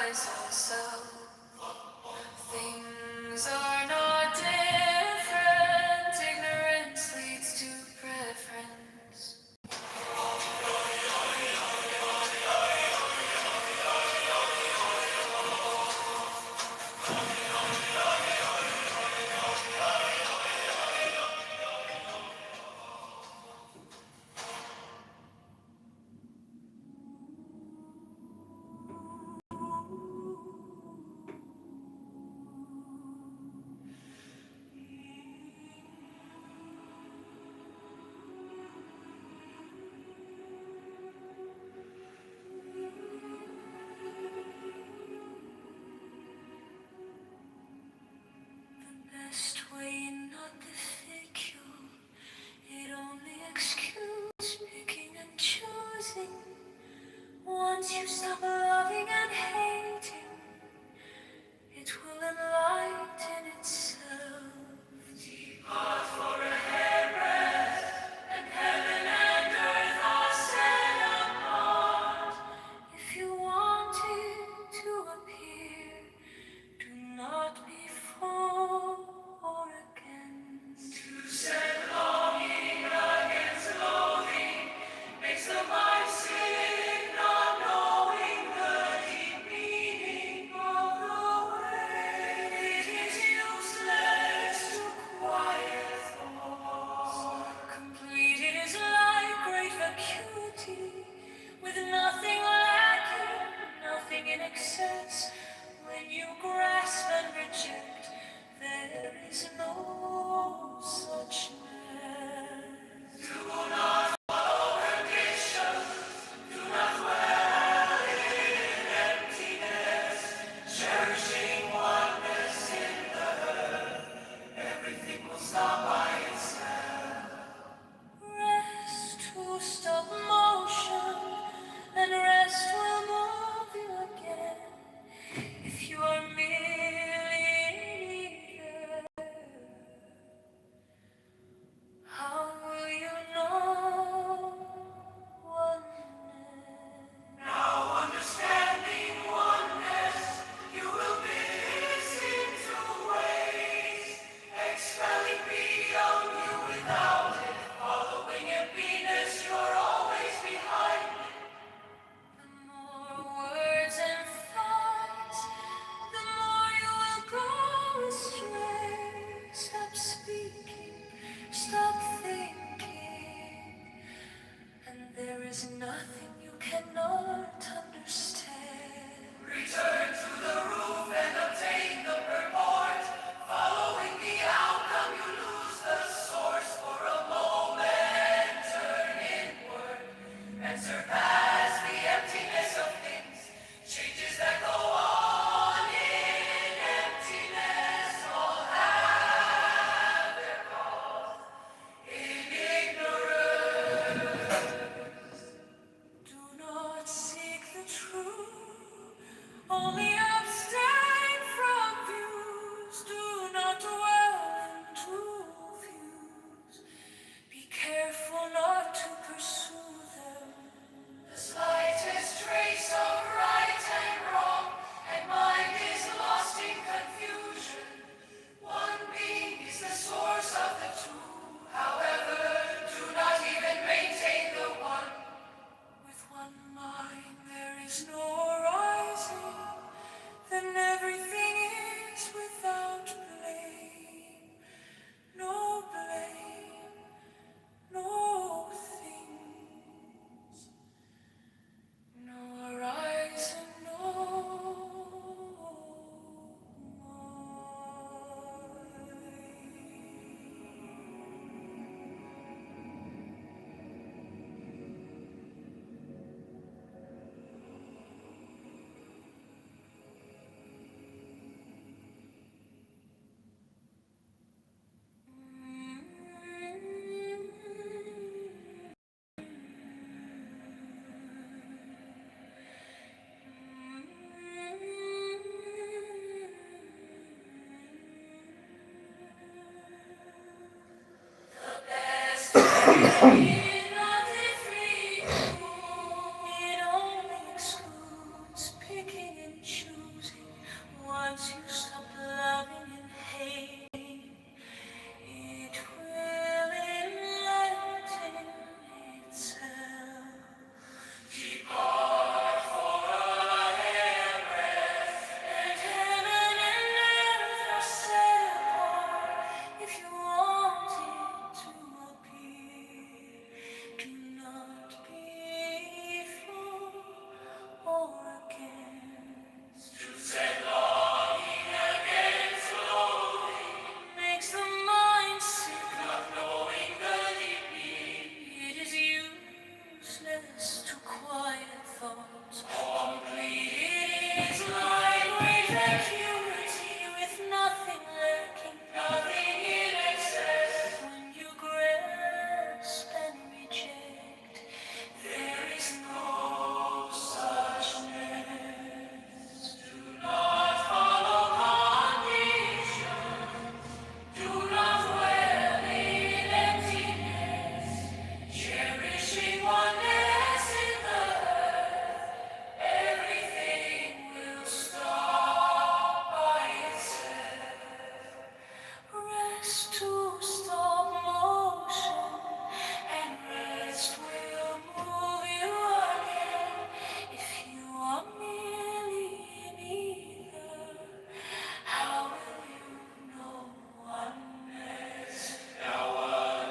realize myself. Things are not different. Ignorance leads to preference. Best way not to fit you. It only excuses picking and choosing. Once you stop loving and hating, it will enlighten itself. Depart for a hairbreadth, and heaven and earth are set apart. If you want it to appear, do not be for or against. To set longing against loathing makes the mind sick, not knowing the deep meaning of the way. It is useless to quiet thoughts. Complete it is like great vacuity, with nothing lacking, nothing in excess. When you grasp and reject, there is no suchness. Do not follow conditions, do not dwell in emptiness, cherishing oneness in the earth. Everything will stop by itself. Rest to stop motion, and rest will move you again. If you are merely there, how will you know oneness? Now understanding oneness, you will miss in two ways. Expelling beyond you without it, following emptiness, you're always behind it. The more words and thoughts, the more you will go astray. Stop speaking, stop thinking, and there is nothing you cannot understand. Return to the roof and obtain the purport. Following the outcome, you lose the source for a moment. Turn inward and surpass the emptiness of things. Changes that go on in emptiness all have their cause in ignorance. Do not seek the truth, only abstain from views. Do not dwell in true views. Be careful not to pursue them. The slightest trace of right and wrong, and mind is lost in confusion. One being is the source of the two. However, do not even maintain the one. With one mind there is no rising, then everything is without blame. No blame, no things, no horizon, no It only excludes picking and choosing. vacuity with nothing lurking, nothing in excess. When you grasp and reject, there is no such mess. Do not follow conditions. Do not dwell in emptiness. Cherishing oneness in the earth, everything will stop by itself. Rest to stop motion, and rest will move you again. If you are merely in ether, how will you know oneness? Now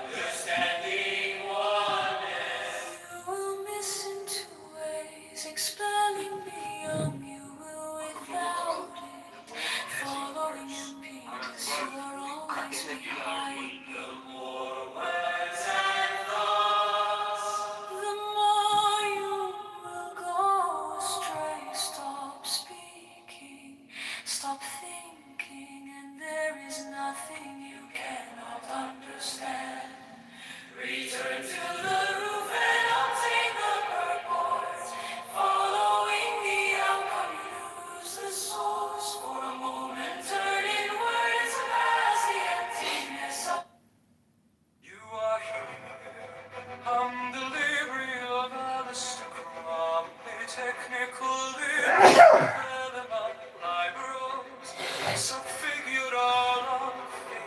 understanding oneness, you will miss in two ways, expelling beyond. You will without it, following in peace. You are always behind. The more words and thoughts, the more you will go astray. Stop speaking, stop thinking, and there is nothing you cannot understand. Return to the roof and obtain the purport. Following the outcome, you lose the source. For a moment, turn inward and surpass the emptiness of. You are here. I'm the library of Alistair Crowley, technical library, liberals, subfigured all of the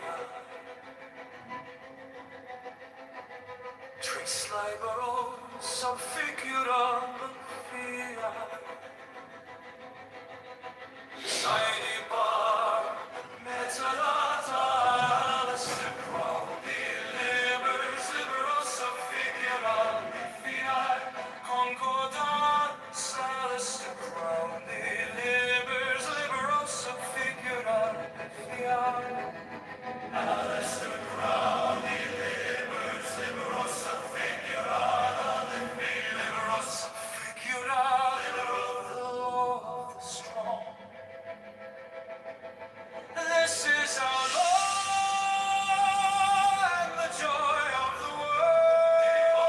trace liberals, subfigured all of the Shiny bar, metadata, Alistair Crowley, liberals, subfigured fiat, concordat, Alistair Crowley, liberals, subfigured fiat. Alistair Crowley, liberals, subfigured the law of the strong. This is our law and the joy of the world.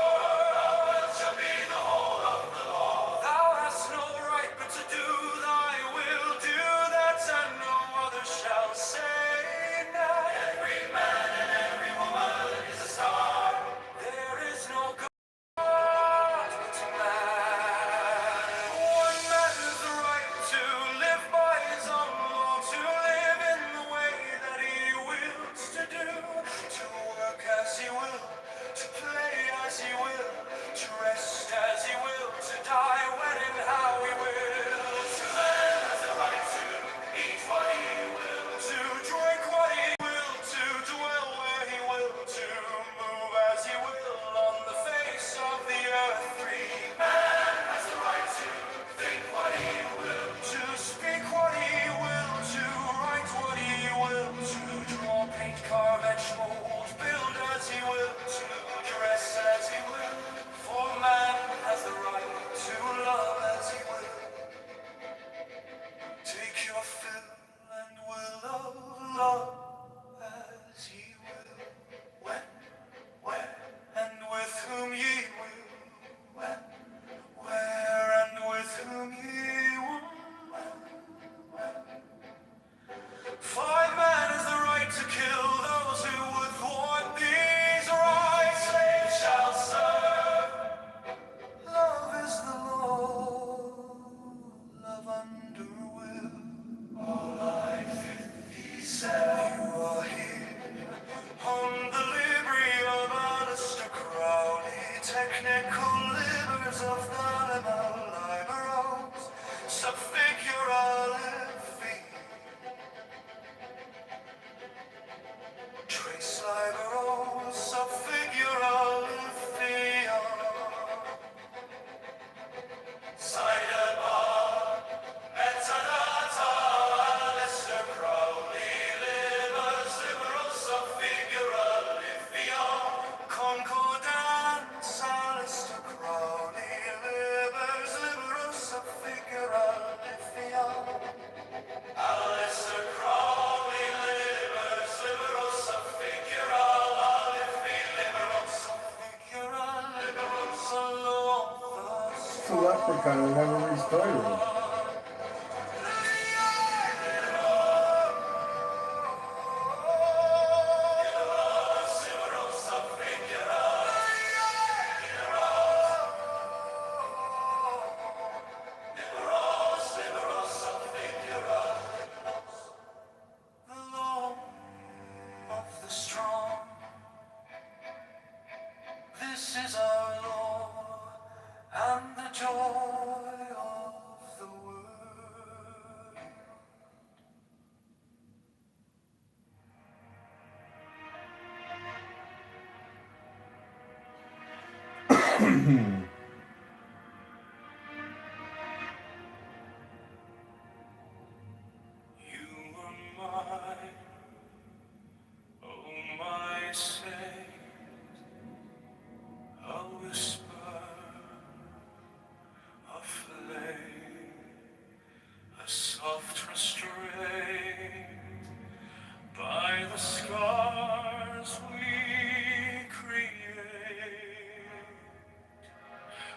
Shall be the whole of the law. Thou hast no right but to do thy will. Do that, and no other shall say nay. Every man and every woman is a star. There is no God to man. One man has the right to live by his own law, to live in the way that he wills to do, to work as he will, to play as he will, to rest as he will, to die when and how he will. To man has the right to eat what he will, to drink what he will, to dwell where he will, to move as he will on the face of the earth. Free man has the right to think what he will, to speak what he will, to write what he will, to draw, paint, carve, etch, mold, build as he will, to dress as he will. For man has the right to love as he will. Take your fill and will of love as ye will. When, where, and with whom ye will. When, where, and with whom ye will. Five man has the right to kill those who would thwart these rights. Slaves shall serve. Love is the law. Love under will. All life he said. You are here on the library of Alistair Crowley, technical libers of the liberals, subfigure olive feet. Trace liberals, subfigure olive feet. Cited bar, metadata, Alistair Crowley, liberals, subfigure olive feet. Concordance, Alistair Crowley, liberals, subfigure olive the leprechaun and never restarted it. This is our law and the joy of the world. You were mine, oh my saint, a whisper, a flame, a soft restraint by the scars we create.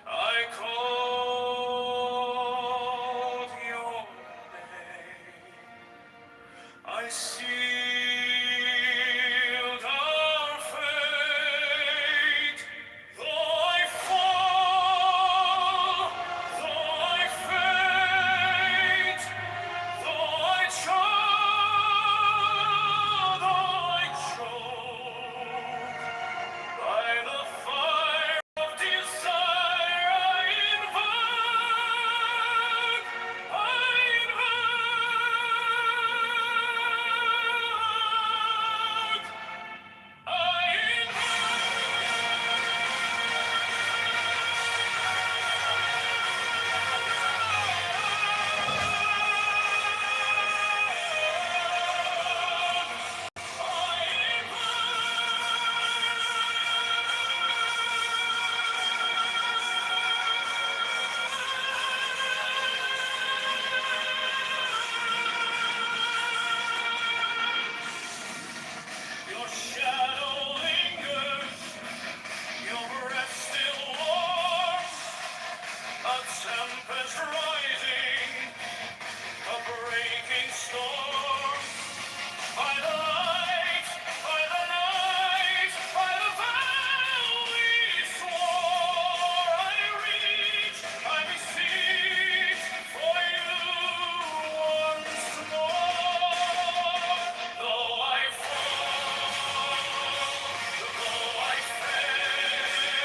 I called your name. I sealed our fate. Though I fall, though I faint, though I choke, by the fire of desire I invoke, I Your shadow lingers, your breath still warm, a tempest rising, a breaking storm. By the light, by the night, by the vow we swore, I reach, I beseech for you once more. Though I fall, though I faint,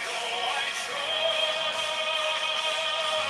though I choke,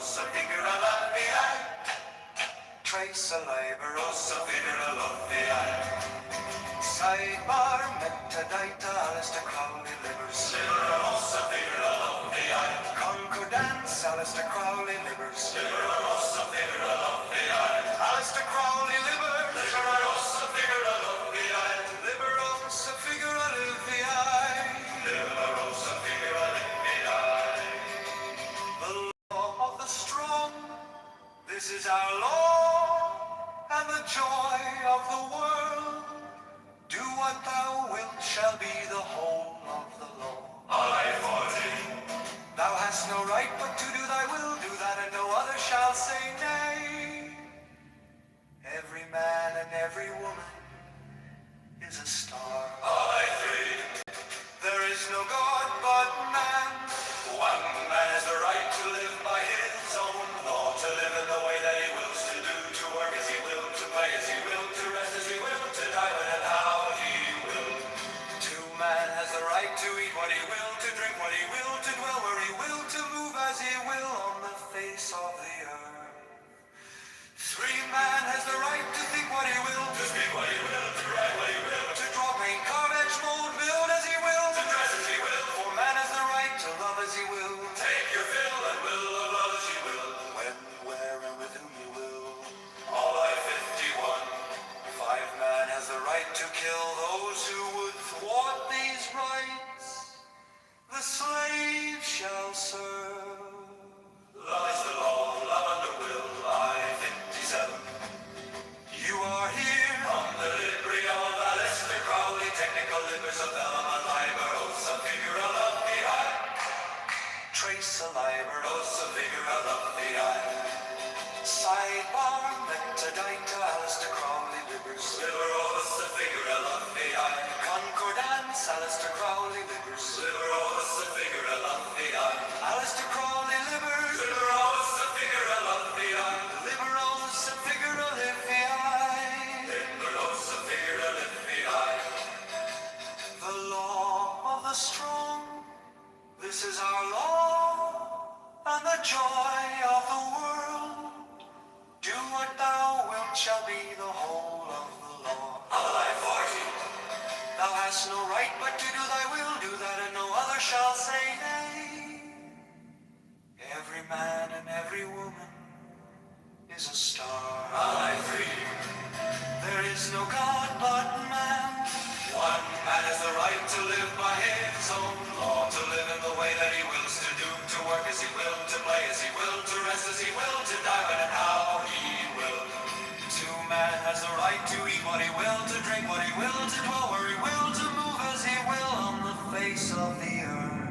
rosa figura l'alvia, trace a labor, rosa figura l'alvia. Sidebar, metadata, Alistair Crowley, livers, libera rosa figura l'alvia. Concordance, Alistair Crowley, livers, libera rosa figura l'alvia. Alistair Crowley, livers, libera rosa figura l'alvia. Libera rosa figura l'alvia. Libera rosa figura l'alvia. The law of the strong, this is our law, and the joy of the world. Do what thou wilt shall be the whole of the law. Thou hast no right but to do thy will, do that and no other shall say nay. Every man and every woman is a star. There is no God but man. One man has the right to live by his own law, to live in the way that he wills to do, to work as he will, to play as he will, to rest as he will, to die when and how he will. Man has the right to eat what he will, to drink what he will, to dwell where he will, to move as he will on the face of the earth. Man has the right to think what he will, to speak what he will, to write what he will, to draw, paint, carve, etch, mold, build as he will, to dress as he will. For man has the right to love as he will, take your fill and will of love as he will, when, where, and with whom he will. All I-51. Man has the right to kill those who would thwart these rights. The slave shall serve. Love is the law, love under will. I-57. You are here on the livery of Alistair Crowley, technical livers of Velma Liber, Osa figura l'alvia. Trace a liber, Osa figura l'alvia. Sidebar, metadata, Alistair Crowley, livers, liver, Osa figura l'alvia. Concordance, Alistair Crowley, livers, liver, Osa figura l'alvia. Alistair Crowley, livers, liver, Osa figura l'alvia. Liver, Osa figura l'alvia. Liver, Osa figura l'alvia. The law of the strong, this is our law, and the joy of the world. Do what thou wilt shall be the whole of the law. Thou hast no right but to do thy will, do that and no other shall say nay. Every man and every woman is a star. There is no God but man. One man has the right to live by his own law, to live in the way that he wills to do, to work as he will, to play as he will, to rest as he will, to die when and how he will. Man has the right to eat what he will, to drink what he will, to dwell where he will, to move as he will on the face of the earth.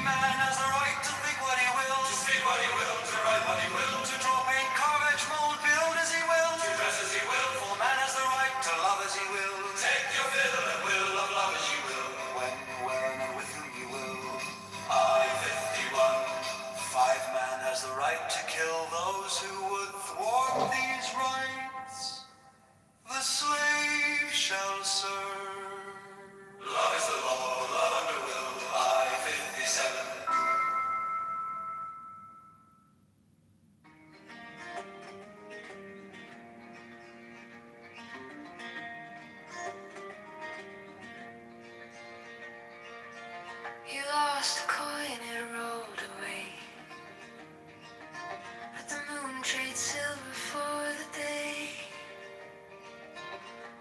Man has the right to think what he will, to speak what he will, to write what he will, to draw, paint, carve, etch, mold, build as he will, to dress as he will. For man has the right to love as he will, take your fill and will of love as you will, when, where, and with whom you will. I-51. Man has the right to kill those who would thwart these rights. The slave shall serve. Love is the law, love under will. I-57. You lost a coin, it rolled away. Let the moon trade silver for the day.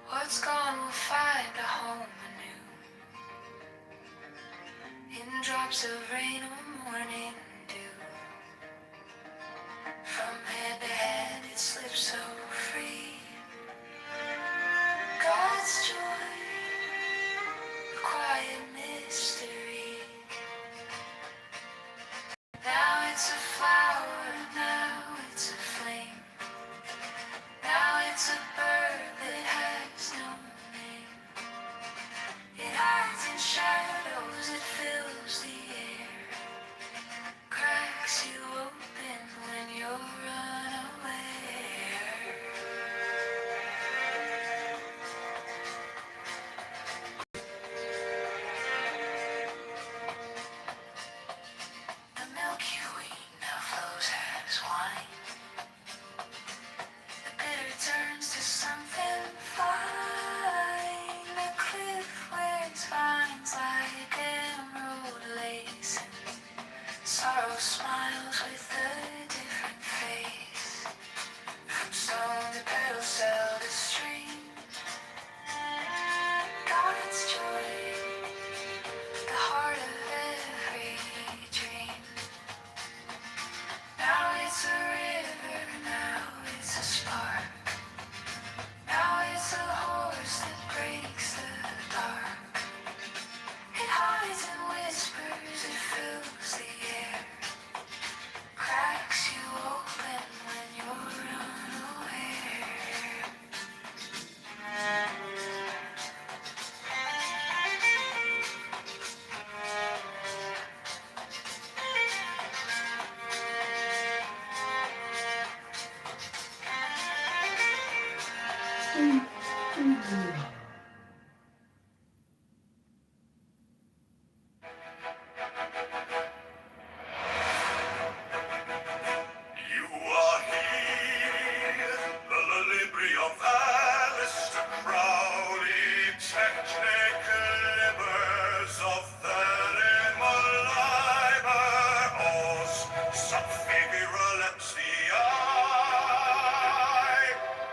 What's gone will find a home anew, in drops of rain or morning dew. From hand to hand it slips so free. God's joy, a quiet mystery. Now it's a flower, now it's a flame. Now it's a bird that has no name. It hides in shadows, it fills the air. You are here, the Libri of Alistair Crowley, technicalibers of Therimal Liber, os subfigura lepsia,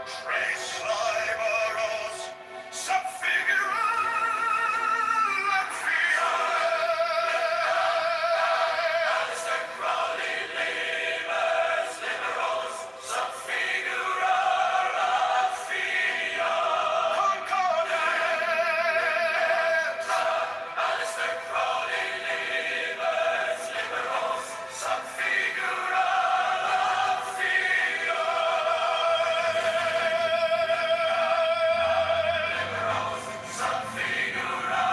trace liberos, subfigura lepsia. Alistair Crowley, libers, liberos, subfigura lepsia. Concordance. Alistair Crowley, libers, liberos, subfigura lepsia. Liberos, subfigura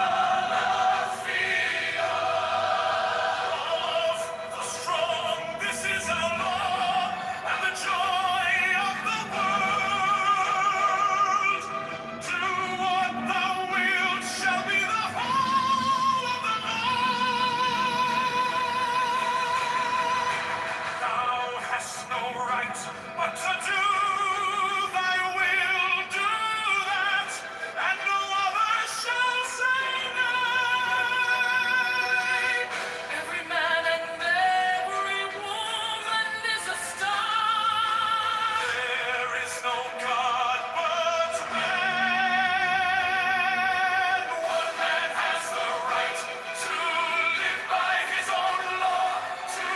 lepsia. The strong, this is our law, and the joy of the world. Do what thou wilt shall be the whole of the law. Thou hast no right but to do thy will, do that, and no other shall say nay. Every man and every woman is a star. There is no God but man. One man has the right to live by his own law, to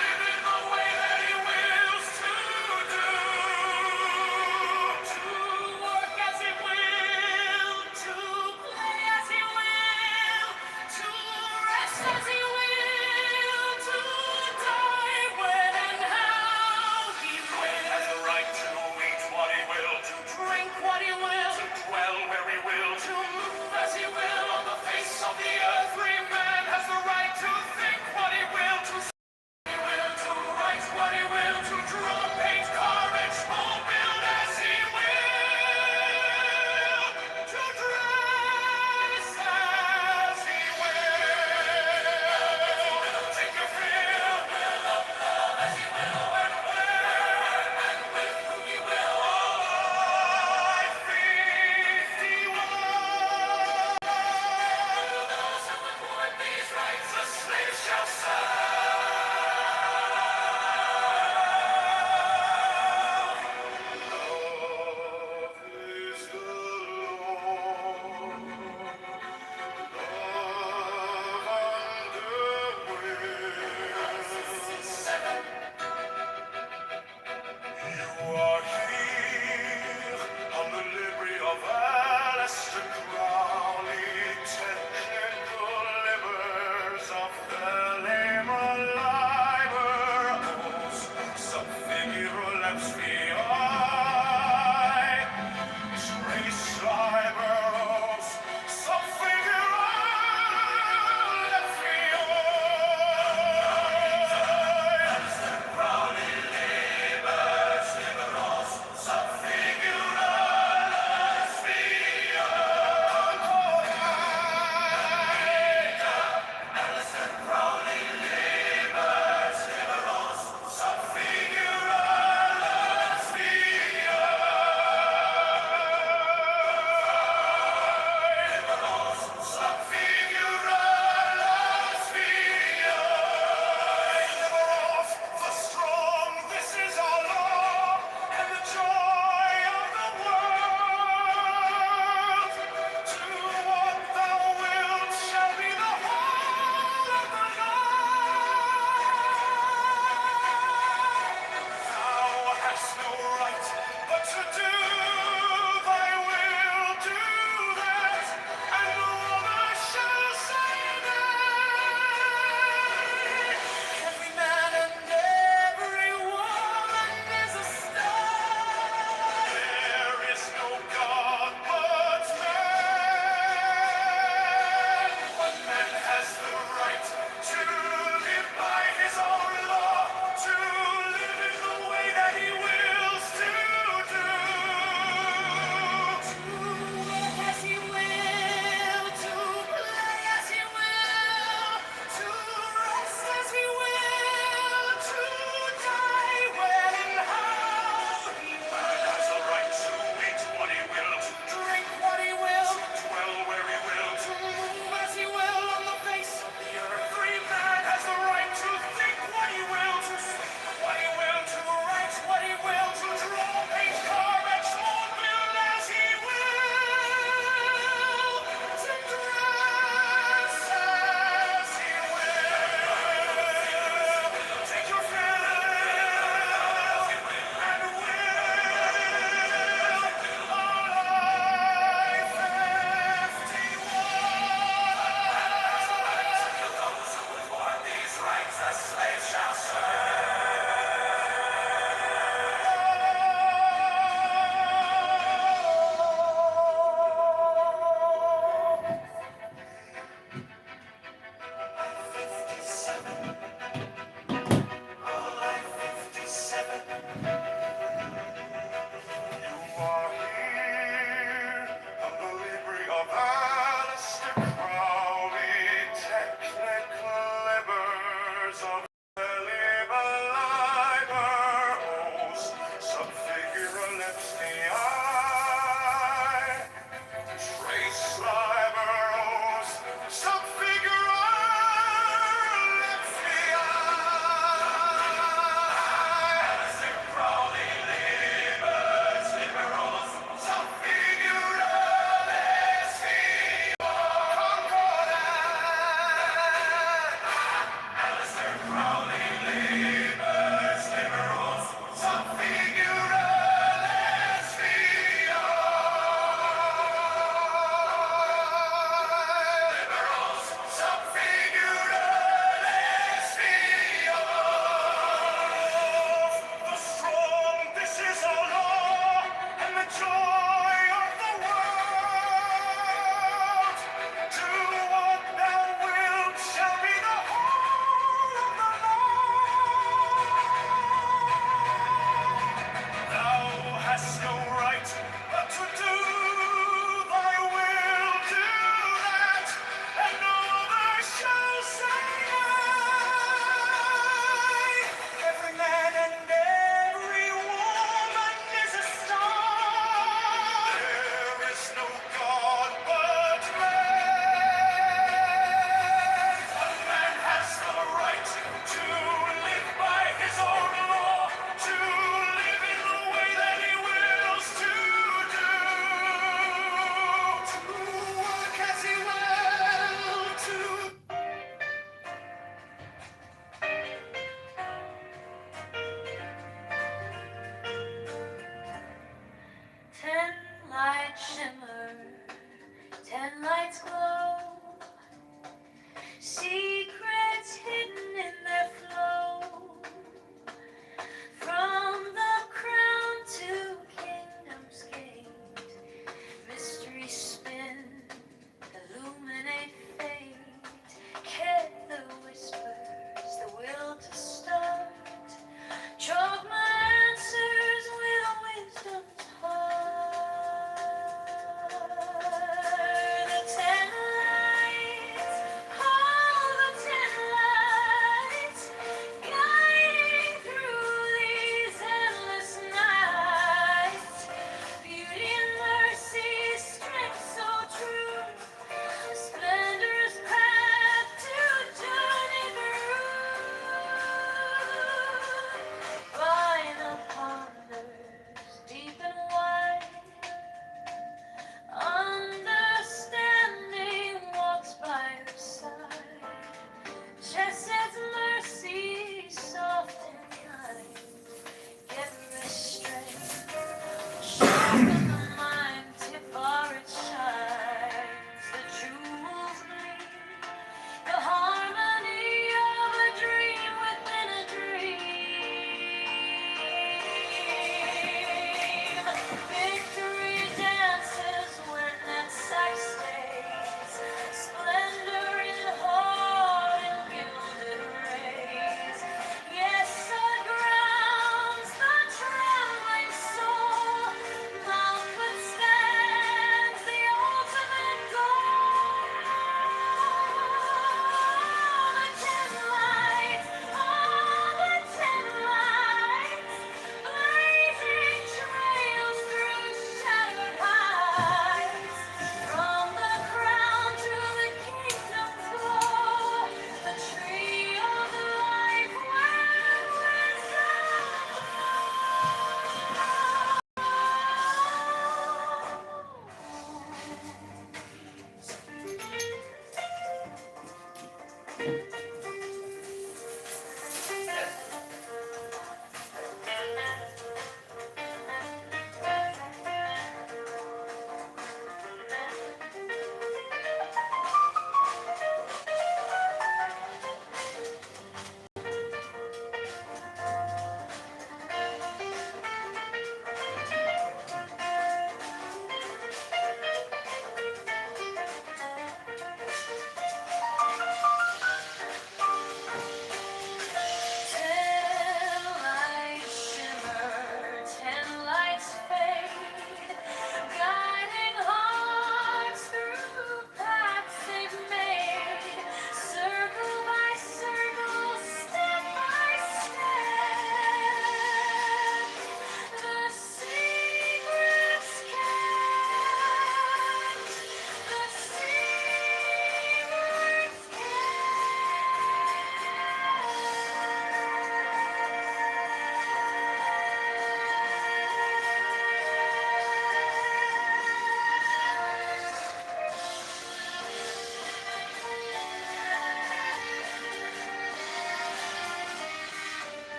live in the way that he wills to do.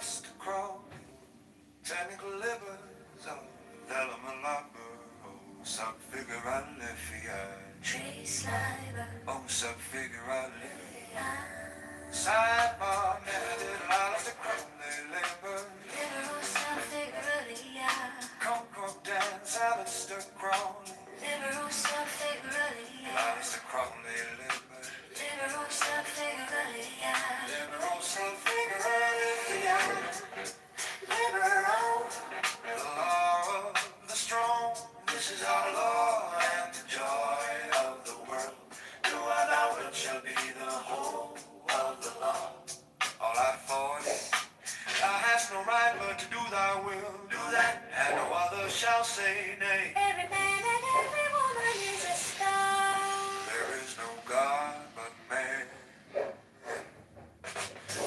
Alistair Crowley, technical livers of Velamalaber, sub figura lefiat, Trace liber, sub figura sidebar, method, Alistair Crowley, labor, liberal subfiguralia, Concord dance, Alistair Crowley, liberal subfiguralia, Alistair Crowley, labor, liberal subfiguralia, liberal sub figura lefiat, liberal. the law of the strong, this is our law and the joy of the world. Do what thou wilt shall be the whole of the law. All I for thee, thou hast no right but to do thy will. Do that, and no other shall say nay. Every man and every woman is a star. There is no God but man.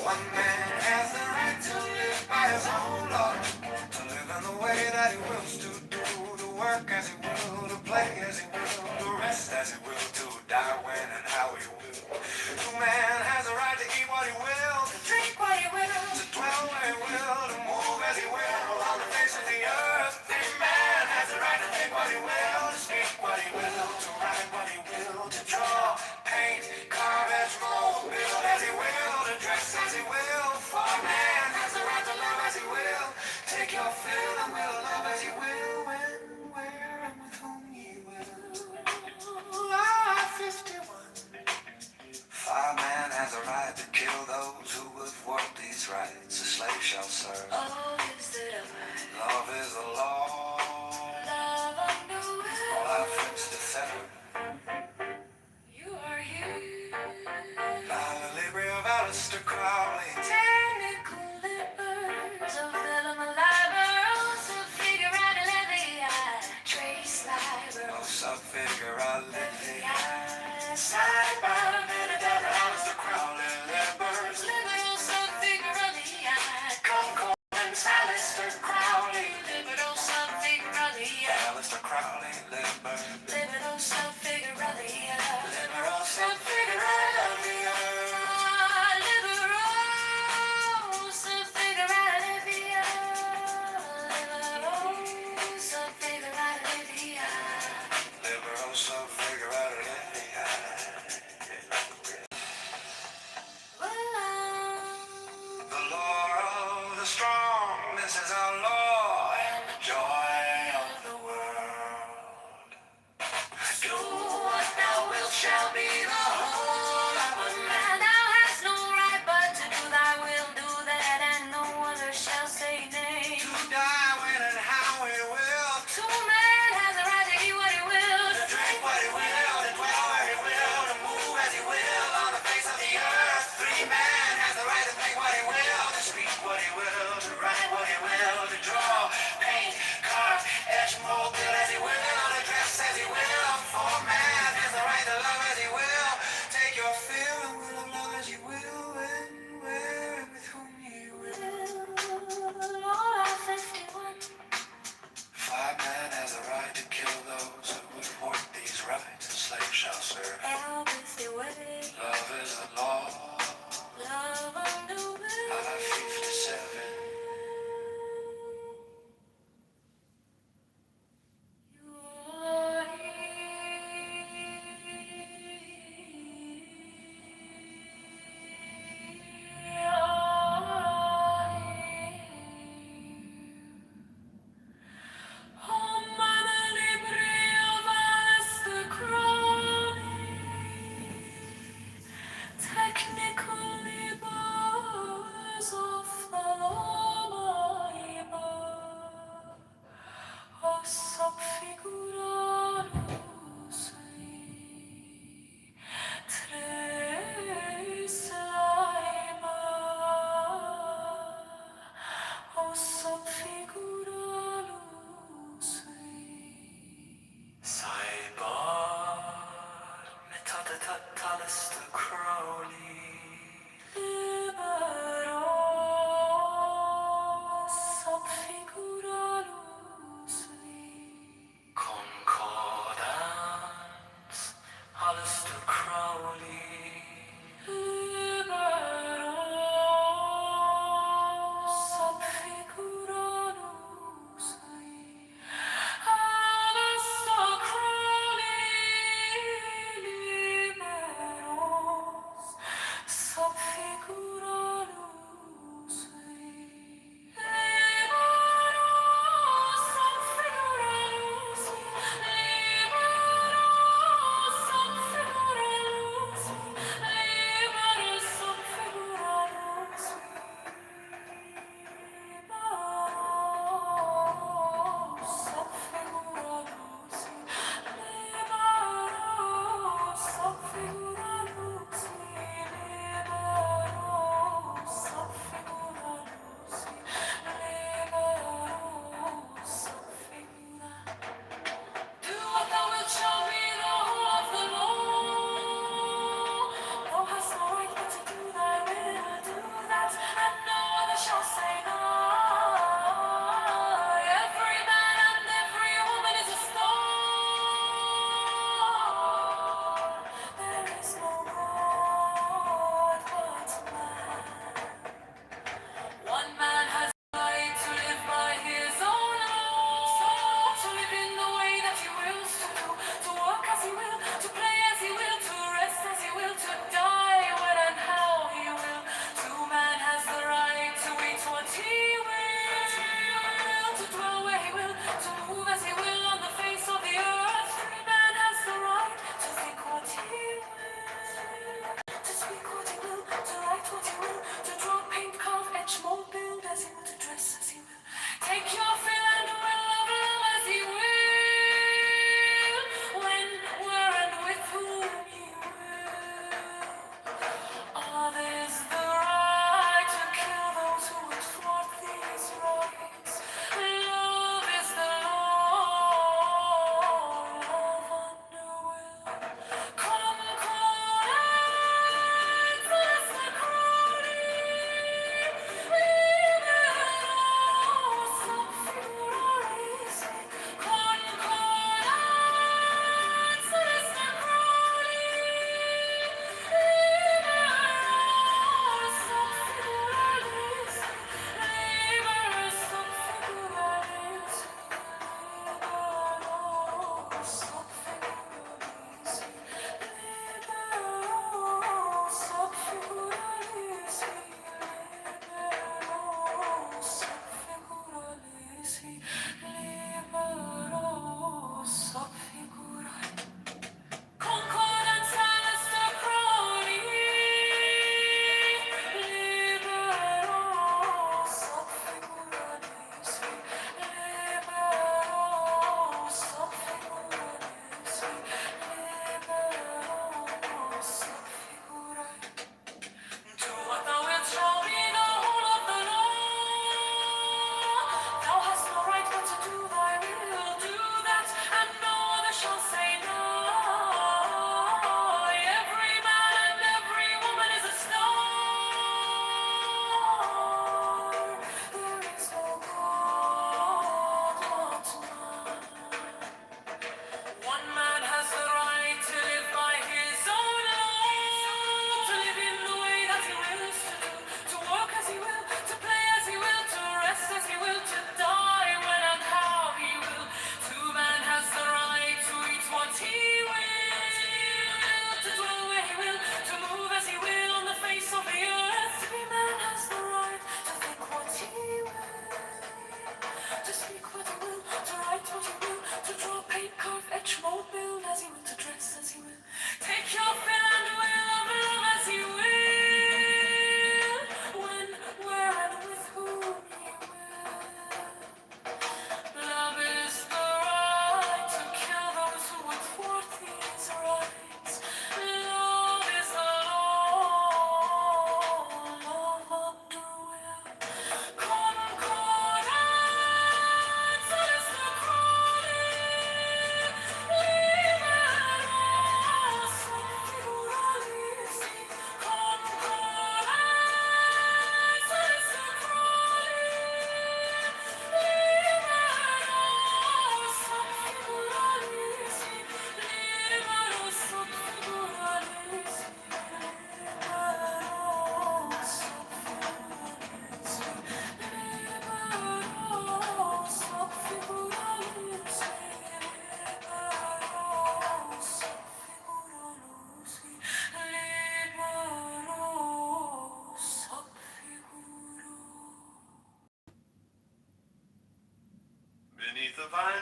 One man has the right to live by his own law, to live in the way that he wills to do, to work as he will, to play as he will, to rest as he will, to die when and how he will. No man has the right to eat what he will, to Drink what he will. to dwell where he will, to move as he will on the face of the earth. Every man has the right to think what he will, to speak what he will, to write what he will, to draw, paint, carve, etch, mold, build as he will, to dress as he will. For a man has the right to love as he will, take your fill and will love as he will, when, where, and with whom he will. Law 51. For a man has a right to kill those who would thwart these rights. A slave shall serve. Oh, is the divine Love is the law. love of the All world. our friends to fetter. You are here. By the liberty of Alistair Crowley. Technical livers of Velma liber, subfigurata levia, trace liber, Oh, sub figure I live levia, sidebar, metadata, Alistair Crowley, Libers, liberal subfiguralia, Concordance, Alistair Crowley, liberal subfiguralia, Alistair Crowley, Libers, liberal subfiguralia, liberal sub figure I live liberal subfigurata levia, liberal subfigurata levia. liberal sub figure I live The law of the strong, this is our law and the joy of the world. Do what thou wilt shall be the whole of a man. Thou hast no right but to do thy will, do that, and no other shall say nay. To die when and how we will, To man has a right to eat what he will, to drink what he will, to dwell where he will, to move as he will on the face of the earth. Free man has the right to think what he will, to speak what he will, to write what he will, to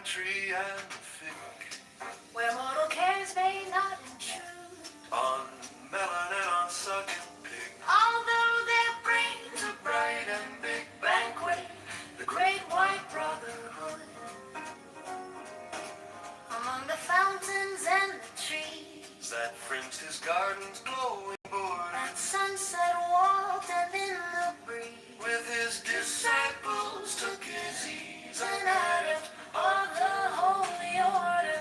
tree and the fig, where mortal cares may not intrude. on melon and on sucking pig, Although their brains are bright and big, banquet the great white brotherhood. Among the fountains and the trees, that fringed his garden's glowing border, at sunset walked and in the breeze, with his disciples took his ease, an adept of the holy order.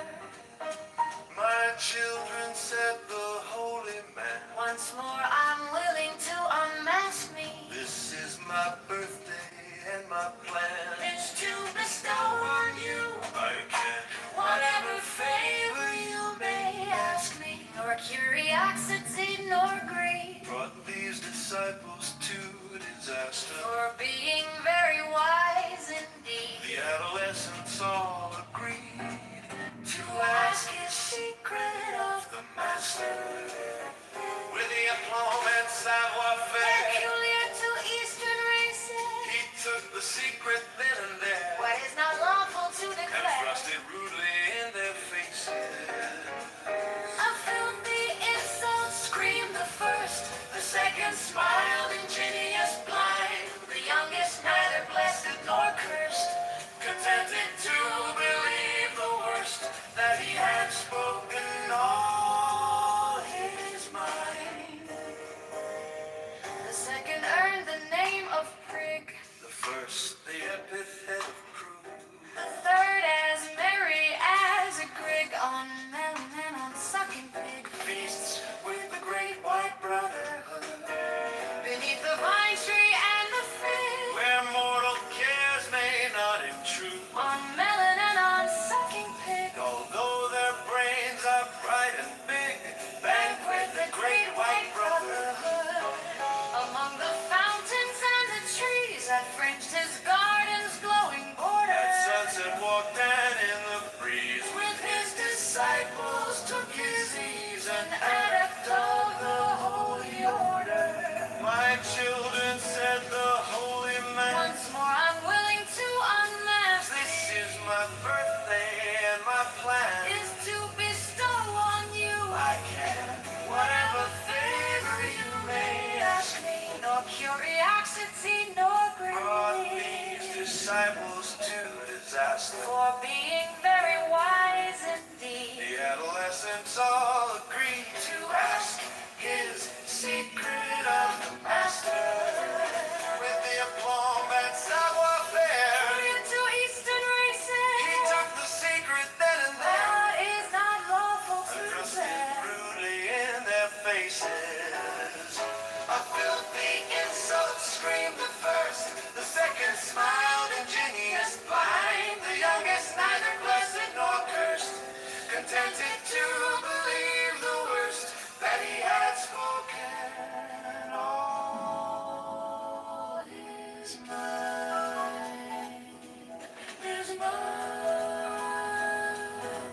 My children, said the holy man, Once more I'm willing to unmask me. this is my birthday and my plan Is to bestow on you I can whatever favor you may ask me, nor curiosity nor greed, brought these disciples to disaster. for being very wise indeed, The adolescents all agreed to ask his secret of the master with the aplomb and savoir-faire. peculiar to Eastern races, He took the secret then and there what is not lawful to and declare. thrust it rudely in their faces. A filthy insult screamed the first, the second smiled ingenuous blind, the youngest neither blessed nor cursed, Contented to believe the worst, that he had spoken all his mind. the second earned the name of prig, The first, the epithet of cruel, the third as merry as a grig, on melon and on sucking pig, feasts with the great white brotherhood, beneath the vine tree and the fig, where mortal cares may not intrude. on melon and on sucking pig, Although their brains are bright and big, banquet the great white brotherhood. among the fountains and the trees that fringed his garden's glowing border. At sunset walked and in the breeze, with his disciples took his ease, an adept of the holy order. My children, said the holy man, Once more I'm willing to unmask this thee, is my birthday and my plan. is to bestow on you I can, whatever favor you may ask me, nor curiosity nor brought greed, these disciples to disaster. for being very wise indeed, The adolescents all agreed to ask his secret of the master, with the aplomb and savoir-faire. into Eastern He races, took the secret then and there that is not lawful and to thrust it declare. rudely in their faces. A filthy insult screamed the first, the second smiled ingenuous blind, the youngest neither blessed nor cursed, contented to believe the worst, that he had spoken all his mind. His mind,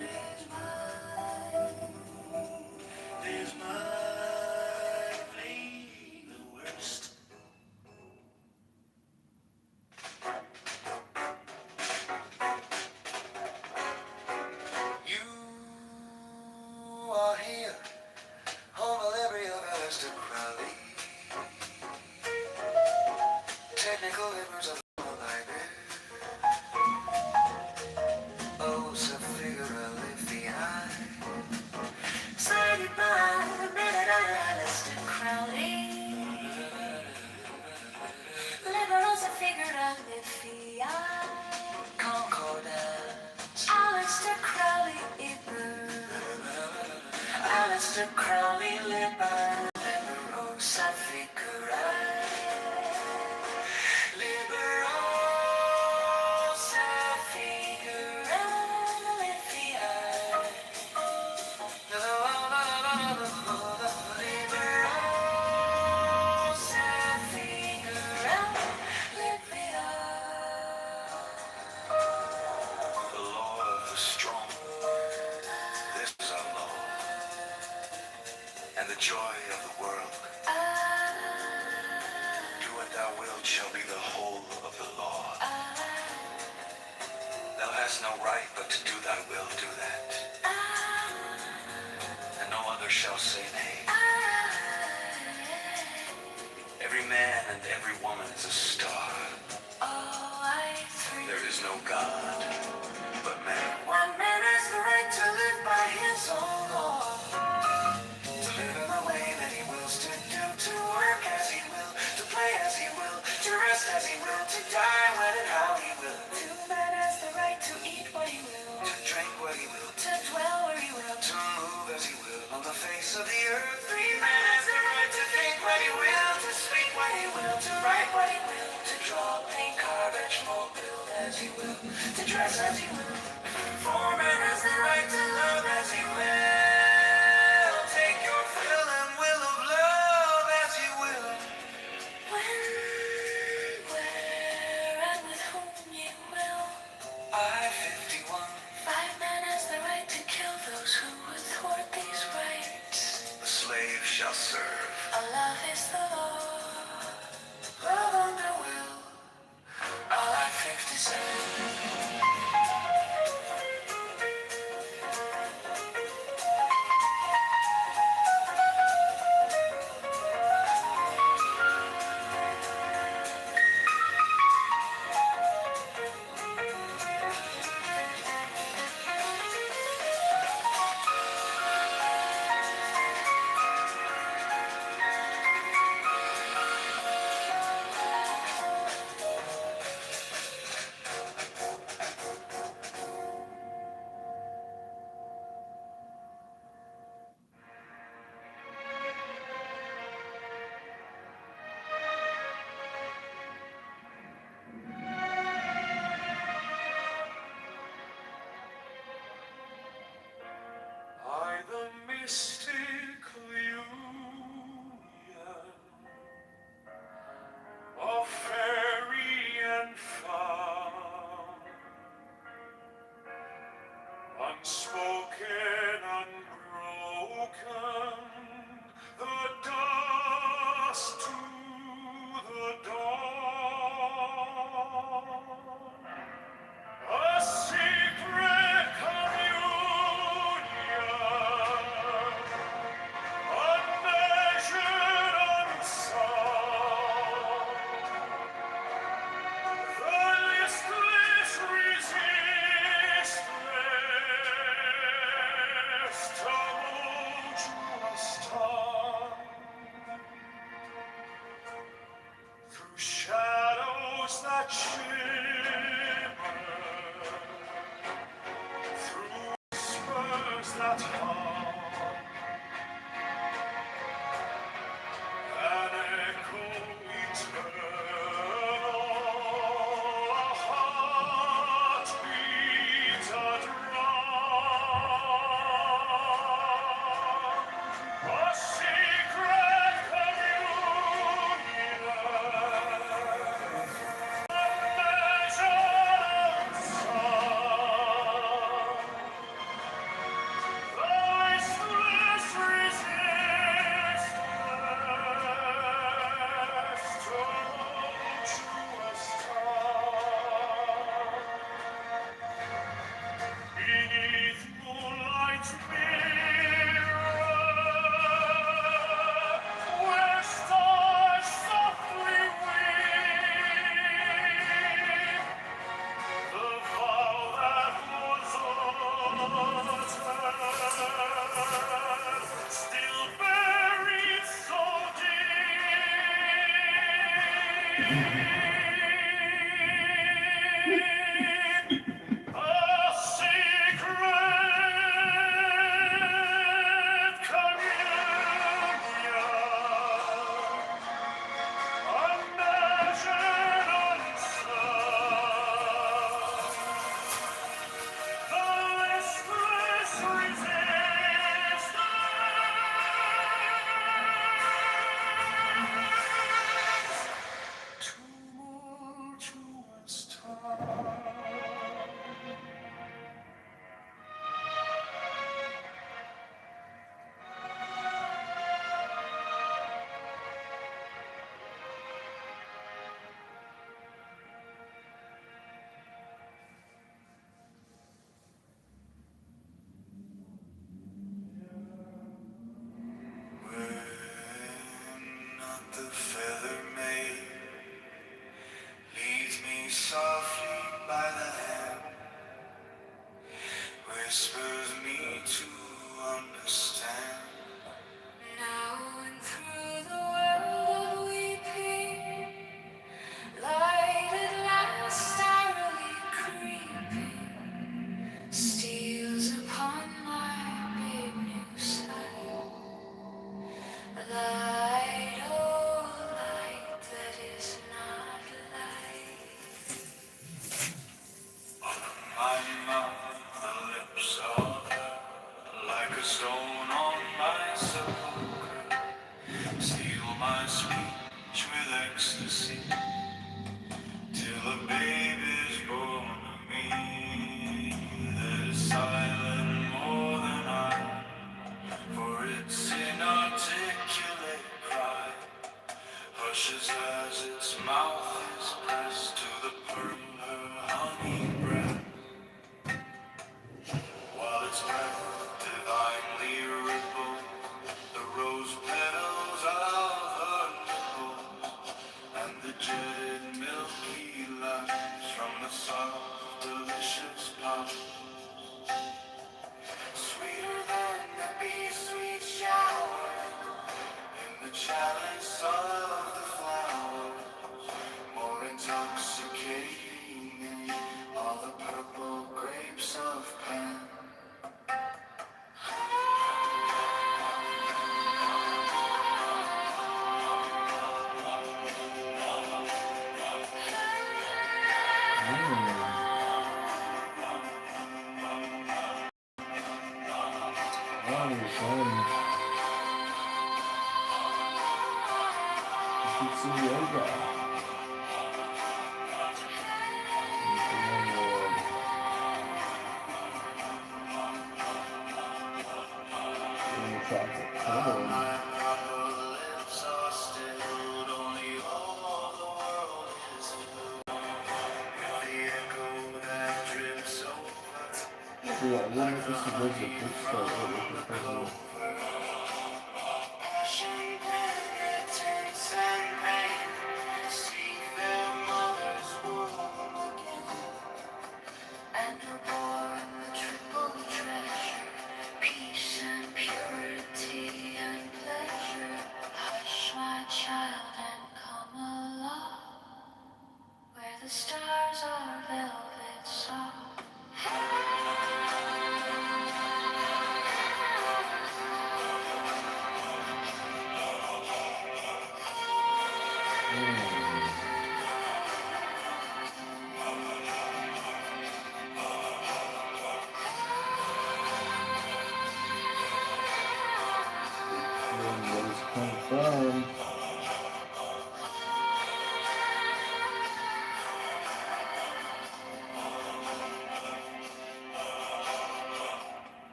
his mind, his mind played the worst. You are here, home of every Augusta Crowley. Technical members of the library. Oh, so figurally fine. Cited by the Benedict Alistair Crowley, liberals have figured out their fiat. Concordance. Alistair Crowley, Alistair Crowley, liberosa figurante. Liberosa figurante. Liberosa figurante. The law of the strong. This is our law. has no right but to do thy will, do that. And no other shall say nay. Every man and every woman is a star. There is no God but man. One man has the right to live by his own law, To live in the way that he wills to do, to work as he will, to play as he will, to rest as he will, to die when and how he will, two man has the right to eat what he will, to drink what he will, to dwell where he will, to move as he will on the face of the earth. Three men has the right to think what he will, to speak what he will, to write what he will, to draw, paint, carve, etch, mold, build as he will, to dress as he will. Four men has the right to love as he will. Take your fill and will of love as you will. When, where, and with whom you will. I-51. Five men has the right to kill those who would thwart these rights. The slave shall serve. Allah is the law. Love under will. I-57. I, the mystic union of fairy and found, unspoken, unbroken, the dust to the dawn, a secret communion, unmeasured, unsound, the listless, resistless, tumultuous tongue, through shadows that shimmer, through whispers that hum, an echo eternal, a heartbeat, a drum, a secret communion, unmeasured, unsound, the listless, resistless, tumultuous tongue. Beneath moonlight's mirror, where stars softly weep, the vow that was uttered, still buried so deep, a secret communion, unmeasured, unsound, the listless resistance, tumultuous time. softly by the hand, whispers me to understand. Now and through the world of weeping, light at last starrily creeping, steals upon my big new sight. Light, oh light that is not light. My mouth, the lips are like a stone on my sepulchre. Seal my speech with ecstasy till a babe is born of me that is silent more than I, for its inarticulate cry hushes as its mouth is pressed to the pearl her honey breath, while its breath divinely ripples the rose petals of her nipples, and the jetted milky light from the soft delicious pop, sweeter than the bee-sweet shower in the chalice of the flowers, more intoxicating than all the purple grapes of Pan. My purple lips are stilled, only all the world is filled with the echo that drips over. Passion penetrates and pain, see their mother's womb again, and are born the triple treasure, peace and purity and pleasure. Hush, my child, and come along, where the stars are velvet soft. Confirmed.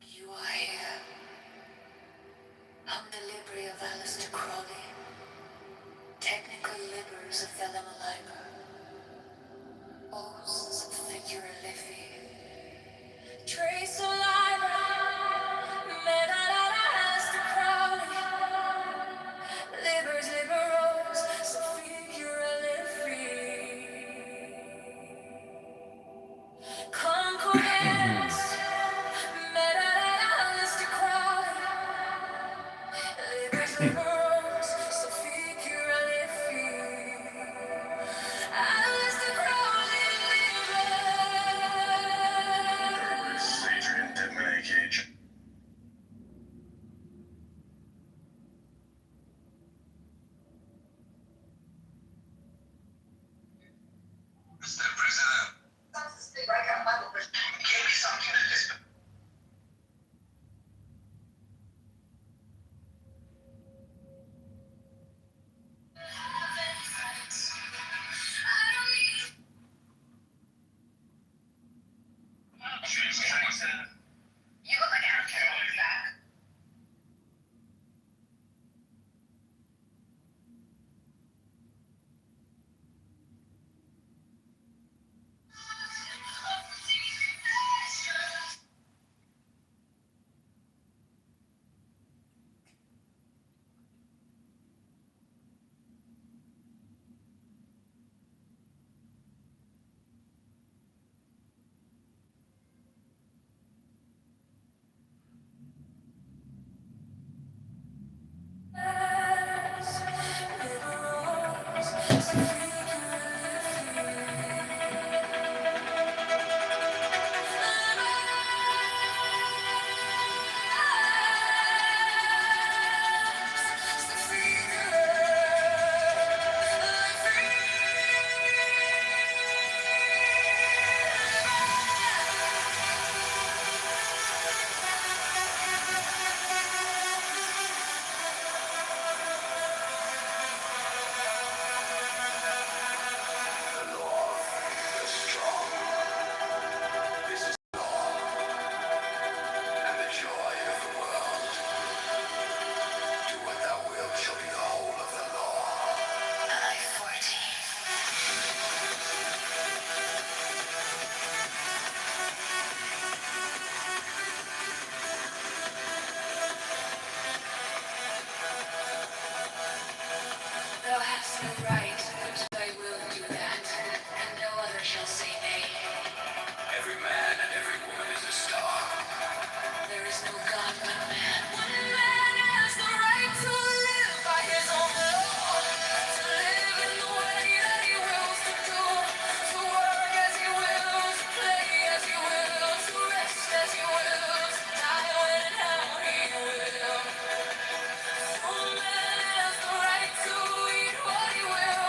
You are here. I'm the Libri of Alistair Crawley, technical libers of Velamalaika, oaths of figure Liffey, trace alive, men Alistair Crawley, libers, liberos, of figure Liffey, concordance, men Alistair Crawley, libers, liberos, of figure Liffey. Adrian Deadman Cage. Mr. President, And the joy of the world. Do what thou wilt shall be the whole of the law. Thou hast no right, but I will do that, and no other shall say nay. Every man and every woman is a star. There is no God but man. One man has the right to live by his own law, to live in the way that he wills to do, to work as he wills, to play as he wills, to rest as he wills, die when and how he will. One man has the right to eat what he will.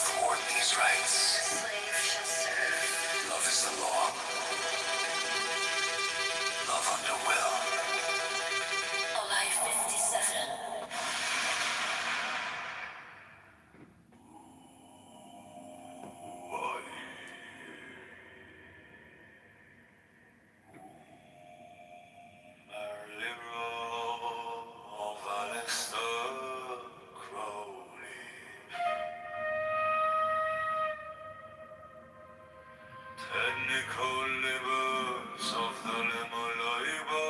thwart these rights. Slave shall serve. Love is the law. Love under will. July 57. Technical labors of the Lemolaiba.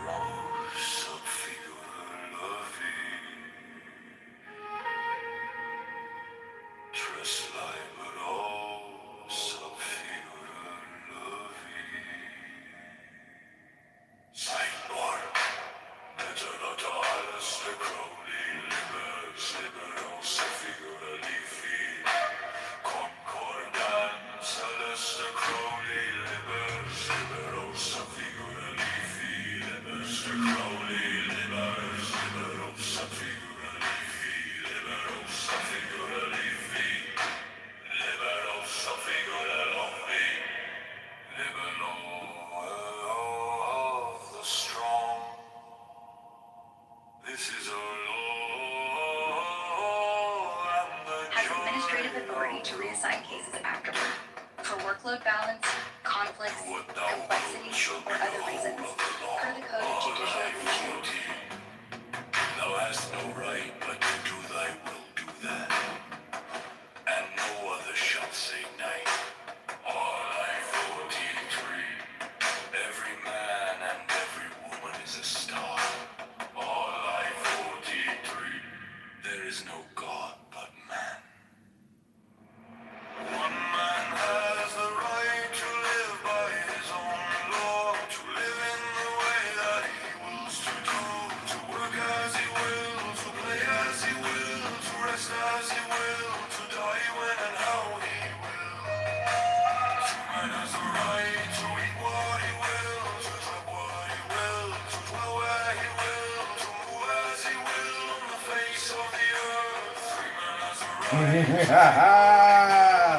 Rose of figure Tres liberos of figure Sidebar. Eternatalis necroli libers liberos of figure Concordans celeste crowley libers liberos of figure libers crowley libers liberos of figure liberos of figure liberos of figure libero of the strong. This is our law and the Has administrative authority to reassign cases afterward for workload balance, conflicts, complexity, or other reasons, per the Code of Judicial Review. Thou hast no right but to do thy will do that, and no other shall say nay. R.I. 43. Every man and every woman is a star. R.I. 43. There is no God but man. One man has the right to live by his own law, to live in the way that he wills to do, to work as he will, to play as he will, to rest as he will, to die when and how he will. Man has the right to eat what he will, to drink what he will, to dwell where he will, to move as he will on the face of the earth. Man has the right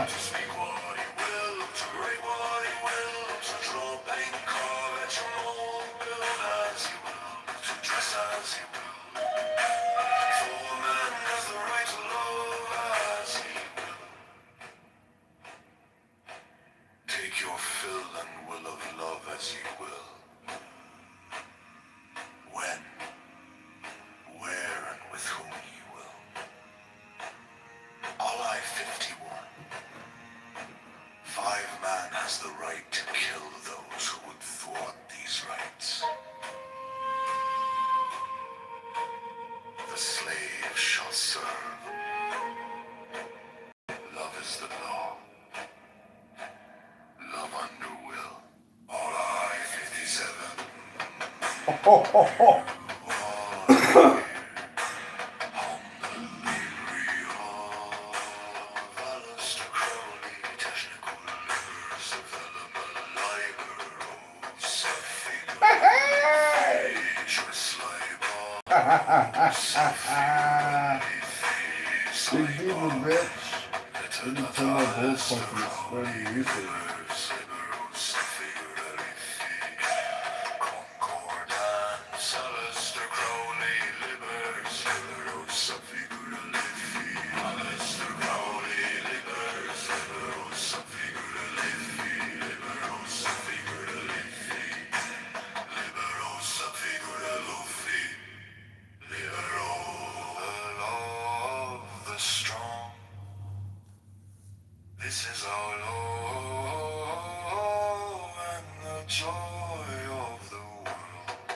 to speak what he will, to write what he will, to draw, paint, carve, etch, and mold, build as he will, to dress as he will. For man has the right to love as he will. Take your fill and will of love as ye will. When, where, and with whom ye will. July 51. 5 man has the right to kill those who would thwart these rights. The slave shall serve. Love is the law. Love under will. R.I. 57. Big diva, bitch. Let me tell my whole fucking story usage. This is our law and the joy of the world.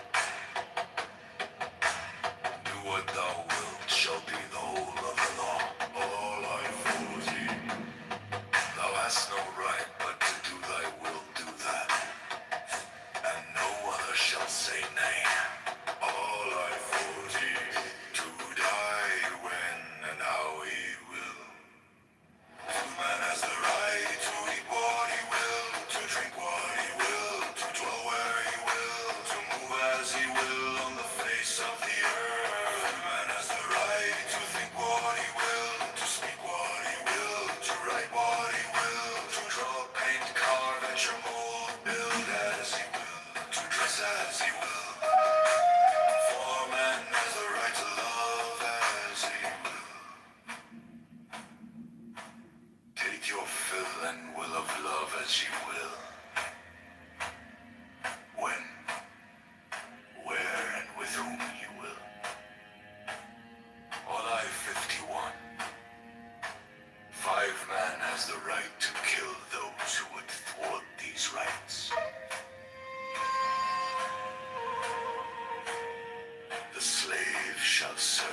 shall serve.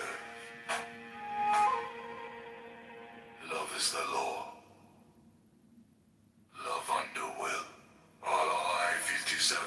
Love is the law. Love under will. All I-57.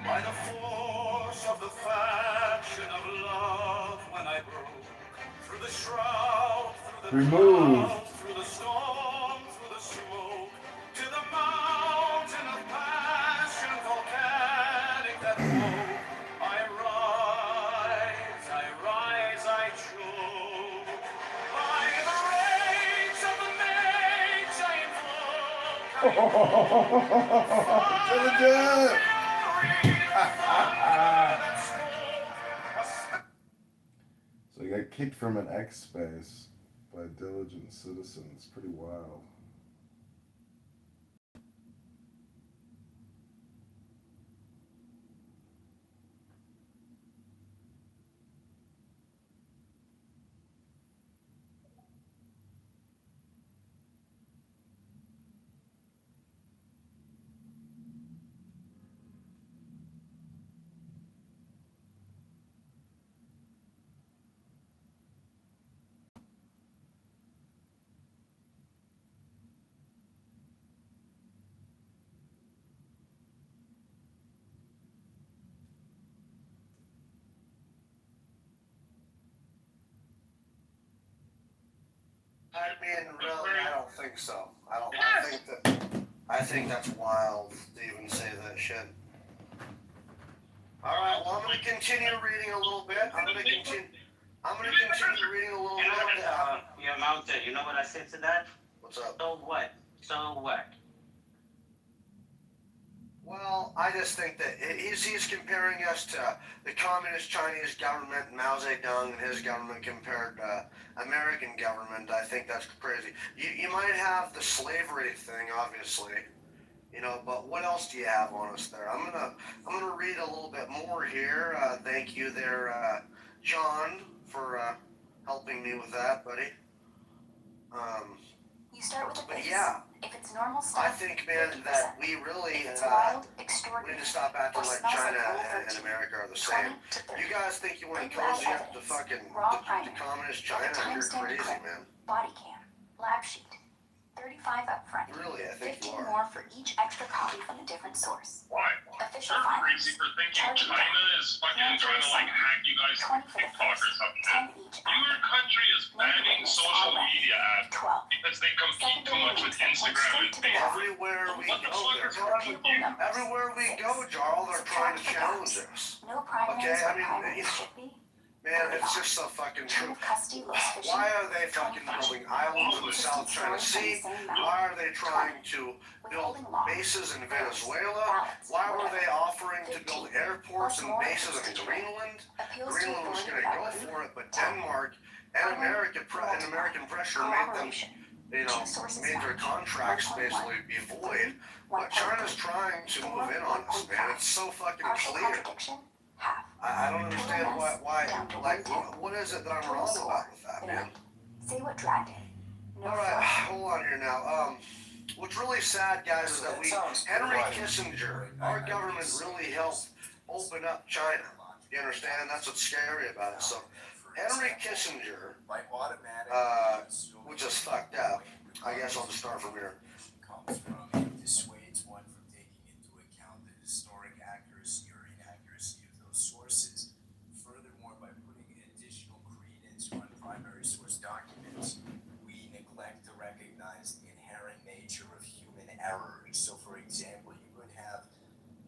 By the force of the faction of love, when I broke through the shroud, through the Remove. cloud, through the storm, through the smoke, to the mountain of passion volcanic that woke, I rise, I choke. By the rage of the mage I invoke, Diligent! So he got kicked from an X space by a diligent citizen. It's pretty wild. I mean, really, I don't think so. I think that's wild to even say that shit. All right, well, I'm gonna continue reading a little bit. I'm gonna continue reading a little bit. Your mountain. You know what I said to that? What's up? So what? So what? Well, I just think that he's comparing us to the communist Chinese government, Mao Zedong and his government compared to American government. I think that's crazy. You might have the slavery thing, obviously, you know, but what else do you have on us there? I'm gonna read a little bit more here. Thank you there, John, for helping me with that, buddy. You start with a But base. yeah, If it's normal I stuff, think, man, that we really if it's wild, we extraordinary, need to stop acting or like smells China like and 13, America are the 20 same. to 30. You guys think you want Then to you add cozy up to evidence. fucking Raw the primary. communist Like a China? You're timestamp crazy, clip. man. Body cam, lab sheet, 35 up front, Really, I think 15 you are. more for each extra copy from a different source. Why? Official You're findings, crazy for thinking charging China down, is fucking trying to like hack you guys 20 for the TikTok or first, something. 10 each Your after. country is No banning witness social all left. media apps 12. because they compete too Secondary much with links that point Instagram straight and to the Facebook. Everywhere we What the go, fuck they're is trying wrong to. with you? Numbers. Everywhere we 6. go, Jarl, they're trying to Subtract the challenge gaps. us. No primaries Okay, I where mean, primaries it's- should be. Man, it's just so fucking Chain true. of custody looks fishy. Why are they fucking building islands in the South China Sea? Why are they trying to build bases in Venezuela? Why were they offering to build airports and bases in Greenland? Appeals to Greenland was authority going to go about for it, but Denmark and American pressure made them, you know, made their contracts basically be void. But China's trying to move in on us, man. It's so fucking Partial clear. contradiction, half. I don't understand why, like, what is it that I'm wrong about with that, man? Say what dragged it. No All right, fluff. hold on here now. What's really sad, guys, is that Henry Kissinger, our government really helped open up China. You understand? That's what's scary about it. So, Henry Kissinger, which is fucked up. I guess I'll just start from here. Comes from dissuades one from taking into account the historic accuracy or inaccuracy of those sources. Furthermore, by putting additional credence on primary source documents, we neglect to recognize the inherent nature of human errors. So, for example, you could have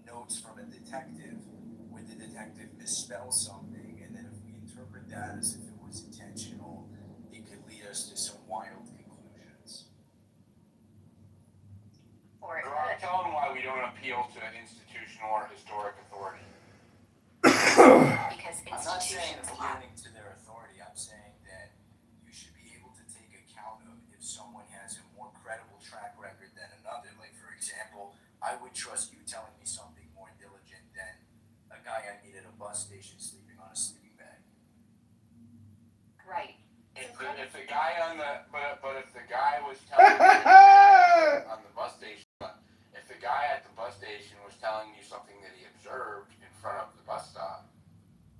notes from a detective with the detective detective misspells something, and then if we interpret that as if it was intentional, it could lead us to some wild conclusions. Tell them why we don't appeal to institutional or historic authority. Because I'm not saying institutions have. appealing to their authority. I'm saying that you should be able to take account of if someone has a more credible track record than another. Like, for example, I would trust you telling me something more diligent than a guy I meet at a bus station sleeping on a sleeping bag. Right. If the guy on the but if the guy was telling you on the bus station, if the guy at the bus station was telling you something that he observed in front of the bus stop,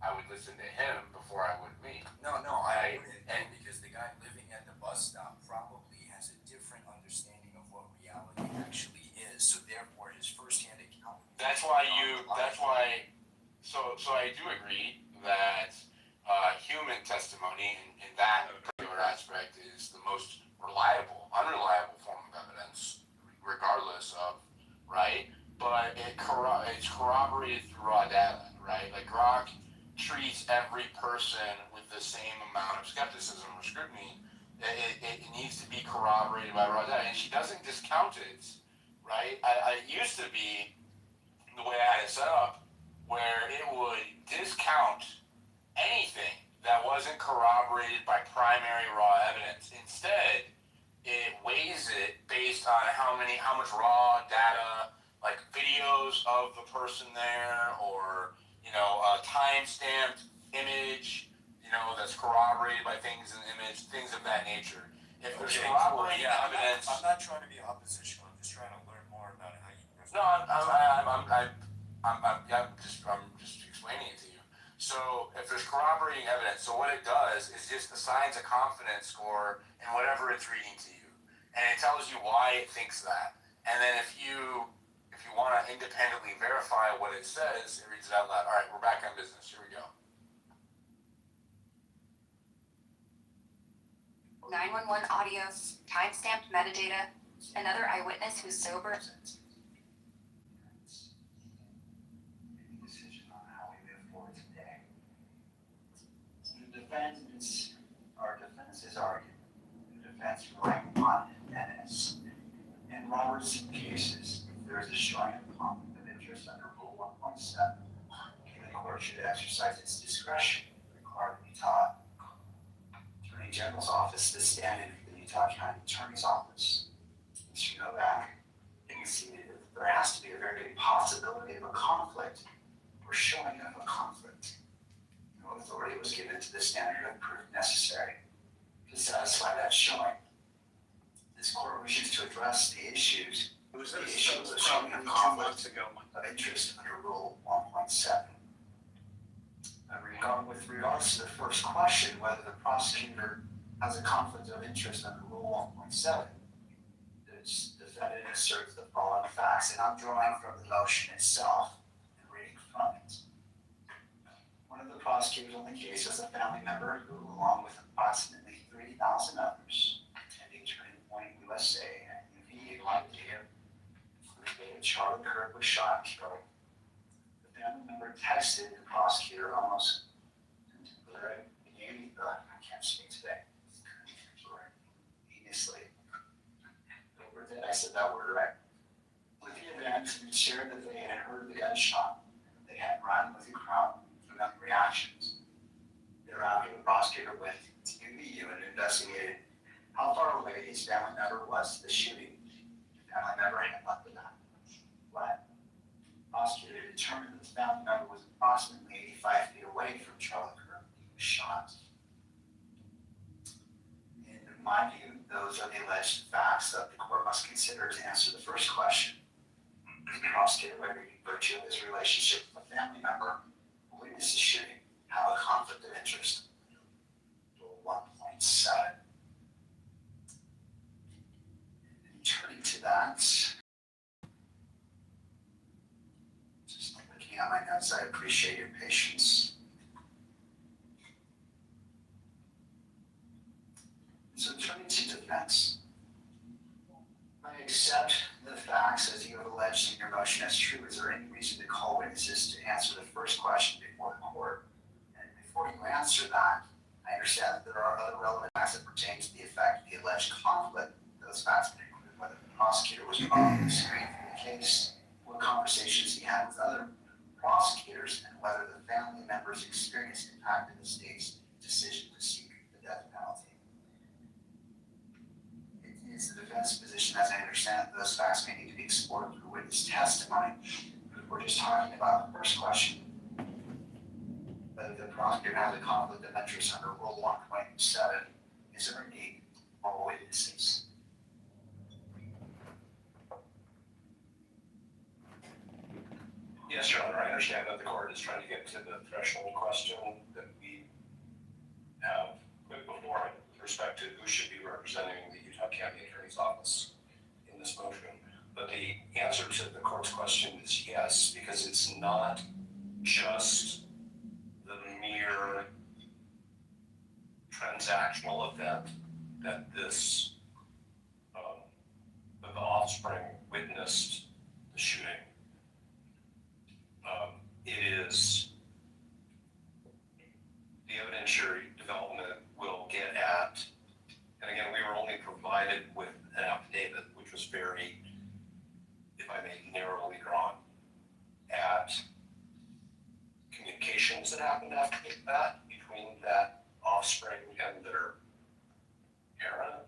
I would listen to him before I would me. No, Right. I wouldn't, and because the guy living at the bus stop probably has a different understanding of what reality actually is. So therefore, his firsthand account. That's why So I do agree that human testimony in that particular aspect is the most unreliable form of evidence, regardless of, right? But it's corroborated through raw data, right? Like Grok treats every person with the same amount of skepticism or scrutiny. It needs to be corroborated by raw data, and she doesn't discount it, right? It used to be the way I had it set up, where it would discount anything that wasn't corroborated by primary raw evidence. Instead, it weighs it based on how much raw data, like videos of the person there, or a time-stamped image, that's corroborated by things in the image, things of that nature. If there's corroborating evidence, I'm not trying to be oppositional. I'm just trying to learn more about how you. no, I'm just explaining it to you. So if there's corroborating evidence, so what it does is just assigns a confidence score in whatever it's reading to you, and it tells you why it thinks that. And then if you want to independently verify what it says, it reads it out loud. All right, we're back on business. Here we go. 911 audio, timestamped metadata, another eyewitness who's sober. Decision on how we move forward today. Our defense is arguing. The defense relying upon evidence. In Robert's cases, if there is a showing of conflict of interest under Rule 1.7, the court should exercise its discretion and require the Utah Attorney General's office to stand in for the Utah County Attorney's office. Mr. Novak conceded that there has to be a very big possibility of a conflict or showing of a conflict. No authority was given to the standard of proof necessary to satisfy that showing. This court wishes to address the issues. The issue of showing of conflict of interest under Rule 1.7. With regards to the first question, whether the prosecutor has a conflict of interest under Rule 1.7, the defendant asserts the following facts, and I'm drawing from the motion itself and reading from it. One of the prosecutors on the case was a family member who, along with approximately 3,000 others, attending Turning Point USA and UV on the day of Charlie Kirk was shot and killed. The family member texted the prosecutor almost I can't speak today. Heinously. I said that word right. With the event, it shared that they had heard the gunshot. They had run with the crowd without reactions. Thereafter, the prosecutor went to UVU and investigated how far away his family member was to the shooting. The family member had left the gun. But the prosecutor determined that the family member was approximately 85 feet away from Charlie Kirk when he was shot. In my view, those are the alleged facts that the court must consider to answer the first question. The prosecutor, by virtue of his relationship with a family member who witnessed the shooting, have a conflict of interest. Rule 1.7. Turning to that, just looking at my notes, I appreciate your patience. So turning to defense, I accept the facts as you have alleged in your motion as true. Is there any reason to call witnesses to answer the first question before answer that. I understand that there are other relevant facts that pertain to the effect of the alleged conflict. Those facts can include whether the prosecutor was properly screened for the case, what conversations he had with other prosecutors, and whether the family member's experience impacted the state's decision to seek the death penalty. It is the defense position, as I understand it, those facts may need to be explored through witness testimony. But we're just talking about the first question, whether the prosecutor has a conflict of interest under Rule 1.7, is there a need for witnesses? Yes, Your Honor, I understand that the court is trying to get to the threshold question that we have put before it with respect to who should be representing the Utah County Attorney's Office in this motion. But the answer to the court's question is yes, because it's not just the mere transactional event that this, that the offspring witnessed the shooting. It is the evidentiary development will get at, and again, we were only provided with an affidavit, which was very, if I may, narrowly drawn, at communications that happened after that between that offspring and their parent,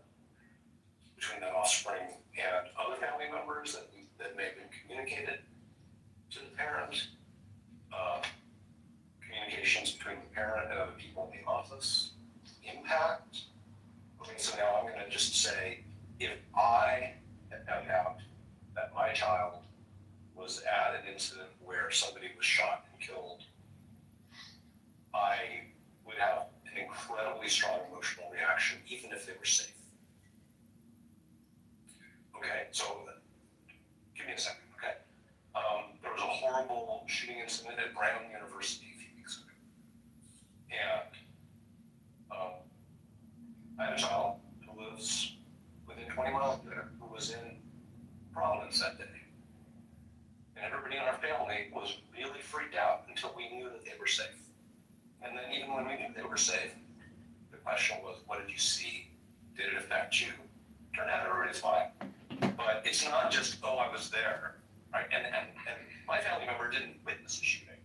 between that offspring and other family members that may have been communicated to the parent, communications between the parent and other people in the office, impact. Okay, so now I'm going to just say, if I had found out that my child was at an incident where somebody was shot and killed, I would have an incredibly strong emotional reaction, even if they were safe. Okay, so give me a second, okay? There was a horrible shooting incident at Brown University a few weeks ago. And I had a child who lives within 20 miles of there who was in Providence that day. And everybody in our family was really freaked out until we knew that they were safe. And then even when we knew they were safe, the question was, what did you see? Did it affect you? Turned out everybody's fine. But it's not just, oh, I was there, right? And my family member didn't witness the shooting.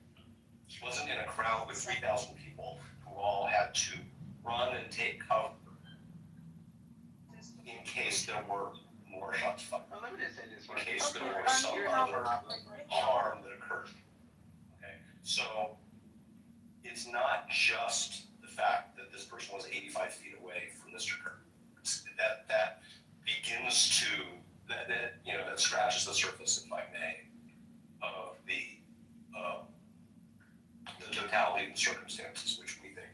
He wasn't in a crowd with 3,000 people who all had to run and take cover in case there were more shots fired. In case there was some other harm that occurred. Okay, so it's not just the fact that this person was 85 feet away from Mr. Kirk. That begins to that scratches the surface, if I may, of the totality of the circumstances which we think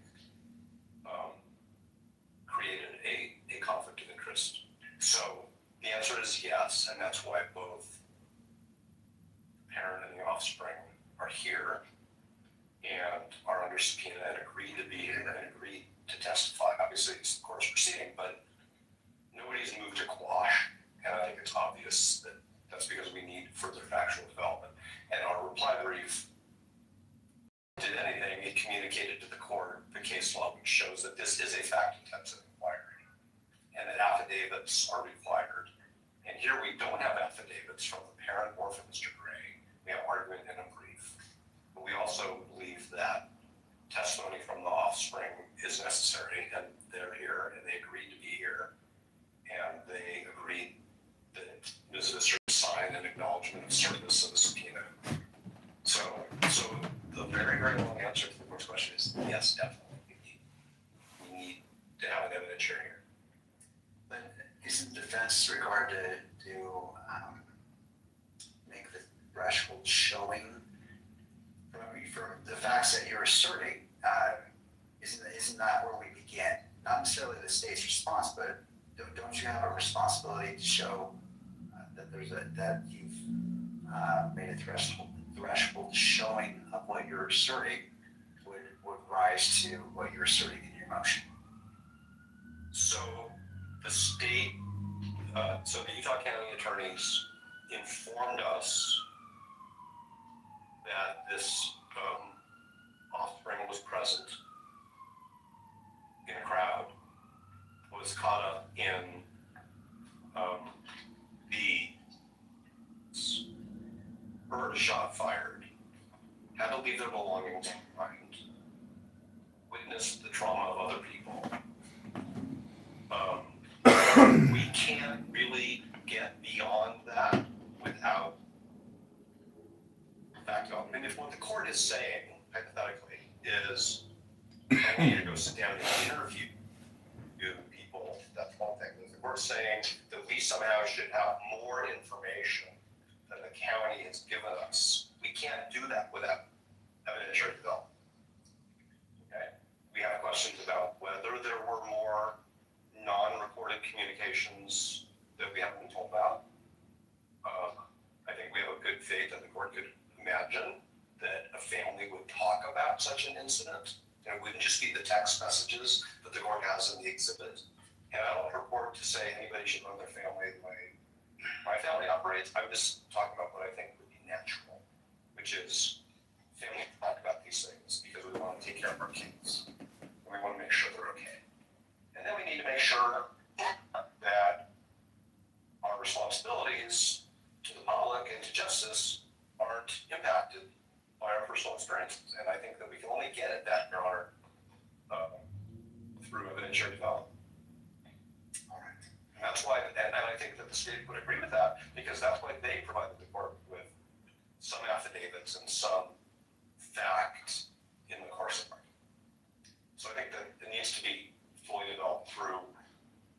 created a conflict of interest. So the answer is yes, and that's why both the parent and the offspring are here and are under subpoena and agreed to be here and agreed to testify. Obviously, it's the court's proceeding, but nobody's moved to quash, and I think it's obvious that that's because we need further factual development. And our reply brief did anything, it communicated to the court the case law, which shows that this is a fact-intensive inquiry and that affidavits are required. And here we don't have affidavits from the parent or from Mr. Gray. We have argument in a brief. But we also believe that testimony from the offspring is necessary, and they're here, and they agreed to be here, and they agreed that Ms. Visser sign an acknowledgement of service of the subpoena. So the very, very long answer to the first question is yes, definitely. We need to have an evidentiary here. But isn't defense regard to make the threshold showing from the facts that you're asserting? Isn't that where we begin? Not necessarily the state's response, but don't you have a responsibility to show that you've made a threshold showing of what you're asserting would rise to what you're asserting in your motion? So the state, so the Utah County attorneys informed us that this offspring was present was caught up in the heard a shot fired, had to leave their belongings behind, witnessed the trauma of other people. We can't really get beyond that without back up. I mean, if what the court is saying, hypothetically, is I need to go sit down and interview people, that's one thing. If the court's saying that we somehow should have more information than the county has given us, we can't do that without evidentiary development. Okay? We have questions about whether there were more non-recorded communications that we haven't been told about. I think we have a good faith that the court could imagine that a family would talk about such an incident, and it wouldn't just be the text messages that the court has in the exhibit. And I don't purport to say anybody should run their family the way my family operates. I'm just talking about what I think would be natural, which is family talk about these things because we want to take care of our kids, and we want to make sure they're okay. And then we need to make sure that our responsibilities to the public and to justice aren't impacted by our personal experiences. And I think that we can only get at that, Your Honor, through evidentiary development. All right. And that's why, and I think that the state would agree with that, because that's why they provided the court with some affidavits and some facts in the course of it. So I think that it needs to be fully developed through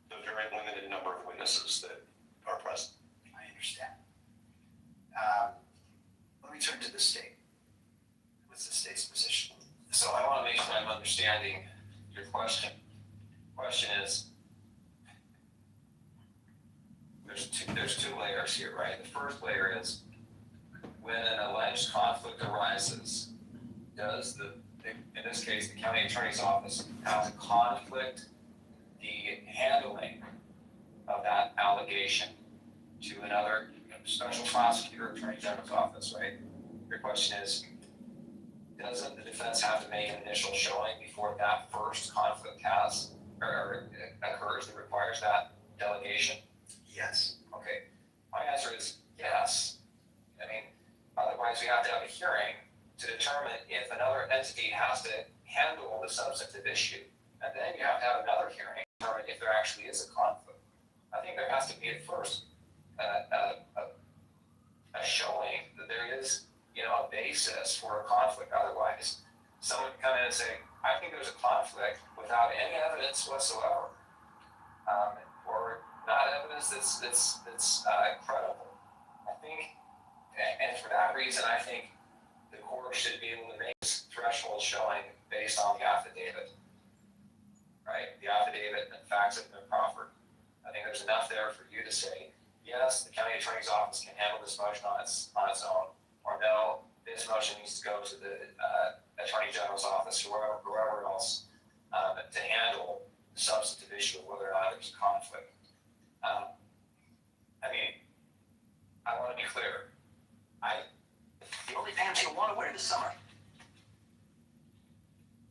the very limited number of witnesses that are present. I understand. Let me turn to the state. What's the state's position? So I want to make sure I'm understanding your question. Question is, there's two layers here, right? The first layer is when an alleged conflict arises, does in this case, the county attorney's office have to conflict the handling of that allegation to another special prosecutor, attorney general's office, right? Your question is, doesn't the defense have to make an initial showing before that first conflict has or occurs that requires that delegation? Yes. Okay. My answer is yes. I mean, otherwise we have to have a hearing to determine if another entity has to handle the substantive issue. And then you have to have another hearing to determine if there actually is a conflict. I think there has to be at first a showing that there is, a basis for a conflict. Otherwise, someone can come in and say, I think there's a conflict without any evidence whatsoever, or not evidence that's credible. I think, and for that reason, I think the court should be able to make this threshold showing based on the affidavit, right? The affidavit and facts that have been proffered. I think there's enough there for you to say, yes, the county attorney's office can handle this motion on its own, or no, this motion needs to go to the attorney general's office, or whoever else, to handle the substantive issue of whether or not there's a conflict. I mean, I want to be clear. The only pants you'll want to wear this summer.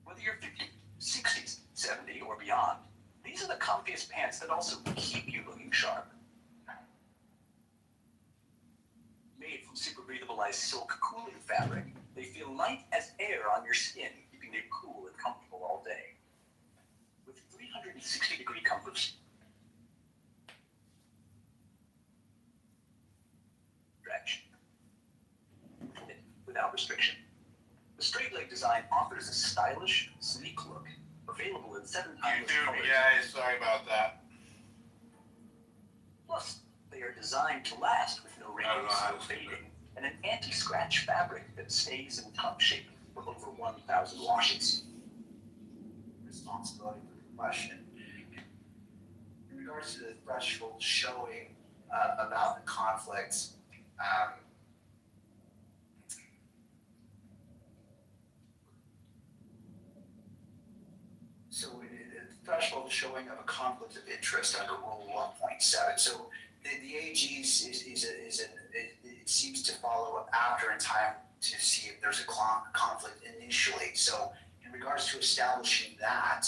Whether you're 50, 60, 70, or beyond, these are the comfiest pants that also keep you looking sharp. Made from super breathable silk cooling fabric, they feel light as air on your skin, keeping you cool and comfortable all day. With 360-degree comfort. Stretch. Without restriction. The straight leg design offers a stylish, sleek look, available in 7 timeless colors. guys, sorry about that. Plus, they are designed to last with no wrinkles, no fading, and an anti-scratch fabric that stays in top shape for over 1,000 washes. Responsibility for the question. In regards to the threshold showing about the conflicts, so the threshold showing of a conflict of interest under Rule 1.7. So the AG's it seems to follow up after in time to see if there's a conflict initially. So in regards to establishing that,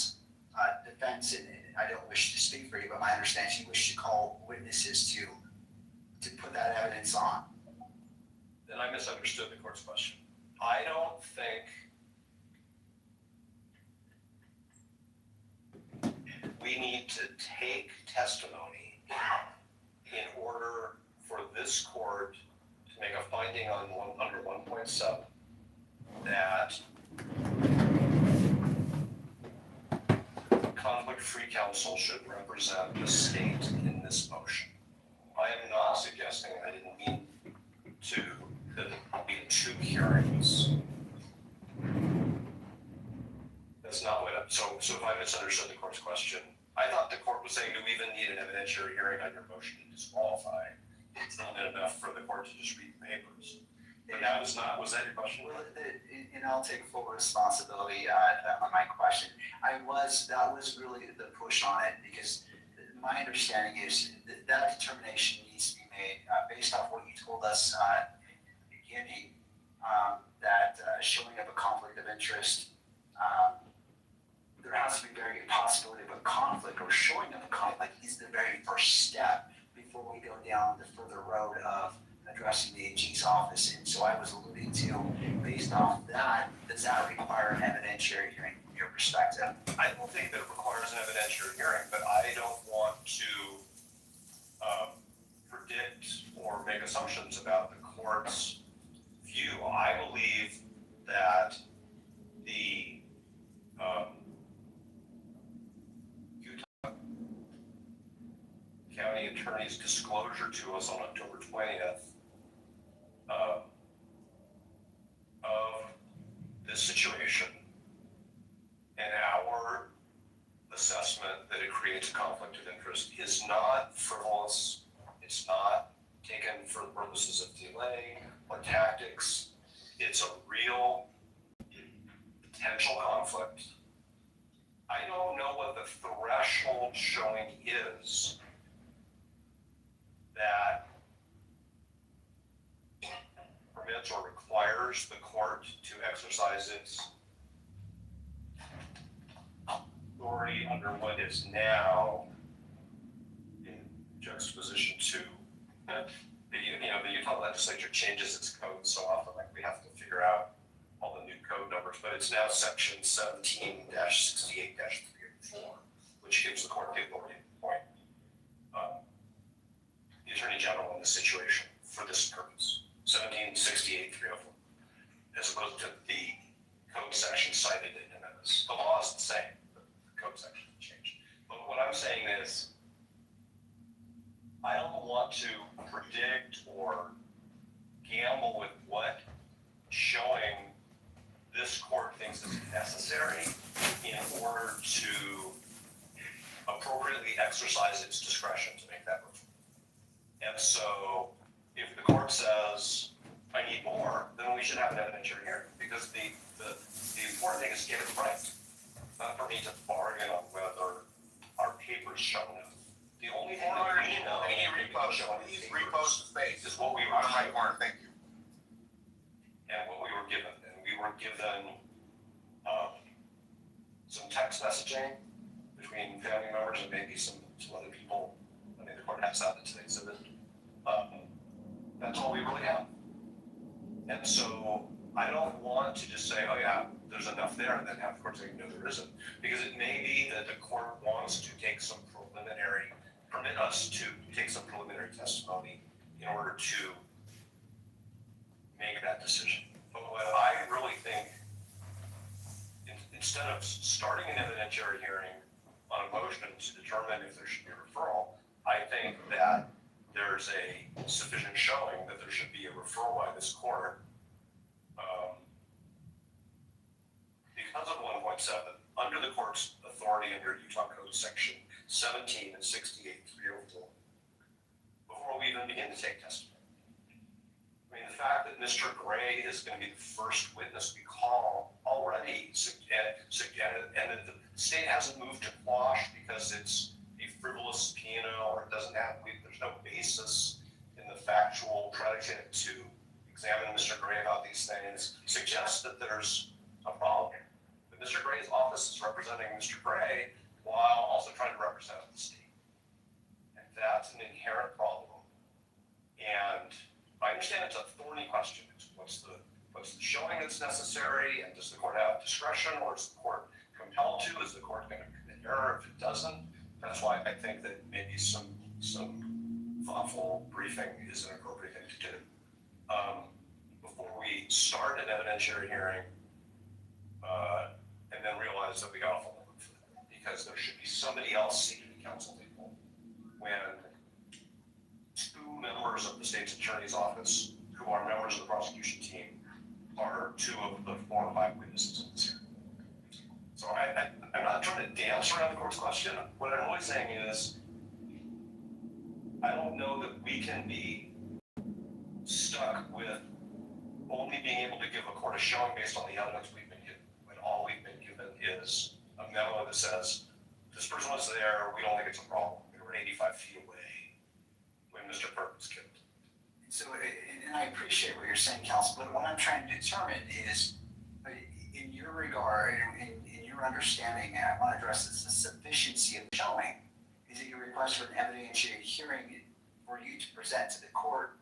defense, and I don't wish to speak for you, but my understanding is you wish to call witnesses to put that evidence on. Then I misunderstood the court's question. I don't think we need to take testimony in order for this court to make a finding on under 1.7 that conflict-free counsel should represent the state in this motion. I am not suggesting, I didn't mean to, that it be two hearings. That's not what, so if I misunderstood the court's question, I thought the court was saying, do we even need an evidentiary hearing on your motion to disqualify? It's not enough for the court to just read the papers. But that was not, was that your question? Well, and I'll take full responsibility on my question. That was really the push on it, because my understanding is that determination needs to be made based off what you told us at the beginning, that showing of a conflict of interest, there has to be very good possibility of a conflict, or showing of a conflict is the very first step before we go down the further road of addressing the AG's office. And so I was alluding to, based off that, does that require an evidentiary hearing from your perspective? I don't think that it requires an evidentiary hearing, but I don't want to predict or make assumptions about the court's view. I believe that the Utah County Attorney's disclosure to us on October 20th of this situation and our assessment that it creates a conflict of interest is not frivolous. It's not taken for the purposes of delay or tactics. It's a real potential conflict. I don't know what the threshold showing is that permits or requires the court to exercise its authority under what is now in juxtaposition to the Utah legislature changes its code so often, like we have to figure out all the new code numbers, but it's now section 17-68-304, which gives the court the authority to appoint the Attorney General in this situation for this purpose. 17-68-304, as opposed to the code section cited in the minutes. The law is the same, but the code section changed. But what I'm saying is, I don't want to predict or gamble with what showing this court thinks is necessary in order to appropriately exercise its discretion to make that move. And so, if the court says, I need more, then we should have an evidentiary hearing, because the important thing is to get it right. Not for me to bargain on whether our papers show enough. The only thing that we know Please repost the space. is what we were On the right corner, thank you. and what we were given. And we were given some text messaging between family members and maybe some other people. I mean, the court has that in today's exhibit. That's all we really have. And so I don't want to just say, oh yeah, there's enough there, and then have the court say, no, there isn't. Because it may be that the court wants to take some permit us to take some preliminary testimony in order to make that decision. But what I really think, instead of starting an evidentiary hearing on a motion to determine if there should be a referral, I think that there's a sufficient showing that there should be a referral by this court because of 1.7, under the court's authority under Utah Code Section 17 and 68-304, before we even begin to take testimony. I mean, the fact that Mr. Gray is going to be the first witness we call already suggested, and that the state hasn't moved to quash because it's a frivolous subpoena or it doesn't have, there's no basis in the factual predicate to examine Mr. Gray about these things, suggests that there's a problem here. That Mr. Gray's office is representing Mr. Gray, discretion, or is the court compelled to? Is the court going to commit error if it doesn't? That's why I think that maybe some thoughtful briefing is an appropriate thing to do. Before we start an evidentiary hearing, and then realize that we got off on the hook for that, because there should be somebody else seated at the council table when two members of the state's attorney's office, who are members of the prosecution team, are two of the 4 or 5 witnesses in this hearing. So I'm not trying to dance around the court's question. What I'm really saying is, I don't know that we can be stuck with only being able to give a court a showing based on the evidence we've been given, when all we've been given is a memo that says, this person was there, we don't think it's a problem. We were 85 feet away when Mr. Burke was killed. So, and I appreciate what you're saying, counsel, but what I'm trying to determine is, in your regard, in your understanding, and I want to address this, the sufficiency of showing. Is it your request for an evidentiary hearing for you to present to the court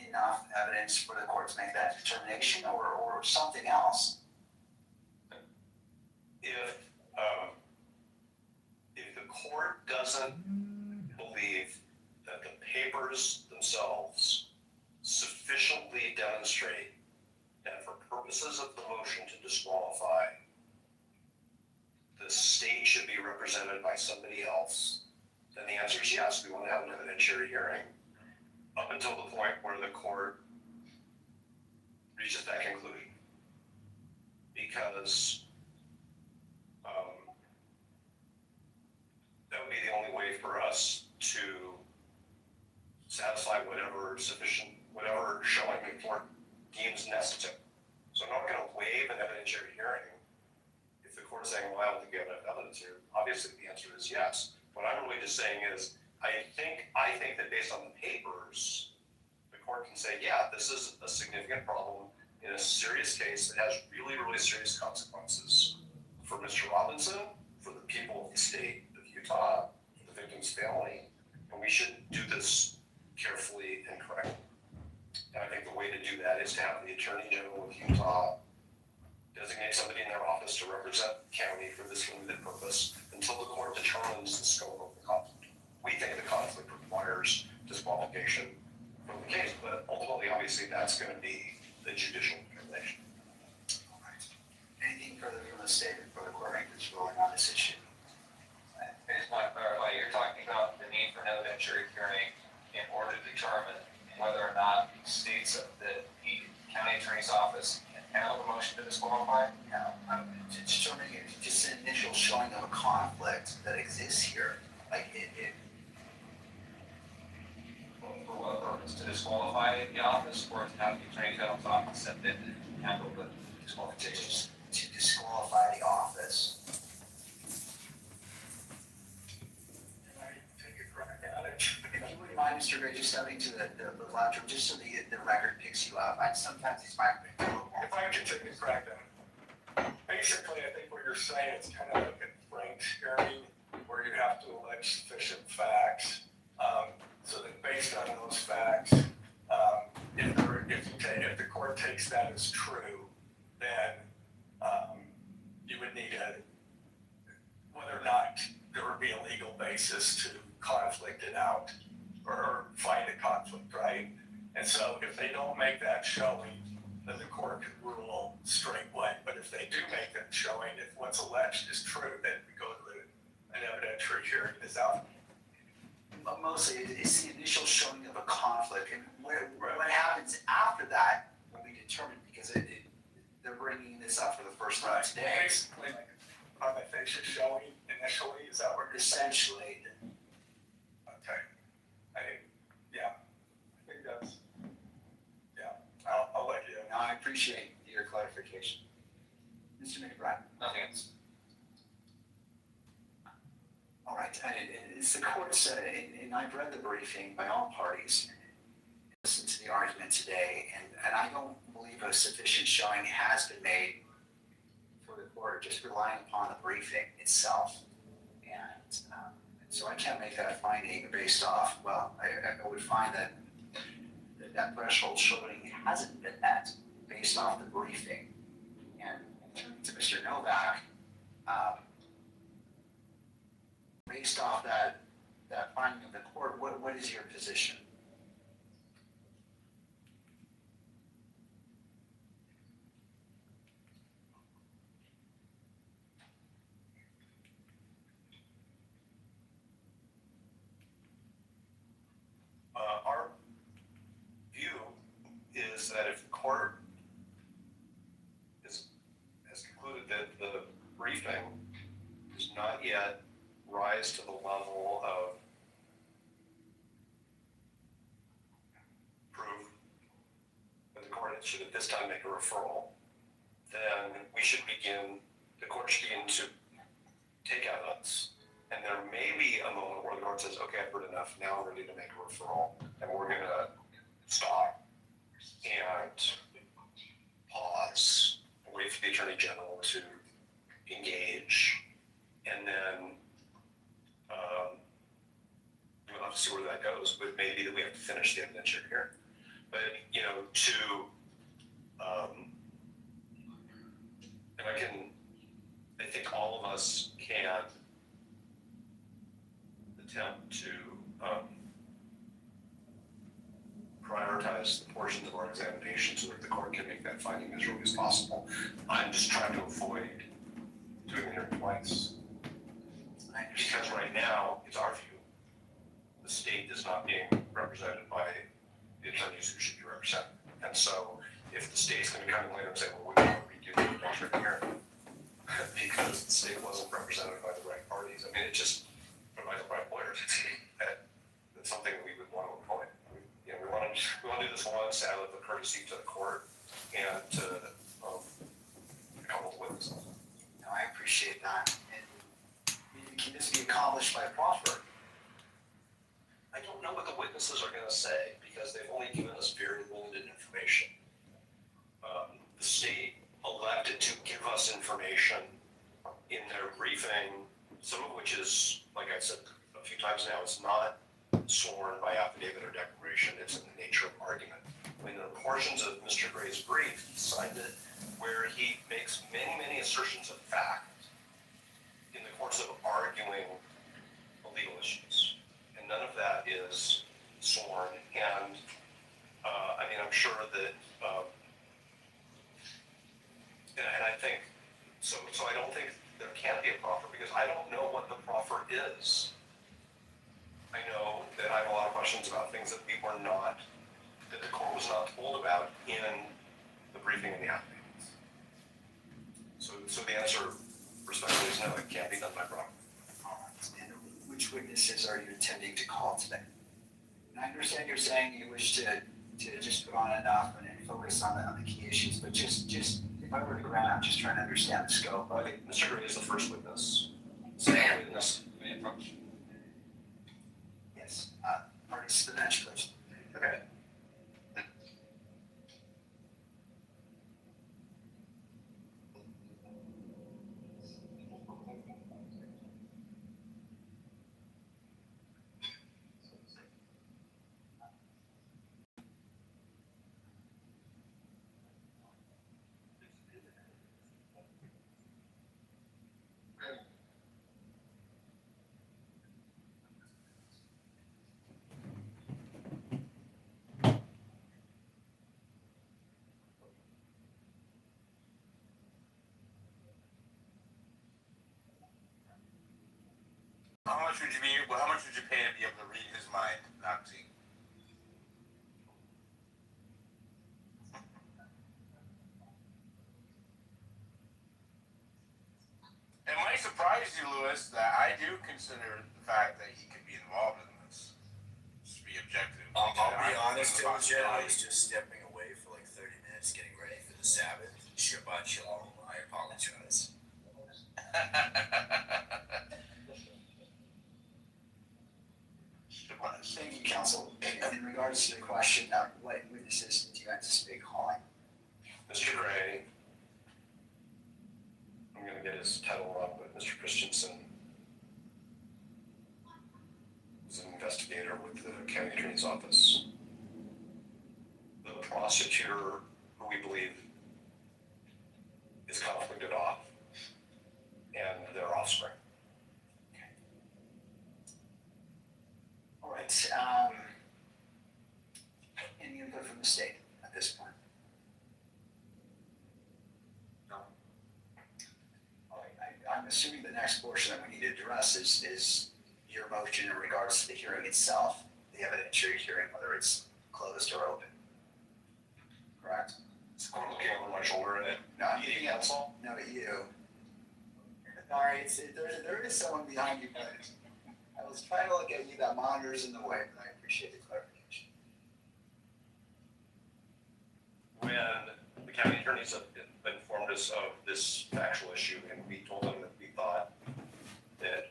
enough evidence for the court to make that determination, or something else? If the court doesn't believe that the papers themselves sufficiently demonstrate that for purposes of the motion to disqualify, the state should be represented by somebody else, then the answer is yes, we want to have an evidentiary hearing up until the point where the court reaches that conclusion. Because that would be the only way for us to satisfy whatever showing the court deems necessary. So I'm not going to waive an evidentiary hearing if the court's saying, well, I don't think we have enough evidence here. Obviously, the answer is yes. What I'm really just saying is, I think that based on the papers, the court can say, yeah, this is a significant problem in a serious case that has really, really serious consequences for Mr. Robinson, for the people of the state of Utah, the victim's family, and we should do this carefully and correctly. And I think the way to do that is to have the Attorney General of Utah designate somebody in their office to represent the county for this limited purpose until the court determines the scope of the conflict. We think the conflict requires disqualification from the case, but ultimately, obviously, that's going to be the judicial determination. All right. Anything further from the state before the court makes ruling on this issue? I just want to clarify, you're talking about the need for an evidentiary hearing in order to determine whether or not the states of the county attorney's office can handle the motion to disqualify? Now, determining just an initial showing of a conflict that exists here, like it For what purpose? To disqualify the office, or to have the attorney general's office step in and handle the disqualification? to disqualify the office. If you wouldn't mind, Mr. Gray, just stepping to the lectern, just so the record picks you up. Sometimes these microphones are a little more. If I could take a crack at it. Basically, I think what you're saying is kind of like a Frank hearing where you have to allege sufficient facts. So that based on those facts, if the court takes that as true, then you would need whether or not there would be a legal basis to conflict it out or find a conflict, right? And so if they don't make that showing, then the court could rule straight white. But if they do make that showing, if what's alleged is true, then we go to an evidentiary hearing is out. But mostly it's the initial showing of a conflict, and what happens after that will be determined, because they're bringing this up for the first time today. Basically, like on the facial showing initially, is that what you're saying? Essentially. Okay. I think that's, I'll let you. Now, I appreciate your clarification. Mr. McBride. Nothing else. All right, as the court said, and I've read the briefing by all parties, listened to the argument today, and I don't believe a sufficient showing has been made for the court, just relying upon the briefing itself. And so I can't make that finding based off, I would find that threshold showing hasn't been met based off the briefing. And in to Mr. Novak, based off that finding of the court, what is your position? Our view is that if the court has concluded that the briefing does not yet rise to the level of proof that the court should at this time make a referral, then the court should begin to take evidence. And there may be a moment where the court says, okay, I've heard enough, now I'm ready to make a referral, and we're gonna stop and pause, and wait for the Attorney General to engage, and then we'll have to see where that goes, but maybe that we have to finish the evidentiary hearing. But, I think all of us can attempt to prioritize the portions of our examination so that the court can make that finding as early as possible. I'm just trying to avoid doing the hearing twice. Because right now, it's our view, the state is not being represented by the attorneys who should be represented. And so if the state's gonna come in later and say, well, we want to redo the evidentiary hearing because the state wasn't represented by the right parties, I mean, it just, by the right lawyers, that's something that we would want to avoid. We want to do this once out of the courtesy to the court and to a couple of witnesses. No, I appreciate that. And can this be accomplished by proffer? I don't know what the witnesses are gonna say because they've only given us very limited information. The state elected to give us information in their briefing, some of which is, like I said a few times now, it's not sworn by affidavit or declaration, it's in the nature of argument. I mean, there are portions of Mr. Gray's brief, he signed it, where he makes many, many assertions of fact in the course of arguing legal issues. And none of that is sworn. And I'm sure that, and I think, so I don't think there can be a proffer because I don't know what the proffer is. I know that I have a lot of questions about things that that the court was not told about in the briefing and the affidavits. So the answer, respectfully, is no, it can't be done by proffer. All right. And which witnesses are you intending to call today? And I understand you're saying you wish to just put on enough and focus on the key issues, but just if I were to grant, I'm just trying to understand the scope. I think Mr. Gray is the first witness. Second witness, may approach. Yes, parties to the bench, please. Okay. How much would you pay to be able to read his mind, Nazi? It might surprise you, Lewis, that I do consider the fact that he could be involved in this. Just to be objective. I'll be honest, Jay, I was just stepping away for like 30 minutes getting ready for the Sabbath. Shabbat Shalom. I apologize. Thank you, counsel. In regards to the question, what witnesses do you anticipate calling? Mr. Gray, I'm going to get his title wrong, but Mr. Christensen is an investigator with the county attorney's office. The prosecutor, who we believe is conflicted off, state at this point? No. I'm assuming the next portion that we need to address is your motion in regards to the hearing itself, the evidentiary hearing, whether it's closed or open. Correct? I'm looking over my shoulder at Not meeting you. council. No, you. All right, there is someone behind you, but I was trying to look at you. That monitor's in the way, but I appreciate the clarification. When the county attorneys have informed us of this factual issue, and we told them that we thought that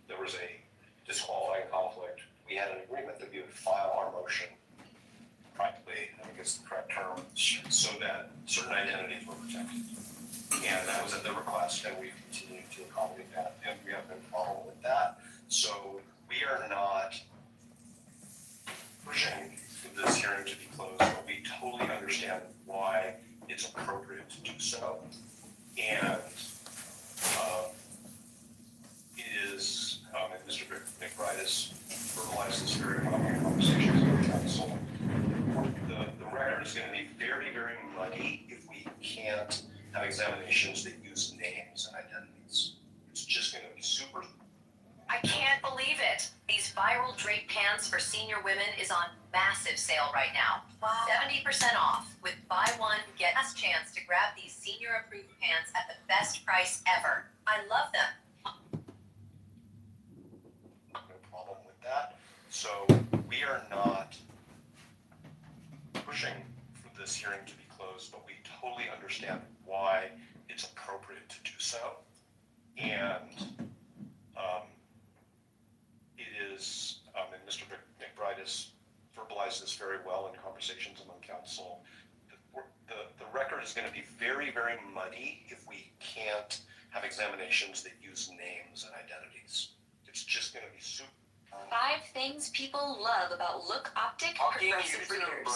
there was a disqualifying conflict, we had an agreement that we would file our motion privately, I think it's the correct term, so that certain identities were protected. And that was at the request, and we've continued to accommodate that, and we have been following with that. So we are not pushing for this hearing to be closed, but we totally understand why it's appropriate to do so. And it is, and Mr. McBride has verbalized this very well in conversations with the council. The record is going to be very, very muddy if we can't have examinations that use names and identities. It's just going to be super. I can't believe it. These viral drape pants for senior women is on massive sale right now. Wow. 70% off with buy one, get last chance to grab these senior approved pants at the best price ever. I love them. No problem with that. So we are not pushing for this hearing to be closed, but we totally understand why it's appropriate to do so. And it is, and Mr. McBride has verbalized this very well in conversations among council. The record is going to be very, very muddy if we can't have examinations that use names and identities. It's just going to be super. 5 things people love about Look Optic progressive readers.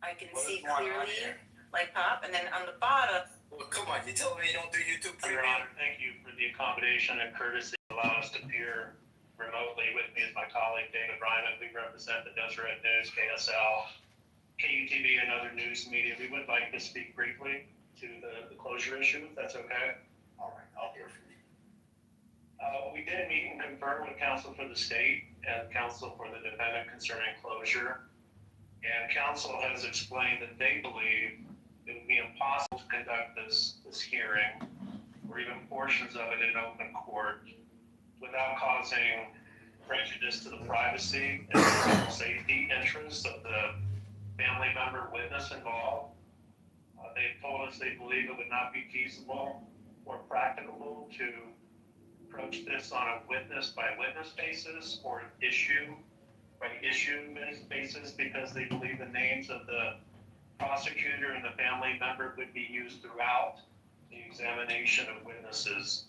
I can see clearly, like pop, and then on the bottom. Well, come on, you telling me you don't do YouTube Your Premium? Honor, thank you for the accommodation and courtesy to allow us to appear remotely. With me is my colleague David Ryman. We represent the Deseret News, KSL, KUTV, and other news media. We would like to speak briefly to the closure issue, if that's okay. All right, I'll hear from you. We did meet and confirm with counsel for the state and counsel for the defendant concerning closure. And counsel has explained that they believe it would be impossible to conduct this hearing or even portions of it in open court without causing prejudice to the privacy and personal safety interests of the family member witness involved. They've told us they believe it would not be feasible or practicable to approach this on a witness-by-witness basis or an issue-by-issue basis because they believe the names of the prosecutor and the family member would be used throughout the examination of witnesses.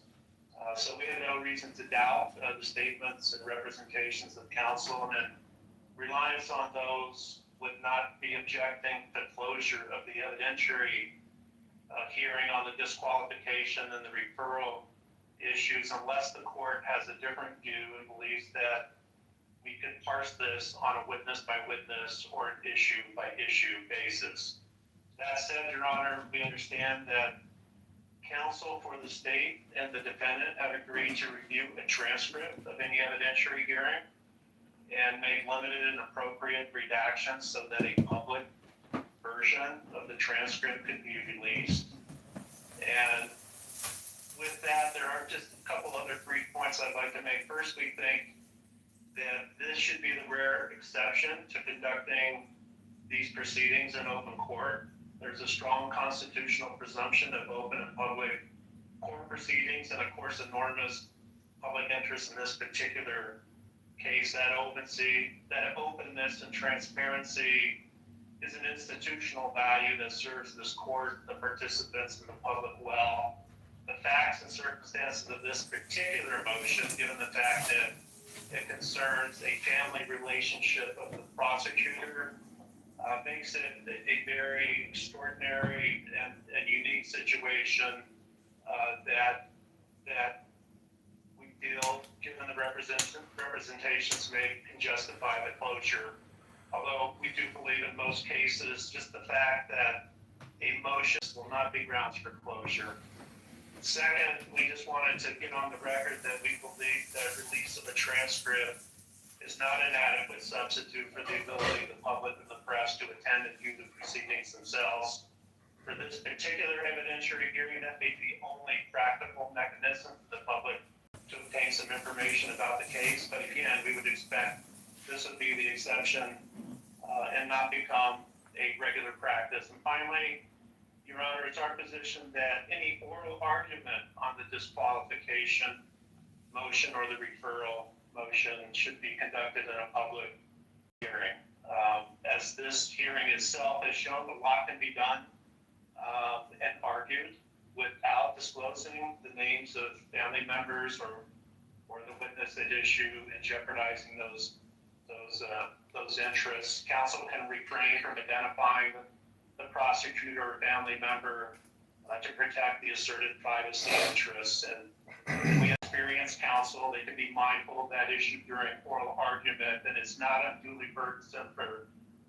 So we have no reason to doubt the statements and representations of counsel, and reliance on those would not be objecting to closure of the evidentiary hearing on the disqualification and the referral issues unless the court has a different view and believes that we could parse this on a witness-by-witness or an issue-by-issue basis. That said, Your Honor, we understand that counsel for the state and the defendant have agreed to review a transcript of any evidentiary hearing and make limited and appropriate redactions so that a public version of the transcript could be released. And with that, there are just a couple other brief points I'd like to make. First, we think that this should be the rare exception to conducting these proceedings in open court. There's a strong constitutional presumption of open and public court proceedings, and of course, enormous public interest in this particular case. That openness and transparency is an institutional value that serves this court, the participants, and the public well. The facts and circumstances of this particular motion, given the fact that it concerns a family relationship of the prosecutor, makes it a very extraordinary and unique situation that we feel, given the representations made can justify the closure. Although we do believe in most cases, just the fact that a motion will not be grounds for closure. Second, we just wanted to get on the record that we believe that release of a transcript is not an adequate substitute for the ability of the public and the press to attend and view the proceedings themselves. For this particular evidentiary hearing, that may be the only practical mechanism for the public to obtain some information about the case. But again, we would expect this would be the exception and not become a regular practice. And finally, Your Honor, it's our position that any oral argument on the disqualification motion or the referral motion should be conducted in a public hearing. As this hearing itself has shown, a lot can be done and argued without disclosing the names of family members or the witness at issue and jeopardizing those interests. Counsel can refrain from identifying the prosecutor or family member to protect the asserted privacy interests. And we experience counsel, they can be mindful of that issue during oral argument, and it's not unduly burdensome for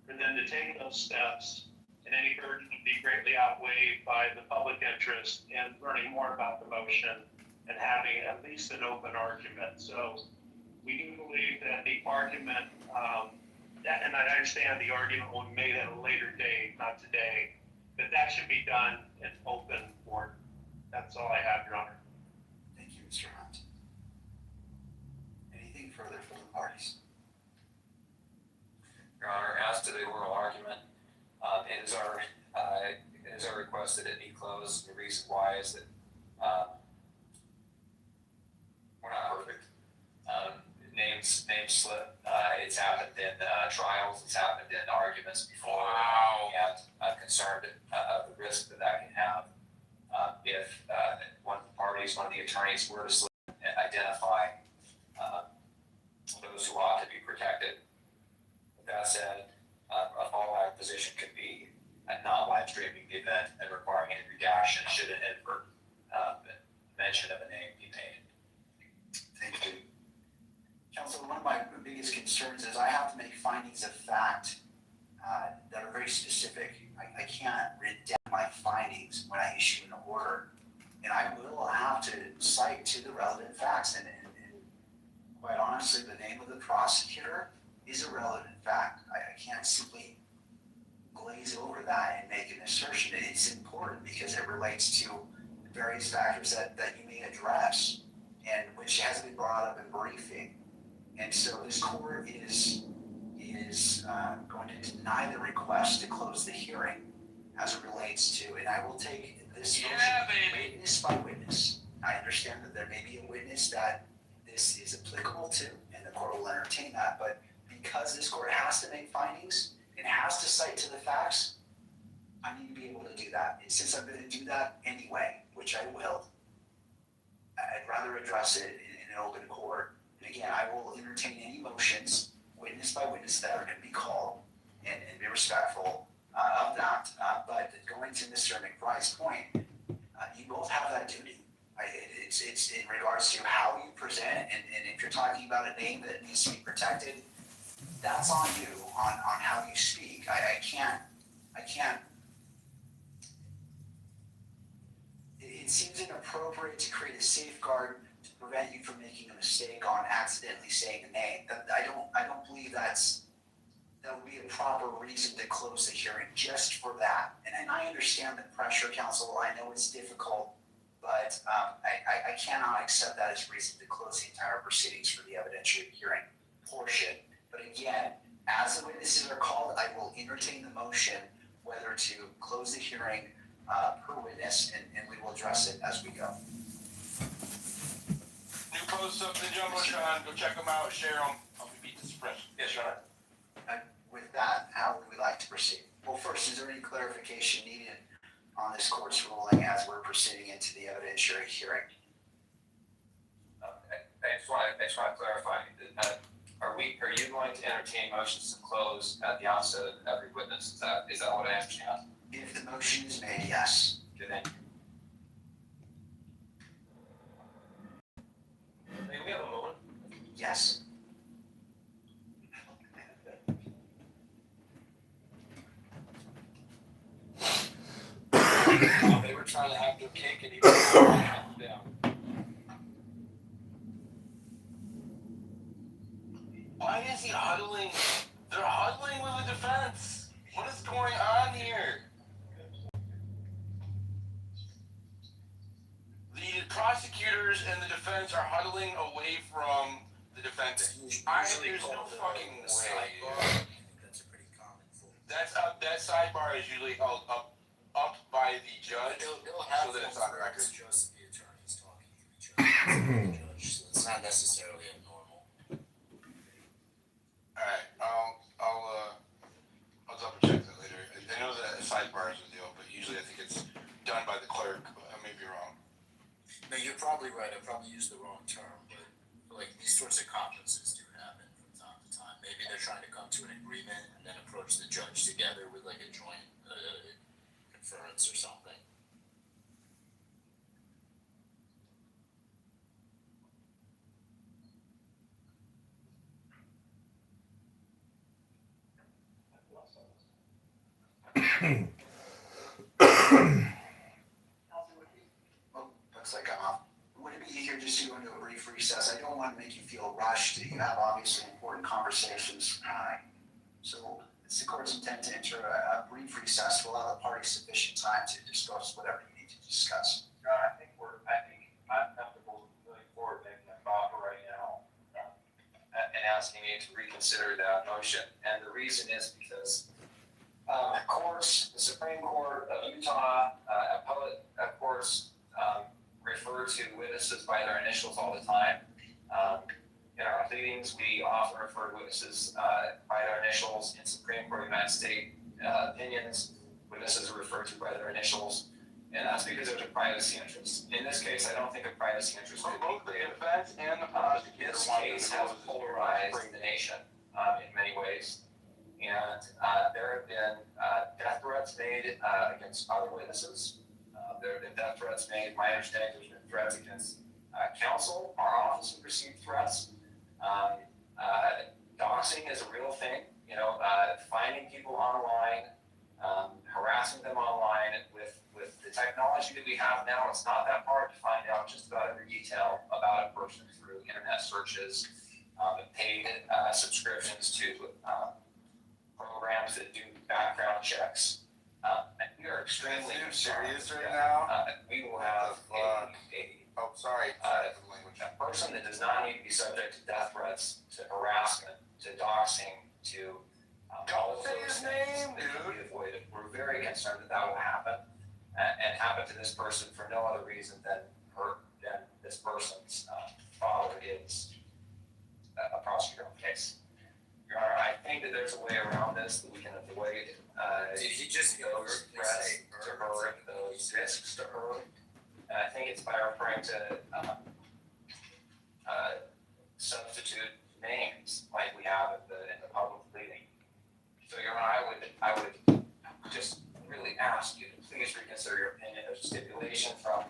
them to take those steps, and any burden would be greatly outweighed by the public interest in learning more about the motion and having at least an open argument. So we do believe that the argument, and I understand the argument will be made at a later date, not today, but that should be done in open court. That's all I have, Your Honor. Thank you, Mr. Hunt. Anything further from the parties? Your Honor, as to the oral argument, it is our request that it be closed. The reason why is that we're not perfect. Names slip. It's happened in trials. It's happened in arguments before. Wow. And I'm concerned of the risk that can have if one of the attorneys were to slip and identify those who ought to be protected. With that said, a fallback position could be not live streaming the event and requiring any redaction should an inadvertent mention of a name be made. Thank you. Counsel, one of my biggest concerns is I have to make findings of fact that are very specific. I can't redact my findings when I issue an order, and I will have to cite to the relevant facts. And quite honestly, the name of the prosecutor is a relevant fact. I can't simply glaze over that and make an assertion. It's important because it relates to various factors that you may address and which has been brought up in briefing. And so this court is going to deny the request to close the hearing as it relates to, and I will take this motion witness by witness. I understand that there may be a witness that this is applicable to, and the court will entertain that, but because this court has to make findings and has to cite to the facts, I need to be able to do that. And since I'm going to do that anyway, which I will, I'd rather address it in an open court. And again, I will entertain any motions, witness by witness, that are going to be called and be respectful of that. But going to Mr. McBride's point, you both have that duty. It's in regards to how you present, and if you're talking about a name that needs to be protected, that's on you, on how you speak. I can't. It seems inappropriate to create a safeguard to prevent you from making a mistake on accidentally saying a name. I don't believe that would be a proper reason to close the hearing just for that. And I understand the pressure, counsel. I know it's difficult, but I cannot accept that as reason to close the entire proceedings for the evidentiary hearing portion. But again, as the witnesses are called, I will entertain the motion whether to close the hearing per witness, and we will address it as we go. New posts up in the Jumbotron. Go check them out. Share them. I'll be beat to suppression. Yes, Your Honor. With that, how would we like to proceed? Well, first, is there any clarification needed on this court's ruling as we're proceeding into the evidentiary hearing? I just want to clarify. Are you going to entertain motions to close at the outset of every witness? Is that what I understand? If the motion is made, yes. Okay, thank you. May we have a moment? Yes. They were trying to have their cake and eat it down. Why is he huddling? They're huddling with the defense. What is going on here? The prosecutors and the defense are huddling away from the defendant. There's no fucking way. Sidebar. I think that's a pretty common form. That sidebar is usually held up by the judge, They'll have so that it's on record. It's just the attorneys talking to each other, the judge, so it's not necessarily abnormal. Alright, I'll double check that later. I know that a sidebar is a deal, but usually I think it's done by the clerk. I may be wrong. No, you're probably right. I probably used the wrong term, but like these sorts of conferences do happen from time to time. Maybe they're trying to come to an agreement and then approach the judge together with like a joint conference or something. Well, looks like I'm off. Would it be easier just to go into a brief recess? I don't want to make you feel rushed. You have obviously important conversations. So it's the court's intent to enter a brief recess to allow the parties sufficient time to discuss whatever you need to discuss. Your Honor, I think I'm comfortable moving forward, making an offer right now, and asking you to reconsider that motion. And the reason is because the Supreme Court of Utah, appellate courts refer to witnesses by their initials all the time. In our pleadings, we often refer to witnesses by their initials. In Supreme Court of the United States opinions, witnesses are referred to by their initials, and that's because there's a privacy interest. In this case, I don't think a privacy interest could Both be the clear. defense and the prosecutor This want case to has close this polarized hearing. the nation in many ways. And there have been death threats made against other witnesses. There have been death threats made. My understanding there's been threats against counsel. Our office has received threats. Doxing is a real thing. Finding people online, harassing them online with the technology that we have now. It's not that hard to find out just about every detail about a person through internet searches, and paid subscriptions to programs that do background checks. And we are extremely Are you concerned. serious right now? We will have Oh, sorry. a person that does not need to be subject to death threats, to harassment, to doxing, to all of Say those his things name, that can dude. be avoided. We're very concerned that will happen and happen to this person for no other reason than this person's father is a prosecutor on the case. Your Honor, I think that there's a way around this that we can avoid Did he just those threats to her, those risks to her. And I think it's by referring to substitute names like we have in the public pleading. So Your Honor, I would just really ask you to please reconsider your opinion. There's a stipulation from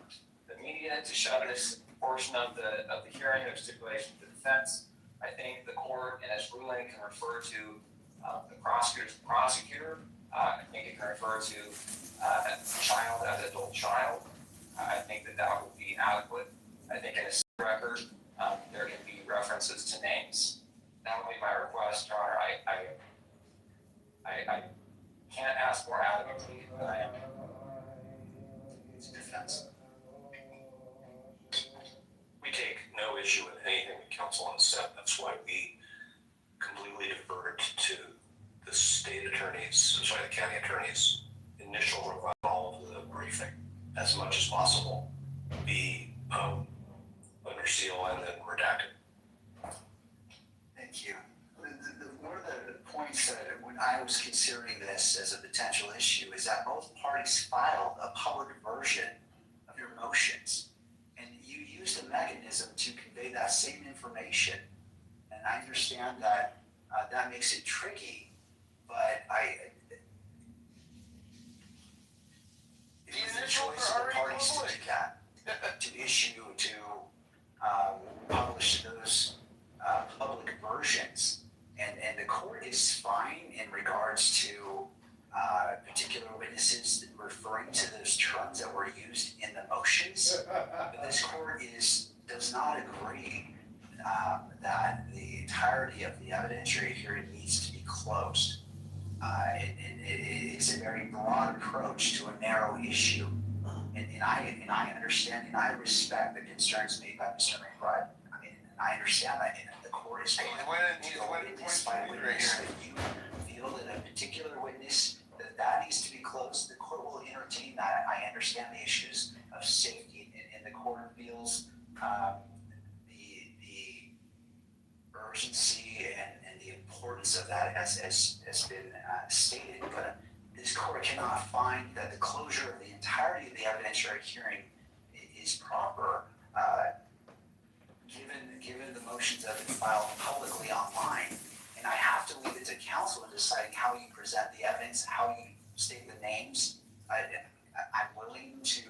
the media to shut this portion of the hearing. There's stipulation to the defense. I think the court in its ruling can refer to the prosecutor's prosecutor. I think it can refer to child as adult child. I think that would be adequate. I think in a record, there can be references to names. That would be my request, Your Honor. I can't ask more adamantly than I am. It's defense. We take no issue with anything the council has said. That's why we completely deferred to the state attorney's, the county attorney's initial rebuttal of the briefing as much as possible. Be under seal and then redacted. Thank you. One of the points that when I was considering this as a potential issue is that both parties filed a public version of your motions. And you used a mechanism to convey that same information. And I understand that that makes it tricky, but it was the choice of the parties to do that, to issue, to publish those this court does not agree that the entirety of the evidentiary hearing needs to be closed. It's a very broad approach to a narrow issue. And I understand and I respect the concerns made by Mr. McBride. I mean, I understand that, and the court is going to go witness by witness. If you feel that a particular witness that needs to be closed, the court will entertain that. I understand the issues of safety, and the court feels the urgency and the importance of that has been stated, but this court cannot find that the closure of the entirety of the evidentiary hearing is proper, given the motions that have been filed publicly online. And I have to leave it to counsel in deciding how you present the evidence, how you state the names. I'm willing to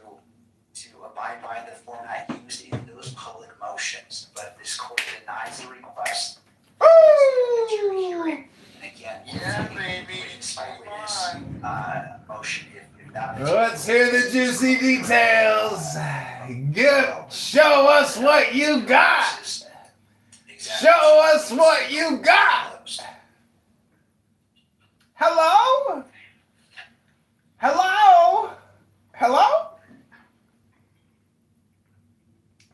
abide by the format used in those public motions, but this court denies the request. Hearing, and again, witness by witness motion. If that Let's hear the juicy details. Show us what you got. Show us what you got. Hello? Hello? Hello?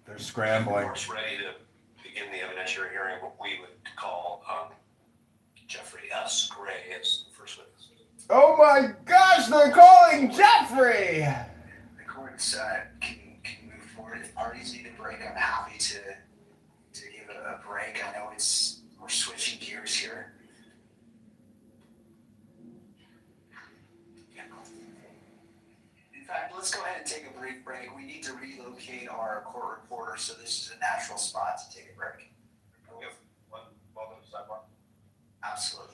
They're scrambling. The court's ready to begin the evidentiary hearing, what we would call Jeffrey S. Gray as the first witness. Oh my gosh, they're calling Jeffrey! The courts can move forward. If parties need a break, I'm happy to give a break. I know we're switching gears here. In fact, let's go ahead and take a brief break. We need to relocate our court reporter, so this is a natural spot to take a break. We have one welcome to sidebar. Absolutely.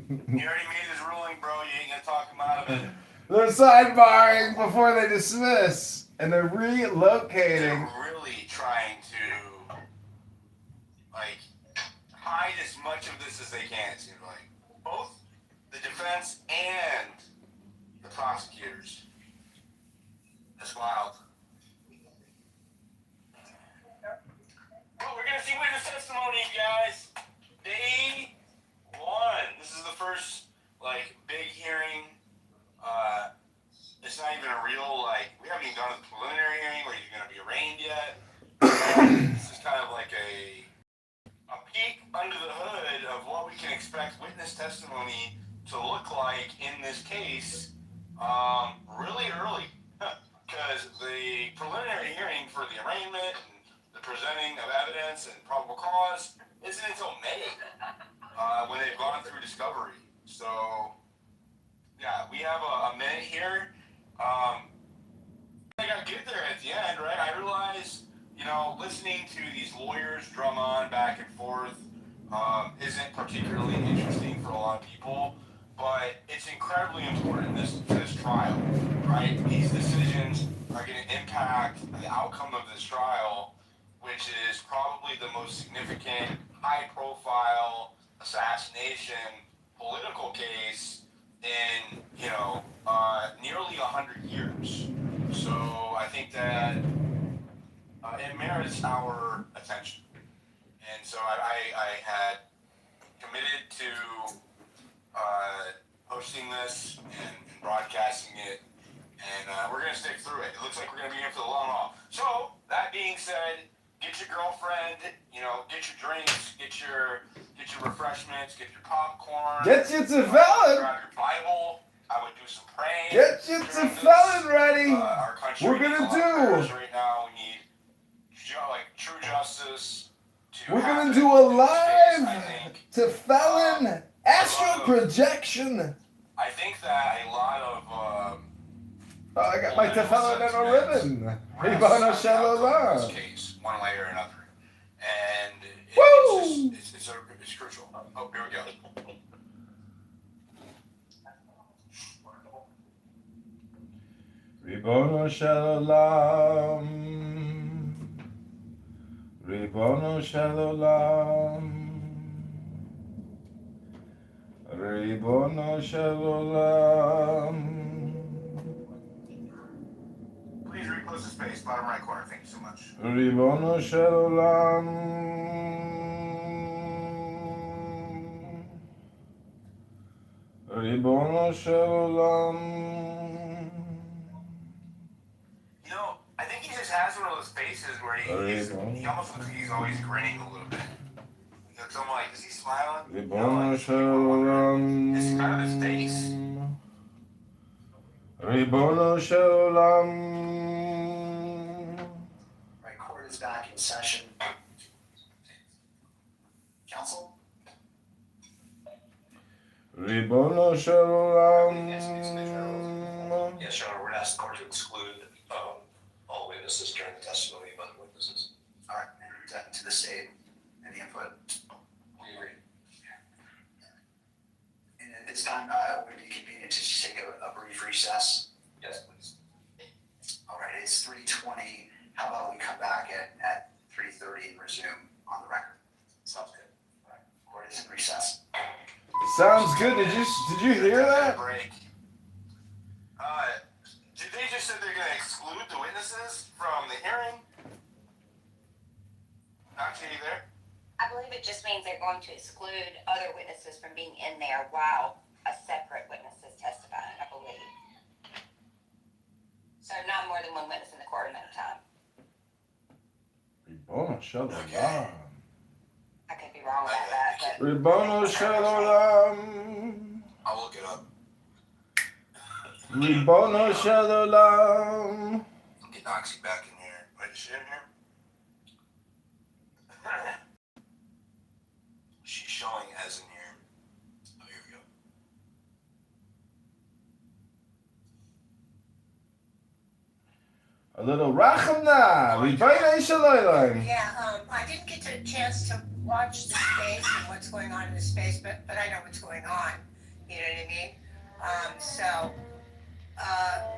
He already made his ruling, bro. You ain't gonna talk him out of it. They're sidebarring before they dismiss, and they're relocating. They're really trying to, like, hide as much of this as they can, it seems like. Both the defense and the prosecutors. That's wild. Well, we're gonna see witness testimony, guys. Day 1. This is the first, like, big hearing. It's not even a real, like, we haven't even gone to the preliminary hearing where he's gonna be arraigned yet. This is kind of like a peek under the hood of what we can expect witness testimony to look like in this case really early. Because the preliminary hearing for the arraignment and the presenting of evidence and probable cause isn't until May when they've gone through discovery. So, yeah, we have a minute here. I got to get there at the end, right? I realize, listening to these lawyers drum on back and forth isn't particularly interesting for a lot of people, but it's incredibly important to this trial, right? These decisions are going to impact the outcome of this trial, which is probably the most significant, high-profile assassination political case in, nearly 100 years. So I think that it merits our attention. And so I had committed to hosting this and broadcasting it, and we're going to stick through it. It looks like we're going to be here for the long haul. So, that being said, get your girlfriend, get your drinks, get your refreshments, get your popcorn. Get you to felon. Grab your Bible. I would do some praying. Get you to felon ready. Our country We're gonna needs a lot of prayers right now. We need true justice. We're gonna do a live to felon astral projection. I think that a lot of Oh, I got my tefillin and a ribbon. Ribbono shel olam. case, one way or another, and Woo! it's crucial. Oh, here we go. Ribbono shel olam. Ribbono shel olam. Ribbono shel olam. What's his face? Bottom right corner. Thank you so much. Ribono shel olam. Ribono shel olam. You know, I think he just has one of those faces where he almost looks like he's always grinning a little bit. So I'm like, is he smiling? Ribono shel olam. It's kind of his face. Ribono shel olam. Right, court is back in session. Counsel? Ribono shel olam. Yes, Your Honor, we're going to ask the court to exclude all witnesses during the testimony of other witnesses. All right, and to the state, any input? We agree. And at this time, would it be convenient to just take a brief recess? Yes, please. All right, it's 3:20. How about we come back at 3:30 and resume on the record? Sounds good. All right, court is in recess. Sounds good. Did you hear that? Break. Did they just say they're going to exclude the witnesses from the hearing? Actually, there. I believe it just means they're going to exclude other witnesses from being in there while a separate witness is testifying, I believe. So not more than one witness in the courtroom at a time. Ribono shel olam. I could be wrong about that, but. Ribono shel olam. I'll look it up. Ribono shel olam. Get Noxie back in here. Wait, is she in here? She's showing as in here. Oh, here we go. A little rachamna. Ribono shel olam. Yeah, I didn't get a chance to watch the space and what's going on in the space, but I know what's going on. You know what I mean?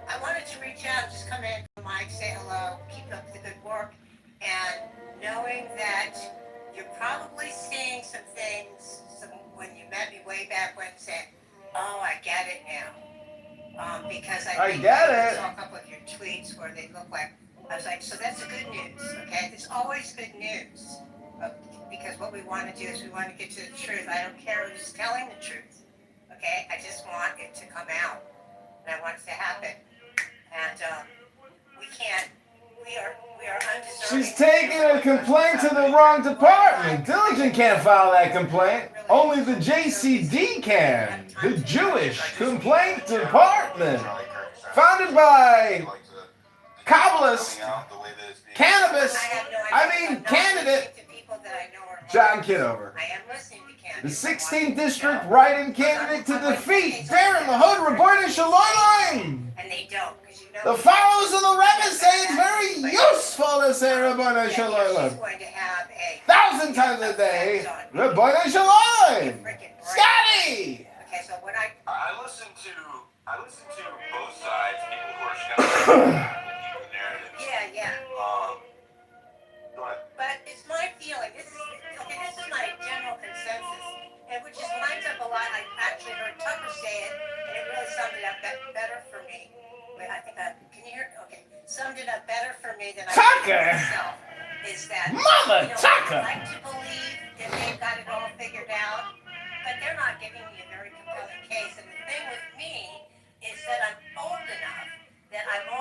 I wanted to reach out, just come in, Mike, say hello, keep up the good work, and knowing that you're probably seeing some things when you met me way back when, saying, "Oh, I get it now," because I think I saw a couple of your tweets where they look like. I was like, so that's the good news, okay? It's always good news, because what we want to do is we want to get to the truth. I don't care who's telling the truth, okay? I just want it to come out, and I want it to happen. And we are undeserving. She's taking a complaint to the wrong department. Diligent can't file that complaint. Only the JCD can. The Jewish Complaint Department. Founded by Kabbalist, cannabis, candidate, John Kitover. The 16th District write-in candidate to defeat Darren Mahod Rabbeinu Shalom. And they don't, because you know. The followers of the Rebbe say it's very useful to say Rabbeinu She's Shalom. going to have a 1,000 times a day, Rabbeinu Shalom. Scotty! Okay, so when I listen to both sides. People who are skeptical of the narrative. Yeah. Go ahead. But it's my feeling, this is my general consensus, and which just lines up a lot. I actually heard Tucker say it, and it really summed it up better for me. Wait, I think can you hear? Okay, summed it up better for me than I Tucker! did myself. Is that Mother Tucker! I like to believe that they've got it all figured out, but they're not giving me a very compelling case. And the thing with me is that I'm old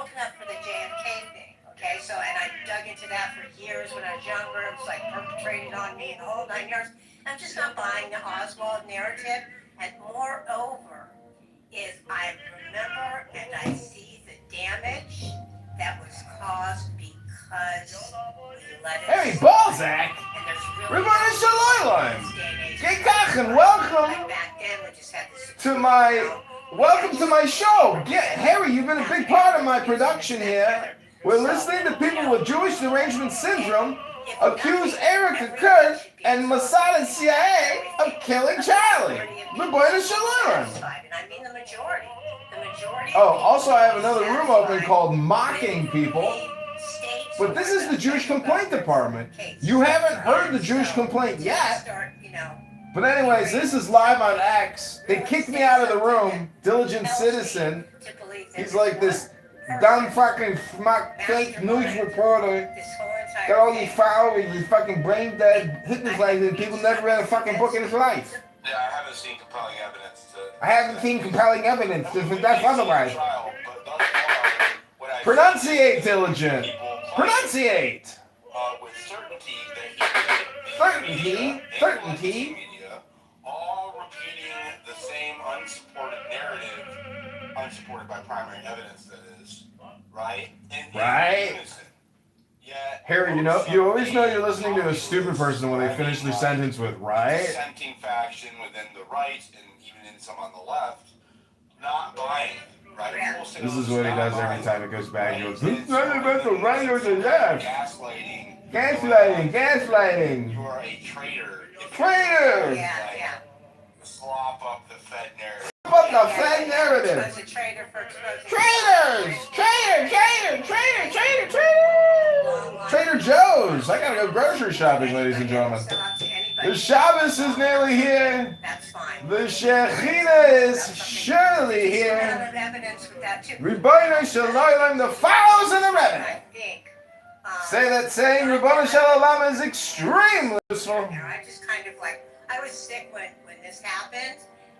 enough for the JFK thing. Okay, so, and I dug into that for years when I was younger. It was like perpetrated on me the whole 9 years. I'm just not buying the Oswald narrative. And moreover, I remember and I see the damage that was caused because we let it. Harry Balzac! And there's really Rabbeinu Shalom! Get and welcome to my show. Harry, you've been a big part of my production here. We're listening to people with Jewish derangement syndrome accuse Erica Kurt and Mossad CIA of killing Charlie. Rabbeinu Shalom. Oh, also I have another room open called Mocking People. But this is the Jewish Complaint Department. You haven't heard the Jewish complaint yet. But anyways, this is live on X. They kicked me out of the room. Diligent citizen. He's like this dumb fucking schmuck fake news reporter. This whole entire Got all these thing. followers, he's fucking brain dead, hypnotizing people never read a fucking book in his life. Yeah, I haven't seen compelling evidence to. I haven't seen compelling evidence to suggest otherwise. Trial, but thus far, what I've Pronunciate, seen Diligent. people Pronunciate. with certainty that Certainty. media, all repeating the same unsupported narrative, unsupported by primary evidence, that is, right? Right. In unison. Yet, Harry, you always know you're listening to a stupid person when they finish their sentence with right. Dissenting faction within the right and even in some on the left, not buying it, right? This is what he does every time it goes back. He goes, "Who's not about the right or the left?" Gaslighting. You are a traitor. Traitor. Yeah. Slop up the Fed narrative. Slop up the Fed narrative. Expose a traitor for exposing. Traitors. Traitor. Trader Joe's. I gotta go grocery shopping, ladies and gentlemen. The Shabbos is nearly here. That's fine. The Shekhinah is surely here. Evidence with that too. Ribono Shel Olam, the fowls and the rabbit. I think. Say that saying, Ribono Shel Olam, is extremely useful. I just kind of like, I was sick when this happened,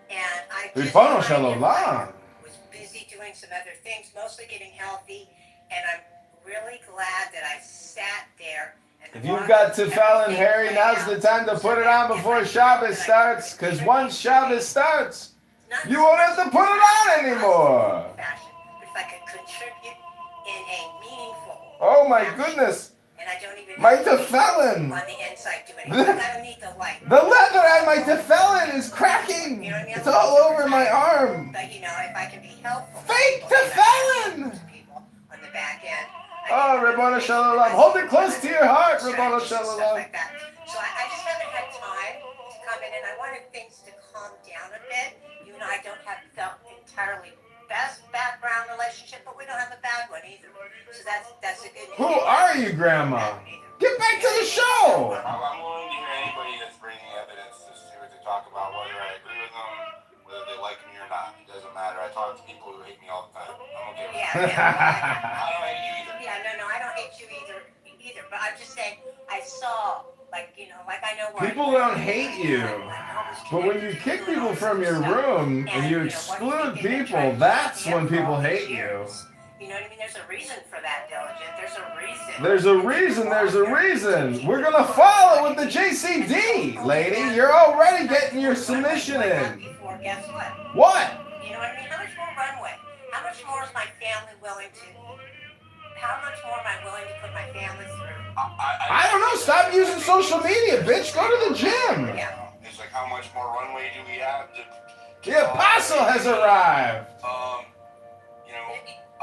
and I just Ribono Shel kind of, Olam. was busy doing some other things, mostly getting healthy, and I'm really glad that I sat there. If you've got tefillin, Harry, now's the time to put it on before Shabbos starts, because once Shabbos starts, you won't have to put it on anymore. If I could contribute in a meaningful Oh my goodness. and I don't even My have to be tefillin. on the inside doing anything. I don't need the light. The leather on my tefillin is cracking. It's all over my arm. But if I can be helpful. Fake tefillin. People on the back end. Oh, Ribono Shel Olam. Hold it close to your heart, Ribono Shel Stuff Olam. like that. So I just haven't had time to come in, and I wanted things to calm down a bit. You and I don't have the entirely best background relationship, but we don't have a bad one either. So that's a good news. Who are you, Grandma? Get back to the show. I'm willing to hear anybody that's bringing evidence to talk about whether I agree with them, whether they like me or not. It doesn't matter. I talk to people who hate me all the time. I'm okay with that. I don't hate you either. Yeah, no, I don't hate you either. But I'm just saying, I saw, like I know where People don't hate you. But when you kick people from your room and you exclude people, that's when people hate you. You know what I mean? There's a reason for that, Diligent. There's a reason. We're gonna follow with the JCD, lady. You're already getting your submission in. Before, guess what? What? You know what I mean? How much more runway? How much more is my family willing to? How much more am I willing to put my family through? I don't know. Stop using social media, bitch. Go to the gym. It's like, how much more runway do we have to? The apostle has arrived.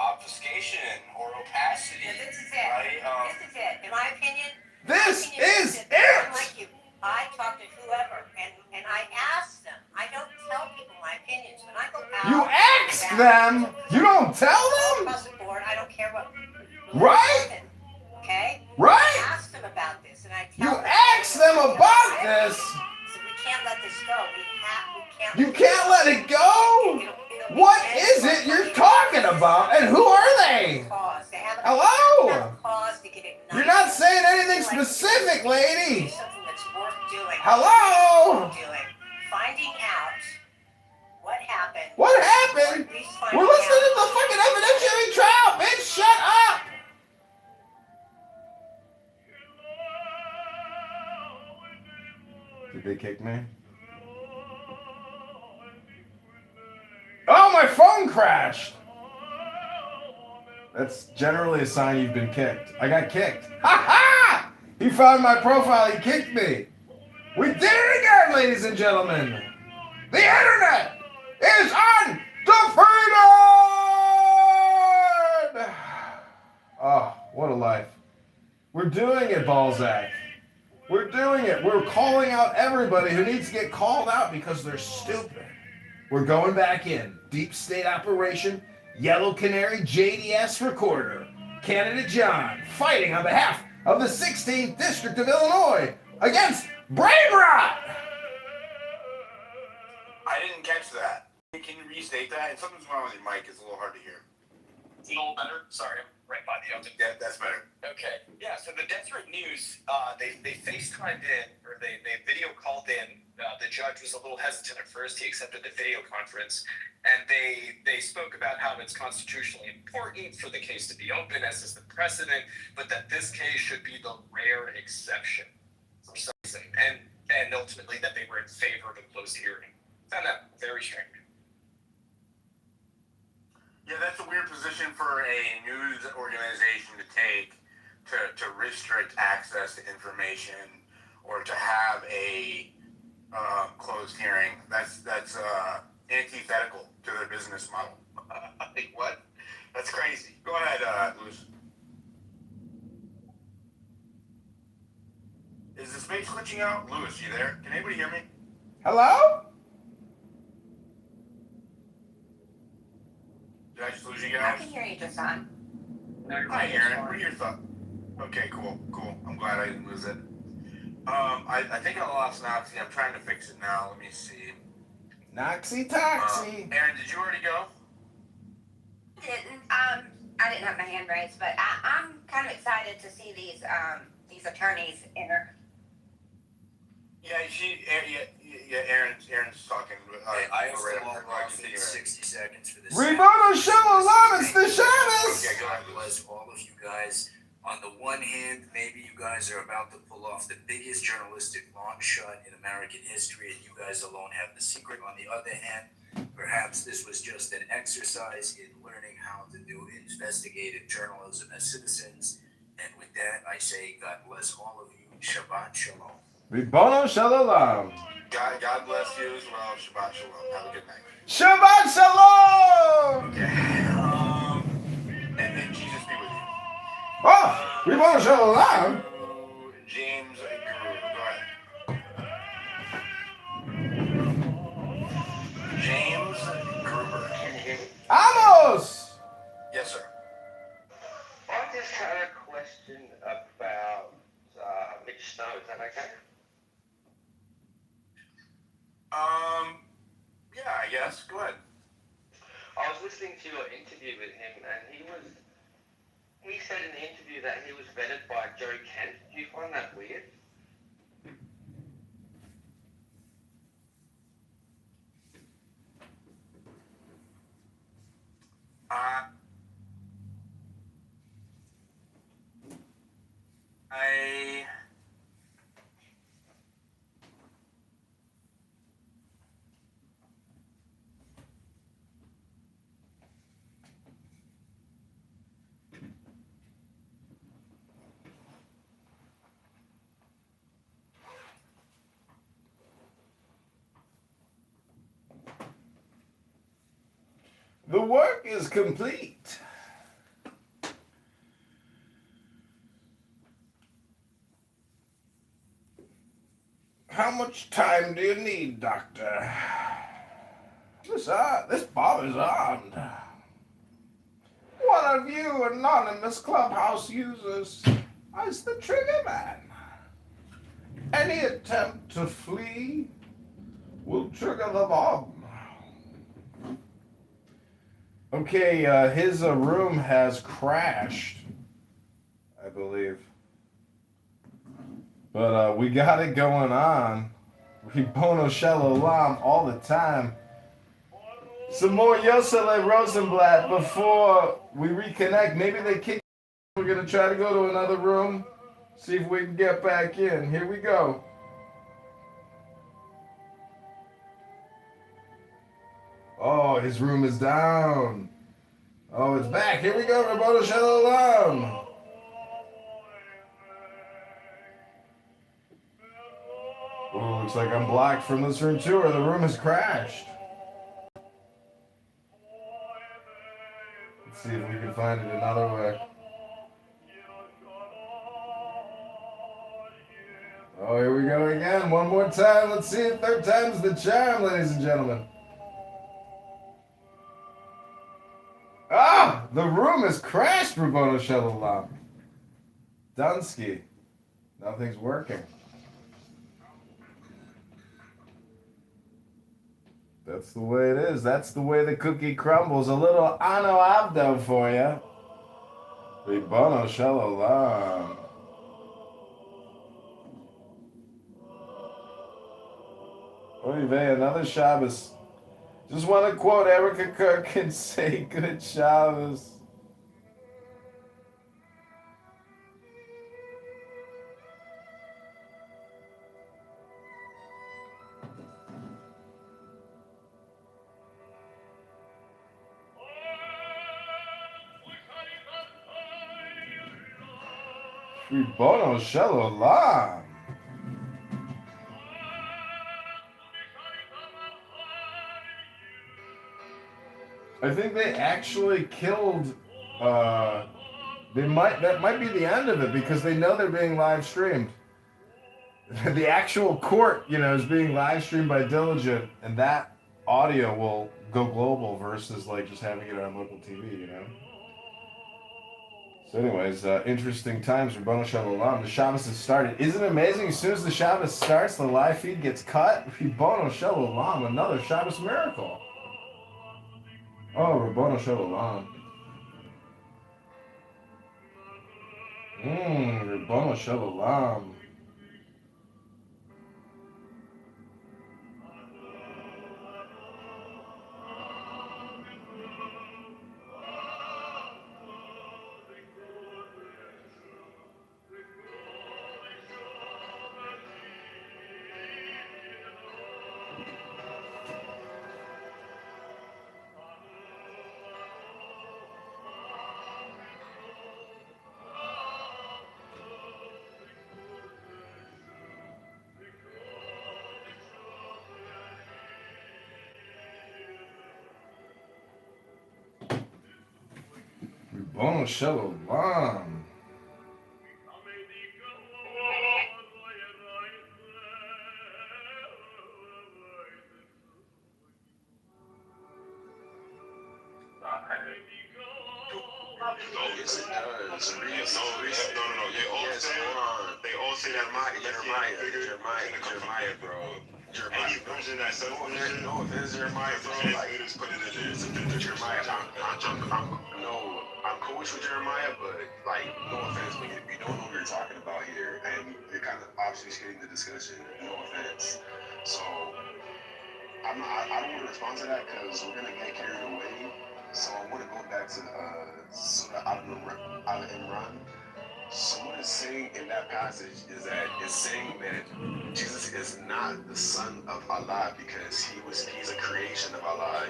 Obfuscation or opacity. Yeah, this is it. Right? This is it. In my opinion. This is it. I'm like you. I talk to whoever, and I ask them. I don't tell people my opinions. When I go out. You ask them. You don't tell them. Across the board, I don't care what. Right? Okay? Right? I ask them about this, and I tell them. You ask them about this. So we can't let this go. We can't. You can't let it go? What is it you're talking about? And who are they? Hello? You're not saying anything specific, lady. Hello? Finding out what happened. What happened? We're listening to the fucking evidentiary trial, bitch. Shut up. Did they kick me? Oh, my phone crashed! That's generally a sign you've been kicked. I got kicked. Ha ha! He found my profile, he kicked me. We did it again, ladies and gentlemen. The internet is undefeated! Oh, what a life. We're doing it, Balzac. We're doing it. We're calling out everybody who needs to get called out because they're stupid. We're going back in. Deep state operation, Yellow Canary JDS recorder. Candidate John fighting on behalf of the 16th District of Illinois against brain rot. I didn't catch that. Can you restate that? And something's wrong with your mic. It's a little hard to hear. Is it a little better? Sorry, I'm right by the oven. Yeah, that's better. Okay. Yeah, so the Deseret News, they FaceTimed in, or they video called in. The judge was a little hesitant at first. He accepted the video conference. And they spoke about how it's constitutionally important for the case to be open, as is the precedent, but that this case should be the rare exception for some reason. And ultimately that they were in favor of a closed hearing. Found that very strange. Yeah, that's a weird position for a news organization to take, to restrict access to information or to have a closed hearing. That's antithetical to their business model. Like, what? That's crazy. Go ahead, Louis. Is the space glitching out? Louis, you there? Can anybody hear me? Hello? Did I just lose you I guys? can hear you just fine. Hi, Aaron. What are your thoughts? Okay, cool. I'm glad I didn't lose it. I think I lost Noxie. I'm trying to fix it now. Let me see. Noxie Toxie. Aaron, did you already go? Didn't. I didn't have my hand raised, but I'm kind of excited to see these attorneys enter. Yeah, Aaron's talking. I have right to log after, off in 60 seconds for this. Rebono Shalom, it's the Shabbos! Okay, God bless all of you guys. On the one hand, maybe you guys are about to pull off the biggest journalistic long shot in American history, and you guys alone have the secret. On the other hand, perhaps this was just an exercise in learning how to do investigative journalism as citizens. And with that, I say, God bless all of you. Shabbat Shalom. Rebono Shalom. God bless you as well. Shabbat shalom. Have a good night. Shabbat Shalom! Okay. And Jesus be with you. Oh, Rebono Shalom. James Guru. Go ahead. James Gruber. Amos! Yes, sir. I just had a question about Mitch Snow. Is that okay? Yeah, I guess. Go ahead. I was listening to your interview with him, and he said in the interview that he was vetted by Joe Kent. Do you find that weird? The work is complete. How much time do you need, Doctor? This bar is armed. One of you anonymous clubhouse users is the trigger man. Any attempt to flee will trigger the bomb. Okay, his room has crashed, I believe. But we got it going on. Ribono Shalom all the time. Some more Yosele Rosenblatt before we reconnect. Maybe they kick. We're going to try to go to another room. See if we can get back in. Here we go. Oh, his room is down. Oh, it's back. Here we go, Ribono Shalom. Oh, looks like I'm blocked from this room too, or the room has crashed. Let's see if we can find it another way. Oh, here we go again. One more time. Let's see it. Third time's the charm, ladies and gentlemen. Ah! The room has crashed, Ribono Shalom. Dunsky. Nothing's working. That's the way it is. That's the way the cookie crumbles. A little Ano Abdo for you. Ribono Shalom. Oy vey, another Shabbos. Just want to quote Erica Kirk and say good Shabbos. Ribono Shalom. I think they actually killed. That might be the end of it because they know they're being live streamed. The actual court, is being live streamed by Diligent, and that audio will go global versus like just having it on local TV. So, anyways, interesting times. Ribono Shalom. The Shabbos has started. Isn't it amazing? As soon as the Shabbos starts, the live feed gets cut. Ribono Shalom. Another Shabbos miracle. Oh, Ribono Shalom. Ribono Shalom. Ribono Shalom. Yes, it does. No. They all say that Jeremiah, bro. Any version that says no, if it's Jeremiah, bro, like just put it in there. It's a Jeremiah. I'm cool with Jeremiah, but like, no offense, but we don't know what you're talking about here, and you're kind of obfuscating the discussion. No offense. So I don't want to respond to that because we're gonna get carried away. So I want to go back to Surah Al-Imran. So what it's saying in that passage is that it's saying that Jesus is not the son of Allah because he's a creation of Allah.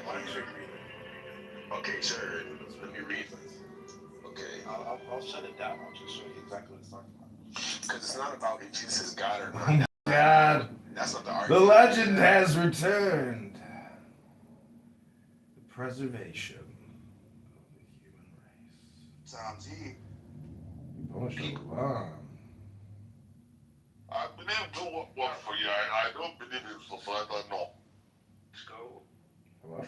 Okay, sure. Let me read. Okay. I'll shut it down. I'll just show you exactly what it's talking about. Because it's not about if Jesus is God or not. God. That's not the The argument. legend has returned. The preservation of the human race. Sounds he. Ribono Shalom. I believe do work for you. I don't believe in societal no. Let's go. Hello?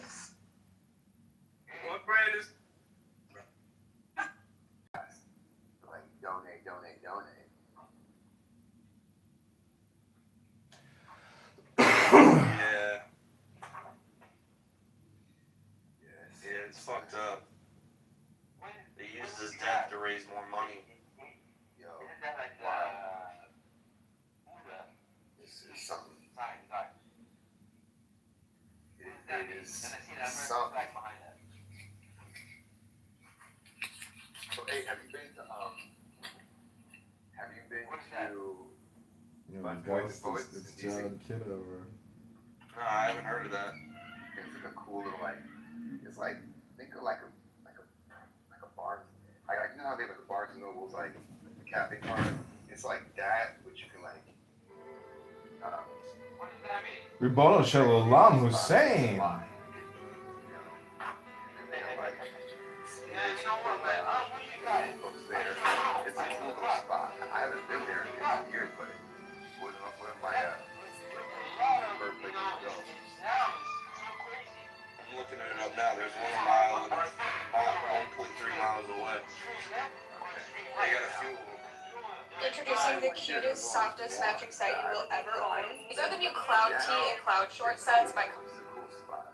What brand is? Like, donate. Yeah. Yeah, it's fucked up. They used his death to raise more money. Yo, wow. This is something. It is something. So, hey, have you been to Guys, it's John Kitover. No, I haven't heard of that. It's like a cool little it's like, think of like a bar, like you know how they have like the Barnes and Nobles, like the cafe car. It's like that, but you can like. What does that mean? Ribono Shalom Hussein. It's a cool little spot. I haven't been there in years, but it was one of my favorite places to go. I'm looking it up now. There's 1 mile and about 1.3 miles away. They got a few. Introducing the cutest, softest matching set you will ever own. These are the new Cloud Tee and Cloud Short sets by It's a cool spot.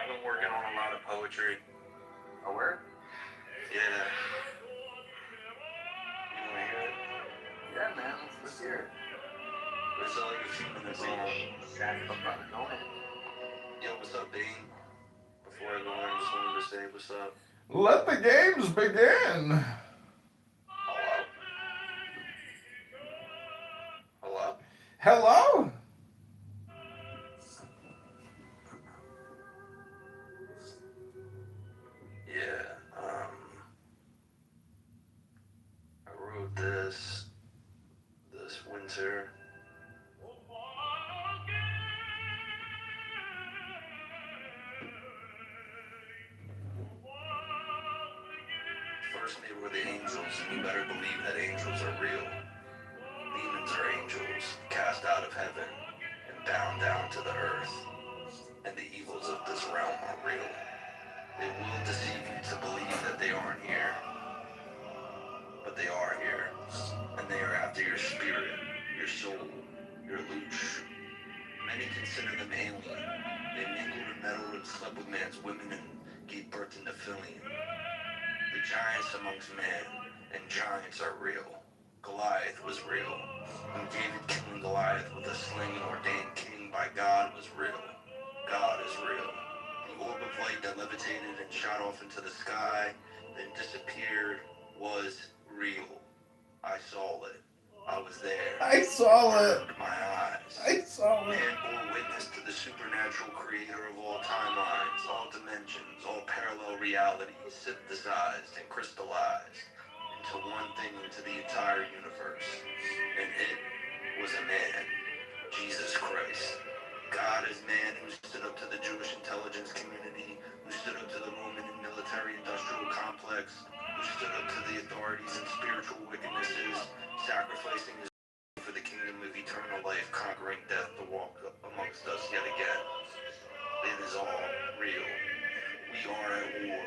I've been working on a lot of poetry. A word? Yeah. You wanna hear it? Yeah, man. Let's hear it. It's like a few minutes long. Go ahead. Yo, what's up, Dane? Before I go on, I just wanted to say what's up. Let the games begin. Hello? Hello? Yeah, I wrote this winter. First they were the angels, and you better believe that angels are real. Demons are angels, cast out of heaven, and bound down to the earth. And the evils of this realm are real. They will deceive you to believe that they aren't here. But they are here. And they are after your spirit, your soul, your louche. Many consider them alien. They mingled and meddled and slept with man's women and gave birth to Nephilim. The giants amongst man, and giants are real. Goliath was real. And David killing Goliath with a sling and ordained king by God was real. God is real. The orb of light that levitated and shot off into the sky, then disappeared, was real. I saw it. I was there. I saw it. My eyes. I saw it. Man bore witness to the supernatural creator of all timelines, all dimensions, all parallel realities, synthesized and crystallized into one thing, into the entire universe. And it was a man, Jesus Christ. God is man who stood up to the Jewish intelligence community, who stood up to the Roman and military-industrial complex, who stood up to the authorities and spiritual wickednesses, sacrificing his for the kingdom of eternal life, conquering death to walk amongst us yet again. It is all real. We are at war.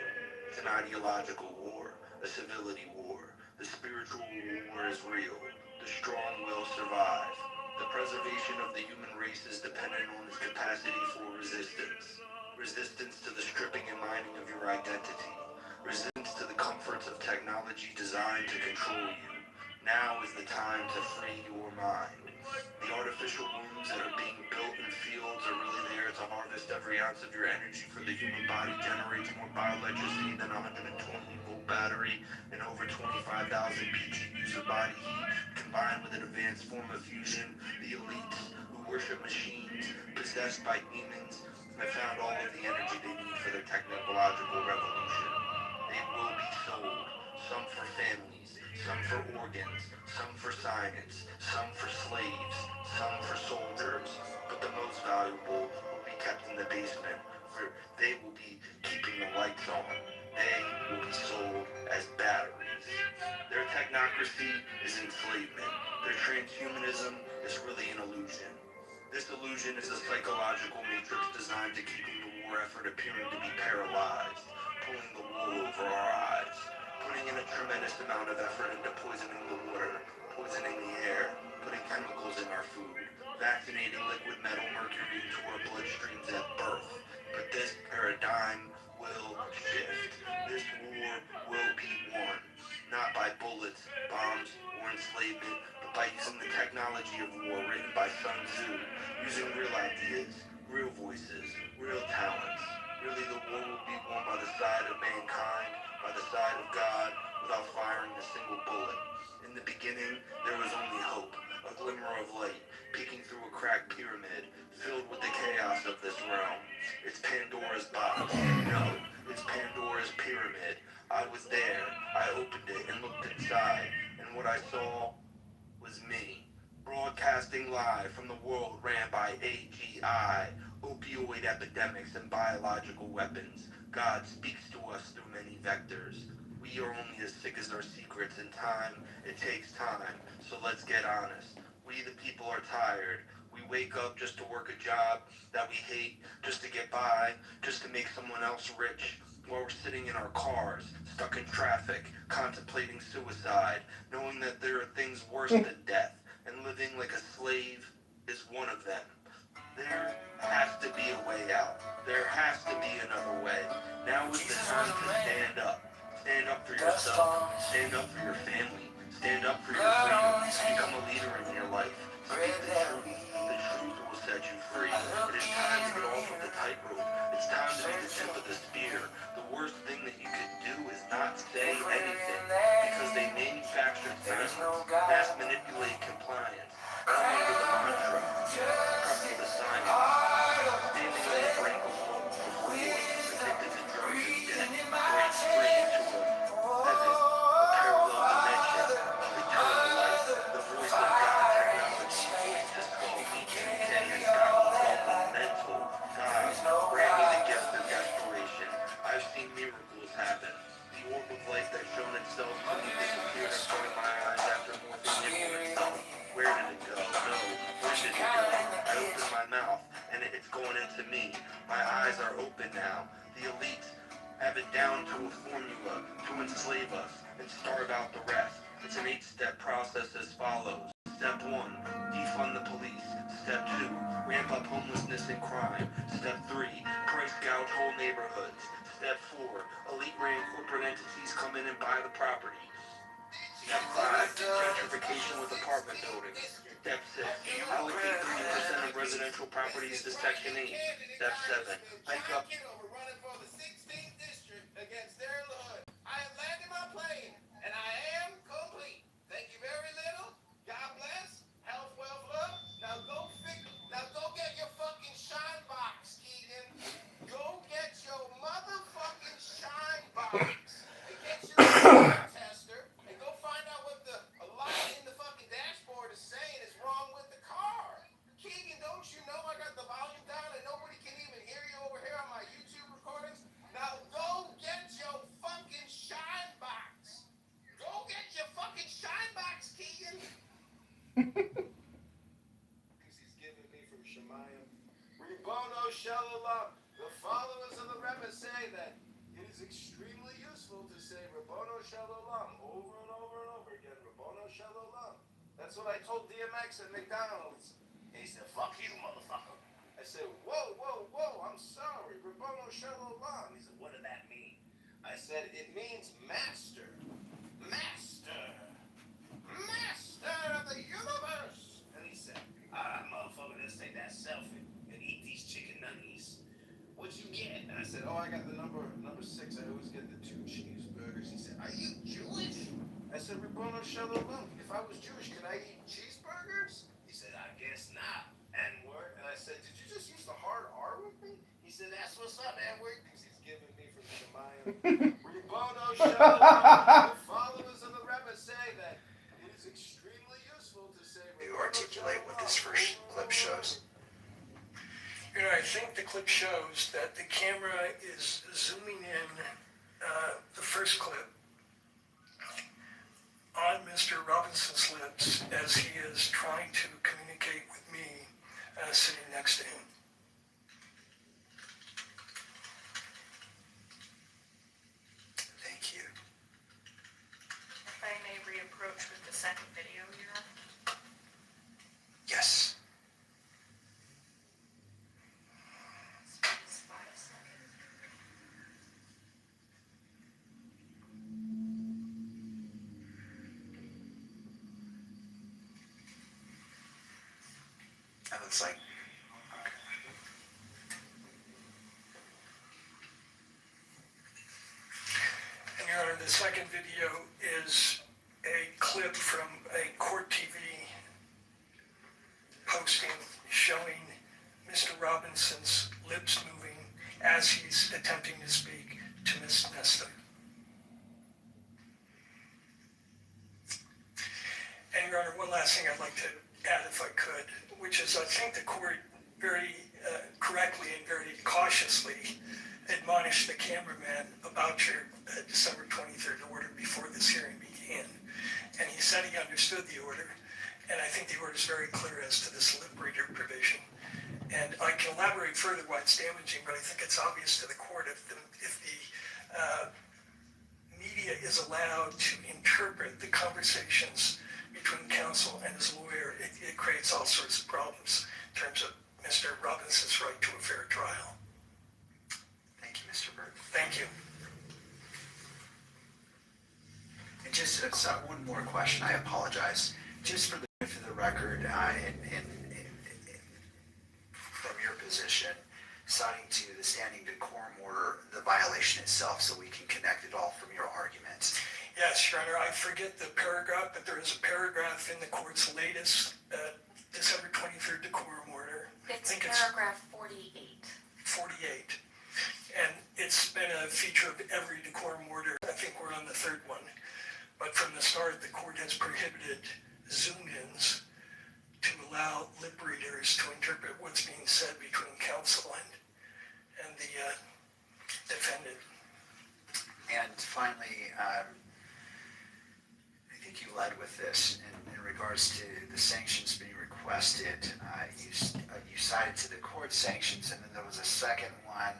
It's an ideological war, a civility war. The spiritual war is real. The strong will survive. The preservation of the human race is dependent on its capacity for resistance. Resistance to the stripping and mining of your identity. Resistance to the comforts of technology designed to control you. Now is the time to free your mind. The artificial wombs that are being built in fields are really there to harvest every ounce of your energy, for the human body generates more bioelectricity than a 120-volt battery and over 25,000 BTUs of body heat, combined with an advanced form of fusion. The elites who worship machines, possessed by demons, have found all of the energy they need for their technological revolution. They will be sold, some for families, some for organs, some for science, some for slaves, some for soldiers, but the most valuable will be kept in the basement, for they will be keeping the lights on. They will be sold as batteries. Their technocracy is enslavement. Their transhumanism is really an illusion. This illusion is a psychological matrix designed to keep the war effort appearing to be paralyzed, pulling the wool over our eyes, putting in a tremendous amount of effort into poisoning the water, poisoning the air, putting chemicals in our food, vaccinating liquid metal mercury into our bloodstreams at birth. But this paradigm will shift. This war will be won, not by bullets, bombs, or enslavement, but by using the technology of war written by Sun Tzu, using real ideas, real voices, real talents. Really, the war will be won by the side of mankind, by the side of God, without firing a single bullet. In the beginning, there was only hope, a glimmer of light, peeking through a cracked pyramid, filled with the chaos of this realm. It's Pandora's box. No, it's Pandora's pyramid. I was there. I opened it and looked inside, and what I saw was me. Broadcasting live from the world ran by AGI, opioid epidemics and biological weapons. God speaks to us through many vectors. We are only as sick as our secrets, and time, it takes time, so let's get honest. We the people are tired. We wake up just to work a job that we hate, just to get by, just to make someone else rich, while we're sitting in our cars, stuck in traffic, contemplating suicide, knowing that there are things worse than death, and living like a slave is one of them. There has to be a way out. There has to be another way. Now is the time to stand up. Stand up for yourself. Stand up for your family. Stand up for your freedom. Become a leader in your life. Speak the truth. The truth will set you free. It is time to get off of the tightrope. It's time to be the tip of the spear. The worst thing that you could do is not say anything because they manufacture silence, mass manipulate compliance, all under the mantra, trust the science, standing on the brink of hope before voices addicted to drugs and debt, break free into a parallel dimension of eternal life, the voice of God technology, voice to skull, insanity style mental. God, grant me the gift of desperation. I've seen miracles happen. The orb of light that shone itself to me disappeared in front of my eyes after morphing into itself. Where did it go? No. When did it go? I opened my mouth, and it's going into me. My eyes are open now. The elites have it down to a formula to enslave us and starve out the rest. It's an 8-step process as follows. Step 1, defund the police. Step 2, ramp up homelessness and crime. Step 3, price gouge whole neighborhoods. Step 4, elite ran corporate entities come in and buy the property. Step 5, gentrification with apartment buildings. Step 6, allocate 3% of residential properties to Section 8. Step 7, hike up. Kitover running for the 16th district against Darren LaHood. I have landed my plane, and I am complete. Thank you very little. God bless. Health, wealth, love. Now go get your fucking shine box, Keegan. Go get your motherfucking shine box. And get your tester. And go find out what the light in the fucking dashboard is saying is wrong with the car. Keegan, don't you know I got the volume down and nobody can even hear you over here on my YouTube recordings? Now go get your fucking shine box. Go get your fucking shine box, Keegan. He's giving me from Shemayim. Ribono Shalom. The followers of the Rebbe say that it is extremely useful to say Ribono Shalom over and over and over again. Ribono Shalom. That's what I told DMX at McDonald's. He said, fuck you, motherfucker. I said, whoa, whoa, whoa, I'm sorry. Ribono Shalom. He said, what did that mean? I said, it means master. Master. Master of the universe. And he said, motherfucker, let's take that selfie and eat these chicken nuggets. What you get? And I said, I got the number 6. I always get the 2 cheeseburgers. He said, are you Jewish? I said, Ribono Shalom. If I was Jewish, could I eat cheeseburgers? He said, I guess not. N-word. And I said, did you just use the hard R with me? He said, that's what's up, N-word. Because he's giving me from Shemayim. Ribono Shalom. The followers of the Rebbe say that it is extremely useful to say. You articulate what this first clip shows. I think the clip shows that the camera is zooming in the first clip on Mr. Robinson's lips as he is trying to communicate with me sitting next to him. Thank you. If I may reapproach with the second video here. Yes. And it's like, and Your Honor, the second video is a clip from a court TV posting showing Mr. Robinson's lips moving as he's attempting to speak to Ms. Nesta. And Your Honor, one last thing I'd like to add, if I could, which is I think the court very correctly and very cautiously admonished the cameraman about your December 23rd order before this hearing began. And he said he understood the order, and I think the order is very clear as to this lip reader provision. And I can elaborate further why it's damaging, but I think it's obvious to the court if the media is allowed to interpret the conversations between counsel and his lawyer, it creates all sorts of problems in terms of Mr. Robinson's right to a fair trial. Thank you, Mr. Burke. Thank you. And just one more question, I apologize. Just for the record, from your position, citing to the standing decorum order, the violation itself, so we can connect it all from your arguments. Yes, Your Honor, I forget the paragraph, but there is a paragraph in the court's latest December 23rd decorum order. It's paragraph 48. 48. And it's been a feature of every decorum order. I think we're on the third one. But from the start, the court has prohibited Zoom-ins to allow lip readers to interpret what's being said between counsel and the defendant. And finally, I think you led with this in regards to the sanctions being requested. You cited to the court sanctions, and then there was a second one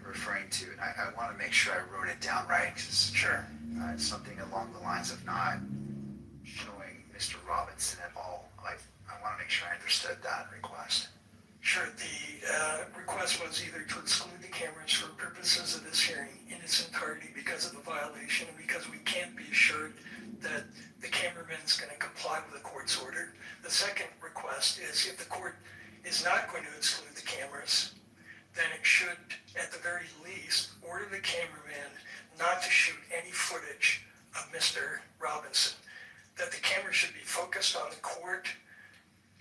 referring to, and I want to make sure I wrote it down right, because it's something along the lines of not showing Mr. Robinson at all. I want to make sure I understood that request. Sure, the request was either to exclude the cameras for purposes of this hearing in its entirety because of the violation and because we can't be assured that the cameraman's going to comply with the court's order. The second request is if the court is not going to exclude the cameras, then it should, at the very least, order the cameraman not to shoot any footage of Mr. Robinson, that the camera should be focused on the court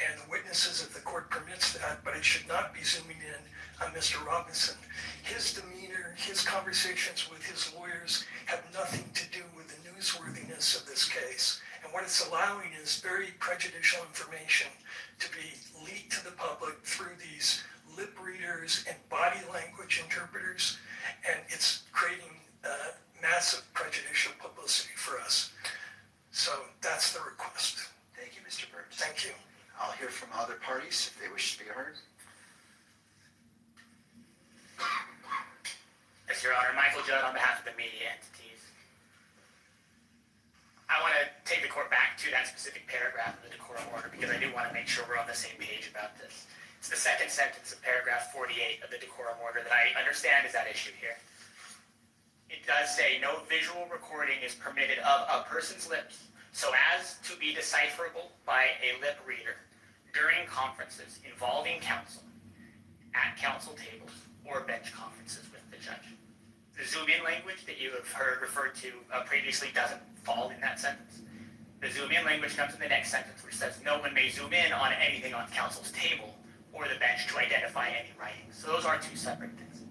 and the witnesses if the court permits that, but it should not be zooming in on Mr. Robinson. His demeanor, his conversations with his lawyers have nothing to do with the newsworthiness of this case. And what it's allowing is very prejudicial information to be leaked to the public through these lip readers and body language interpreters, and it's creating massive prejudicial publicity for us. So that's the request. Thank you, Mr. Burns. Thank you. I'll hear from other parties if they wish to be heard. Yes, Your Honor. Michael Judd on behalf of the media entities. I want to take the court back to that specific paragraph of the decorum order because I do want to make sure we're on the same page about this. It's the second sentence of paragraph 48 of the decorum order that I understand is at issue here. It does say no visual recording is permitted of a person's lips so as to be decipherable by a lip reader during conferences involving counsel, at counsel tables, or bench conferences with the judge. The zoom-in language that you have heard referred to previously doesn't fall in that sentence. The zoom-in language comes in the next sentence, which says no one may zoom in on anything on counsel's table or the bench to identify any writing. So those are two separate things.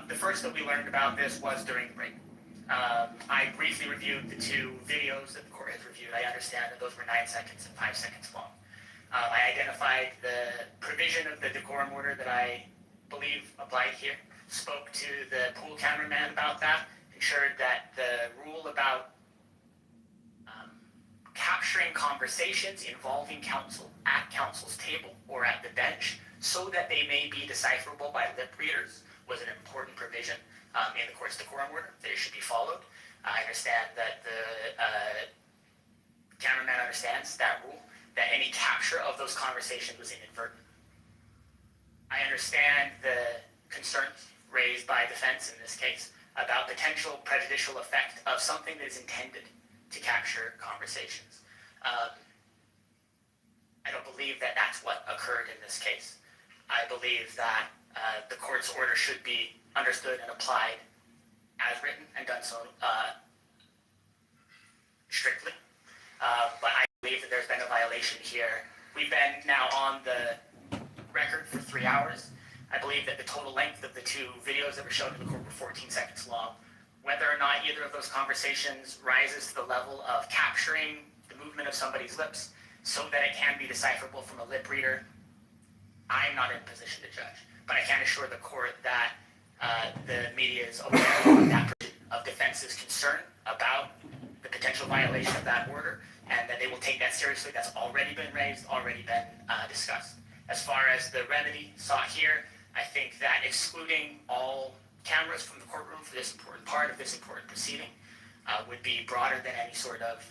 The first that we learned about this was during the break. I briefly reviewed the two videos that the court has reviewed. I understand that those were 9 seconds and 5 seconds long. I identified the provision of the decorum order that I believe applied here, spoke to the pool cameraman about that, ensured that the rule about capturing conversations involving counsel at counsel's table or at the bench so that they may be decipherable by lip readers was an important provision in the court's decorum order that it should be followed. I understand that the cameraman understands that rule, that any capture of those conversations was inadvertent. I understand the concerns raised by defense in this case about potential prejudicial effect of something that is intended to capture conversations. I don't believe that that's what occurred in this case. I believe that the court's order should be understood and applied as written and done so strictly. But I believe that there's been a violation here. We've been now on the record for 3 hours. I believe that the total length of the two videos that were shown to the court were 14 seconds long. Whether or not either of those conversations rises to the level of capturing the movement of somebody's lips so that it can be decipherable from a lip reader, I'm not in a position to judge. But I can assure the court that the media is aware of that of defense's concern about the potential violation of that order, and that they will take that seriously. That's already been raised, already been discussed. As far as the remedy sought here, I think that excluding all cameras from the courtroom for this important part of this important proceeding would be broader than any sort of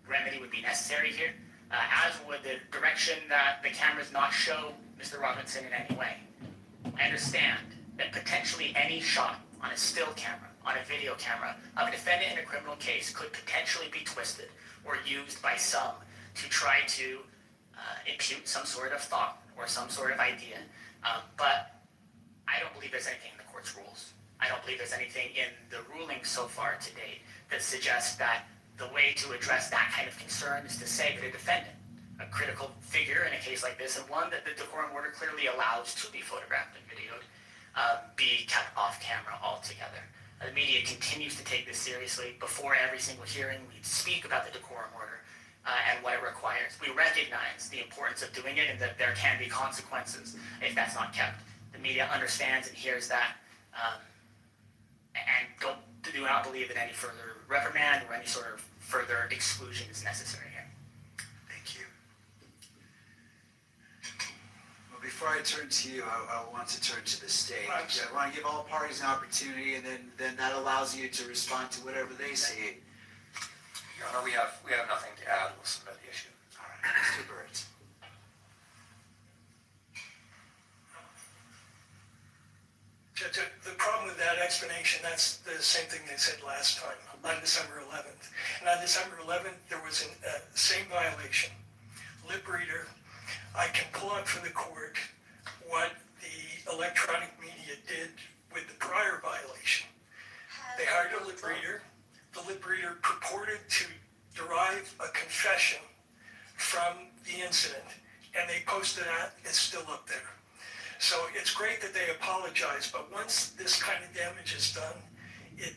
remedy would be necessary here. as would the direction that the cameras not show Mr. Robinson in any way. I understand that potentially any shot on a still camera, on a video camera, of a defendant in a criminal case could potentially be twisted or used by some to try to impute some sort of thought or some sort of idea. But I don't believe there's anything in the court's rules. I don't believe there's anything in the ruling so far to date that suggests that the way to address that kind of concern is to say that a defendant, a critical figure in a case like this, and one that the decorum order clearly allows to be photographed and videoed, be kept off camera altogether. The media continues to take this seriously. Before every single hearing, we speak about the decorum order and what it requires. We recognize the importance of doing it and that there can be consequences if that's not kept. The media understands and hears that, and do not believe that any further reprimand or any sort of further exclusion is necessary here. Thank you. Well, before I turn to you, I want to turn to the stage. I want to give all parties an opportunity, and then that allows you to respond to whatever they say. Your Honor, we have nothing to add. We'll submit the issue. All right, Mr. Burns. The problem with that explanation, that's the same thing they said last time, on December 11th. And on December 11th, there was a same violation. Lip reader, I can pull up for the court what the electronic media did with the prior violation. They hired a lip reader. The lip reader purported to derive a confession from the incident, and they posted that. It's still up there. So it's great that they apologize, but once this kind of damage is done, it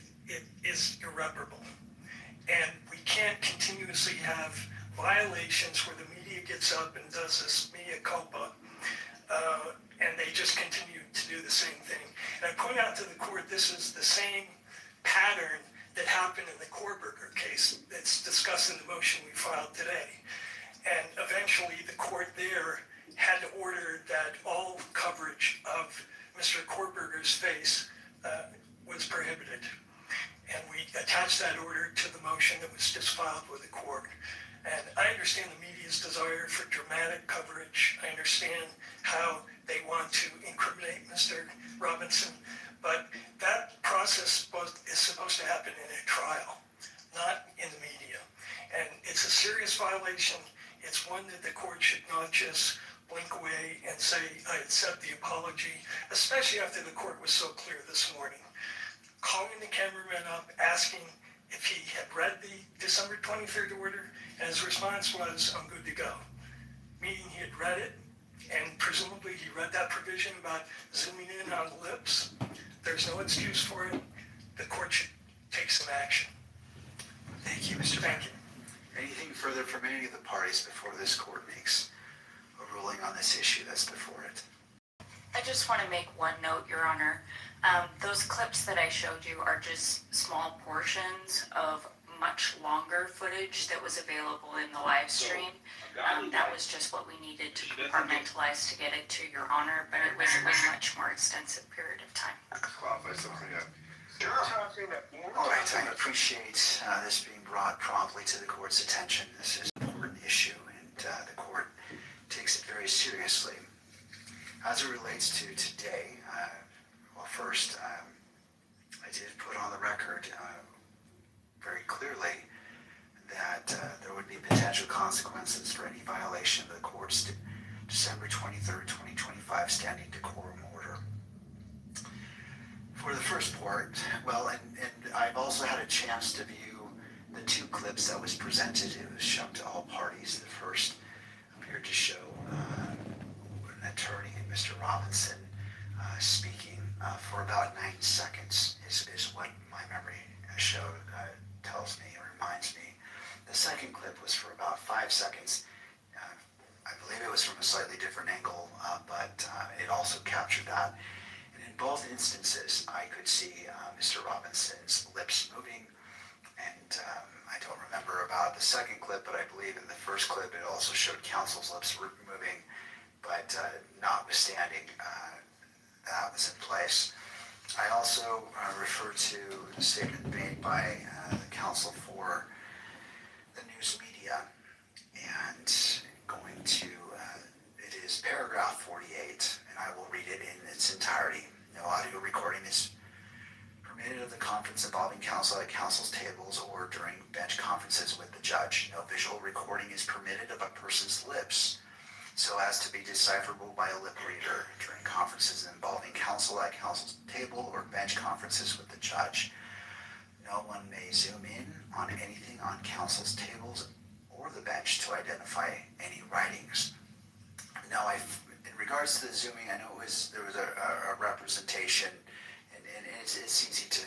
is irreparable. And we can't continuously have violations where the media gets up and does this mea culpa, and they just continue to do the same thing. And I point out to the court, this is the same pattern that happened in the Korberger case that's discussed in the motion we filed today. And eventually the court there had ordered that all coverage of Mr. Korberger's face was prohibited. And we attached that order to the motion that was just filed with the court. And I understand the media's desire for dramatic coverage. I understand how they want to incriminate Mr. Robinson, but that process is supposed to happen in a trial, not in the media. And it's a serious violation. It's one that the court should not just blink away and say, I accept the apology, especially after the court was so clear this morning. Calling the cameraman up, asking if he had read the December 23rd order, and his response was, I'm good to go. Meaning he had read it, and presumably he read that provision about zooming in on the lips. There's no excuse for it. The court should take some action. Thank you, Mr. Thank you. Anything further from any of the parties before this court makes a ruling on this issue that's before it? I just want to make one note, Your Honor. Those clips that I showed you are just small portions of much longer footage that was available in the live stream. That was just what we needed to compartmentalize to get it to Your Honor, but it was a much more extensive period of time. All right, I appreciate this being brought promptly to the court's attention. This is an important issue, and the court takes it very seriously. As it relates to today, well, first, I did put on the record very clearly that there would be potential consequences for any violation of the court's December 23rd, 2025 standing decorum order. For the first part, well, and I've also had a chance to view the two clips that was presented. It was shown to all parties. The first appeared to show an attorney, Mr. Robinson, speaking for about 9 seconds is what my memory showed, tells me, or reminds me. The second clip was for about 5 seconds. I believe it was from a slightly different angle, but it also captured that. And in both instances, I could see Mr. Robinson's lips moving, and I don't remember about the second clip, but I believe in the first clip it also showed counsel's lips moving, but notwithstanding that was in place. I also refer to the statement made by the counsel for the news media, and it is paragraph 48, and I will read it in its entirety. No audio recording is permitted of the conference involving counsel at counsel's tables or during bench conferences with the judge. No visual recording is permitted of a person's lips so as to be decipherable by a lip reader during conferences involving counsel at counsel's table or bench conferences with the judge. No one may zoom in on anything on counsel's tables or the bench to identify any writings. Now, in regards to the zooming, I know there was a representation, and it's easy to,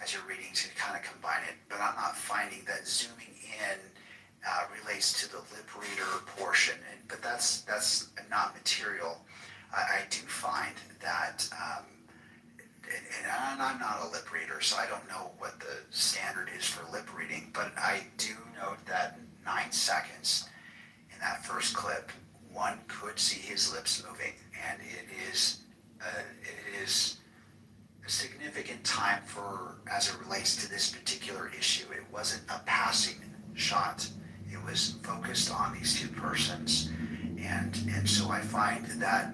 as you're reading, to kind of combine it, but I'm not finding that zooming in relates to the lip reader portion, but that's not material. I do find that, and I'm not a lip reader, so I don't know what the standard is for lip reading, but I do note that 9 seconds in that first clip, one could see his lips moving, and it is a significant time as it relates to this particular issue. It wasn't a passing shot. It was focused on these two persons, and so I find that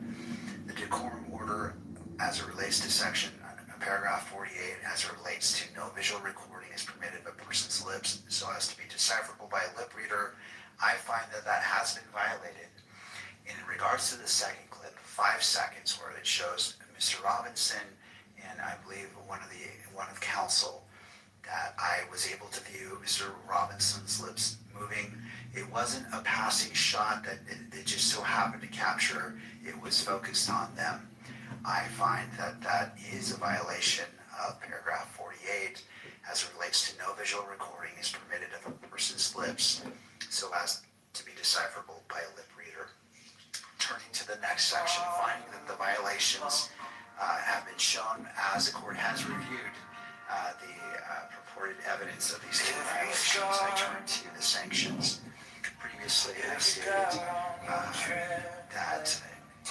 the decorum order, as it relates to section paragraph 48, as it relates to no visual recording is permitted of a person's lips so as to be decipherable by a lip reader, I find that has been violated. In regards to the second clip, 5 seconds, where it shows Mr. Robinson and I believe one of counsel, that I was able to view Mr. Robinson's lips moving. It wasn't a passing shot that it just so happened to capture. It was focused on them. I find that is a violation of paragraph 48 as it relates to no visual recording is permitted of a person's lips so as to be decipherable by a lip reader. Turning to the next section, finding that the violations have been shown as the court has reviewed the purported evidence of these two violations. I turn to the sanctions. Previously, I stated that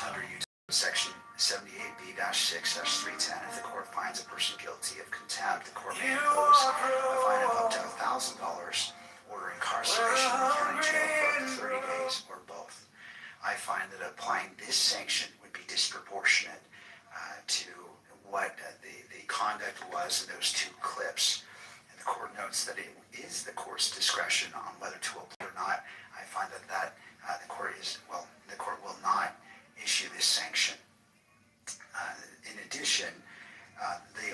under Utah section 78B-6-310, if the court finds a person guilty of contempt, the court may impose a fine of up to $1,000, order incarceration in the county jail for up to 30 days, or both. I find that applying this sanction would be disproportionate to what the conduct was in those 2 clips. And the court notes that it is the court's discretion on whether to apply or not. I find that the court will not issue this sanction. In addition, the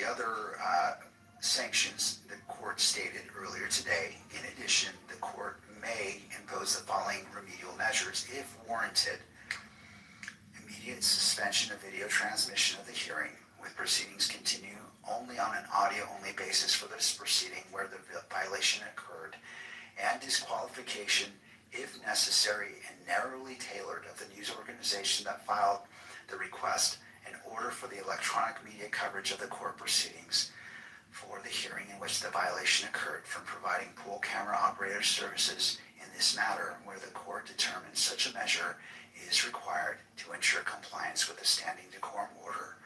other sanctions the court stated earlier today. In addition, the court may impose the following remedial measures if warranted: immediate suspension of video transmission of the hearing, with proceedings continue only on an audio-only basis for this proceeding where the violation occurred, and disqualification, if necessary and narrowly tailored, of the news organization that filed the request in order for the electronic media coverage of the court proceedings for the hearing in which the violation occurred from providing pool camera operator services in this matter where the court determines such a measure is required to ensure compliance with the standing decorum order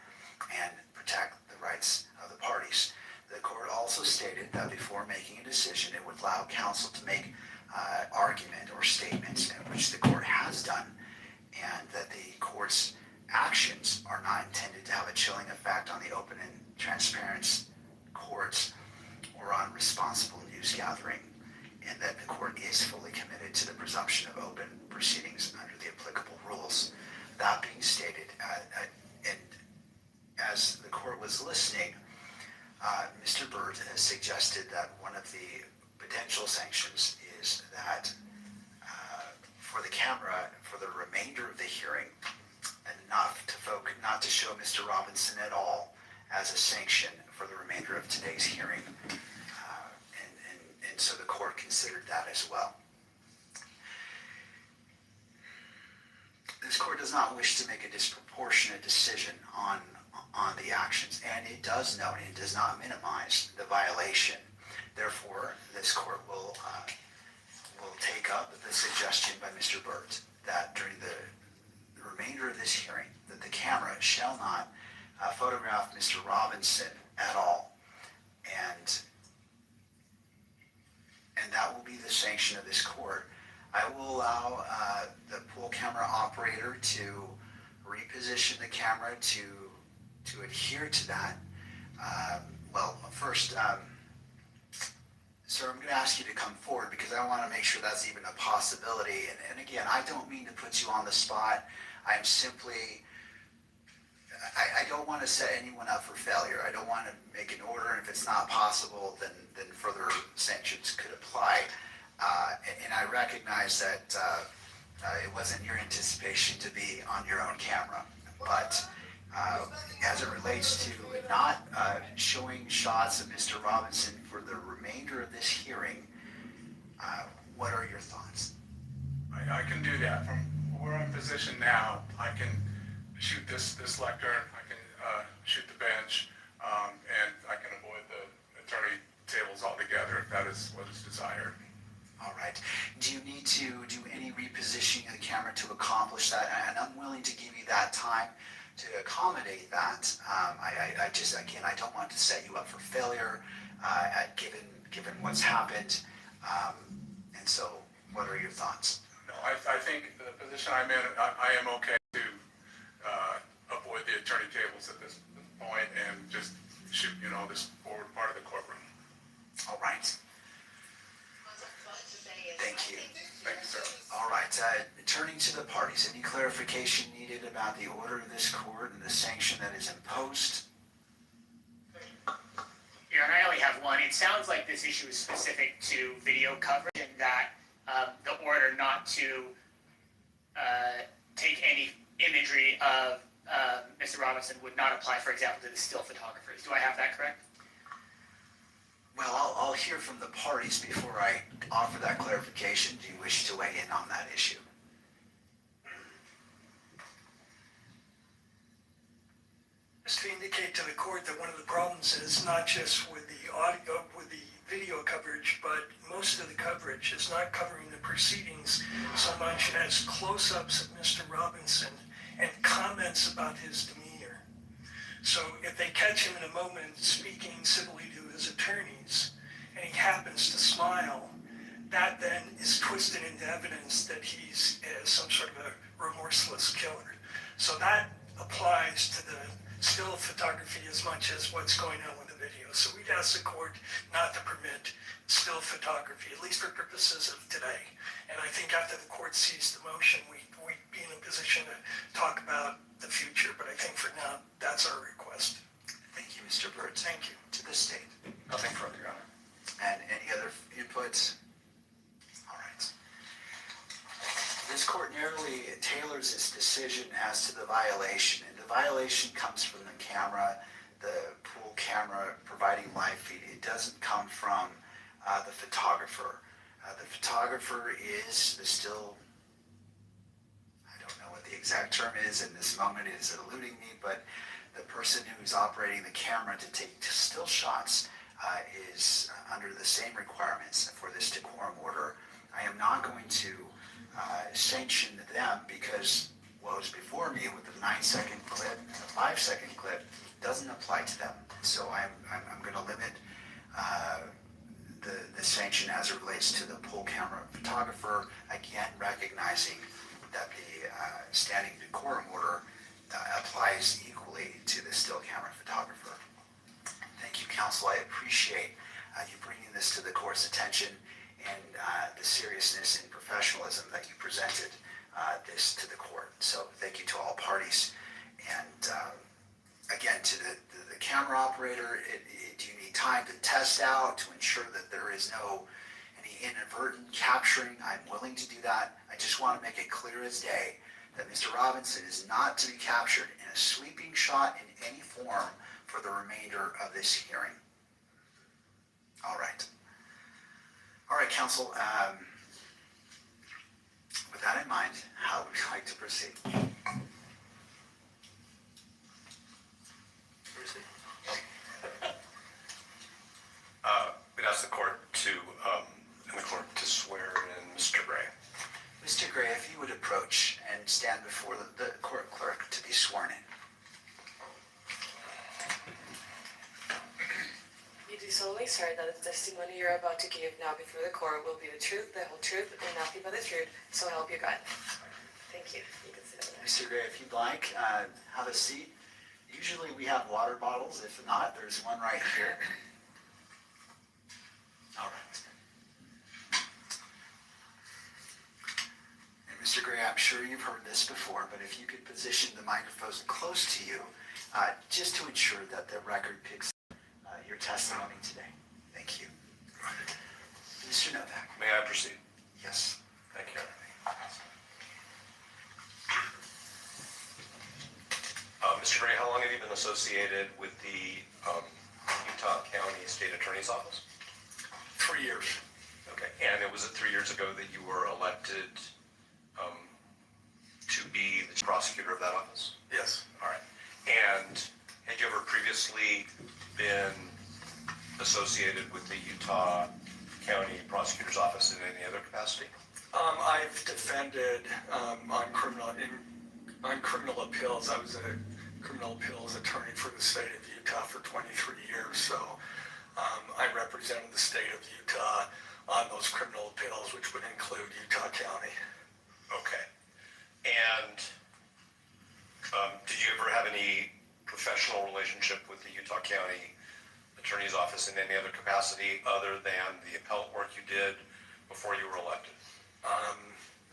and protect the rights of the parties. The court also stated that before making a decision, it would allow counsel to make argument or statements, which the court has done, and that the court's actions are not intended to have a chilling effect on the open and transparent courts or on responsible news gathering, and that the court is fully committed to the presumption of open proceedings under the applicable rules. That being stated, and as the court was listening, Mr. Byrd has suggested that one of the potential sanctions is that for the camera for the remainder of the hearing, and not to show Mr. Robinson at all as a sanction for the remainder of today's hearing, and so the court considered that as well. This court does not wish to make a disproportionate decision on the actions, and it does note and does not minimize the violation. Therefore, this court will take up the suggestion by Mr. Byrd that during the remainder of this hearing, that the camera shall not photograph Mr. Robinson at all, and that will be the sanction of this court. I will allow the pool camera operator to reposition the camera to adhere to that. Well, first, sir, I'm going to ask you to come forward because I want to make sure that's even a possibility. And again, I don't mean to put you on the spot. I'm simply, I don't want to set anyone up for failure. I don't want to make an order, and if it's not possible, then further sanctions could apply. And I recognize that it wasn't your anticipation to be on your own camera, but as it relates to not showing shots of Mr. Robinson for the remainder of this hearing, what are your thoughts? I can do that. From where I'm positioned now, I can shoot this lectern, I can shoot the bench, and I can avoid the attorney tables altogether if that is what is desired. All right. Do you need to do any repositioning of the camera to accomplish that? And I'm willing to give you that time to accommodate that. I just, again, I don't want to set you up for failure given what's happened. And so, what are your thoughts? No, I think the position I'm in, I am okay to avoid the attorney tables at this point and just shoot, this forward part of the courtroom. All right. Thank you. Thank you, sir. All right. Turning to the parties, any clarification needed about the order of this court and the sanction that is imposed? Your Honor, I only have one. It sounds like this issue is specific to video coverage and that the order not to take any imagery of Mr. Robinson would not apply, for example, to the still photographers. Do I have that correct? Well, I'll hear from the parties before I offer that clarification. Do you wish to weigh in on that issue? Just to indicate to the court that one of the problems is not just with the audio, with the video coverage, but most of the coverage is not covering the proceedings so much as close-ups of Mr. Robinson and comments about his demeanor. So if they catch him in a moment speaking civilly to his attorneys, and he happens to smile, that then is twisted into evidence that he's some sort of a remorseless killer. So that applies to the still photography as much as what's going on with the video. So we'd ask the court not to permit still photography, at least for purposes of today. And I think after the court sees the motion, we'd be in a position to talk about the future. But I think for now, that's our request. Thank you, Mr. Byrd. Thank you. To the state. Nothing further, Your Honor. And any other inputs? All right. This court narrowly tailors its decision as to the violation, and the violation comes from the camera, the pool camera providing live feed. It doesn't come from the photographer. The photographer is the still, I don't know what the exact term is in this moment, it is eluding me, but the person who's operating the camera to take still shots is under the same requirements for this decorum order. I am not going to sanction them because what was before me with the 9-second clip and the 5-second clip doesn't apply to them. So I'm going to limit the sanction as it relates to the pool camera photographer, again recognizing that the standing decorum order applies equally to the still camera photographer. Thank you, counsel. I appreciate you bringing this to the court's attention and the seriousness and professionalism that you presented this to the court. So thank you to all parties. And again, to the camera operator, do you need time to test out to ensure that there is any inadvertent capturing? I'm willing to do that. I just want to make it clear as day that Mr. Robinson is not to be captured in a sweeping shot in any form for the remainder of this hearing. All right. All right, counsel. With that in mind, how would you like to proceed? We'd ask the court to swear in Mr. Gray. Mr. Gray, if you would approach and stand before the court clerk to be sworn in. You do solemnly swear that the testimony you're about to give now before the court will be the truth, the whole truth, and nothing but the truth, so help you God. Thank you. You can sit over there. Mr. Gray, if you'd like, have a seat. Usually we have water bottles. If not, there's one right here. All right. And Mr. Gray, I'm sure you've heard this before, but if you could position the microphones close to you, just to ensure that the record picks up your testimony today. Thank you. Mr. Novak. May I proceed? Yes. Thank you. Mr. Gray, how long have you been associated with the Utah County State Attorney's Office? 3 years. Okay, and it was 3 years ago that you were elected to be the prosecutor of that office? Yes. All right. And had you ever previously been associated with the Utah County Prosecutor's Office in any other capacity? I've defended on criminal appeals. I was a criminal appeals attorney for the state of Utah for 23 years. So I represented the state of Utah on those criminal appeals, which would include Utah County. Okay. And did you ever have any professional relationship with the Utah County Attorney's Office in any other capacity other than the appellate work you did before you were elected?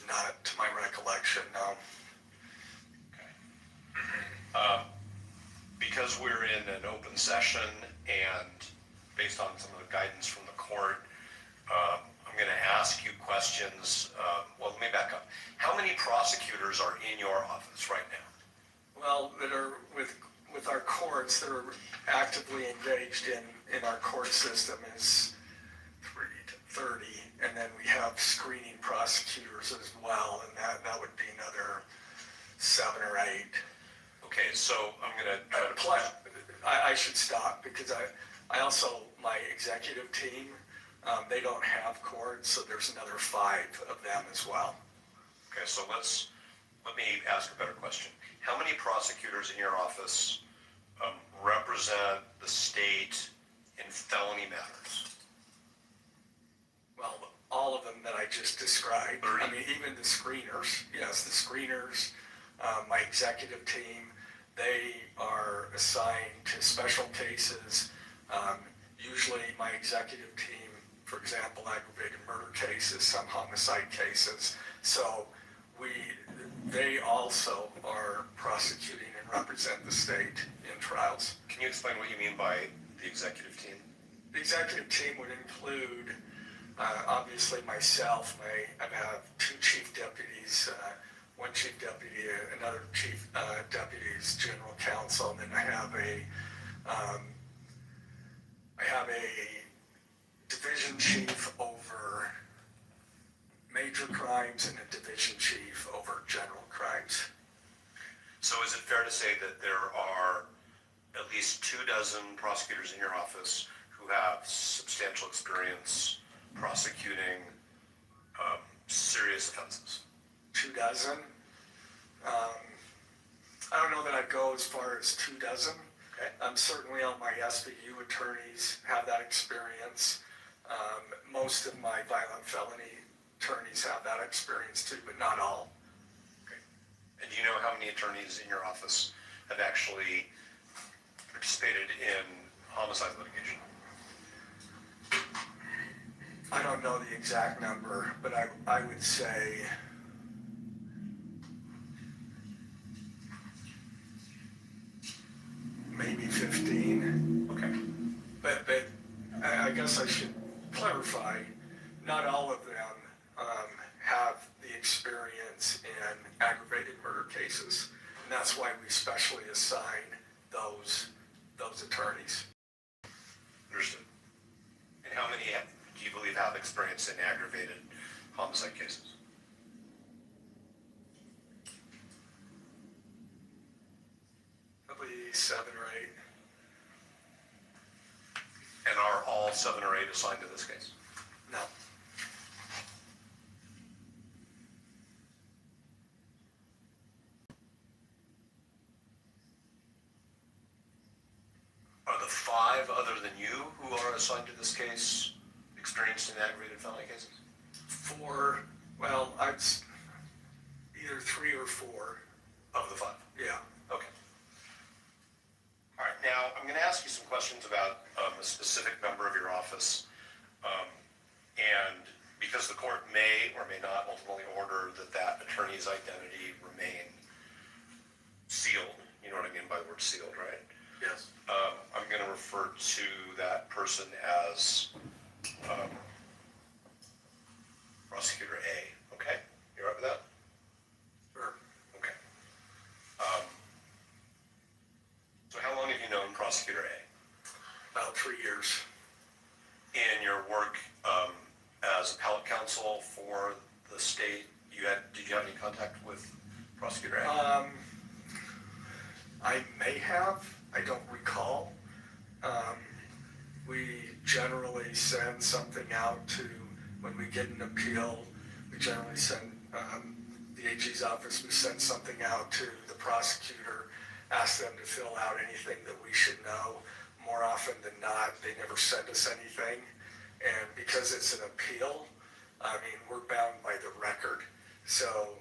Not to my recollection, no. Okay. Because we're in an open session and based on some of the guidance from the court, I'm going to ask you questions. Well, let me back up. How many prosecutors are in your office right now? Well, that are with our courts that are actively engaged in our court system is 3 to 30, and then we have screening prosecutors as well, and that would be another 7 or 8. Okay, so I'm going to I should stop because I also, my executive team, they don't have courts, so there's another 5 of them as well. Okay, so let me ask a better question. How many prosecutors in your office represent the state in felony matters? Well, all of them that I just described. 30. I mean, even the screeners. Yes, the screeners, my executive team, they are assigned to special cases. Usually my executive team, for example, aggravated murder cases, some homicide cases. So they also are prosecuting and represent the state in trials. Can you explain what you mean by the executive team? The executive team would include, obviously myself. I have 2 chief deputies, one chief deputy, another chief deputy's general counsel, and then I have a division chief over major crimes and a division chief over general crimes. So is it fair to say that there are at least 24 prosecutors in your office who have substantial experience prosecuting serious offenses? 24? I don't know that I'd go as far as 24. Okay. Certainly all my SVU attorneys have that experience. Most of my violent felony attorneys have that experience too, but not all. Okay. And do you know how many attorneys in your office have actually participated in homicide litigation? I don't know the exact number, but I would say maybe 15. Okay. But I guess I should clarify, not all of them have the experience in aggravated murder cases. And that's why we specially assign those attorneys. Understood. And how many do you believe have experience in aggravated homicide cases? Probably 7 or 8. And are all 7 or 8 assigned to this case? No. Are the 5 5 other than you who are assigned to this case experienced in aggravated felony cases? 4, well, I'd either 3 or 4. Of the 5? Yeah. Okay. All right, now I'm going to ask you some questions about a specific member of your office. And because the court may or may not ultimately order that that attorney's identity remain sealed, you know what I mean by the word sealed, right? Yes. I'm going to refer to that person as Prosecutor A, okay? You all right with that? Sure. Okay. So how long have you known Prosecutor A? About 3 years. In your work as appellate counsel for the state, did you have any contact with Prosecutor A? I may have. I don't recall. We generally send something out to, when we get an appeal, we generally send, the AG's office, we send something out to the prosecutor, ask them to fill out anything that we should know. More often than not, they never send us anything. And because it's an appeal, I mean, we're bound by the record. So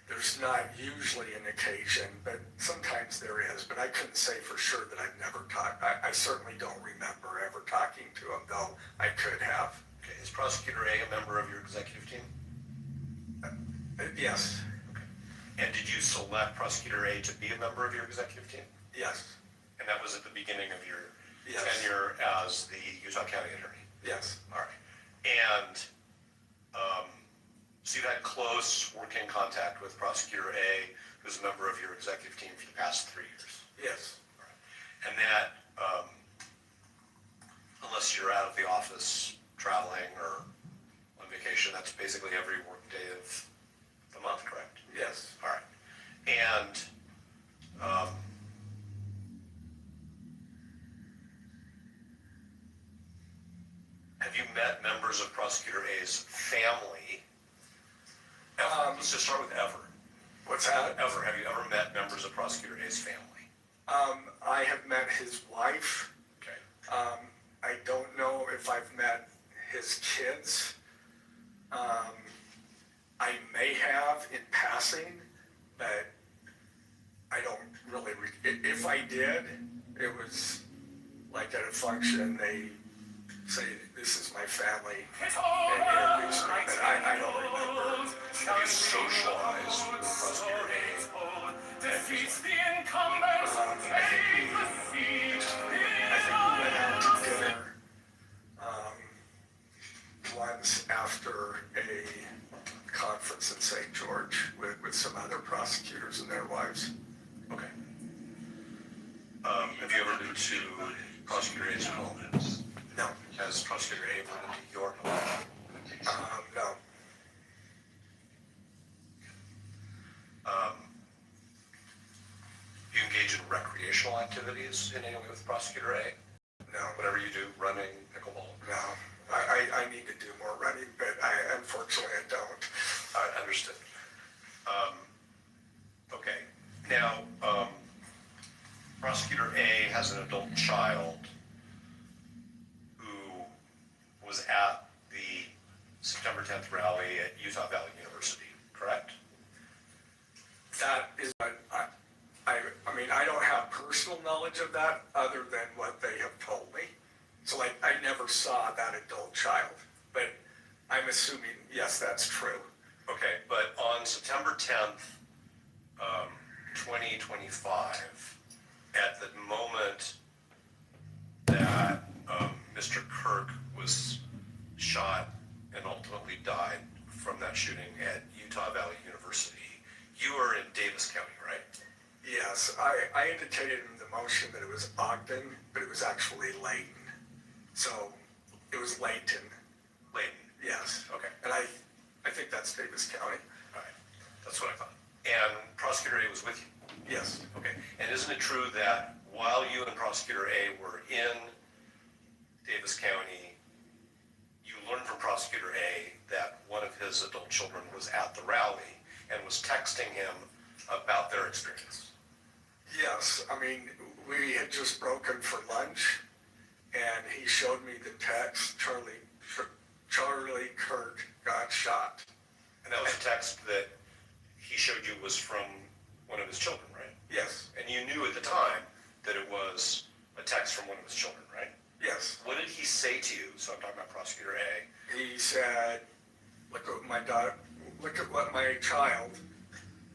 there's not usually an occasion, but sometimes there is. But I couldn't say for sure that I've never talked. I certainly don't remember ever talking to him, though I could have. Okay. Is Prosecutor A a member of your executive team? Yes. Okay. And did you select Prosecutor A to be a member of your executive team? Yes. And that was at the beginning of your Yes. tenure as the Utah County Attorney? Yes. All right. And so you've had close working contact with Prosecutor A, who's a member of your executive team for the past 3 years? Yes. All right. And that, unless you're out of the office traveling or on vacation, that's basically every work day of the month, correct? Yes. All right. And have you met members of Prosecutor A's family? Let's just start with ever. What's that? Ever. Have you ever met members of Prosecutor A's family? I have met his wife. Okay. I don't know if I've met his kids. I may have in passing, but I don't really, if I did, it was like at a function, they say, this is my family, and introduce me, but I don't remember. Have you socialized with Prosecutor A? Defeats the incumbent. I think we went out to dinner once after a conference in St. George with some other prosecutors and their wives. Okay. Have you ever been to Prosecutor A's home? No. Has Prosecutor A ever been to your home? No. Do you engage in recreational activities in any way with Prosecutor A? No. Whatever you do, running, pickleball? No. I need to do more running, but unfortunately I don't. I understood. Okay. Now, Prosecutor A has an adult child who was at the September 10th rally at Utah Valley University, correct? That is, I mean, I don't have personal knowledge of that other than what they have told me. So like, I never saw that adult child, but I'm assuming, yes, that's true. Okay, but on September 10th, 2025, at the moment that Mr. Kirk was shot and ultimately died from that shooting at Utah Valley University, you were in Davis County, right? Yes, I indicated in the motion that it was Ogden, but it was actually Layton. So it was Layton. Layton. Yes. Okay. And I think that's Davis County. All right. That's what I thought. And Prosecutor A was with you? Yes. Okay. And isn't it true that while you and Prosecutor A were in Davis County, you learned from Prosecutor A that one of his adult children was at the rally and was texting him about their experience? Yes. I mean, we had just broken for lunch, and he showed me the text, Charlie Kirk got shot. And that was a text that he showed you was from one of his children, right? Yes, And you knew at the time that it was a text from one of his children, right? yes. What did he say to you? So I'm talking about Prosecutor A. He said, look at my daughter, look at what my child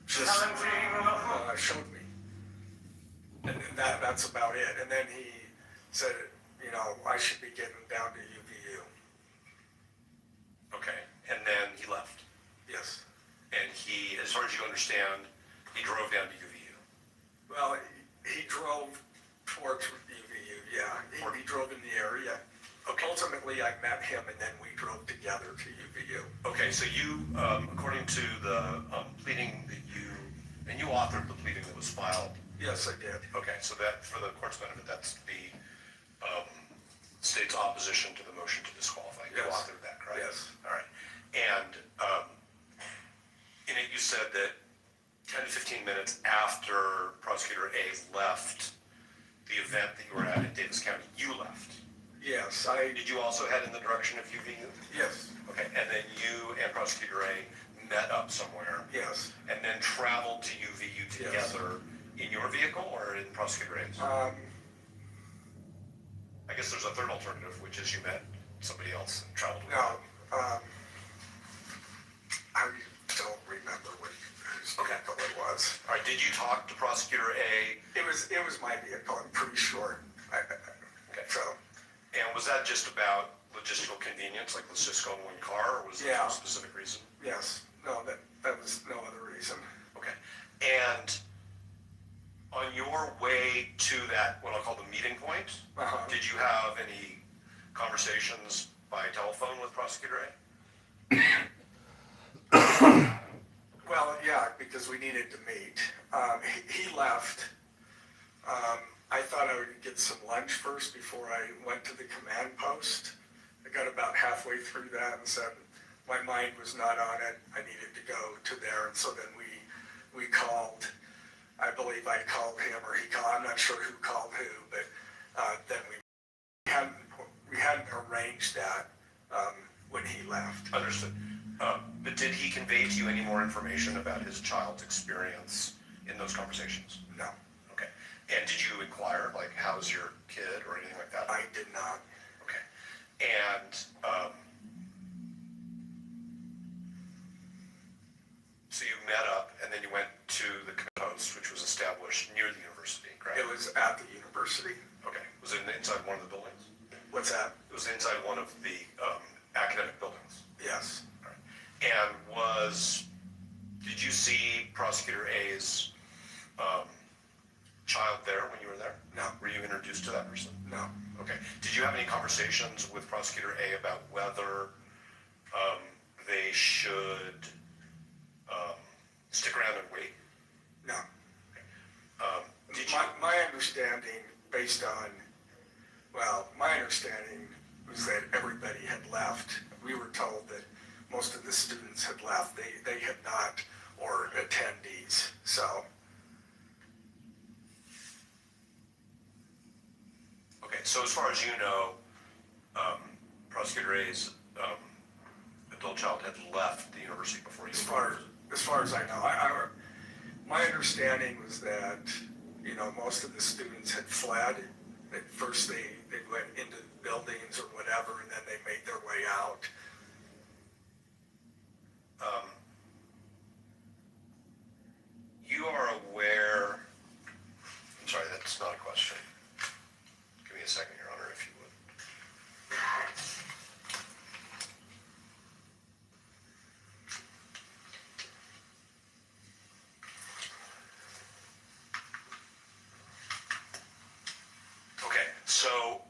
just showed me. And that's about it. And then he said, you know, I should be getting down to UVU. Okay. And then he left. Yes. And he, as far as you understand, he drove down to UVU. Well, he drove towards UVU, yeah. He drove in the area. Okay. Ultimately, I met him and then we drove together to UVU. Okay, so you, according to the pleading that and you authored the pleading that was filed. Yes, I did. Okay, so that, for the court's benefit, that's the state's opposition to the motion to disqualify. You Yes. authored that, correct? Yes. All right. And in it, you said that 10 to 15 minutes after Prosecutor A left the event that you were at in Davis County, you left. Yes, Did you also head in the direction of UVU? yes, Okay, and then you and Prosecutor A met up somewhere, yes. and then traveled to UVU together in your vehicle or in Prosecutor A's? I guess there's a third alternative, which is you met somebody else and traveled with No, I don't remember whose vehicle it was. All right, did you talk to Prosecutor A? It was my vehicle, I'm pretty sure. Okay. So, And was that just about logistical convenience, like let's just go in one car, or was there Yeah. some specific reason? yes, no, that was no other reason. Okay. And on your way to that, what I'll call the meeting point, did you have any conversations by telephone with Prosecutor A? Well, yeah, because we needed to meet. He left. I thought I would get some lunch first before I went to the command post. I got about halfway through that and said my mind was not on it. I needed to go to there, and so then we called. I believe I called him or he called. I'm not sure who called who, but then we hadn't arranged that when he left. Understood. But did he convey to you any more information about his child's experience in those conversations? No, Okay. And did you inquire, like, how's your kid or anything like that? I did not. Okay. And so you met up and then you went to the post, which was established near the university, correct? It was at the university. Okay. Was it inside one of the buildings? What's that? It was inside one of the academic buildings. Yes. All right. And did you see Prosecutor A's child there when you were there? No. Were you introduced to that person? No. Okay. Did you have any conversations with Prosecutor A about whether they should stick around and wait? No. Did you? My understanding, based on, my understanding was that everybody had left. We were told that most of the students had left. They had not, or attendees. So. Okay. So as far as you know, Prosecutor A's adult child had left the university before you. As far as I know, my understanding was that, most of the students had fled. At first they went into buildings or whatever, and then they made their way out. You are aware, I'm sorry, that's not a question. Give me a second, Your Honor, if you would. Okay, so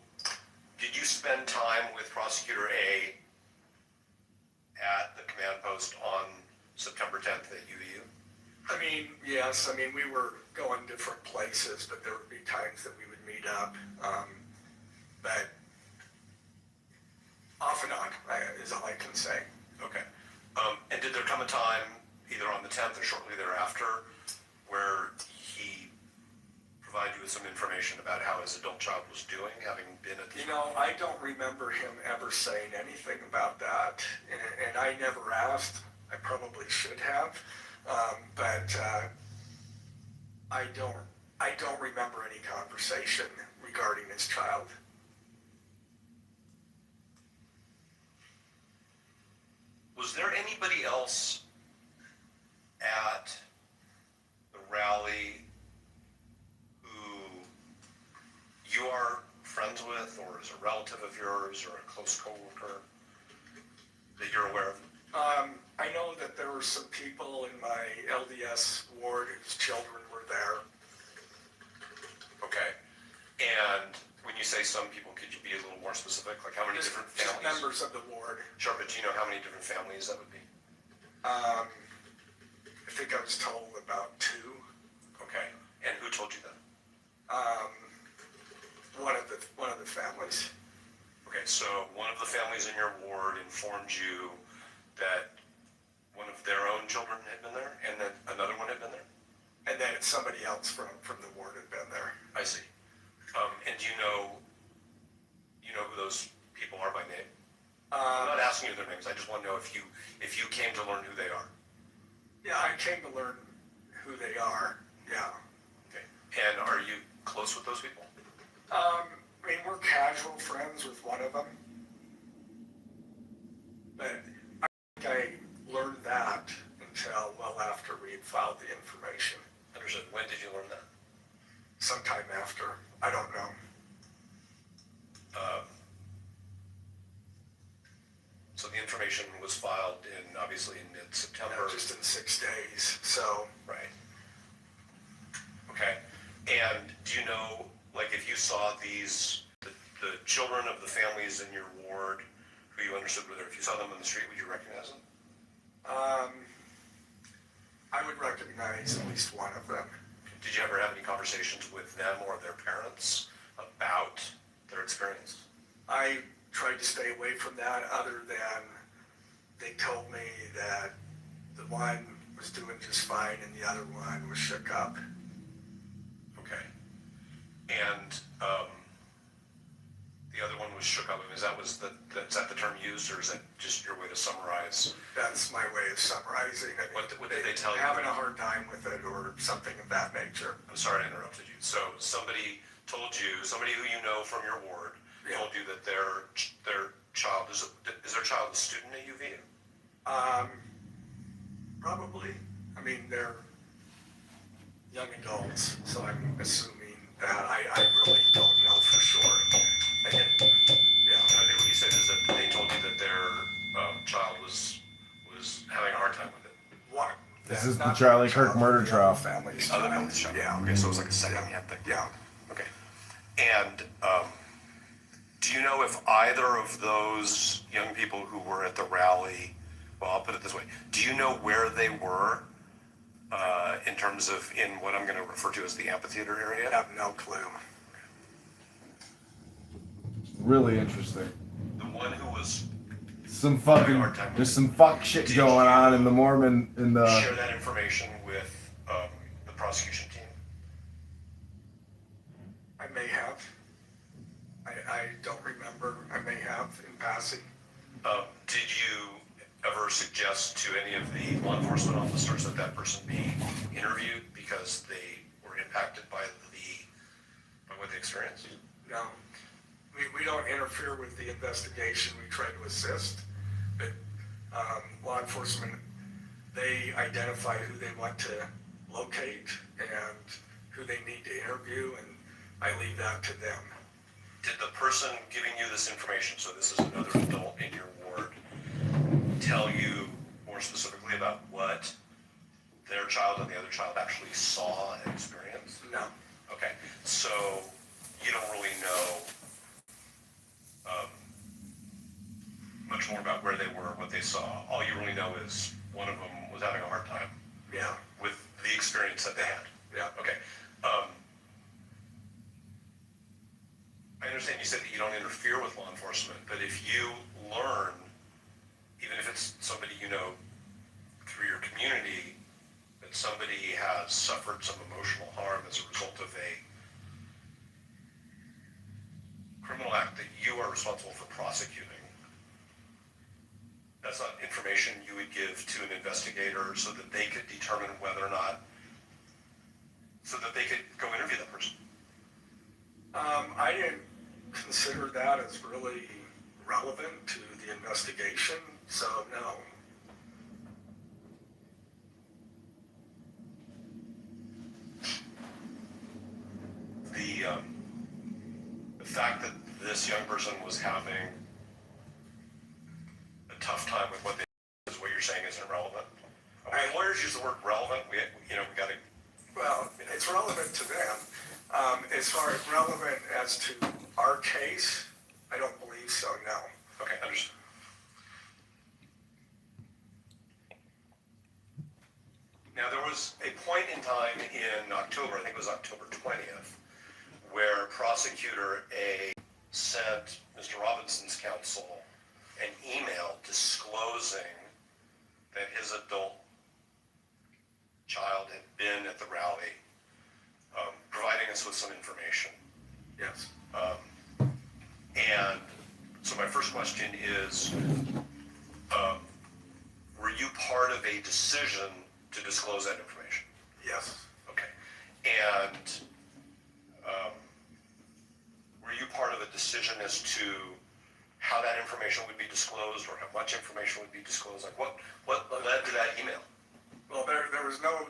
did you spend time with Prosecutor A at the command post on September 10th at UVU? Yes, we were going different places, but there would be times that we would meet up. But off and on is all I can say. Okay. And did there come a time, either on the 10th or shortly thereafter, where he provide you with some information about how his adult child was doing, having been at the You know, I don't remember him ever saying anything about that, and I never asked. I probably should have, but I don't remember any conversation regarding his child. Was there anybody else at the rally who you are friends with, or is a relative of yours, or a close coworker that you're aware of? I know that there were some people in my LDS ward whose children were there. Okay. And when you say some people, could you be a little more specific? Like how many different families? Members of the ward. Sure, but do you know how many different families that would be? I think I was told about 2. Okay. And who told you that? One of the families. Okay, so one of the families in your ward informed you that one of their own children had been there, and then another one had been there? And then somebody else from the ward had been there. I see. And do you know who those people are by name? I'm not asking you their names. I just want to know if you came to learn who they are. Yeah, I came to learn who they are. Yeah. Okay. And are you close with those people? I mean, we're casual friends with one of them. But I think I learned that until well after we had filed the information. Understood. When did you learn that? Sometime after. I don't know. So the information was filed obviously in mid-September. Just in 6 days, so. Right. Okay. And do you know, like, if you saw the children of the families in your ward who you understood were there, if you saw them on the street, would you recognize them? I would recognize at least one of them. Did you ever have any conversations with them or their parents about their experience? I tried to stay away from that, other than they told me that the one was doing just fine and the other one was shook up. Okay. And the other one was shook up. Is that the term used, or is that just your way to summarize? That's my way of summarizing it. What did they tell you? Having a hard time with it, or something of that nature. I'm sorry I interrupted you. So somebody told you, somebody who you know from your ward, told you that their child is their child a student at UVU? Probably. I mean, they're young adults, so I'm assuming that. I really don't know for sure. Yeah. I think what you said is that they told you that their child was having a hard time with it. What? This is the Charlie Kirk murder trial. Families. Other than the child. Yeah. Okay, so it was like a second-hand thing. Yeah. Okay. And do you know if either of those young people who were at the rally, well, I'll put it this way, do you know where they were in terms of in what I'm going to refer to as the amphitheater area? I have no clue. Really interesting. The one who was There's some fuck shit going on in the Mormon, share that information with the prosecution team? I may have. I don't remember. I may have in passing. Did you ever suggest to any of the law enforcement officers that that person be interviewed because they were impacted by what they experienced? No. We don't interfere with the investigation. We try to assist. But law enforcement, they identify who they want to locate and who they need to interview, and I leave that to them. Did the person giving you this information, so this is another adult in your ward, tell you more specifically about what their child and the other child actually saw and experienced? No. Okay, so you don't really know much more about where they were, what they saw. All you really know is one of them was having a hard time. Yeah. With the experience that they had. Yeah. Okay. I understand you said that you don't interfere with law enforcement, but if you learn, even if it's somebody you know through your community, that somebody has suffered some emotional harm as a result of a fact that you are responsible for prosecuting. That's not information you would give to an investigator so that they could determine whether or not, so that they could go interview that person. I didn't consider that as really relevant to the investigation, so no. The fact that this young person was having a tough time with what they is what you're saying isn't relevant. I mean, lawyers use the word relevant. We got to. Well, it's relevant to them. As far as relevant as to our case, I don't believe so, no. Okay, understood. Now, there was a point in time in October, I think it was October 20th, where Prosecutor A sent Mr. Robinson's counsel an email disclosing that his adult child had been at the rally, providing us with some information. Yes. And so my first question is, were you part of a decision to disclose that information? Yes. Okay. And were you part of a decision as to how that information would be disclosed, or how much information would be disclosed? Like what led to that email? Well, there was no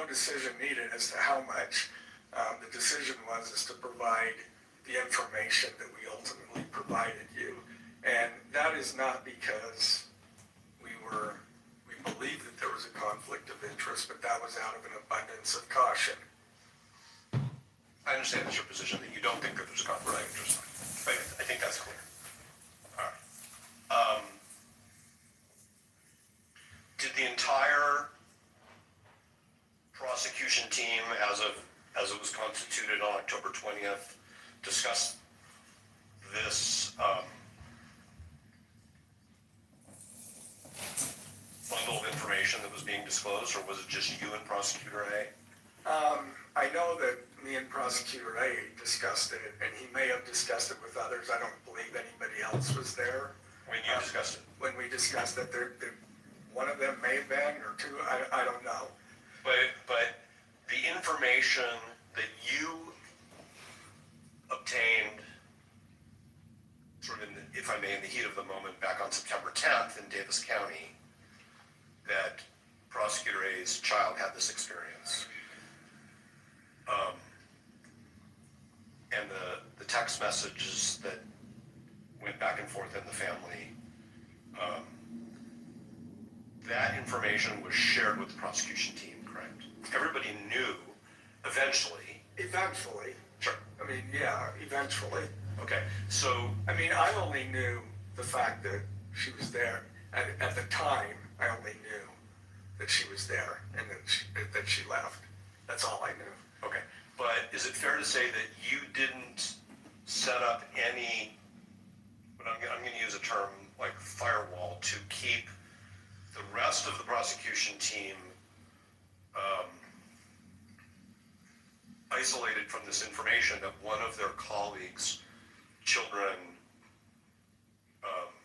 decision needed as to how much. The decision was to provide the information that we ultimately provided you, and that is not because we believed that there was a conflict of interest, but that was out of an abundance of caution. I understand that's your position, that you don't think that there's a conflict of interest. I think that's clear. All right. Did the entire prosecution team, as it was constituted on October 20th, discuss this bundle of information that was being disclosed, or was it just you and Prosecutor A? I know that me and Prosecutor A discussed it, and he may have discussed it with others. I don't believe anybody else was there. When you discussed it? When we discussed it, one of them may have been, or two, I don't know. But the information that you obtained, sort of if I may, in the heat of the moment, back on September 10th in Davis County, that Prosecutor A's child had this experience. And the text messages that went back and forth in the family, that information was shared with the prosecution team, correct? Everybody knew eventually. Eventually. Sure. I mean, yeah, eventually. Okay, so. I mean, I only knew the fact that she was there. At the time, I only knew that she was there and that she left. That's all I knew. Okay, but is it fair to say that you didn't set up any, but I'm going to use a term like firewall, to keep the rest of the prosecution team isolated from this information that one of their colleagues' children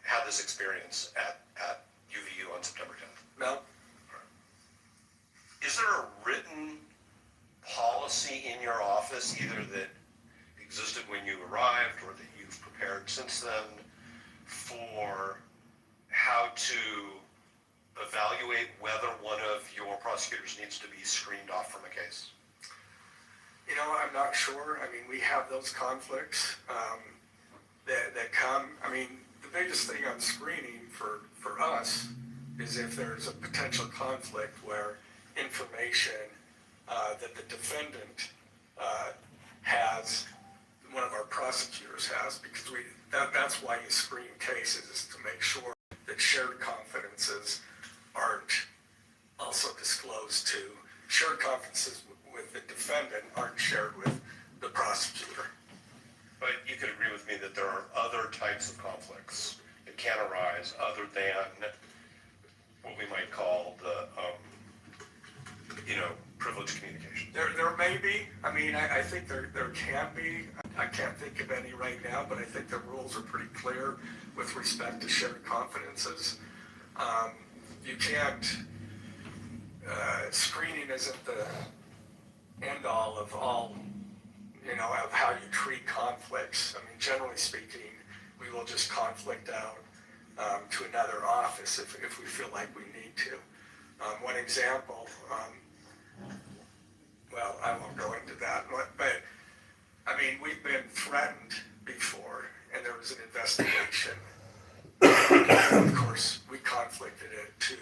had this experience at UVU on September 10th? No. Is there a written policy in your office, either that existed when you arrived or that you've prepared since then, for how to evaluate whether one of your prosecutors needs to be screened off from a case? You know, I'm not sure. I mean, we have those conflicts that come. I mean, the biggest thing on screening for us is if there's a potential conflict where information that the defendant has, one of our prosecutors has, because that's why you screen cases, is to make sure that shared confidences aren't also disclosed to, shared confidences with the defendant aren't shared with the prosecutor. But you could agree with me that there are other types of conflicts that can arise other than what we might call the, privileged communication. There may be. I mean, I think there can be. I can't think of any right now, but I think the rules are pretty clear with respect to shared confidences. You can't, screening isn't the end all of of how you treat conflicts. I mean, generally speaking, we will just conflict out to another office if we feel like we need to. One example, well, I won't go into that, but I mean, we've been threatened before, and there was an investigation. Of course, we conflicted it to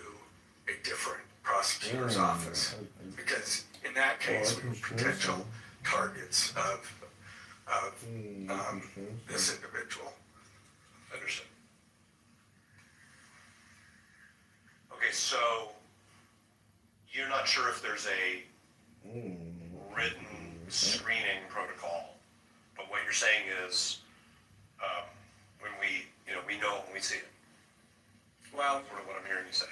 a different prosecutor's office, because in that case, we were potential targets of this individual. Understood. Okay, so you're not sure if there's a written screening protocol, but what you're saying is when we know when we see it. Well, sort of what I'm hearing you say.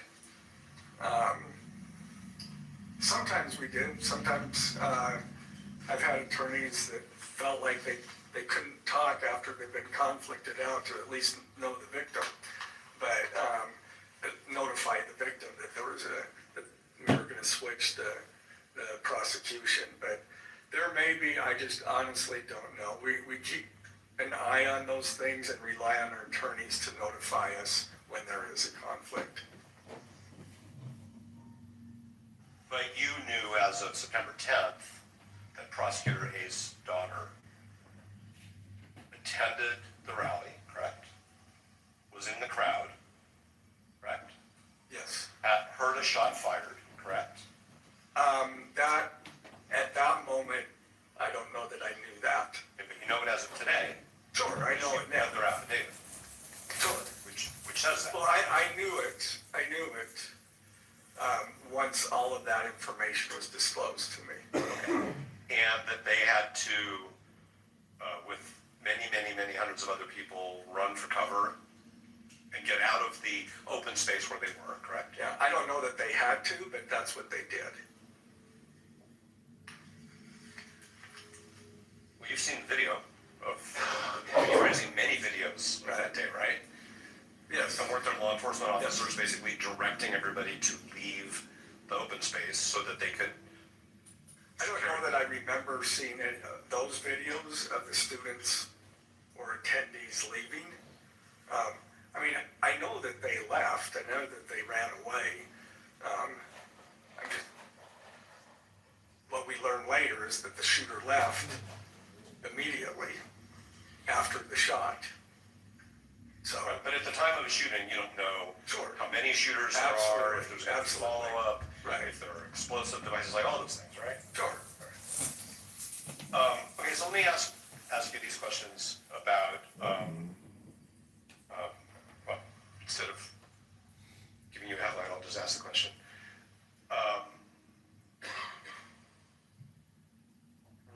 Sometimes we do. Sometimes I've had attorneys that felt like they couldn't talk after they've been conflicted out to at least know the victim, but notify the victim that that we were going to switch the prosecution. But there may be, I just honestly don't know. We keep an eye on those things and rely on our attorneys to notify us when there is a conflict. But you knew as of September 10th that Prosecutor A's daughter attended the rally, correct? Was in the crowd, correct? Yes. Heard a shot fired, correct? At that moment, I don't know that I knew that. But you know it as of today. Sure, I know it now. Their affidavit. Sure. Which says that. Well, I knew it. Once all of that information was disclosed to me. And that they had to, with many hundreds of other people, run for cover and get out of the open space where they were, correct? Yeah, I don't know that they had to, but that's what they did. Well, you've seen the video of, you've seen many videos of that day, right? Yes. And weren't there law enforcement officers basically directing everybody to leave the open space so that they could? I don't know that I remember seeing any of those videos of the students or attendees leaving. I mean, I know that they left. I know that they ran away. What we learned later is that the shooter left immediately after the shot. So, but at the time of the shooting, you don't know how many shooters there are, if there's going to be follow-up, if there are explosive devices, like all those things, right? Sure. Okay, so let me ask you these questions about, well, instead of giving you a headline, I'll just ask the question.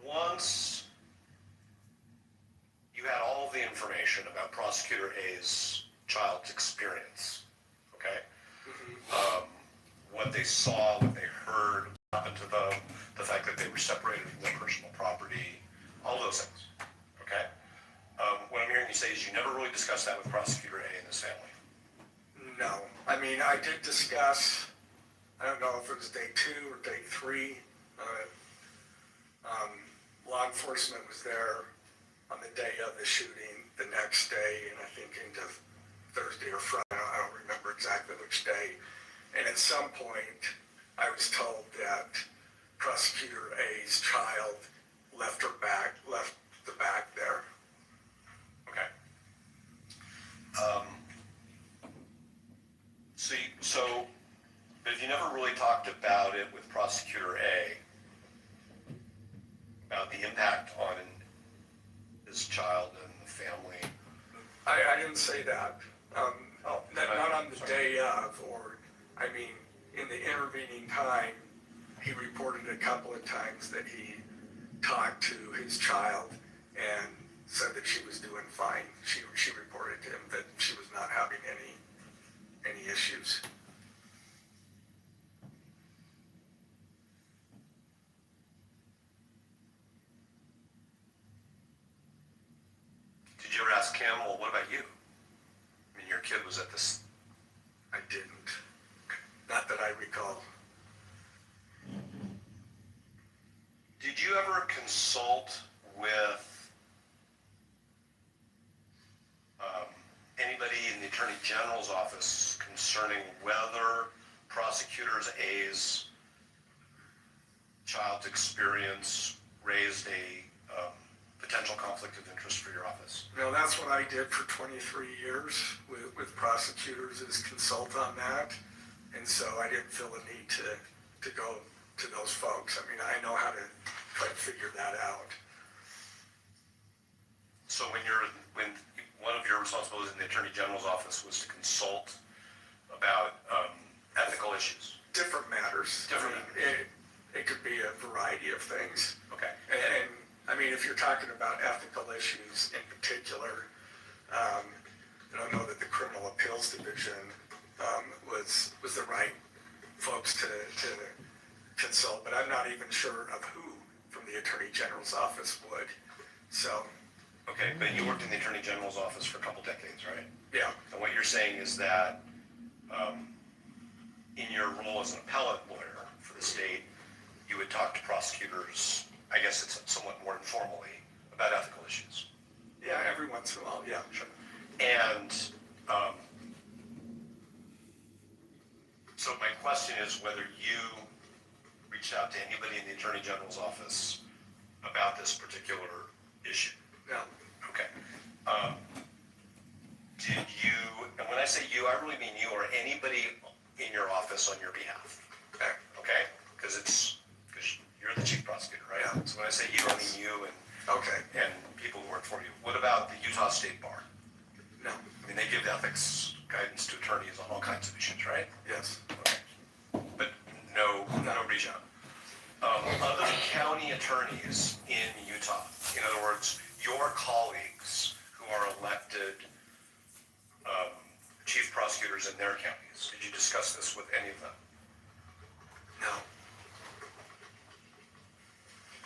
Once you had all the information about Prosecutor A's child's experience, okay? What they saw, what they heard, what happened to them, the fact that they were separated from their personal property, all those things, okay? What I'm hearing you say is you never really discussed that with Prosecutor A and his family. No. I mean, I did discuss, I don't know if it was day 2 or day 3. Law enforcement was there on the day of the shooting, the next day, and I think into Thursday or Friday. I don't remember exactly which day. And at some point, I was told that Prosecutor A's child left the bag there. Okay. But if you never really talked about it with Prosecutor A, about the impact on his child and the family. I didn't say that. Not on the day of, or, I mean, in the intervening time, he reported a couple of times that he talked to his child and said that she was doing fine. She reported to him that she was not having any issues. ever ask him, well, what about you? I mean, your kid was at this. I didn't. Not that I recall. Did you ever consult with anybody in the Attorney General's office concerning whether prosecutors A's child's experience raised a potential conflict of interest for your office? No, that's what I did for 23 years with prosecutors, is consult on that. And so I didn't feel the need to go to those folks. I mean, I know how to try to figure that out. So when one of your responsibilities in the Attorney General's office was to consult about ethical issues? Different matters. It could be a variety of things. Okay. And I mean, if you're talking about ethical issues in particular, I don't know that the Criminal Appeals Division was the right folks to consult, but I'm not even sure of who from the Attorney General's office would. So. Okay, but you worked in the Attorney General's office for a couple decades, right? Yeah. And what you're saying is that in your role as an appellate lawyer for the state, you would talk to prosecutors, I guess it's somewhat more informally, about ethical issues. Yeah, every once in a while, yeah. Sure. And so my question is whether you reached out to anybody in the Attorney General's office about this particular issue. No. Okay. Did you, and when I say you, I really mean you or anybody in your office on your behalf. Okay? Because you're the chief prosecutor, right? Yeah. So when I say you, I mean you and Okay. and people who work for you. What about the Utah State Bar? No. I mean, they give ethics guidance to attorneys on all kinds of issues, right? Yes. Okay. But no reach out. Other county attorneys in Utah, in other words, your colleagues who are elected chief prosecutors in their counties, did you discuss this with any of them? No.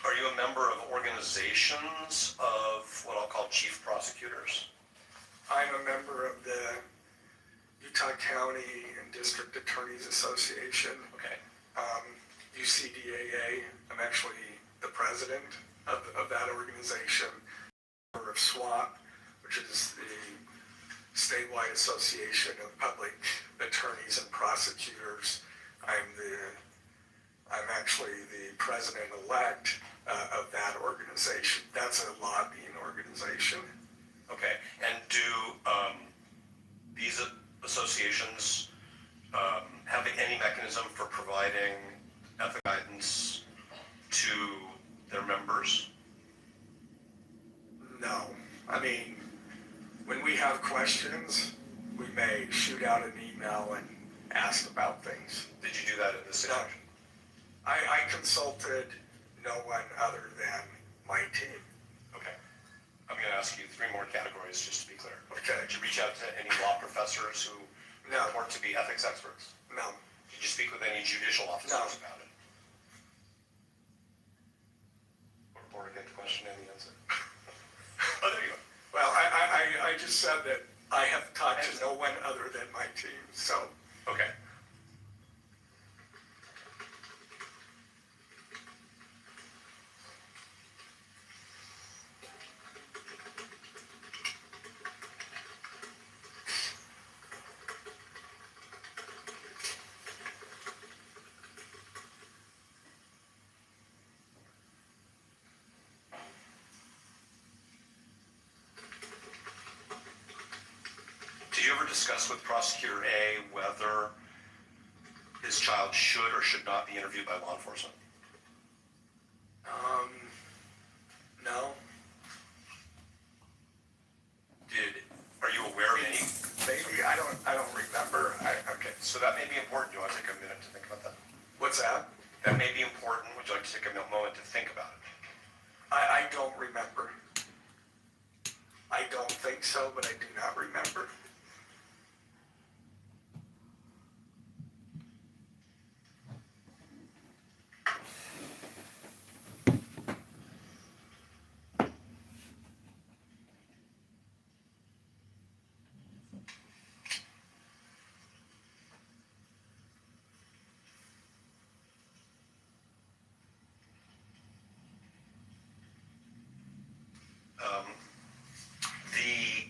Are you a member of organizations of what I'll call chief prosecutors? I'm a member of the Utah County and District Attorneys Association. Okay. UCDAA. I'm actually the president of that organization. Member of SWAP, which is the statewide association of public attorneys and prosecutors. I'm actually the president-elect of that organization. That's a lobbying organization. Okay. And do these associations have any mechanism for providing ethical guidance to their members? No. I mean, when we have questions, we may shoot out an email and ask about things. Did you do that in this situation? I consulted no one other than my team. Okay. I'm going to ask you 3 more categories just to be clear. Okay. Did you reach out to any law professors who purport to be ethics experts? No. Did you speak with any judicial officers about it? Reporter get the question and the answer. Oh, there you go. Well, I just said that I have talked to no one other than my team, so. Okay. Did you ever discuss with Prosecutor A whether his child should or should not be interviewed by law enforcement? No. Are you aware of any? Maybe, I don't remember. Okay, so that may be important. Do you want to take a minute to think about that? What's that? That may be important. Would you like to take a moment to think about it? I don't remember. I don't think so, but I do not remember. The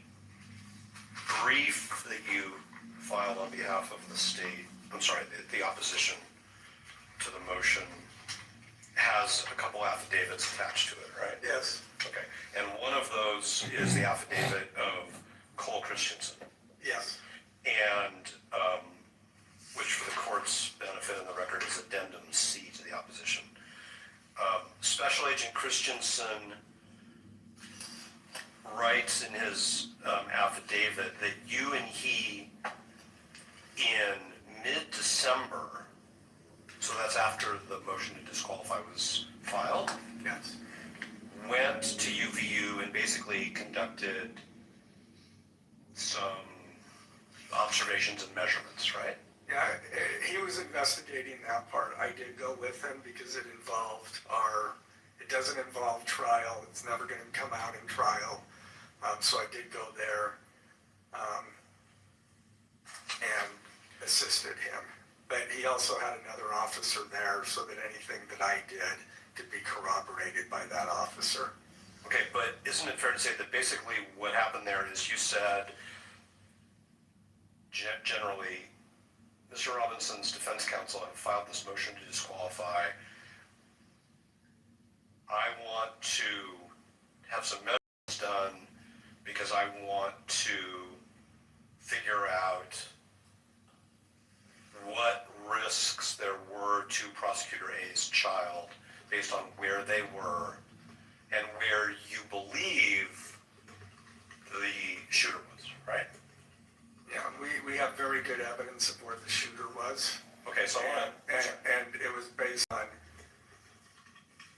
brief that you filed on behalf of the state, I'm sorry, the opposition to the motion has a couple affidavits attached to it, right? Yes. Okay. And one of those is the affidavit of Cole Christensen. Yes. And which for the court's benefit in the record is addendum C to the opposition. Special Agent Christensen writes in his affidavit that you and he in mid-December, so that's after the motion to disqualify was filed, Yes. went to UVU and basically conducted some observations and measurements, right? Yeah, he was investigating that part. I did go with him because it doesn't involve trial. It's never going to come out in trial. So I did go there and assisted him. But he also had another officer there so that anything that I did could be corroborated by that officer. Okay, but isn't it fair to say that basically what happened there is you said, generally, Mr. Robinson's defense counsel had filed this motion to disqualify. I want to have some measurements done because I want to figure out what risks there were to Prosecutor A's child based on where they were and where you believe the shooter was, right? Yeah, we have very good evidence of where the shooter was. Okay, so and it was based on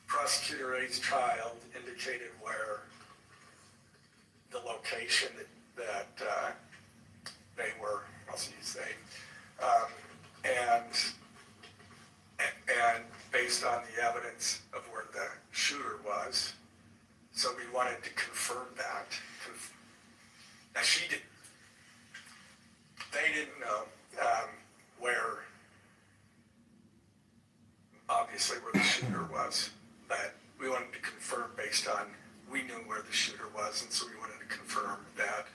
Prosecutor A's child indicated where the location that they were, I'll use they, and based on the evidence of where the shooter was, so we wanted to confirm that. Now they didn't know where, obviously where the shooter was, but we wanted to confirm based on, we knew where the shooter was, and so we wanted to confirm that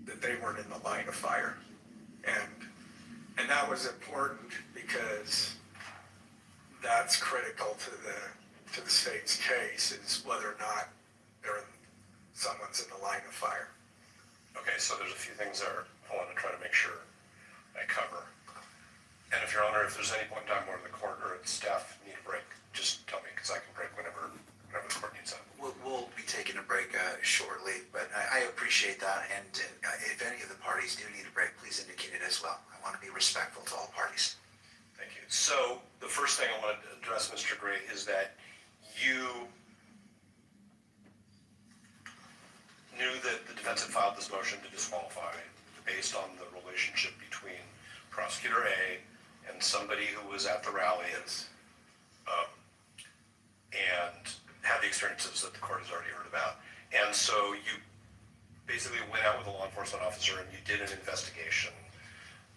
that they weren't in the line of fire. And that was important because that's critical to the state's case, is whether or not someone's in the line of fire. Okay, so there's a few things there I want to try to make sure I cover. And if Your Honor, if there's any point in time where the court or the staff need a break, just tell me, because I can break whenever the court needs it. We'll be taking a break shortly, but I appreciate that, and if any of the parties do need a break, please indicate it as well. I want to be respectful to all parties. Thank you. So the first thing I want to address, Mr. Gray, is that you knew that the defense had filed this motion to disqualify based on the relationship between Prosecutor A and somebody who was at the rally and had the experiences that the court has already heard about. And so you basically went out with a law enforcement officer and you did an investigation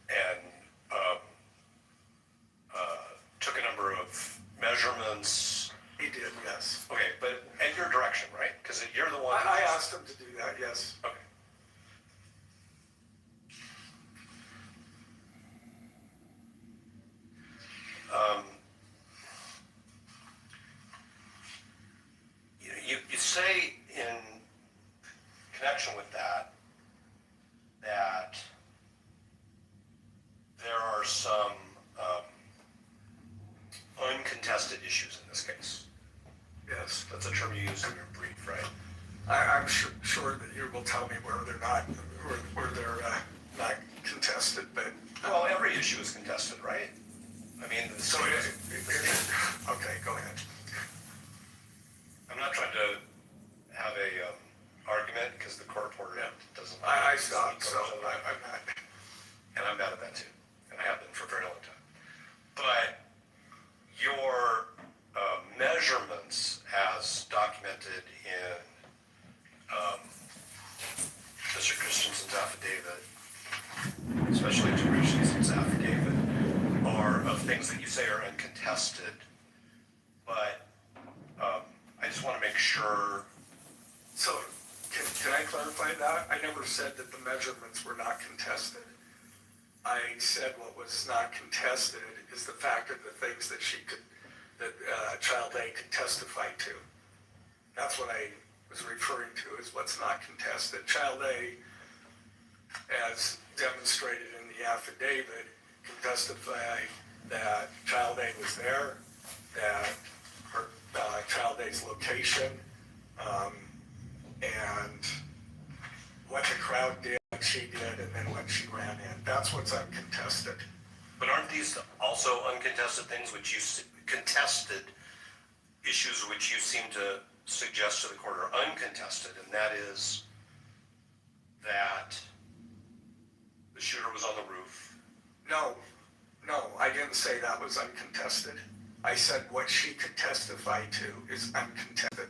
and took a number of measurements. He did, yes. Okay, but at your direction, right? Because you're the one. I asked him to do that, yes. Okay. You say in connection with that there are some uncontested issues in this case. Yes. That's a term you use in your brief, right? I'm sure that you will tell me where they're not contested, but. Well, every issue is contested, right? I mean, So, okay, go ahead. I'm not trying to have a argument because the court reporter doesn't. I stopped, so I'm not. And I'm bad at that too, and I have been for a very long time. But your measurements, as documented in Mr. Christensen's affidavit, especially Mr. Christensen's affidavit, are of things that you say are uncontested, but sure. So, can I clarify that? I never said that the measurements were not contested. I said what was not contested is the fact of the things that Child A could testify to. That's what I was referring to is what's not contested. Child A, as demonstrated in the affidavit, can testify that Child A was there, that her Child A's location, and what the crowd did, what she did, and then what she ran in. That's what's uncontested. But aren't these also uncontested things which you contested issues which you seem to suggest to the court are uncontested, and that is that the shooter was on the roof? No, I didn't say that was uncontested. I said what she could testify to is uncontested.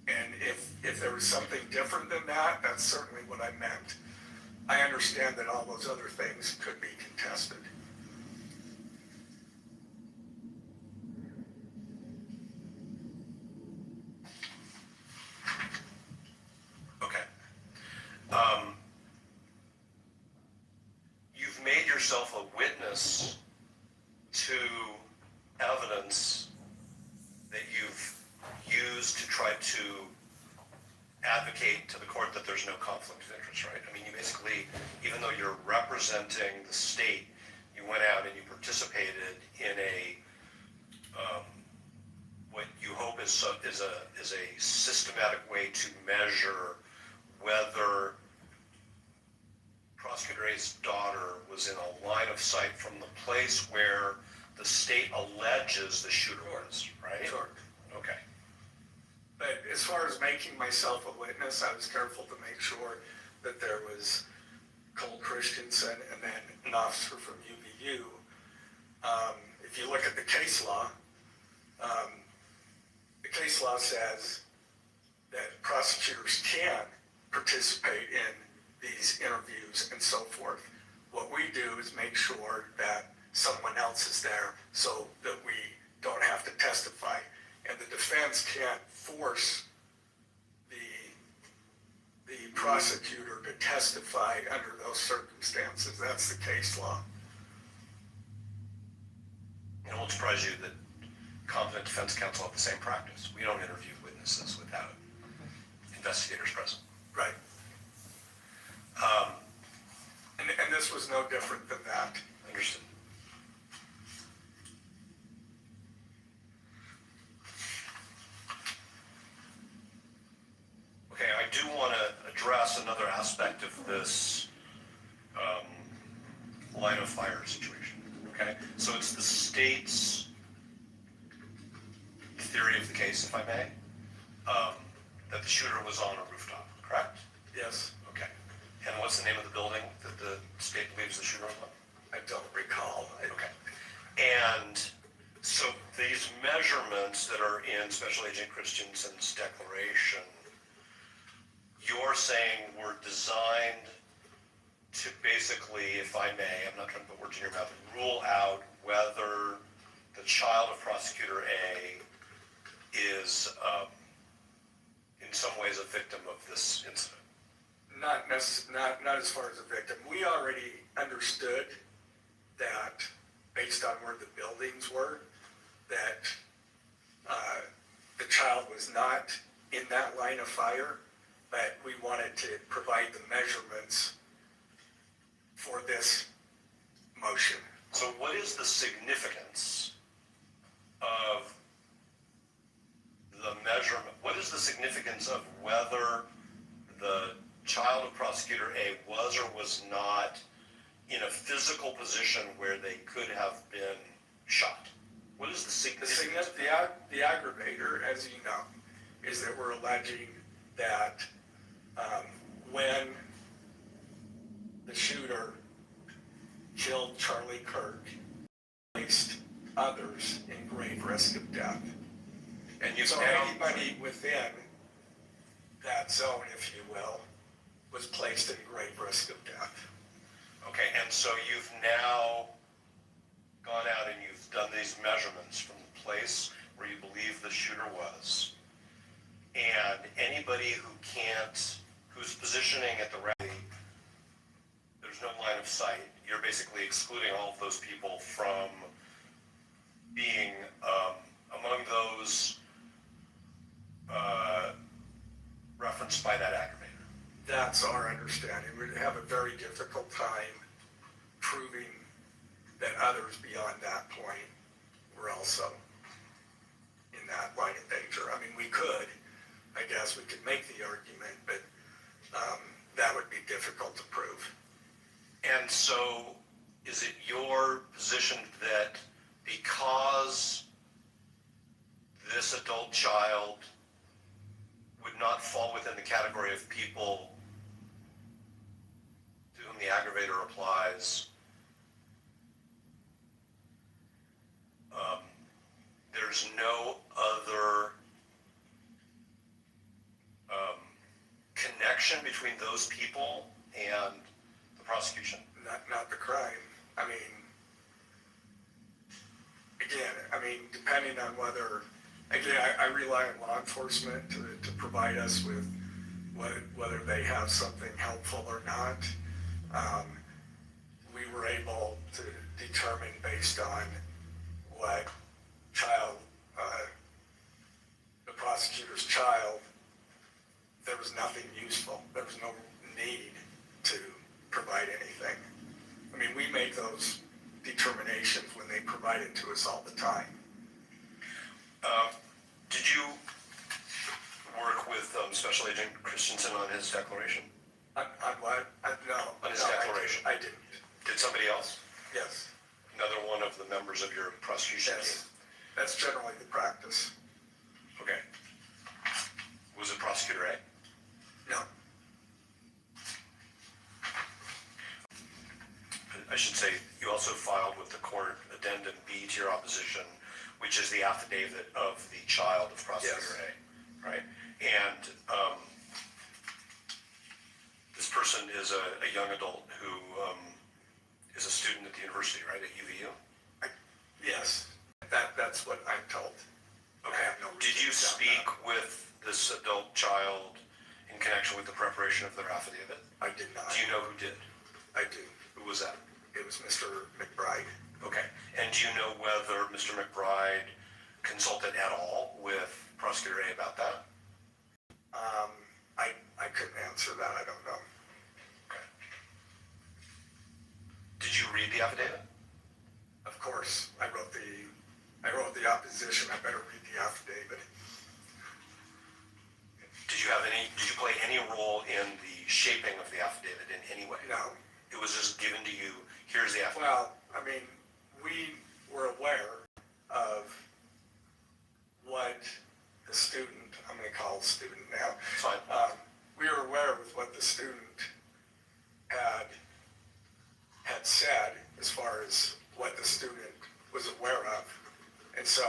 And if there was something different than that, that's certainly what I meant. I understand that all those other things could be contested. Okay. You've made yourself a witness to evidence that you've used to try to advocate to the court that there's no conflict of interest, right? I mean, you basically, even though you're representing the state, you went out and you participated in a what you hope is a systematic way to measure whether Prosecutor A's daughter was in a line of sight from the place where the state alleges the shooter was, right? Sure. Okay. But as far as making myself a witness, I was careful to make sure that there was Cole Christensen and then an officer from UVU. If you look at the case law says that prosecutors can participate in these interviews and so forth. What we do is make sure that someone else is there so that we don't have to testify. And the defense can't force the prosecutor to testify under those circumstances. That's the case law. It won't surprise you that competent defense counsel have the same practice. We don't interview witnesses without investigators present. Right. And this was no different than that. Understood. Okay, I do want to address another aspect of this line of fire situation. Okay, so it's the state's theory of the case, if I may, that the shooter was on a rooftop, correct? Yes. Okay. And what's the name of the building that the state believes the shooter was on? I don't recall. Okay. And so these measurements that are in Special Agent Christensen's declaration, you're saying were designed to basically, if I may, I'm not trying to put words in your mouth, rule out whether the child of Prosecutor A is in some ways a victim of this incident. Not as far as a victim. We already understood that based on where the buildings were, that the child was not in that line of fire, but we wanted to provide the measurements for this motion. So what is the significance of the measurement? What is the significance of whether the child of Prosecutor A was or was not in a physical position where they could have been shot? What is the significance? The aggravator, as you know, is that we're alleging that when the shooter killed Charlie Kirk, placed others in grave risk of death. And you so anybody within that zone, if you will, was placed in grave risk of death. Okay, and so you've now gone out and you've done these measurements from the place where you believe the shooter was, anybody who's positioning at the rally, there's no line of sight. You're basically excluding all of those people from being among those referenced by that aggravator. That's our understanding. We'd have a very difficult time proving that others beyond that point were also in that line of danger. I mean, we could, I guess we could make the argument, but that would be difficult to prove. And so is it your position that because this adult child would not fall within the category of people to whom the aggravator applies, there's no other connection between those people and the prosecution? Not the crime. I mean, again, depending on whether, again, I rely on law enforcement to provide us with whether they have something helpful or not. We were able to determine based on what the prosecutor's child, there was nothing useful. There was no need to provide anything. I mean, we make those determinations when they provide it to us all the time. Did you work with Special Agent Christensen on his declaration? On what? No. On his declaration? I didn't. Did somebody else? Yes. Another one of the members of your prosecution team? Yes. That's generally the practice. Okay. Was it Prosecutor A? No. I should say, you also filed with the court addendum B to your opposition, which is the affidavit of the child of Prosecutor A, right? And this person is a young adult who is a student at the university, right, at UVU? Yes. That's what I'm told. Okay. Did you speak with this adult child in connection with the preparation of their affidavit? I did not. Do you know who did? I do. Who was that? It was Mr. McBride. Okay. And do you know whether Mr. McBride consulted at all with Prosecutor A about that? I couldn't answer that. I don't know. Okay. Did you read the affidavit? Of course, I wrote the opposition. I better read the affidavit. Did you play any role in the shaping of the affidavit in any way? No. It was just given to you, here's the affidavit. Well, I mean, we were aware of what the student, I'm going to call it student now. Fine. We were aware of what the student had said as far as what the student was aware of. And so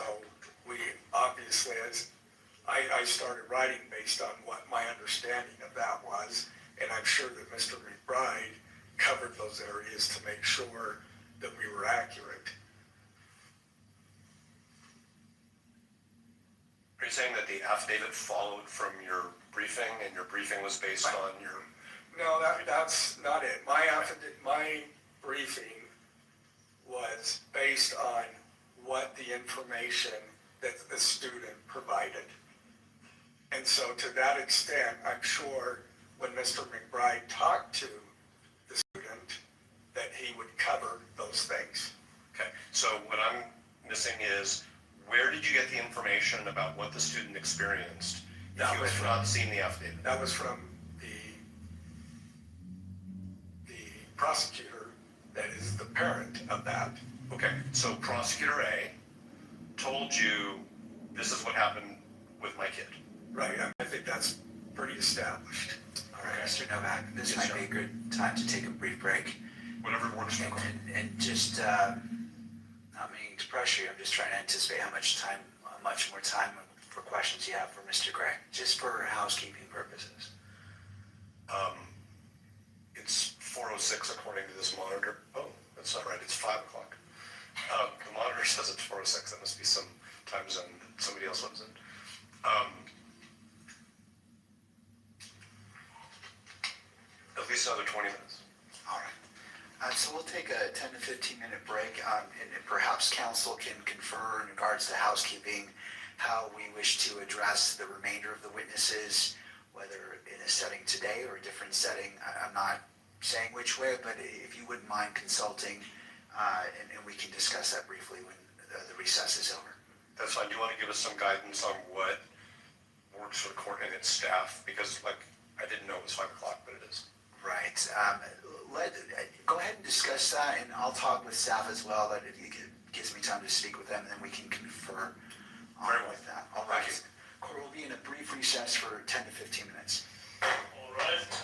we obviously, I started writing based on what my understanding of that was, and I'm sure that Mr. McBride covered those areas to make sure that we were accurate. Are you saying that the affidavit followed from your briefing, and your briefing was based on your... No, that's not it. My briefing was based on what the information that the student provided. And so to that extent, I'm sure when Mr. McBride talked to the student, that he would cover those things. Okay, so what I'm missing is, where did you get the information about what the student experienced if you have not seen the affidavit? That was from the prosecutor that is the parent of that. Okay, so Prosecutor A told you, this is what happened with my kid. Right, I think that's pretty established. All right, Mr. Novak, this might be a good time to take a brief break. Whatever works for you. And just, not meaning to pressure you, I'm just trying to anticipate how much more time for questions you have for Mr. Gray, just for housekeeping purposes. It's 4:06 according to this monitor. Oh, that's not right, it's 5 o'clock. The monitor says it's 4:06, that must be some time zone that somebody else lives in. least another 20 minutes. All right. So we'll take a 10 to 15-minute break, and perhaps council can confer in regards to housekeeping, how we wish to address the remainder of the witnesses, whether in a setting today or a different setting. I'm not saying which way, but if you wouldn't mind consulting, and we can discuss that briefly when the recess is over. That's fine. Do you want to give us some guidance on what works for the court and its staff? Because, like, I didn't know it was 5 o'clock, but it is. Right. Go ahead and discuss that, and I'll talk with staff as well. That it gives me time to speak with them, and then we can confer on with that. All right. Court will be in a brief recess for 10 to 15 minutes. All right.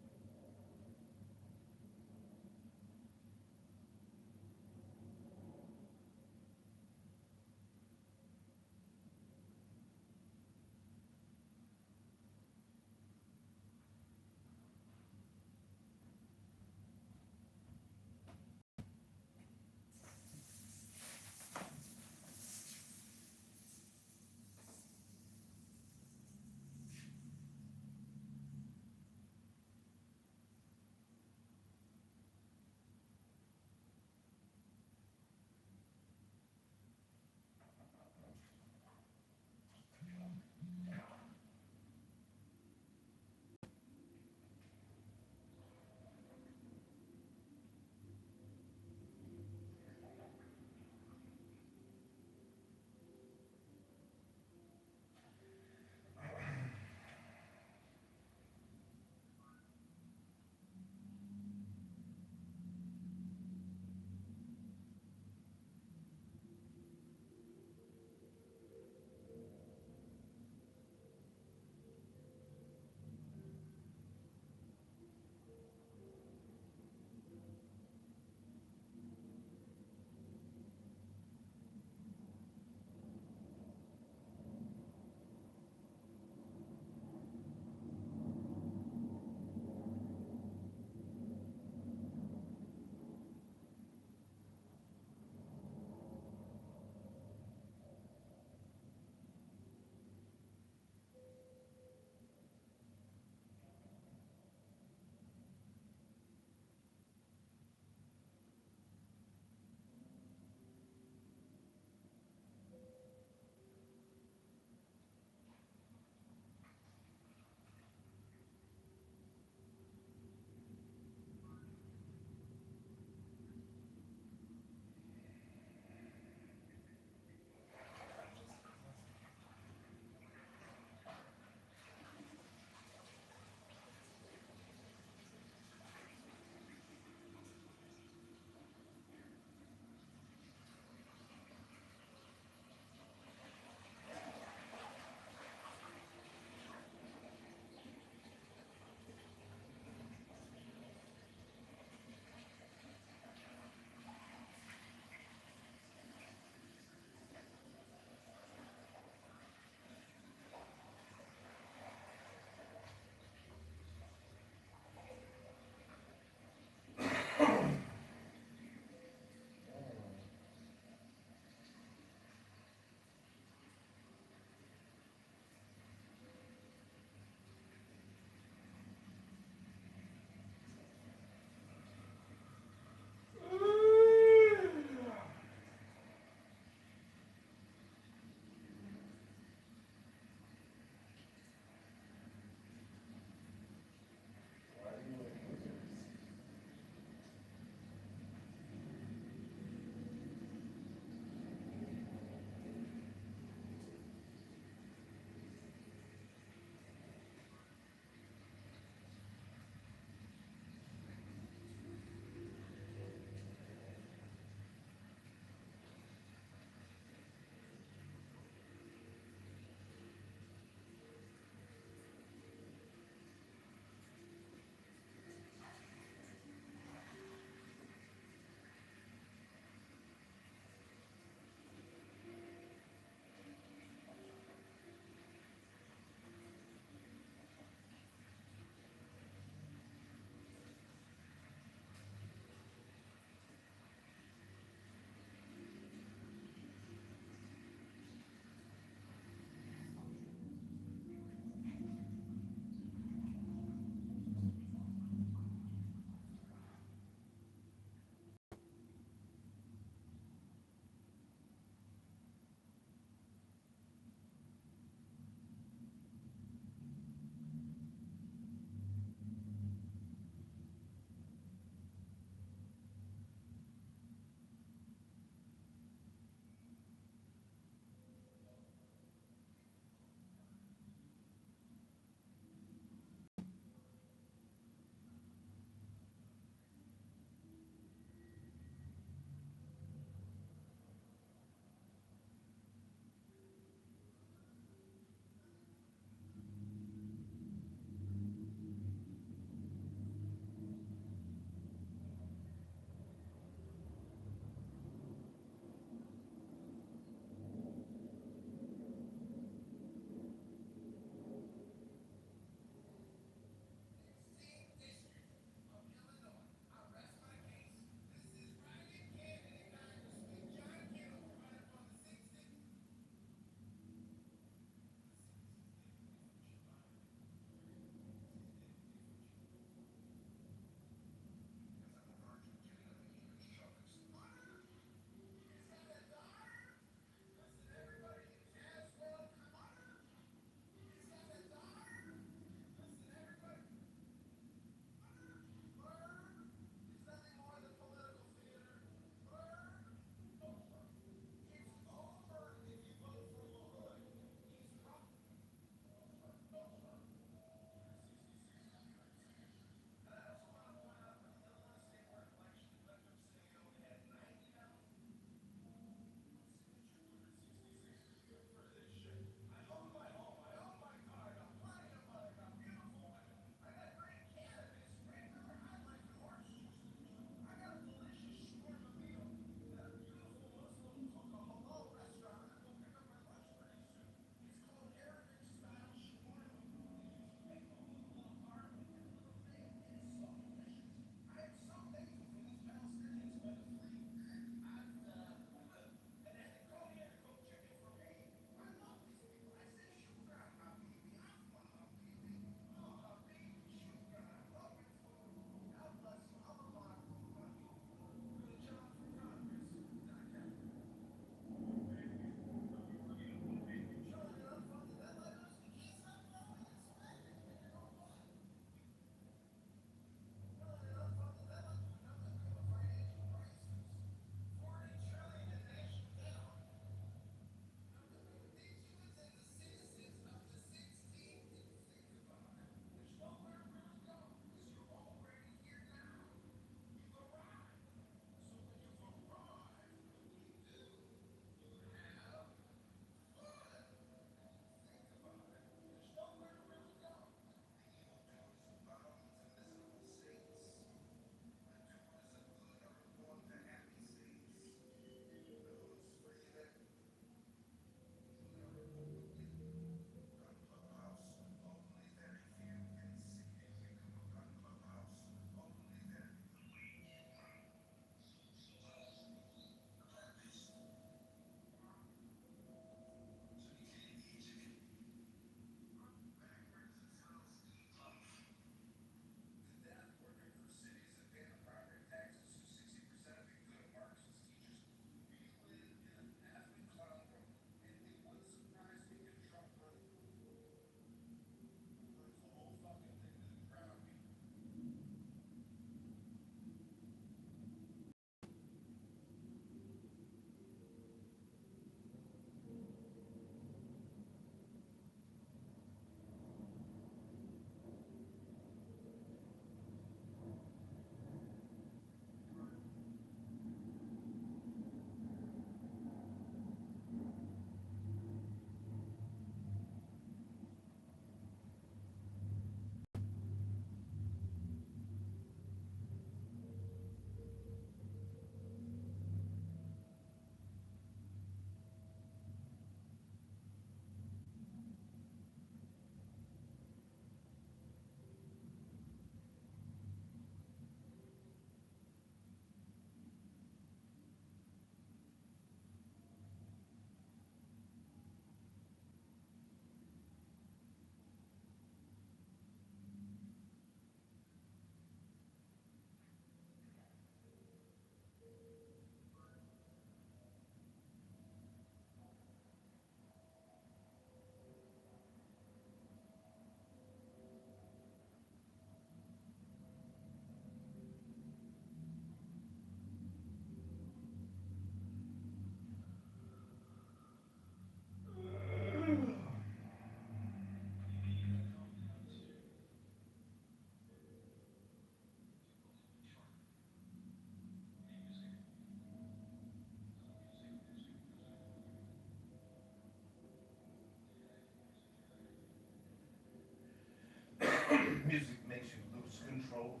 Music makes you lose control.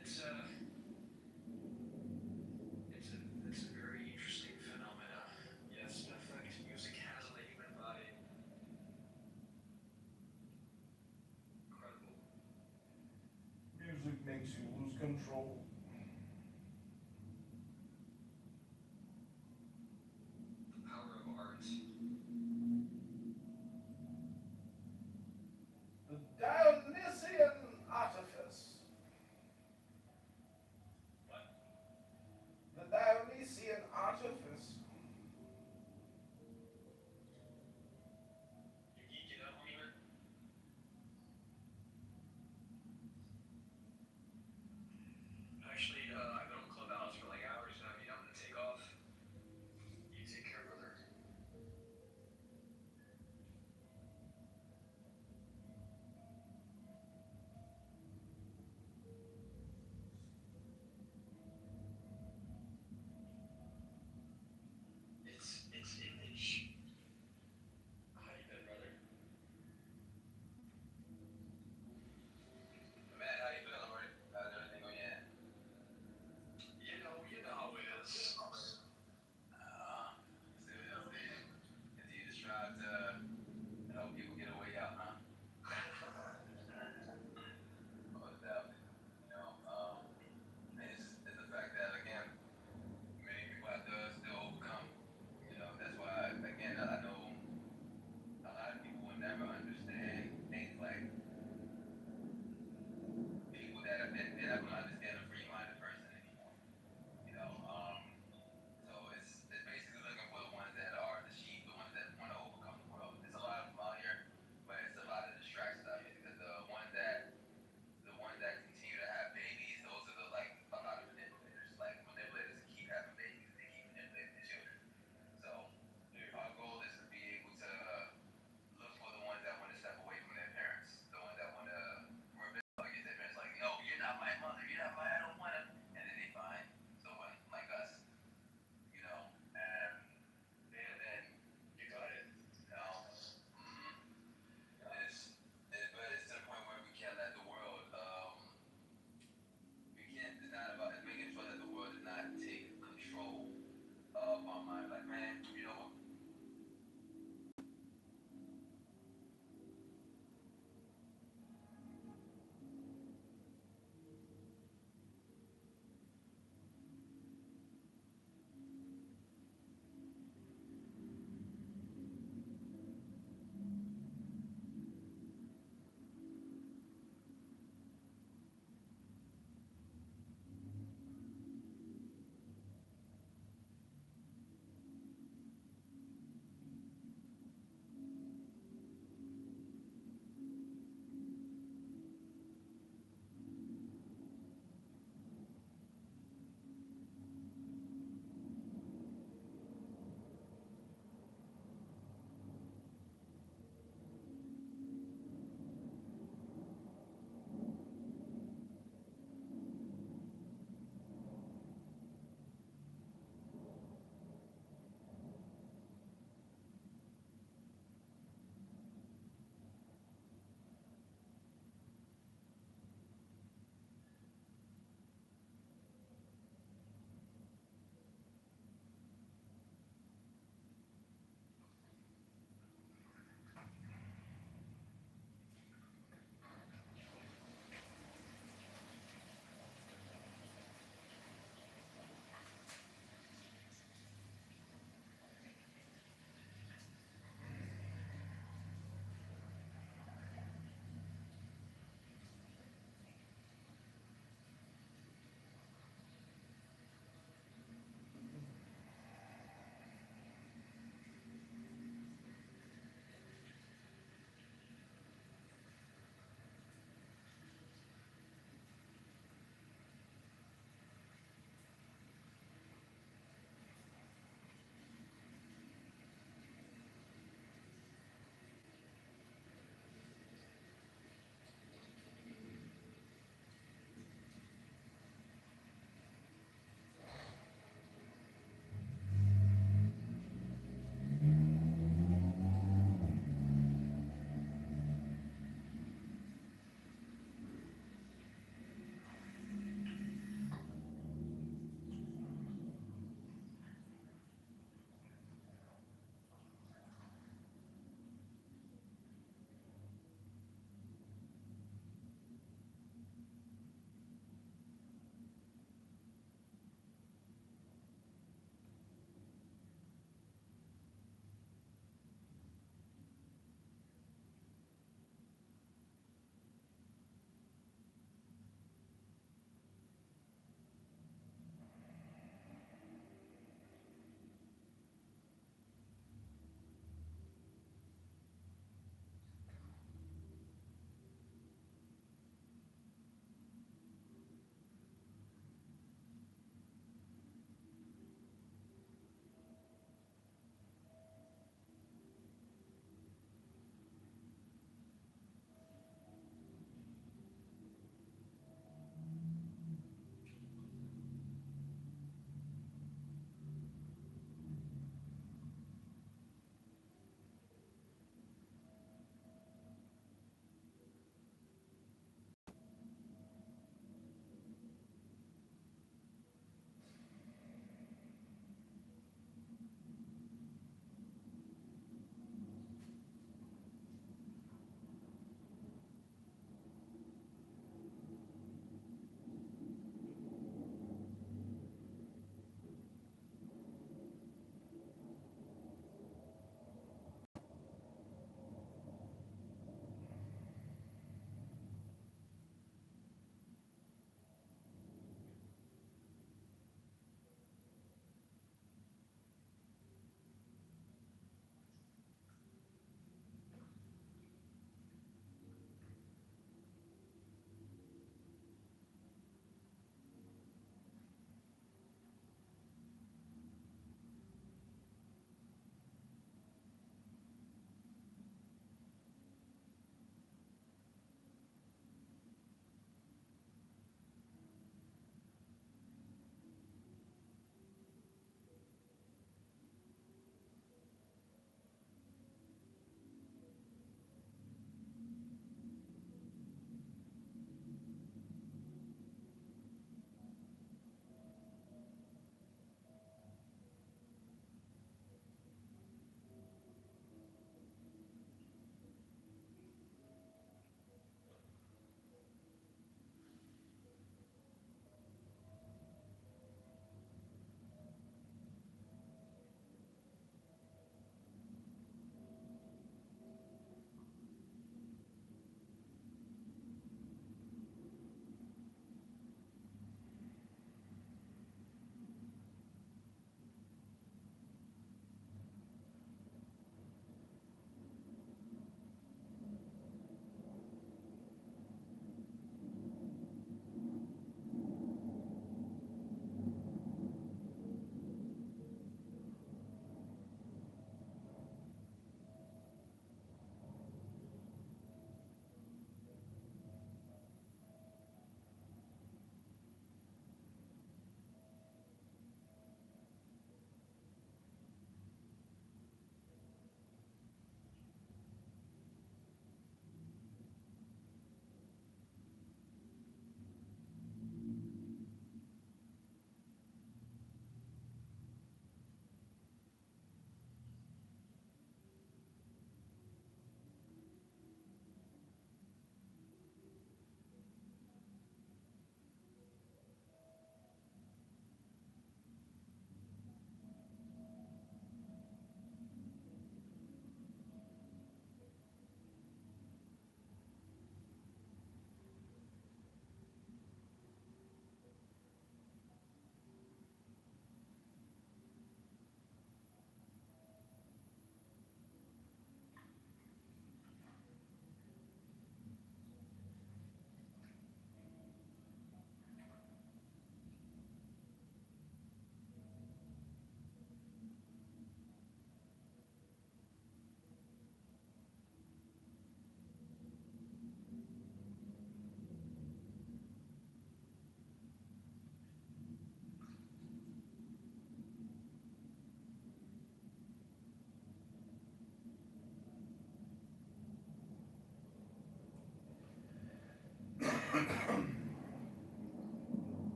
It's a very interesting phenomena. Yes, the effect music has on the human body. Incredible. Music makes you lose control. The power of art. The Dionysian artifice. What? The Dionysian artifice. You geeking out on me, man? I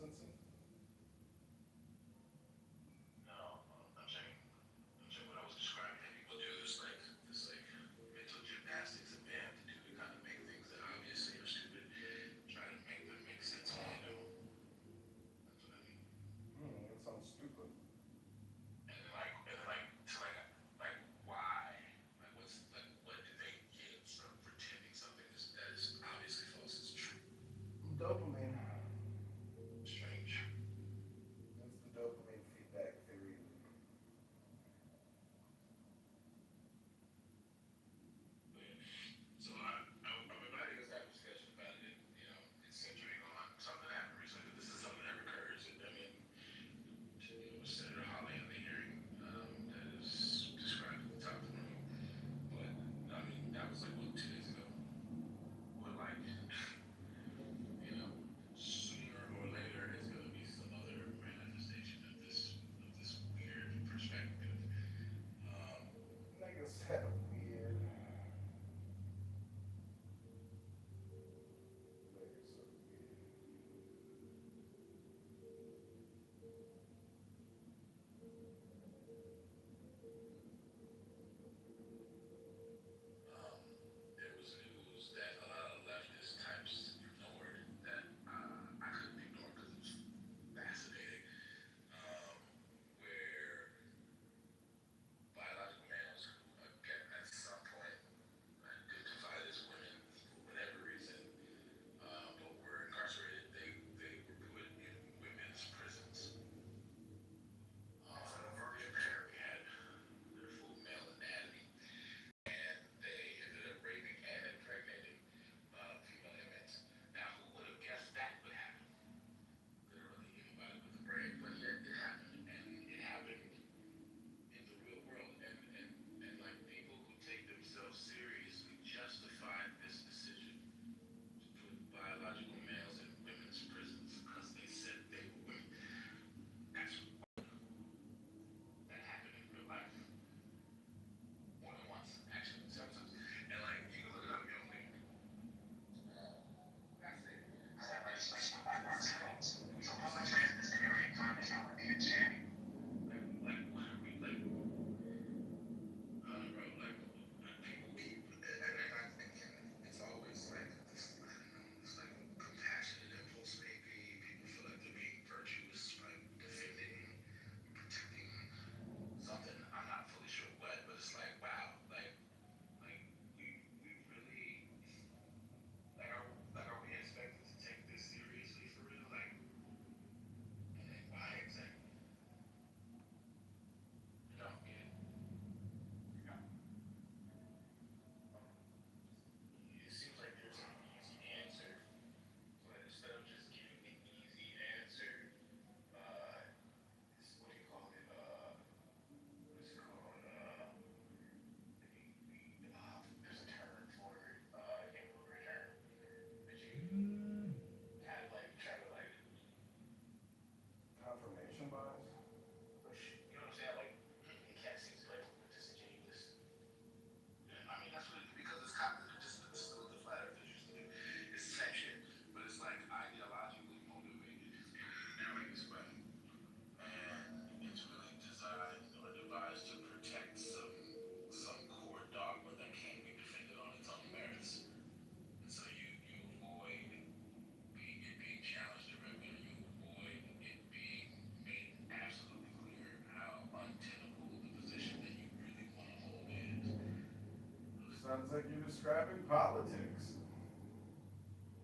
consistency? No, I'm saying what I was describing that people do is like this like mental gymnastics at band to do to kind of make things that obviously are stupid, try to make them make sense, you know. That's what I mean. That sounds stupid. And then like to like why? Like what's like what do they get from pretending something that is obviously false is true? Dopamine. Strange. That's the dopamine feedback theory. So I'm inviting us to have a discussion about it, you know, it's centering on something that happened recently, but this is something that recurs. I mean, Senator Hawley in the hearing that is described at the top of the room. But I mean, that was like what, 2 days ago. But like, you know, sooner or later there's gonna be some other manifestation of this weird perspective. Nigga said weird. There was news that a lot of leftist types ignored that I couldn't ignore because it was fascinating. Where biological males who at some point identified as women for whatever reason, but were incarcerated, they were put in women's prisons. Apparently had their full male anatomy. And they ended up raping and impregnating female inmates. Now, who would have guessed that would happen? Literally anybody with a brain, but yet it happened, and it happened in the real world. And like people who take themselves seriously justified this decision to put biological males in women's prisons because they said they were women. That's that happened in real life. More than once, actually, several times. And like, you can look it up, you know, like, like, what are we, like, bro, like, people keep, and I think it's always like, this, I don't know, this like compassionate impulse maybe, people feel like they're being virtuous, like defending, protecting something, I'm not fully sure what, but it's like, wow, like we really, are we expected to take this seriously for real, like, and then why exactly? I don't get it. It seems like there's an easy answer, but instead of just giving the easy answer, what do you call it? What is it called? There's a term for it. I can't remember a term. But you kind of like try to like Confirmation bias? push. You know what I'm saying? Like it can't seem to like disingenuous. Yeah, I mean that's what because it's kind of just this is what the flat earthers used to do. It's the same shit, but it's like ideologically motivated. Now it's funny. And it's really designed or devised to protect some core dogma that can't be defended on its own merits. And so you avoid being challenged directly, or you avoid it being made absolutely clear how untenable the position that you really want to hold is. Sounds like you're describing politics.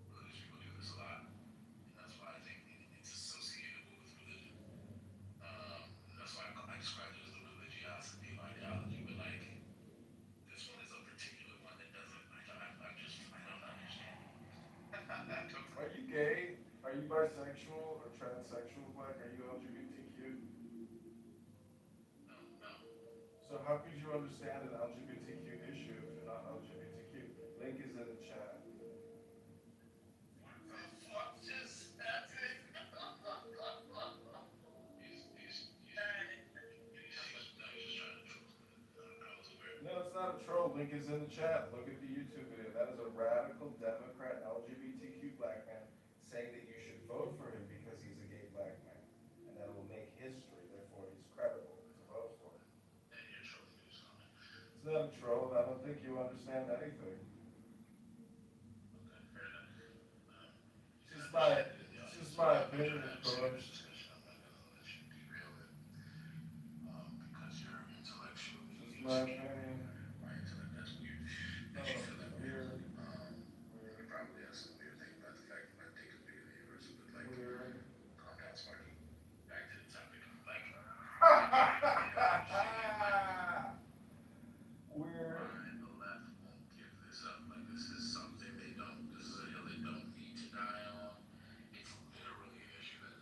Religious people do this a lot. And that's why I think it's associatable with religion. That's why I describe it as the religiosity of ideology, but like this one is a particular one that doesn't. I don't understand. Are you gay? Are you bisexual or transsexual, Black? Are you LGBTQ? No. So how could you understand an LGBTQ issue if you're not LGBTQ? Link is in the chat. What just happened? No, it's not a troll. Link is in the chat. Look at the YouTube video. That is a radical Democrat LGBTQ Black man saying that you should vote for him because he's a gay troll. I don't think you understand anything. It's just my opinion, of course. Just my opinion. Oh, weird. He probably has some weird thing about the fact that my dick is bigger than yours, but like, Weird. calm down, Sparky. Back to the topic. Like, Weird. the left won't give this up. Like, this is something this is a hill they don't need to die on. It's literally an issue that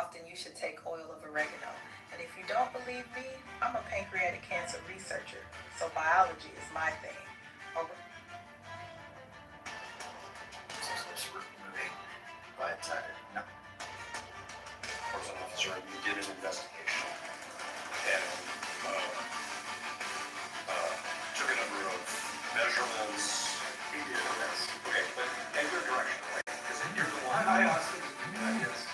often you should take oil of oregano. And if you don't believe me, I'm a pancreatic cancer researcher, so biology is my thing. But no. I was an officer and we did an investigation and took a number of measurements. We did, yes. Okay, but in your direction, right? Because you're the one. I asked him to do that, yes.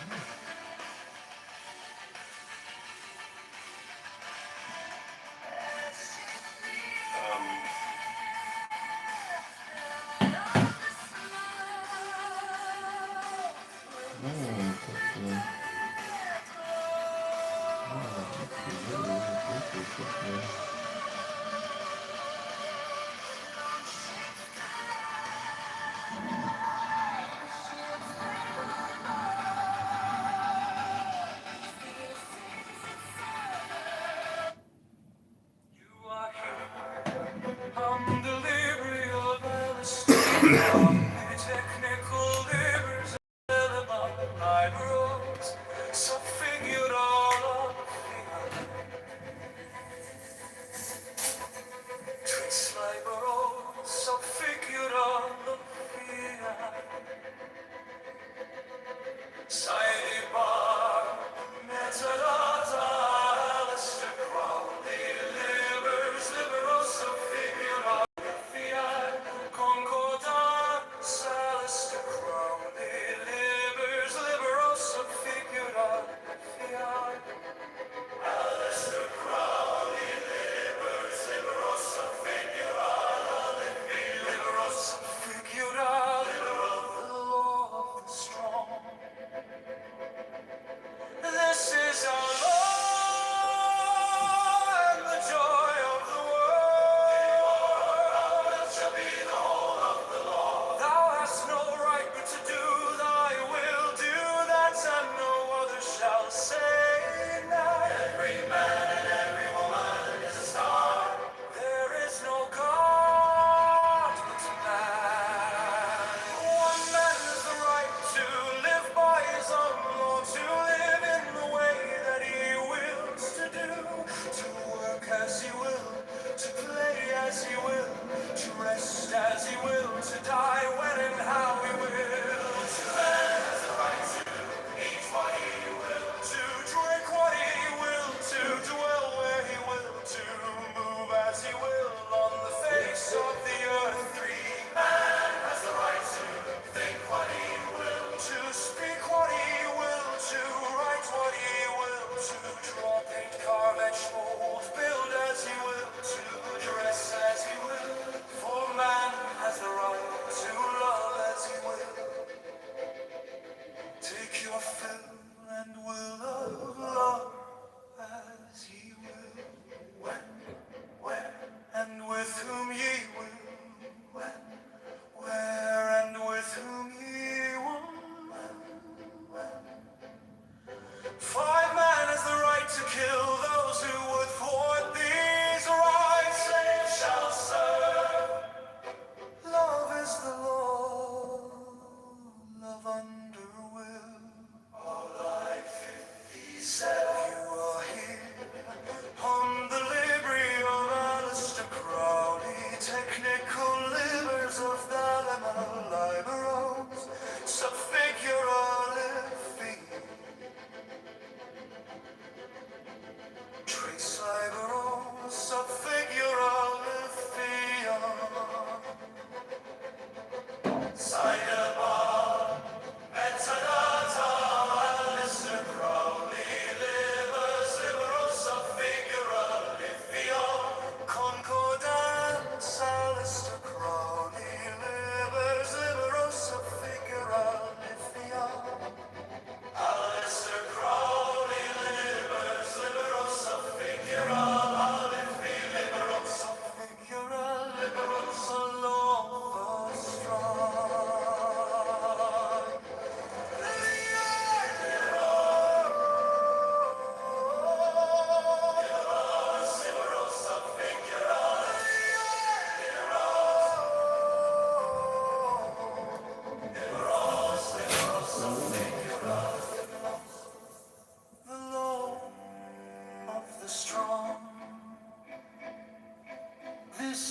I'm delivery of anesthesia, technical livers, my bros, so figured all of Trace my bros, so figured all of Side bar, metadata, Alistair Crowley, livers, liberals, so figured all Concordat,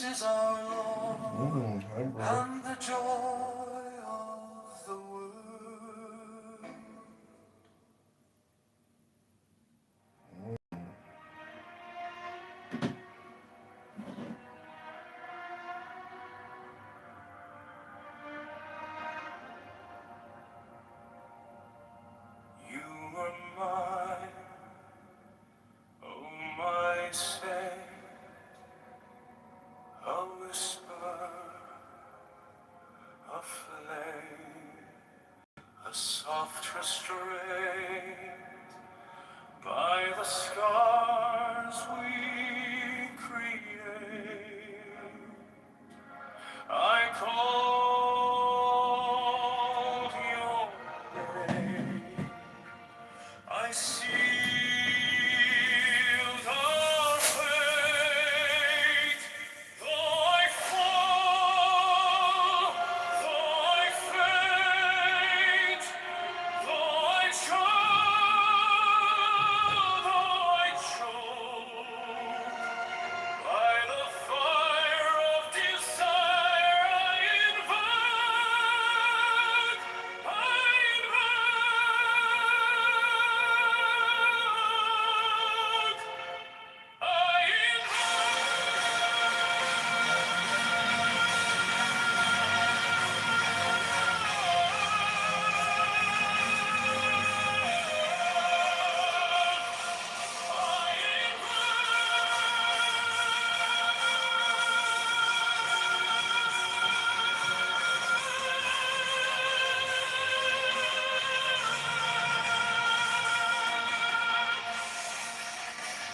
is our Lord Hi, bro. and the joy of the world. You are mine, oh my say, a whisper, a flame, a soft restraint by the scars we create. I called your name. I sealed our fate. Though I fall, though I faint, though I choke, by the fire of desire I invoke,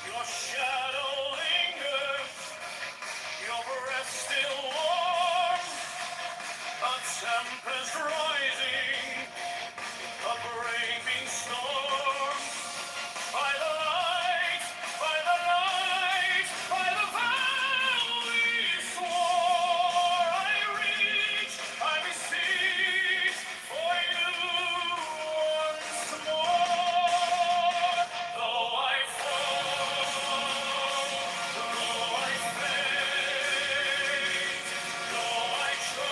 your shadow lingers, your breath still warm, a tempest rising, a breaking storm. By the light, by the light, by the valley swore, I reach, I beseech for you once more. Though I fall, though I faint, though I try,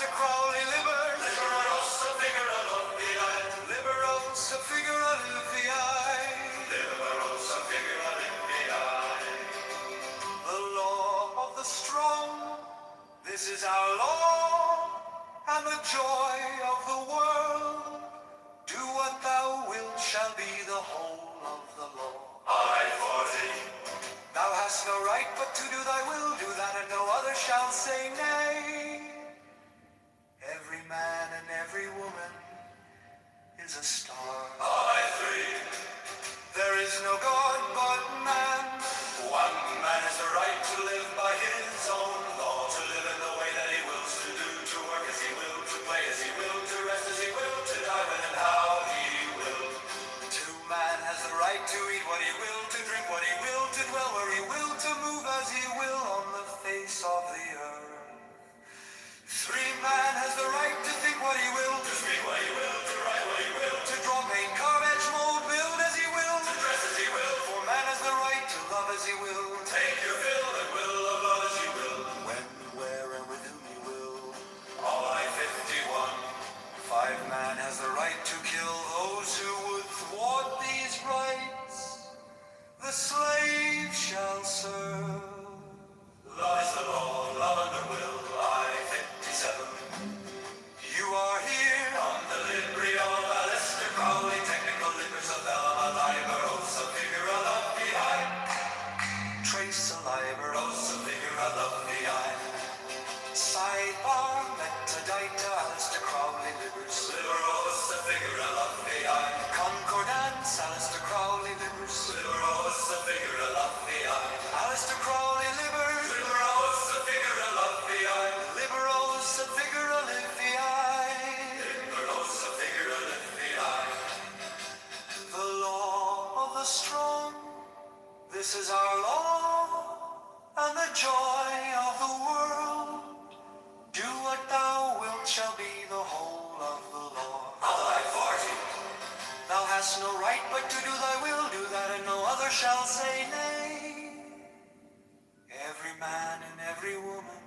Alistair Crowley, Liberosa Figura Liviae, Liberosa Figura Liviae, Liberosa Figura Liviae. The law of the strong, this is our law, and the joy of the world. Do what thou wilt shall be the whole of the law. I for thee. Thou hast no right but to do thy will, do that and no other shall say nay. Every man and every woman is a star. I three. There is no God but man. One man has the right to live by his own law, to live in the way that he wills to do, to work as he will, to play as he will, to rest as he will, to die when and how he will. Man has the right to eat what he will, to drink what he will, to dwell where he will, to move as he will on the face of the earth. 3, man has the right to think what he will, to speak what he will, to write what he will, to draw, paint, carve, etch, mold, build as he will, to dress as he will. 4, man has the right to love as he will, take your fill and will of love as he will, when, where, and with whom he will. All I 51. 5, man has the right to kill those who would thwart these rights. The slave shall serve. Law is the law, love under will. I 57. You are here on the Libri of Alistair Crowley, technical libers of Elma, Liberosa Figura Liviae. Trace a Liberosa Figura Liviae. Sidebar, metadata, Alistair Crowley, Libers, Liberosa Figura Liviae. Concordance, Alistair Crowley, Libers, Liberosa Figura Liviae. Alistair Crowley, Libers, Liberosa Figura Liviae. Liberosa Figura Liviae. Liberosa Figura Liviae. The law of the strong, this is our law, and the joy of the world. Do what thou wilt shall be the whole of the law. I 40. Thou hast no right but to do thy will, do that and no other shall say nay. Every man and every woman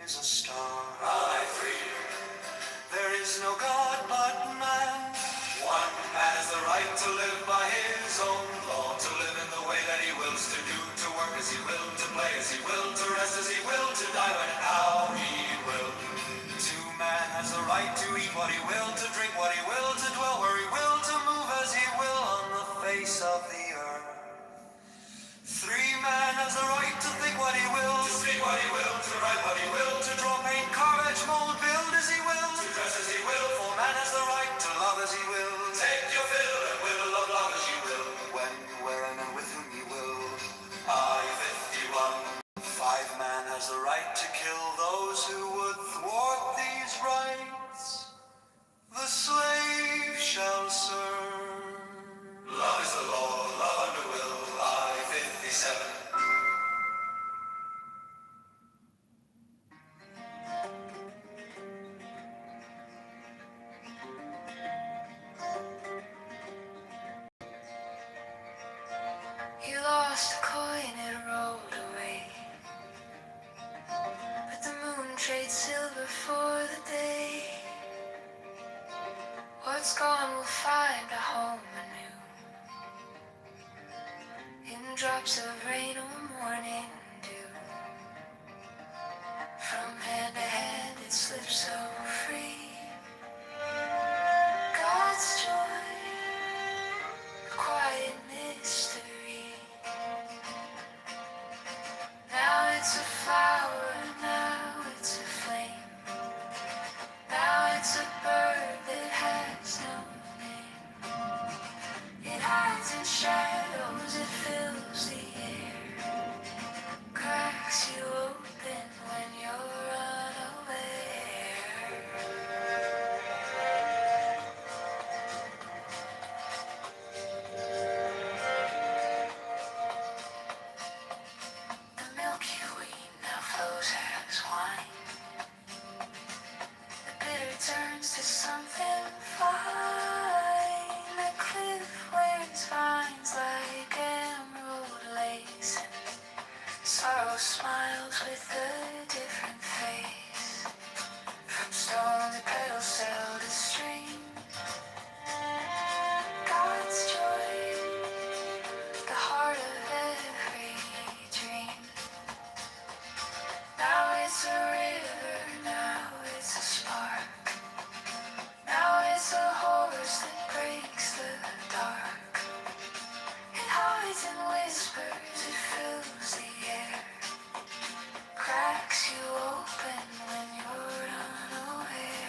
is a star. I 3. There is no God but man. One man has the right to live by his own law, to live in the way that he wills to do, to work as he will, to play as he will, to rest as he will, to die when and how he will. 2, man has the right to eat what he will, to drink what he will, to dwell where he will, to move as he will on the face of the earth. 3, man has the right to think what he will, to speak what he will, to write what he will, to draw, paint, carve, etch, mold, build as he will, to dress as he will. 4, man has the right to love as he will, take your fill and will of love as you will, when, where, and with whom you will. I 51. 5, man has the right to kill those who would thwart these rights. The slave shall serve. Love is the law, love under will. I 57. You lost a coin, it rolled away. But the moon trades silver for the day. What's gone will find a home anew, in drops of rain or morning dew. From hand to hand it slips so free. God's joy, quiet mystery. Now it's a flower, now it's a flame. Now it's a bird that has no name. It hides in shadows, it fills the air. Cracks you open when you're unaware. The Milky Way now flows as wine. The bitter turns to something fine. The cliff wears vines like emerald lace. And sorrow smiles with a different face. once a river, now it's a spark. Now it's a horse that breaks the dark. It hides and whispers, it fills the air. Cracks you open when you're unaware.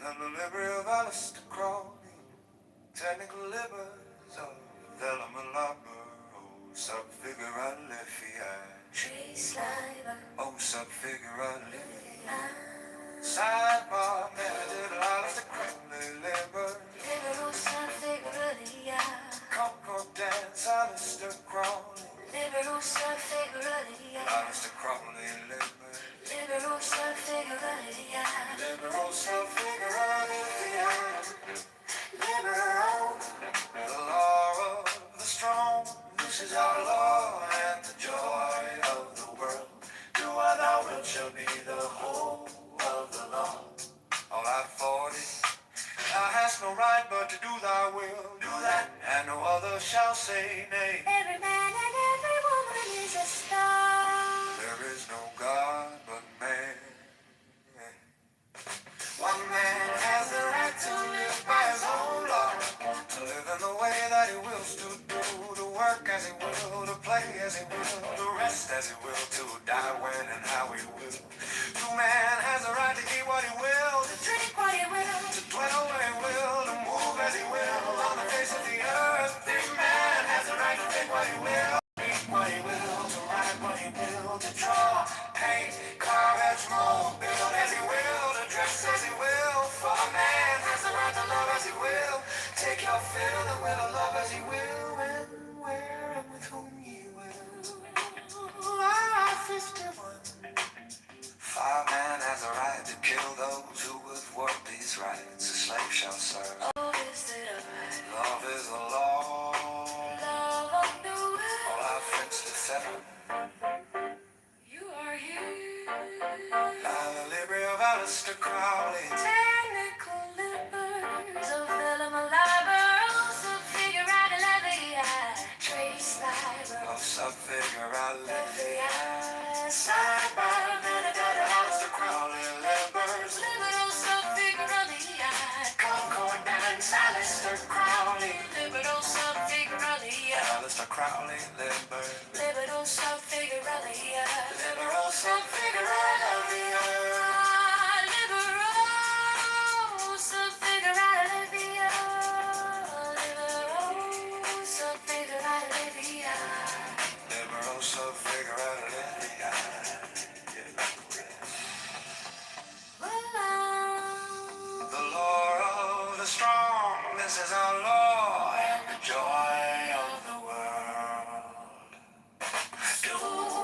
and the liberty of Alistair Crowley, technical liberties of Velma Labro, sub figura oh, sub figura sidebar, meditate, Alistair Crowley, labor, Concord dance, Alistair Crowley, Alistair Crowley, labor, liberal self-figuralia, liberal, the law of the strong, this is our law, and the joy of the world. Do what thou wilt shall be the whole of the law. All I 40, thou hast no right but to do thy will, do that, and no other shall say nay. Every man and every woman is a star. There is no God but man. One man has the right to live by his own law, to live in the way that he wills to do, to work as he will, to play as he will, to rest as he will, to die when and how he will. Two man has the right to eat what he will, to drink what he will, to dwell where he will, to move as he will on the face of the earth. Three man has the right to think what he will, eat what he will, to write what he will, to draw, paint, carve, etch, mold, build as he will, to dress as he will. For a man has the right to love as he will, take your fill and will to love as he will, when, where, and with whom he will. Ah, 51. For man has a right to kill those who would work these rights. A slave shall serve. Oh, is it a right? Love is the law. Love on the will. All our friends to settle. You are here. By the liberty of Alistair Crowley. Technical livers of Velma Labros, of figure out a levy, trace liber, Of sub-figure side by meditate, Alistair Crowley, libers, liberal sub-figuralia, Concord dance, Alistair Crowley, liberal sub-figuralia, Alistair Crowley, libers, liberal sub-figuralia, liberal sub-figuralia. liberal sub-figuralia, liberal sub-figuralia. Liberal sub-figuralia. The law of the strong, this is our law, and the joy of the world. Do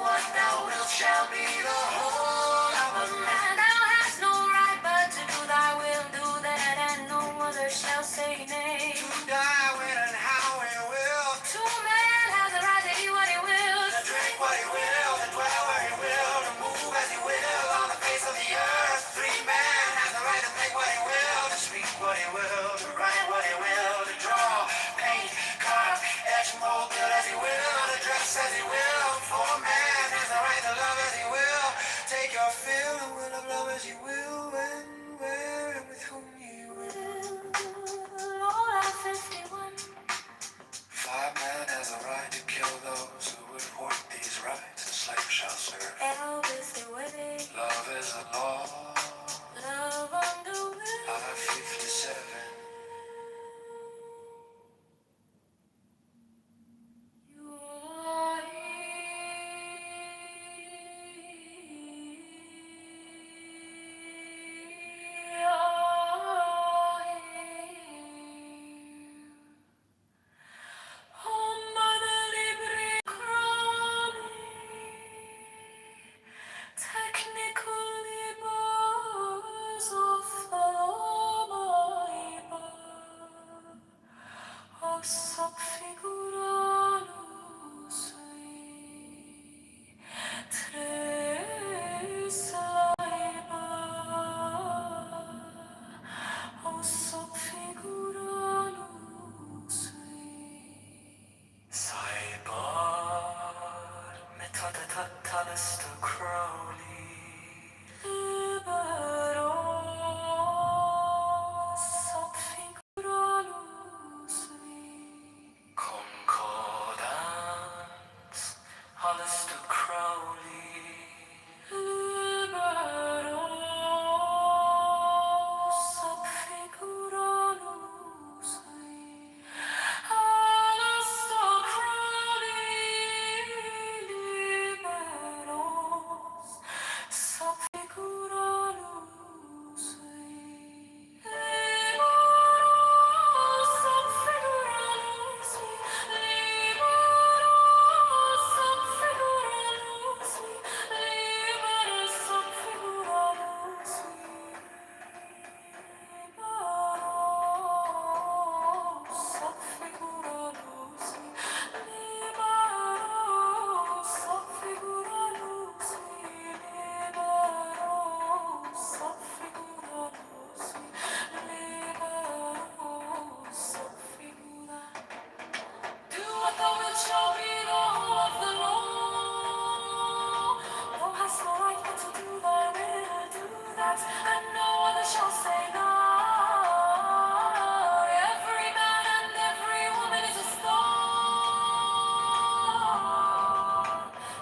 what thou wilt shall be the whole of a man. Thou hast no right but to do thy will, do that, and no other shall say nay. To die when and how he will, To man has a right to eat what he will, to drink what he will, to dwell where he will, to move as he will on the face of the earth. Three man has the right to think what he will, to speak what he will, to write what he will, to draw, paint, carve, etch, mold, build as he will, to dress as he will. For man has the right to love as he will, take your fill and will of love as he will, when, where, and with whom he will. all are 51. Five man has the right to kill those who would work these rights, a slave shall serve. Elvis the way, Love is the law. love on the will. I 57. You are here. shall say no. Every man and every woman is a star.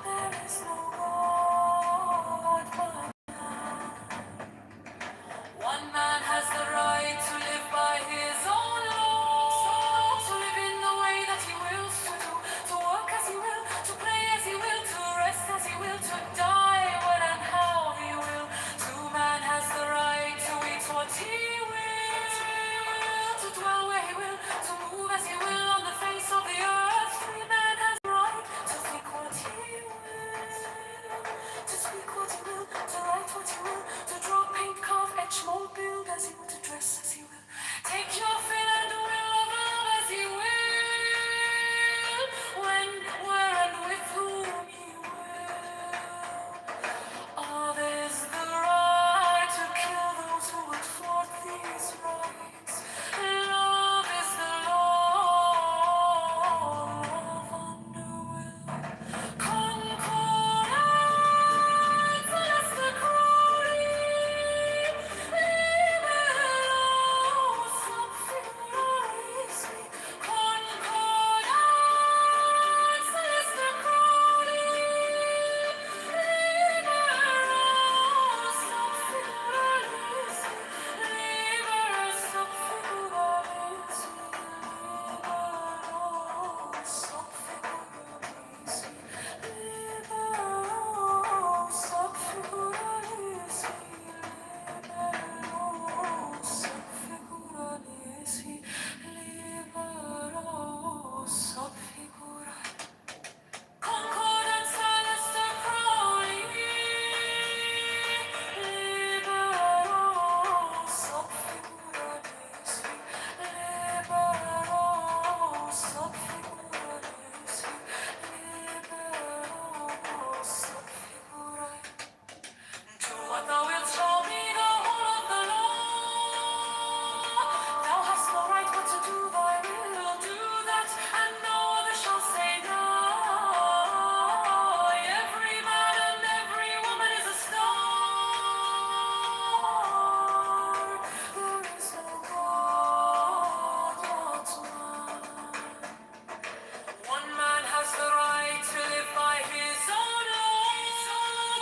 There is no God but one man has the right to live by his own law, to live in the way that he wills to work as he will, to play as he will, to rest as he will, to die when and how he will. Two man has the right to eat what he will, to dwell where he will, to move as he will on the face of the earth. Three man has the right to think what he will, to speak what he will, to write what he will, to draw, paint, carve, etch, mold, build as he will, to dress as he will, take your fill and will of love as he will, when, where, and with whom he will. Others the right to kill those who would thwart these rights. Love is the law of underwill. Concordance, as the crowing, libero, sub figuraris. Concordance, as the crowing, libero, sub figuraris. Libero, sub figuraris. Libero, sub figuraris. Libero, sub figuraris. Libero, sub figuraris. Libero, sub figuraris. Concordance, Alistair Crowley. Libero, sub figuraris. Libero, sub figuraris. Libero, sub figuraris. Do what thou wilt, show me the whole of the law. Thou hast no right but to do thy will, do that, and no other shall say no. Every man and every woman is a star. There is no God but one. One man has the right to live by his own law,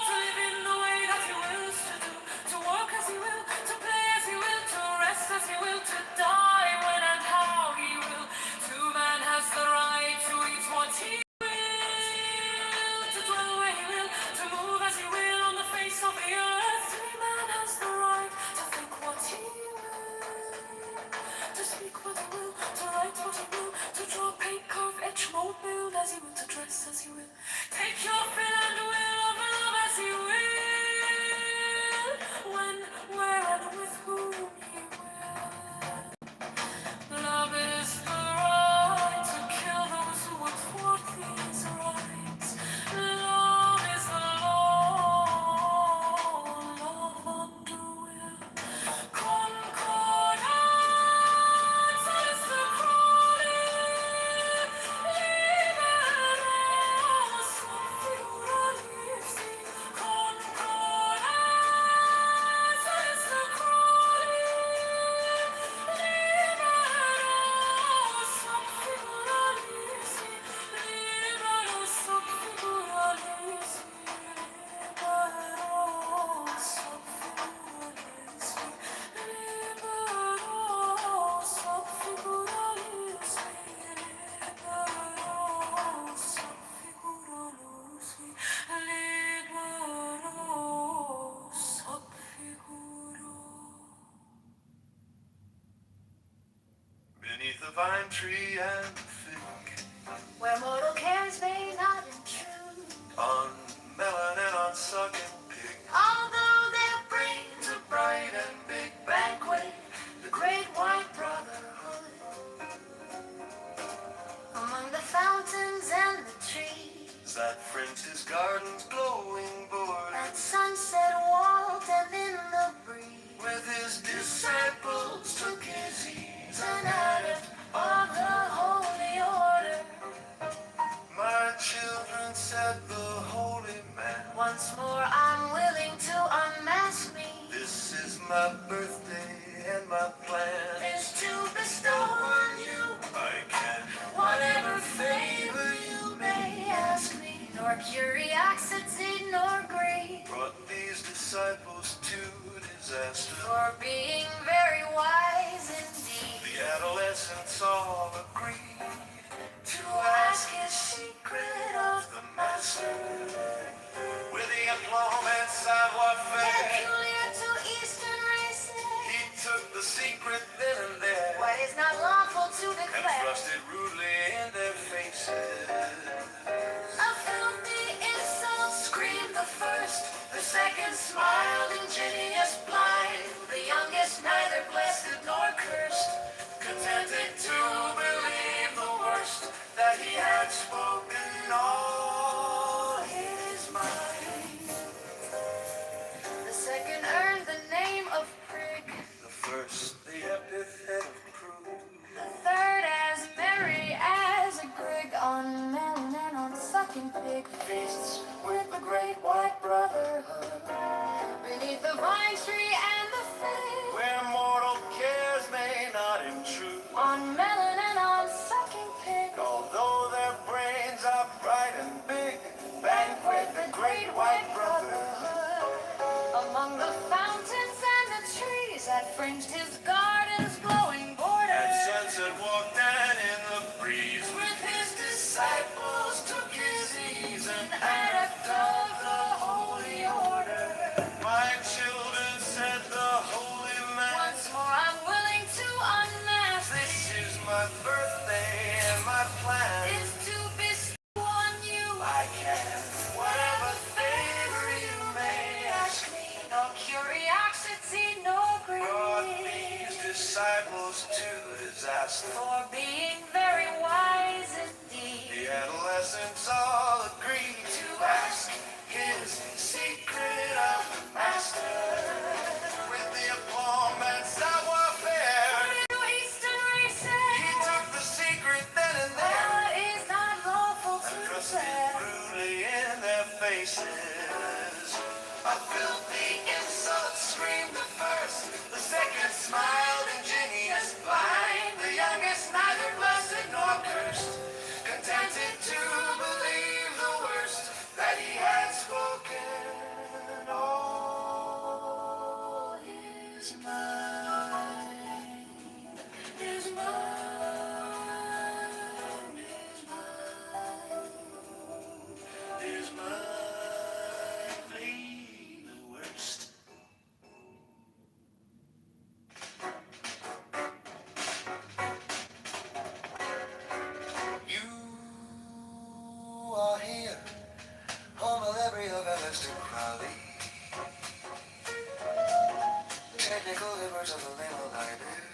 to live in the way that he wills to do, to work as he will, to play as he will, to rest as he will, to die when and how he will. Two man has the right to eat what he will, to dwell where he will, to move as he will on the face of the earth. Three man has the right to think what he will, to speak what he will, to write what he will, to draw, paint, carve, etch, mold, build as he will, to dress as he will, take your fill and will of love as he will, when, where, and with whom he will. Love is the right to kill those who would thwart these rights. Love is the law, love underwill. Concordance, as the crowing, libero, sub figuraris. Concordance, as the crowing, libero, sub figuraris. Libero, sub figuraris. Libero, sub figuraris. Libero, sub figuraris. Libero, sub figuraris. Libero, sub figuraris. Beneath the vine tree and the fig, Where mortal cares may not intrude, on melon and on suck and pig, although their brains are bright and big, banquet the great white brotherhood. Among the fountains and the trees, that fringed his garden's glowing border, at sunset walked and in the breeze, with his disciples took his ease, an adept of the holy order. My children, said the holy man, Once more I my birthday and my plan is to bestow on you I can whatever favor you may ask me, nor curiosity nor greed, brought these disciples to disaster. for being very wise indeed, The adolescents all agreed to ask his secret of the master with the aplomb and savoir-faire. peculiar to Eastern races, He took the secret then and there what is not lawful to and declare. thrust it rudely in their faces. A filthy insult screamed the first, the second smiled ingenuous blind, the youngest neither blessed nor cursed, Contented to believe the worst, that he had spoken all his mind. the second earned the name of prig, The first, the epithet of cruel. the third as merry as a grig, on melon and on sucking pig feasts with the great white brotherhood, beneath the vine tree and the fig, Where mortal cares may not intrude, on melon and on sucking pig, although their brains are bright and big, banquet the great white brotherhood. among the fountains and the trees that fringed his garden's glowing At borders, sunset walked and in the breeze, with his disciples took his ease, an adept adept of the holy order. my children, said the holy man, Once more I'm willing to unmask this is my birthday and my plan. is to bestow on you I can, whatever favor you may ask me, no curiosity nor brought greed, these disciples to disaster. for being very wise indeed, The adolescents all agreed to to ask his secret of the master. With the aplomb and savoir-faire, to Eastern he races, took the secret then and there what is not lawful to and thrust it declare. brutally in their faces. A filthy insult screamed the first, the second smiled ingenuous blind, the youngest neither blessed nor cursed, contented to believe the worst, that he had spoken all his mind. His mind, His mind, believe the worst. You are here, home of every of Aleister Crowley. Technical livers of the label library.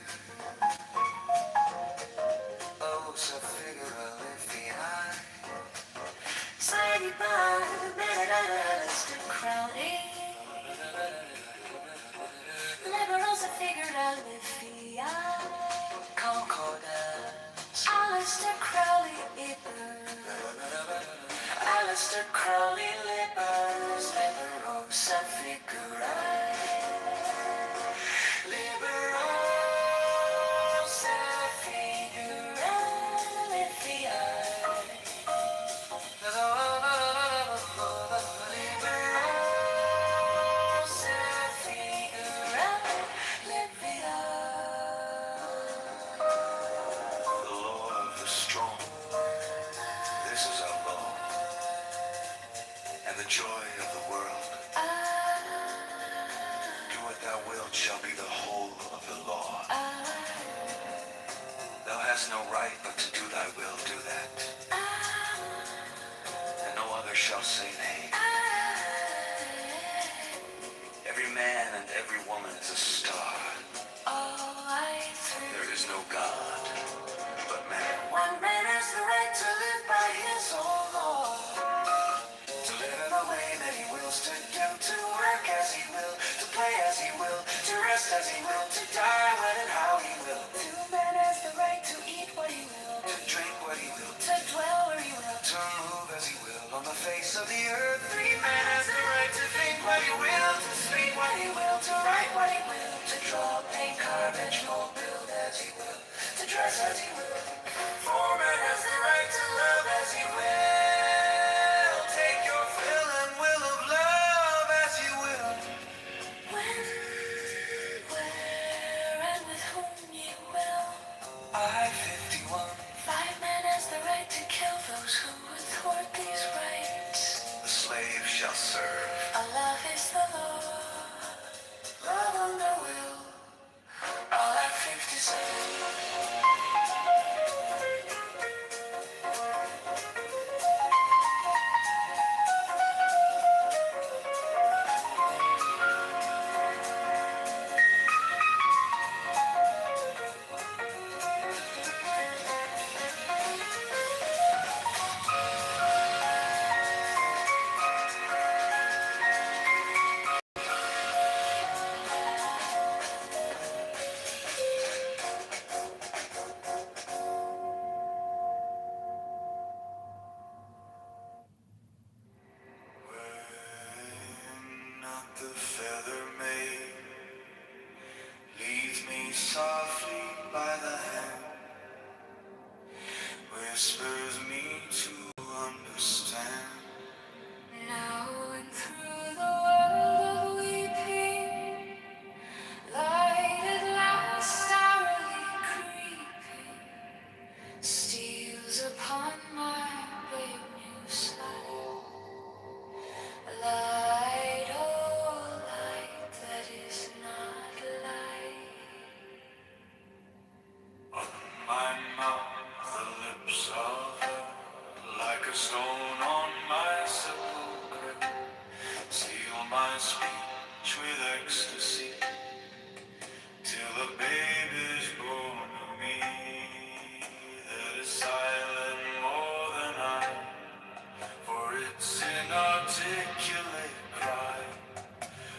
Oh, so figurally behind. Slidey by, Mr. Crowley. Liberals have figured out with fiat. Concordance. Alistair Crowley Ibers. Aleister Crowley Libers. Liberosa figurae. Liberosa figurae. Liberosa figurae. The law of the strong. This is our law. And the joy of the world. Do what thou wilt shall be the whole of the law. Thou hast no right but to do thy will, do that. And no other shall say nay. Every man and every woman is a star. There is no God but man. One man has the right to live by his own law. To live in the way that he wills to do, to work as he will, to play as he will, to rest as he will, to die when and how he will, Man has the right to eat what he will, to drink what he will, to dwell where he will, to move as he will on the face of the earth. Free man has the right to think what he will, to speak what he will, to write what he will, the feather maid leads me softly by the hand, whispers me to understand. Now and through the world of weeping, light at last hourly creeping, steals upon my brave new sight. Light, oh light, that is not light. On my mouth the lips of her, like a stone on my sepulchre, seal my speech with ecstasy, till a babe is born of me, that is silent more than I, for its inarticulate cry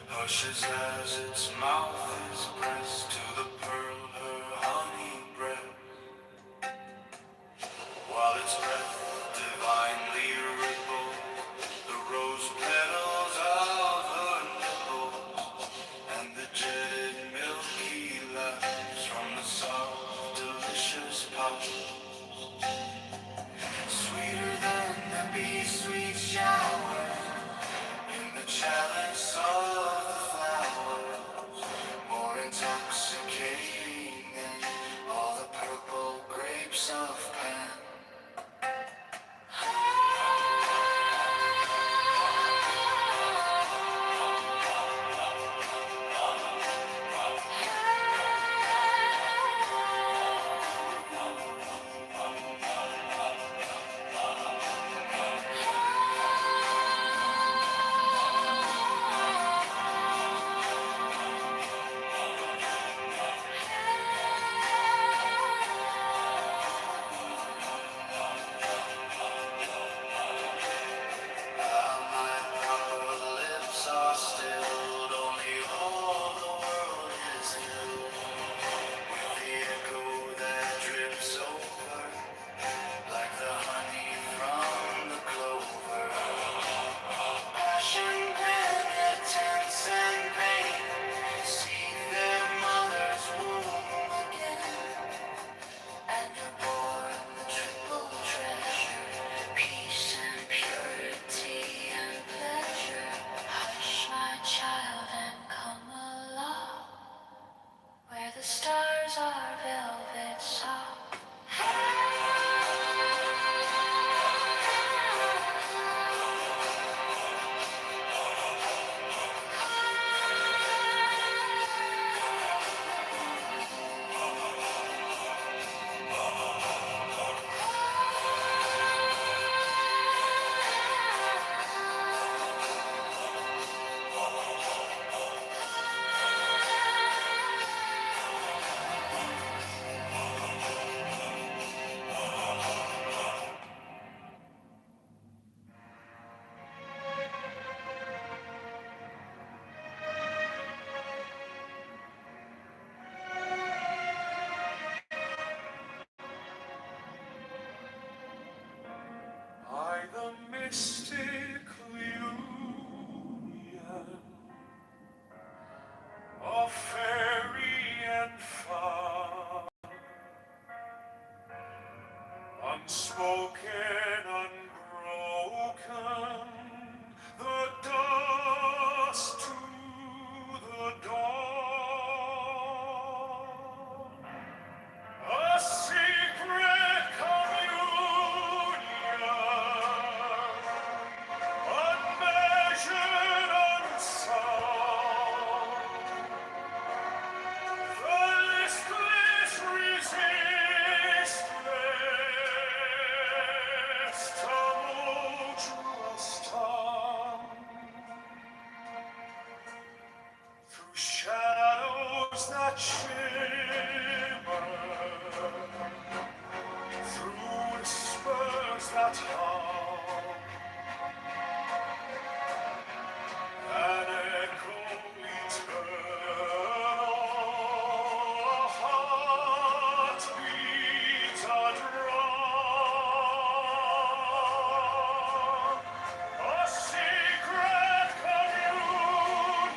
hushes as its mouth is pressed to the pearl her honey breath, while its breath divinely ripples the rose petals of her nipples, and the jetted milky laps from the soft delicious pouch, sweeter than the bee-sweet shower in the chalice of the flowers, more intoxicating than all the purple grapes of Pan. My proper lips are stilled, only all the world is filled with the echo that drips over, like the honey from the clover. Passion, penitence, and pain seek their mother's womb again, and are born the triple treasure, peace and purity and pleasure. Hush, my child, and come along, where the stars are velvet soft. By the mystic union of fairy and far, unspoken, unbroken, the dust to the dawn, a secret communion, unmeasured, unsound, the listless, resistless, tumultuous tongue, through shadows that shimmer, through whispers that hum, an echo eternal, a heartbeat, a drum, a secret communion.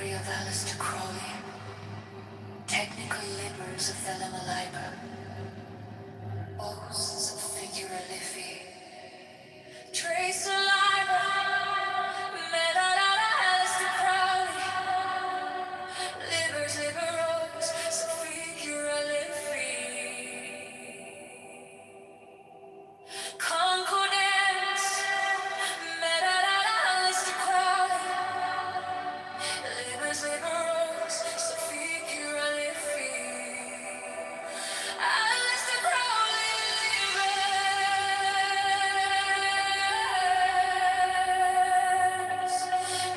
livery of Alistair Crowley, technical libers of Thelema hosts of figure Liffey, trace saliva, method out of Alistair Crowley, livers, liberals, so figure Liffey, concordance, method out of Alistair Crowley, livers, liberals, so figure Liffey. Alistair Crowley,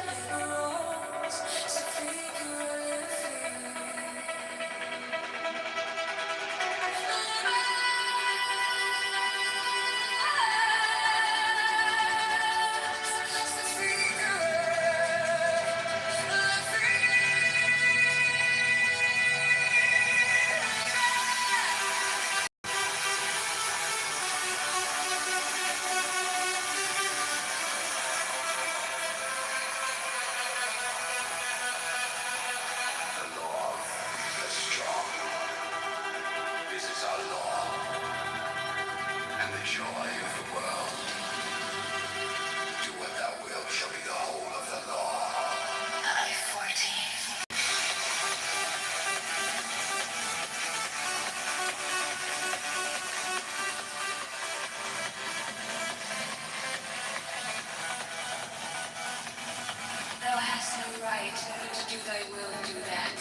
liberals, so figure This is our law, and the joy of the world. Do what thou wilt shall be the whole of the law. I-14. Thou hast no right to do thy will and do that,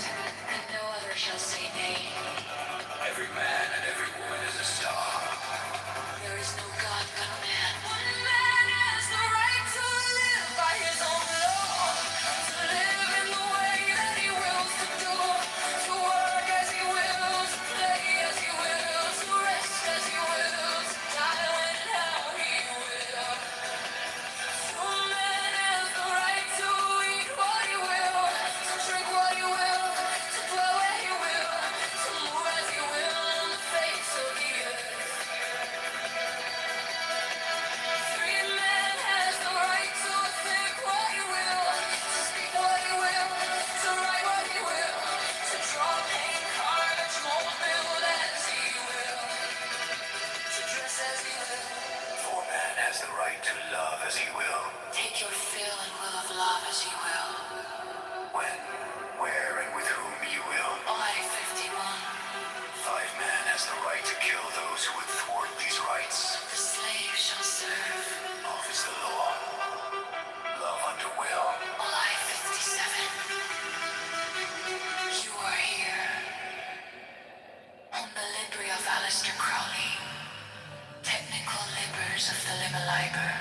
and no other shall say nay. Every man and every woman is a star. There is no God but man. One man has the right to live by his own law, to live in the way that he wills to do, to work as he wills, to play as he wills, to rest as he wills, to die when and how he will. One man has the right to eat what he will, to drink what he will, to dwell where he will, to move as he will on the face of the earth. Free man has the right to think what he will, to speak what he will, to write what he will, to draw, paint, carvage, mold, build as he will, to dress as he will. For man has the right to love as he will. Take your fill and will of love as you will. When, where, and with whom you will. I-51. Man has the right to kill those who would thwart these rights. The slave shall serve. Love is the law. Love under will. I-57. You are here. On the livery of Alistair Crowley, technical libers of the Limeliber,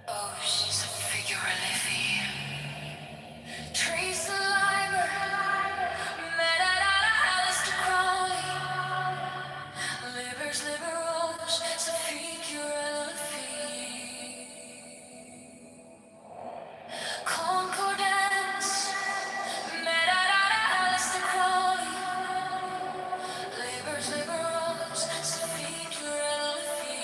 oaths of figure Liffey, trace the liber, met out of Alistair Crowley, livers, liberals, so figure Liffey, concordance, met out of Alistair Crowley, livers, liberals, so figure Liffey.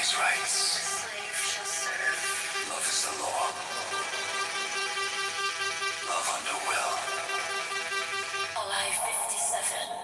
these rights. Love is the law. Love under will. Life 57.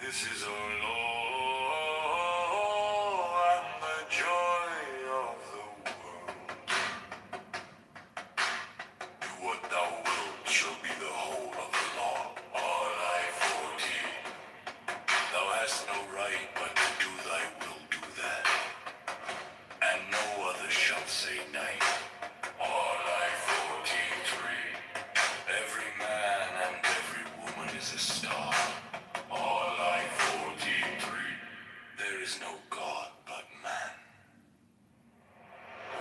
This is our law and the joy of the world. Do what thou wilt shall be the whole of the law. R.I.40. Thou hast no right but to do thy will, do that. And no other shall say nay. R.I.43. Every man and every woman is a star. R.I.43. There is no God but man.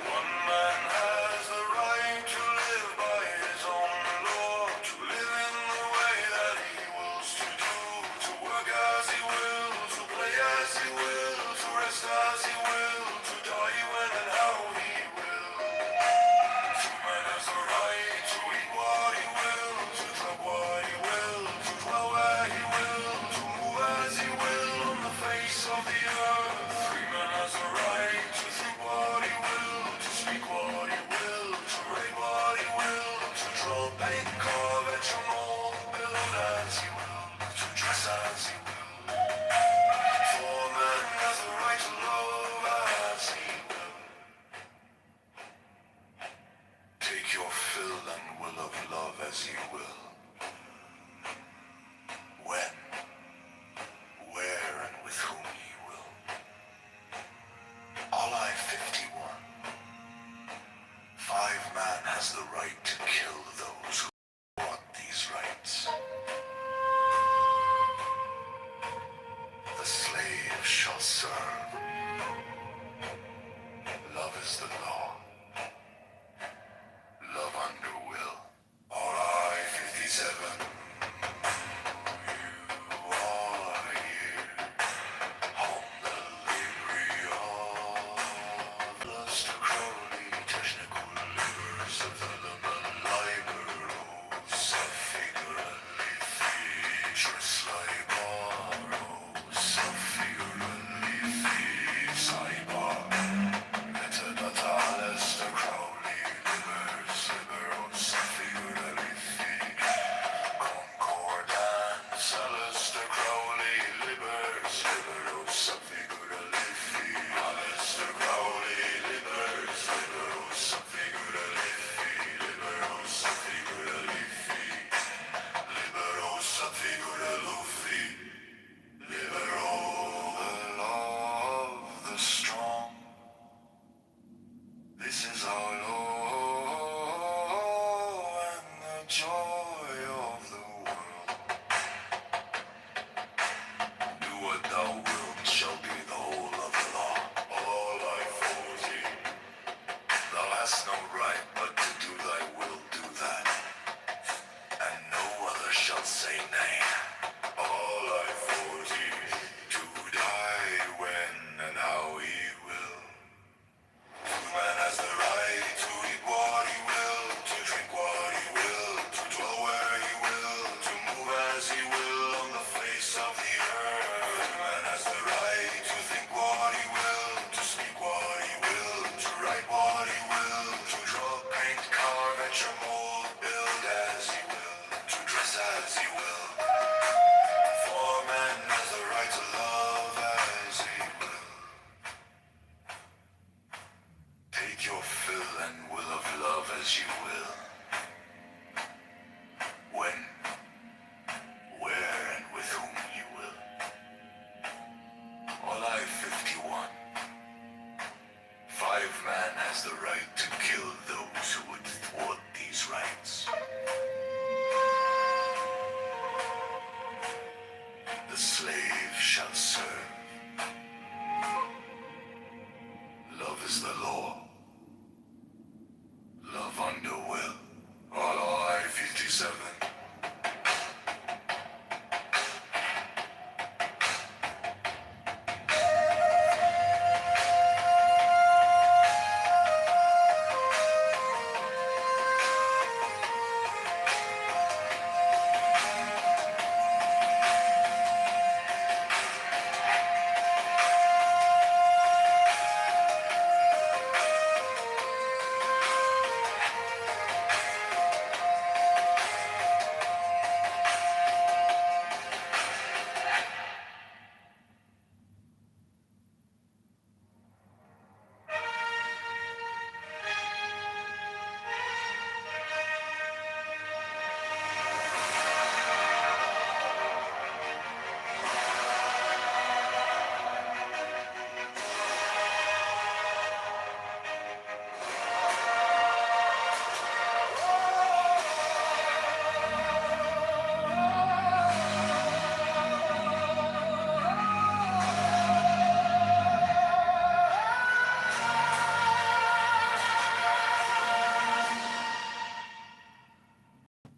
One man has the right to live by his own law, to live in the way that he wills to do, to work as he will, to play as he will, to rest as he will, to die when and how he will. Man has the right to eat what he will, to drink what he will, to dwell where he will, to move as he will on the face of the earth. Free man has the right to think what he will, to speak what he will, to write what he will, to draw, paint, carve, etch, and mold, build as he will, to dress as he will. For man has the right to love as he will. Take your fill and will of love as you will. When, where, and with whom ye will. Allah 51. 5 man has the right to kill those who want these rights. The slave shall serve. Love is the law. Love under will. R.I. 57. You are here. Home delivery of Lust Crowley, technical labors of the library. Take your fill and will of love as you will. When, where, and with whom you will. On I-51, 5-man has the right to kill those who would thwart these rights. The slave shall serve. Love is the law. Love under will. On I-57.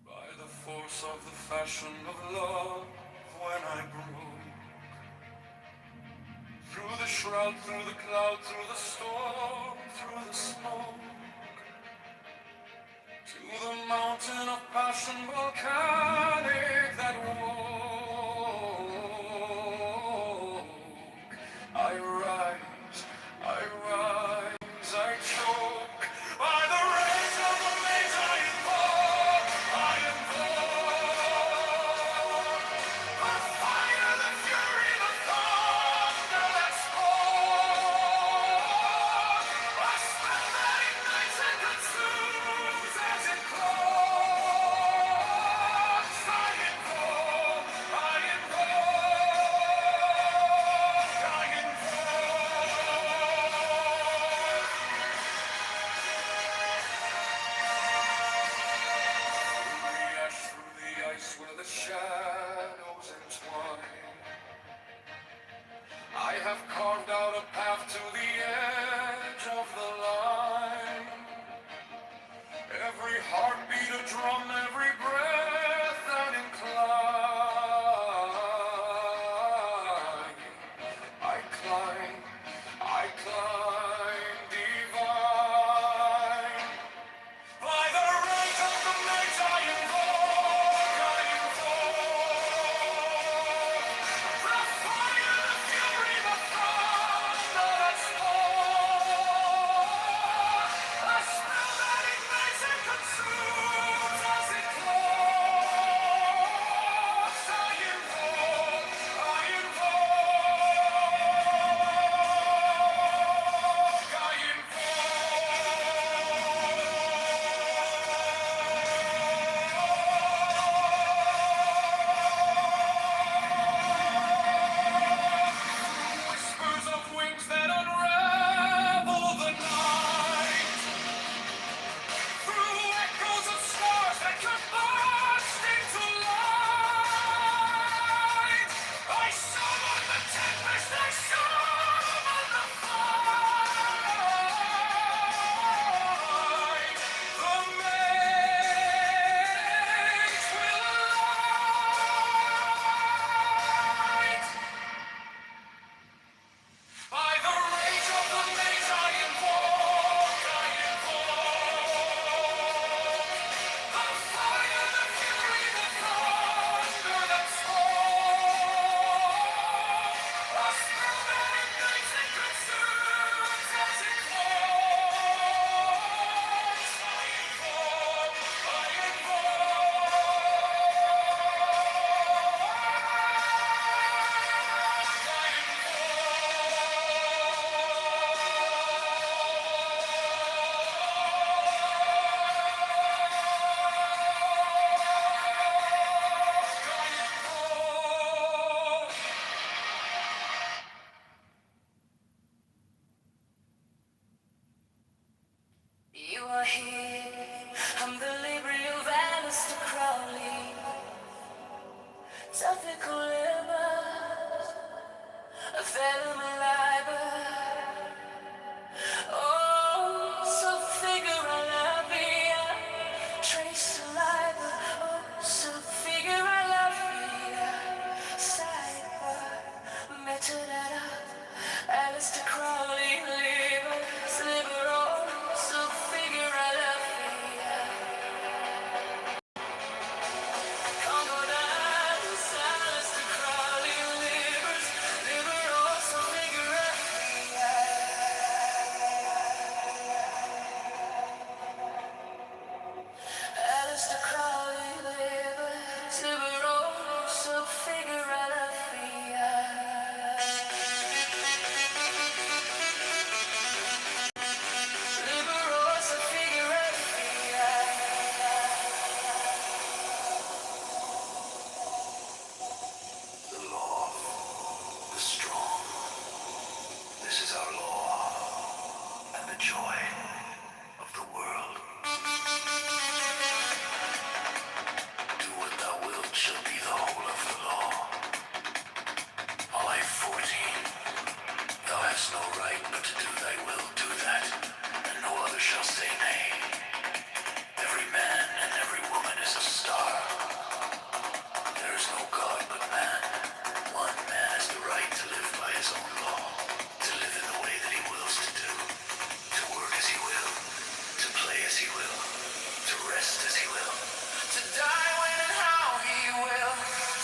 By the force of the fashion of love, when I broke through the shroud, through the cloud, through the storm, through the smoke, to the mountain of passion volcanic that woke. I rise, I choke. By the rage of the maze I invoke, the fire, the fury, the thunder that spoke. A spell that ignites and consumes as it closes. I You are here. I'm the library of Alistair Crowley. Topical livers, a venom liber. Oh, so figure I love me. Trace saliva. Oh, so figure I love me. Sidebar, metadata. Alistair Crowley, liver, oh, so figure I love me. Congo dance, Alistair Crowley, liver, oh, so figure I Alistair Crowley, liver, oh, so figure I love me. The law, the strong. This is our law and the joy of the world. Do what thou wilt shall be the whole of the law. I 14. Thou hast no right but to do thy will, do that, and no other shall say nay. Every man and every woman is a star. There is no God but man. One man has the right to live by his own law, to live in the way that he wills to do, to work as he will, to play as he will, to rest as he will, to die when and how he will.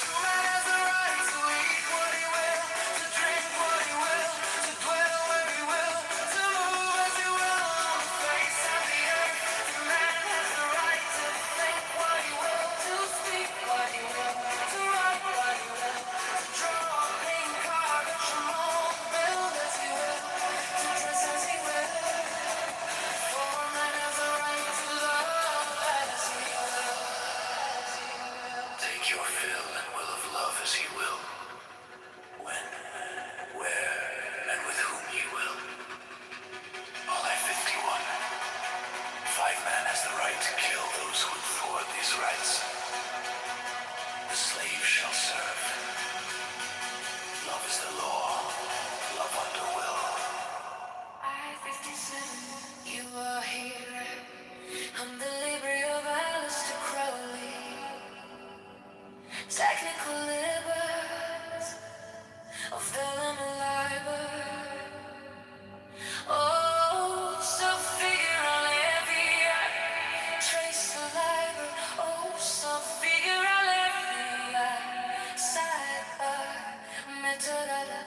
True man has the right to eat what he will, to drink what he will, to dwell where he will, to move as he will on the face of the earth. True man has the right to think what he will, to speak what he will, to write what he will, to draw a pink card that you mold, build as he will, to dress as he will. For man has the right to love as he will. Take your fill and will of love as he will. When, where, and with whom he will. All I 51. Five man has the right to kill those who would thwart these rights. The slave shall serve. Love is the law. Love under will. I-57, you are here. I'm the library of Alistair Crowley. Technical libers, of vellum and liber. Oh, so figure I'll trace the liber. Oh, so figure I'll sidebar, metadata.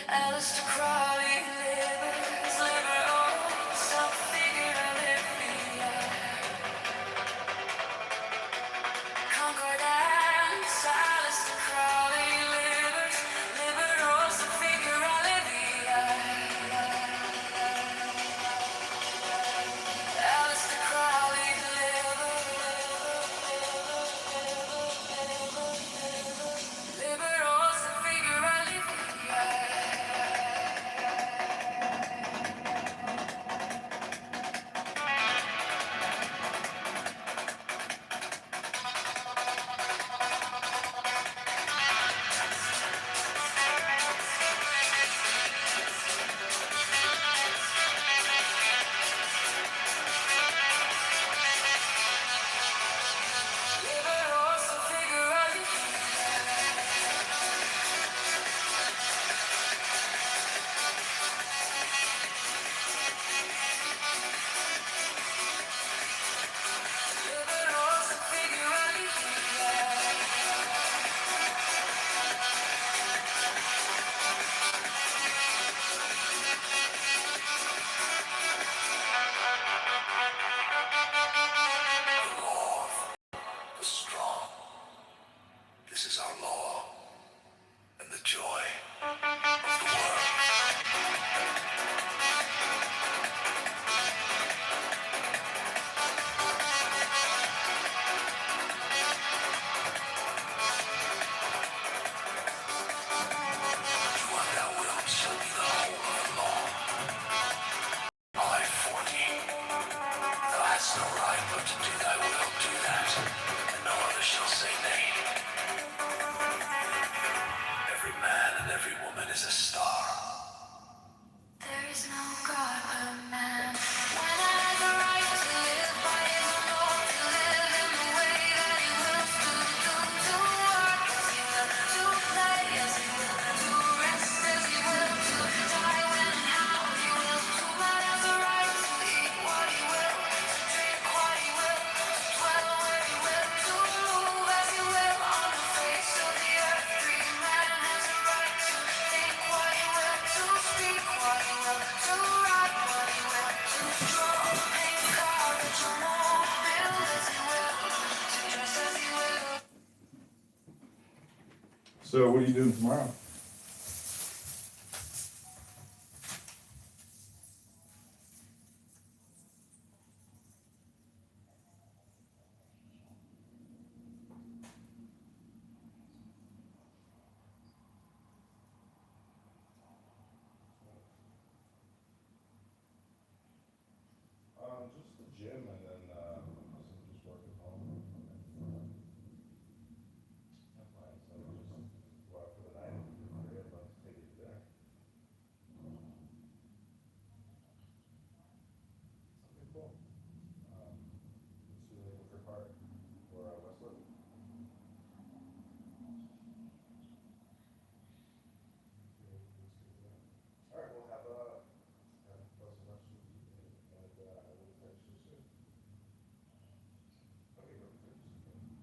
Alistair Crowley, liver, oh, so figure I'll love to do thy will, do that, and no other shall say nay. Every man and every woman is a star. There is no God but man. Man has the right to live by his own law, to live in the way that he wills to work as he will, to play as he will, to rest as he will, to die when and how he will. Man has the right to eat what he will, to drink what he will, to dwell where he will, to move as he will on the face of the earth. Free man has the right to think what he will, to speak what he will, to write what he will, to draw, paint, carve, to mold, build as he will, to dress as he will. So what are you doing tomorrow? Just the gym and then just work at home. I'm fine, so just go out for the night and forget about to take it to dinner. Okay, cool. Let's do the Wicker Park or Westwood. All right, we'll have those questions and I will text you soon. Okay, perfect.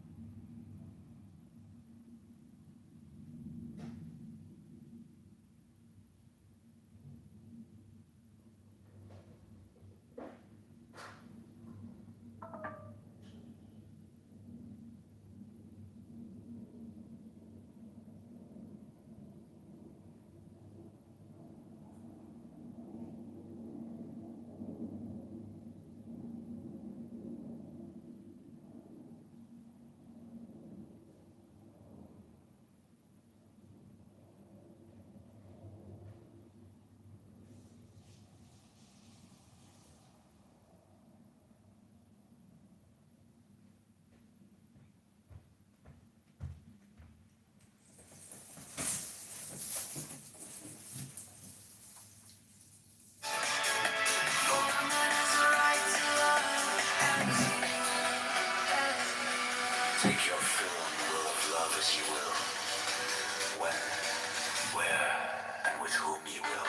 Take your fill and will of love as you will. When, where, and with whom you will.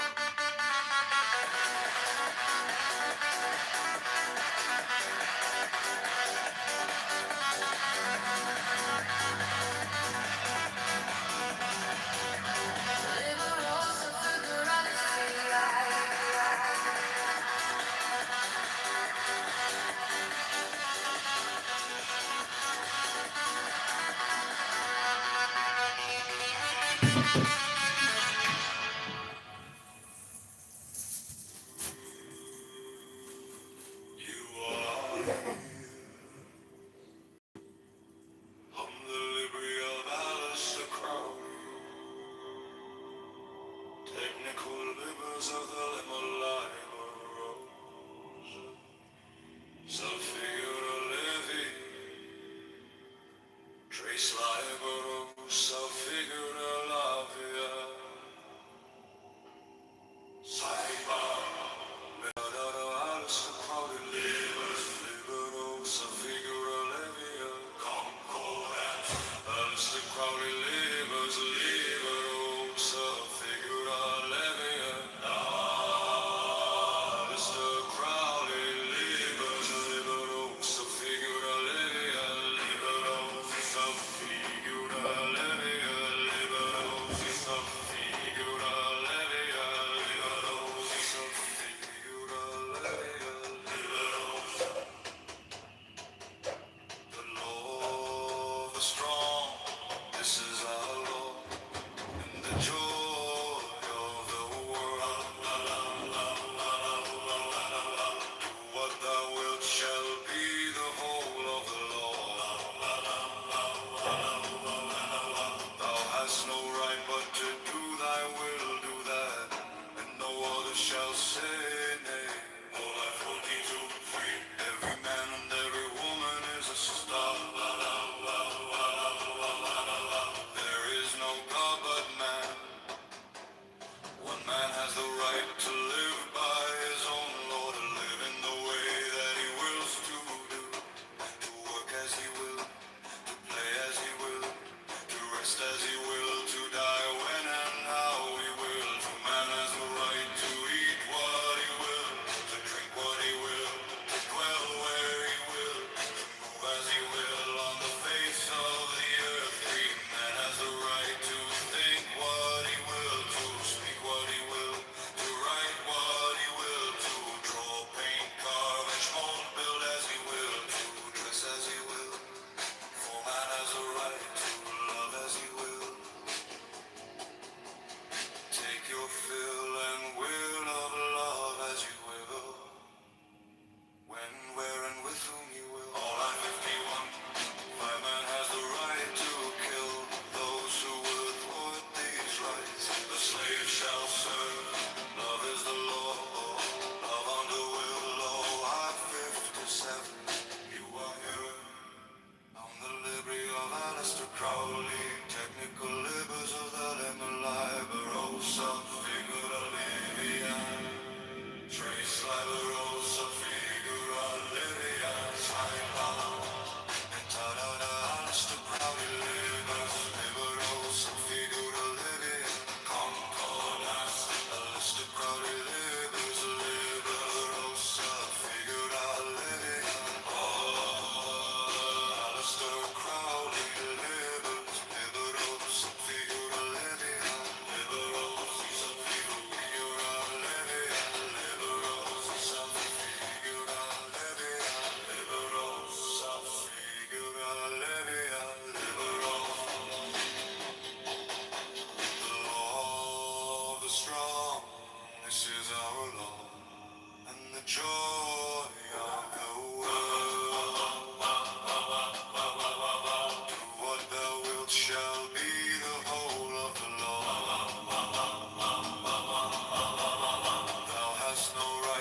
Technical labors of the Himalaya rose. Sulfigura levi. Trace libero. Sulfigura lavia. Saiba. Medadaro alice crowded labors. Libero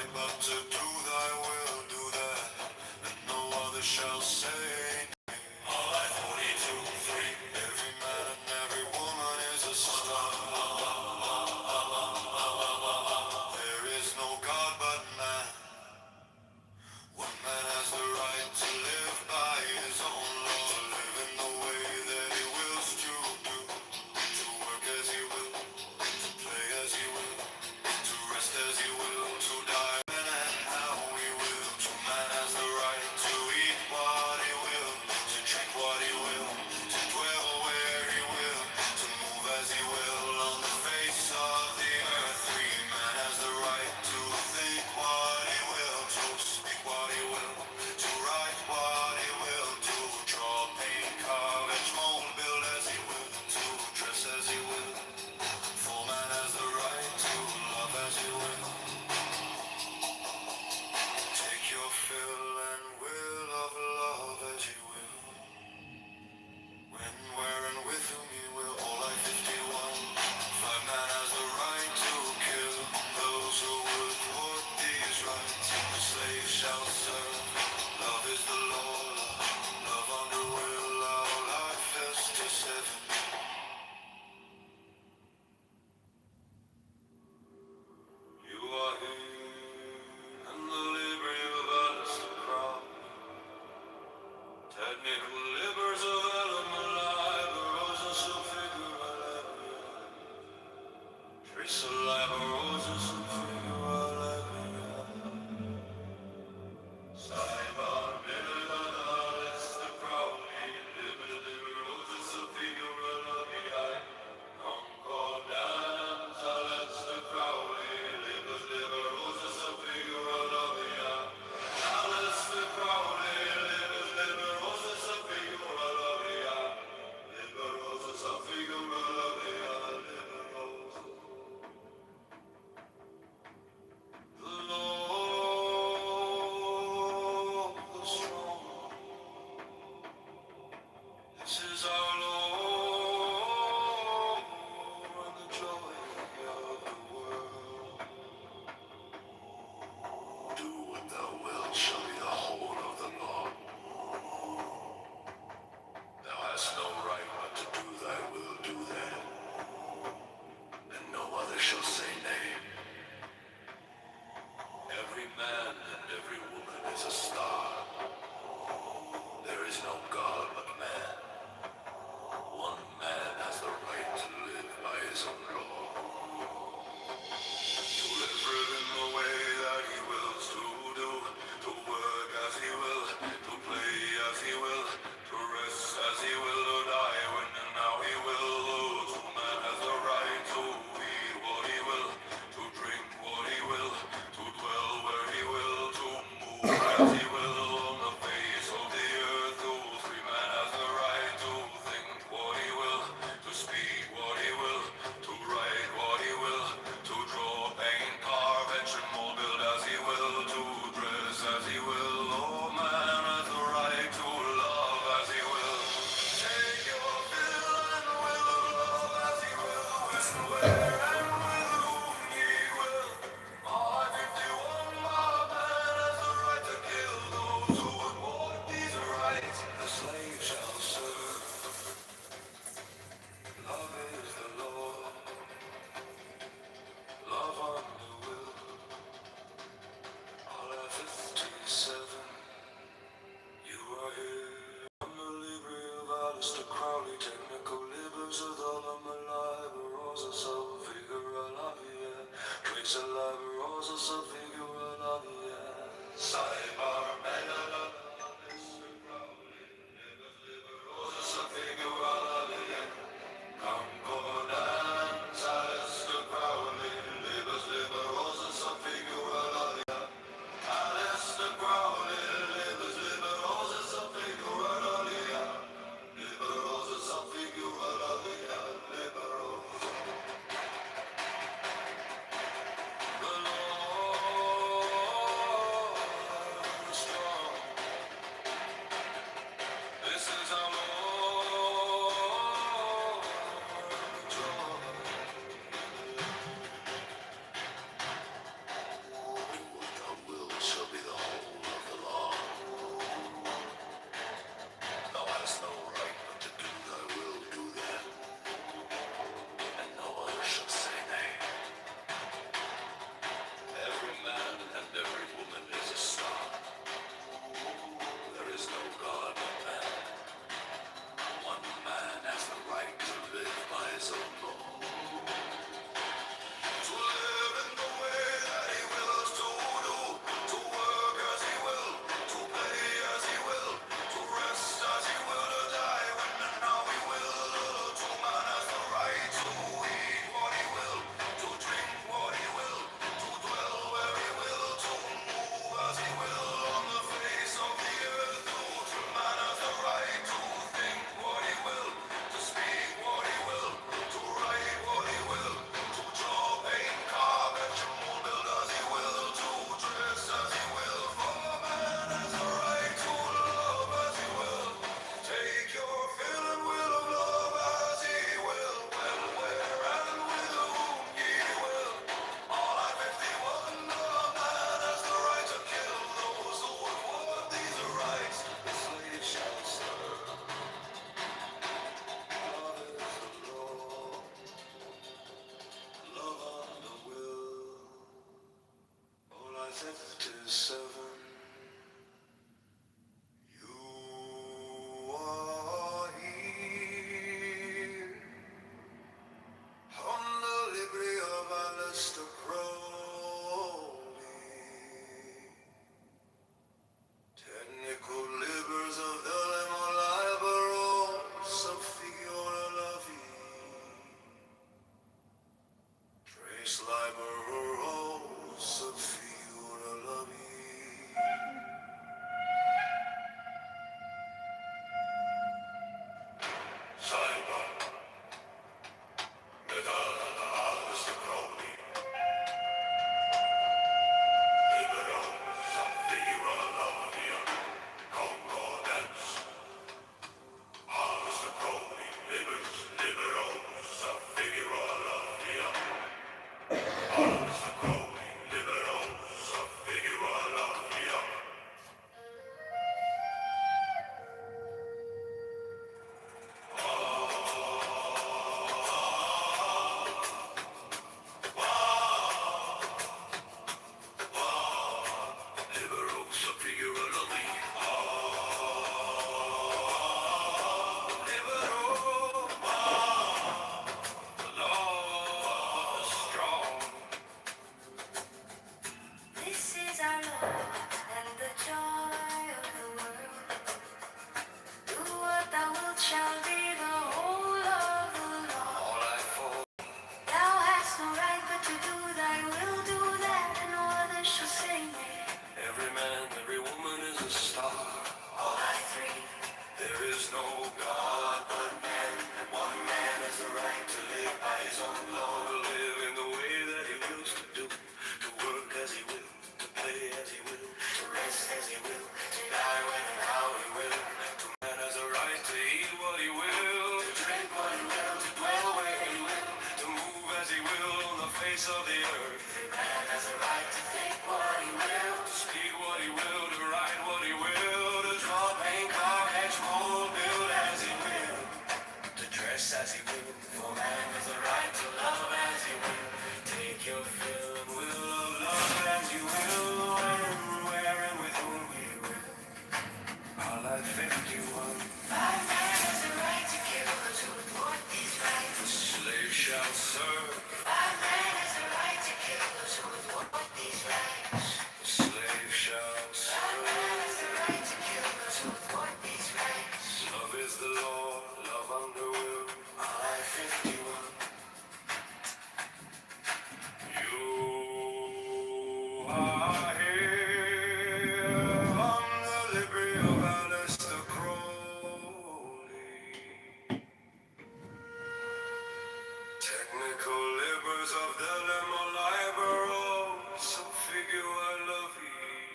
right, but to do thy will, do that, and no other shall say. All I 42, 3. Every man and every woman is a star. There is no God but man. One man has the right to live by his own law, to live in the way that he wills to do, to work as he will, to play as he will, to rest as he will, to die when and how he will. To man has the right to eat what he will, to drink what he will, to dwell where he will, to move as he will on the face of the earth. Free man has the right to think what he will, to speak what he will, to write what he will, to draw, paint, carve, etch, mold, build as he will, to dress as he will. For man has the right to love as he will. Take your fill and will of love as you will. When, where, and with whom you will. All I 51. Five man has the right to kill those who would thwart these rights. The slave shall serve. Love is the law. Love under will. Our life is to 7. You are here, and the liberty of us to cross. Technical libers of element life, a roses of figure trace of life, a roses of figure Simon, minute on the list, the crowley, liber, roses of figure Concord dance, let's the crowley, liber, roses of figure Alice the crowley, liber, roses of figure liber, roses of figure liber, roses. The Lord, the strong, this is our Lord, and the joy of the world. Do what thou wilt shall be the whole of the law. Thou hast no right but to do thy will, do that, and no other shall say nay. Every man and every woman is a star. There is no God but man. One man has the right to live by his own law. To live in the way that he wills to do, to work as he will, to play as he will, to rest as he will, to die when and how he will. To man has the right to eat what he will, to drink what he will, to dwell where he will, to move as he will on 57. You are here on the library of Aleister Crowley. Technical libers of the Lemolibros of Figura la Vie. Trace liberos of Figura la Vie. Cyber. Medalla da Aleister Crowley. Liberos of Figura la Vie. Concordance. Aleister Crowley. Liberos of Figura la Vie. Aleister Crowley. Liberos of Figura la Vie. Liberos of Figura la Vie. This is our love and the joy of the world. Do what thou wilt shall be the whole of the law. Thou hast no right but to do thy will, do that, and no other shall say nay. Every man, every woman is a star. All I three. There is no God but man, and one man has the right to live by his own law, to live in the way that he wills to do, to work as he will, to play as he will, to rest as he will, to die when and how he will. To man has a right to eat what he will, to drink what he will, to dwell where he will, to move as he will on the face of the earth. Every man has a right to think what he will. To speak what he will, to write what he will, to draw, paint, carve, etch, mold, build as he will, to dress as he will. For man has a right to love as he will. Take your fill and will of love as you will, when, where, and with whom he will. All I 51. Five man has a right to kill those who thwart these rights. Slave shall serve. Five man has a right to kill those who thwart these rights. Slave shall Five man serve. has a right to kill those who thwart these rights. Love is the law, love under will. All I 51. You are here on the library of Aleister Crowley. Technical libers of the Lemolibros of Figura la Vie.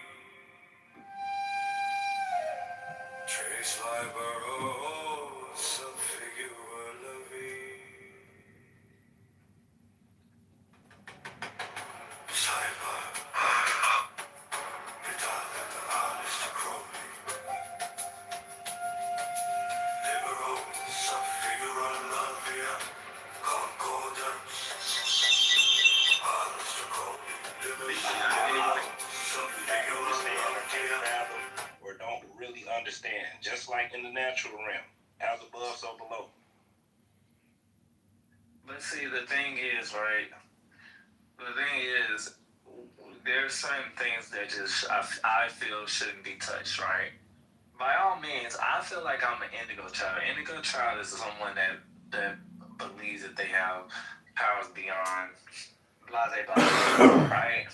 Trace liberos of Figura la Vie. Cyber. Medalla da Aleister Crowley. Liberos of Figura la Vie. Concordance. Aleister Crowley. Liberos of Figura la Vie. Or don't really understand, just like in the natural realm, as above, so below. But see, the thing is, right? The thing is, there's certain things that just I feel shouldn't be touched, right? By all means, I feel like I'm an indigo child. Indigo child is someone that believes that they have powers beyond blase, right?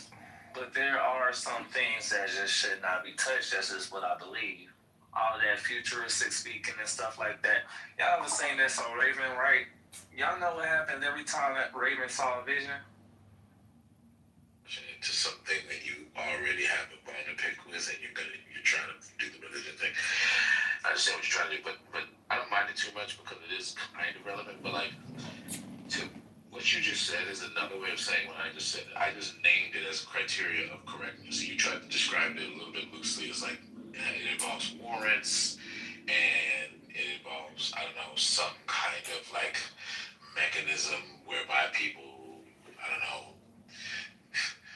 But there are some things that just should not be touched. That's just what I believe. All that futuristic speaking and stuff like that. Y'all ever seen that? So Raven, right? Y'all know what happens every time that Raven saw a vision? To something that you already have a bone to pick with, and you're trying to do the religion thing. I understand what you're trying to do, but I don't mind it too much because it is kind of relevant. But like, to what you just said is another way of saying what I just said. I just named it as a criteria of correctness. You tried to describe it a little bit loosely. It's like it involves warrants and it involves, I don't know, some kind of like mechanism whereby people, I don't know,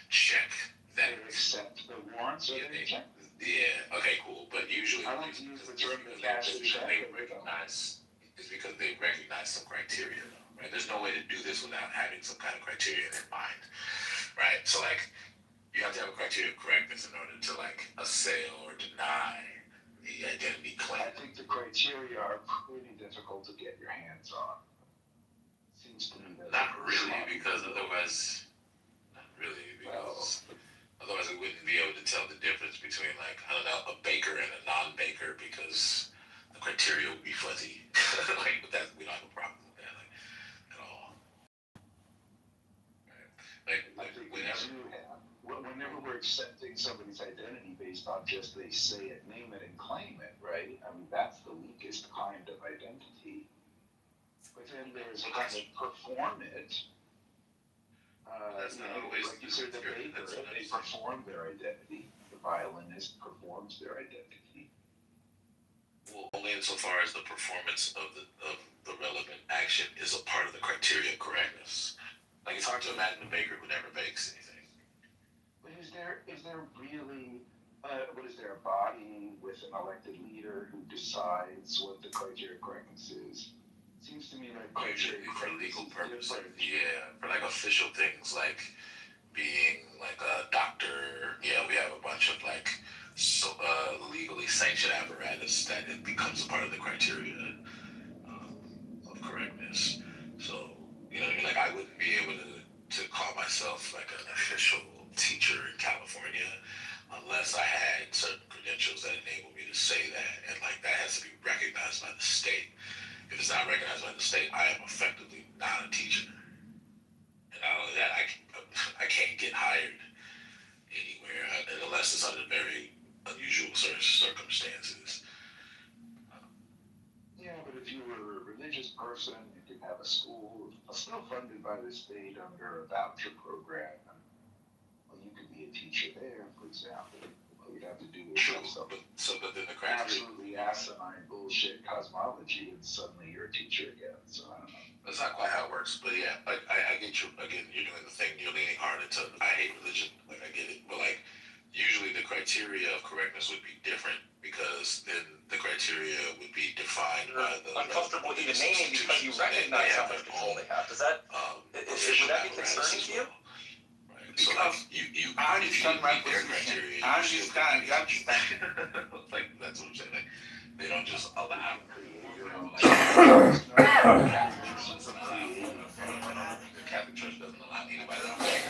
check that like, they accept the warrants or yeah, they reject them. yeah, okay, cool. But usually I like to use the term to cash the check. they recognize, it's because they recognize some criteria, though, right? There's no way to do this without having some kind of criteria in mind, right? So like, you have to have a criteria of correctness in order to like assail or deny the identity claim. I think the criteria are pretty difficult to get your hands on. Seems to me that Not really, because otherwise, otherwise we wouldn't be able to tell the difference between like, I don't know, a baker and a non-baker, because the criteria would be fuzzy. Like, but that, we don't have a problem with that, like, at all. Right? Like whenever we're accepting somebody's identity based on just they say it, name it, and claim it, right? I mean, that's the weakest kind of identity. But then there's kind of perform it. That's not always like you said, the baker, they perform their identity. The violinist performs their identity. Well, only insofar as the performance of the relevant action is a part of the criteria of correctness. Like, it's hard to imagine a baker who never bakes anything. But is there really, what is there, a body with an elected leader who decides what the criteria of correctness is? Seems to me like usually for legal purposes, yeah, for like official things like being like a doctor, yeah, we have a bunch of like legally sanctioned apparatus that it becomes a part of the criteria of correctness. So, you know, like I wouldn't be able to call myself like an official teacher in California unless I had certain credentials that enable me to say that, and like that has to be recognized by the state. If it's not recognized by the state, I am effectively not a teacher. And not only that, I can't get hired anywhere unless it's under very unusual circumstances. Yeah, but if you were a religious person, you could have a school still funded by the state under a voucher program. Well, you could be a teacher there, for example. All you'd have to do is have some but then the criteria, absolutely asinine bullshit cosmology, and suddenly you're a teacher again. So I don't know. That's not quite how it works, but yeah, like I get you. Again, you're doing the thing. You're leaning hard into I hate religion. Like I get it, but like usually the criteria of correctness would be different because then the criteria would be defined by the uncomfortable even naming because you recognize how much control they have. Does that would that be concerning to you? So like you if you meet their criteria, you kind of got you. Like that's what I'm saying. Like they don't just allow. The Catholic Church doesn't allow anybody to beg.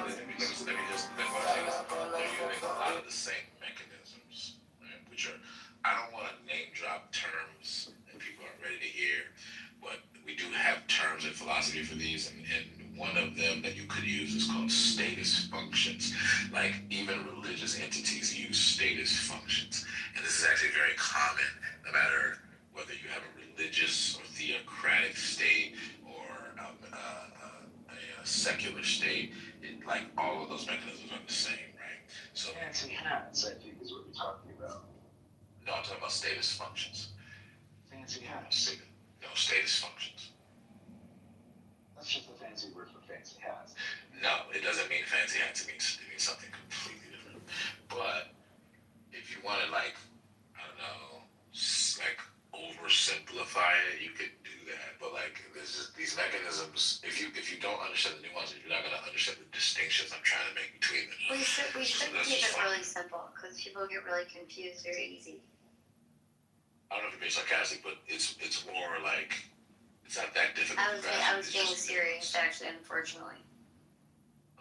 Let me just they're using a lot of the same mechanisms, right, which are I don't want to name drop terms that people aren't ready to hear, but we do have terms in philosophy for these, and one of them that you could use is called status functions. Like even religious entities use status functions, and this is actually very common, no matter whether you have a religious or theocratic state or a secular state. Like all of those mechanisms are the same, right? So fancy hats, I think, is what you're talking about. No, I'm talking about status functions. Fancy hats. No, status functions. That's just a fancy word for fancy hats. No, it doesn't mean fancy hats. It means something completely different. But if you want to like, I don't know, like oversimplify it, you could do that. But like, there's just these mechanisms. If you don't understand the nuances, you're not gonna understand the distinctions I'm trying to make between them. We should keep it really simple because people get really confused very easy. I don't know if you're being sarcastic, but it's more like it's not that difficult. I was being serious, actually, unfortunately.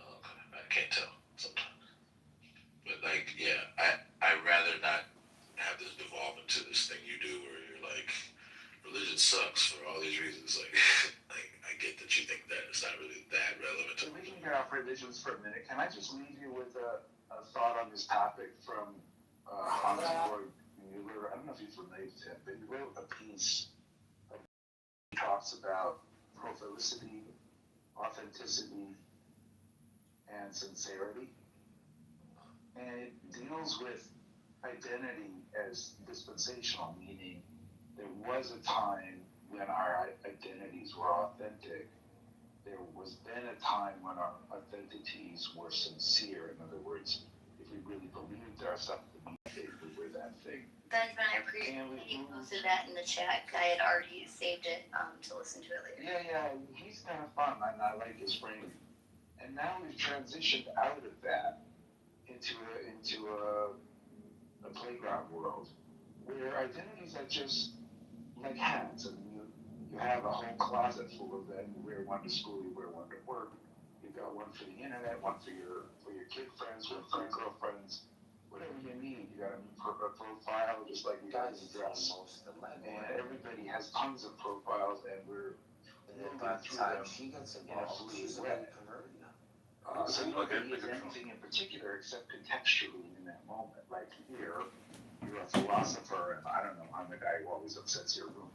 Okay, I can't tell sometimes. But like, yeah, I rather not have this devolve into this thing you do where you're like, religion sucks for all these reasons. Like, I get that you think that it's not really that relevant. So we can get off religions for a minute. Can I just leave you with a thought on this topic from Congressman Mueller? I don't know if you're familiar with him, but he wrote a piece that talks about prophelicity, authenticity, and sincerity. And it deals with identity as dispensational, meaning there was a time when our identities were authentic, there was then a time when our identities were sincere. In other words, if we really believed ourselves to be big, we were that thing. Benjamin, I appreciate that you posted that in the chat. I had already saved it to listen to it later. Yeah, he's kind of fun, and I like his framing. And now we've transitioned out of that into a playground world where identities are just like hats. I mean, you have a whole closet full of them. You wear one to school, you wear one to work. You've got one for the internet, one for your kid friends, one for your girlfriends. Whatever you need, you got a profile, just like you guys address. And everybody has tons of profiles, and we're moving through them in a fluid way. So nobody is anything in particular except contextually in that moment. Like here, you're a philosopher, and I don't know, I'm the guy who always upsets your room.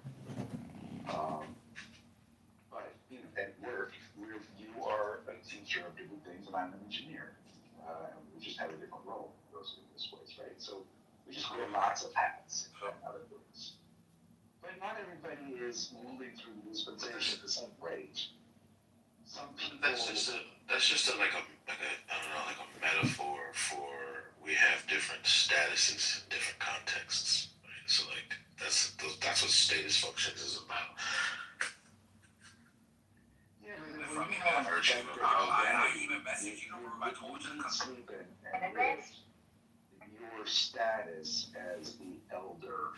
But at work, you are a teacher of different things, and I'm an engineer. We just have a different role in those ways, right? So we just wear lots of hats and other things. But not everybody is moving through the dispensation at the same rate. Some people. That's just a metaphor for we have different statuses, different contexts. Right? So like that's what status functions is about. Yeah, if I mean that virtue of I even message you remember I told you to sleep and live your status as the elder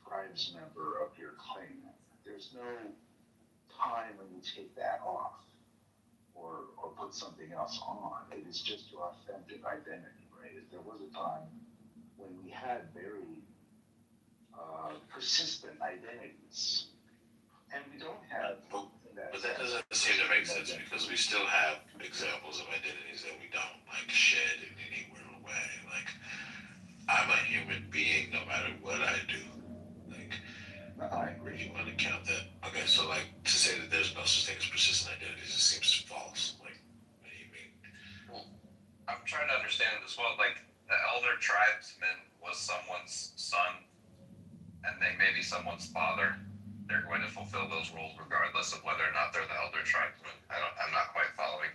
tribes member of your clan. There's no time when you take that off or put something else on. It is just your authentic identity, right? There was a time when we had very persistent identities, and we don't have that. But that doesn't seem to make sense because we still have examples of identities that we don't shed in any real way. Like I'm a human being no matter what I do. I agree. You want to count that? Okay, so to say that there's no such thing as persistent identities, it seems false. What do you mean? Well, I'm trying to understand it as well. Like the elder tribesman was someone's son, and they may be someone's father. They're going to fulfill those roles regardless of whether or not they're the elder tribesman. I'm not quite following.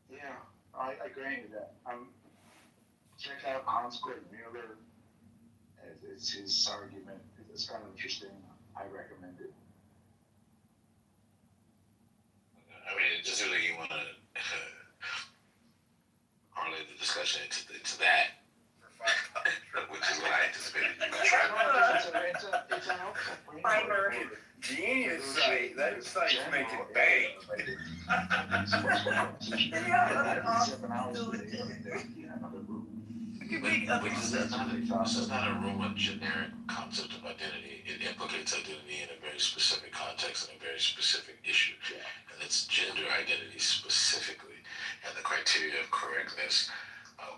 Yeah, I agree with that. Check out Hans-Gerd Mueller. It's his argument. It's kind of interesting. I recommend it. I mean, it just really you want to parlay the discussion into that, which is what I anticipated you would try. It's a helpful Primer. Genius site. That site's making bank. This is not a room of generic concept of identity. It implicates identity in a very specific context and a very specific issue. And it's gender identity specifically. And the criteria of correctness,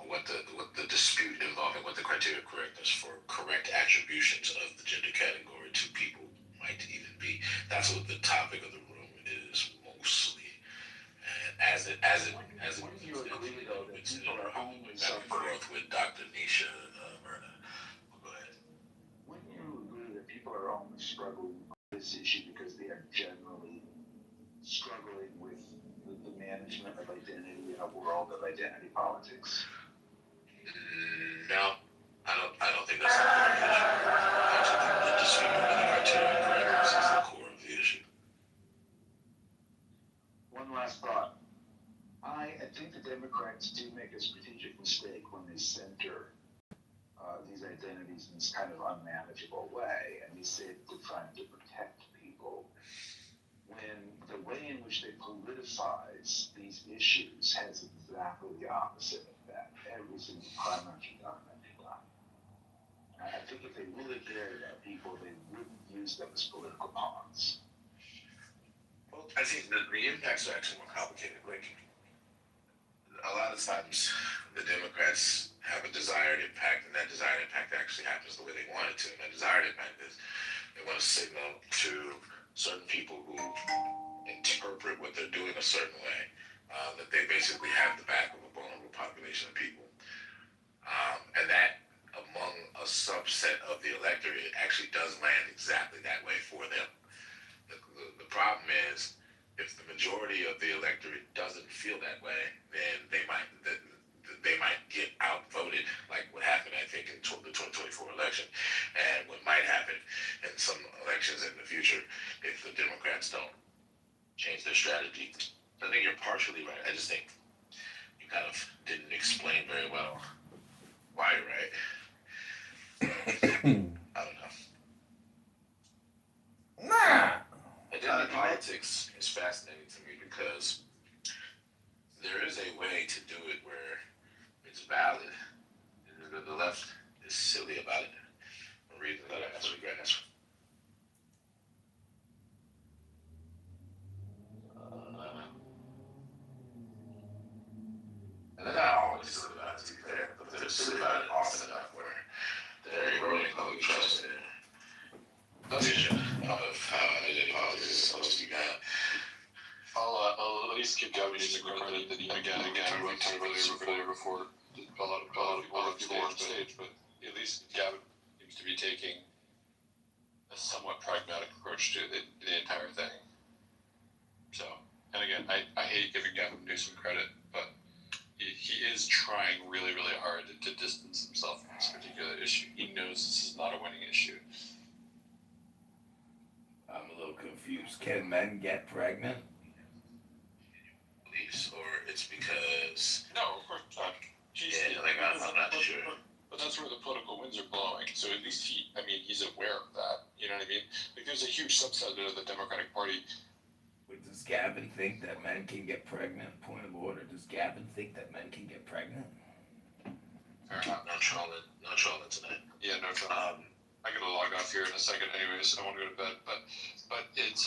what the dispute involving what the criteria of correctness for correct attributions of the gender category to people might even be. That's what the topic of the room is mostly. And as it you agree though that people are only back and forth with Dr. Nisha Myrna. Go ahead. Wouldn't you agree that people are only struggling with this issue because they are generally struggling with the management of identity in a world of identity politics? No, I don't think that's the core of the issue. I actually think the dispute over the criteria of correctness is the core of the issue. One last thought. I think the Democrats do make a strategic mistake when they center these identities in this kind of unmanageable way, and they say that they're trying to protect people, when the way in which they politicize these issues has exactly the opposite effect. Every single time after done that they've done. I think if they really cared about people, they wouldn't use them as political pawns. Well, I think the impacts are actually more complicated. Like, a lot of times the Democrats have a desired impact, and that desired impact actually happens the way they want it to. And that desired impact is they want to signal to certain people who interpret what they're doing a certain way, that they basically have the back of a vulnerable population of people. And that among a subset of the electorate, it actually does land exactly that way for them. The problem is if the majority of the electorate doesn't feel that way, then they might get outvoted, like what happened, I think, in the 2024 election, and what might happen in some elections in the future if the Democrats don't change their strategy. I think you're partially right. I just think you kind of didn't explain very well why you're right. I don't know. Identity politics is fascinating to me because there is a way to do it where it's valid. The left is silly about it for reasons that I regret. And they're not always silly about it, to be fair, but they're silly about it often enough where they're eroding public trust in the vision of how identity politics is supposed to be done. I'll at least give Gavin the credit that he again went to before a lot of people on stage, but at least Gavin seems to be taking a somewhat pragmatic approach to the entire thing. So, and again, I hate giving Gavin Newsom credit, but he is trying really, really hard to distance himself from this particular issue. He knows this is not a winning issue. I'm a little confused. Can men get pregnant? Or it's because... No, of course not. I'm not sure. But that's where the political winds are blowing. So at least he's aware of that. You know what I mean? Like, there's a huge subset of the Democratic Party. Wait, does Gavin think that men can get pregnant? Point of order. Does Gavin think that men can get pregnant? No trolling tonight. Yeah, no trolling. I gotta log off here in a second anyways. I want to go to bed. But it's,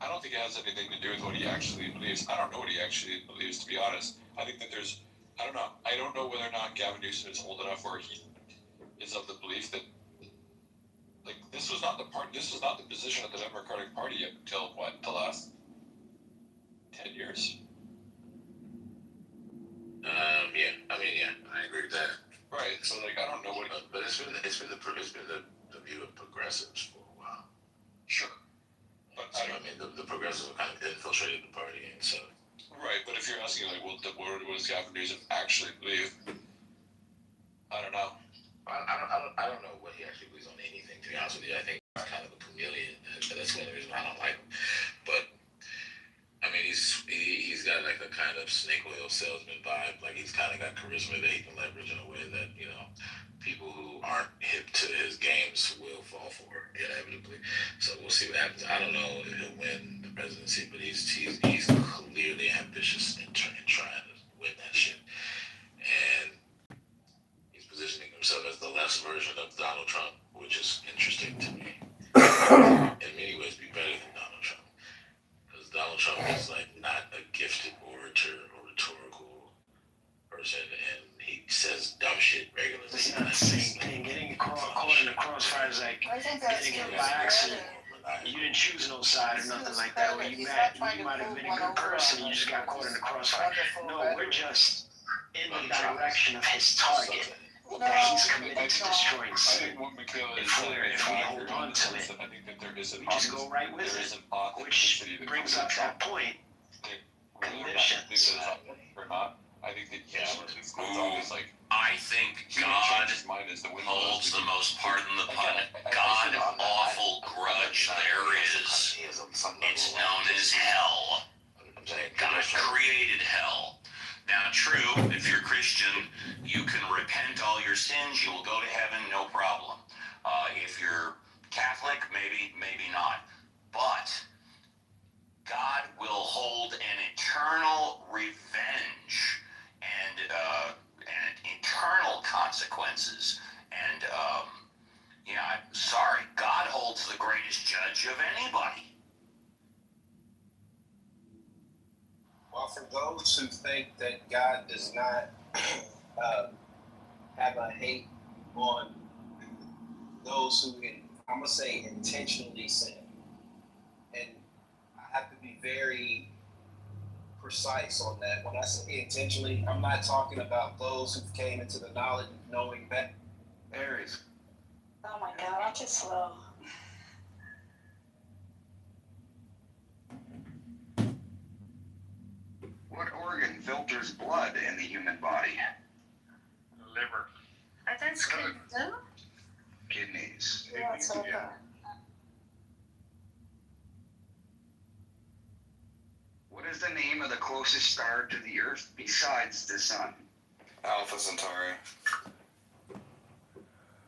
I don't think it has anything to do with what he actually believes. I don't know what he actually believes, to be honest. I think that I don't know. I don't know whether or not Gavin Newsom is old enough where he is of the belief that, like, this was not the position of the Democratic Party up until, the last 10 years? Yeah, I agree with that. Right, so, I don't know what... But it's been the view of progressives for a while. Sure. But the progressives have kind of infiltrated the party, and so... Right, but if you're asking, what does Gavin Newsom actually believe? I don't know. I don't know what he actually believes on anything, to be honest with you. I think he's kind of a chameleon, and that's one of the reasons I don't like him. But, he's got, a kind of snake oil salesman vibe. Like, he's kind of got charisma that he can leverage in a way that, people who aren't hip to his games will fall for, inevitably. So we'll see what happens. I don't know if he'll win the presidency, but he's clearly ambitious in trying to win that shit. And he's positioning himself as the left's version of Donald Trump, which is interesting to me. In many ways, be better than Donald Trump. Because Donald Trump is, not a gifted orator or rhetorical person, and he says dumb shit regularly. It's not the same thing. Getting caught in the crossfire is like getting hit by accident. You didn't choose no side or nothing like that. Or you might have been a good person, you just got caught in the crossfire. No, we're just in the direction of his target that he's committed to destroying. I think what Michaela is saying, if we hold on to it, I think that there is we just go right with it, which brings up that point. Conditions. Or not. I think that it's always I think God holds the most, pardon the pun, God-awful grudge there is. It's known as hell. God created hell. Now, true, if you're Christian, you can repent all your sins, you will go to heaven, no problem. If you're Catholic, maybe not. But God will hold an eternal revenge and eternal consequences. And, I'm sorry, God holds the greatest judge of anybody. Well, for those who think that God does not have a hate on those who, I'm going to say, intentionally sin, and I have to be very precise on that. When I say intentionally, I'm not talking about those who came into the knowledge of knowing better. Aries. Oh my God, I'm too slow. What organ filters blood in the human body? Liver. I thought it's kidney too. Kidneys. Yeah, that's what I thought. What is the name of the closest star to the Earth besides the Sun? Alpha Centauri.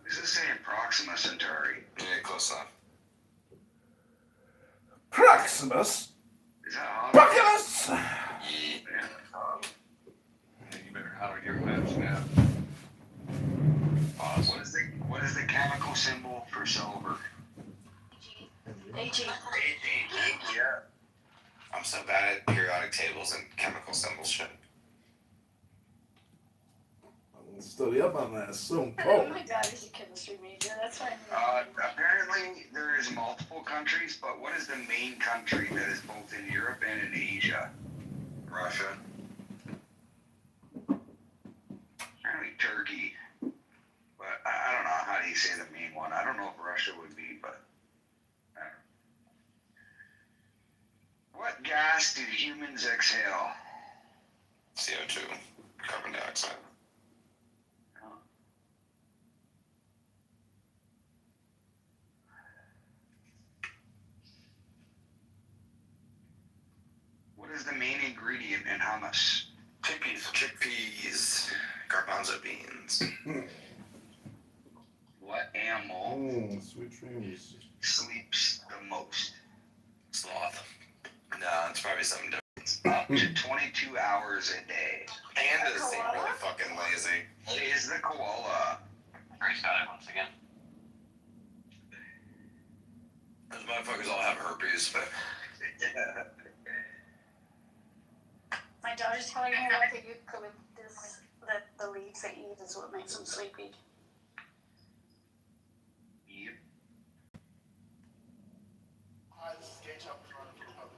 This is saying Proxima Centauri. Yeah, close enough. Proximus. Is that odd? Proximus. Yeah. You better holler your lips now. Pause. What is the chemical symbol for silver? AG. Yeah. I'm so bad at periodic tables and chemical symbol shit. I'm gonna study up on that soon. Oh my God, he's a chemistry major. That's why. Apparently there is multiple countries, but what is the main country that is both in Europe and in Asia? Russia. Apparently Turkey. But I don't know how do you say the main one. I don't know if Russia would be, but I don't know. What gas do humans exhale? CO2. Carbon dioxide. What is the main ingredient in hummus? Chickpeas. Garbanzo beans. What animal Sweet dreams. sleeps the most? Sloth. No, it's probably something different. Up to 22 hours a day. Pandas seem really fucking lazy. It is the koala. Grace got it once again. Those motherfuckers all have herpes, but My daughter's telling me that the eucalyptus, that the leaves they eat is what makes them sleepy.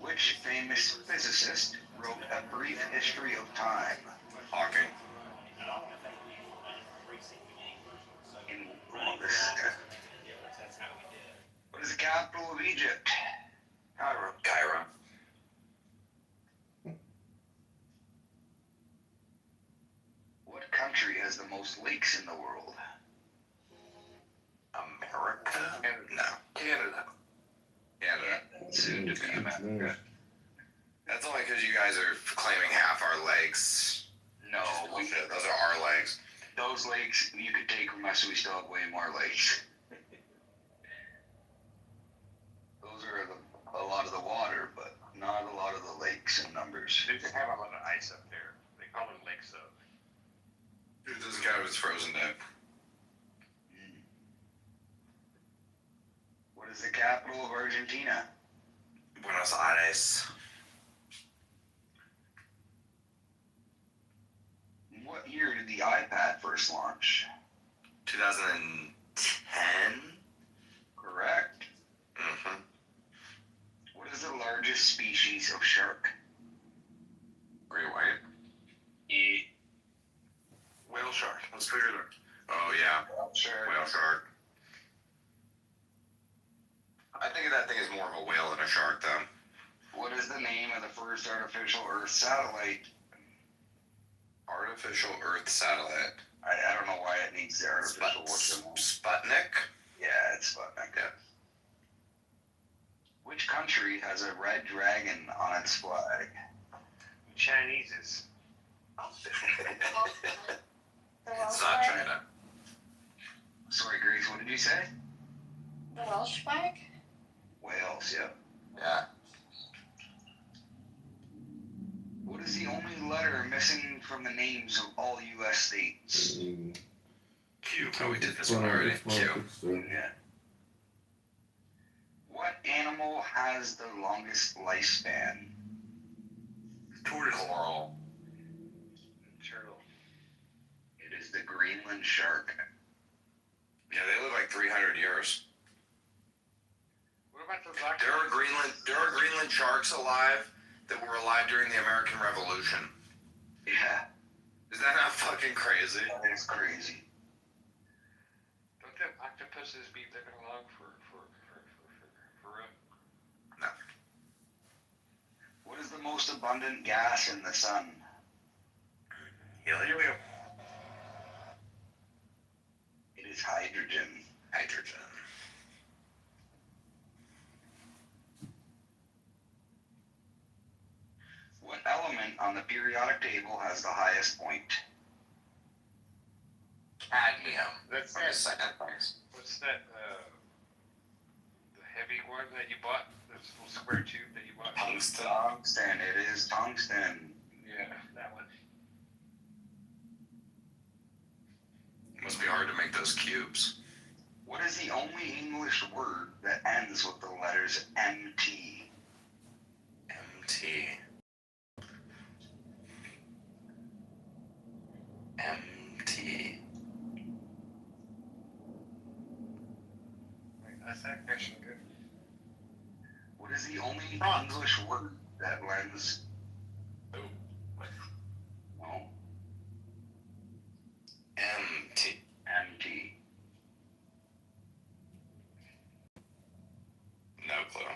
Which famous physicist wrote A Brief History of Time? Hawking. What is the capital of Egypt? Cairo. What country has the most lakes in the world? America? No. Canada. Soon to be America. That's only because you guys are claiming half our legs. No, Bullshit. Those are our legs. those lakes you could take from us. We still have way more lakes. Those are a lot of the water, but not a lot of the lakes in numbers. They just have a lot of ice up there. They call them lakes, though. Dude, this guy was frozen dead. What is the capital of Argentina? Buenos Aires. What year did the iPad first launch? 2010? Correct. Mm-hmm. What is the largest species of shark? Great white. Whale shark. Let's figure it out. Oh, yeah. Whale shark. I think that thing is more of a whale than a shark, though. What is the name of the first artificial Earth satellite? Artificial Earth satellite. I don't know why it needs the artificial. Sputnik? Yeah, it's Sputnik. Yeah. Which country has a red dragon on its flag? Chinese's. It's not China. Sorry, Grace, what did you say? The Welsh flag? Wales, yeah. Yeah. What is the only letter missing from the names of all U.S. states? Q. Oh, we did this one already. Q. Yeah. What animal has the longest lifespan? Tortoise. Coral. Turtle. It is the Greenland shark. Yeah, they live like 300 years. What about the black? There are Greenland sharks alive that were alive during the American Revolution. Yeah. Is that not fucking crazy? That is crazy. Don't them octopuses be living along forever? What is the most abundant gas in the sun? Helium. It is hydrogen. Hydrogen. What element on the periodic table has the highest point? Cadmium. That's From the second place. What's that, the heavy one that you bought? This little square tube that you bought? Tungsten. Tungsten. It is tungsten. Yeah, that one. Must be hard to make those cubes. What is the only English word that ends with the letters MT? MT. MT. That's actually good. What is the only English word that ends? Oh. No. MT. MT. No clue.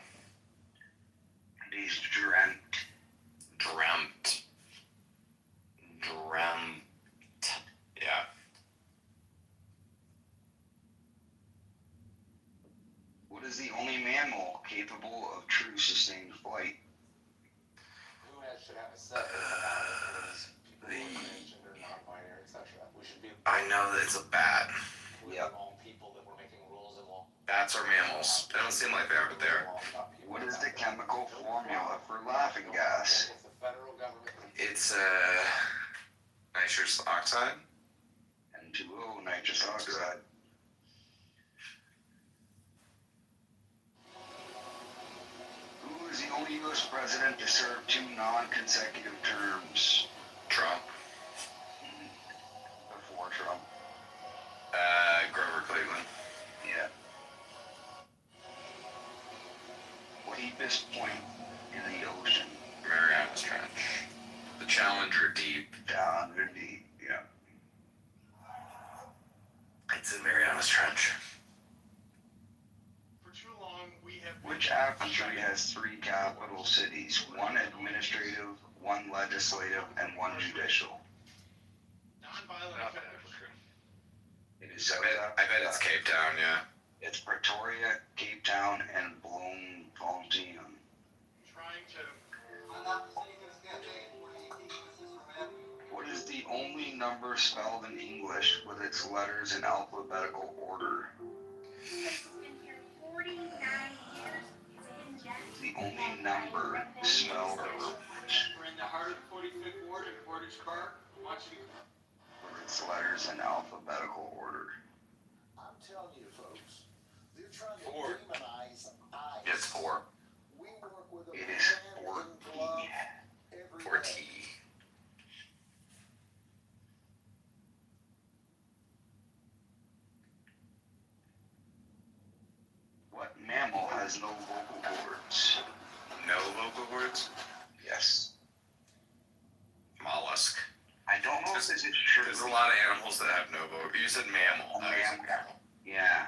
It is dreamt. Dreamt. Dreamt. Yeah. What is the only mammal capable of true sustained flight? Who should have a set? Gender, non-binary, etc. We should be. I know that it's a bat. Yep. All people that were making rules and law. Bats are mammals. They don't seem like they are, but they are. What is the chemical formula for laughing gas? If the federal government. It's nitrous oxide. N2O, nitrous oxide. Who is the only U.S. president to serve 2 non-consecutive terms? Trump. Before Trump. Grover Cleveland. Yeah. What deepest point in the ocean? Marianas Trench. The Challenger Deep. Challenger Deep, yeah. It's in Marianas Trench. For too long, we have. Which country has 3 capital cities? 1 administrative, 1 legislative, and 1 judicial. Nonviolent. It is South I bet it's Cape Town, yeah. It's Pretoria, Cape Town, and Bloemfontein. Trying to. What is the only number spelled in English with its letters in alphabetical order? The only number spelled in English We're in the heart of the 45th Ward in Portage Park. Watching. with its letters in alphabetical order. I'm telling you, folks, they're trying to 4. demonize eyes. It's 4. We work with a It is hand 4 in glove every 4 day. T. What mammal has no vocal cords? No vocal cords? Yes. Mollusk. I don't know if this is true. There's a lot of animals that have no vocal. You said mammal. No, you said mammal. Yeah.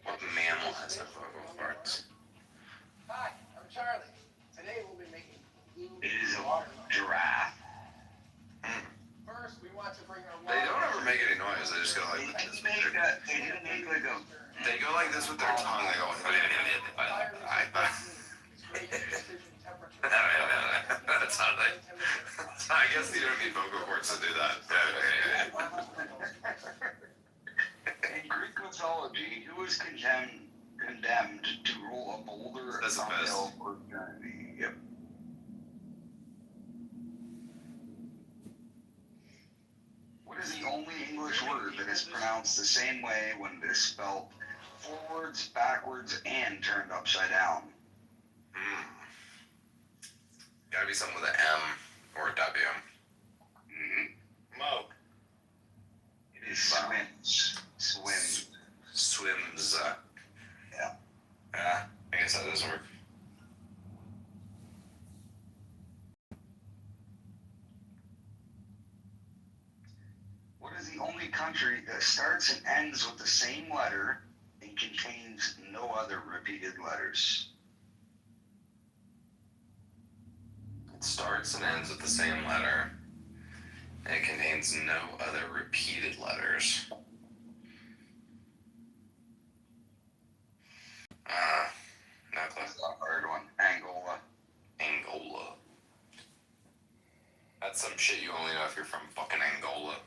What mammal has no vocal cords? Hi, I'm Charlie. Today we'll be making blue It is a watermelon. giraffe. First, we want to bring our They don't ever make any noise. They just go They like this. didn't make like a. They go like this with their tongue. They go. That's how they. I guess you don't need vocal cords to do that. In Greek mythology, who was condemned to roll a boulder uphill for eternity? Yep. What is the only English word that is pronounced the same way when it is spelled forwards, backwards, and turned upside down? Gotta be something with an M or a W. Mo. It is swims. Swims. Swims. Yeah. Yeah, I guess that does work. What is the only country that starts and ends with the same letter and contains no other repeated letters? starts and ends with the same letter. It contains no other repeated letters. No clue. That's a hard one. Angola. Angola. That's some shit you only know if you're from fucking Angola.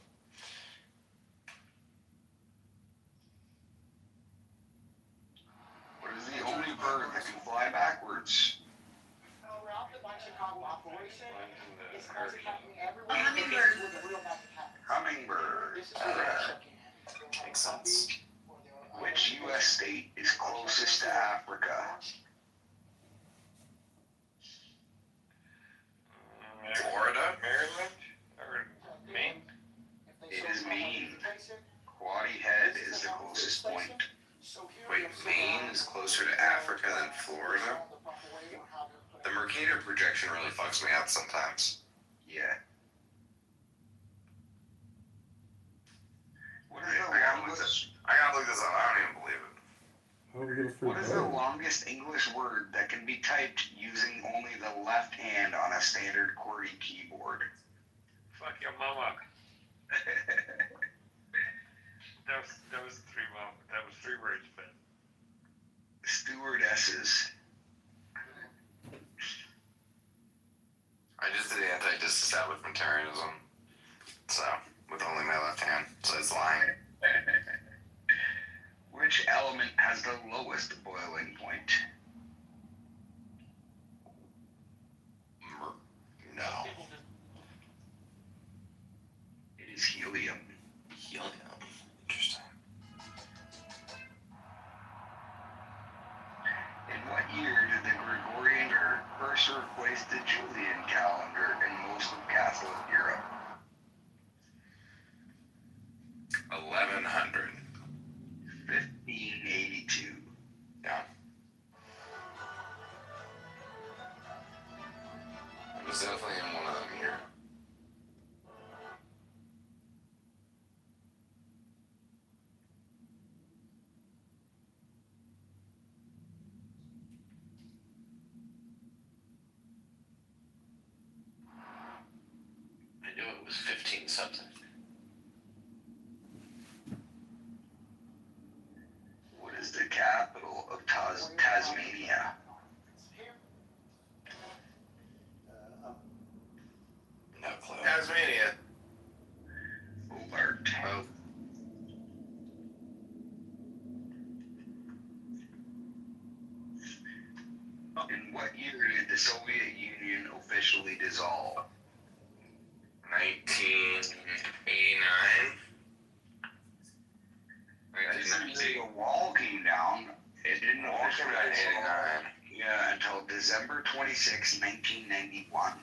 What is the only bird that can fly backwards? Hummingbird. Makes sense. Which U.S. state is closest to Africa? Florida? Maryland? Or Maine? It is Maine. Quaddy Head is the closest point. Wait, Maine is closer to Africa than Florida? The Mercator projection really fucks me up sometimes. Yeah. I gotta look this up. I don't even believe it. How do we get a free What is the longest English word that can be typed using only the left hand on a standard QWERTY keyboard? Fuck your mama. That was three words, but Stewardesses. I just did anti-disestablishmentarianism. So, with only my left hand. So it's lying. Which element has the lowest boiling point? No. It is helium. Helium. Interesting. In what year did the Gregorian first replace the Julian calendar in most of Catholic Europe? 1100. 1582. Yeah. It was definitely in one of them here. I knew it was 15 something. What is the capital of Tasmania? No clue. Tasmania. Hobart. Oh. In what year did the Soviet Union officially dissolve? 1989. The wall came down. It didn't Wall officially came down in dissolve. 89. Yeah, until December 26, 1991.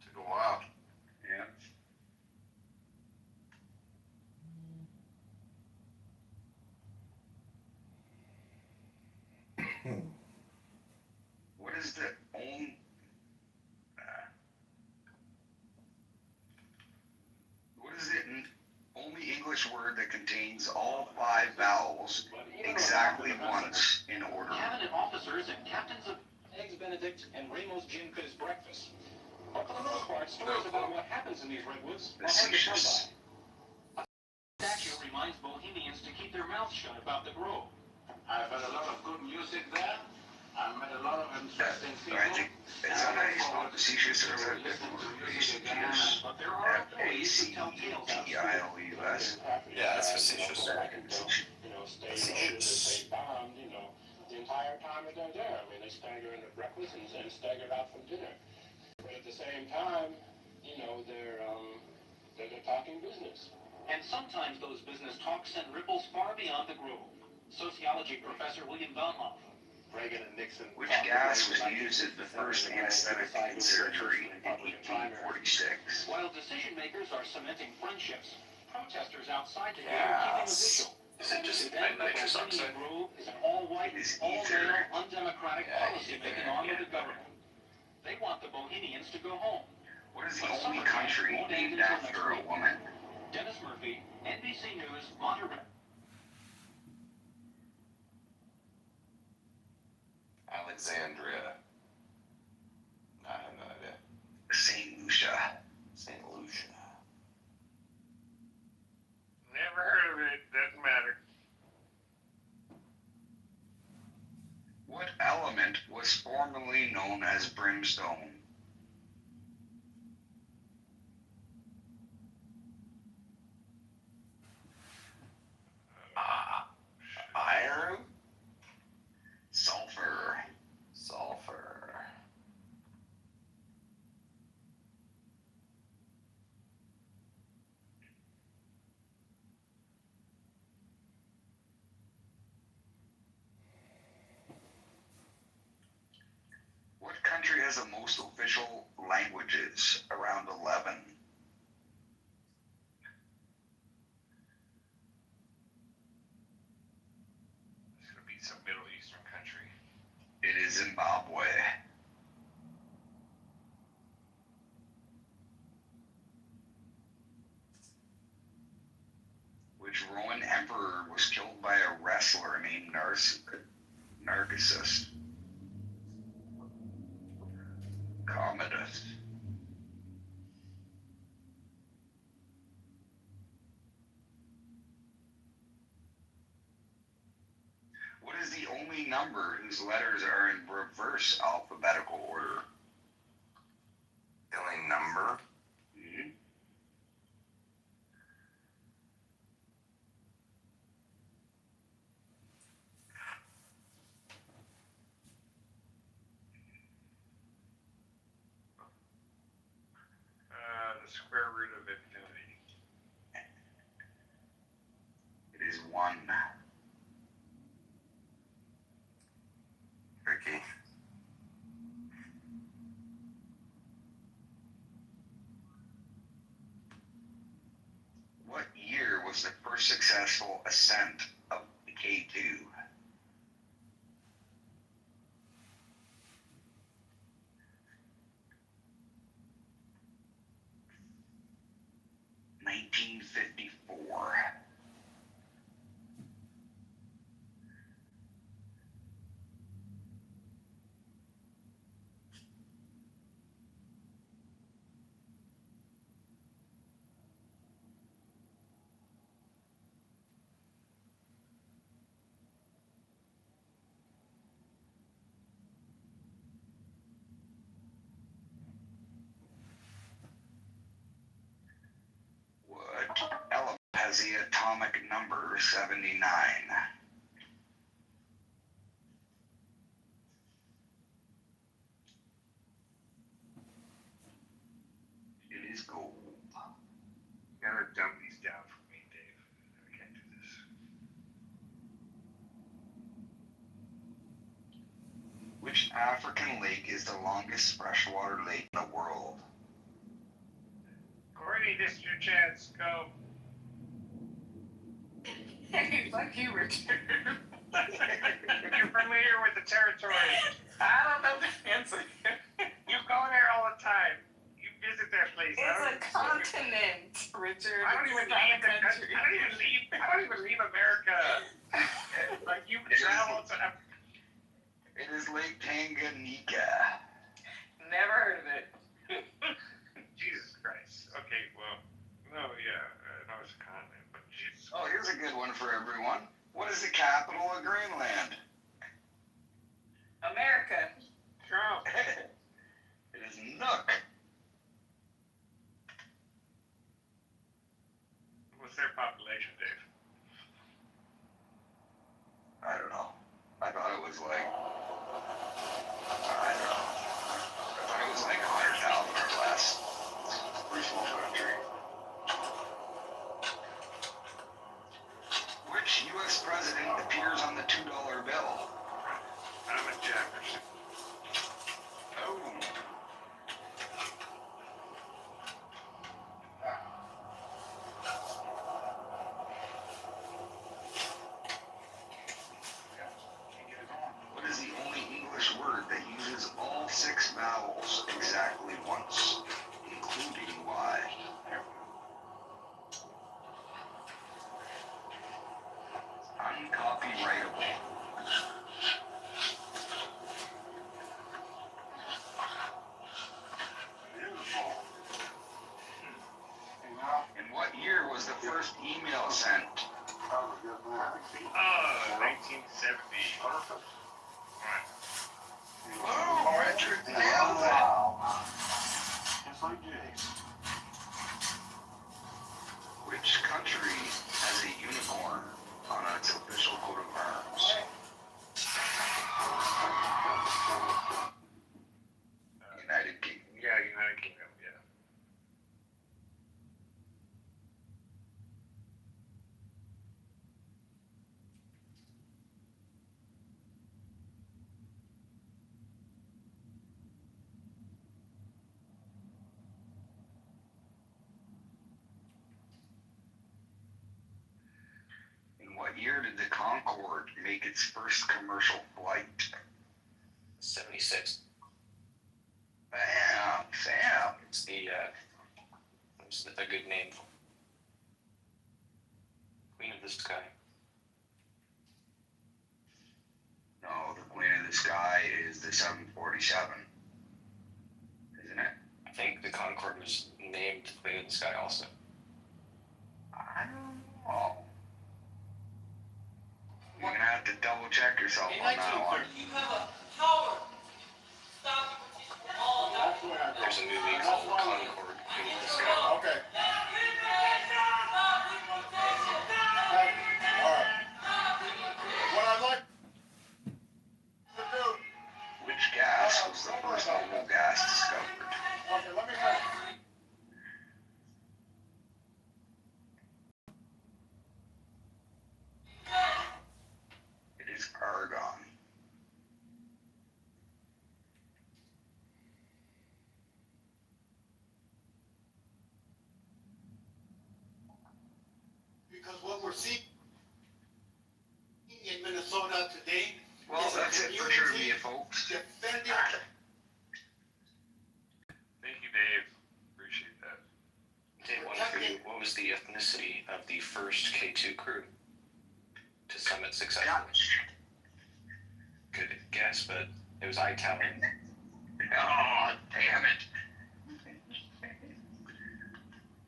Took a while. Yeah. What is the only only English word that contains all 5 vowels exactly once in order? Cabinet officers and captains of Eggs Benedict and Ramos Gin for his breakfast. But for the most part, stories about what happens in these redwoods are hard to come by. A statue reminds Bohemians to keep their mouths shut about the Grove. I've had a lot of good music there. I've met a lot of interesting people. I think it's a nice one. Facetious or facetious. F-A-C-E-T-I-O-U-S. Yeah, that's facetious. Facetious. They bombed, the entire time that they're there. I mean, they stagger into breakfast and staggered out from dinner. But at the same time, they're talking business. And sometimes those business talks send ripples far beyond the Grove. Sociology professor William Baumhoff. Reagan and Nixon. Which gas was used as the first anesthetic in surgery in 1846? While decision makers are cementing friendships, protesters outside the theater keeping a vigil. Is it just nitrous oxide? Grove is an all-white, all-male, undemocratic policy-making arm of the government. They want the Bohemians to go home. What is the only country named after a woman? Dennis Murphy, NBC News, Monterey. Alexandria. I have no idea. Lucia. St. Lucia. Never heard of it. Doesn't matter. What element was formerly known as brimstone? Iron? Sulfur. Sulfur. What country has the most official languages? Around 11. It's gonna be some Middle Eastern country. It is Zimbabwe. Which Roman emperor was killed by a wrestler named Narcissus? Commodus. What is the only number whose letters are in reverse alphabetical order? The only number? Mhm. The square root of infinity. It is 1. Tricky. What year was the first successful ascent of the K2? (1954). What element has the atomic number 79? It is gold. You gotta dumb these down for me, Dave. I can't do this. Which African lake is the longest freshwater lake in the world? Courtney, this is your chance. Go. Hey, fuck you, Richard. You're familiar with the territory. I don't know the answer. You go there all the time. You visit that place. It's a continent, Richard. I don't even It's not leave a the country. I don't even leave America. Like you travel to. It is Lake Tanganyika. Never heard of it. Jesus Christ. Okay, well, no, yeah, I know it's a continent, but Jesus. Oh, here's a good one for everyone. What is the capital of Greenland? America. Trump. It is Nook. What's their population, Dave? I don't know. I thought it was like, I don't know. I thought it was like 100,000 or less. Pretty small country. Which U.S. president appears on the $2 bill? Thomas Jefferson. Oh. What is the only English word that uses all 6 vowels exactly once, including Y? Uncopyrightable. Beautiful. was the first email sent? 1970. Oh, Richard, nailed it. Just like Jay. Which country has a unicorn on its official coat of arms? United Kingdom. Yeah, United Kingdom, yeah. In what year did the Concorde make its first commercial flight? 76. Bam, Sam. It's a good name. Queen of the Sky. No, the Queen of the Sky is the 747. Isn't it? I think the Concorde was named Queen of the Sky also. I don't know. You're gonna have to double check yourself on that one. You have a power. Stop. There's a movie called Concorde, Queen of the Sky. Okay. What I'd like to do. Which gas was the first noble gas discovered? Okay, let me finish. It is argon. Because what we're seeing in Minnesota today Well, is a that's it for community trivia, folks. defending. Thank you, Dave. Appreciate that. Dave, one for you. What was the ethnicity of the first K2 crew to summit successfully? Good guess, but it was Italian. Oh, damn it.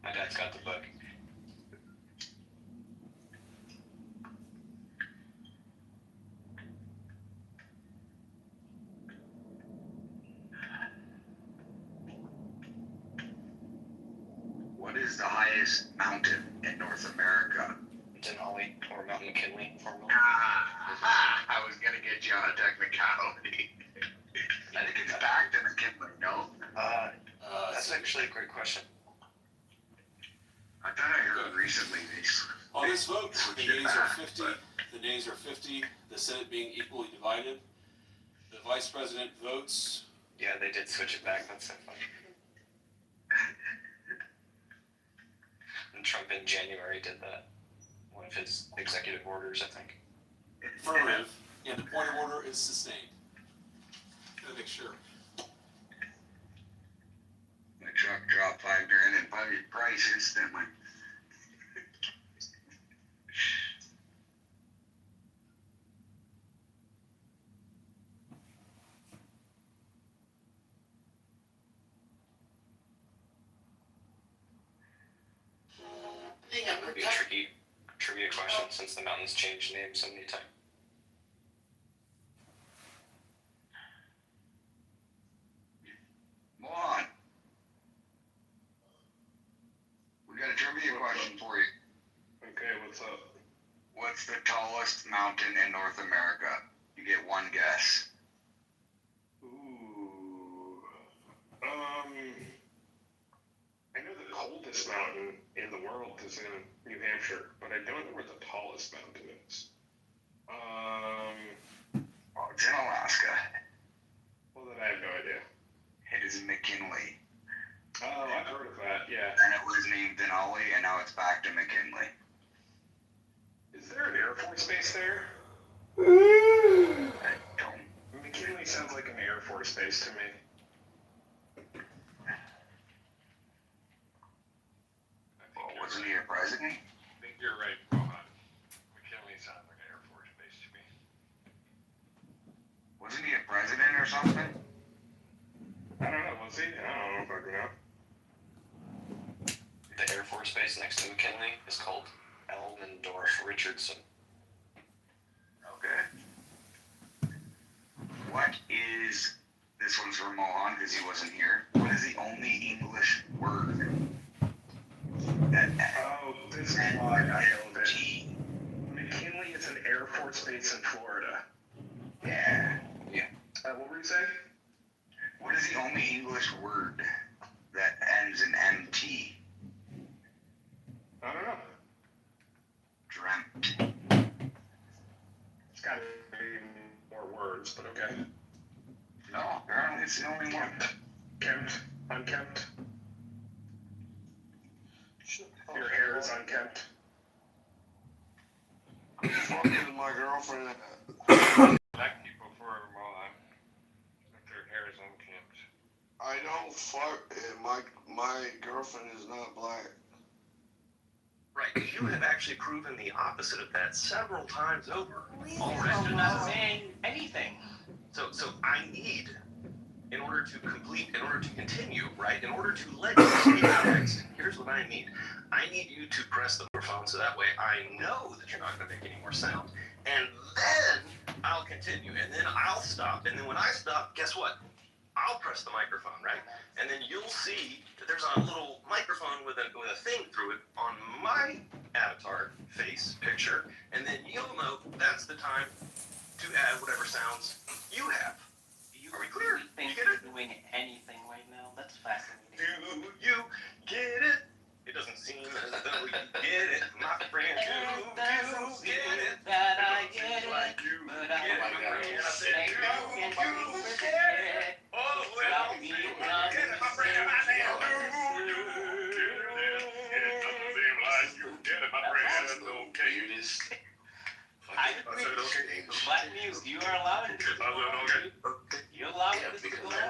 My dad's got the book. What is the highest mountain in North America? Denali or Mount McKinley formerly. I was gonna get you on a technicality. I think it's back to McKinley, no? That's actually a great question. I thought I heard recently these. On this vote, the switched it nays are back, 50, but- the nays are 50, the Senate being equally divided. The Vice President votes. Yeah, they did switch it back. That's so funny. And Trump in January did that. One of his executive orders, I think. Affirmative, and the point of order is sustained. Gotta make sure. My truck dropped $5 grand in budget price instantly. Would be a tricky trivia question since the mountains changed names so many times. Come on. We got a trivia question for you. Okay, what's up? What's the tallest mountain in North America? You get one guess. Ooh. I know the coldest mountain in the world is in New Hampshire, but I don't know where the tallest mountain is. Oh, it's in Alaska. Well, then I have no idea. It is McKinley. Oh, I've heard of that, yeah. And it was named Denali, and now it's back to McKinley. Is there an Air Force base there? I don't. McKinley sounds like an Air Force base to me. Well, wasn't he a president? I think you're right, Rohan. McKinley sounds like an Air Force base to me. Wasn't he a president or something? I don't know, was he? I don't know if I can know. The Air Force space next to McKinley is called Elmendorf Richardson. Okay. What is, this one's for Mohan because he wasn't here. What is the only English word that this is why I know that McKinley is an Air Force base in Florida. Yeah. What were you saying? What is the only English word that ends in MT? I don't know. Dreamt. It's got to be more words, but okay. No, apparently it's the only one. Kempt. Unkempt. Your hair is unkempt. I'm fucking my girlfriend. Black people for if their hair is unkempt. I don't fuck, and my girlfriend is not black. Right, because you have actually proven the opposite of that several times over. You're not saying anything. So I need, in order to continue, right, in order to let you speak next, here's what I need. I need you to press the microphone so that way I know that you're not going to make any more sound. And then I'll continue, and then I'll stop. And then when I stop, guess what? I'll press the microphone, right? And then you'll see that there's a little microphone with a thing through it on my avatar face picture. And then you'll know that's the time to add whatever sounds you have. Are we clear? You get it? Doing anything right now? That's fascinating. Do you get it? It doesn't seem as though you get it, my friend. Do you get it? That I get it, Like you but get it, my friend. I said, do you get it? Oh, well, you get it, my friend. I said, do you get it? It doesn't seem like you get it, my friend. Okay. I agree. Black Muse, you are allowed to. You're allowed to go on. I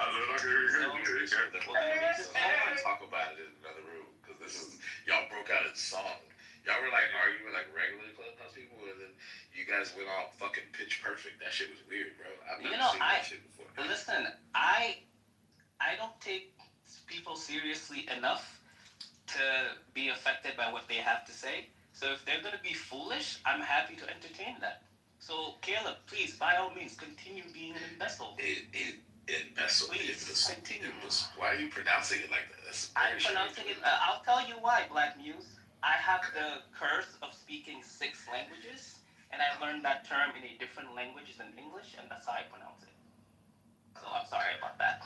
talk about it in another room because this is y'all broke out in song. Y'all were like arguing like regular clubhouse people, and then you guys went all fucking pitch perfect. That shit was weird, bro. I've never seen that shit before. Listen, I don't take people seriously enough to be affected by what they have to say. So if they're gonna be foolish, I'm happy to entertain that. So Caleb, please, by all means, continue being an imbecile. Imbecile. Please continue. Why are you pronouncing it like that? I'm pronouncing it. I'll tell you why, Black Muse. I have the curse of speaking 6 languages, and I learned that term in a different language than English, and that's how I pronounce it. So I'm sorry about that.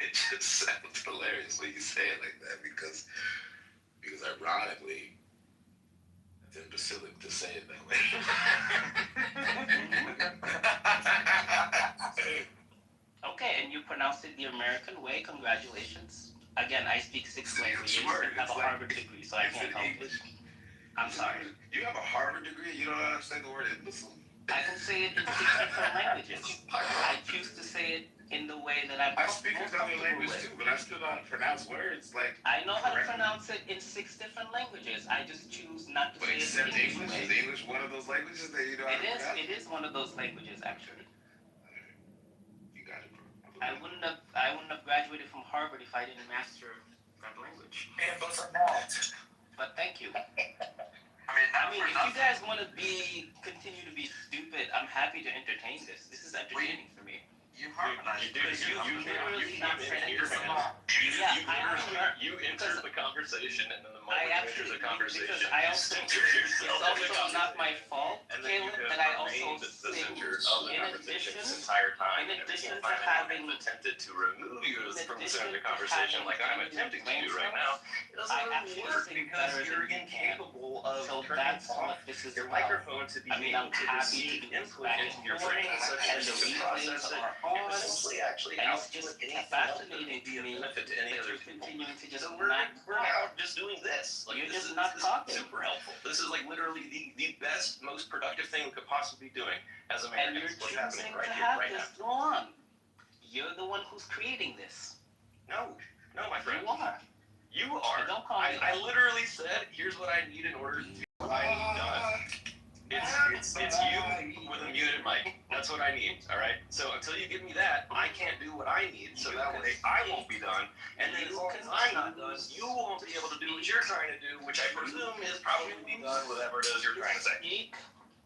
It just sounds hilarious when you say it like that because ironically, it's imbecilic to say it that way. Okay, and you pronounced it the American way. Congratulations. Again, I speak 6 languages and have a Harvard degree, so I can't help it. I'm sorry. You have a Harvard degree? You don't understand the word imbecile? I can say it in 6 different languages. I choose to say it in the way that I'm I speak another language too, but I still know how to pronounce words. Like I know how to pronounce it in 6 different languages. I just choose not to say it except in English. Is English one of those languages that you know how to pronounce? It is one of those languages, actually. You got it, bro. I wouldn't have graduated from Harvard if I didn't master that language. And but for that. But thank you. I mean, if you guys want to continue to be stupid, I'm happy to entertain this. This is entertaining for me. You harmonize. You literally not saying You enter the conversation, and then the moment you enter the conversation, it's also not my fault, Caleb, that I also the sing center of the conversation this entire time. in addition to having having attempted to remove you from the center of the conversation, like I'm attempting to do right now, it doesn't really work because you're incapable of turning off your microphone to be able to receive input into your brain such that you can process it. And essentially, actually, output anything else that would be of benefit to any other people. So we're now just doing this. Like, You're this just is not talking. super helpful. This is like literally the best, most productive thing we could possibly be doing as And Americans. you're What's choosing happening right to here, have right this now? go on. You're the one who's creating this. No, my friend. You are. You are. Don't call me I literally said, here's what I need in order to do what I need done. It's you with a muted mic. That's what I need, all right? So until you give me that, I can't do what I I need, so that way I won't be done. And then as long as I'm not done, you won't be able to do what you're trying to do, which I presume is probably to be done, whatever it is you're trying to say. Speak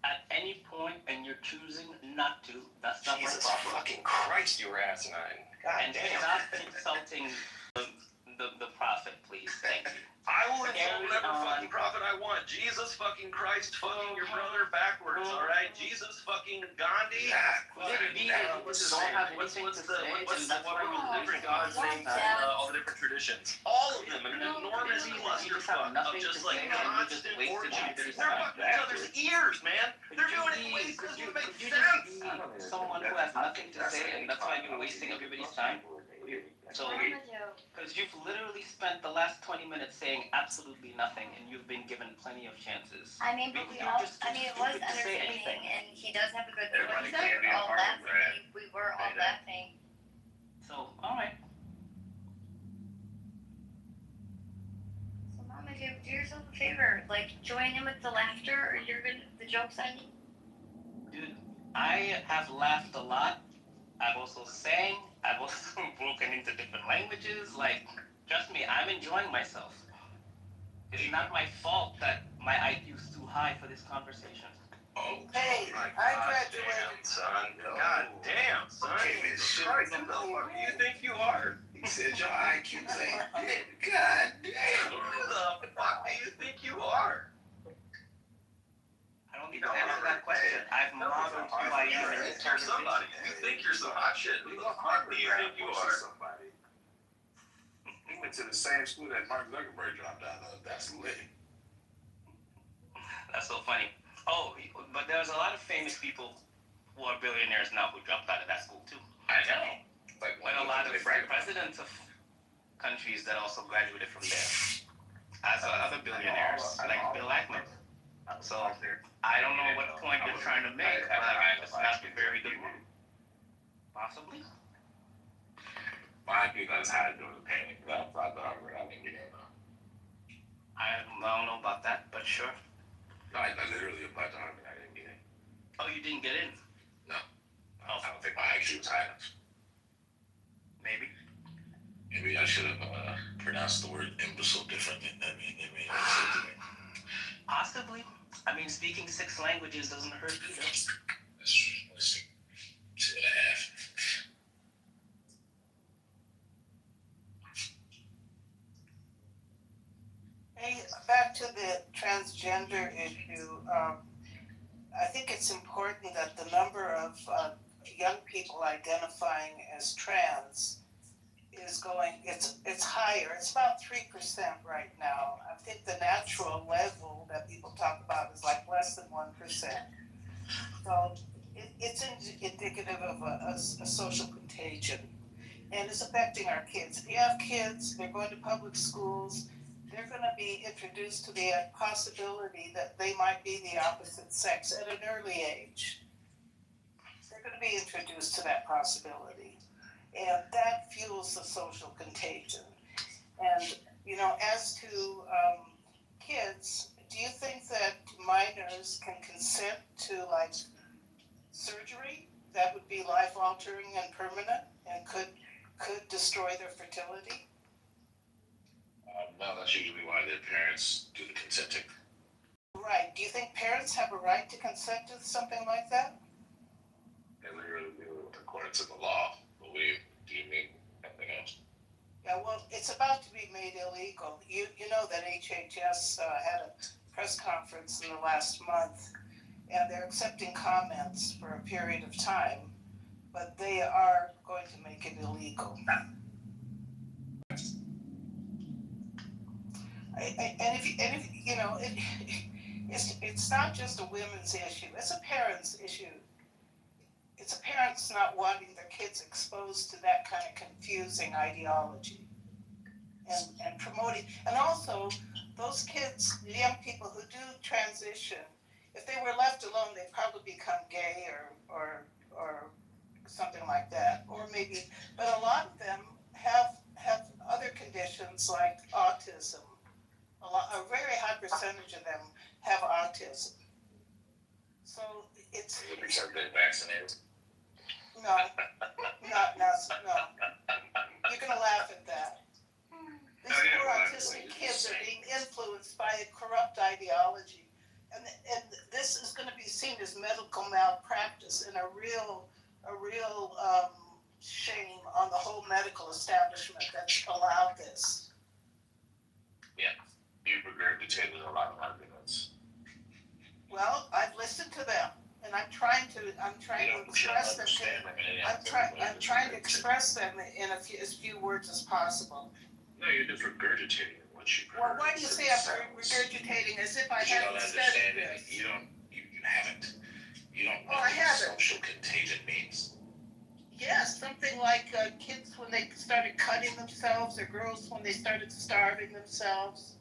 at any point and you're choosing not to. That's not my Jesus problem. fucking Christ, you were asinine. God And damn. stop insulting the prophet, please. Thank you. I will insult Carry whatever on. fucking prophet I want. Jesus fucking Christ fucking your brother backwards, alright? Jesus fucking Gandhi. What's the different God's names and all the different traditions? All of them in an enormous clusterfuck of just like constant orgies. They're fucking each other's ears, man. They're doing it in ways that doesn't even make sense. Someone who has nothing to say, and that's why you're wasting everybody's time. So, because you've literally spent the last 20 minutes saying absolutely nothing, and you've been given plenty of chances. I mean, but it was entertaining, and he does have a good point. We were all laughing. We were all laughing. So, alright. So, Mama, do yourself a favor. Like, join in with the laughter, or the jokes I need. Dude, I have laughed a lot. I've also sang. I've also broken into different languages. Like, trust me, I'm enjoying myself. It's not my fault that my IQ is too high for this conversation. Oh, Hey, my I God graduated. damn, son. God damn, son. Christ, who the fuck do you think you are? He said your IQ's ain't dead. God damn. Who the fuck do you think you are? I don't need to answer that question. I've modeled who I am in this You're somebody. You think you're some hot shit. Who the fuck do you think you are? He went to the same school that Mark Zuckerberg dropped out of. That's lit. That's so funny. Oh, but there's a lot of famous people who are billionaires now who dropped out of that school too. I know. Like And a lot of presidents of countries that also graduated from there, as other billionaires like Bill Ackman. So I don't know what point you're trying to make, but it's not a very good one. Possibly. My IQ got as high during the panic. I thought I didn't get in. I don't know about that, but sure. No, I literally applied to Harvard. I didn't get in. Oh, you didn't get in? No. I don't think my IQ was high enough. Maybe. Maybe I should have pronounced the word imbecile differently. Possibly. I mean, speaking 6 languages doesn't hurt either. That's true. Let's see. 2.5. Hey, back to the transgender issue. I think it's important that the number of young people identifying as trans is going. It's higher. It's about 3% right now. I think the natural level that people talk about is like less than 1%. So it's indicative of a social contagion, and it's affecting our kids. If you have kids, they're going to public schools. They're going to be introduced to the possibility that they might be the opposite sex at an early age. They're going to be introduced to that possibility. And that fuels the social contagion. And, you know, as to kids, do you think that minors can consent to, like, surgery that would be life-altering and permanent and could destroy their fertility? No, that's usually why their parents do the consenting. Right. Do you think parents have a right to consent to something like that? They literally do according to the law. But do you mean anything else? Yeah, well, it's about to be made illegal. You know that HHS had a press conference in the last month, and they're accepting comments for a period of time, but they are going to make it illegal. And if you know, it's not just a women's issue. It's a parent's issue. It's a parents not wanting their kids exposed to that kind of confusing ideology, and promoting. And also, those kids, the young people who do transition, if they were left alone, they'd probably become gay or something like that, or maybe. But a lot of them have other conditions like autism. A very high percentage of them have autism. So it's Because they're vaccinated. no. medical establishment that's allowed this. Yeah, you regurgitated a lot of arguments. Well, I've listened to them, and I'm trying to express them. I'm trying to express them in as few words as possible. No, you're just regurgitating what you heard. Well, why do you say I'm regurgitating as if I hadn't studied this? You haven't. You don't know I what haven't. social contagion means. Yes, something like kids when they started cutting themselves, or girls when they started starving themselves.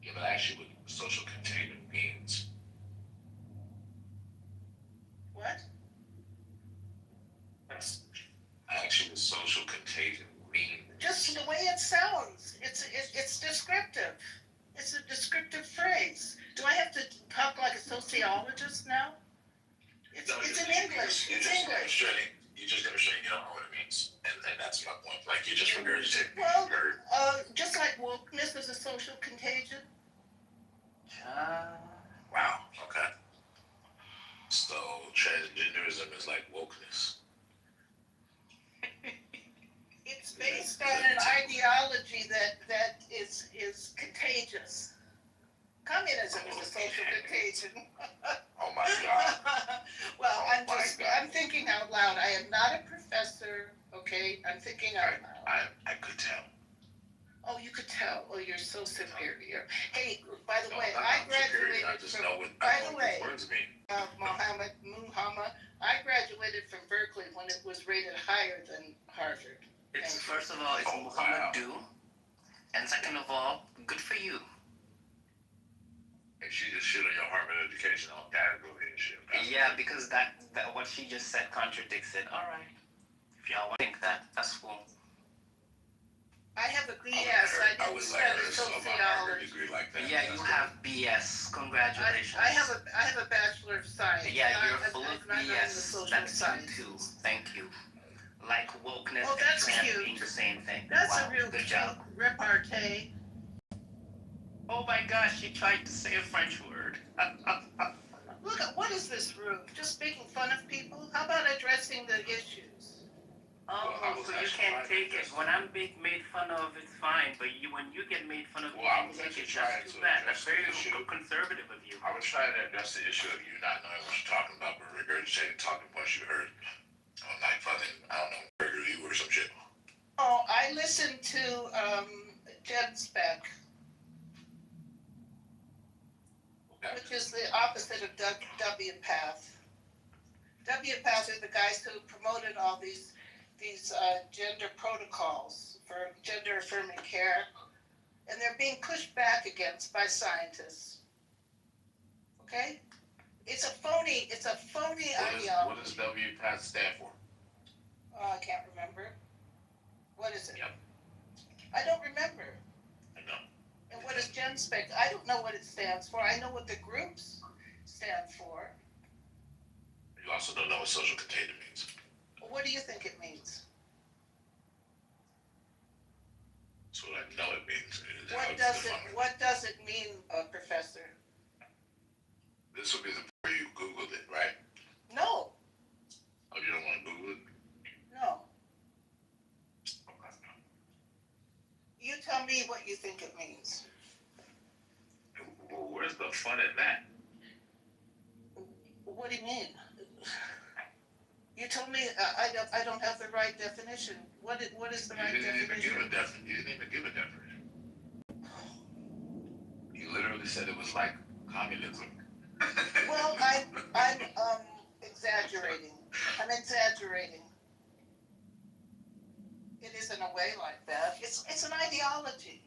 Yeah, but actually what social contagion means. What? That's actually what social contagion means. Just the way it sounds. It's descriptive. It's a descriptive phrase. Do I have to talk like a sociologist now? It's in English. It's English. You're just demonstrating you don't know what it means. And that's my point. Like, you're just regurgitating. Well, just like wokeness is a social contagion. Wow, okay. So, transgenderism is like wokeness. It's based on an ideology that is contagious. Communism is a social contagion. Oh my God. Well, I'm thinking out loud. I am not a professor, okay? I'm thinking out loud. I could tell. Oh, you could tell. Oh, you're so superior. Hey, by the way, I graduated Muhammad, I graduated from Berkeley when it was rated higher than Harvard. First of all, it's Muhammad. And second of all, good for you. And she just shit on your Harvard education on that, go ahead and shit. Yeah, because that what she just said contradicts it. All right. If y'all want to think that, that's cool. I have a BS. I didn't study sociology. Yeah, you have BS. Congratulations. I have a Bachelor of Science. Yeah, you're full of BS. That's true too. Thank you. Like wokeness and trans being the same thing. That's wow. a real good job. Repartee. Oh my gosh, she tried to say a French word. Look, what is this room? Just making fun of people? How about addressing the issues? Oh, so you can't take it. When I'm being made fun of, it's fine. But when you get made fun of, you can't take it. That's too bad. That's very conservative of you. I was trying to address the issue of you not knowing what you're talking about, but regurgitating talking points you heard on like fucking, I don't know, Burger You or some shit. Oh, I listened to Jen Speck, which is the opposite of W Path. W Path are the guys who promoted all these gender protocols for gender affirming care, and they're being pushed back against by scientists. Okay? It's a phony ideology. What does WPATH stand for? Oh, I can't remember. What is it? Yep. I don't remember. I know. And what is GenSpec? I don't know what it stands for. I know what the groups stand for. You also don't know what social contagion means. What do you think it means? That's what I know it means. What does it mean, Professor? This will be the way you Googled it, right? No. Oh, you don't want to Google it? No. You tell me what you think it means. Well, where's the fun in that? What do you mean? You told me I don't have the right definition. What is the right definition? You didn't even give a definition. You literally said it was like communism. Well, I'm exaggerating. I'm exaggerating. It isn't a way like that. It's an ideology.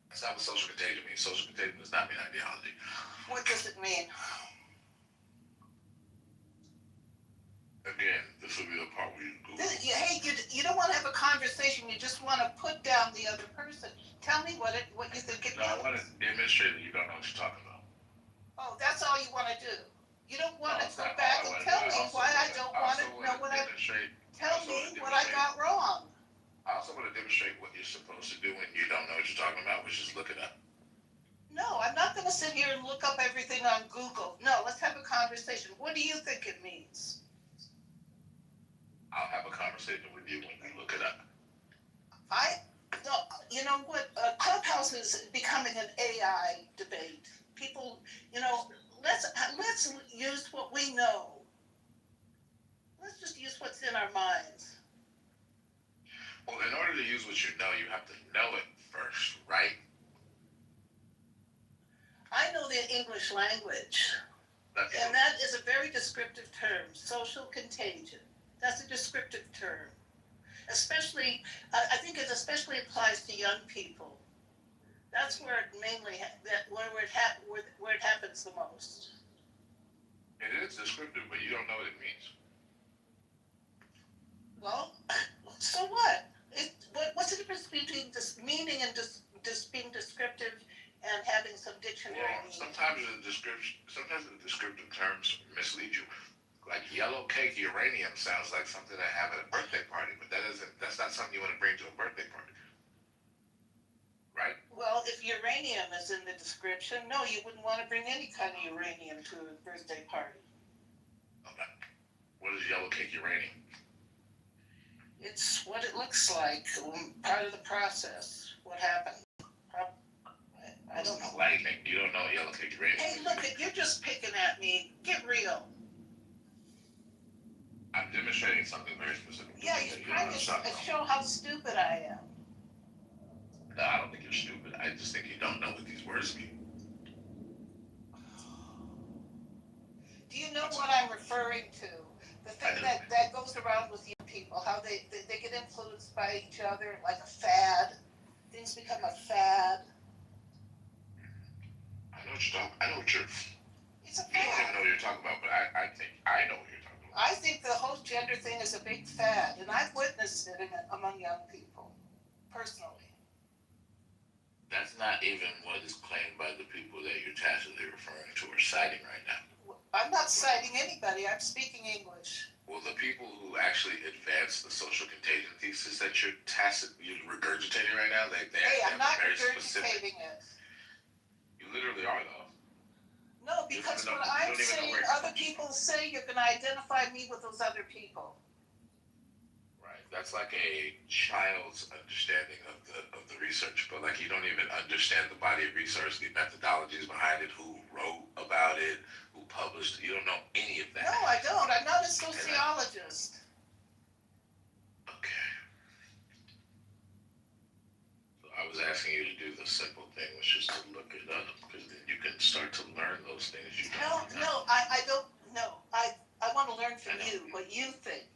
That's not what social contagion means. Social contagion does not mean ideology. What does it mean? Again, this will be the part where you Google. Hey, you don't want to have a conversation. You just want to put down the other person. Tell me what you think it means. No, I want to demonstrate that you don't know what you're talking about. Oh, that's all you want to do. You don't want to go back and tell me why I don't want to know what I... Tell me what I got wrong. I also want to demonstrate what you're supposed to do when you don't know what you're talking about, which is look it up. No, I'm not going to sit here and look up everything on Google. No, let's have a conversation. What do you think it means? I'll have a conversation with with you when you look it up. No, you know what? Clubhouse is becoming an AI debate. People, let's use what we know. Let's just use what's in our minds. Well, in order to use what you know, you have to know it first, right? I know the English language, and that is a very descriptive term, social contagion. That's a descriptive term. Especially, I think it especially applies to young people. That's where it mainly, where it happens the most. It is descriptive, but you don't know what it means. Well, so what? What's the difference between meaning and being descriptive and having some dictionary? Well, sometimes the descriptive terms mislead you. Like yellow cake uranium sounds like something I have at a birthday party, but that's not something you want to bring to a birthday party. Right? Well, if uranium is in the description, no, you wouldn't want to bring any kind of uranium to a birthday party. Okay. What is yellow cake uranium? It's what it looks like, part of the process. What happened? I don't know. Lightning. You don't know yellow cake uranium. Hey, look, you're just picking at me. Get real. I'm demonstrating something very specific. Yeah, you're trying to show how stupid I am. No, I don't think you're stupid. I just think you don't know what these words mean. Do you know what I'm referring to? The thing that goes around with young people, how they get influenced by each other like a fad. Things become a fad. I know what you're talking about. I know what you're... It's a fad. You don't even know what you're talking about, but I think I know what you're talking about. I think the whole gender thing is a big fad, and I've witnessed it among young people, personally. That's not even what is claimed by the people that you're tacitly referring to or citing right now. I'm not citing anybody. I'm speaking English. Well, the people who actually advance the social contagion thesis that you're regurgitating right now, Hey, I'm not regurgitating it. You literally are, though. No, because when I'm saying other people say, you're going to identify me with those other people. Right. That's like a child's understanding of the research, but like you don't even understand the body of research, the methodologies behind it, who wrote about it, who published it. You don't know any of that. No, I don't. I'm not a sociologist. Okay. So I was asking you to do the simple thing, which is to look it up, because then you can start to learn those things you don't know. No, I don't know. I want to learn from you what you think.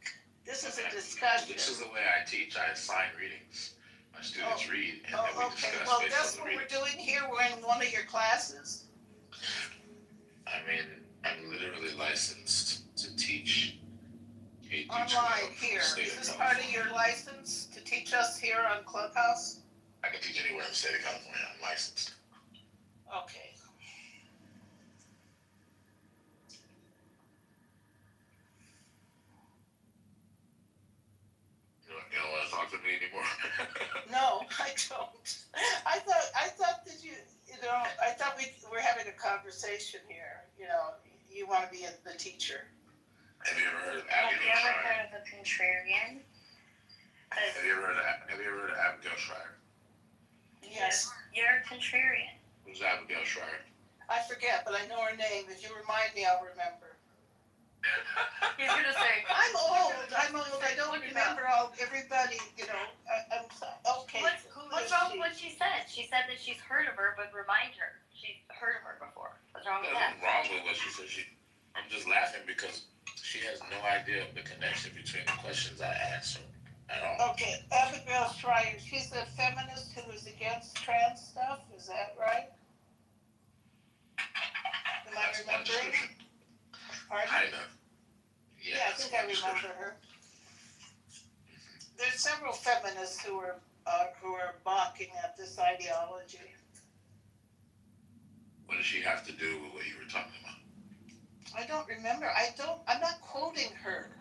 This is a discussion. This is the way I teach. I assign readings. My students read, and then we discuss well, based that's on the what reading. we're doing here. We're in one of your classes. I mean, I'm literally licensed to teach. Online here. Is this part of your license to teach us here on Clubhouse? I can teach anywhere in the state of California. I'm licensed. Okay. You don't want to talk to me anymore? No, I don't. I thought that I thought we were having a conversation here. You want to be the teacher. Have you ever heard of Have Abigail you ever Schreier? heard of a contrarian? Have you ever heard of Abigail Schreier? Yes. You're a contrarian. Who's Abigail Schreier? I forget, but I know her name. If you remind me, I'll remember. He's gonna say, I'm old. I don't remember everybody. I'm okay. What's wrong with what she said? She said that she's heard of her, but remind her she's heard of her before. What's wrong with that? Nothing wrong with what she said. I'm just laughing because she has no idea of the connection between the questions I asked her at all. Okay, Abigail Schreier. She's a feminist who is against trans stuff. Is that right? Am I remembering? Pardon? Kind of. Yeah, I think I remember her. There's several feminists who are balking at this ideology. What does she have to do with what you were talking about? I don't remember. I'm not quoting her.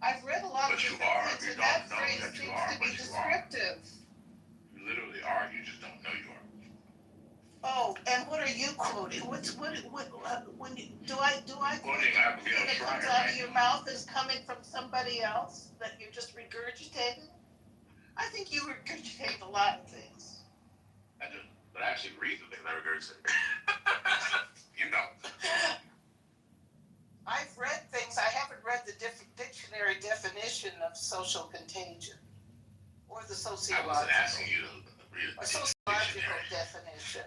I've read a lot of different things, and that phrase seems to be descriptive. You literally are. You just don't know you are. Oh, and what are you quoting? quoting? What, when you, do I? Quoting, I have to be on That trial, comes out right? of your mouth is coming from somebody else that you're just regurgitating? I think you regurgitate a lot of things. But I actually read the things I regurgitate. You know. I've read things, I haven't read the dictionary definition of social contagion or the I sociological. wasn't asking you to read Or a sociological dictionary. definition.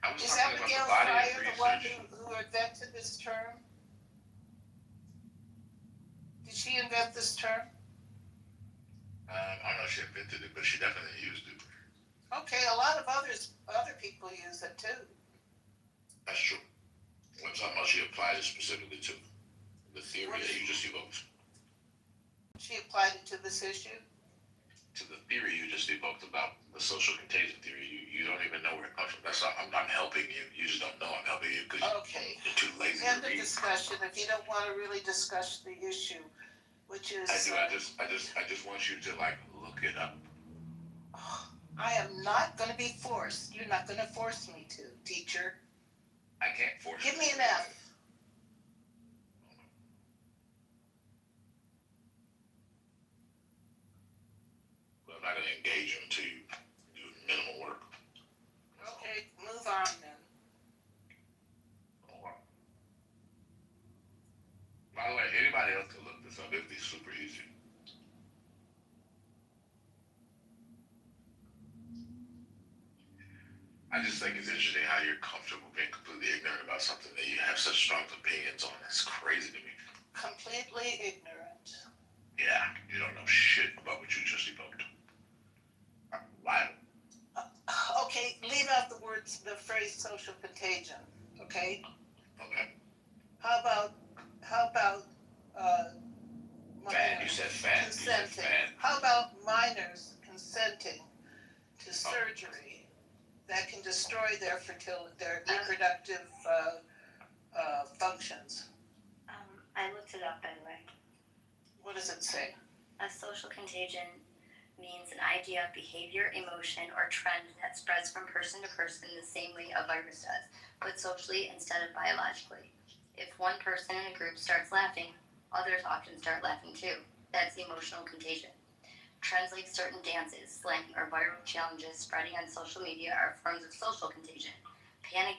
I was Is talking about Abigail the body Fryer of the one research. who invented this term? Did she invent this term? I don't know if she invented it, but she definitely used it. Okay, a lot of other people use it too. That's true. I'm talking about she applied it specifically to the theory that you just evoked. She applied it to this issue? To the theory you just evoked about the social contagion theory. You don't even know where it comes from. That's all, I'm helping you. You just don't know I'm helping you because Okay. you're too lazy End to of read. discussion. If you don't want to really discuss the issue, which is. I do. I just want you to like look it up. I am not going to be forced. You're not going to force me to, teacher. I can't force you. Give me an F. Well, I'm not going to engage you until you do minimal work. Okay, move on then. By the way, anybody else can look this up. It'd be super easy. I just think it's interesting how you're comfortable being completely ignorant about something that you have such strong opinions on. It's crazy to me. Completely ignorant. Yeah, you don't know shit about what you just evoked. Why? Okay, leave out the phrase social contagion, okay? Okay. How about, Fan, you said fan. consenting? How about minors consenting to surgery that can destroy their fertility, their reproductive functions? I looked it up, by the way. What does it say? A social contagion means an idea, behavior, emotion, or trend that spreads from person to person the same way a virus does, but socially instead of biologically. If one person in a group starts laughing, others often start laughing too. That's emotional contagion. Trends like certain dances, slang, or viral challenges spreading on social media are forms of social contagion. Panic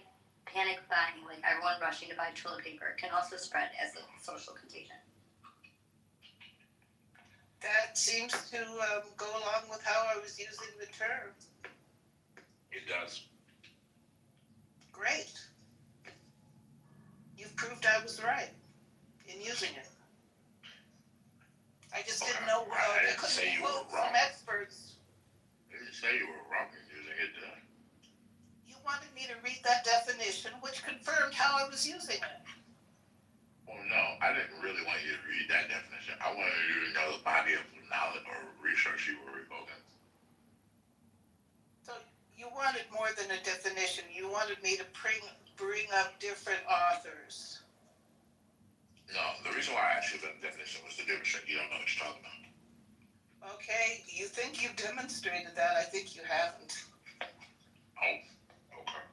buying, like everyone rushing to buy toilet paper, can also spread as a social contagion. That seems to go along with how I was using the term. It does. Great. You've proved I was right in using it. I just didn't know. I didn't say you were quote wrong. some experts. I didn't say you were wrong in using it, did I? You wanted me to read that definition, which confirmed how I was using it. Well, no, I didn't really want you to read that definition. I wanted you to know the body of knowledge or research you were revoking. So you wanted more than a definition. You wanted me to bring up different authors. No, the reason why I asked you about the definition was to demonstrate you don't know what you're talking about. Okay, you think you've demonstrated that. I think you haven't. Oh, okay.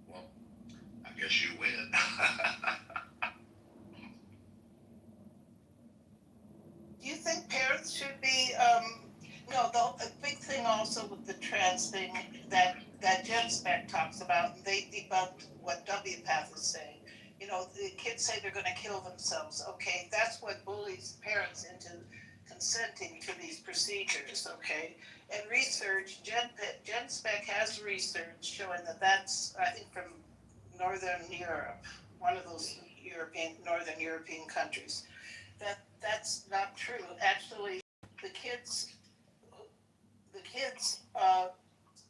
Well, I guess you win. Do you think parents should be, no, the big thing also with the trans thing that Jen Speck talks about, and they debunked what WPATH is saying. You know, the kids say they're gonna kill themselves. Okay, that's what bullies parents into consenting to these procedures, okay? And research, Jen Speck has research showing that that's, I think from Northern Europe, one of those Northern European countries. That's not true. Actually, the kids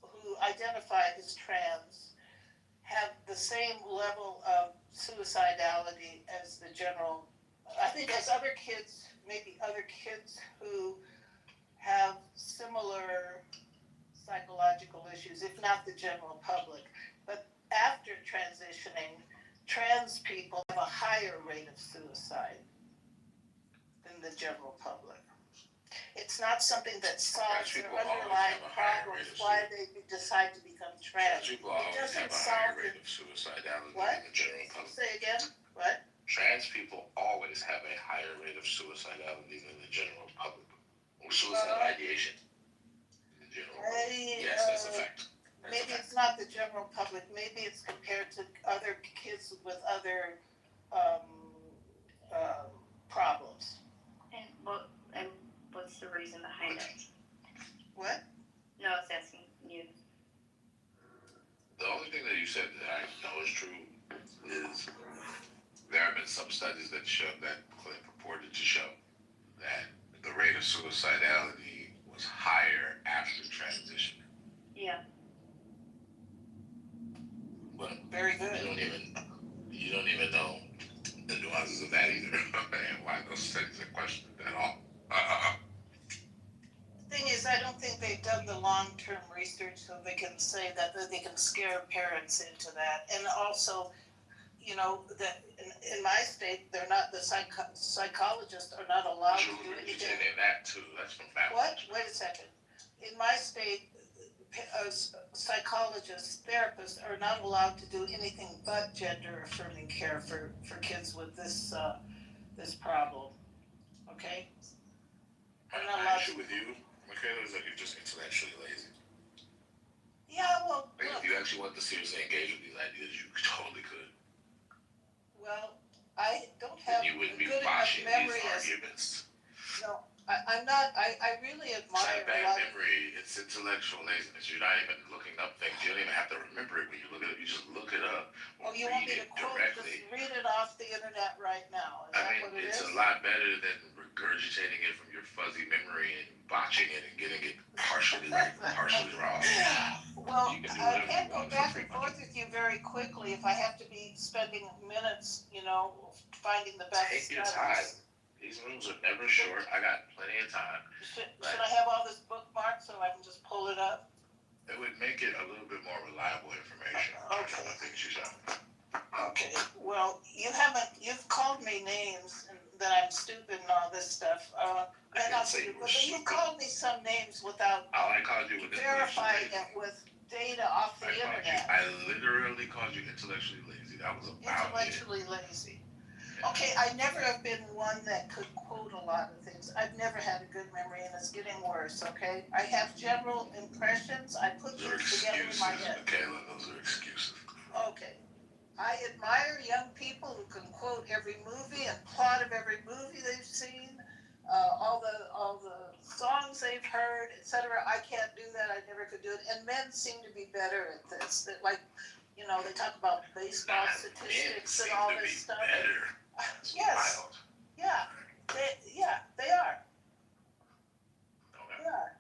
who identify as trans have the same level of suicidality as the general. I think as other kids, maybe other kids who have similar psychological issues, if not the general public. But after transitioning, trans people have a higher rate of suicide than the general public. It it's not something that solves their people always underlying have a higher rate problems, of why they decide to become trans. Trans people It always doesn't have a solve higher the, rate of suicidality what? than the general public. Say again, what? Trans people always have a higher rate of suicidality than the general public. Or suicidal ideation. In the general public. Yes, that's a fact. Maybe it's not the general public, maybe it's compared to other kids with other, problems. And what's the reason behind it? What? No, I was asking you. The only thing that you said that I know is true is there have been some studies that purported to show that the rate of suicidality was higher after transition. Yeah. But very good. You don't even know the nuances of that either, and why those studies are questioned at all. The thing is, I don't think they've done the long-term research so they can say that they can scare parents into that. And also, you know, that in my state, they're not, the psychologists are not allowed to do anything. That too, that's from that. What? Wait a second. In my state, psychologists, therapists are not allowed to do anything but gender affirming care for kids with this problem. Okay? My issue with you, Michaela, is that you're just intellectually lazy. Yeah, well, like, if you actually want to seriously engage with these ideas, you totally could. Well, I don't have you wouldn't be good enough botching memory these as, arguments. no, I'm not, I really It's admire not a bad lot of, memory, it's intellectual laziness. You're not even looking up things. You don't even have to remember it when you look it up. You just look it up. oh, you want me to quote, just read it off the internet right now? Is that what it is? It's a lot better than regurgitating it from your fuzzy memory and botching it and getting it partially right, partially wrong. Well, I can't go back and forth with you very quickly if I have to be spending minutes, you know, finding the best Take your studies. time. These rooms are never short. I got plenty of time. Should I have all this bookmarked so I can just pull it up? It would make it a little bit more reliable information. Okay. I think she's out. Okay, well, you've called me names and that I'm stupid and all this stuff. Not stupid, but you called me some names without All I called you with verifying it with data off the internet. I literally called you intellectually lazy. That was about Intellectually lazy. Okay, I never have been one that could quote a lot of things. I've never had a good memory and it's getting worse, okay? I have general impressions, I put things together in my head. Michaela, those are excuses. Okay. I admire young people who can quote every movie and plot of every movie they've seen, all the songs they've heard, etc. I can't do that, I never could do it. And men seem to be better at this. That, like, you know, they talk about baseball statistics and all this stuff. Better. Yes. Wild. Yeah. They are. They are.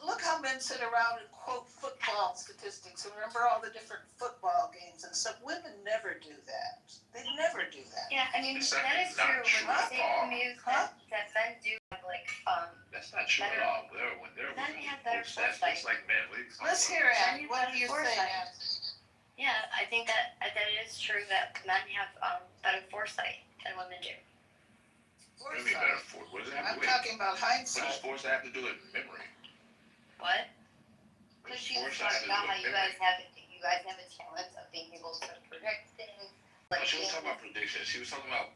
Look how men sit around and quote football statistics and remember all the different football games and stuff. Women never do that. They never do that. Yeah, I mean, that is true. What you say to me is that men do have, like, That's not true at all. Men have better stats foresight. just like men. Let's hear it. What do you say, Ann? Yeah, I think that it is true that men have better foresight than women do. What do you mean better foresight? What does that have to do with? Talking about hindsight. What does foresight have to do with memory? What? Because she was talking about how you guys have a talent of being able to predict things. Like She was talking about predictions. She was talking about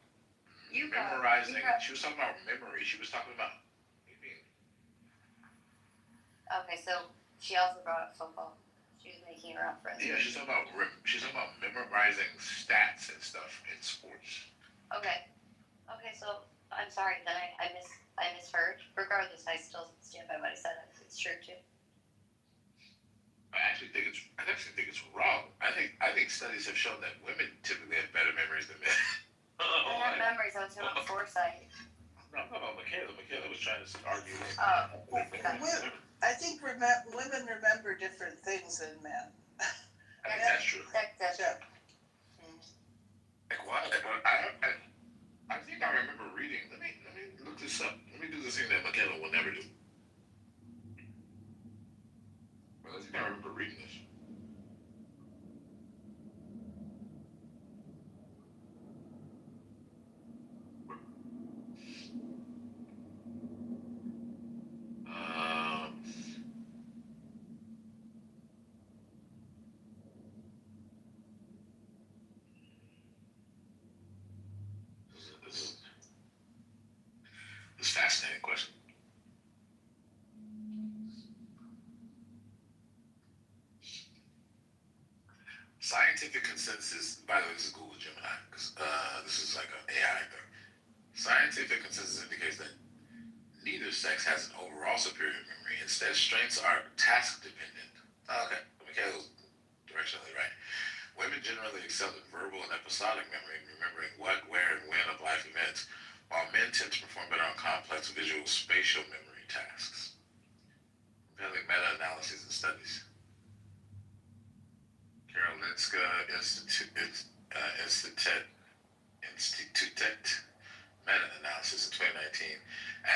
memorizing. She was talking about memory. She was talking about. Okay, so she also brought up football. She was making her reference. Yeah, she's talking about memorizing stats and stuff in sports. Okay, so I'm sorry. Then I misheard. Regardless, I still stand by what I said. It's true too. I actually think it's wrong. I think studies have shown that women typically have better memories than men. I have memories. I was talking about foresight. No, I'm talking about Michaela. Michaela was trying to argue. I think women remember different things than men. I think that's true. That's true. Like what? I think I remember reading. Let me look this up. Let me do the thing that Michaela will never do. But I think I remember reading this. by the way, this is Google Gemini, because this is like an AI thing. Scientific consensus indicates that neither sex has an overall superior memory. Instead, strengths are task dependent. Okay, Michaela's directionally right. Women generally excel in verbal and episodic memory, remembering what, where, and when of life events, while men tend to perform better on complex visual spatial memory tasks. Compelling meta-analyses and studies. Karolinska Institutet meta-analysis in 2019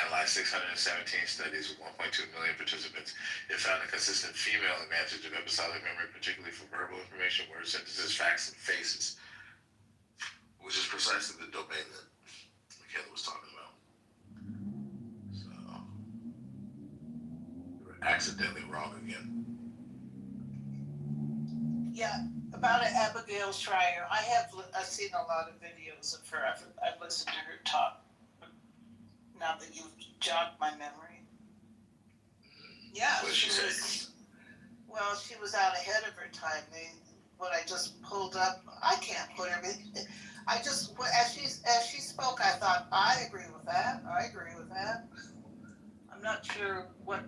analyzed 617 studies with 1.2 million participants. It found a consistent female advantage of episodic memory, particularly for verbal information, word sentences, facts, and faces, which is precisely the domain that Michaela was talking about. So, you were accidentally wrong again. Yeah, about Abigail Schreier. I've seen a lot of videos of her. I've listened to her talk. Now that you've jogged my memory. Yeah, What did she say? Well, she was out ahead of her time. What I just pulled up, I can't put everything. As she spoke, I thought, I agree with that. I'm not sure what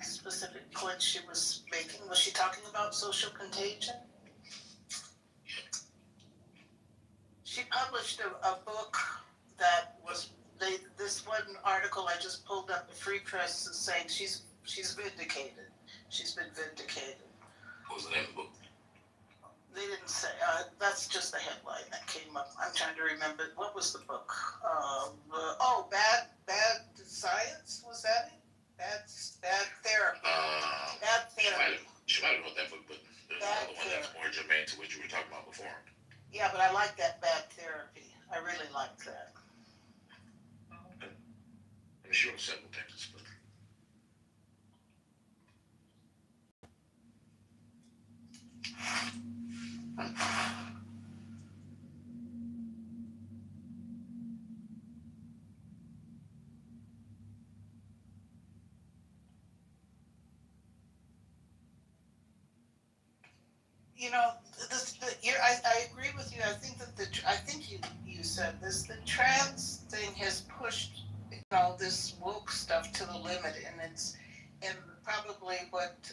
specific point she was making. Was she talking about social contagion? She published a book that was this one article I just pulled up. The Free Press is saying she's vindicated. She's been vindicated. What was the name of the book? They didn't say. That's just the headline that came up. I'm trying to remember. What was the book? Bad Science. Was that it? Bad Therapy. Bad Therapy. She might have wrote that book, but there's another one that's more germane to what you were talking about before. Yeah, but I like that Bad Therapy. I really like that. Okay. I'm sure several things, but. I agree with you. I think that you said this. The trans thing has pushed this woke stuff to the limit, and probably what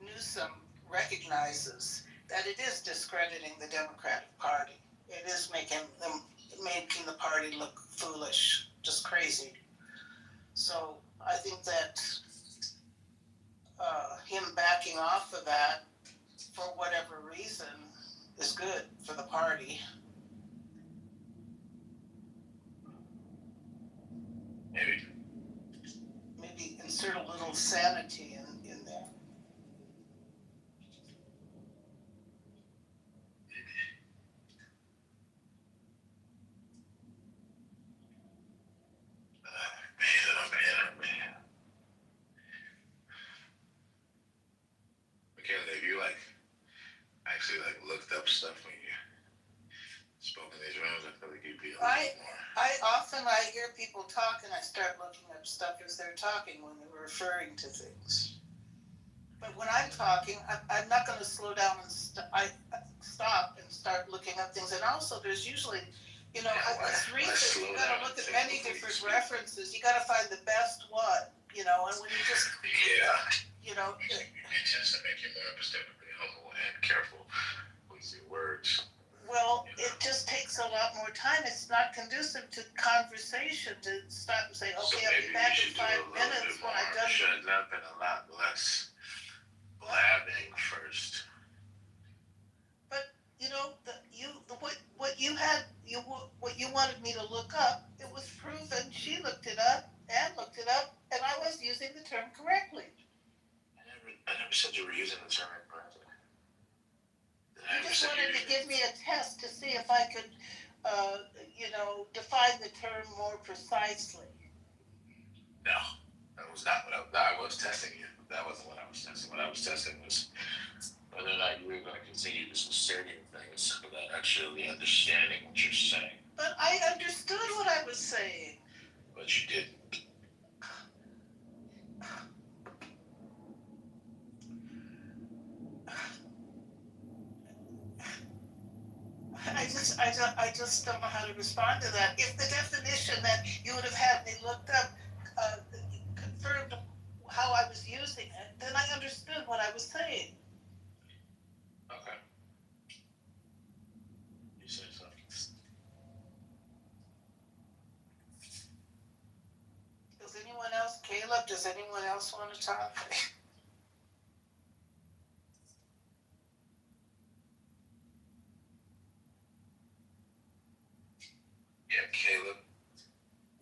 Newsom recognizes that it is discrediting the Democratic Party. It is making the party look foolish, just crazy. So I think that him backing off of that for whatever reason is good for the party. Maybe insert a little sanity in there. Man. Michaela, have you actually looked up stuff when you spoke in these rooms? I feel like you'd be a little more. I hear people talk and I start looking up stuff as they're talking when they're referring to things. But when I'm talking, I'm not going to slow down and stop and start looking up things. And also, there's usually, it's research. You got to look at many different references. You got to find the best one, and when you just It tends to make you more epistemic humble and careful with your words. Well, it just takes a lot more time. It's not conducive to conversation to stop and say, okay, I'll be back in 5 minutes when I'm done. Shutting up and a lot less blabbing first. But what you wanted me to look up, it was proven. She looked it up, and I was using the term correctly. I never said you were using the term incorrectly. You just wanted to give me a test to see if I could, define the term more precisely. No, that was not what I was testing you. That wasn't what I was testing. What I was testing was whether or not you were going to continue just asserting things without actually understanding what you're saying. But I understood what I was saying. But you didn't. respond to that. If the definition that you would have had me looked up confirmed how I was using it, then I understood what I was saying. Okay. You said something. Does anyone else, Caleb, does anyone else want to talk? Yeah, Caleb.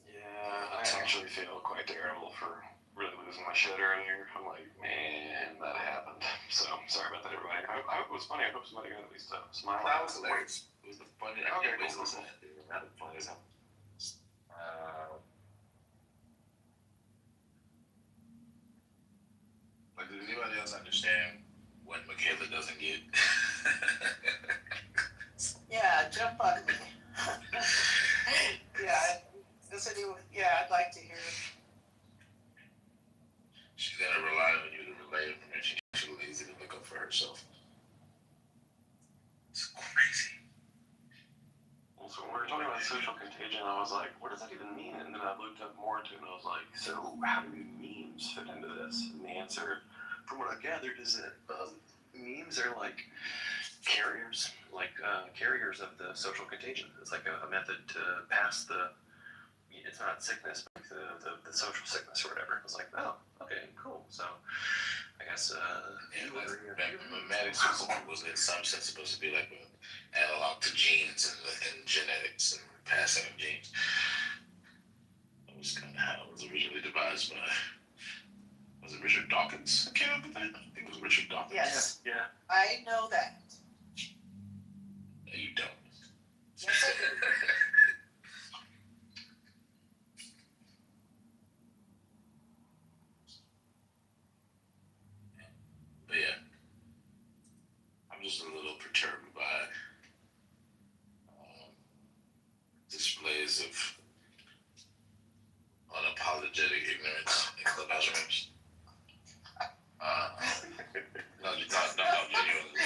Yeah, I actually feel quite terrible for really losing my shit earlier. I'm like, man, that happened. So, sorry about that, everybody. I hope it was funny. I hope somebody got at least a smile. That was hilarious. It was the funny. I can't wait to listen to that. That was funny as hell. Like, does anybody else understand what Michaela doesn't get? Yeah, jump on me. Yeah, does anyone, yeah, I'd like to hear it. She's gonna rely on you to relay information. She's too lazy to look up for herself. It's crazy. So when we were talking about social contagion, I was like, what does that even mean? And then I looked up more into it and I was like, so how do memes fit into this? And the answer, from what I gathered, is that memes are like carriers, carriers of the social contagion. It's like a method to pass it's not sickness, but the social sickness or whatever. I was like, oh, okay, cool. So I guess, Mathematics was in some sense supposed to be like an analog to genes and genetics and passing of genes. That was kind of how it was originally devised by, was it Richard Dawkins? I can't remember that. I think it was Richard Dawkins. Yes. Yeah. I know that. No, you don't. Yes, I do. But yeah, I'm just a little perturbed by displays of unapologetic ignorance in clubhouse rooms. No, genuinely.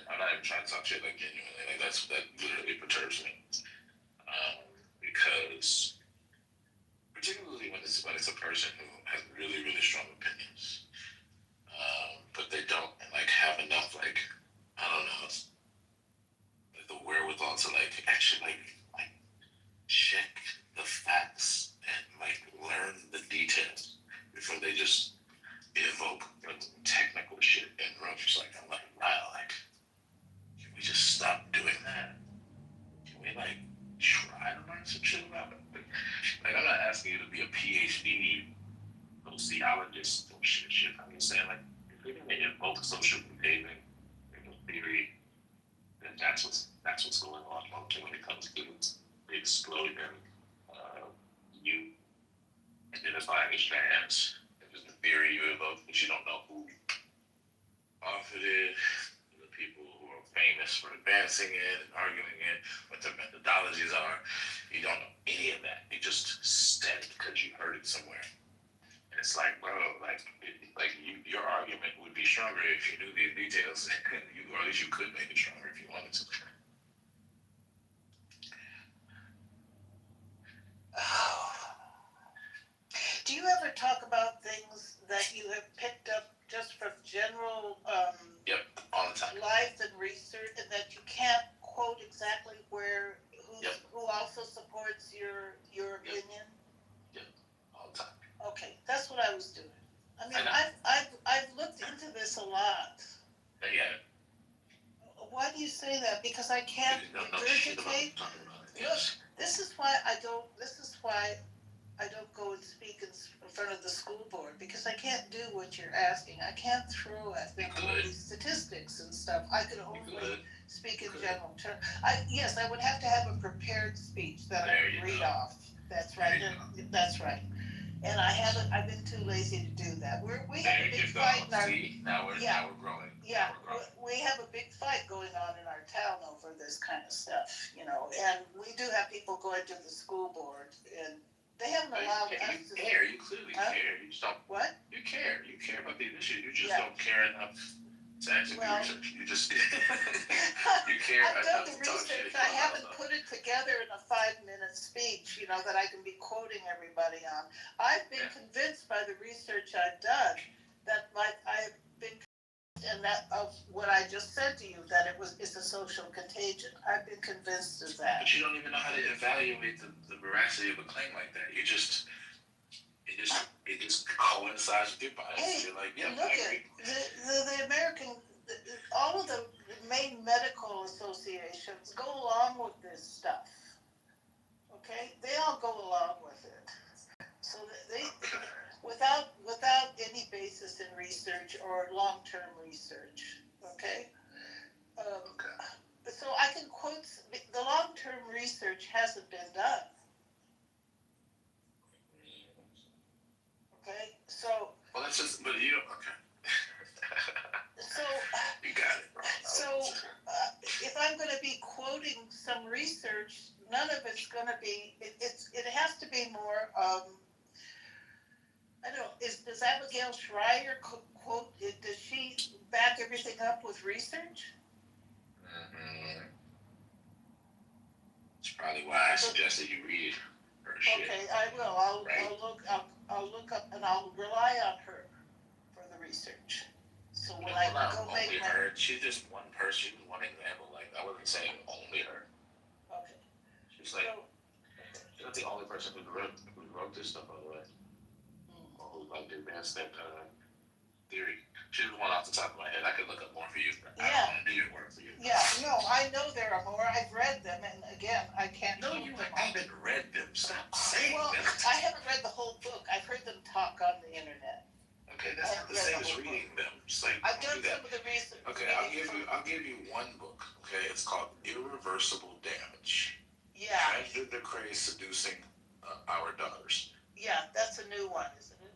I'm not even trying to talk shit, like genuinely. Like that literally perturbs me. Because particularly when it's a person who has really, really strong opinions. But they don't have enough I don't know, the wherewithal to actually check the facts and learn the details before they just evoke technical shit in rooms. I'm like, wow, can we just stop doing that? Can we try to learn some shit about it? I'm not asking you to be a PhD sociologist or shit. I'm just saying if you're gonna evoke social behavior theory, then that's what's going on when it comes to exploiting you identifying as trans. There's the theory you evoke, but you don't know who authored it, the people who are famous for advancing it and arguing it, what their methodologies are. You don't know any of that. You just said it because you heard it somewhere. And it's bro, your argument would be stronger if you knew these details, or at least you could make it stronger if you wanted to. Do you ever talk about things that you have picked up just from general Yep, all the time. life and research, and that you can't quote exactly who also supports your opinion? Yep, all the time. Okay, that's what I was doing. I mean, I've looked into this a lot. Yeah. Why do you say that? Because I can't regurgitate. Look, this is why I don't go and speak in front of the school board, because I can't do what you're asking. I can't throw at them all these statistics and stuff. I could only speak in general terms. Yes, I would have to have a prepared speech that I would read off. That's right. That's right. And I've been too lazy to do that. We have a big fight in our. Now we're growing. Yeah, we have a big fight going on in our town over this kind of stuff, and we do have people going to the school board, and they haven't allowed us to. You care, you clearly care. You just don't. What? You care about these issues. You just don't care enough It's actually Well, research. You just you care I've done enough the to talk shit. research. I haven't put it together in a 5-minute speech, that I can be quoting everybody on. I've been convinced by the research I've done that I've been and that of what I just said to you, that it's a social contagion. I've been convinced of that. But you don't even know how to evaluate the veracity of a claim like that. It just coincides with your bias. Hey, You're like, yeah, look I at agree. the American, all of the main medical associations go along with this stuff. Okay, they all go along with it. So they without any basis in research or long-term research. Okay. So I can quote the long-term research hasn't been done. Okay, so. Well, that's just, but you don't, okay. So. You got it, bro. So, if I'm going to be quoting some research, none of it's going to be. It has to be more. I don't know. Does Abigail Schreier quote? Does she back everything up with research? Mm-hmm. That's probably why I suggested you read her shit. Okay, I will. I'll look up and I'll rely on her for the research. So when I go make my. Her, she's just one person, one example. Like I wasn't saying only her. Okay. She's like, she's not the only person who wrote this stuff, by the way. Or who like advanced that theory. She was one off the top of my head. I could look up more for you. I don't want to do your work for you. Yeah, no, I know there are more. I've read them, and again, I can't. No, you haven't read them. Stop saying well, that. I haven't read the whole book. I've heard them talk on the internet. Okay, that's not the same as reading them. Just like I've done some of the research. Okay, I'll give you one book. Okay, it's called Irreversible Damage. Yeah. Transgender Craze Seducing Our Daughters. Yeah, that's a new one, isn't it?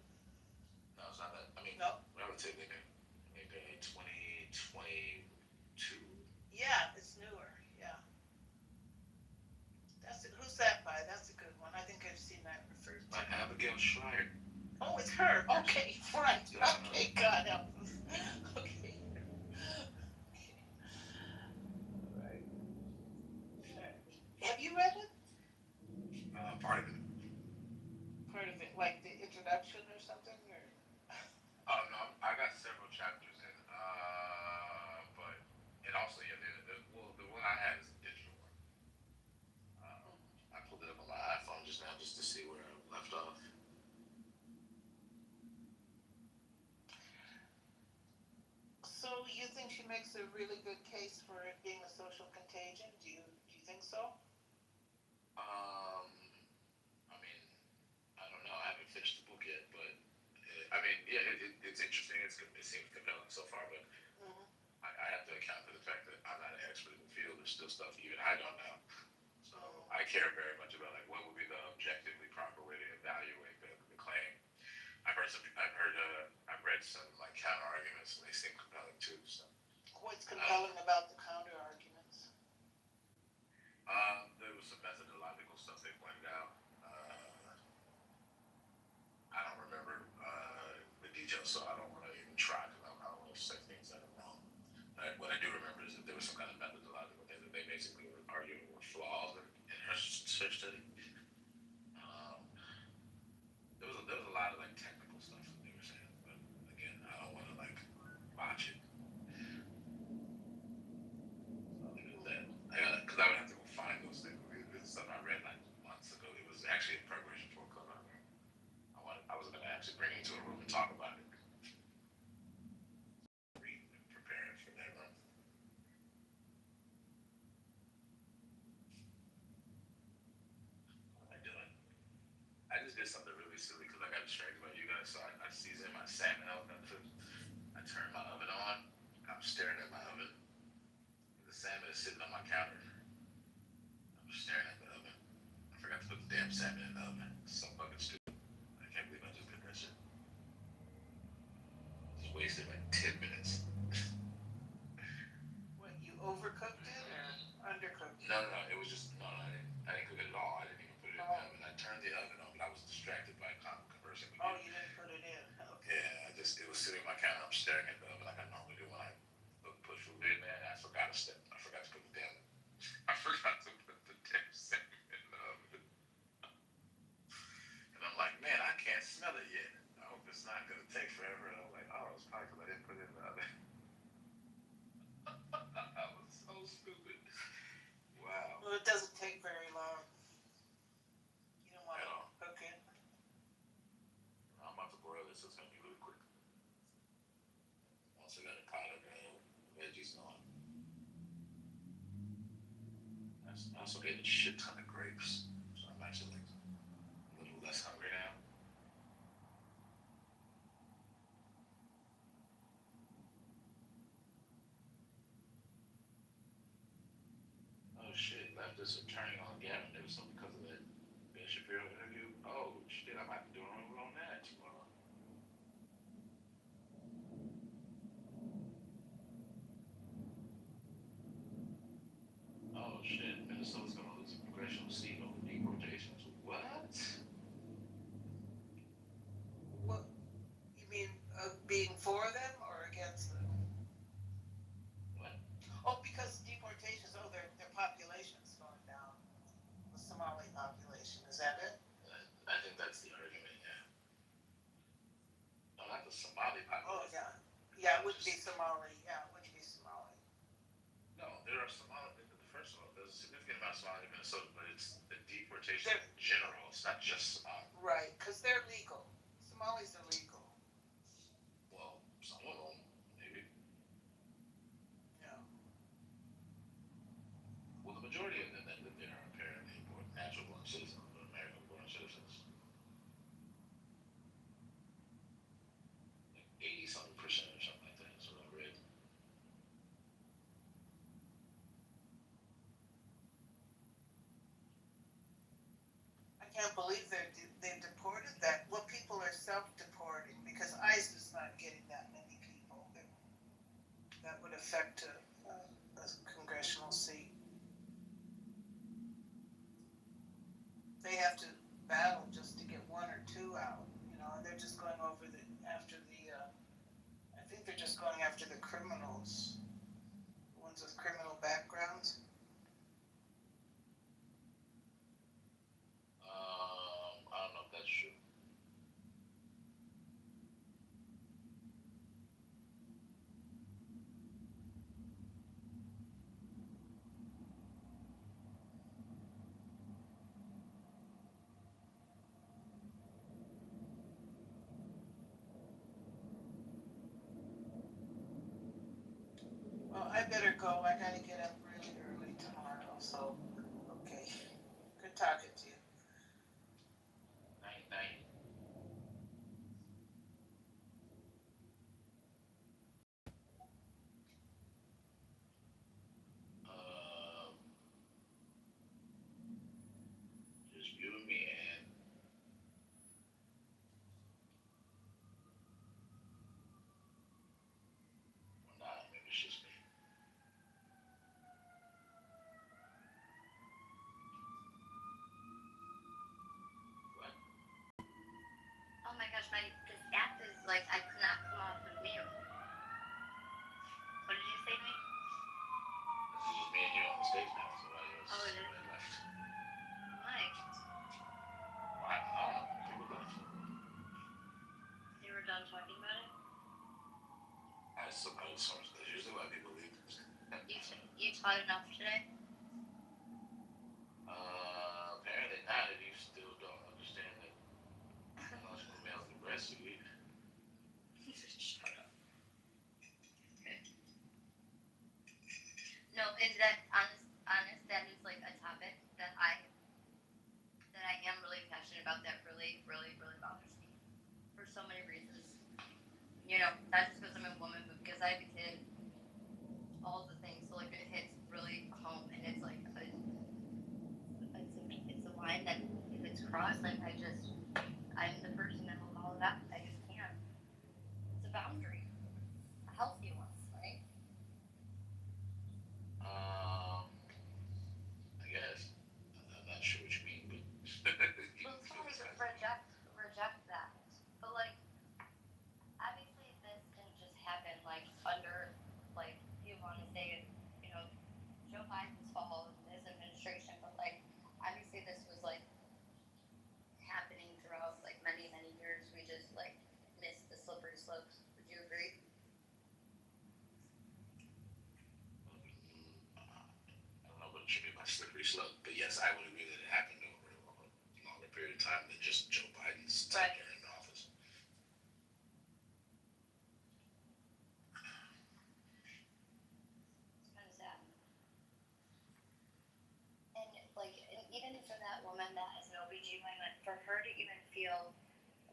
No, it's not that. I mean, no. Relatively new. Maybe 2022. Yeah, it's newer. Yeah. Who's that by? That's a good one. I think I've seen that referred to. By Abigail Schreier. Oh, it's her. Okay, fine. Okay, God help us. Okay. Right. Have you read it? Part of it. Part of it, like the introduction or something, or? Oh no, I got several chapters in. But and also the one I had is digital one. I pulled it up on my iPhone just now just to see where I left off. So you think she makes a really good case for it being a social contagion? Do you think so? I mean, I don't know. I haven't finished the book yet, but I mean, yeah, it's interesting. It seems compelling so far, but I have to account for the fact that I'm not an expert in the field. There's still stuff even I don't know. So I care very much about like what would be the objectively proper way to evaluate the claim. I've read some like counter arguments, and they seem compelling too. So what's compelling about the counter arguments? There was some methodological stuff they pointed out. I don't remember the details, so I don't want to even try because I don't want to say things that are wrong. What I do remember is that there was some kind of methodological thing that they basically were arguing were flaws in her search study. There was a lot of like technical stuff that they were saying, but again, I don't want to like botch it. So I'll leave it at that. Because I would have to go find those things. This is stuff I read like months ago. It was actually in preparation for a club. I was going to actually bring it to a room and talk about it. Reading and preparing for that room. What am I doing? I just did something really silly because I got distracted by you guys. So I seasoned my salmon element food. I turned my oven on. I'm staring at my oven. The salmon is sitting on my counter. I'm just staring at the oven. I forgot to put the damn salmon in the oven. It's so fucking stupid. I can't believe I just did that shit. Just wasted like 10 minutes. What, you overcooked it or undercooked it? No. It was just, I didn't cook it at all. I didn't even put it in the oven. I turned the oven on, but I was distracted by conversing with you. Oh, you didn't put it in. Okay. Yeah, it was sitting on my counter. I'm staring at the oven like I normally do when I can't smell it yet. I hope it's not gonna take forever. And I'm like, oh, it's probably because I didn't put it in the oven. I was so stupid. Wow. Well, it doesn't take very long. You don't want At to all. cook it. I'm about to broil this, so it's gonna be really quick. Also got a pot of veggies on. I also ate a shit ton of grapes, so I'm actually like a little less hungry now. Oh shit, leftists are turning on Gavin Newsom because of that Ben Shapiro interview. Oh shit, I might be doing over on that tomorrow. Oh shit, Minnesota's gonna lose a congressional seat over deportations. What? What, you mean being for them or against them? What? Oh, because deportations, their population's going down. The Somali population, is that it? I think that's the argument, yeah. No, not the Somali Oh, population. yeah. Yeah, it would be Somali. Yeah, it would be Somali. No, there are Somali. First of all, there's a significant amount of Somali in Minnesota, but it's the deportation in general. It's not just Somali. Right, because they're legal. Somalis are legal. Well, some of them, maybe. Yeah. Well, the majority of them that live there are apparently natural-born citizens, but American-born citizens. Like 80-something% or something like that is what I read. I can't believe they've deported that. Well, people are self-deporting because ICE is not getting that many people. That would affect a congressional seat. They have to battle just to get one or two out, and they're just going over I think they're just going after the criminals, the ones with criminal backgrounds. I don't know if that's true. Well, I better go. I gotta get up really early tomorrow, so, okay. Good talking to you. Night, night. Just you and me, and well, nah, maybe it's just me. What? Oh my gosh, this app is like, I could not come off of mute. What did you say to me? This is just me and you on the stage now, so I just Oh, it is? left. Why? Why? I don't know. People left. They were done talking about it? I suppose that's usually why people leave. You taught enough today? Apparently not if you still don't understand that biological males can breastfeed. Shut up. No, is that honest, that is like a topic that I am really passionate about, that really, really, really bothers me. For so many reasons. Not just because I'm a woman, but because I have a kid. All the things, so like it hits really home, and it's like it's a line that if it's crossed, like I'm the person that will call it out. I just can't. It's a boundary, a healthy one, right? I guess. I'm not sure what you mean, but. Well, some people reject that, but like obviously this didn't just happen like under like you want to say Joe Biden's fault, his administration, but like obviously this was like happening throughout like many years just Joe Biden's Right. tenure in office. It's kind of sad. And like, and even for that woman that is an OBGYN, for her to even feel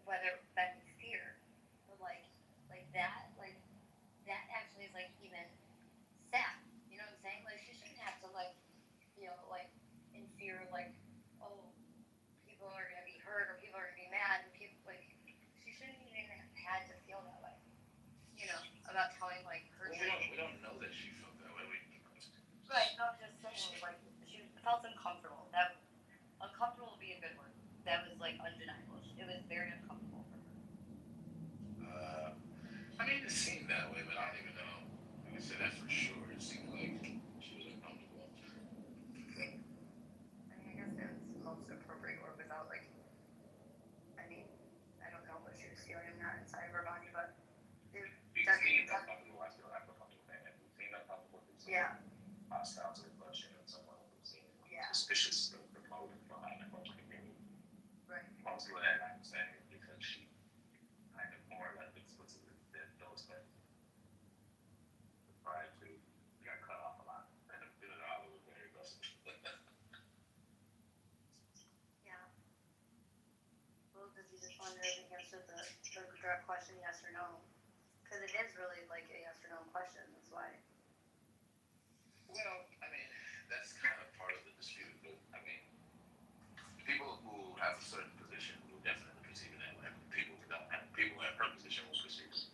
whether that be fear, or like that actually is like even sad. You know what I'm saying? Like she shouldn't have to like feel like in fear, like, oh, people are gonna be hurt or people are gonna be mad, and people like she shouldn't even have had to feel that way. You know, about telling like her. Well, we don't know that she felt that way. Right. No, I'm just saying like she felt uncomfortable. That uncomfortable would be a good word. That was like undeniable. It was very uncomfortable for her. I mean, it seemed that way, but I don't even know. I can say that for sure. It seemed like she was uncomfortable. I mean, I guess that's the most appropriate word without like. I mean, I don't know what she was feeling that inside of her body, but it Being uncomfortable, I feel uncomfortable with that. Being uncomfortable with yeah. hostile to the bloodshed and someone who's seen Yeah. suspicious of the motive behind the public opinion. Right. Mostly what I'm saying is because she kind of more or less explicitly did those things. Prior to got cut off a lot. And did it all was very aggressive. Yeah. Well, does you just wonder if the answer to the direct question, yes or no? Because it is really like a yes or no question. That's why. Well, I mean, that's kind of part of the dispute, but I mean, people who have a certain position will definitely perceive it that way. People who don't have, people who have her position will perceive it.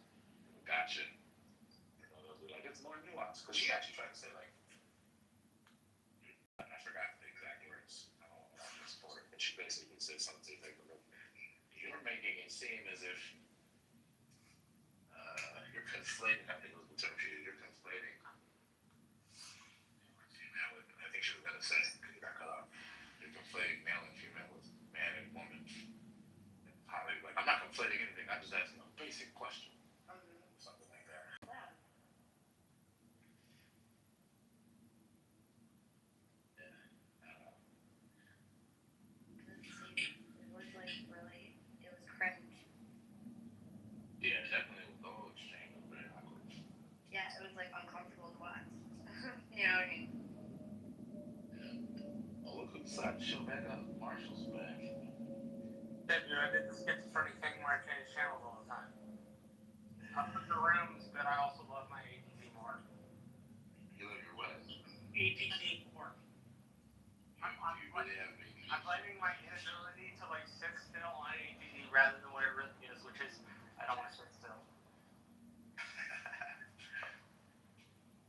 Gotcha. You know, they'll be like, it's more nuanced. Because she actually tried to say, like, I forgot the exact words. I don't want to misquote it, but she basically said something to the effect of, you're making it seem as if you're conflating, I think it was the term she used, you're conflating female with, I think she was going to say, because you got cut off, you're conflating male and female with man and woman. Highly, like, I'm not conflating anything, I'm just asking a basic question. Something like that. Yeah. It was like really, it was cringe. Yeah, definitely. The whole exchange was very awkward. Yeah, it was like uncomfortable to watch. You know what I mean? Yeah. Oh, look who decided to show back up. Marshall's back. I did the schizophrenic thing where I change channels all the time. I love the rooms, but I also love my ADD more. You love your what? ADD more. I'm blaming my inability to like sit still on ADD rather than what it really is, which is I don't want to sit still.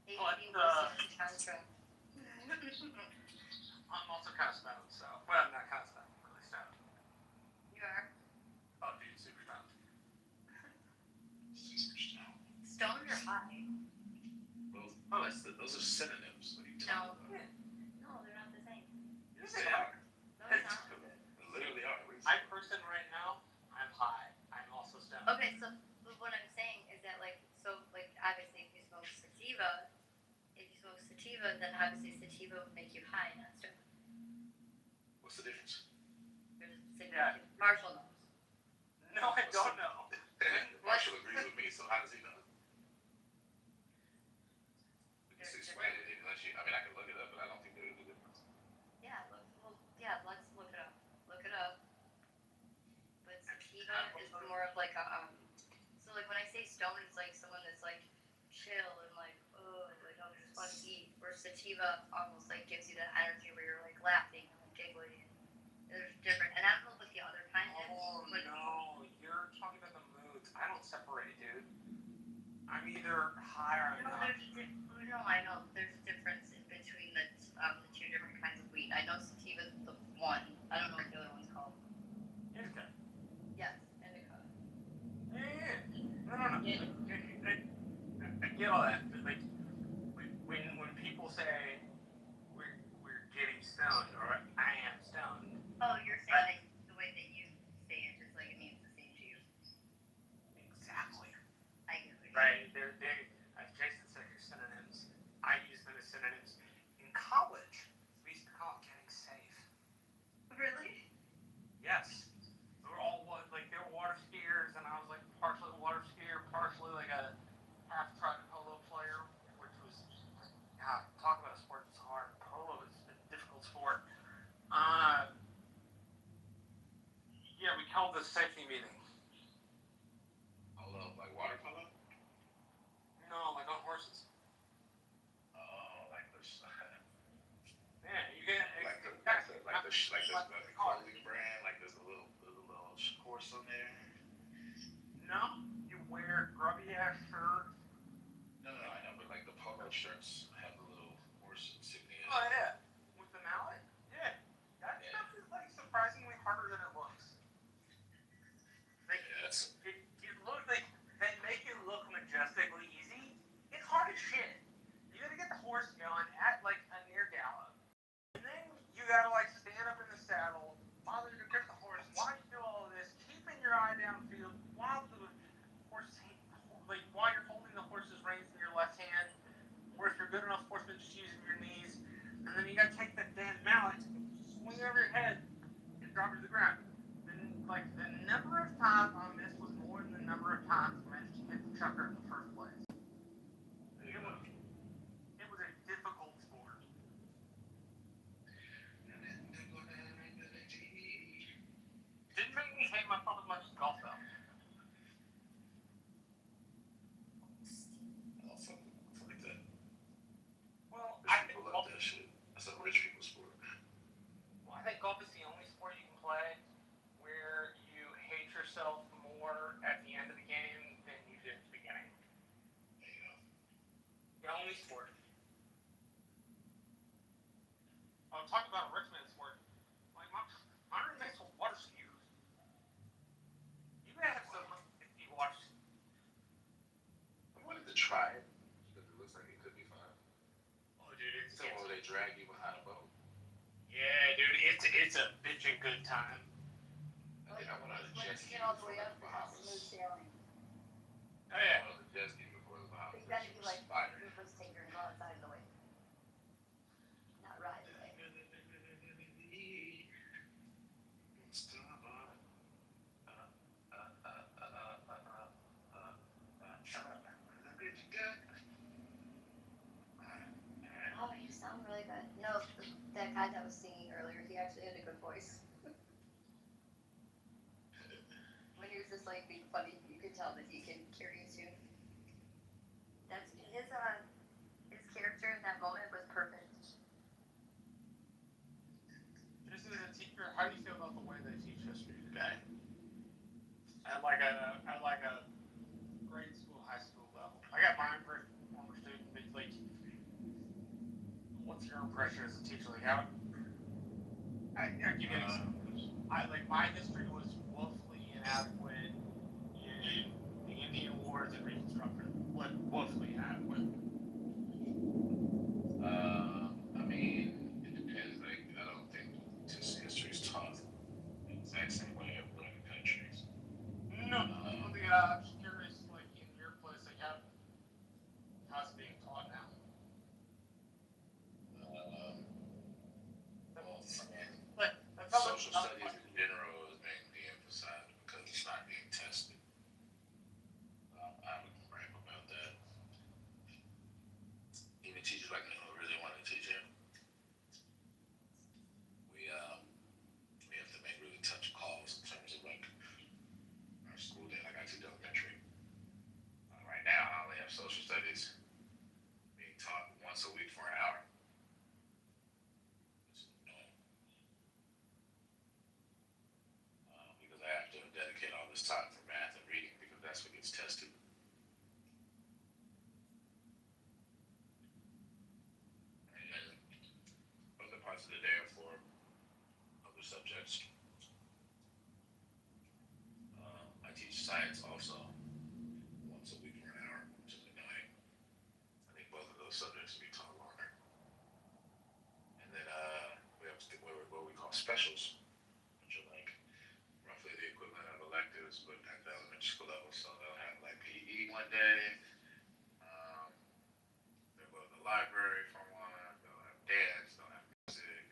ADD was tantra. I'm also kind of stoned, so well, I'm not kind of stoned, I'm really stoned. You are? Oh, dude, super stoned. Super stoned. Stoned or high? Both. Oh, those are synonyms. What are you talking about? No, they're not the same. Yes, they are. No, they're not. They literally are. I'm person right now. I'm high. I'm also stoned. Okay, so what I'm saying is that like, so like obviously if you smoke sativa, then obviously sativa would make you high, not stoned. What's the difference? Yeah. Marshall knows. No, I don't know. Marshall agrees with me, so how does he know? Just explain it. Unless you, I mean, I can look it up, but I don't think there is a difference. Yeah, let's look it up. Look it up. But sativa is more of like a so like when I say stoned, it's like someone that's like chill and like, oh, like I just want to eat. Where sativa almost like gives you that energy where you're like laughing and giggling. There's different, and I don't know what the other kind is. Oh no, you're talking about the moods. I don't separate, dude. I'm either high or I'm not. No, I know there's a difference in between the two different kinds of weed. I know sativa's the one. I don't know what the other one's called. Indica. Yes, indica. Yeah. No. I get all that, but like when people say we're getting stoned or I am stoned. Oh, you're saying the way that you say it, just like it means the same to you. Exactly. I get what right. They're as Jason said, they're synonyms. I use them as synonyms. In college, we used to call it getting safe. Really? Yes. Yeah, we called the safety meeting. Hold up, like water polo? No, like on horses. Oh, like this. Yeah, you get like the clothing brand, like there's a little horse on there. No, you wear grubby ass shirt. No, I know, but like the polo shirts have the little horse insignia. Oh yeah, with the mallet. Yeah, that stuff is like surprisingly harder than it looks. Yes. It looks like they make it look majestically easy. It's hard as shit. You gotta get the horse going at like a near gallop. And then you gotta like stand up in the saddle, bother to grip the horse while you do all of this, keeping your eye downfield while the horse, like while you're holding the horse's reins in your left hand, or if you're good enough horseman, just using your knees. And then you gotta take that damn mallet, swing it over your head, and drop it to the ground. And like the number of times on this was more than the number of times I managed to hit the chucker in the first place. It was a difficult sport. Didn't make me hate myself as much as golf though. Also, like that. Well, I think people love that shit. That's a rich people sport. Well, I think golf is the only sport you can play where you hate yourself more at the end of the game than you did at the beginning. There you go. The only sport. I'm talking about a rich man sport. Like my roommates will water skiers. You guys have some if you watch. I wanted to try it because it looks like it could be fun. Oh, dude, it's So will they drag you behind a boat? yeah, dude, it's a bitchin' good time. I think I went on a jet ski Get all the before way the up to Bahamas. smooth sailing. Oh yeah. I went on a jet ski before the Bahamas. But you gotta be like Spider. Rufus Taker and go outside of the way. Not ride the way. Oh, you sound really good. No, that guy that was singing earlier, he actually had a good voice. When he was just like being funny, you could tell that he can carry a tune. That's his character in that moment was perfect. Just as a teacher, how do you feel about the way they teach history today? At like a grade school, high school level. I got my former student, but like, what's your impression as a teacher? Like how? I give you an example. Like my history was woefully inadequate in the Indian Wars and Reconstruction. Woefully inadequate. I mean, it depends. Like, I don't think history is taught the exact same way everywhere in the countries. No, I'm just curious, like in your place, like how's it being taught now? Social studies in general is being de-emphasized because it's not being tested. I would gripe about that. Even teachers like me who really want to teach it, we have to make really tough calls in terms of like our school day. Like I teach elementary. Right now, I only have social studies being taught once a week for an hour. Because I have to dedicate all this time for math and reading because that's what gets tested. And then other parts of the day are for other subjects. I teach science also once a week for an hour, which is annoying. I think both of those subjects will be taught longer. And then we have what we call specials, which are like roughly the equivalent of electives, but at the elementary school level. So they'll have like PE one day. They'll go to the library for one. They'll have dance. They'll have music,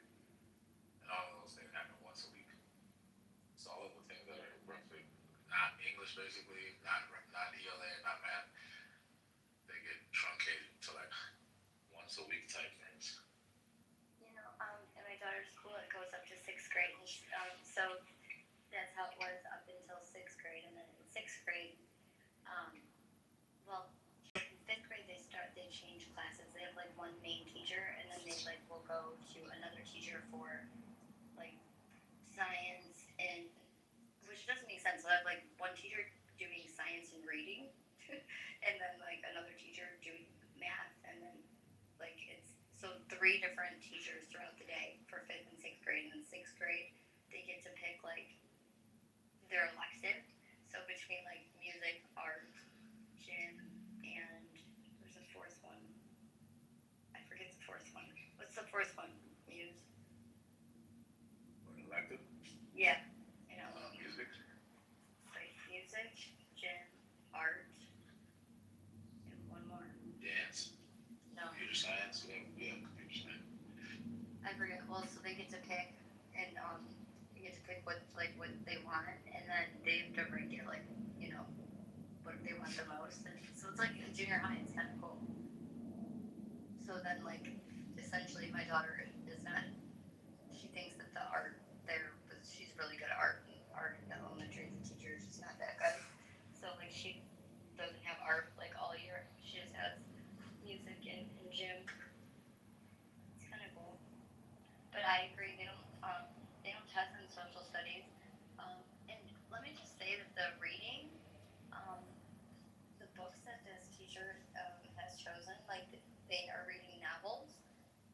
and all of those things happen once a week. So all of the things that are roughly not English, basically, not ELA, not math, they get truncated to like once a week type things. You know, in my daughter's school, it goes up to so that's how it was up until sixth grade, and then in sixth grade, well, in fifth grade they change classes. They have like one main teacher, and then they like will go to another teacher for like science, and which doesn't make sense. So I have like one teacher doing science and reading, and then like another teacher doing math, and then like it's so 3 different teachers throughout the day for fifth and sixth grade. And in sixth grade, they get to pick like their elective. So between like music, art, gym, and there's a fourth one. I forget the fourth one. What's the fourth one? Muse. Elective? Yeah. You know. Music. Like music, gym, art, and one more. Dance. No. Computer science. Yeah, computer science. I forget. Well, so they get to pick, and they get to pick what they want, and then they have to rank it like what they want the most. And so it's like in junior high. It's kind of cool. So then like essentially my daughter is not. She thinks that the art there, but she's really good at art. And art in the elementary, the teacher is just not that good. So like she doesn't have art like all year. She just has music and gym. It's kind of cool. But I agree, they don't test in social studies. And let me just say that the reading, the books that this teacher has chosen, like they are reading novels,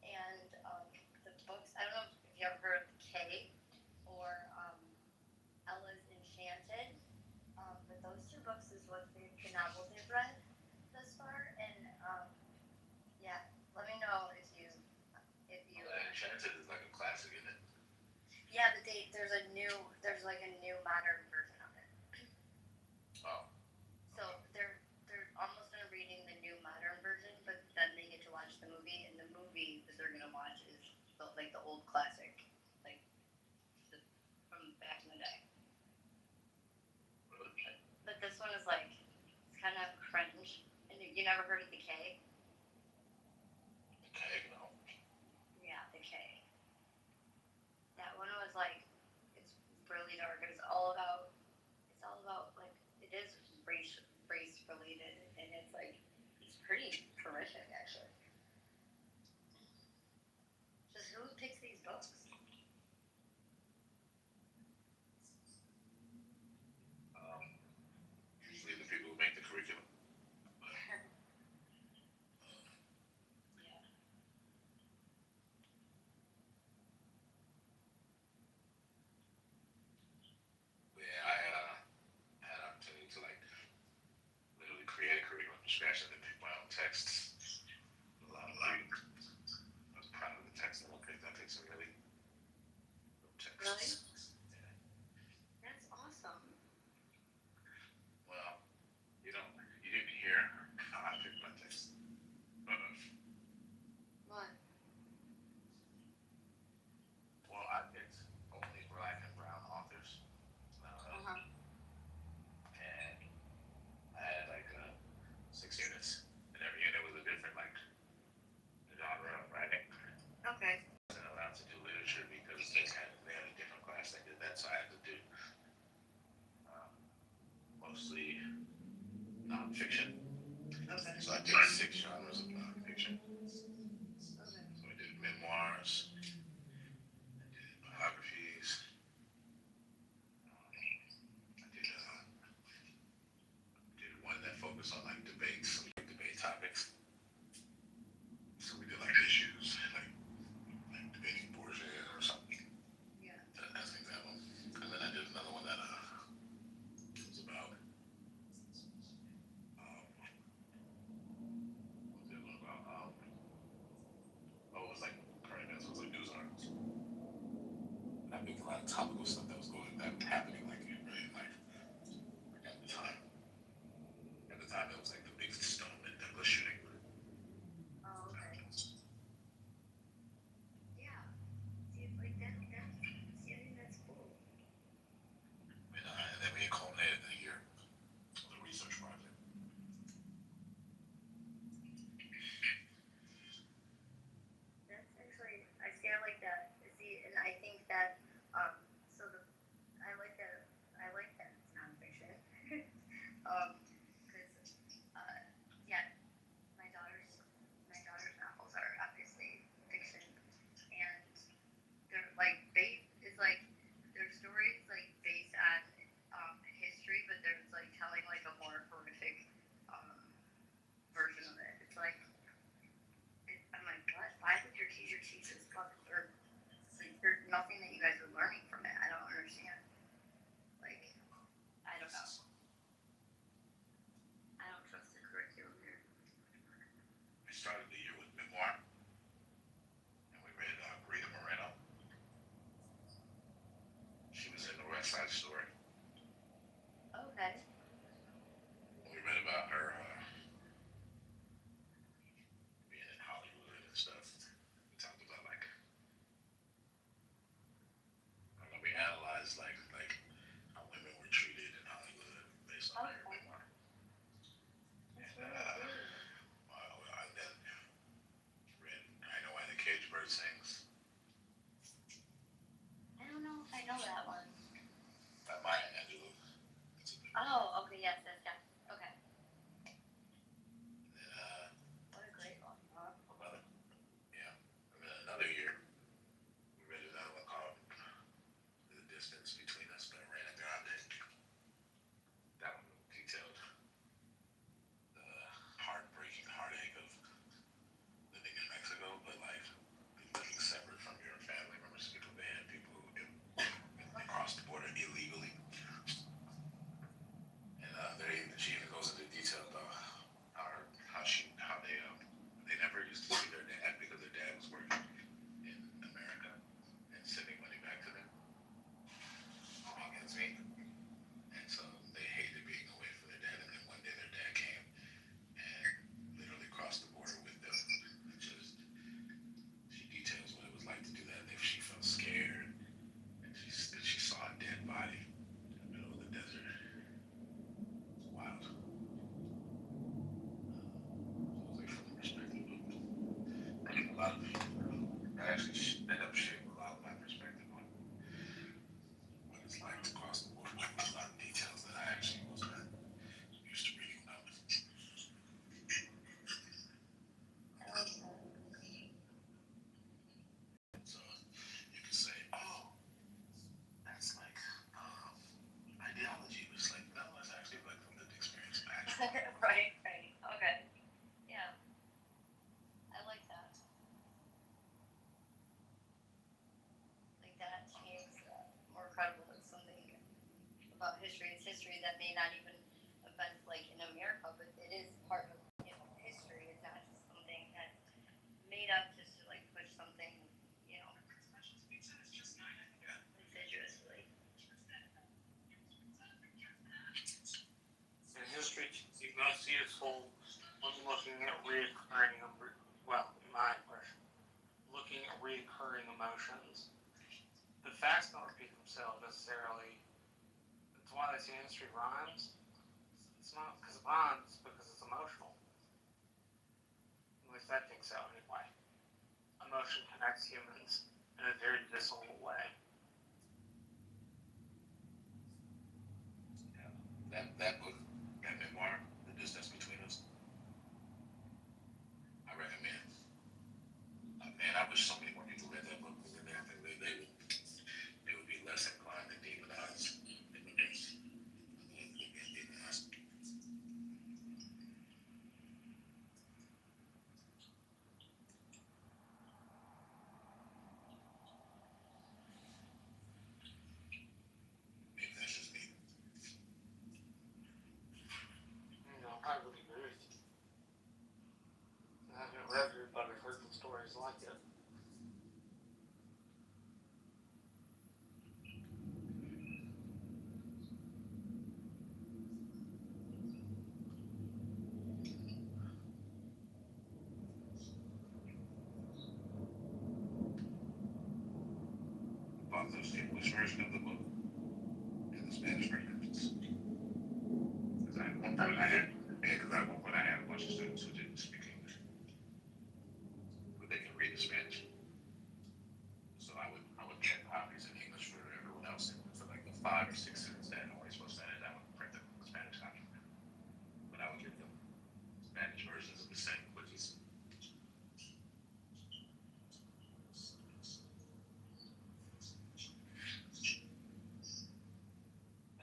and the books. I don't know if you ever heard of K or Ella's Enchanted, but those 2 books is what the novels they've read thus far. And yeah, let me know if you. Enchanted is like a classic, isn't it? Yeah, but there's like a new modern version of it. Oh. So they're almost done reading the new modern version, but then they get to watch the movie, and the movie that they're gonna watch is like the old classic, like from back in the day. But this one is like it's kind of cringe. And you never heard of the K? Okay, no. Yeah, the K. That one was like it's really dark. It's all about like it is race related, and it's like it's pretty horrific actually. Just who picks these books? Usually the people who make the curriculum. Yeah. Yeah, I had an opportunity to like literally create a curriculum from scratch and then pick my own texts. A lot of like, I was proud of the text that I picked some really good texts. Really? That's awesome. Well, you didn't hear how I picked my text. What? Well, I picked only black and brown authors. And I had like 6 units, and every unit was a different like genre of writing. Okay. I wasn't allowed to do literature because they had a different class that did that, so I had to do mostly nonfiction. Okay. So I did 6 genres of nonfiction. Okay. So I did memoirs, I did biographies, I did one that focused on like debates, like debate topics. So we did like issues, like debating abortion or something. Yeah. As an example. And then I did another one that was about about history. It's history that may not even have been like in America, but it is part of history. It's not just something that's made up just to like push something, insidiously. In history, you must see its whole when looking at reoccurring, my impression, looking at reoccurring emotions. The facts don't repeat themselves necessarily. That's why they say history rhymes. It's not because it rhymes, it's because it's emotional. At least I think so, anyway. Emotion connects humans in a very visceral way. That book, that memoir, The Distance Between Us, I recommend. Man, I wish so many more people read that book. I think they would be less inclined to demonize immigrants. Maybe that's just me. I would agree with you. I haven't read it, but I've heard some stories like it. Bought the English version of the book and the Spanish version. Because at one point I had a bunch of students who didn't speak English, but they can read the Spanish. So I would check copies in English for everyone else, and for like the 5 or 6 cents that I'm always supposed to edit, I would print the Spanish copy. But I would give them Spanish versions of the same quizzes.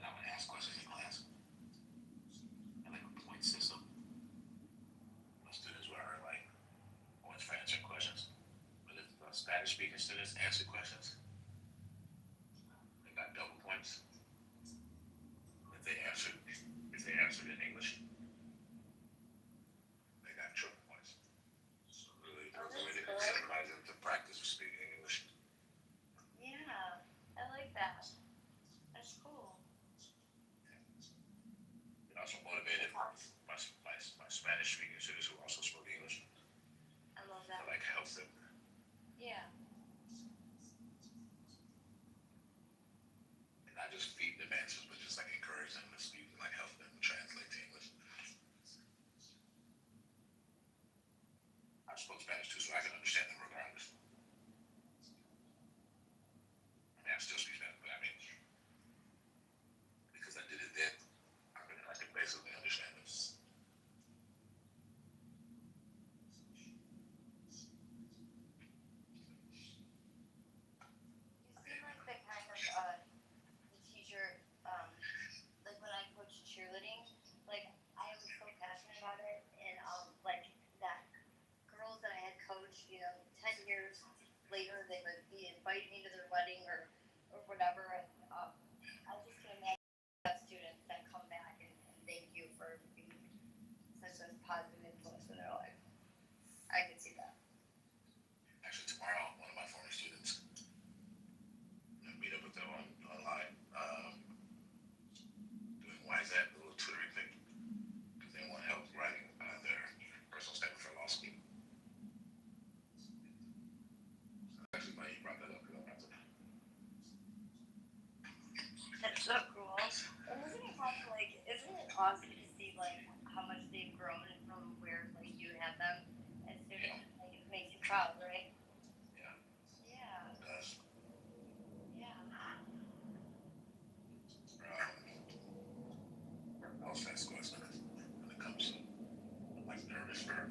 And I would ask questions in class. And like a point system. My students were like always for answering questions. But if Spanish speaking students answer questions, they got double points. If they answered in English, they got triple points. So really, there was a way to incentivize them to practice speaking English. Yeah, I like that. That's cool. It also motivated my Spanish speaking students who also spoke English. I love that. To like help them. Yeah. And not just feed them answers, but just like encourage them to speak and like help them translate to English. I spoke Spanish too, so I can understand them regardless. I mean, I still speak Spanish, but I mean, because I did it then, I can basically understand them. You seem like the kind of the teacher, like when I coached cheerleading, like I was so passionate about it, and like that girls that I had coached, 10 years later, they would be inviting me to their wedding or whatever, and I just can imagine have students that come back and thank you for being such a positive influence in their life. I could see that. Actually, tomorrow, one of my former students, I meet up with them online, doing YZAT, a little tutoring thing, because they want help writing their personal statement for law school. Actually, glad you brought that up, because I'm about to. That's so cool. And isn't it awesome to see like how much they've grown from where like you had them as students? Like it makes you proud, right? Yeah. Yeah. It does. Yeah. I was fast Congressman when it comes to like nervous for her.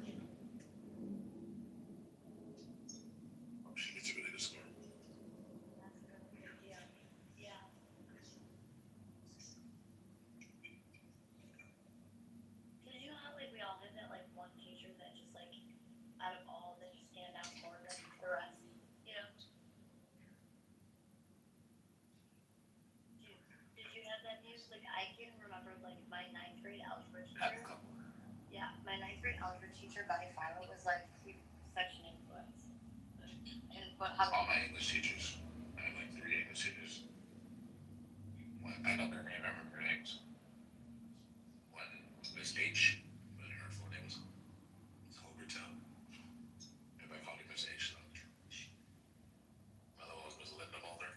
She gets a really good score. That's a really good idea. Yeah. Did you know how like we all have that like one teacher that just like out of all that just stand out more than teachers, like I can remember like my 9th grade algebra teacher. Yeah, my 9th grade algebra teacher by far was like such an influence. And but how All my English teachers, I have like 3 English teachers. I don't remember her names. One Miss H, but her full name was Overton. Everybody called her Miss H. My other one was Linda Mulder.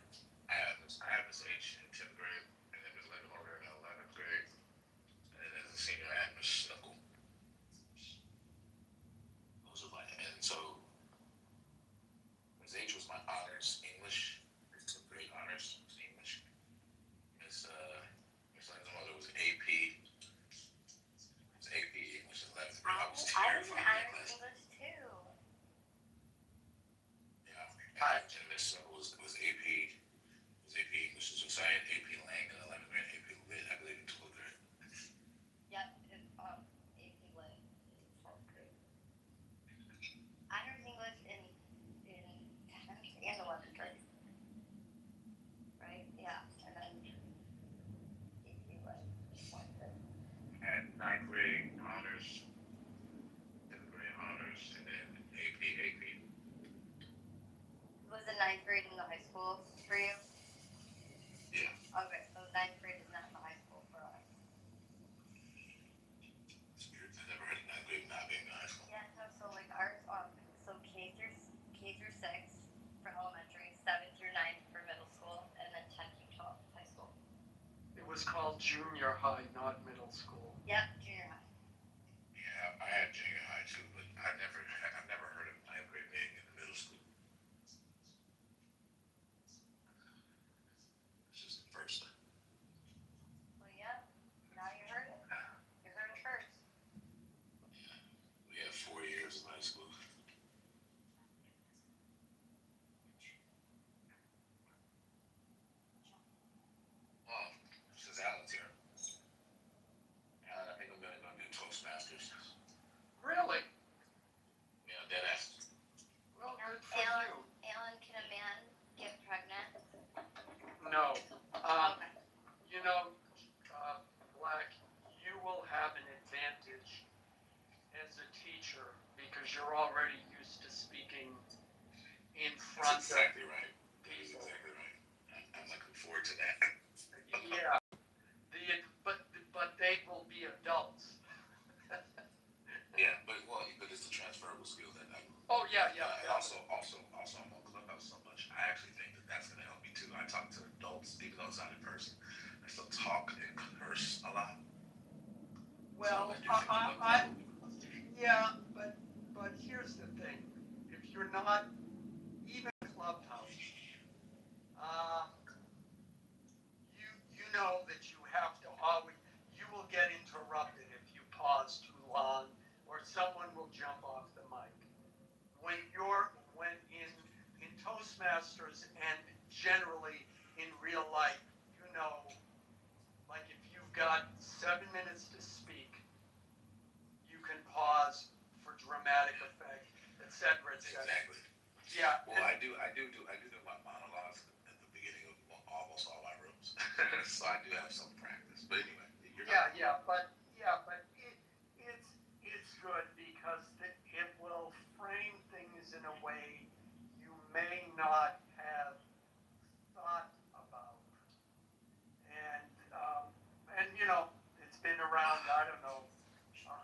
I had Miss H in 10th grade, and then Miss Linda Mulder in 11th grade. And then as a senior, I had Miss Snuckle. Those were my, and so Miss H was my honors English. Great honors English. Miss Linda Mulder was AP. It was AP English in 11th grade. I was terrified of that class. English too. Yeah. And Miss Snuckle was AP. Was AP English and Society, AP Lang in 11th grade, AP Lit, I believe in 12th grade. Yep, AP Lit in 4th grade. Honors English in 10th and 11th grade. Right? Yeah, and then AP Lit in 4th grade. At 9th grade honors, 10th grade honors, and then AP. Was the 9th grade in the high school for you? Yeah. Okay, so 9th grade is not in the high school for us. It's weird. I never heard of 9th grade not being in high school. Yeah, no, so like ours, so K through 6 for elementary, 7 through 9 for middle school, and then 10 through 12 high school. It was called junior high, not middle school. Yep, junior high. Yeah, I had junior high too, but I've never heard of 9th grade being in the middle school. It's just the first. Well, yeah, now you heard it. You heard it first. We had 4 years of high school. Since Alan's here, Alan, I think I'm gonna go do Toastmasters. Really? Yeah, dead ass. Well, good for you. Alan, can a man get pregnant? No. Okay. You know, Black, you will have an advantage as a teacher because you're already used to speaking in front That's exactly of right. That's exactly right. I'm looking forward to that. Yeah. But they will be adults. Yeah, but it's the transferable skill that I'm. Oh yeah. Also, I'm on Clubhouse so much. I actually think that's going to help me too. I talk to adults, even though it's not in person. I still talk and converse a lot. Well, yeah, but here's the thing. If you're not even Clubhouse, you know that you have to always, you will get interrupted if you pause too long, or someone will jump off the mic. When in Toastmasters and generally in real life, you know, like if you've got 7 minutes to speak, you can pause for dramatic effect, etc. Exactly. Yeah. Well, I do my monologues at the beginning of almost all my rooms, so I do have some practice. But anyway, It's good because it will frame things in a way you may not have thought about, and you know it's been around, I don't know,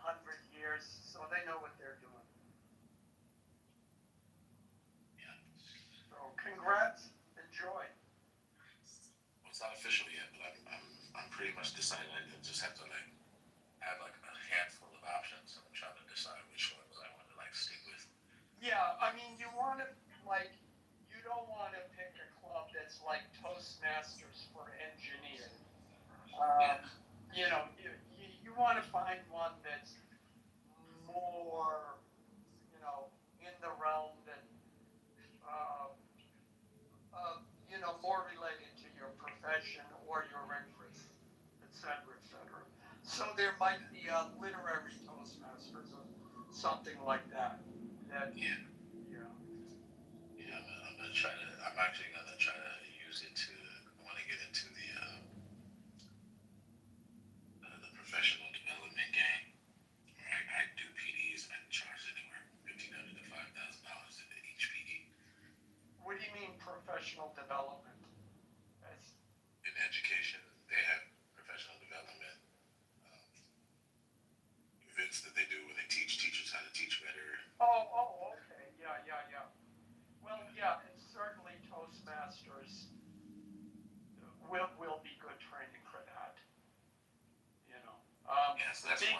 100 years, so they know what they're doing. Yeah. So congrats, enjoy. Well, it's not official yet, but I'm pretty much decided. I just have to have a handful of options. I'm trying to decide which ones I want to stick with. Yeah, I mean, you don't want to pick a club that's like Toastmasters for engineers. You know, you want to find one that's more, you know, in the realm that, more related to your profession or your interests, etc. So there might be a literary Toastmasters or something like that. Yeah. I'm actually gonna try to use it to. I want to get into the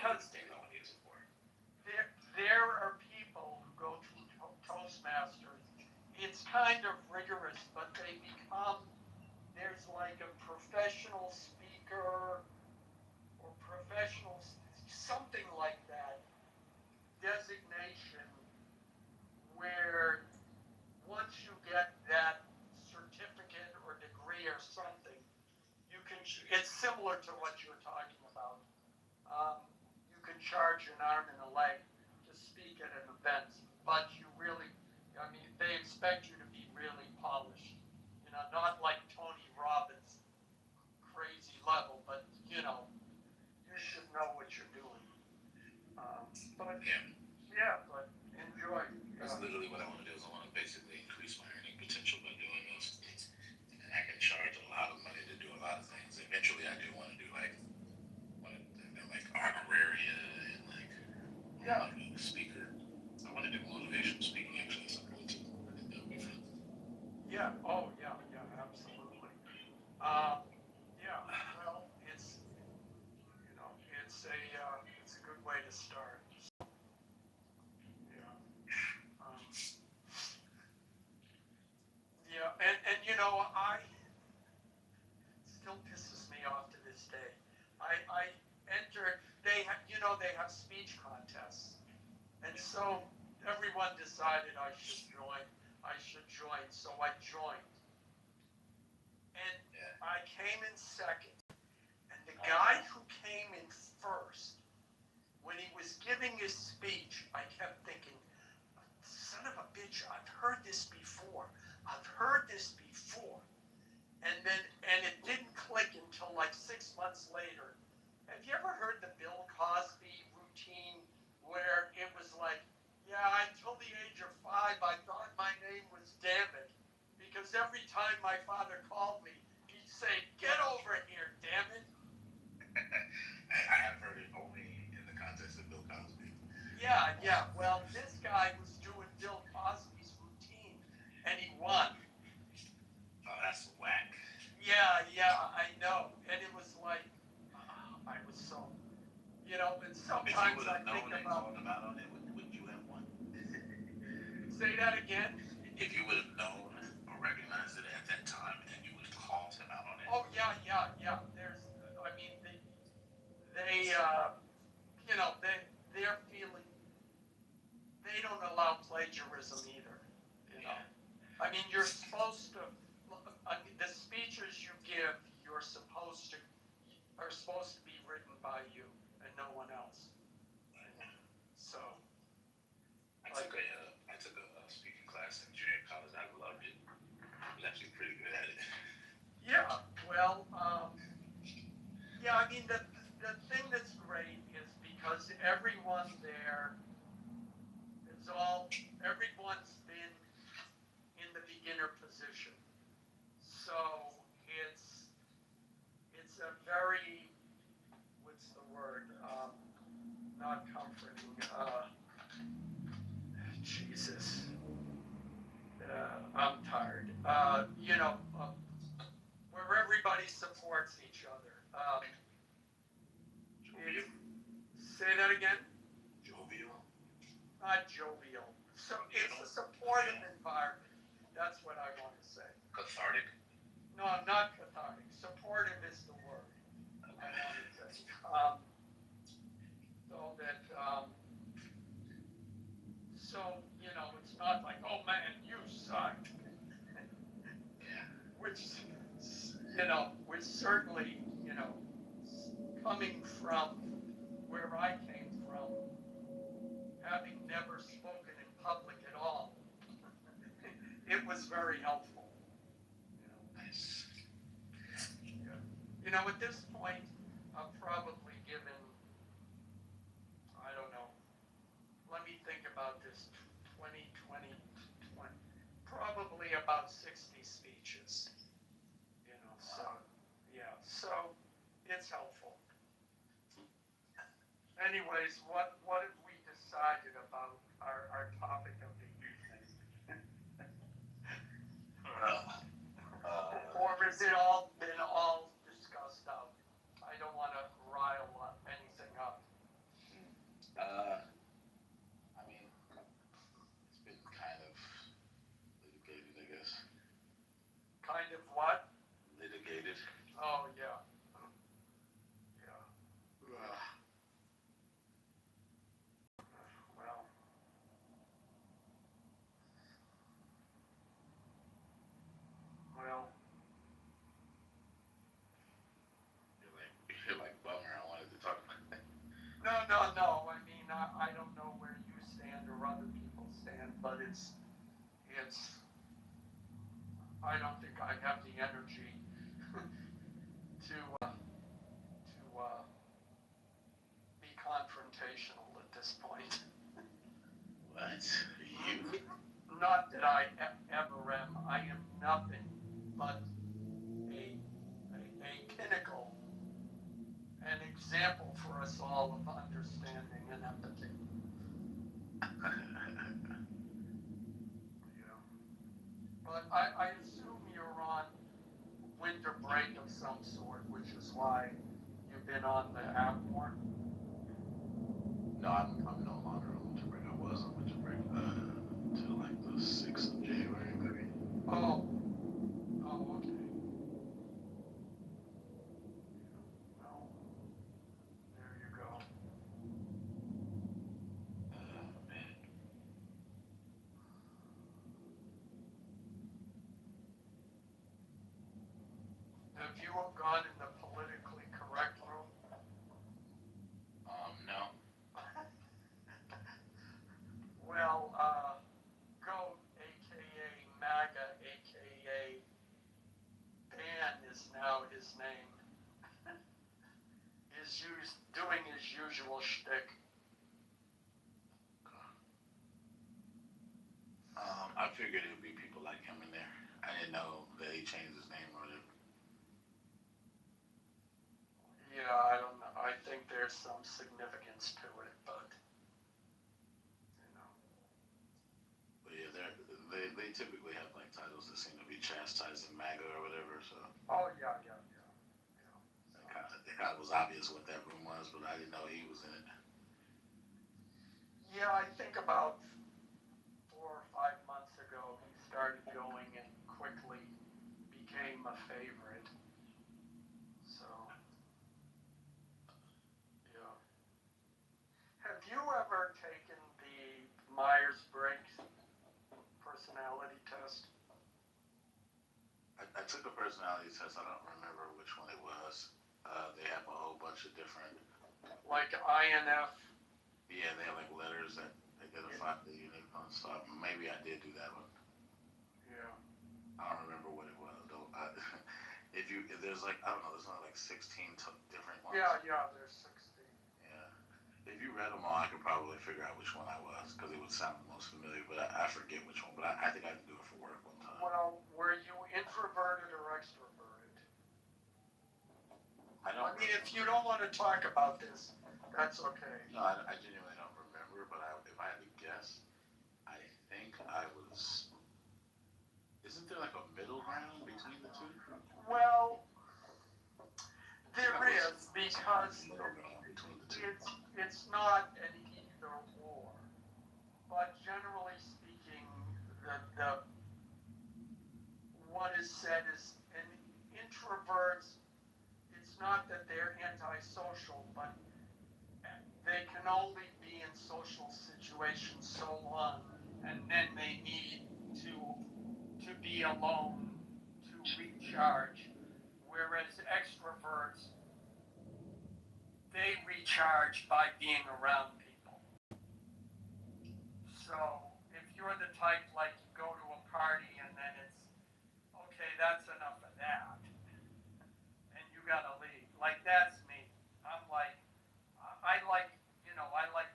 because there are people who go through Toastmasters. It's kind of rigorous, but they become, there's like a professional speaker or professional, something like that, designation where once you get that certificate or degree or something, you can, it's similar to what you're talking about. You can charge an arm and a leg to speak at an event, but you really, I mean, they expect you to be really polished. You know, not like Tony Robbins, crazy level, but you know, you should know what you're doing. But but enjoy. That's literally what I want to do. Is I want to basically increase my earning potential by doing those things. And I can charge a lot of money to do a lot of things. Eventually, I do want to do like art area and like a speaker. I want to do motivational speaking actually at some point too. I think that would be fun. Yeah. Oh yeah. Absolutely. Yeah. Well, it's it's a good way to start. Yeah. Um, yeah. And you know, still pisses me off to this day. I entered. They have speech contests, and so everyone decided I should join. So I joined, and I came in second. And the guy who came in first, when he was giving his speech, I kept thinking, son of a bitch, I've heard this before. And it didn't click until like 6 months later. Have you ever heard the Bill Cosby routine where it was like, yeah, until the age of 5, I thought my name was Dammit. Because every time my father called me, he'd say, get over here, damn it. I have heard it only in the context of Bill Cosby. Yeah. Well, this guy was doing Bill Cosby's routine, and he won. Oh, that's whack. Yeah, I know. And it was like, I was so, and sometimes I think about. Him out on it, would you have won? Say that again? If you would have known or recognized it at that time and you would have called him out on it. Oh, yeah. There's, I mean, they're feeling, they don't allow plagiarism either, you know. I mean, you're supposed to, the speeches you give, are supposed to be written by you and no one else. So. I took a speaking class in junior college. I loved it. I was actually pretty good at it. Yeah, well, I mean, the thing that's great is because everyone there everyone's been in the beginner position. So it's a very, what's the word? Not comforting. Jesus. I'm tired. Where everybody supports each other. Say that again? Jovial? Not jovial. So it's a supportive environment. That's what I want to say. Cathartic? No, I'm not cathartic. Supportive is the word. I want to say. It's not like, oh man, you suck. Which certainly, coming from where I came from, having never spoken in public at all, it was very helpful. Nice. At this point, I've probably given, I don't know, let me think about this, 20, probably about 60 speeches. So it's helpful. Anyways, what have we decided about our topic of the evening? Or has it all been discussed out? I don't want to rile anything up. it's, I don't think I have the energy to be confrontational at this point. What? You? Not that I ever am. I am nothing but a pinnacle, an example for us all of understanding and empathy. Yeah. But I assume you're on winter break of some sort, which is why you've been on the app more. No, I'm no longer on winter break. I was on winter break till like the 6th of January, maybe. Oh, okay. Well, there you go. Man. Have you gone in the politically correct room? No. Well, GOAT, aka MAGA, aka Dan is now his name. Doing his usual shtick. I figured it would be people like him in there. I didn't know that he changed his name or whatever. Yeah, I don't know. I think there's some significance to it, but But yeah, they typically have like titles that seem to be chastising MAGA or whatever. So. Oh yeah. It kind of was obvious what that room was, but I didn't know he was in it. Yeah, I think about 4 or 5 months ago he started going and quickly became a favorite. So, yeah. Have you ever taken the Myers-Briggs personality test? I took a personality test. I don't remember which one it was. They have a whole bunch of different. Like INF? Yeah, they have like letters that identify the unique ones. So maybe I did do that one. Yeah. I don't remember what it was though. If there's like, I don't know, there's only like 16 different ones. Yeah, there's 16. Yeah. If you read them all, I could probably figure out which one I was because it would sound the most familiar. But I forget which one. But I think I had to do it for work one time. Well, were you introverted or extroverted? I mean, if you don't want to talk about this, that's okay. No, I genuinely don't remember. But if I had to guess, I think I was. Isn't there like a middle ground between the two? Well, there is, because it's not an either or. But generally speaking, the what is said is an introverts, it's not that they're antisocial, but they can only be in social situations so long, and then they need to be alone to recharge. Whereas extroverts, they recharge by being around people. So if you're the type like you go to a party and then it's, okay, that's enough of that, and you gotta leave. Like that's me. I'm like, I like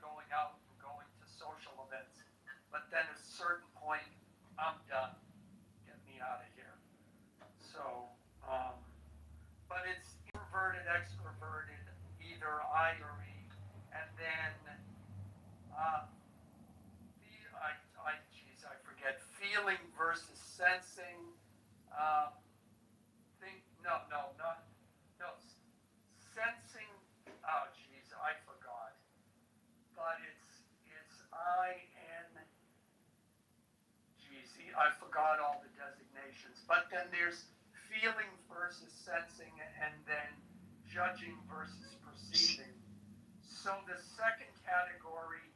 going out and going to social events, but then at a certain point, I'm done. Get me out of here. So, but it's introverted, extroverted, either I or E, and then, I forget, feeling versus sensing, sensing, I forgot, but it's I forgot all the designations, but then there's feeling versus sensing, and then judging versus perceiving. So the second category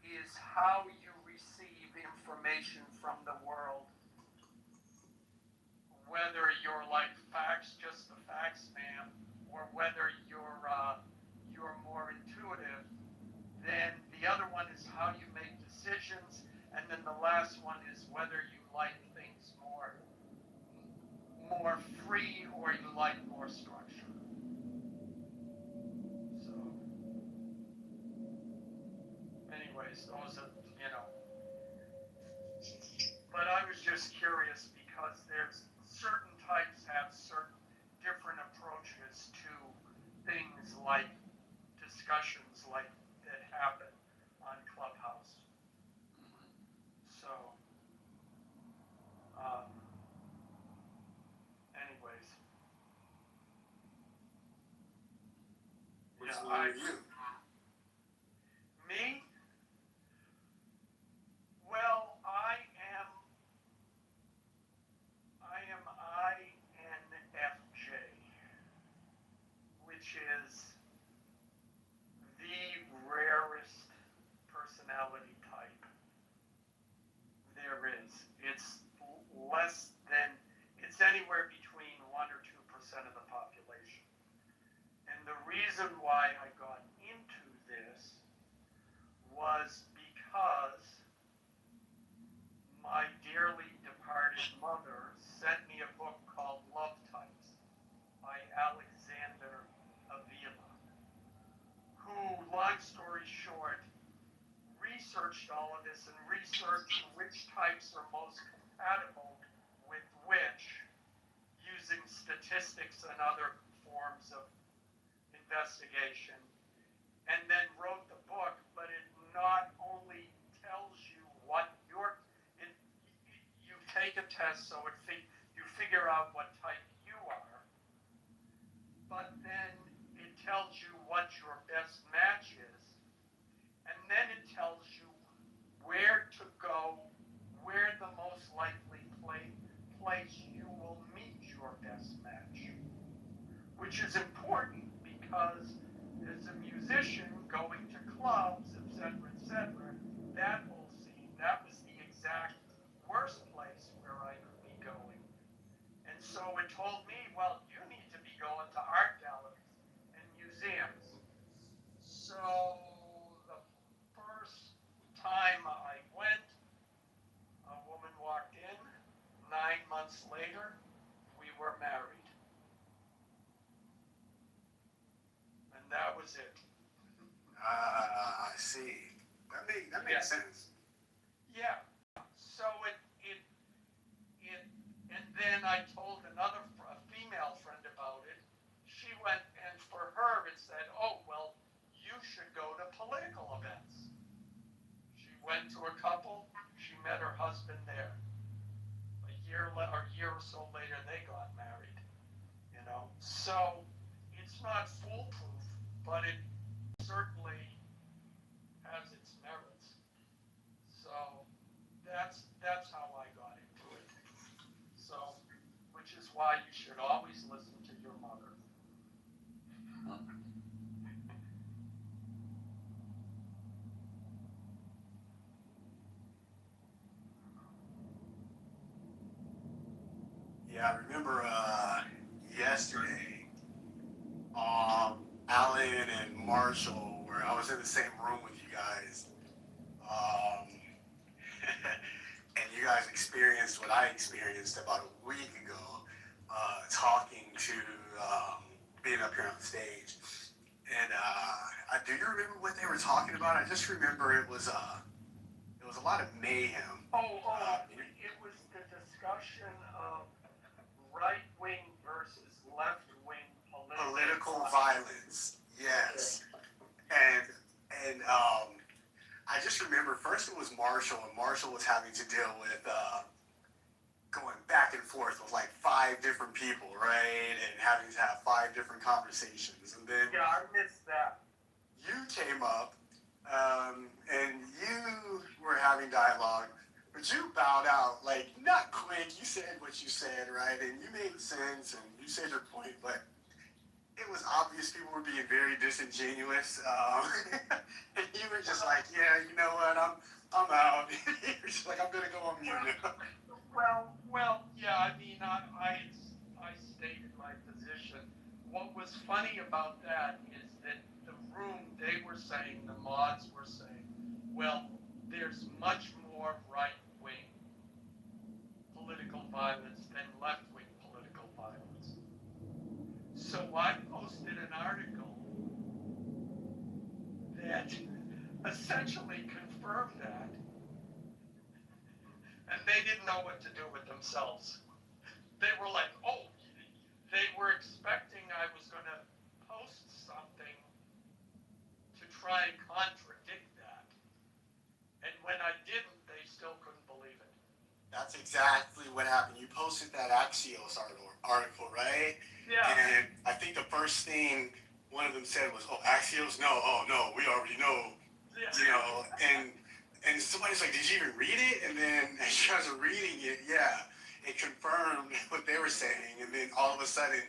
is how you receive information from the world. Whether you're like facts, just the facts man, or whether you're more intuitive, then the the other one is how you make decisions, and then the last one is whether you like things more free or you like more structure. So, anyways, those are, but I was just curious because there's certain types have certain different approaches to things like discussions like that happen on Clubhouse. So, anyways. What's Yeah, new with you? Me? Well, I am INFJ, which is the rarest personality type there is. It's less than, it's anywhere between 1 or 2% of the population. And the reason why I got into this was because my dearly departed mother sent me a book called Love Types by Alexander Avila, who, long story short, researched all of this and researched which types are most compatible with which, using statistics and other forms of investigation, and then wrote the book. But it not only tells you what you take a test, so you figure out what type you are, but then it tells you what your best match is, and then it tells you where to go, where the most likely place you will meet your best match, which is important because as a musician going to clubs, etc., that whole scene, that was the exact worst place where I could be going. And so it told me, well, you need to be going to art galleries and museums. So the first time I went, a woman walked in. 9 months later, we were married. And that was it. I see. That makes sense. Yeah. So and then I told a female friend about it. She went, and for her it said, oh, well, you should go to political events. She went to a couple. She met her husband there. A year or so later, they got married. So it's not foolproof, but it certainly has its merits. So that's how I got into it. So, which is why you should always listen to your mother. Yeah, I remember yesterday, Alan and Marshall I was in the same room with you guys. And you guys experienced what I experienced about a week ago, talking to, being up here on stage. And do you remember what they were talking about? I just remember it was a lot of mayhem. It was the discussion of right-wing versus left-wing political violence. Yes. And I just remember first it was Marshall, and Marshall was having to deal with going back and forth with like 5 different people, right? And having to have 5 different conversations. And then I missed that. You came up, and you were having dialogue, but you bowed out, like, not quick. You said what you said, right? And you made sense, and you said your point, but it was obvious people were being very disingenuous. And you were just like, yeah, you know what, I'm out. You were just like, I'm going to go on mute now. Well, yeah, I mean, I stated my position. What was funny about that is that the room, they were saying, the mods were saying, Well, there's much more right-wing political violence than left-wing political violence. So I posted an article that essentially confirmed that, and they didn't know what to do with themselves. They were like, oh, they were expecting I was going to post something to try and contradict that. And when I didn't, they still couldn't believe it. That's exactly what happened. You posted that Axios article, right? Yeah. And I think the first thing one of them said was, "Oh, Axios? No, oh no, we already know." Yeah. You know, and somebody's like, "Did you even read it?" And then as you guys are reading it, yeah, it confirmed what they were saying. And then all of a sudden,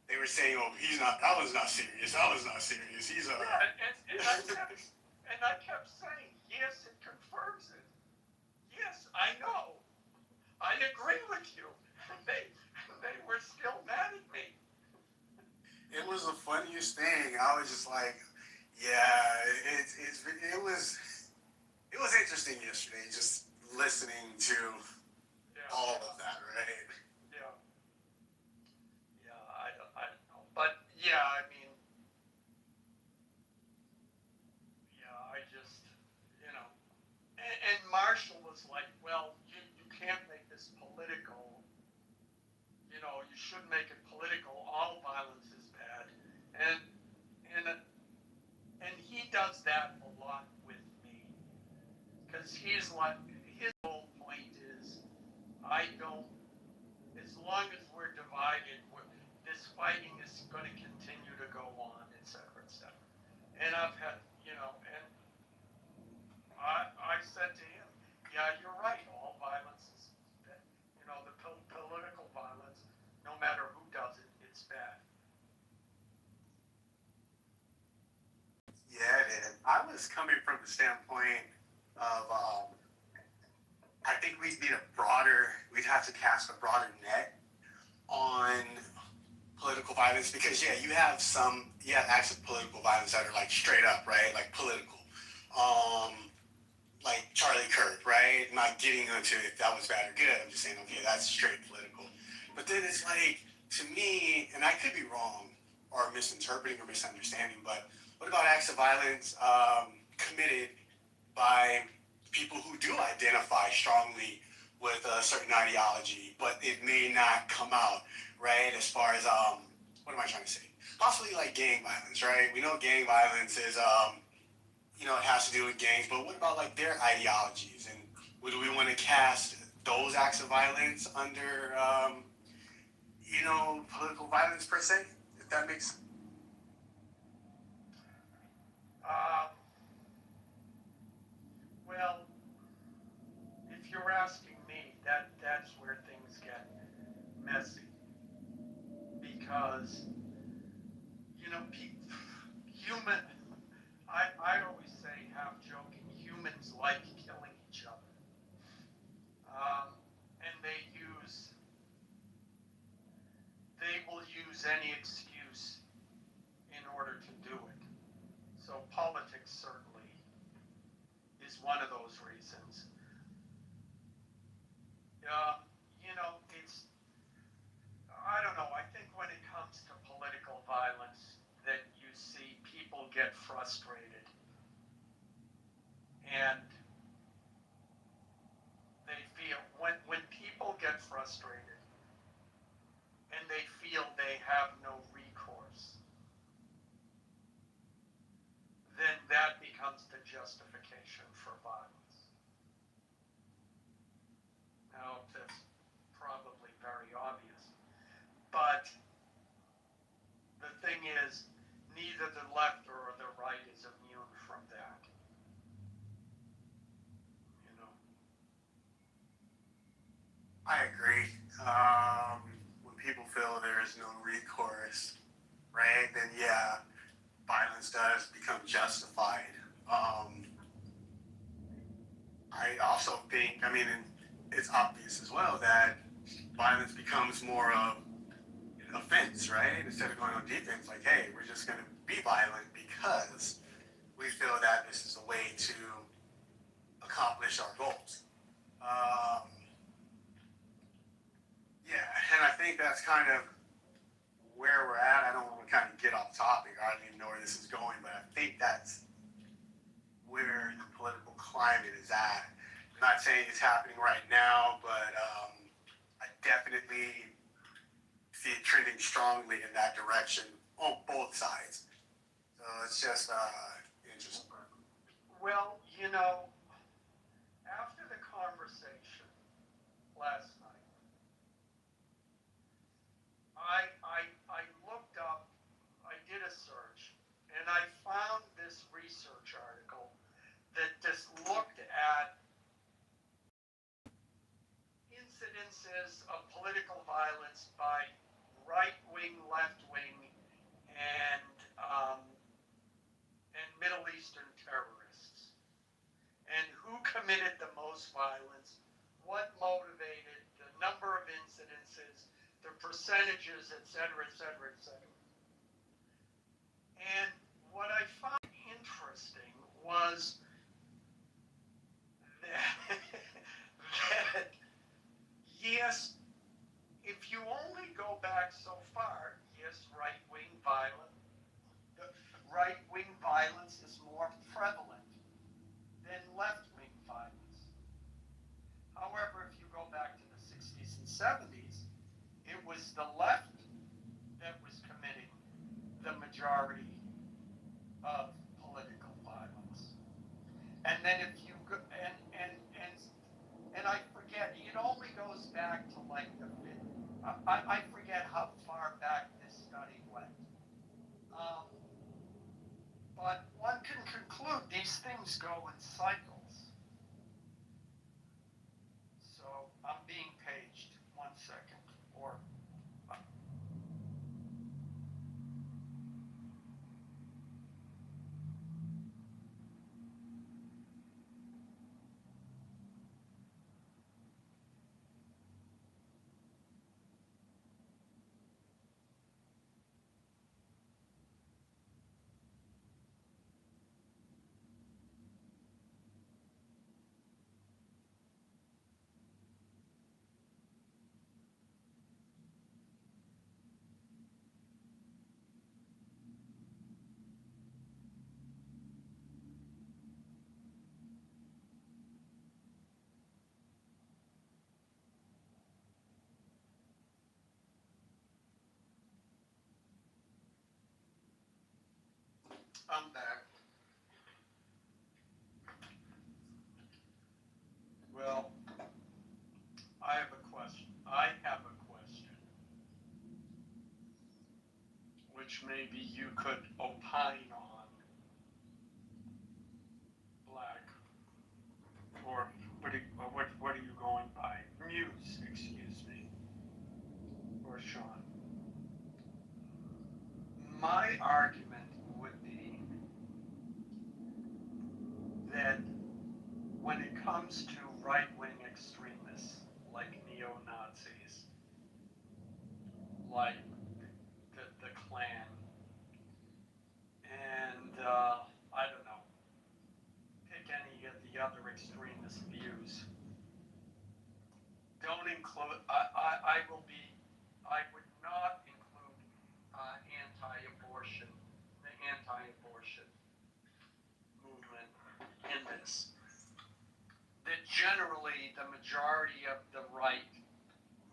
they were saying, "Oh, he's not. That was not serious. That was not serious. He's a." Yeah, and I kept saying, yes, it confirms it. Yes, I know. I agree with you. They were still mad at me. It was the funniest thing. I was just like, yeah, it was interesting yesterday, just listening to all of that, right? Yeah. Yeah, I don't know. But yeah, I mean, yeah, I just, you know, and Marshall was like, well, you can't make this political. You know, you shouldn't make it political. All violence is bad. And he does that a lot with me. Because he's like, his whole point is, I don't, as long as we're divided, this fighting is going to continue to go on, et cetera, et cetera. And I've had, you know, and I said to him, yeah, you're right, all violence is, you know, the political violence, no matter who does it, it's bad. Yeah, it is. I was coming from the standpoint of, I think we'd have to cast a broader net on political violence because, yeah, you have acts of political violence that are like straight up, right? Like political. Like Charlie Kirk, right? Not getting into if that was bad or good. I'm just saying, okay, that's straight political. But then it's like, to me, and I could be wrong or misinterpreting or misunderstanding, but what about acts of violence committed by people who do identify strongly with a certain ideology, but it may not come out, right? As far as, what am I trying to say? Possibly like gang violence, right? We know gang violence is, you know, it has to do with gangs, but what about like their ideologies? And would we want to cast those acts of violence under, you know, political violence per se? If that makes sense. Well, if you're asking me, that's where things get messy. Because, you know, I always say, half joking, humans like killing each other. And they will use any excuse in order to do it. So politics certainly is one of those reasons. You know, I don't know, I think when it comes to political violence, that you see people get frustrated. And they feel, when people get frustrated, and they feel they have no recourse, then that becomes the justification for violence. Now, that's probably very obvious. But the thing is, neither the left or the right is immune from that. You know? I agree. When people feel there is no recourse, right, then yeah, violence does become justified. I also think, I mean, it's obvious as well that violence becomes more of an offense, right? Instead of going on defense, like, hey, we're just going to be violent because we feel that this is a way to accomplish our goals. Yeah, and I think that's kind of where we're at. I don't want to kind of get off topic. I don't even know where this is going, but I think that's where the political climate is at. I'm not saying it's happening right now, but I definitely see it trending strongly in that direction on both sides. So it's just interesting. Well, after the conversation last night, I looked up, I did a search, and I found this research article that just looked at incidences of political violence by right-wing, left-wing, and Middle Eastern terrorists, and who committed the most violence, what motivated, the number of incidences, the percentages, et cetera, et cetera, et cetera. And what I found interesting was that yes, if you only go back so far, yes, right-wing violence is more prevalent than left-wing violence. However, if you go back to the 60s and 70s, it was the left that was committing the majority of political violence. And then if you go, and I forget, it only goes back to like the I forget how far back this study went. But one can conclude these things go in cycles. So I'm being paged. 1 second. Or I'm back. Well, I have a question, which maybe you could opine on, Black, or what are you going by? Muse, excuse me, or Sean. My argument would be that when it comes to right-wing extremists, like neo-Nazis, like the Klan, and I don't know, pick any of the other extremist views. Don't include, I would not include anti-abortion, the anti-abortion movement in this. That generally the majority of the right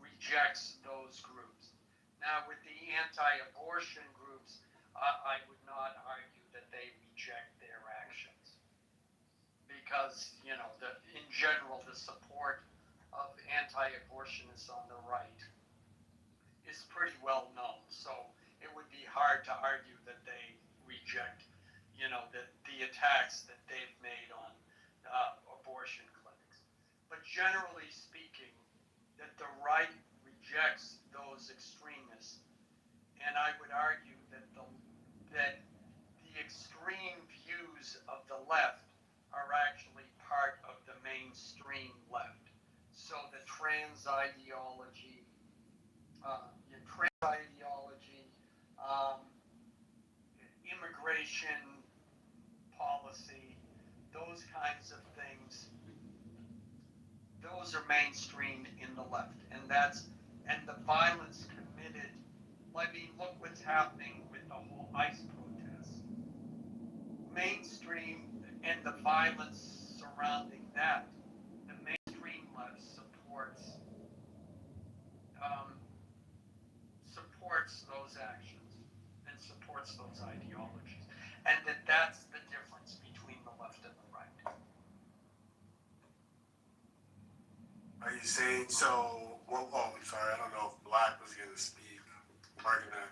rejects those groups. Now with the anti-abortion groups, I would not argue that they reject their actions. Because, in general, the support of anti-abortionists on the right is pretty well known. So it would be hard to argue that they reject, the attacks that they've made on abortion clinics. But generally speaking, that the right rejects those extremists, and I would argue that the extreme views of the left are actually part of the mainstream left. So the trans ideology, immigration policy, those kinds of things those are mainstream in the left, and the violence committed. I mean, look what's happening with the whole ICE protests. Mainstream and the violence surrounding that, the mainstream left supports those actions and supports those ideologies, and that's the difference between the left and the right. Are you saying so? Well, oh, I'm sorry. I don't know if Black was going to speak or going to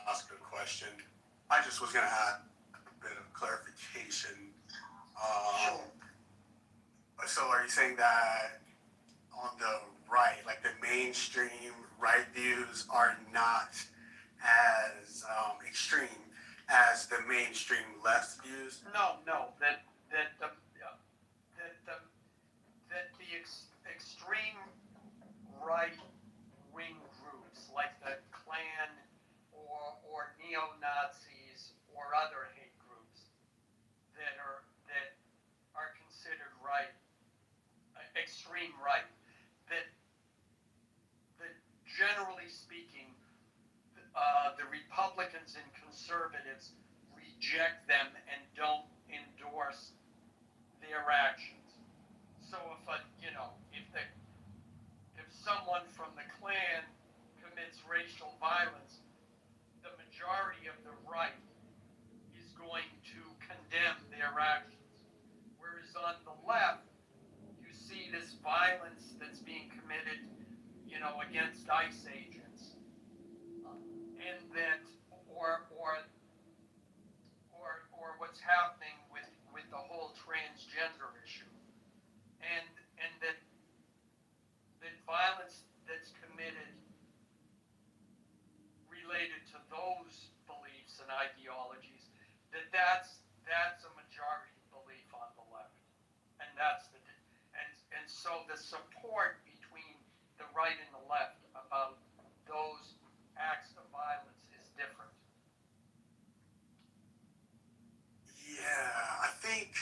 ask a question. I just was going to add a bit of clarification. So, are you saying that on the right, like the mainstream right views, are not as extreme as the mainstream left views? No, that the extreme right wing groups like the Klan or neo-Nazis or other hate groups that are considered right, extreme right, that generally speaking, the Republicans and conservatives reject them and don't endorse their actions. So if someone from the Klan commits racial violence, the majority of the right is going to condemn their actions. Whereas on the left, you see this violence that's being committed, against ICE agents, and that, or what's happening with the whole transgender issue, and that violence that's committed related to those beliefs and ideologies, that's a majority belief on the left, and so the support between the right and the left about those acts of violence is different. Yeah, I think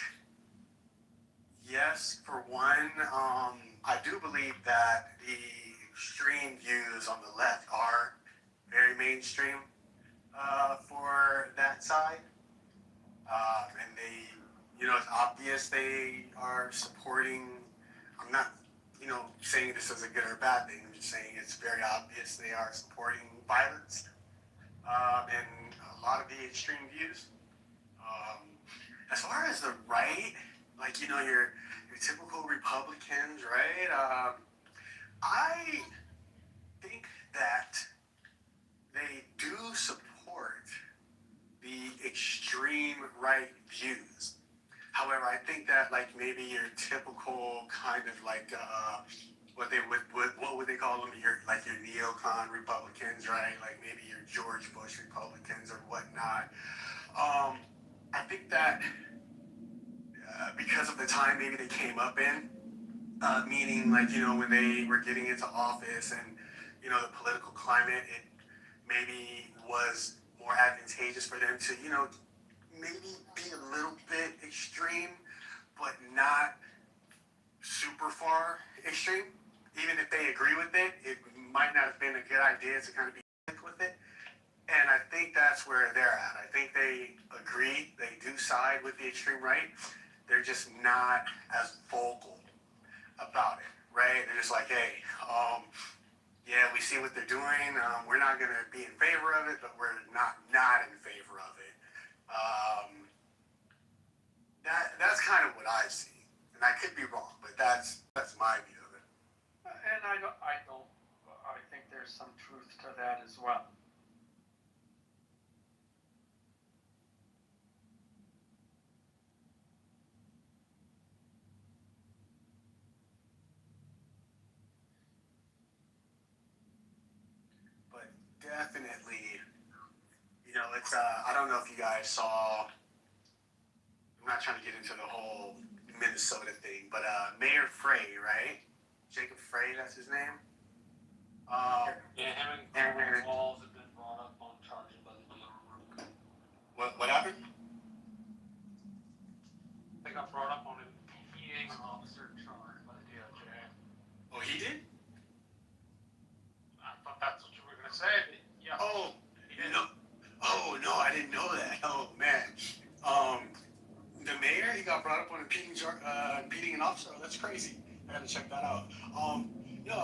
yes. For one, I do believe that the extreme views on the left are very mainstream for that side, and it's obvious they are supporting. I'm not, saying this is a good or bad thing. I'm just saying it's very obvious they are supporting violence and a lot of the extreme views. As far as the right, like your typical Republicans, right? I think that they do support the extreme right views. However, I think that maybe your typical kind of what would they call them? Your neocon Republicans, right? Like maybe your George Bush Republicans or whatnot. I think that because of the time maybe they came up in, meaning when they were getting into office and the political climate, it maybe was more advantageous for them to maybe be a little bit extreme, but not super far extreme. Even if they agree with it, it might not have been a good idea to kind of be with it. And I think that's where they're at. I think they agree. They do side with the extreme right. They're just not as vocal about it, right? They're just like, hey, yeah, we see what they're doing. We're not going to be in favor of it, but we're not in favor of it. That's kind of what I see, and I could be wrong, but that's my view of it. And I think there's some truth to that as well. But definitely, it's I don't know if you guys saw. I'm not trying to get into the whole Minnesota thing, but Mayor Frey, right? Jacob Frey, that's his name. Yeah, him and Walls have been brought up on charges by the DOJ. What happened? They got brought up on impeding an officer charged by the DOJ. I didn't know that. Oh man. The mayor, he got brought up on impeding an officer. Oh, that's crazy. I gotta check that out. I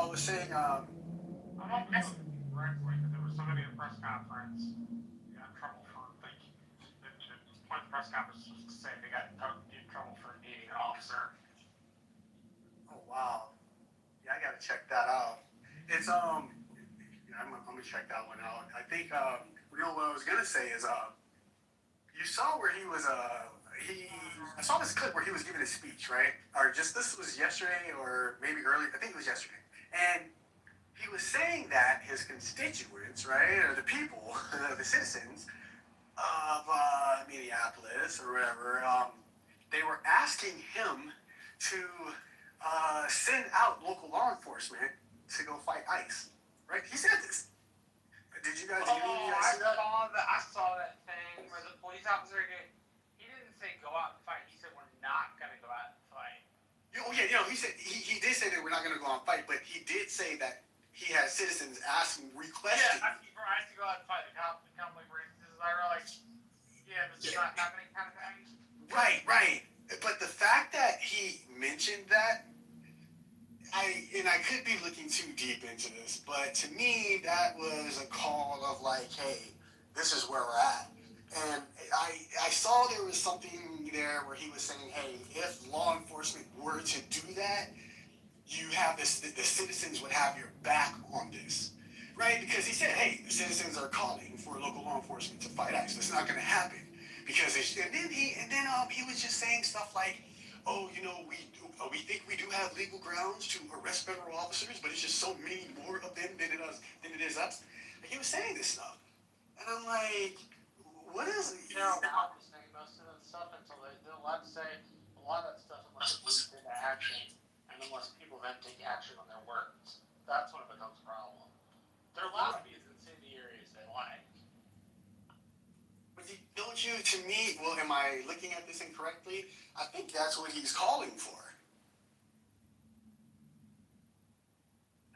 was saying, I don't know directly, but there was somebody at a press conference who got in trouble for, like, the point of the press conference was to say they got in trouble for impeding an officer. oh wow. Yeah, I gotta check that out. It's yeah, I'm gonna check that one out. I think what I was gonna say is you saw where he was I saw this clip where he was giving a speech, right? Or just this was yesterday or maybe early. I think it was yesterday, and he was saying that his constituents, right, or the people, the citizens of Minneapolis or whatever, they were asking him to send out local law enforcement to go fight ICE. Right? He said this. Did you guys? I saw that thing where the police officer he didn't say go out and fight. He said we're not gonna go out and fight. Oh yeah, he said he did say that we're not going to go out and fight, but he did say that he had citizens asking, requesting. Yeah, for ICE to go out and fight. The cop like raises his eyebrow like, yeah, this is not happening kind of thing. Right. But the fact that he mentioned that, I could be looking too deep into this, but to me that was a call of like, hey, this is where we're at. And I saw there was something there where he was saying, hey, if law enforcement were to do that, you have this, the citizens would have your back on this, right? Because he said, hey, the citizens are calling for local law enforcement to fight ICE. It's not going to happen because and then he was just saying stuff like, oh, we think we do have legal grounds to arrest federal officers, but it's just so many more of them than it is us. Like, he was saying this stuff, and I'm like, what is it? They're allowed to say most of that stuff until they're allowed to say a lot of that stuff unless it leads into action. And unless people then take action on their words, that's when it becomes a problem. They're allowed to be as incendiary as they like. But don't you, to me, well, am I looking at this incorrectly? I think that's what he's calling for.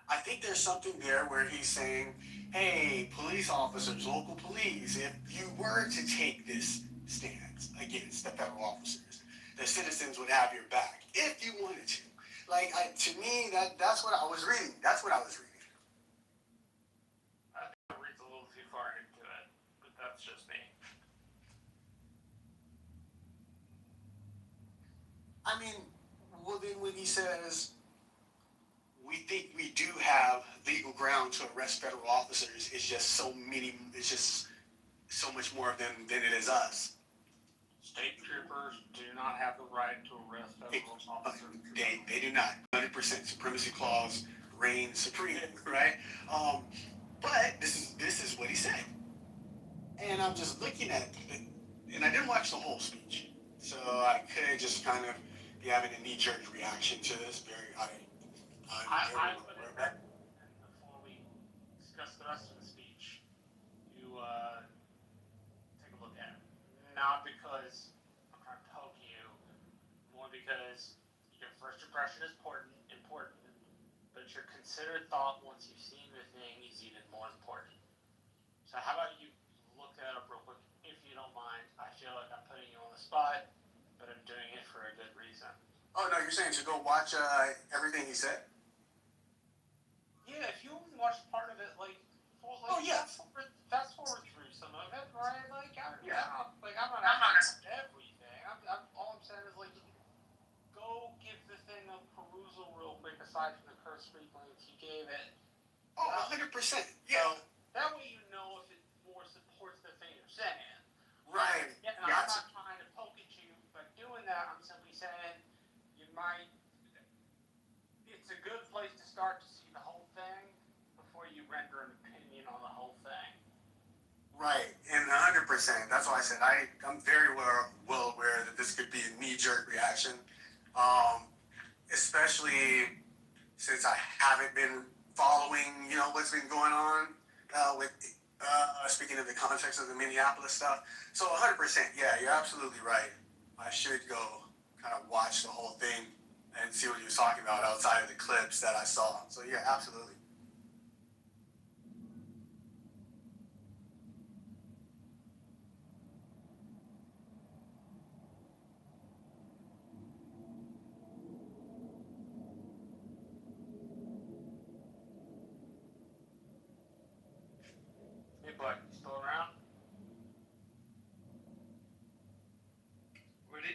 I think there's something there where he's saying, hey, police officers, local police, if you were to take this stance against the federal officers, the citizens would have your back if you wanted to. Like, to me, that's what I was reading. That's what I was reading. I think it reads a little too far into it, but that's just me. I mean, well, then when he says, we think we do have legal ground to arrest federal officers, it's just so much more of them than it is us. State troopers do not have the right to arrest federal officers. They do not. 100% supremacy clause reigns supreme, right? But this is what he said, and I'm just looking at it, and I didn't watch the whole speech, so I could just kind of be having a knee-jerk reaction to this. I put it back, and before we discuss the rest of the speech, you take a look at it. Not because I'm trying to poke you, more because your first impression is important, but your considered thought once you've seen the thing is even more important. So how about you look that up real quick, if you don't mind. I feel like I'm putting you on the spot, but I'm doing it for a good reason. Oh no, you're saying to go watch everything he said? Yeah, if you only watch part of it, fast forward through some of it, right? I'm not everything. All I'm saying is go give the thing a perusal real quick. Aside from the curse frequency you gave it. Oh, 100%. Yeah. So, that way you know if it more supports the thing you're saying. Right. Yeah, I'm not trying to poke at you by doing that. I'm simply saying it's a good place to start to see the whole thing before you render an opinion on the whole thing. Right, and 100%. That's why I said I'm very well aware that this could be a knee-jerk reaction, especially since I haven't been following, what's been going on with speaking of the context of the Minneapolis stuff. So 100%, yeah, you're absolutely right. I should go kind of watch the whole thing and see what he was talking about outside of the clips that I saw. So yeah, absolutely.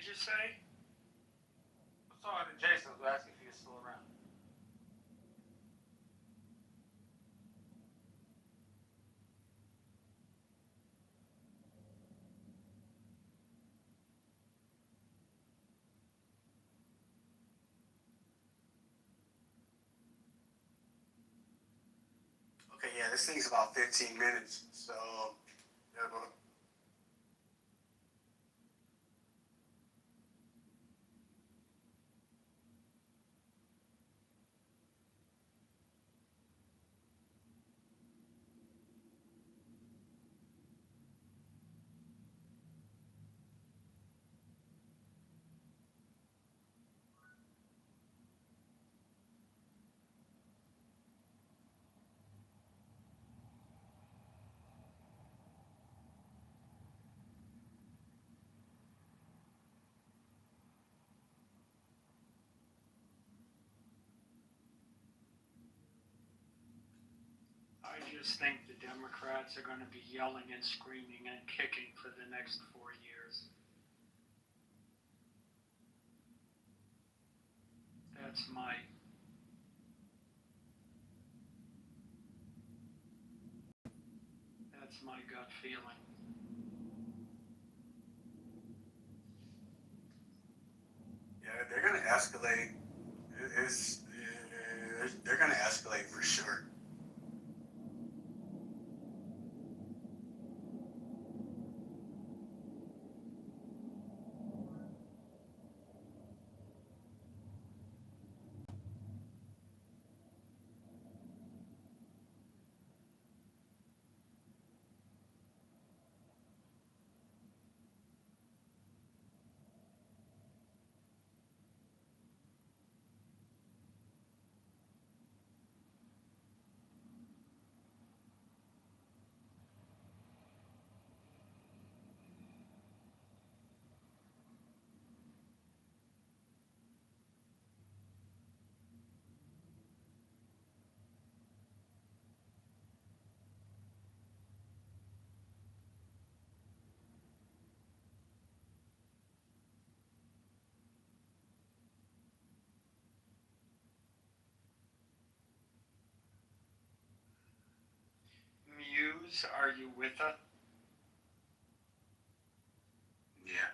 you say? Sorry, Jason was asking if he was still around. Okay, yeah, this thing's about 15 minutes, so yeah, go. I just think the Democrats are going to be yelling and screaming and kicking for the next 4 years. That's my gut feeling. Yeah, they're gonna escalate. It's they're gonna escalate for sure. Muse, are you with us? Yeah.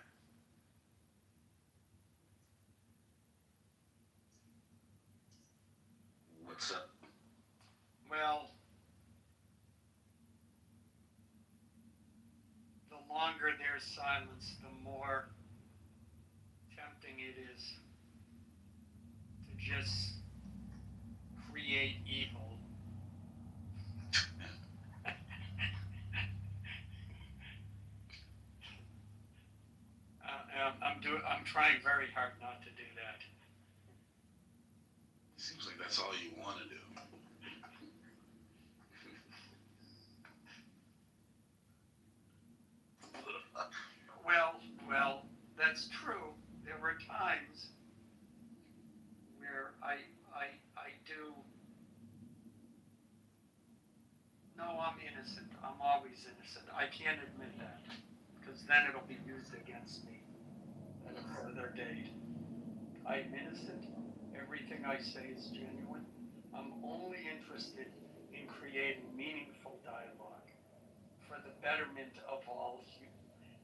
What's up? Well, the longer there's silence, the more tempting it is to just create evil. I'm trying very hard not to do that. Seems like that's all you want to do. Well, that's true. There were times where I do. No, I'm innocent. I'm always innocent. I can't admit that because then it'll be used against me at a further date. I'm innocent. Everything I say is genuine. I'm only interested in creating meaningful dialogue for the betterment of all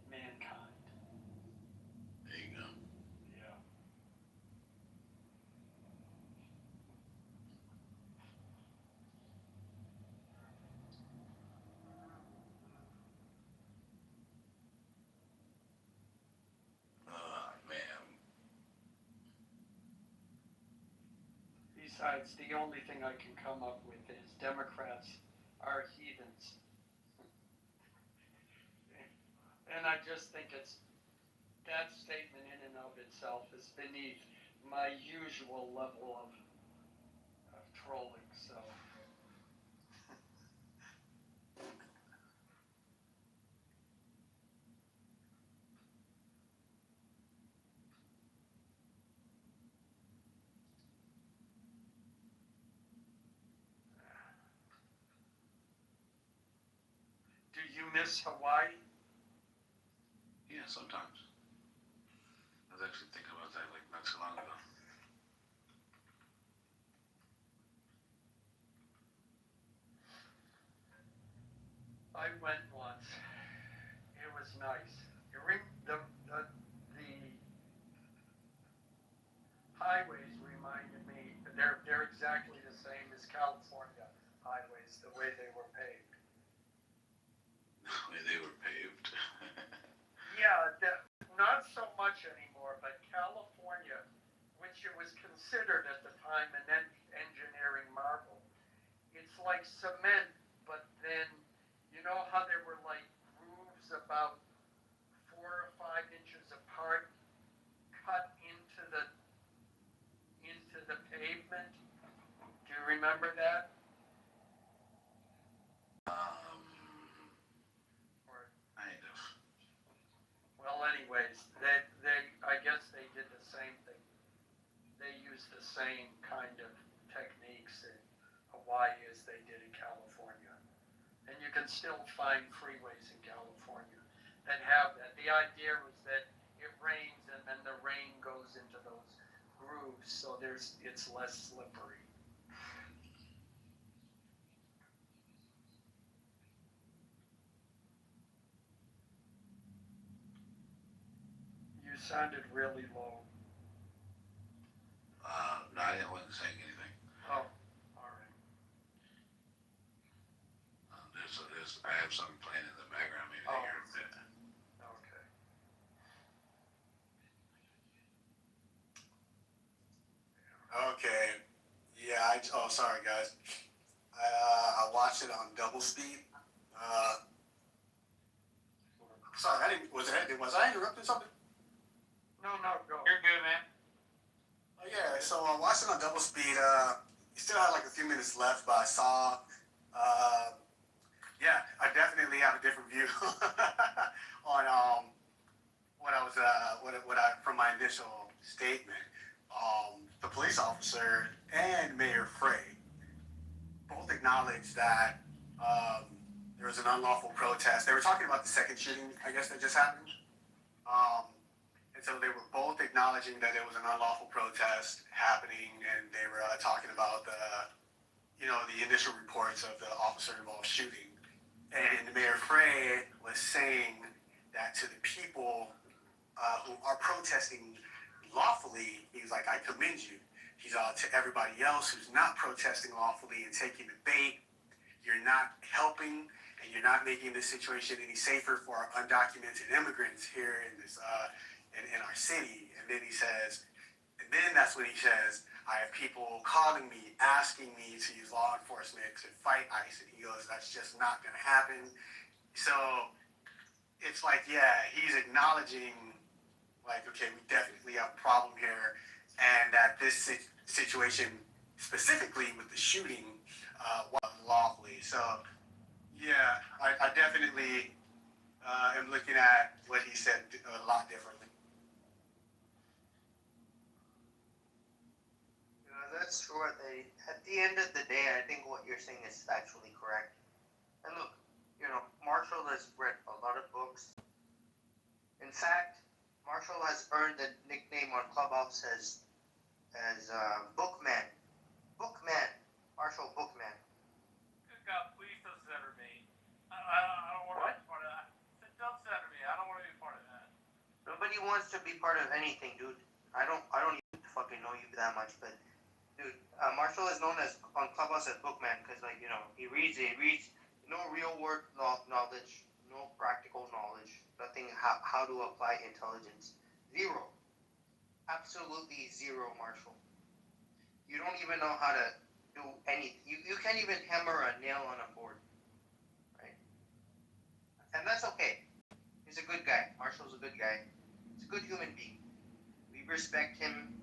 mankind. There you go. Yeah. Man. Besides, the only thing I can come up with is Democrats are heathens. And I just think that statement in and of itself is beneath my usual level of trolling, so. Do you miss Hawaii? Yeah, sometimes. was actually thinking about that like not too long ago. I went once. It was nice. The highways reminded me, they're exactly the same as California highways, the way they were paved. The way they were paved. Yeah, not so much anymore, but California, which it was considered at the time an engineering marvel, it's like cement, but then, you know how there were like grooves about 4 or 5 inches apart, cut into the pavement? Do you remember that? Kind of. Well, anyways, I guess they did the same thing. They used the same kind of techniques in Hawaii as they did in California. And you can still find freeways in California that have that. The idea was that it rains and then the rain goes into those grooves, so it's less slippery. You sounded really low. No, I wasn't saying anything. Oh, all right. I have something playing in the background. Maybe they hear a bit. Okay. Okay. Yeah. Sorry guys. I watched it on double speed. Sorry, was I interrupting something? No, go. You're good, man. Oh yeah. So I watched it on double speed. You still had like a few minutes left, but I saw. Yeah, I definitely have a different view on what I was what I from my initial statement. The police officer and Mayor Frey both acknowledged that there was an unlawful protest. They were talking about the second shooting, I guess, that just happened. And so they were both acknowledging that there was an unlawful protest happening, and they were talking about the initial reports of the officer-involved shooting. And Mayor Frey was saying that to the people who are protesting lawfully, he's like, I commend you. He's to everybody else who's not protesting lawfully and taking the bait, you're not helping, and you're not making this situation any safer for our undocumented immigrants here in this in our city. And then that's when he says, I have people calling me, asking me to use law enforcement to fight ICE. And he goes, that's just not going to happen. So it's like, yeah, he's acknowledging, like, okay, we definitely have a problem here. And that this situation, specifically with the shooting, was lawfully. So, yeah, I definitely am looking at what he said a lot differently. That's true. At the end of the day, I think what you're saying is actually correct. And look, Marshall has read a lot of books. In fact, Marshall has earned the nickname on Clubhouse as Bookman. Bookman. Marshall Bookman. Good God, please don't center me. I don't want to be part of that. Don't center me. I don't want to be part of that. Nobody wants to be part of anything, dude. I don't even fucking know you that much, but dude, Marshall is known as on Clubhouse as Bookman because, like, he reads no real world knowledge, no practical knowledge, nothing how to apply intelligence. Zero. Absolutely zero, Marshall. You don't even know how to do anything. You can't even hammer a nail on a board, right? And that's okay. He's a good guy. Marshall's a good guy. He's a good human being. We respect him.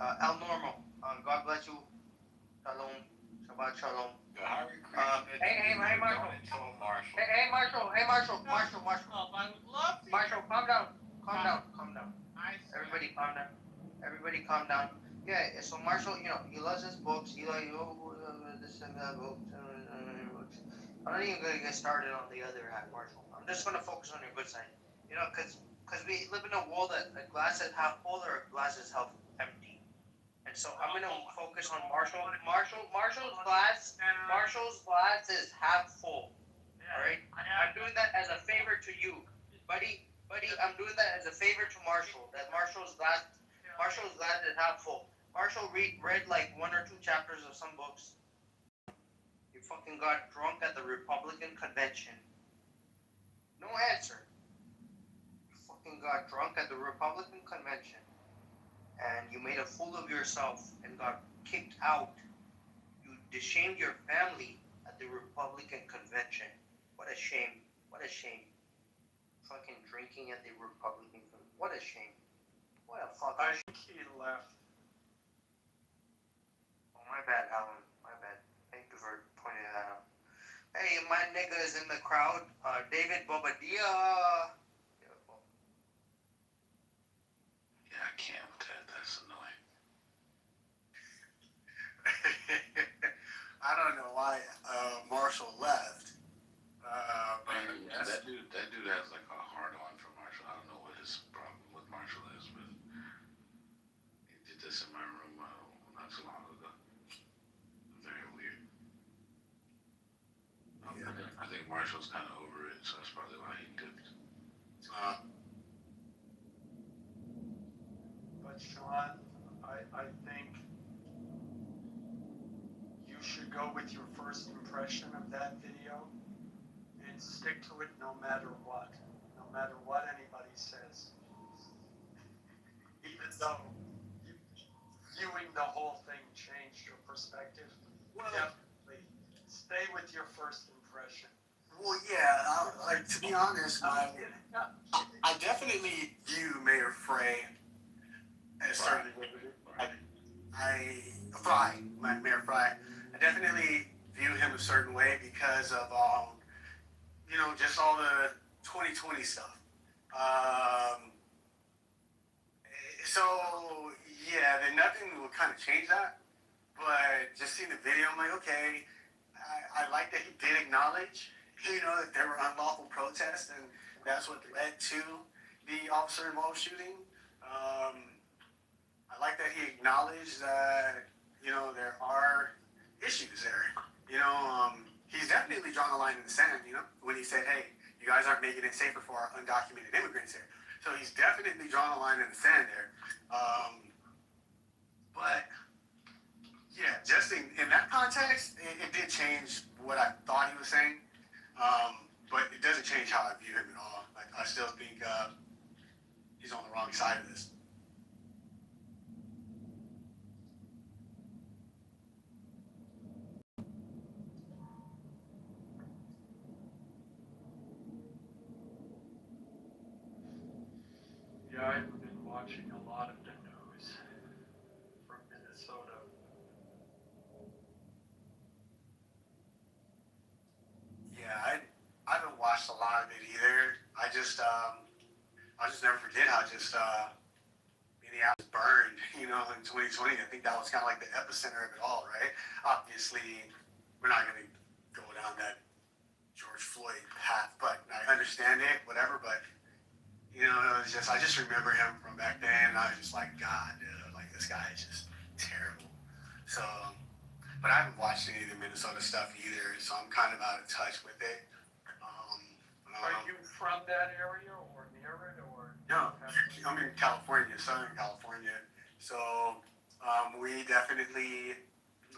El Normo. God bless you. Shalom. Shabbat shalom. Hey, Marshall. Hey, Marshall. Marshall. Oh, I would love to. Marshall, calm down. Calm down. Everybody calm down. Yeah, so Marshall, he loves his books. He like, this and that book. I'm not even going to get started on the other half, Marshall. I'm just going to focus on your good side. Because because we live in a world that a glass is half full or a glass is half empty. And so I'm gonna focus on Marshall's glass. Marshall's glass is half full. All right. I'm doing that as a favor to you, buddy. I'm doing that as a favor to Marshall. That Marshall's glass is half full. Marshall read like 1 or 2 chapters of some books. You fucking got drunk at the Republican convention. No answer. You fucking got drunk at the Republican convention. And you made a fool of yourself and got kicked out. You shamed your family at the Republican convention. What a shame. What a shame. Fucking drinking at the Republican convention. What a shame. What a fucking I think he left. Oh, my bad, Alan. My bad. Thank you for pointing that out. Hey, my nigga is in the crowd. David Bobadilla. Yeah, I can't. That's annoying. I don't know why Marshall left. But yes. That dude has like a hard on for Marshall. I don't know what his problem with Marshall is, but he did this in my room not so long ago. Very weird. I think Marshall's kind of over it, so that's probably why he dipped. But Sean, I think you should go with your first impression of that video and stick to it no matter what anybody says. Even though viewing the whole thing changed your perspective, definitely stay with your first impression. Well, yeah, like to be honest, I definitely view Mayor Frey as certainly Mayor Frey. I definitely view him a certain way because of just all the 2020 stuff. So yeah, then nothing will kind of change that. But just seeing the video, I'm like, okay, I like that he did acknowledge, that there were unlawful protests, and that's what led to the officer-involved shooting. I like that he acknowledged that, there are issues there. He's definitely drawn a line in the sand, when he said, hey, you guys aren't making it safer for our undocumented immigrants here. So he's definitely drawn a line in the sand there. But yeah, just in that context, it did change what I thought he was saying. But it doesn't change how I view him at all. Like, I still think he's on the wrong side of this. Yeah, I've been watching a lot of the news from Minnesota. Yeah, I haven't watched a lot of it either. I'll just never forget how just Minneapolis burned, in 2020. I think that was kind of like the epicenter of it all, right? Obviously, we're not going to go down that George Floyd path, but I understand it, whatever. But it was just, I just remember him from back then, and I was just like, God, dude, like this guy is just terrible. So, but I haven't watched any of the Minnesota stuff either, so I'm kind of out of touch with it. Are you from that area or near it or? No, I'm in California, Southern California. So we definitely,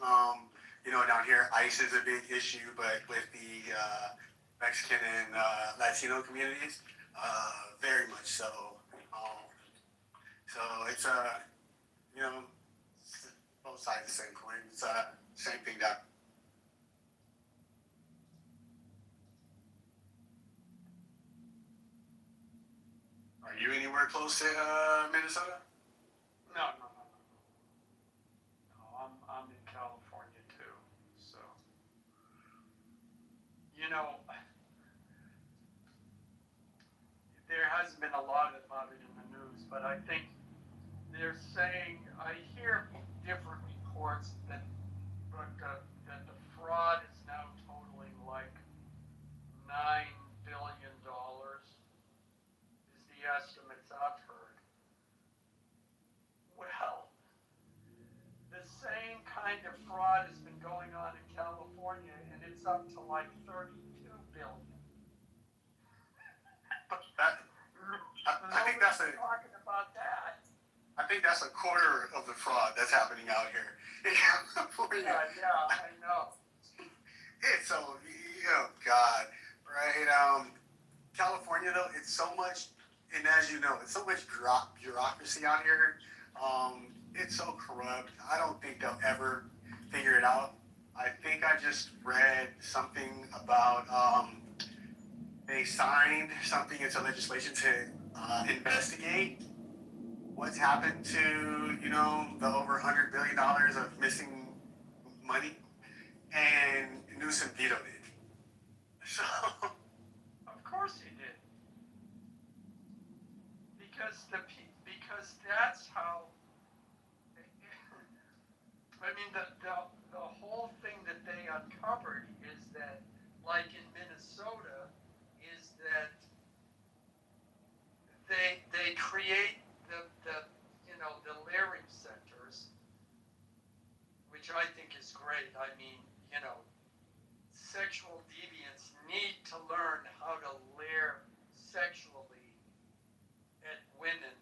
down here, ICE is a big issue, but with the Mexican and Latino communities, very much so. So it's both sides of the same coin. It's same thing down. Are you anywhere close to Minnesota? No. I'm in California too, so. There hasn't been a lot about it in the news, but I think they're saying, I hear different reports that the fraud is now totaling like $9 billion is the estimates I've heard. Well, the same kind of fraud has been going on in California, and it's up to like 32 billion. I think that's talking about that. I think that's a quarter of the fraud that's happening out here in California. Yeah, I know. It's so, oh God, right? California though, it's so much, and as you know, it's so much bureaucracy out here. It's so corrupt. I don't think they'll ever figure it out. I think I just read something about they signed something into legislation to investigate what's happened to, you know, the over $100 billion of missing money, and Newsom vetoed it. So, Of course he did. Because that's how. I mean, the whole thing that they uncovered is that, like in Minnesota, is that they create the Lehring centers, which I think is great. I mean, sexual deviants need to learn how to leer sexually at women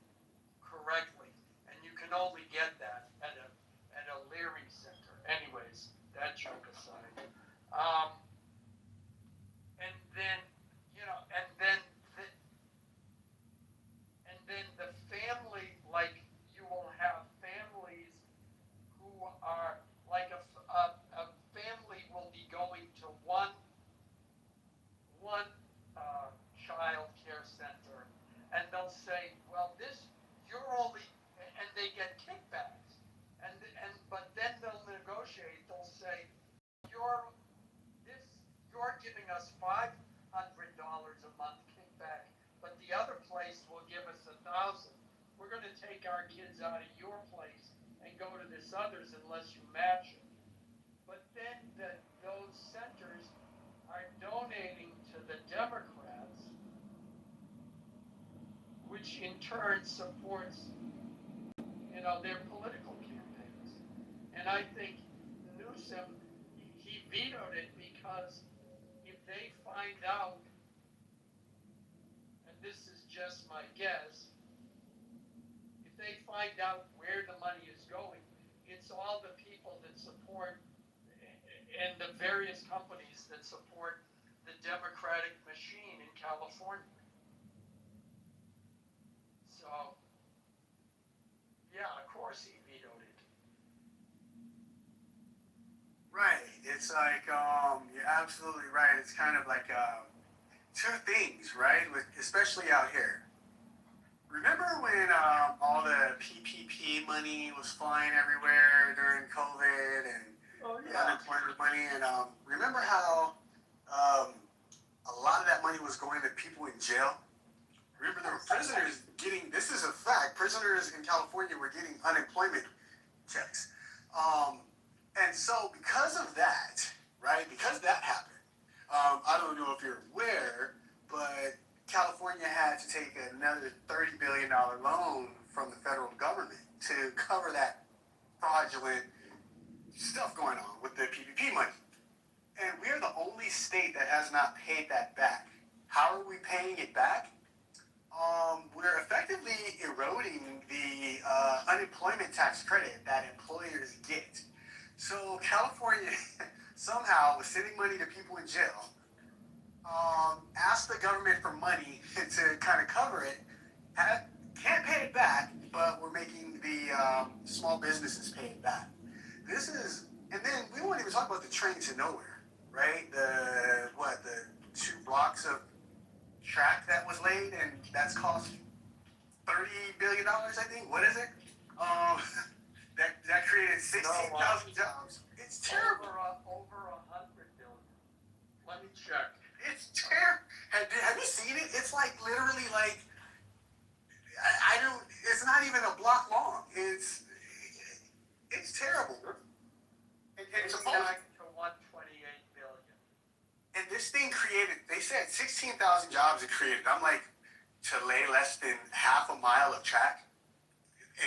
correctly, and you can only get that at a Lehring center. Anyways, that joke aside, and then the family, like you will have families who are like a family will be going to one child care center, and they'll say, well, you're only, and they get kickbacks, but then they'll negotiate. They'll say, you're giving us $500 a month kickback, but the other place will give us $1,000. We're going to take our kids out of your place and go to this other's unless you match it. But then those centers are donating to the Democrats, which in turn supports, their political campaigns. And I think Newsom, he vetoed it because if they find out, and this is just my guess, if they find out where the money is going, it's all the people that support and the various companies that support the Democratic machine in California. So, yeah, of course he vetoed it. right, it's like, you're absolutely right. It's kind of like two things, right? Especially out here. Remember when all the PPP money was flying everywhere during COVID and unemployment money? And remember how a lot of that money was going to people in jail? Remember there were prisoners getting, this is a fact, prisoners in California were getting unemployment checks. And so because of that, right, because that happened, I don't know if you're aware, but California had to take another $30 billion loan from the federal government to cover that fraudulent stuff going on with the PPP money. And we're the only state that has not paid that back. How are we paying it back? We're effectively eroding the unemployment tax credit that employers get. So California somehow was sending money to people in jail, asked the government for money to kind of cover it, can't pay it back, but we're making the small businesses pay it back. And then we won't even talk about the train to nowhere, right? The 2 blocks of track that was laid, and that's cost $30 billion, I think. What is it? That created 16,000 jobs. It's terrible. Over 100 billion. Let me check. It's terrible. Have you seen it? It's like literally like I don't. It's not even a block long. It's terrible. And supposed to 128 billion. And this thing created, they said 16,000 jobs it created. I'm like, to lay less than half a mile of track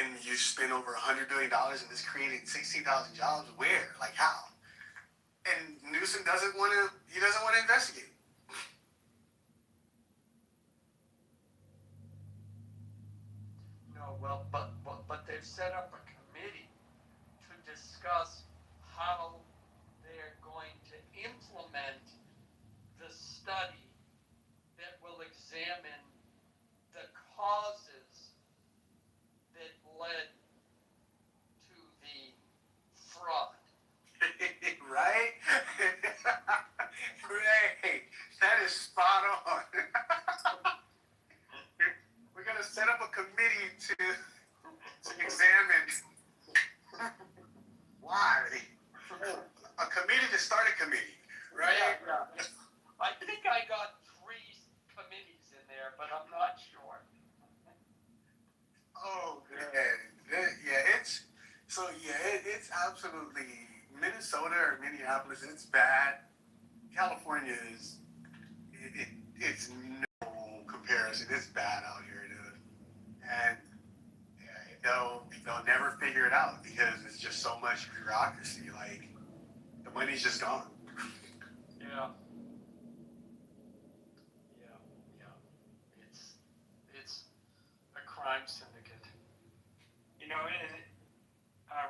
and you spend over $100 billion and it's creating 16,000 jobs. Where? Like how? And Newsom doesn't want to. He doesn't want to investigate. No, well, but they've set up a committee to discuss how they're going to implement the study that will examine the causes that led to the fraud. Right? Ray, that is spot on. We're gonna set up a committee to examine why. A committee to start a committee, right? Yeah. I think I got 3 committees in there, but I'm not sure. Oh man, yeah, it's absolutely Minnesota or Minneapolis. It's bad. California is it's no comparison. It's bad out here, dude. And they'll never figure it out because it's just so much bureaucracy. Like the money's just gone. Yeah. It's a crime syndicate. You know,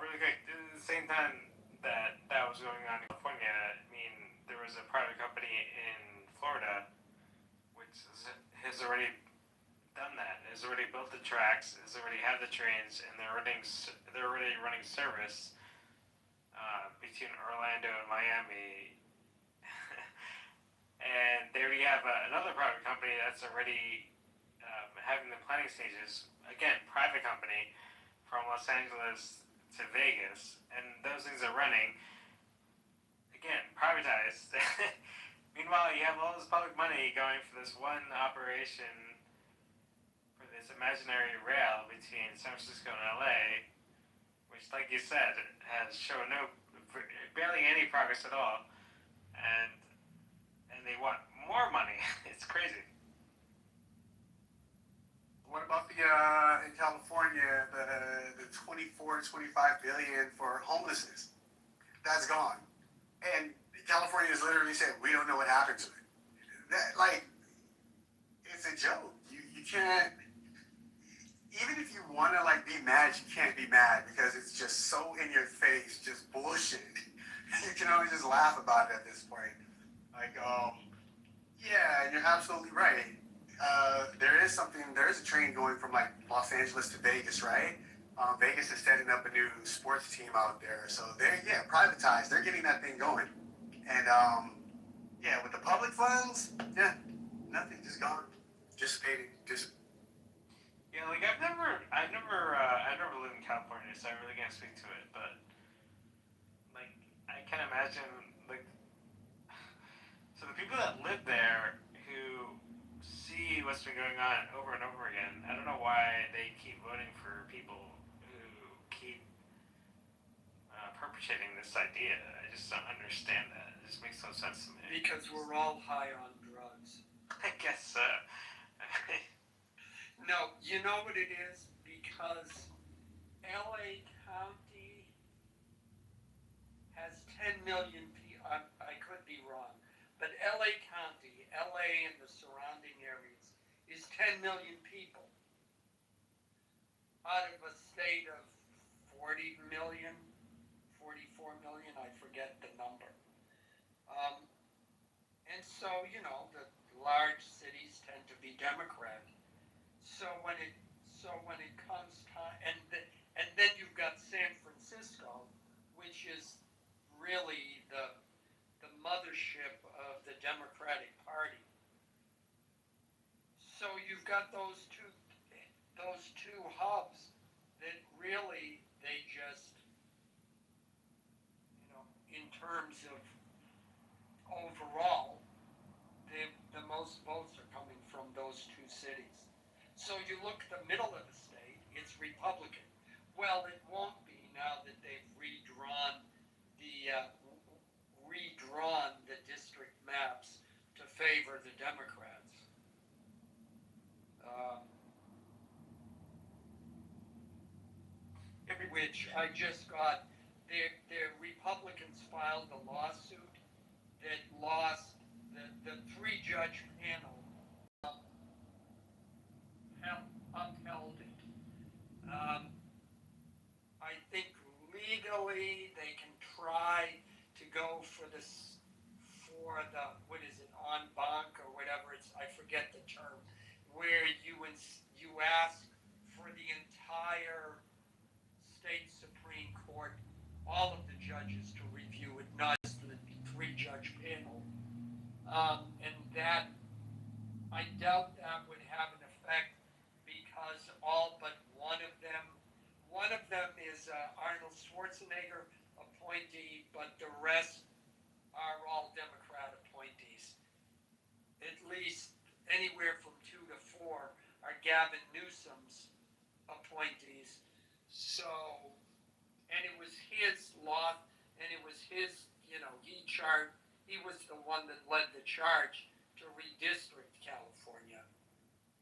really quick, at the same time that was going on in California, I mean, there was a private company in Florida which has already done that, has already built the tracks, has already had the trains, and they're already running service between Orlando and Miami. And they already have another private company that's already having the planning stages. Again, private company from Los Angeles to Vegas, and those things are running. Again, privatized. Meanwhile, you have all this public money going for this one operation for this imaginary rail between San Francisco and LA, which, like you said, has shown barely any progress at all, and they want more money. It's crazy. What about the in California the 24, 25 billion for homelessness? That's gone. And California has literally said we don't know what happened to it. That it's a joke. You can't. Even if you want to be mad, you can't be mad because it's just so in your face, just bullshit. You can only just laugh about it at this point. Yeah, you're absolutely right. There is a train going from Los Angeles to Vegas, right? Vegas is setting up a new sports team out there, so they're privatized. They're getting that thing going, and with the public funds, nothing, just gone, dissipating, Yeah, I've never lived in California, so I really can't speak to it. But I can imagine so the people that live there who see what's been going on over and over again. I don't know why they keep voting for people who keep perpetrating this idea. I just don't understand that. It just makes no sense to me. Because we're all high on drugs. I guess so. No, you know what it is? Because LA County has 10 million people. I could be wrong, but LA County, LA and the surrounding areas, is 10 million people out of a state of 40 million, 44 million, I forget the number. And so, the large cities tend to be Democrat. So when it comes time, and then you've got San Francisco, which is really the mothership of the Democratic Party. So you've got those two hubs that really they just, in terms of overall, the most votes are coming from those two cities. So you look at the middle of the state, it's Republican. Well, it won't be now that they've redrawn the district maps to favor the Democrats. which I just got, the Republicans filed a lawsuit that lost the three-judge panel upheld it. I think legally they can try to go for the what is it, en banc or whatever it's, I forget the term, where you ask for the entire state Supreme Court, all of the judges to review it, not just the three-judge panel. And that, I doubt that would have an effect because all but one of them is Arnold Schwarzenegger appointee, but the rest are all Democrat appointees. At least anywhere from 2 to 4 are Gavin Newsom's appointees. So, and it was his law, and it was his, he was the one that led the charge to redistrict California.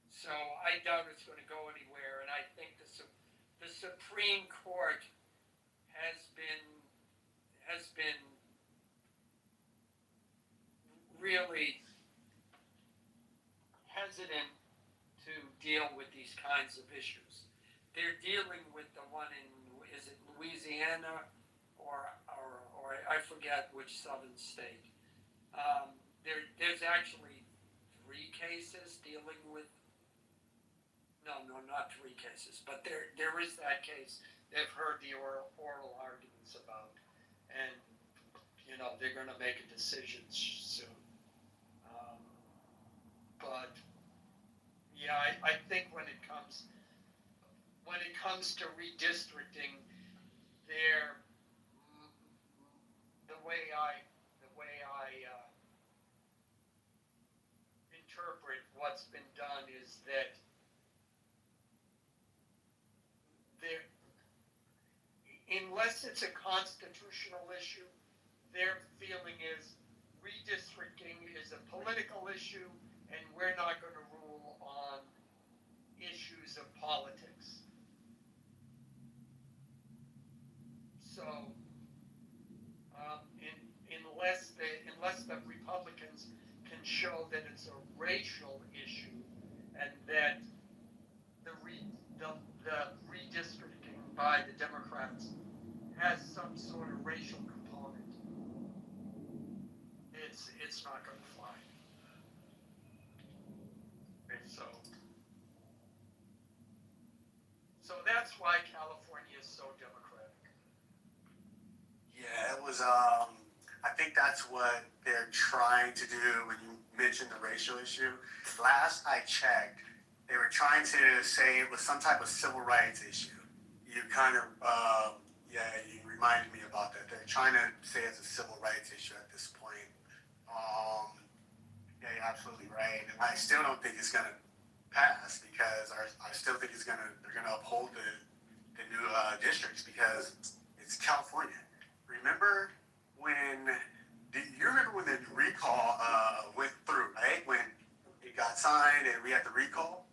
So I doubt it's going to go anywhere, and I think the Supreme Court has been really hesitant to deal with these kinds of issues. They're dealing with the one in, is it Louisiana or I forget which southern state. There's actually 3 cases dealing with, no, not 3 cases, but there is that case they've heard the oral arguments about, and they're going to make a decision soon. But yeah, I think when it comes to redistricting, the way I interpret what's been done is that unless it's a constitutional issue, their feeling is redistricting is a political issue, and we're not going to rule on issues of politics. So, unless the Republicans can show that it's a racial issue, and that the redistricting by the Democrats has some sort of racial component, it's not going to fly. And so that's why California is so Democratic. Yeah, it was, I think that's what they're trying to do when you mentioned the racial issue. Last I checked, they were trying to say it was some type of civil rights issue. You kind of, you reminded me about that. They're trying to say it's a civil rights issue at this point. Yeah, you're absolutely right. And I still don't think it's going to pass because I still think they're going to uphold the new districts because it's California. Remember do you remember when the recall went through, right? When it got signed and we had the recall?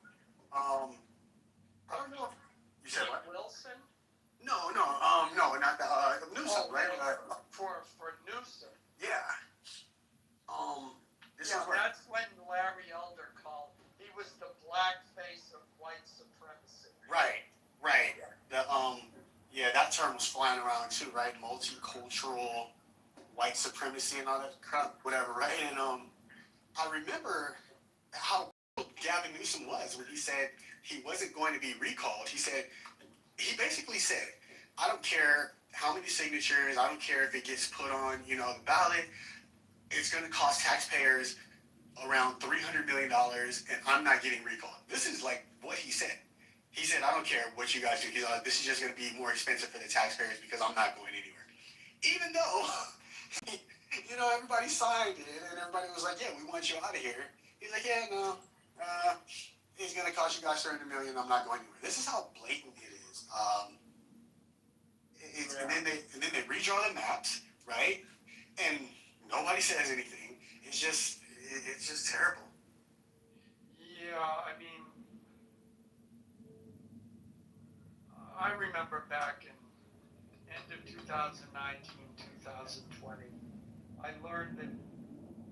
I don't know if you said what? Wilson? No, not the Newsom, right? For Newsom. Yeah. That's when Larry Elder called. He was the black face of white supremacy. Right. That term was flying around too, right? Multicultural white supremacy and all that crap, whatever, right? And I remember how Gavin Newsom was when he said he wasn't going to be recalled. He basically said, I don't care how many signatures, I don't care if it gets put on, the ballot, it's going to cost taxpayers around $300 million, and I'm not getting recalled. This is like what he said. He said, I don't care what you guys do. This is just going to be more expensive for the taxpayers because I'm not going anywhere. Even though, everybody signed it, and everybody was like, yeah, we want you out of here. He's like, yeah, no, it's going to cost you guys $300 million. I'm not going anywhere. This is how blatant it is. And then they redraw the maps, right? And nobody says anything. It's just terrible. Yeah, I mean, I remember back in end of 2019, 2020, I learned that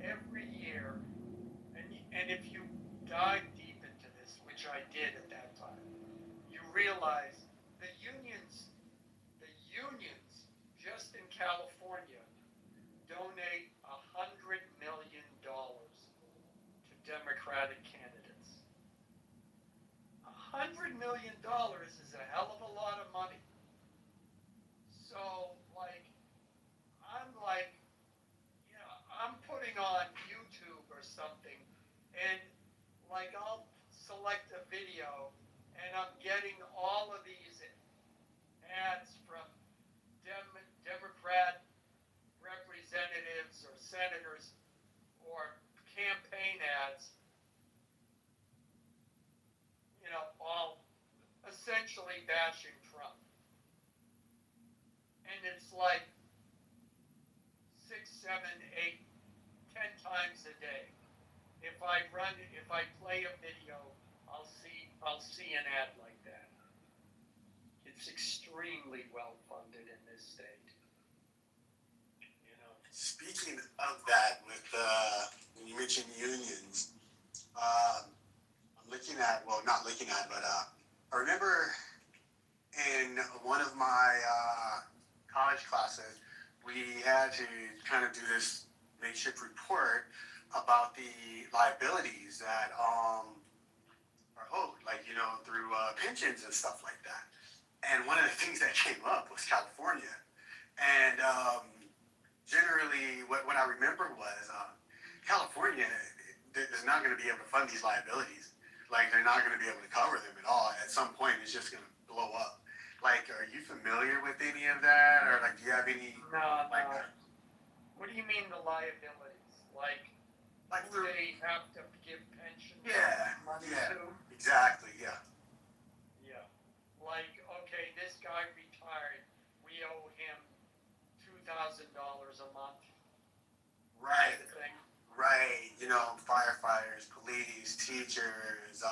every year, and if you dive deep into this, which I did at that time, you realize the unions, just in California, donate $100 million to Democratic candidates. $100 million is a hell of a lot of money. So, I'm putting on YouTube or something, and I'll select a video, and I'm getting all of these ads from Democrat representatives or senators or campaign ads, all essentially bashing Trump. And it's like 6, 7, 8, 10 times a day. If I play a video, I'll see an ad like that. It's extremely well funded in this state. Speaking of that, with when you mentioned unions, I'm looking at, well, not looking at, but I remember in one of my college classes, we had to kind of do this makeshift report about the liabilities that are owed, through pensions and stuff like that. And one of the things that came up was California. And generally, what I remember was California is not going to be able to fund these liabilities. They're not going to be able to cover them at all. At some point, it's just going to blow up. Are you familiar with any of that? Or, do you have any... No. What do you mean the liabilities? Who they have to give pension money to? Exactly, yeah. Yeah. Okay, this guy retired. We owe him $2,000 a month. Right. Right. Firefighters, police, teachers,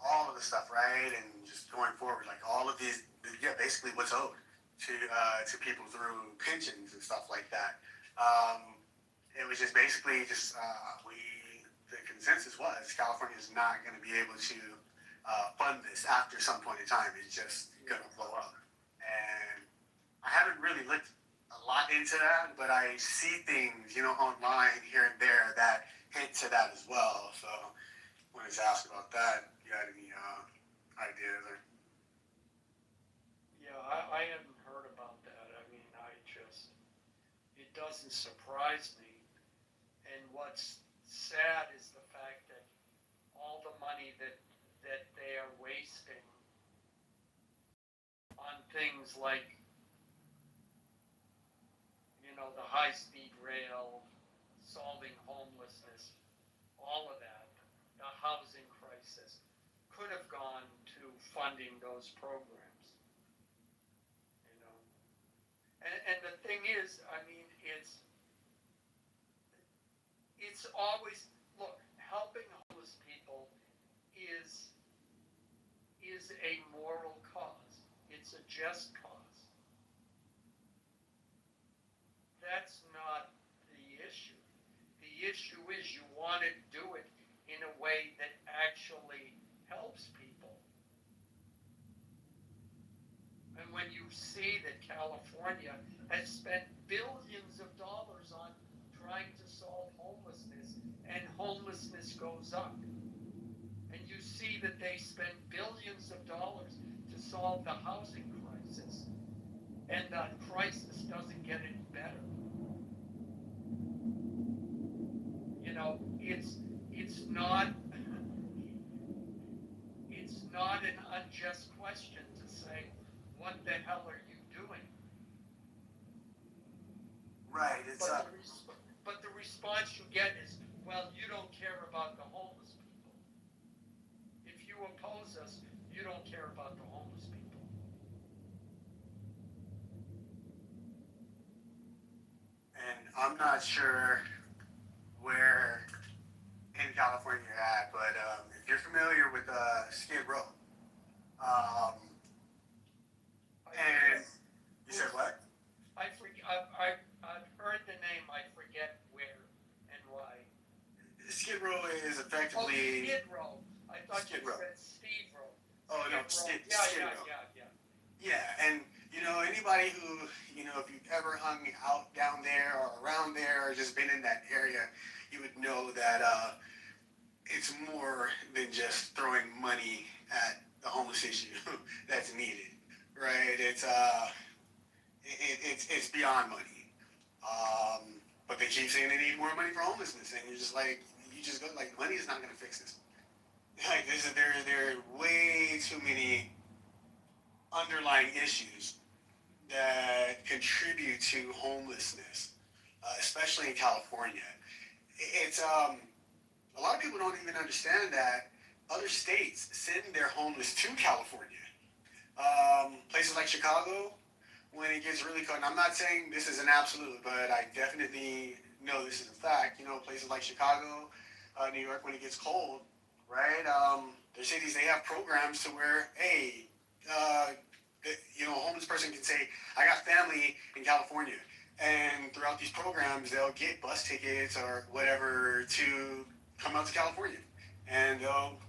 all of the stuff, right? And just going forward, all of these, basically what's owed to people through pensions and stuff like that. It was just basically the consensus was California is not going to be able to fund this after some point in time. It's just going to blow up. And I haven't really looked a lot into that, but I see things, online here and there that hint to that as well. So I wanted to ask about that. You had any ideas? Yeah, I hadn't heard about that. I mean, it doesn't surprise me. And what's sad is the fact that all the money that they are wasting on things like, the high-speed rail, solving homelessness, all of that, the housing crisis, could have gone to funding those programs. And the thing is, I mean, it's always, look, helping homeless people is a moral cause. It's a just cause. That's not the issue. The issue is you want to do it in a way that actually helps people. And when you see that California has spent billions of dollars on trying to solve homelessness, and homelessness goes up, and you see that they spend billions of dollars to solve the housing crisis, and the crisis doesn't get any better. It's not an unjust question to say, what the hell are you doing? Right. But the response you get is, well, you don't care about the homeless people. If you oppose us, you don't care about the homeless people. And I'm not sure where in California you're at, but if you're familiar with Skid Row, and you said Skid Row is Oh, effectively. Skid Row. I thought Skid you Row. said Steve Row. Oh no, Skid Row. Skid Row. Yeah. Yeah, and anybody who if you've ever hung out down there or around there or just been in that area, you would know that it's more than just throwing money at the homeless issue that's needed, right? It's beyond money. But they keep saying they need more money for homelessness, and you're just like, you just go like, money is not going to fix this. Like there are way too many underlying issues that contribute to homelessness, especially in California. It's a lot of people don't even understand that other states send their homeless to California. Places like Chicago, when it gets really cold, and I'm not saying this is an absolute, but I definitely know this is a fact. Places like Chicago, New York, when it gets cold, right? Their cities, they have programs to where, hey, a homeless person can say, I got family in California. And throughout these programs, they'll get bus tickets or whatever to come out to California. And they'll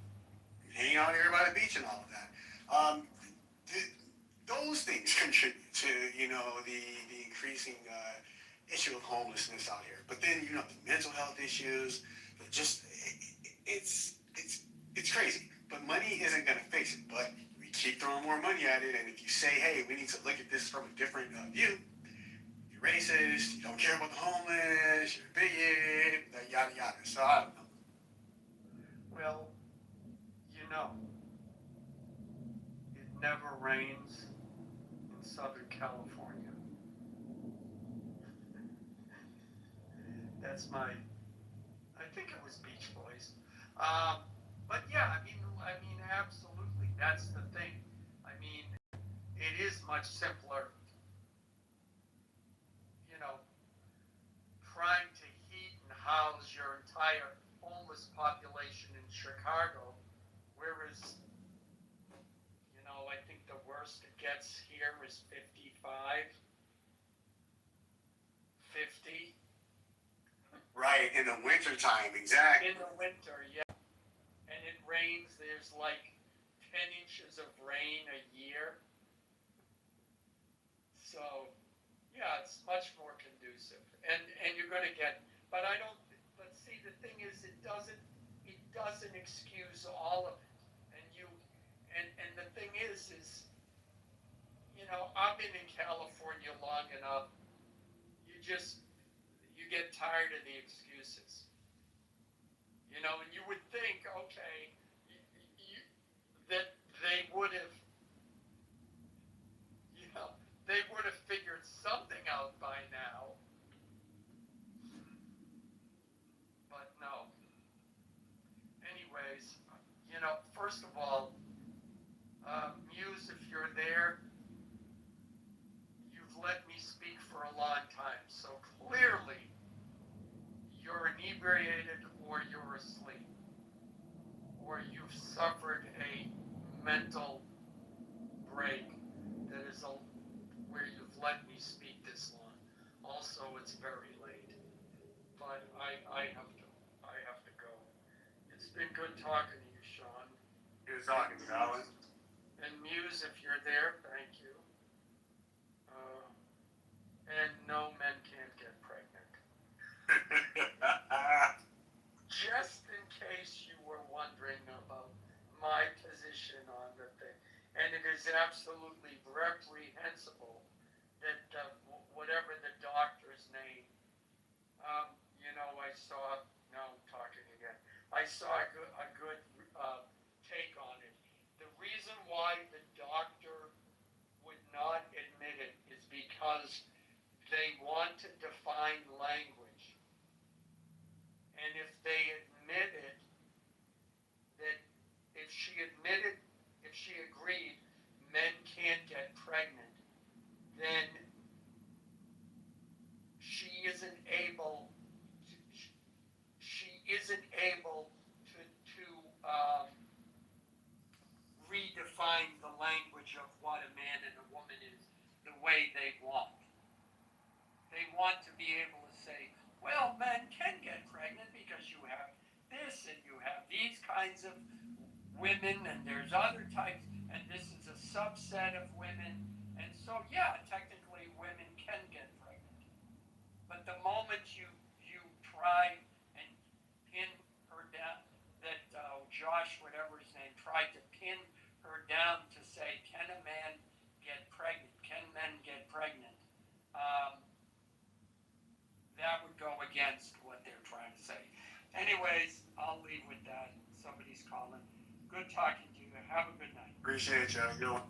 hang out here by the beach and all of that. Those things contribute to, the increasing issue of homelessness out here. But then, the mental health issues, it's crazy. But money isn't going to fix it. But we keep throwing more money at it. And if you say, hey, we need to look at this from a different view, you're racist, you don't care about the homeless, you're a bigot, yada, yada. So I don't know. Well, it never rains in Southern California. That's I think it was Beach Boys. But yeah, I mean, absolutely. That's the thing. I mean, it is much simpler, trying to heat and house your entire homeless population in Chicago, whereas, I think the worst it gets here is 55, 50. Right, in the wintertime, exactly. In the winter, yeah. And it rains, there's like 10 inches of rain a year. So, yeah, it's much more conducive. And you're going to get, but see, the thing is, it doesn't excuse all of it. And the thing is, I've been in California long enough. You get tired of the excuses. And you would think, okay, that they would have, figured something out by now. But no. Anyways, first of all, Muse, if you're there, you've let me speak for a long time. So clearly, you're inebriated or you're asleep. Or you've suffered a mental break that is where you've let me speak this long. Also, it's very late. But I have to go. It's been good talking to you, Sean. Good talking, Colin. And Muse, if you're there, thank you. And no, men can't get pregnant. Just in case you were wondering about my position on the thing. And it is absolutely reprehensible that whatever the doctor's name, I saw, now I'm talking again, I saw a good take on it. The reason why the doctor would not admit it is because they want to define language. And if they admit it, that if she agreed men can't get pregnant, then she isn't able to redefine the language of what a man and a woman is the way they want. They want to be able to say, well, men can get pregnant because you have this, and you have these kinds of women, and there's other types, and this is a subset of women. And so, yeah, technically women can get pregnant. But the moment you try and pin her down, that Josh, whatever his name, tried to pin her down to say, can a man get pregnant? Can men get pregnant? That would go against what they're trying to say. Anyways, I'll leave with that. Somebody's calling. Good talking to you. Have a good night. Appreciate you. Have a good one.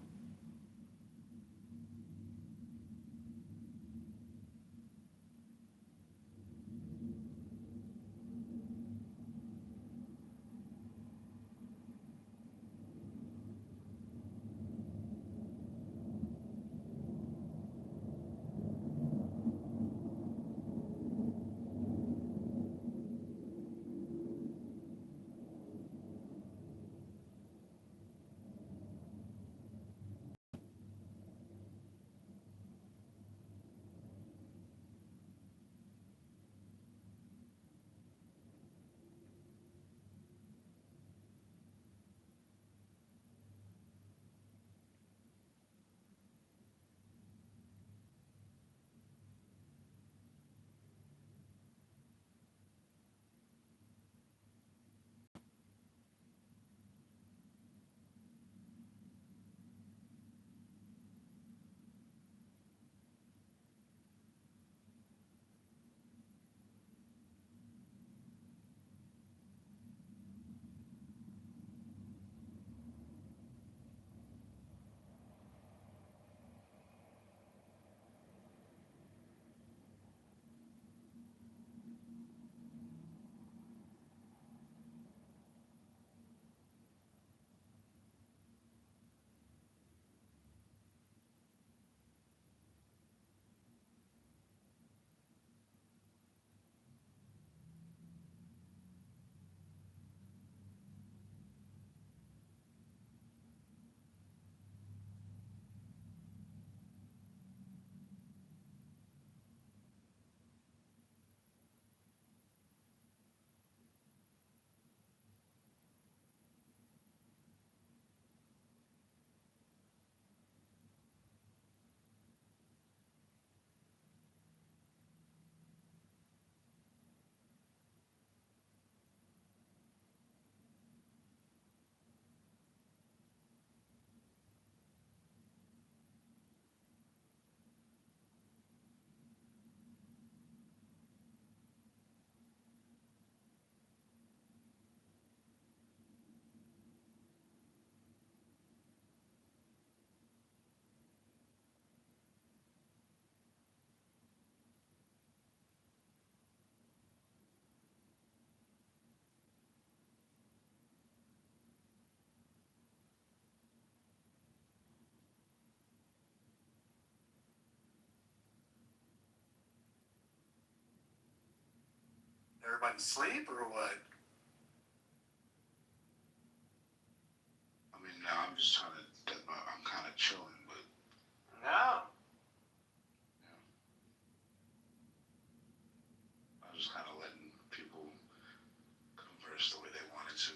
Everybody sleep or what? I mean, now I'm just trying to. I'm kind of chilling, but No. I'm just kind of letting people converse the way they wanted to.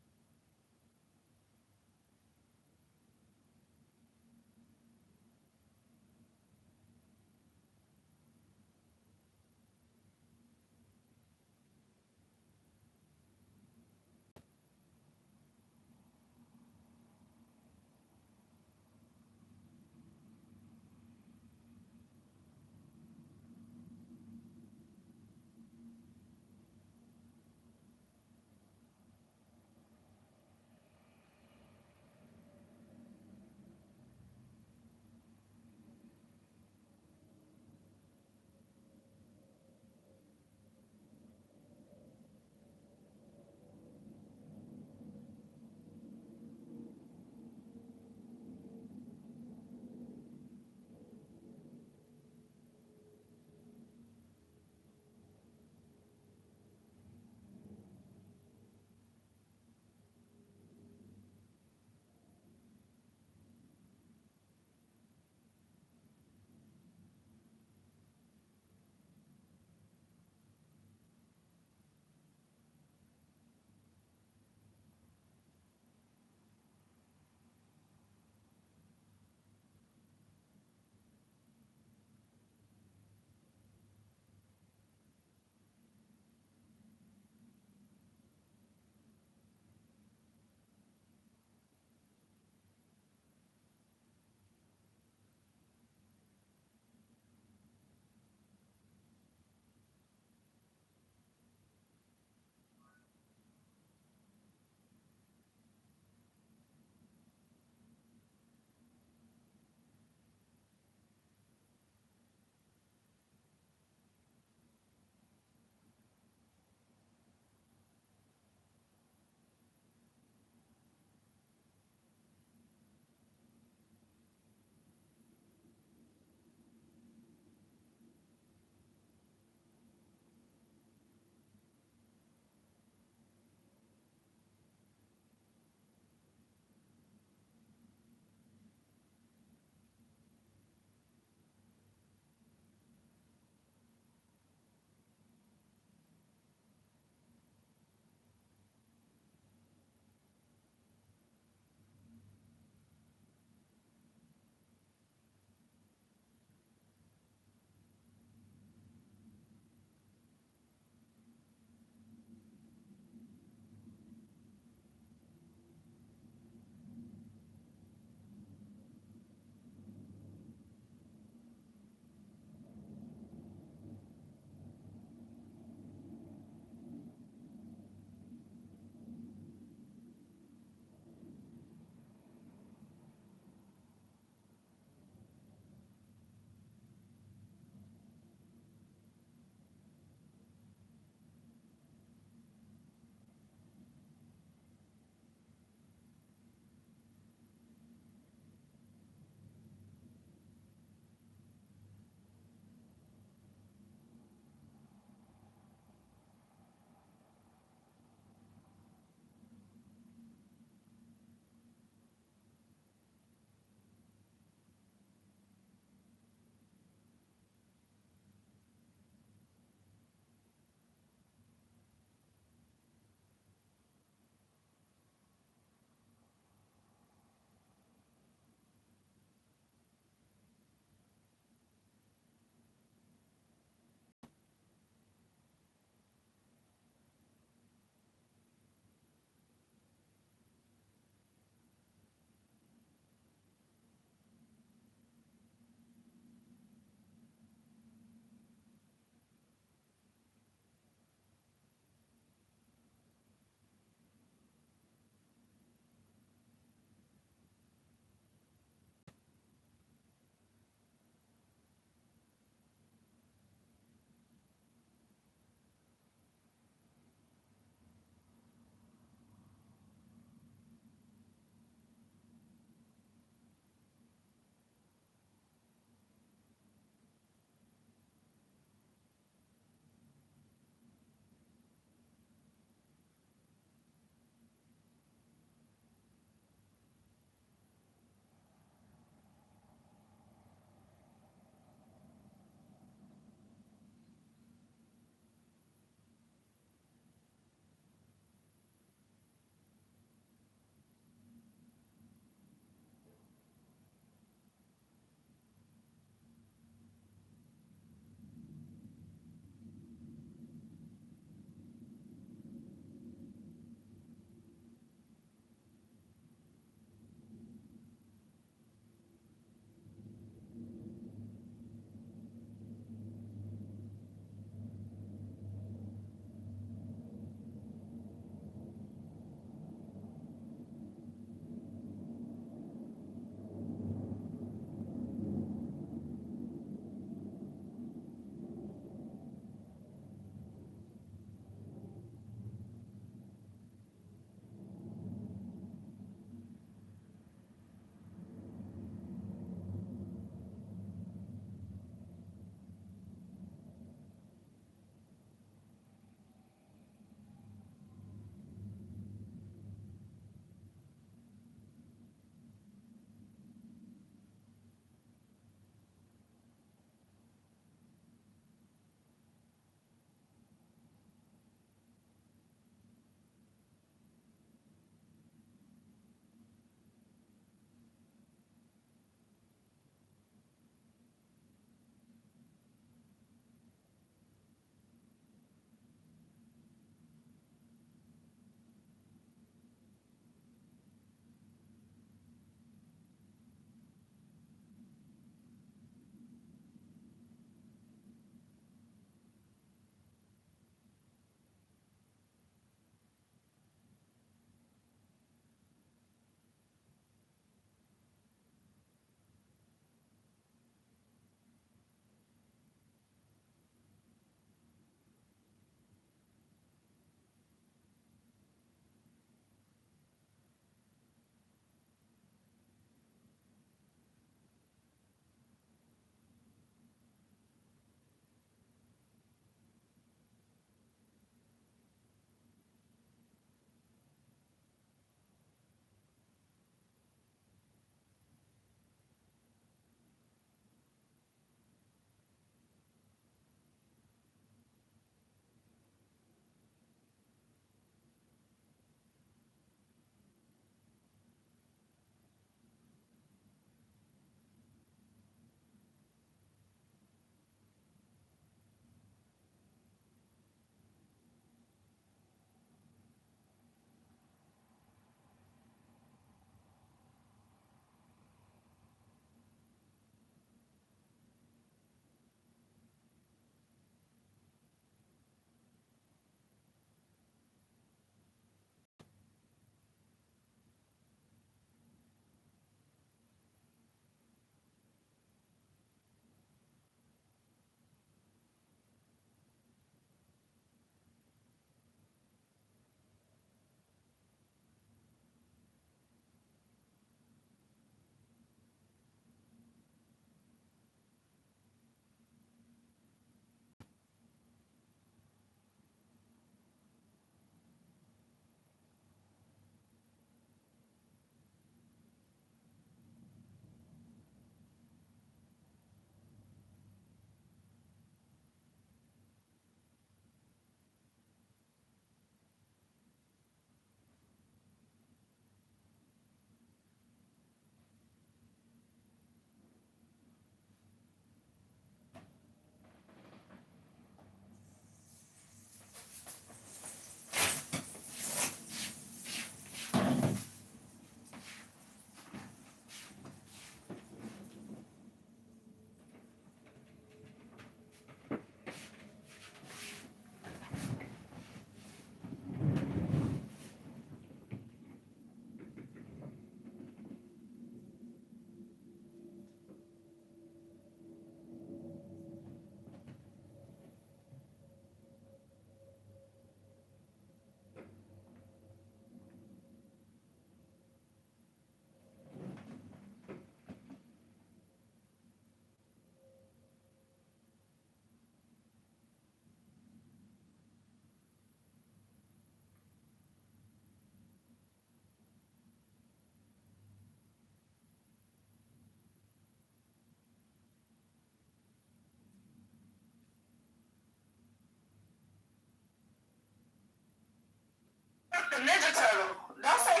the Ninja Turtle. Don't say.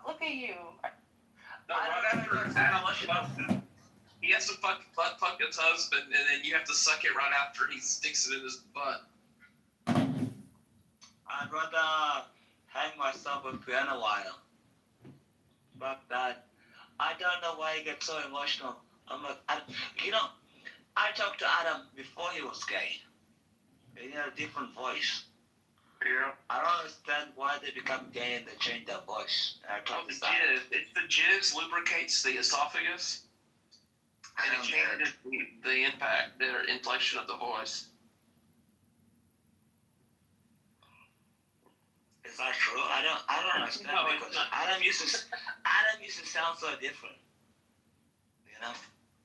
Look at you. No, right after Adam, he has to butt fuck his husband, and then you have to suck it right after he sticks it in his butt. I'd rather hang myself with piano wire. But that, I don't know why he gets so emotional. I'm like, I talked to Adam before he was gay. He had a different voice. Yeah. I don't understand why they become gay and they change their voice. It's the jizz lubricates the esophagus, and it changes the impact, the inflection of the voice. Is that true? I don't understand because Adam used to sound so different. You know,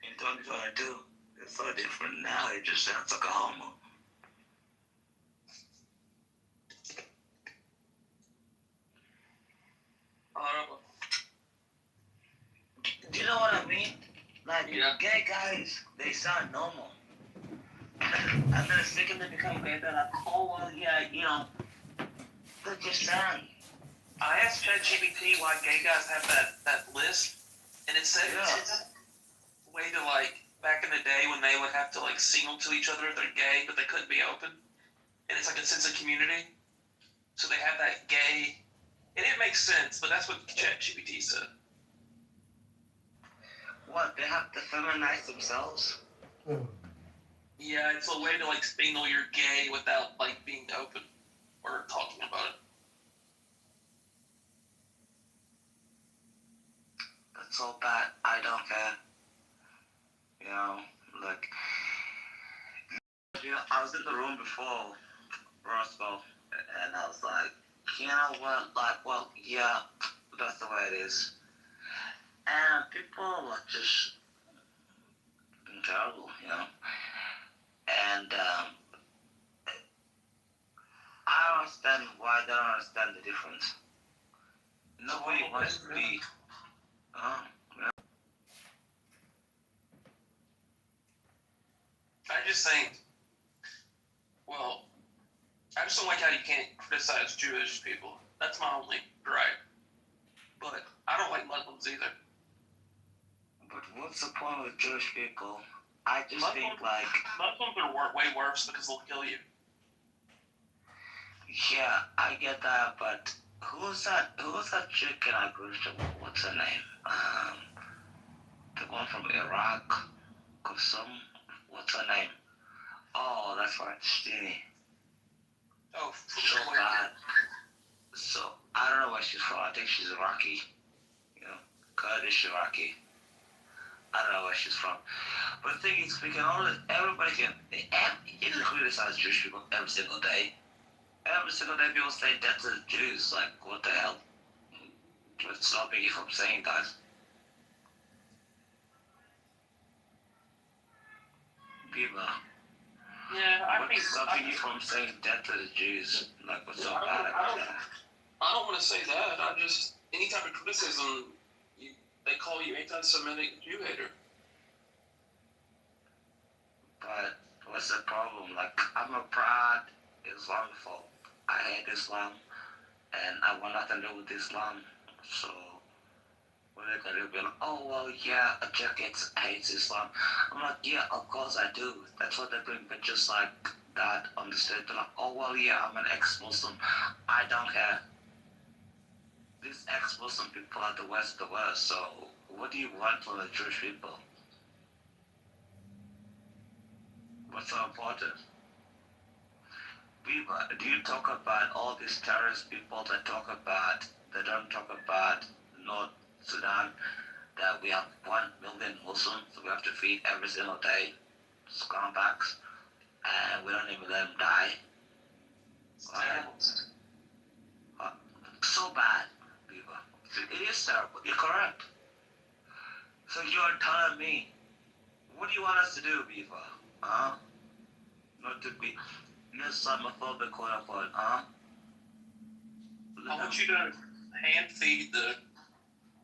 in 2022, it's so different now. It just sounds like a homo. Do you know what I mean? Like, gay guys, they sound normal. And then the second they become gay, they're like, oh, well, yeah, you know, they just sound. I asked ChatGPT why gay guys have that lisp, and it said it's a way to, like, back in the day when they would have to, like, signal to each other they're gay, but they couldn't be open. And it's like a sense of community. So they have that gay, and it makes sense, but that's what ChatGPT said. What, they have to feminize themselves? Yeah, it's a way to, like, signal you're gay without, like, being open or talking about it. That's so bad. I don't care. You know, like, I was in the room before Roscoe, and I was like, you know what, like, well, yeah, that's the way it is. And people are just being terrible, you know. And I don't understand why they don't understand the difference. Nobody wants to be. I just think, well, I just don't like how you can't criticize Jewish people. That's my only gripe. But I don't like Muslims either. But what's the point with Jewish people? I just think, like... Muslims are way worse because they'll kill you. Yeah, I get that, but who's that chick in our group? What's her name? The one from Iraq. What's her name? Oh, that's right, Stevie. Oh, so bad. So, I don't know where she's from. I think she's Iraqi. You know, Kurdish Iraqi. I don't know where she's from. But the thing is, everybody can, you can criticize Jewish people every single day. Every single day people say death to the Jews. Like, what the hell? What's stopping you from saying that? People. Yeah, I think... What's stopping you from saying death to the Jews? Like, what's so bad about that? I don't want to say that. I just... Any type of criticism, they call you anti-Semitic Jew hater. But what's the problem? Like, I'm a proud Islamophobe. I hate Islam, and I want nothing to do with Islam. So, when they're going to be like, oh, well, yeah, a Czech hates Islam. I'm like, yeah, of course I do. That's what they bring. But just like that on the stage, they're like, oh, well, yeah, I'm an ex-Muslim. I don't care. These ex-Muslim people are the worst of the worst. So, what do you want from the Jewish people? What's so important? People, do you talk about all these terrorist people that they don't talk about North Sudan, that we have 1 million Muslims we have to feed every single day, scumbags, and we don't even let them die? So bad, people. It is terrible. You're correct. So you're telling me, what do you want us to do, people? Huh? Not to be Islamophobic, quote unquote, huh? I want you to hand feed the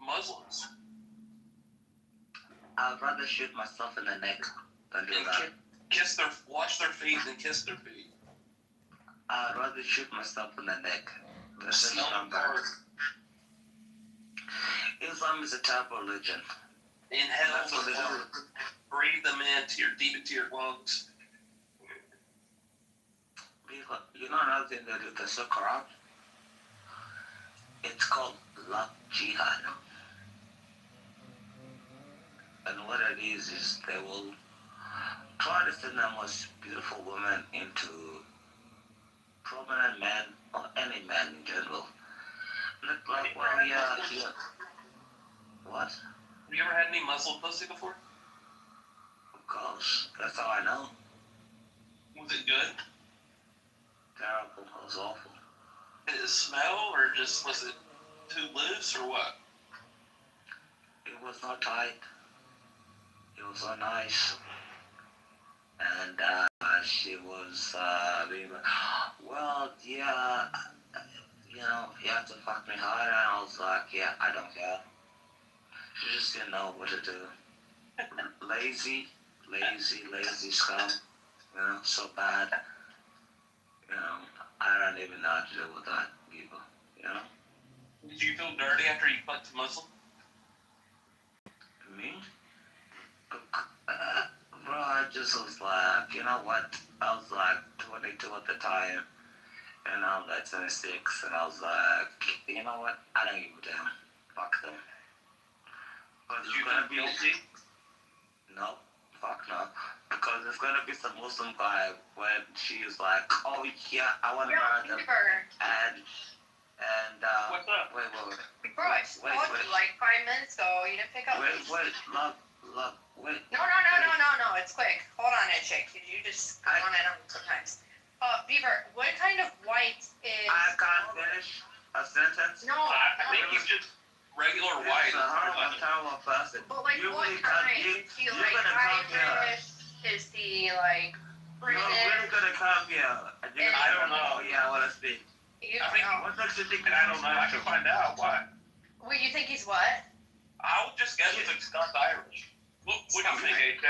Muslims. I'd rather shoot myself in the neck than do that. Wash feet than kiss their feet. I'd rather shoot myself in the neck. That's Islam is a type of religion. Inhale That's what the they do. water. Breathe them deep into your lungs. You know another thing they do that's so corrupt? It's called love jihad. And what it is they will try to send the most beautiful woman into prominent men or any man in general. Look like, well, yeah. What? Have you ever had any Muslim pussy before? Of course. That's how I know. Was it good? Terrible. It was awful. Did it smell, or just was it too loose, or what? It was not tight. It was so nice. And she was being like, well, yeah, you know, you have to fuck me hard. And I was like, yeah, I don't care. She just didn't know what to do. Lazy scum. You know, so bad. You know, I don't even know how to deal with that people. You know? Did you feel dirty after you fucked a Muslim? Me? Bro, I just was like, you know what? I was like 22 at the time, and I'm like 26, and I was like, you know what? I don't give a damn. Fuck them. But Did you feel guilty? No, fuck no. Because there's gonna be some Muslim guy when she's like, oh yeah, I wanna marry them. And what's up? Wait. Bro, I just called you like 5 minutes ago. You didn't pick up. Wait, love, wait. No, it's quick. Hold on a chick. You just go on and on sometimes. Beaver, what kind of white is... I can't finish a sentence. No. I think he's just regular white. Terrible person. But like, You what really kind? can't- Is he you're like gonna come here. Irish? Is he like You're British? really gonna come here. And you're I gonna don't know. Oh yeah, I wanna speak. You I don't think know. What makes you think I don't know. I can find out. Why? Wait, you think he's what? I would just guess it's Scots Irish. What do you think, AJ?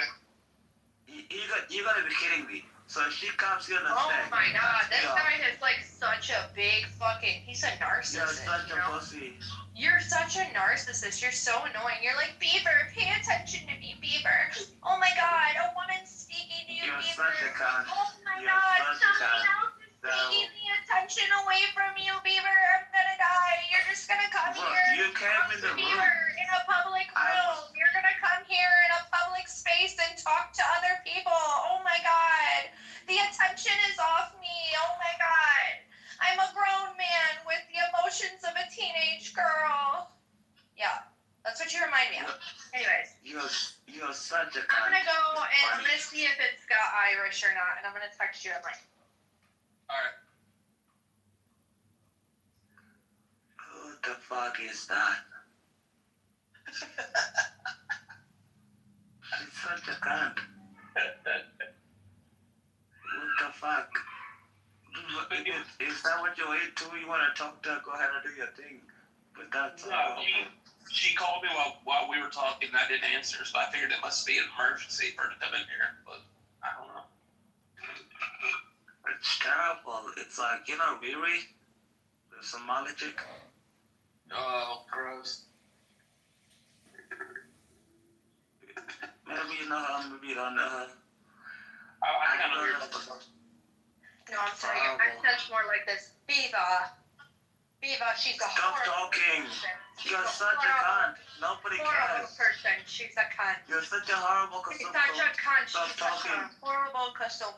You gotta be kidding me. So she comes here and Oh says, my god, this guy is like such a big fucking... He's a narcissist, you're such you a know? pussy. You're such a narcissist. You're so annoying. You're like, Beaver, pay attention to me, Beaver. Oh my god, a woman's speaking to you, You're Beaver. such a cunt. Oh my You're god, such a something cunt. else is taking the attention away from you, Beaver. I'm gonna die. You're just gonna come Bro, here. you came in the room. Beaver, in a public room. You're gonna come here in a public space and talk to other people. Oh my god. The attention is off me. Oh my god. I'm a grown man with the emotions of a teenage girl. Yeah, that's what you remind me of. Anyways, You're such a I'm cunt. gonna go and I'm gonna see if it's got Irish or not, and I'm gonna text you. I'm like, Alright. Who the fuck is that? She's such a cunt. What the fuck? Is that what you're into? You wanna talk to her? Go ahead and do your thing. But that's No, she called me while we were talking, and I didn't answer, so I figured it must be an emergency for her to come in here, but I don't know. It's terrible. It's like, you know, Riri, the Somali chick. Oh, gross. Maybe you know her, maybe you don't know her. I think I know your no, I'm sorry. I said more like this. Viva, she's a Stop talking. You're such a cunt. Nobody horrible cares. person. She's a cunt. You're such a horrible She's cunt. such a cunt. Stop She's talking. such a horrible custom.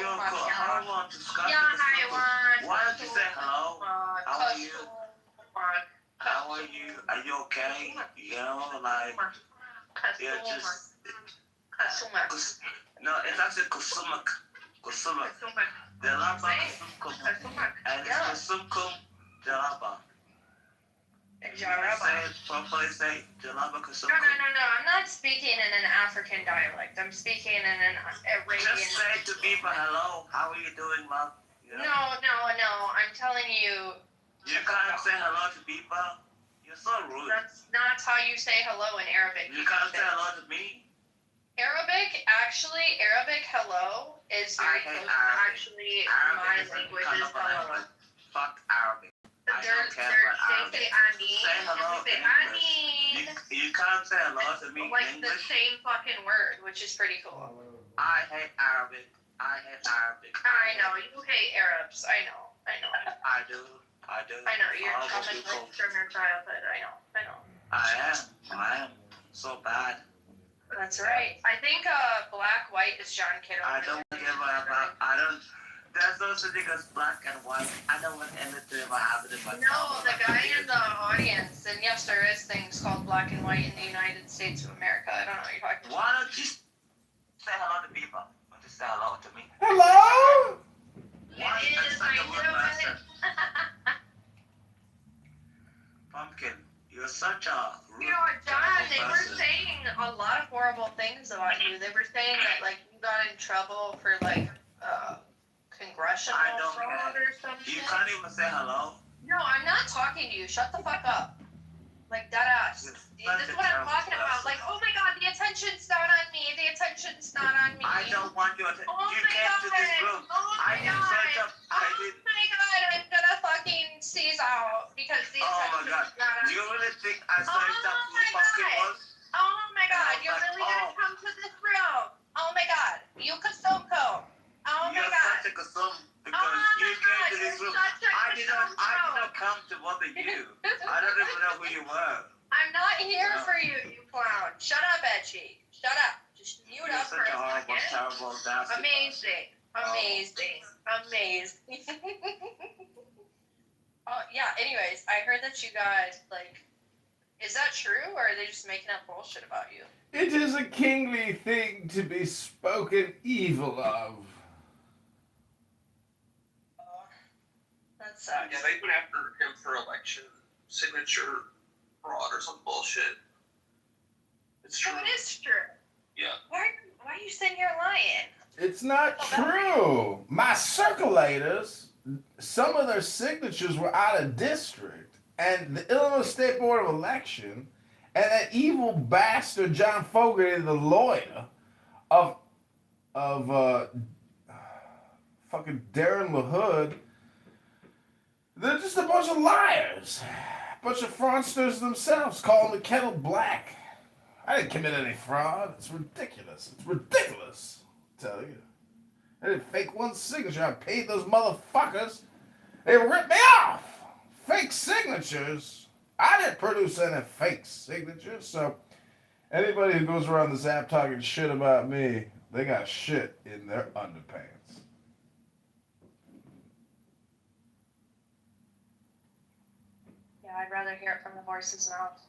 You're horrible and disgusting. Yeah, I want. Why don't you say hello? How are you? How are you? Are you okay? You know, like, you're just... No, it's actually Kusumak. Kusumak. Delaba Kusumkum. And it's Kusumkum Delaba. Say it properly, say Delaba Kusumkum. No. I'm not speaking in an African dialect. I'm speaking in an Arabian. Just say to people, hello, how are you doing, love? You know? No. I'm telling you. You can't say hello to people. You're so rude. That's not how you say hello in Arabic. You can't say hello to me. Arabic hello is is I very hate close. Arabic. Actually, Arabic my is a language kind is of a language. Fuck Arabic. I They're, don't care they're, about Arabic. they say amin, Say and hello we say in English. amin. You can't say hello to me in Like the English. same fucking word, which is pretty cool. I hate Arabic. I hate Arabic. I know, you hate Arabs. I know. I do. I do. I know, you're Horrible people. traumatized from your childhood. I know. I am. So bad. That's right. I think Black White is John Kitover. I don't give a fuck. There's no such thing as black and white. I don't want anything about happening. No, the guy in the audience, and yes, there is things called black and white in the United States of America. I don't know what you're talking about. Why don't you say hello to people? Don't you say hello to me? Hello? Why It is, such a I rude do person? it. Pumpkin, you're such a rude, You know, John, terrible they were person. saying a lot of horrible things about you. They were saying that, like, you got in trouble for, like, congressional fraud or something. You can't even say hello. No, I'm not talking to you. Shut the fuck up. Like, dead ass. This is what I'm talking about. Like, oh my god, the attention's not on me. The attention's not on me. I don't want your attention. Oh You my came to this room. Oh my I didn't search up. Oh my god, I'm gonna fucking seize out because the Oh my attention's god. not on Do you me. really think I searched up who Pumpkin was? Oh my god, And I you're was really like, gonna come to this room? Oh my god, you Kasoko. Oh my You're god. such a kasum because Oh you my came god, to this you're room. such a I did kasum. not come to bother you. I don't even know who you were. I'm not here No. for you, you clown. Shut up, Edgy. Shut up. Just mute You're up for such a a horrible, second. terrible, nasty Amazing. Amazing. Oh, yeah, anyways, I heard that you got, like, is that true, or are they just making up bullshit about you? It is a kingly thing to be spoken evil of. That sucks. Yeah, they went after him for election signature fraud or some bullshit. It's true. Oh, it is true. Yeah. Why are you saying you're lying? It's not true. My circulators, some of their signatures were out of district, and the Illinois State Board of Election, and that evil bastard John Fogerty, the lawyer of fucking Darren LaHood, they're just a bunch of liars, a bunch of fraudsters themselves, calling the kettle black. I didn't commit any fraud. It's ridiculous. It's ridiculous. I tell you. I didn't fake one signature. I paid those motherfuckers. They ripped me off. Fake signatures. I didn't produce any fake signatures. So anybody who goes around this app talking shit about me, they got shit in their underpants. Yeah, I'd rather hear it from the horse's mouth.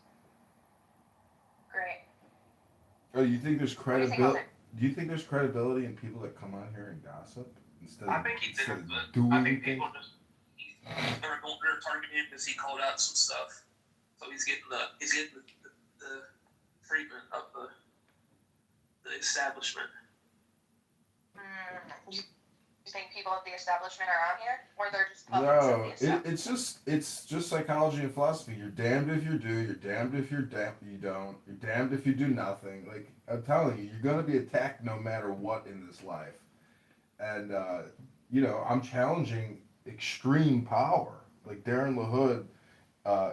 Great. Oh, you think there's What do you think credibility? of it? Do you think there's credibility in people that come on here and gossip instead of, I think he did, instead of but doing I think things? people just they're targeting him because he called out some stuff. So he's getting the treatment of the establishment. You think people at the establishment are on here? Or they're just puppets of the No, establishment? it's just psychology and philosophy. You're damned if you do. You're damned if you don't. You're damned if you do nothing. Like I'm telling you, you're gonna be attacked no matter what in this life. And I'm challenging extreme power. Like Darren LaHood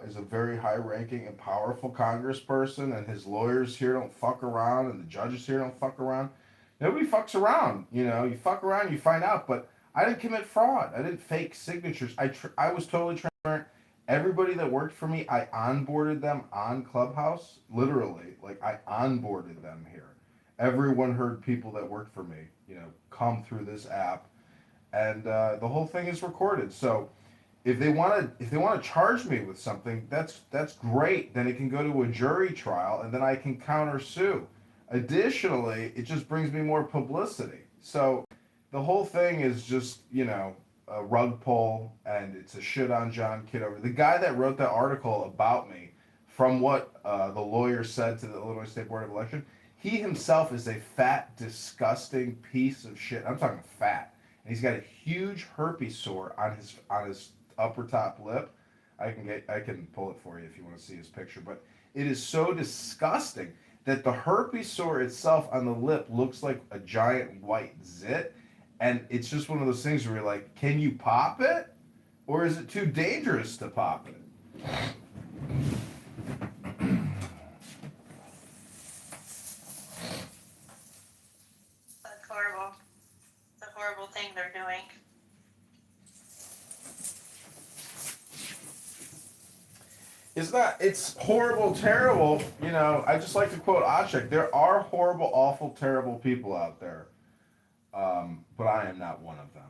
is a very high-ranking and powerful congressperson, and his lawyers here don't fuck around, and the judges here don't fuck around. Nobody fucks around. You fuck around, you find out. But I didn't commit fraud. I didn't fake signatures. I was totally transparent. Everybody that worked for me, I onboarded them on Clubhouse. Literally, like I onboarded them here. Everyone heard people that worked for me, come through this app, and the whole thing is recorded. So if they want to charge me with something, that's great. Then it can go to a jury trial, and then I can countersue. Additionally, it just brings me more publicity. So the whole thing is just, a rug pull, and it's a shit on John Kitover. The guy that wrote that article about me, from what the lawyer said to the Illinois State Board of Election, he himself is a fat, disgusting piece of shit. I'm talking fat. And he's got a huge herpes sore on his upper top lip. I can pull it for you if you want to see his picture, but it is so disgusting that the herpes sore itself on the lip looks like a giant white zit, And it's just one of those things where you're like, can you pop it? Or is it too dangerous to pop it? That's horrible. It's a horrible thing they're doing. It's horrible, terrible. You know, I just like to quote Ashek. There are horrible, awful, terrible people out there. But I am not one of them.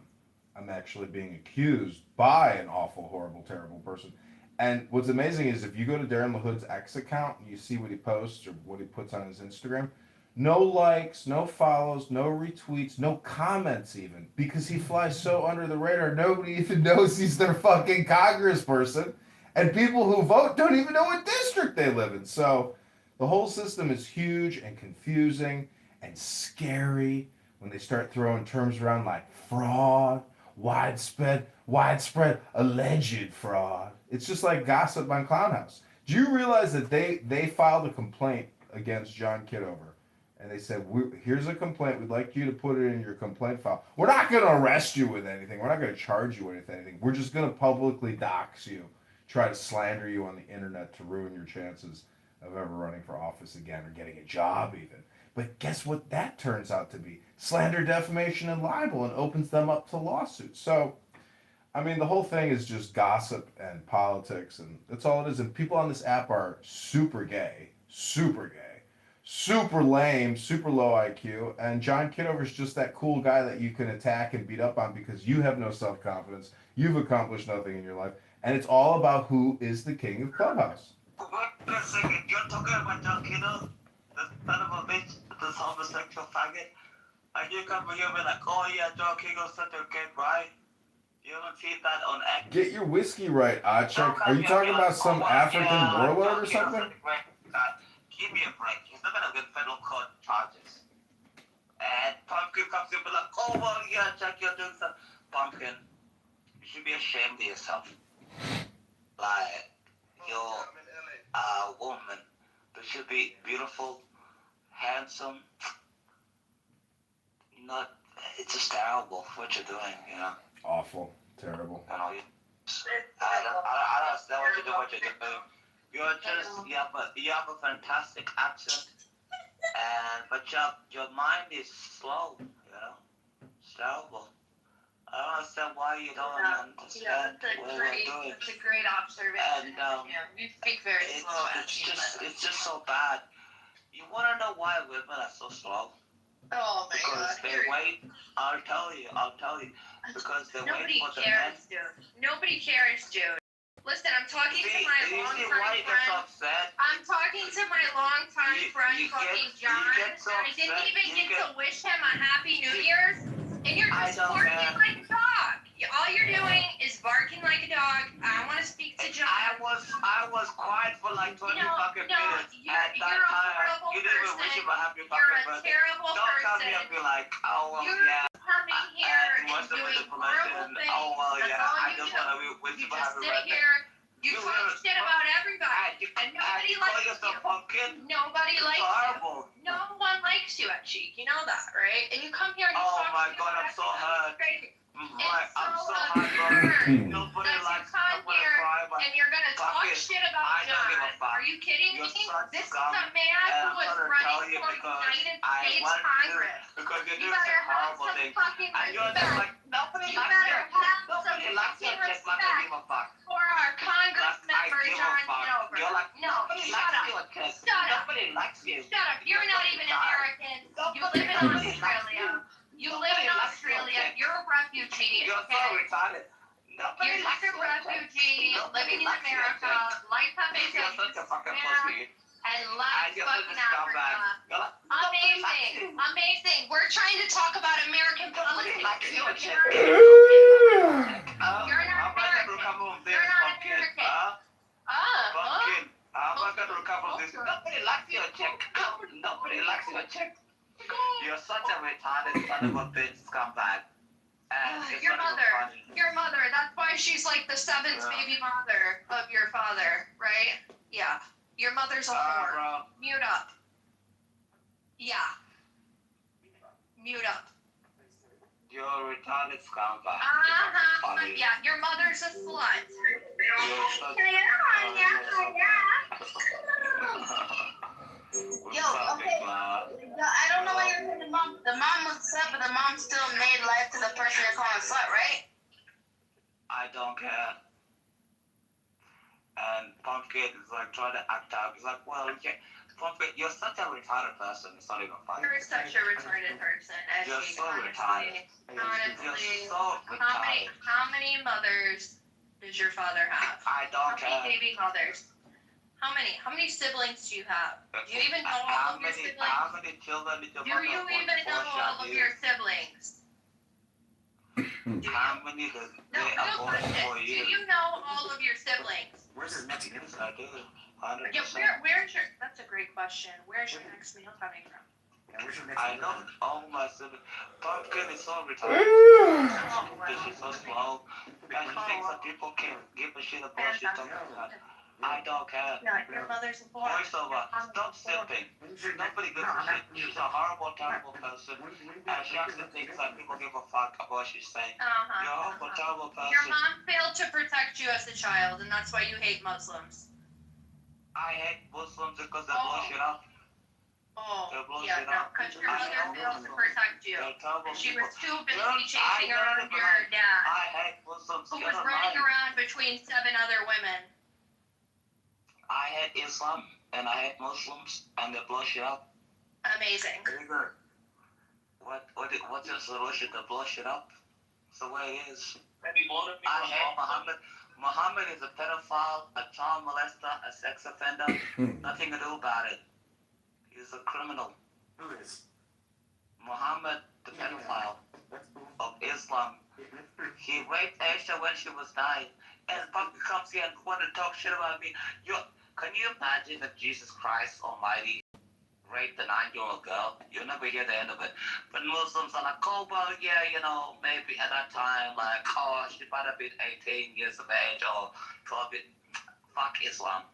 I'm actually being accused by an awful, horrible, terrible person. And what's amazing is if you go to Darren LaHood's X account and you see what he posts or what he puts on his Instagram, no likes, no follows, no retweets, no comments even, because he flies so under the radar, nobody even knows he's their fucking congressperson. And people who vote don't even know what district they live in. So the whole system is huge and confusing and scary when they start throwing terms around like fraud, widespread, alleged fraud. It's just like gossip on Clown House. Do you realize that they filed a complaint against John Kitover? And they said, here's a complaint. We'd like you to put it in your complaint file. We're not going to arrest you with anything. We're not going to charge you with anything. We're just going to publicly dox you, try to slander you on the internet to ruin your chances of ever running for office again or getting a job even. But guess what that turns out to be? Slander, defamation, and libel, and opens them up to lawsuits. So, I mean, the whole thing is just gossip and politics, and that's all it is. And people on this app are super gay, super lame, super low IQ, and John Kitover's just that cool guy that you can attack and beat up on because you have no self-confidence, you've accomplished nothing in your life, and it's all about who is the king of Clubhouse. Wait a second, you're talking about John Kitover, the son of a bitch, this homosexual faggot? And you come here and be like, oh yeah, John Kitover's such a kid, right? You don't see that on X. Get your whiskey right, Achek. Are you talking about some African warlord or something? Give me a break. He's not gonna get federal court charges. And Pumpkin comes in and be like, oh well, yeah, Jack, you're doing some. Pumpkin, you should be ashamed of yourself. Like, you're a woman. You should be beautiful, handsome. Not, it's just terrible what you're doing, you know. Awful, terrible. You know, I don't understand what you're doing. You're just, you have a fantastic accent, but your mind is slow, you know. It's terrible. I don't understand why you don't understand what we're doing. That's a great observation. And you speak very slow. It's just so bad. You want to know why women are so slow? Oh my because God! They wait. I'll tell you. Because they wait for the men. Nobody cares, dude. Listen, I'm talking to my longtime friend. I'm talking to my longtime friend, fucking John. I didn't even get to wish him a Happy New Year's, and you're just barking like a dog. All you're doing is barking like a dog. I want to speak to John. I was quiet for like 20 fucking minutes. You're a horrible you didn't even wish him a happy You're fucking a birthday. terrible Don't person. come here and be like, oh well, You're yeah. coming here and doing horrible things. Oh well, That's yeah. all I you just do. want to wish You him a just happy sit birthday. here. You talk shit about everybody, and nobody likes you. Pumpkin? Nobody likes you. No one likes you at Cheek. You know that, right? And you come here and you talk. Oh my God, I'm so hurt. I'm so hurt. Nobody likes me. And you're gonna talk shit about John. Are you kidding me? This is a man who was running for United States Congress. Because you're You doing better some have horrible some things. fucking And you're just like, respect. nobody You likes better you. have some Nobody likes you. fucking Just like I give a respect fuck. for our Congress member John Kitover. You're like, No, nobody shut likes you. up. Kid. Shut up. Nobody likes you. Shut up. You're not even American. You live in Australia. You live in Australia. You're a refugee. You're so retarded. You're just a refugee living in America, like Pepe said, and left fucking Africa. Amazing. We're trying to talk about American politics. You're not American. You're not American. Pumpkin, I'm not gonna recover this. Nobody likes your check. Nobody likes your check. You're such a retarded son of a bitch scumbag. Your mother, that's why she's like the seventh baby mother of your father, right? Yeah. Your mother's a whore. Mute up. Yeah. Mute up. You're a retarded scumbag. Yeah, your mother's a slut. Yo, okay. Yo, I don't know why you're saying the mom. The mom was slut, but the mom still made life to the person you're calling slut, right? I don't care. And Pumpkin is like trying to act out. He's like, well, Pumpkin, you're such a retarded person. It's not even funny. You're such a retarded person, You're Edgy. so retarded. Honestly, You're so retarded. how many mothers does your father have? I don't care. How many baby mothers? How many? How many siblings do you have? Do you even know all of your siblings? How many children did your Do mother you want even know before all of she your siblings? How many did No, they real abort question. for Do you? you know all of your siblings? Where's his next meal? I do. 100%. Yeah, where's your? That's a great question. Where's your next meal coming from? I know all my siblings. Pumpkin is so retarded. She's so slow. And she thinks that people can give a shit about what she's talking about. I don't care. Yeah, your mother's a whore. Voiceover, stop simping. Nobody gives a shit. She's a horrible, terrible person. And she actually thinks that people give a fuck about what she's saying. You're a horrible, terrible person. Your mom failed to protect you as a child, and that's why you hate Muslims. I hate Muslims because they blow shit up. Oh, They blow yeah, shit no, up. because your mother failed to protect you. They're terrible She people. was too busy Look, chasing I around know your dad, I hate Muslims. who Get was on running mine. around between 7 other women. I hate Islam and I hate Muslims and they blow shit up. Amazing. What's your solution to blow shit up? It's the way it is. Maybe blow up I hate Muhammad. Muhammad is a pedophile, a child molester, a sex offender. Nothing to do about it. He's a criminal. Who is? Muhammad, the pedophile of Islam. He raped Aisha when she was 9. And Pumpkin comes here and want to talk shit about me. Can you imagine if Jesus Christ Almighty raped a 9-year-old girl? You'll never hear the end of it. But Muslims are like, oh, well, yeah, maybe at that time, like, oh, she might have been 18 years of age or 12. Fuck Islam.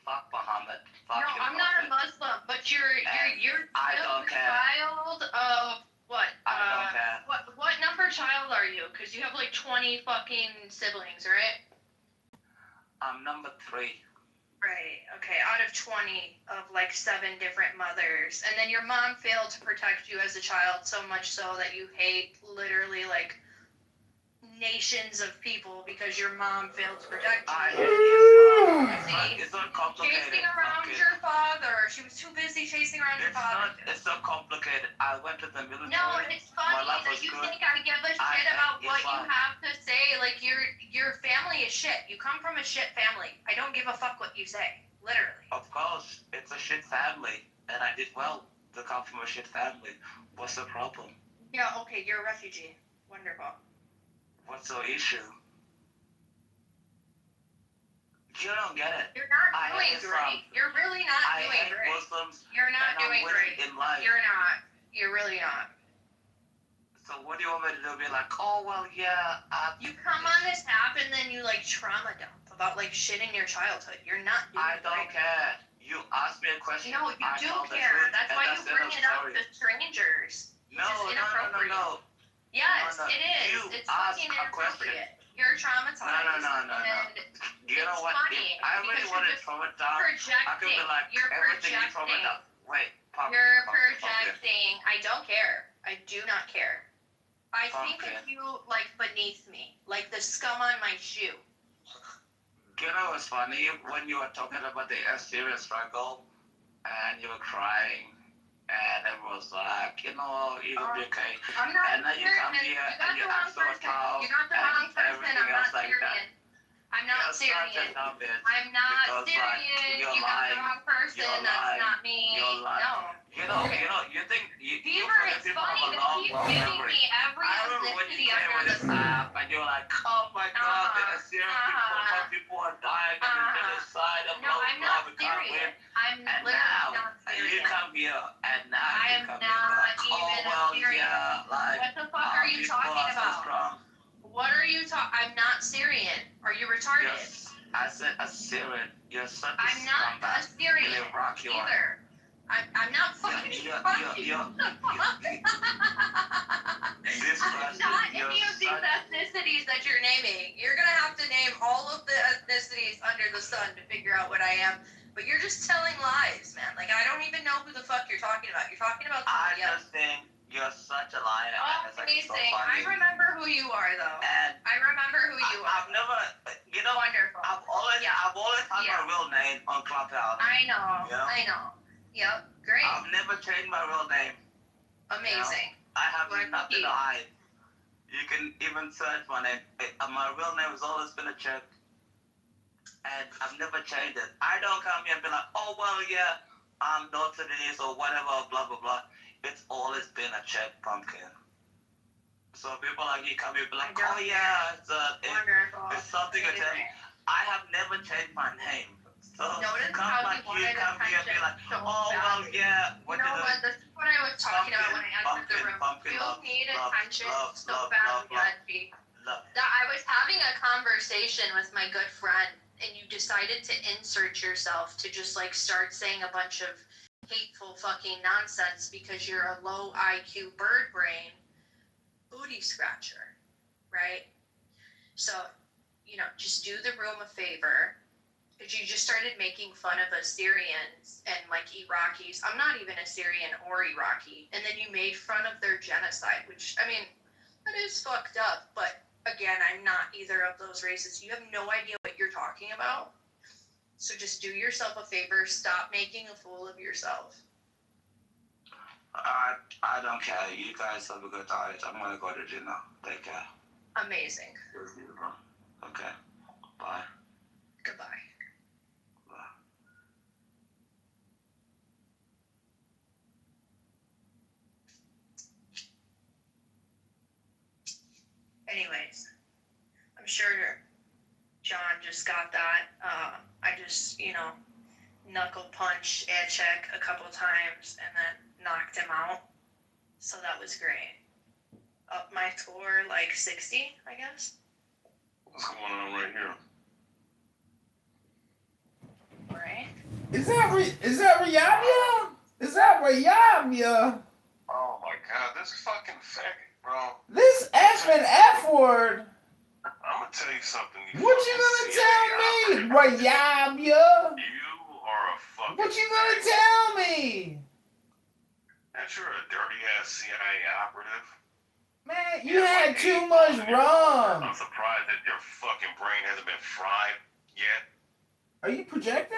Fuck Muhammad. Fuck No, I'm not a Muslim, but you're I don't care. child of what? I don't care. What number child are you? Because you have like 20 fucking siblings, right? I'm number 3. Right. Okay. Out of 20 of like 7 different mothers, and then your mom failed to protect you as a child so much so that you hate literally like nations of people because your mom failed to protect you. It's not complicated. Chasing around your father. She was too busy chasing around your father. It's not complicated. I went to the military. No, it's funny My life that was you good. think I give a shit about what you Islam. have to say. Like your family is shit. You come from a shit family. I don't give a fuck what you say. Literally. Of course, it's a shit family, and I did well to come from a shit family. What's the problem? Yeah. Okay. You're a refugee. Wonderful. What's the issue? You don't get it. You're not I doing hate great. Islam. You're really not I doing hate great. Muslims. You're not and I'm doing winning great. in life. You're not. You're really not. So what do you want me to do? Be like, oh well, yeah. You come on this app and then you like trauma dump about like shit in your childhood. You're not doing I don't great. care. You ask me a question. No, you I do tell the care. truth, That's and why you the bring end it of up story. to strangers. It's just inappropriate. No. Yes, No, no. it is. You It's ask fucking a question. inappropriate. You're traumatized. No. And You know it's what? funny If I really because want you're to throw it down, I could be projecting. like, You're everything you throw it projecting. down. Wait, pop. You're pop, pop, projecting. I don't care. I do not care. I think Okay. of you like beneath me, like the scum on my shoe. You know what's funny? When you were talking about the Syrian struggle, and you were crying, and everyone was like, you'll be okay. I'm not And then you come Syrian. here You got and you the wrong act so person. proud You got the wrong and person. everything I'm not else like that. Syrian. I'm not You're such Syrian. a dumb bitch. I'm not Because, Syrian. you're You got the lying. wrong person. You're That's lying. not me. You're lying. No. You think you Beaver, forget it's people funny have a to long, keep long giving memory. me every I remember when you ethnicity came under on the this sun. app and you're like, oh my god, the Syrian people are dying and the genocide and No, blah I'm blah not we can't Syrian. win. I'm And literally now not you Syrian. come here and now I you am come not here like, oh even well Syrian. yeah, like What the fuck our are you people talking are so about? strong. What are you talking? I'm not Syrian. Are you retarded? Yes, I said Assyrian. You're such a I'm not scumbag. Assyrian In Iraq you are. either. I'm not fucking talking. Not any of these ethnicities that you're naming. You're gonna have to name all of the ethnicities under the sun to figure out what I am. But you're just telling lies, man. Like, I don't even know who the fuck you're talking about. You're talking about somebody else. I just think you're such a liar. Oh, It's like so amazing. funny. I remember who you are, though. And I remember who you are. I've never, you know, Wonderful. I've always had my real name on Clubhouse. I know. You know? I know. Yep. Great. I've never changed my real name. Amazing. You know? I have nothing to hide. You can even search my name. My real name has always been a chick. And I've never changed it. I don't come here and be like, oh, well, yeah, I'm North Sudanese or whatever, blah, blah, blah. It's always been a chick pumpkin. So people like you come here and be like, oh, yeah, it's something to tell me. I have never changed my name. So Notice come how like he you wanted come here and be like, so oh, well, badly. yeah. You know what? This is what I was talking about when I entered the room. You need attention so badly, Angie. That I was having a conversation with my good friend, and you decided to insert yourself to just like start saying a bunch of hateful fucking nonsense because you're a low IQ bird brain booty scratcher, right? So, you know, just do the room a favor. Because you just started making fun of Assyrians and like Iraqis. I'm not even Assyrian or Iraqi. And then you made fun of their genocide, which, I mean, that is fucked up. But again, I'm not either of those races. You have no idea what you're talking about. So just do yourself a favor. Stop making a fool of yourself. I don't care. You guys have a good night. I'm going to go to dinner. Take care. Amazing. Okay. Bye. Goodbye. Anyways, I'm sure John just got that. I just, you know, knuckle punched Ed Check a couple times and then knocked him out. So that was great. Up my score like 60, I guess. What's going on right here? Right? Is that Riyamia? Is that Riyamia? Oh my god, this fucking faggot, bro. This F and F word. I'm gonna tell you something. What you gonna tell me? Riyamia? You are a fucking. What you gonna tell me? That you're a dirty ass CIA operative. Man, you had too much rum. I'm surprised that your fucking brain hasn't been fried yet. Are you projecting?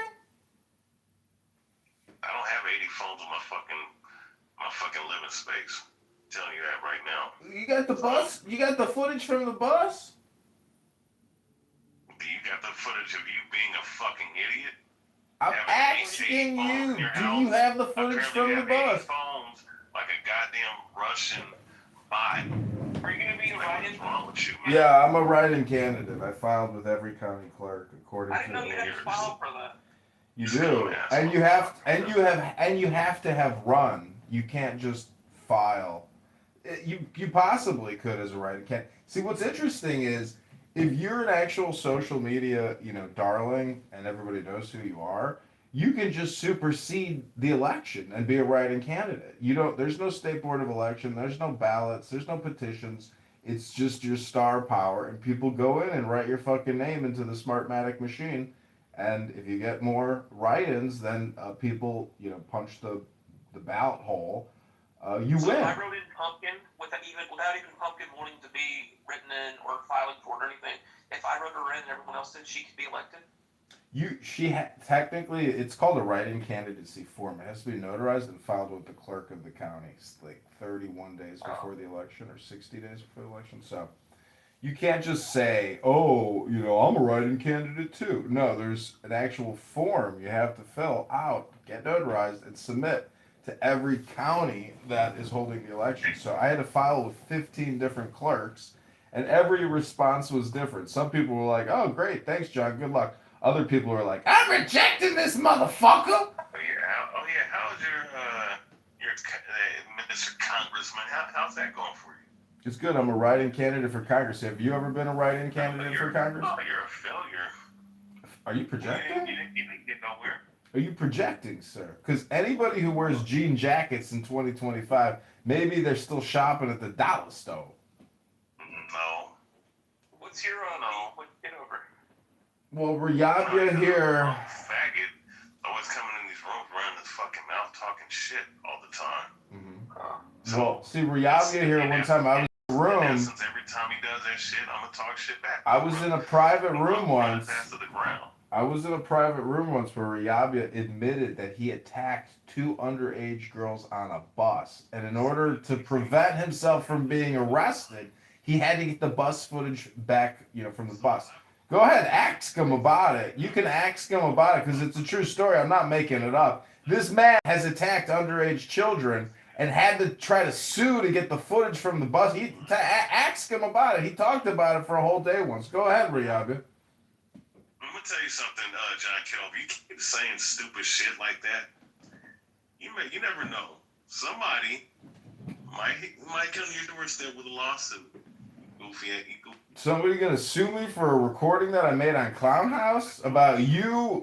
I don't have 80 phones in my fucking living space. I'm telling you that right now. You got the bus? You got the footage from the bus? Do you got the footage of you being a fucking idiot? I'm asking you, do you have the footage from the bus? Phones like a goddamn Russian bot. Are you gonna be invited? What's wrong with you, man? Yeah, I'm a write-in candidate. I filed with every county clerk according I didn't know you had to to. file for that. You do, and you have to have run. You can't just file. You possibly could as a write-in candidate. See, what's interesting is if you're an actual social media, darling, and everybody knows who you are, you can just supersede the election and be a write-in candidate. There's no state board of election, there's no ballots, there's no petitions. It's just your star power, and people go in and write your fucking name into the Smartmatic machine, and if you get more write-ins, then people, punch the ballot hole. You So win. if I wrote in Pumpkin without even Pumpkin wanting to be written in or filing for it or anything, if I wrote her in and everyone else did, she could be elected? Technically, it's called a write-in candidacy form. It has to be notarized and filed with the clerk of the county, like 31 days before the election or 60 days before the election. So you can't just say, oh, I'm a write-in candidate too. No, there's an actual form you have to fill out, get notarized, and submit to every county that is holding the election. So I had to file with 15 different clerks, and every response was different. Some people were like, oh, great, thanks, John, good luck. Other people are like, I'm rejecting this motherfucker. How's your Mr. Congressman? How's that going for you? It's good. I'm a write-in candidate for Congress. Have you ever been a write-in candidate for Congress? Oh, you're a failure. Are you projecting? You didn't get nowhere. Are you projecting, sir? Because anybody who wears jean jackets in 2025, maybe they're still shopping at the dollar store. No. What's your what Kitover? Well, Riyadh here. Faggot always coming in these rooms running his fucking mouth talking shit all the time. Well, see, Riyadh here one time I was in a room. In essence, every time he does that shit, I'm gonna talk shit back. I was in a private room once. To the ground. I was in a private room once where Riyabia admitted that he attacked 2 underage girls on a bus. And in order to prevent himself from being arrested, he had to get the bus footage back, from the bus. Go ahead, ask him about it. You can ask him about it because it's a true story. I'm not making it up. This man has attacked underage children and had to try to sue to get the footage from the bus. Ask him about it. He talked about it for a whole day once. Go ahead, Riyabia. I'm gonna tell you something, John Kelvin. You keep saying stupid shit like that. You never know. Somebody might come to your doorstep with a lawsuit. Goofy. Somebody gonna sue me for a recording that I made on Clown House about you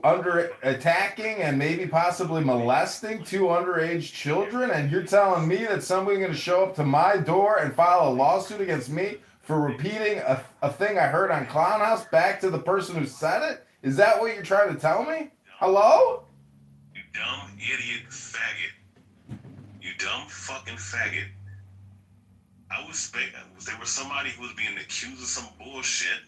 attacking and maybe possibly molesting 2 underage children, and you're telling me that somebody's gonna show up to my door and file a lawsuit against me for repeating a thing I heard on Clown House back to the person who said it? Is that what you're trying to tell me? Hello? You dumb idiot faggot. You dumb fucking faggot. There was somebody who was being accused of some bullshit,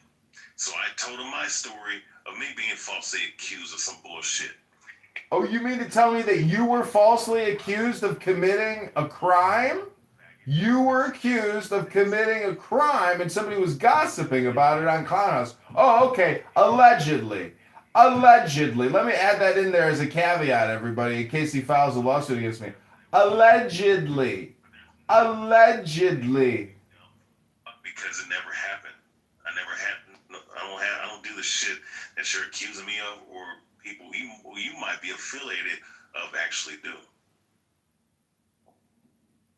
so I told him my story of me being falsely accused of some bullshit. Oh, you mean to tell me that you were falsely accused of committing a crime? You were accused of committing a crime and somebody was gossiping about it on Clown House. Oh, okay. Allegedly. Allegedly. Let me add that in there as a caveat, everybody, in case he files a lawsuit against me. Allegedly. Allegedly. Because it never happened. I don't do the shit that you're accusing me of, or people you might be affiliated of actually do.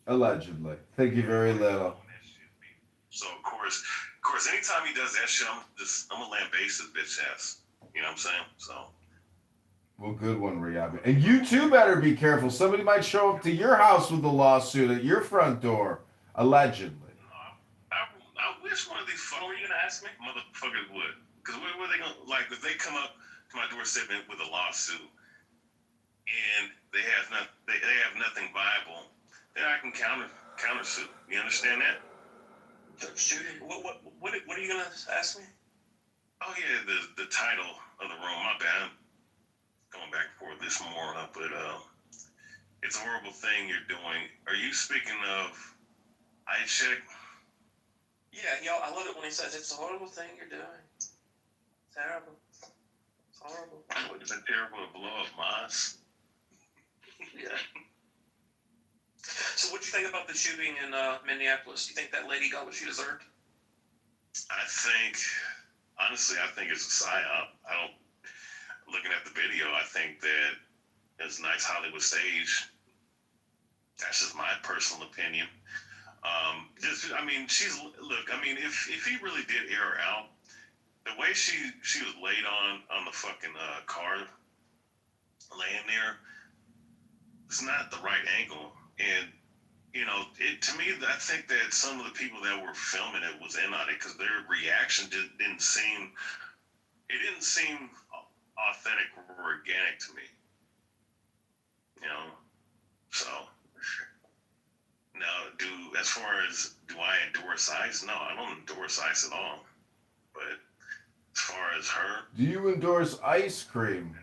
Allegedly. Thank you very little. So of course, anytime he does that shit, I'm gonna lambaste his bitch ass. You know what I'm saying? So. Well, good one, Riyadh. And you too better be careful. Somebody might show up to your house with a lawsuit at your front door, allegedly. I wish one of these what are you gonna ask me? Motherfuckers would. Because what are they gonna if they come up to my doorstep with a lawsuit and they have nothing viable, then I can countersuit. You understand that? Shooting. What are you gonna ask me? Oh yeah, the title of the room. My bad. I'm going back and forth this morning, but it's a horrible thing you're doing. Are you speaking of I check? Yeah, y'all. I love it when he says it's a horrible thing you're doing. It's terrible. It's horrible. Is it terrible to blow up mosques? Yeah. So what do you think about the shooting in Minneapolis? Do you think that lady got what she deserved? Honestly, I think it's a psyop. Looking at the video, I think that it's a nice Hollywood stage. That's just my personal opinion. If he really did air her out, the way she was laid on the fucking car, laying there, it's not the right angle. And to me, I think that some of the people that were filming it was in on it because their reaction didn't seem authentic or organic to me. So now, as far as do I endorse ICE? No, I don't endorse ICE at all. But as far as her, do you endorse ice cream?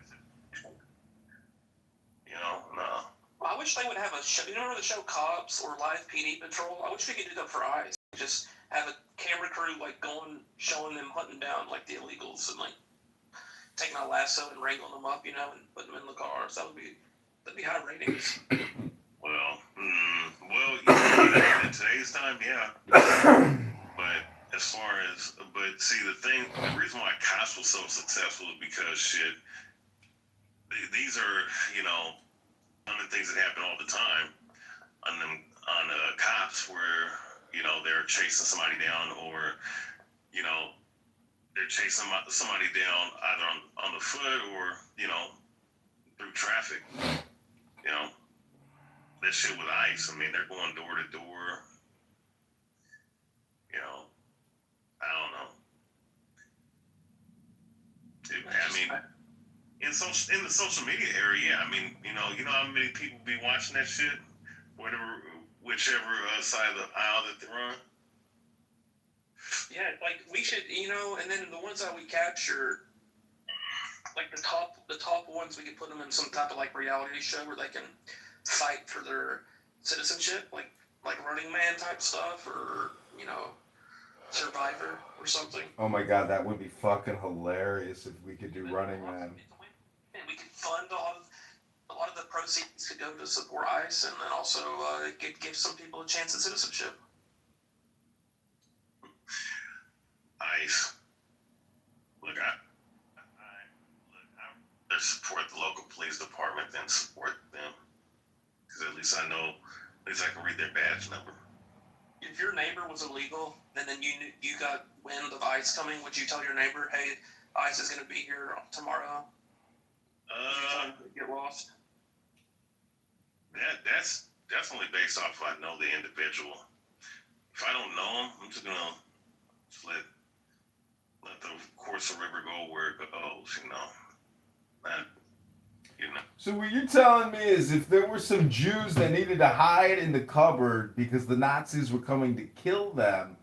No. Well, I wish they would have a show. You remember the show Cops or Live PD Patrol? I wish we could do that for ICE. Just have a camera crew showing them hunting down the illegals and taking a lasso and wrangling them up, and putting them in the cars. That'd be high ratings. In today's time, yeah. But the reason why Cops was so successful is because these are, one of the things that happen all the time on Cops where, they're chasing somebody down or, they're chasing somebody down either on the foot or, through traffic. You know, that shit with ICE. I mean, they're going door to door. You know, I don't know. I mean, in the social media area, yeah. I mean, you know how many people be watching that shit, whichever side of the aisle that they're on. Yeah, like we should, and then the ones that we capture, like the top ones, we could put them in some type of like reality show where they can fight for their citizenship, like Running Man type stuff, or Survivor or something. Oh my god, that would be fucking hilarious if we could do Running Man. And we could fund a lot of the proceeds could go to support ICE, and then also give some people a chance at citizenship. ICE. Look, I support the local police department than support them, because at least I know, at least I can read their badge number. If your neighbor was illegal, and then you got wind of ICE coming, would you tell your neighbor, "Hey, ICE is going to be here tomorrow"? Get lost. That's definitely based off if I know the individual. If I don't know him, I'm just gonna let the course of river go where it goes. So what you're telling me is if there were some Jews that needed to hide in the cupboard because the Nazis were coming to kill them,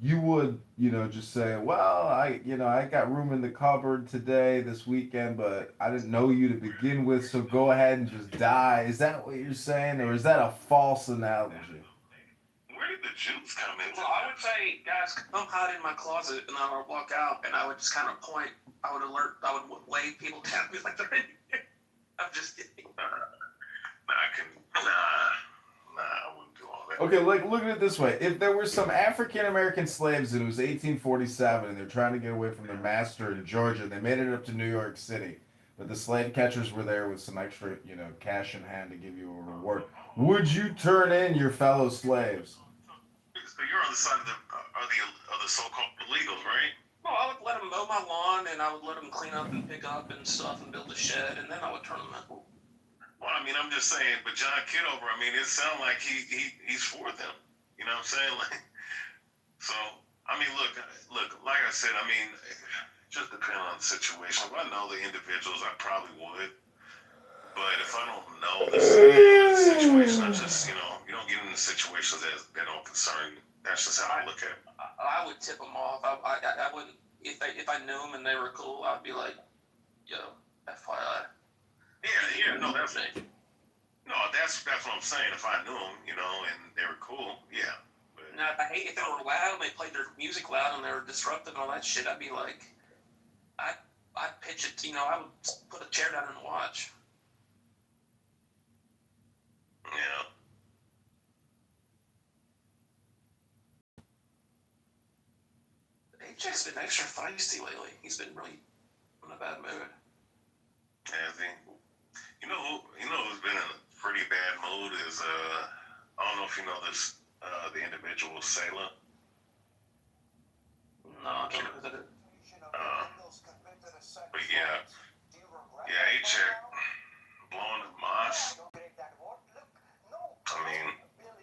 you would, just say, well, I got room in the cupboard today, this weekend, but I didn't know you to begin with, so go ahead and just die. Is that what you're saying, or is that a false analogy? Where did the Jews come in? Well, I would say, guys, come hide in my closet, and I would walk out, and I would just kind of point. I would wave people down, be like, they're in here. I'm just kidding. I wouldn't do all that. Okay, look at it this way. If there were some African American slaves and it was 1847 and they're trying to get away from their master in Georgia, they made it up to New York City, but the slave catchers were there with some extra, cash in hand to give you a reward, would you turn in your fellow slaves? So you're on the side of the so-called illegals, right? Well, I would let them mow my lawn, and I would let them clean up and pick up and stuff and build a shed, and then I would turn them in. Well, I mean, I'm just saying, but John Kitover, I mean, it sounds like he's for them. You know what I'm saying? So, I mean, look, like I said, I mean, just depending on the situation. If I know the individuals, I probably would. But if I don't know the situation, I just, you don't get into situations that don't concern you. That's just how I look at it. I would tip them off. I wouldn't, if I knew them and they were cool, I'd be like, yo, FYI. Yeah, no, that's what I'm saying. If I knew them, and they were cool, yeah. But now, I hate if they were loud and they played their music loud and they were disruptive and all that shit. I'd be like, I'd pitch it. I would put a chair down and watch. Yeah. AJ's been extra feisty lately. He's been really in a bad mood. Has he? You know who's been in a pretty bad mood is I don't know if you know this the individual Sailor. No, I don't know that. But yeah, he checked blowing the mosh. I mean,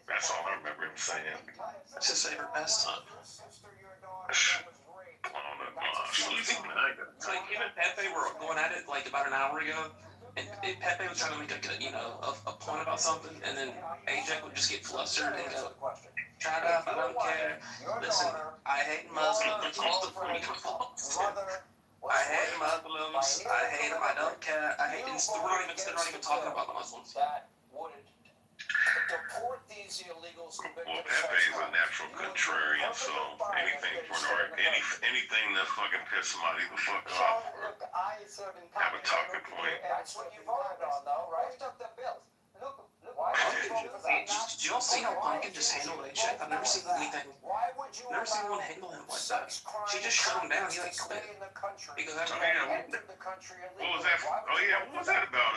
that's all I remember him saying. That's his favorite pastime. Blowing the mosh. Like him and Pepe were going at it like about an hour ago. And Pepe was trying to make a point about something, and then AJ would just get flustered and go, "Shut up! I don't care. Listen, I hate Muslims. I hate Muslims. I hate them. I don't care. I hate. They're not even talking about the Muslims." Deport these illegals who've been Well, Pepe is a natural contrarian, so anything to fucking piss somebody the fuck off or have a talking point. That's what you voted on, though, right? Up the bills. Look, Did y'all see how Pumpkin just handled AJ? I've never seen anything. Never seen anyone handle him like that. She just shut him down. He like quit. Because What was that? Oh yeah, what was that about?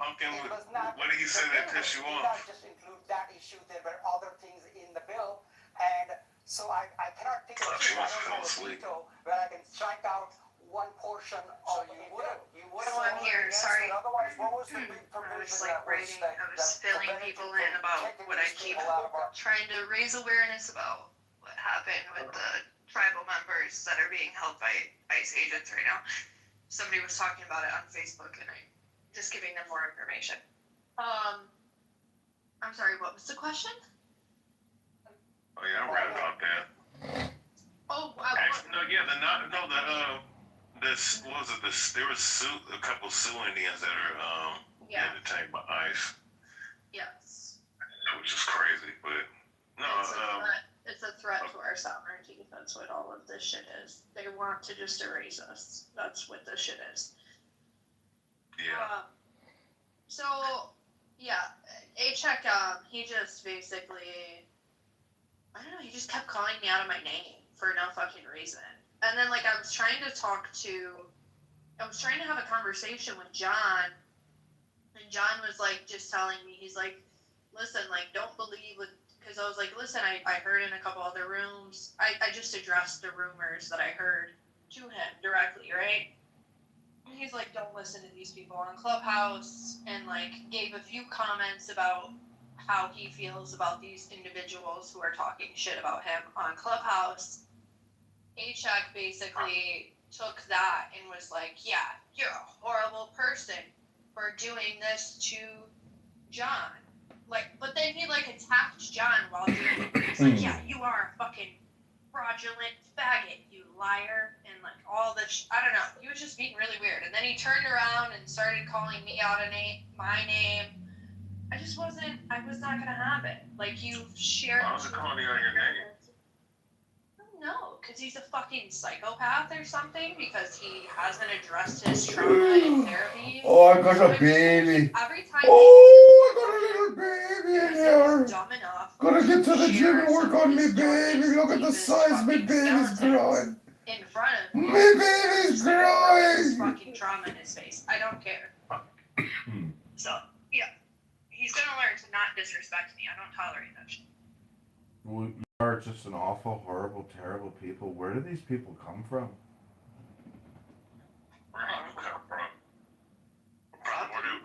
Pumpkin, what did he say that pissed you off? Just include that issue. There were other things in the bill, and so I cannot take a veto where I can strike out one portion of So it. you would So I'm here, sorry. But otherwise, what was the big I provision was like that was writing, that, I was filling people in about what I keep trying to raise awareness about what happened with the tribal members that are being held by ICE agents right now. Somebody was talking about it on Facebook and I'm just giving them more information. I'm sorry, what was the question? Oh yeah, I read about that. Oh, Actually, this what was it? There was a couple Sioux Indians that are yeah, detained by ICE, yes. which is crazy. But no, It's a threat to our sovereignty. That's what all of this shit is. They want to just erase us. That's what this shit is. yeah. So, yeah, A-Check, he just basically, I don't know, he just kept calling me out of my name for no fucking reason. And then, like, I was trying to have a conversation with John, and John was, like, just telling me, he's like, listen, like, don't believe what, because I was like, listen, I heard in a couple other rooms, I just addressed the rumors that I heard to him directly, right? And he's like, don't listen to these people on Clubhouse, and, like, gave a few comments about how he feels about these individuals who are talking shit about him on Clubhouse. A-Check basically took that and was like, yeah, you're a horrible person for doing this to John. Like, but then he, like, attacked John while doing it. He's like, yeah, you are a fucking fraudulent faggot, you liar, and, like, all this I don't know. He was just being really weird. And then he turned around and started calling me out my name. I was not gonna have it. Like, you shared. Why was it calling you out your name? No, because he's a fucking psychopath or something, because he hasn't addressed his trauma in therapy. Oh, I got a baby. Every time Oh, I got a little baby in here. dumb enough. Gotta get to the gym and work on me baby. Look at the size my baby's growing. In front of me. My baby's growing. Fucking trauma in his face. I don't care. So, yeah. He's gonna learn to not disrespect me. I don't tolerate that shit. Well, you are just an awful, horrible, terrible people. Where do these people come from? Where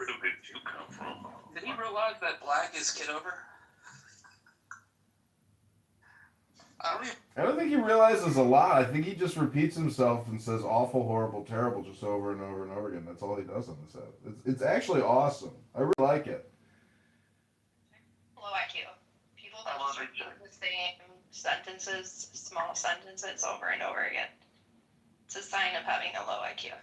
did you come from? Did he realize that black is Kitover? I don't think he realizes a lot. I think he just repeats himself and says awful, horrible, terrible just over and over and over again. That's all he does on this set. It's actually awesome. I really like it. Low IQ. People that just repeat the same sentences, small sentences over and over again. It's a sign of having a low IQ.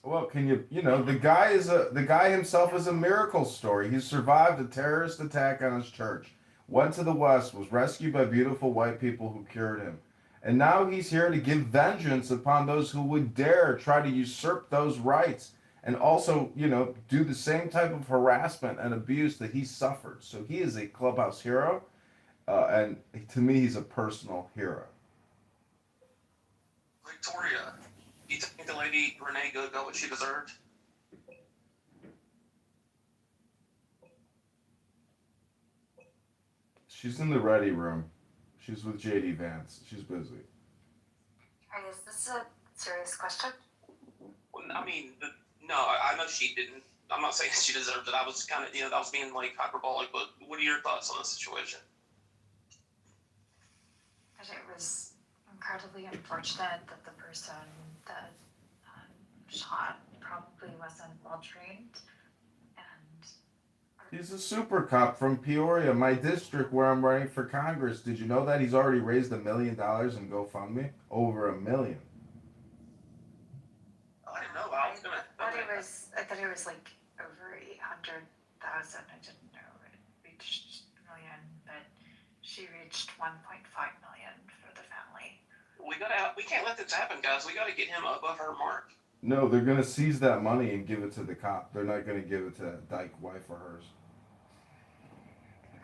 Well, the guy himself is a miracle story. He survived a terrorist attack on his church, went to the West, was rescued by beautiful white people who cured him. And now he's here to give vengeance upon those who would dare try to usurp those rights and also, do the same type of harassment and abuse that he suffered. So he is a Clubhouse hero, and to me, he's a personal hero. Victoria, you think the lady Renee got what she deserved? She's in the ready room. She's with JD Vance. She's busy. Is this a serious question? Well, I mean, no, I know she didn't. I'm not saying she deserved it. I was kind of, that was being like hyperbolic, but what are your thoughts on the situation? That it was incredibly unfortunate that the person that shot probably wasn't well trained. He's a super cop from Peoria, my district where I'm running for Congress. Did you know that he's already raised $1 million in GoFundMe? Over $1 million. I didn't know. I thought it was like over 800,000. I didn't know it reached $1 million, but she reached 1.5 million for the family. We can't let this happen, guys. We got to get him above her mark. No, they're going to seize that money and give it to the cop. They're not going to give it to that dyke wife or hers.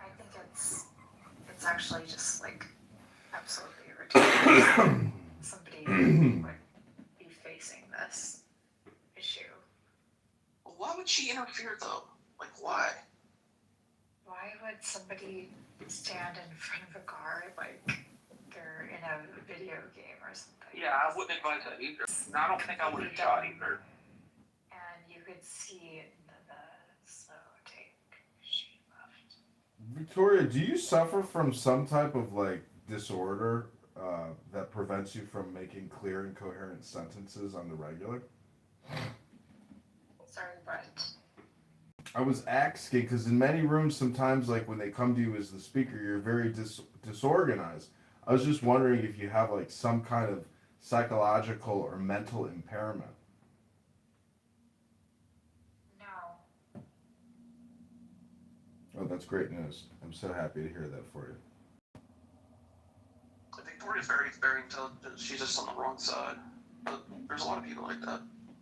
I think it's actually just like absolutely ridiculous. Somebody would be facing this issue. Why would she interfere though? Like why? Why would somebody stand in front of a car like speaker in a video game or something. Yeah, I wouldn't advise that either. And I don't think I would have shot either. And you could see in the slow take, she left. Victoria, do you suffer from some type of like disorder that prevents you from making clear and coherent sentences on the regular? Sorry, Brett. I was asking because in many rooms, sometimes like when they come to you as the speaker, you're very disorganized. I was just wondering if you have like some kind of psychological or mental impairment. No. Oh, that's great news. I'm so happy to hear that for you. Victoria's very, very intelligent. She's just on the wrong side. But there's a lot of people like that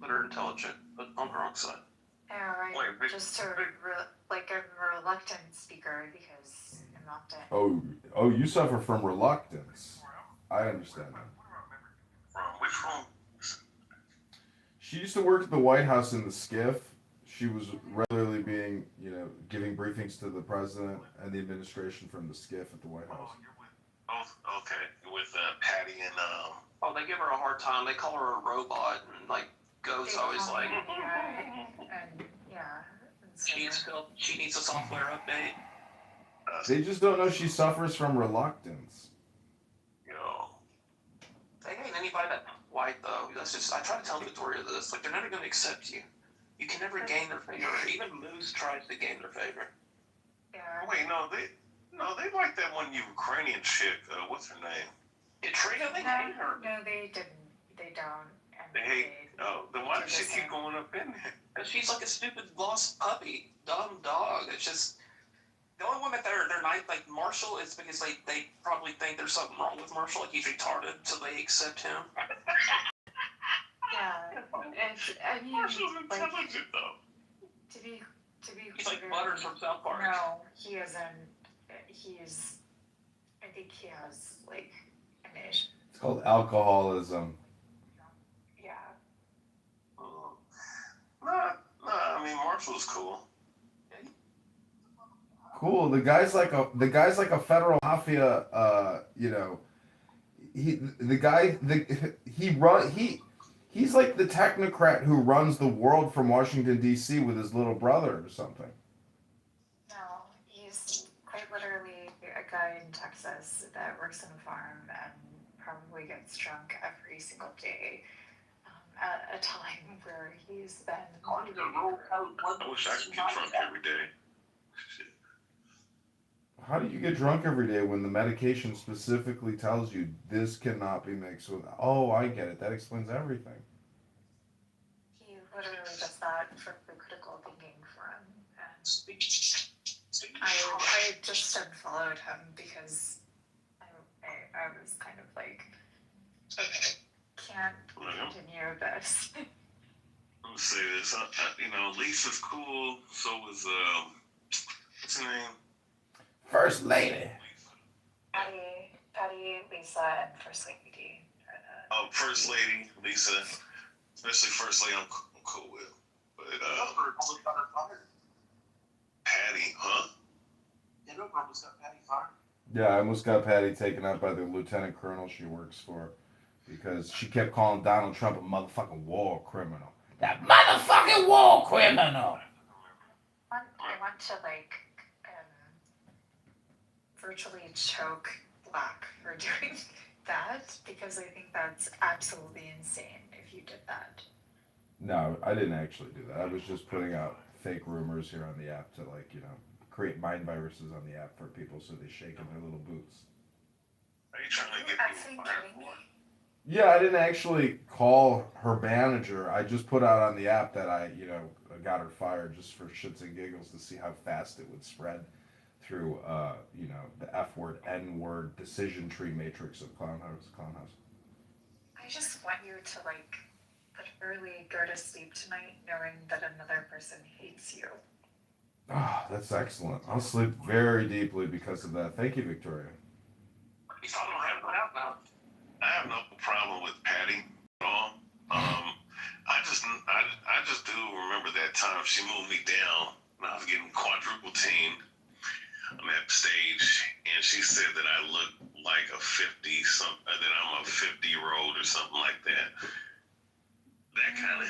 are intelligent, but on the wrong side. Yeah, right. Wait, Just a reluctant speaker because I'm not dead. Oh, you suffer from reluctance. I understand that. From which room? She used to work at the White House in the skiff. She was regularly being, giving briefings to the president and the administration from the skiff at the White House. Oh, okay. With Patty and Oh, they give her a hard time. They call her a robot, and like Go's always like, and yeah. she needs a software update. They just don't know she suffers from reluctance. They ain't anybody that white though. That's just I try to tell Victoria this. Like they're never gonna accept you. You can never gain their favor. Even Moose tries to gain their favor. Yeah. Wait, they like that one Ukrainian chick. What's her name? Katrina, they hate her. No, they didn't. They don't. And They hate. Oh, then why does she keep going up in there? Because she's like a stupid lost puppy, dumb dog. It's just the only one that they're nice like Marshall is because they probably think there's something wrong with Marshall, like he's retarded, so they accept him. Yeah. I mean, Marshall's intelligent though. To be He's like Butters from South Park. No, he isn't. I think he has like an issue. It's called alcoholism. Yeah. Nah, I mean Marshall's cool. Cool. The guy's like a federal mafia. He's like the technocrat who runs the world from Washington D.C. with his little brother or something. No, he's quite literally a guy in Texas that works on a farm and probably gets drunk every single day. At a time where he's been. I wish I could get drunk every day. Shit. How do you get drunk every day when the medication specifically tells you this cannot be mixed with? Oh, I get it. That explains everything. He literally does that for critical thinking for him. And I just unfollowed him because I was kind of like, okay, can't continue this. Let me say this. Lisa's cool. So was what's her name? First Lady. Patty, Lisa, and First Lady. First Lady, Lisa. Especially First Lady, I'm cool with. But Patty, huh? You know, almost got Patty fired. Yeah, I almost got Patty taken out by the lieutenant colonel she works for because she kept calling Donald Trump a motherfucking war criminal. That motherfucking war criminal! I want to virtually choke Black for doing that because I think that's absolutely insane if you did that. No, I didn't actually do that. I was just putting out fake rumors here on the app to create mind viruses on the app for people so they shake in their little boots. Are you trying to get people fired for? Yeah, I didn't actually call her manager. I just put out on the app that I got her fired just for shits and giggles to see how fast it would spread through, the F word, N word, decision tree matrix of Clownhouse. I just want you to literally go to sleep tonight knowing that another person hates you. Ah, that's excellent. I'll sleep very deeply because of that. Thank you, Victoria. I have no problem with Patty at all. I just do remember that time she moved me down and I was getting quadruple teamed on that stage, and she said that I looked like like a 50 something, that I'm a 50-year-old or something like that. That kind of.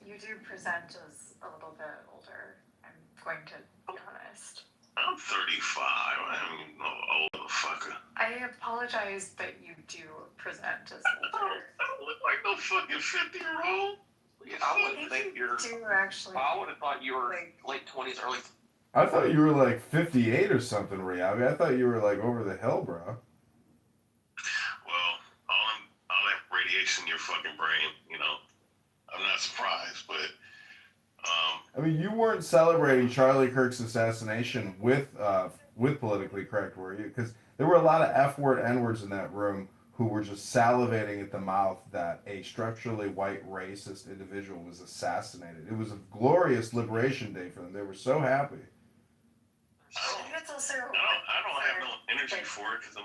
You do present as a little bit older. I'm going to be honest. I'm 35. I ain't no old motherfucker. I apologize that you do present as older. I don't look like no fucking 50-year-old. Yeah, I wouldn't think you're. Do actually? I would have thought you were late 20s, early. I thought you were like 58 or something, Riabi. I thought you were like over the hill, bro. Well, all that radiation in your fucking brain, you know, I'm not surprised, but. I mean, you weren't celebrating Charlie Kirk's assassination with politically correct, were you? Because there were a lot of F-word, N-words in that room who were just salivating at the mouth that a structurally white racist individual was assassinated. It was a glorious liberation day for them. They were so happy. I don't have no energy for it because I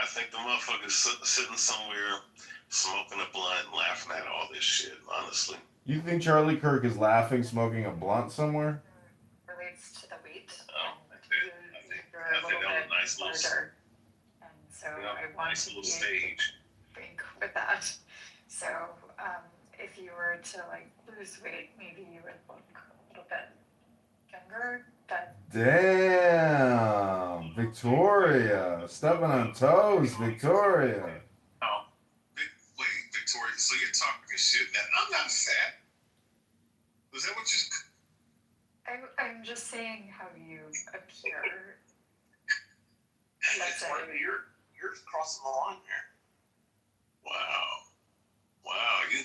think the motherfucker's sitting somewhere smoking a blunt and laughing at all this shit, honestly. You think Charlie Kirk is laughing, smoking a blunt somewhere? Relates to the weight. I think that was a nice little, And so I want nice to little be stage. frank with that. So if you were to like lose weight, maybe you would look a little bit younger. But Damn, Victoria, stepping on toes, Victoria. Oh, wait, Victoria. So you're talking shit now? I'm not fat. Is that what you? I'm just saying how you appear. That's it. You're crossing the line there. Wow, you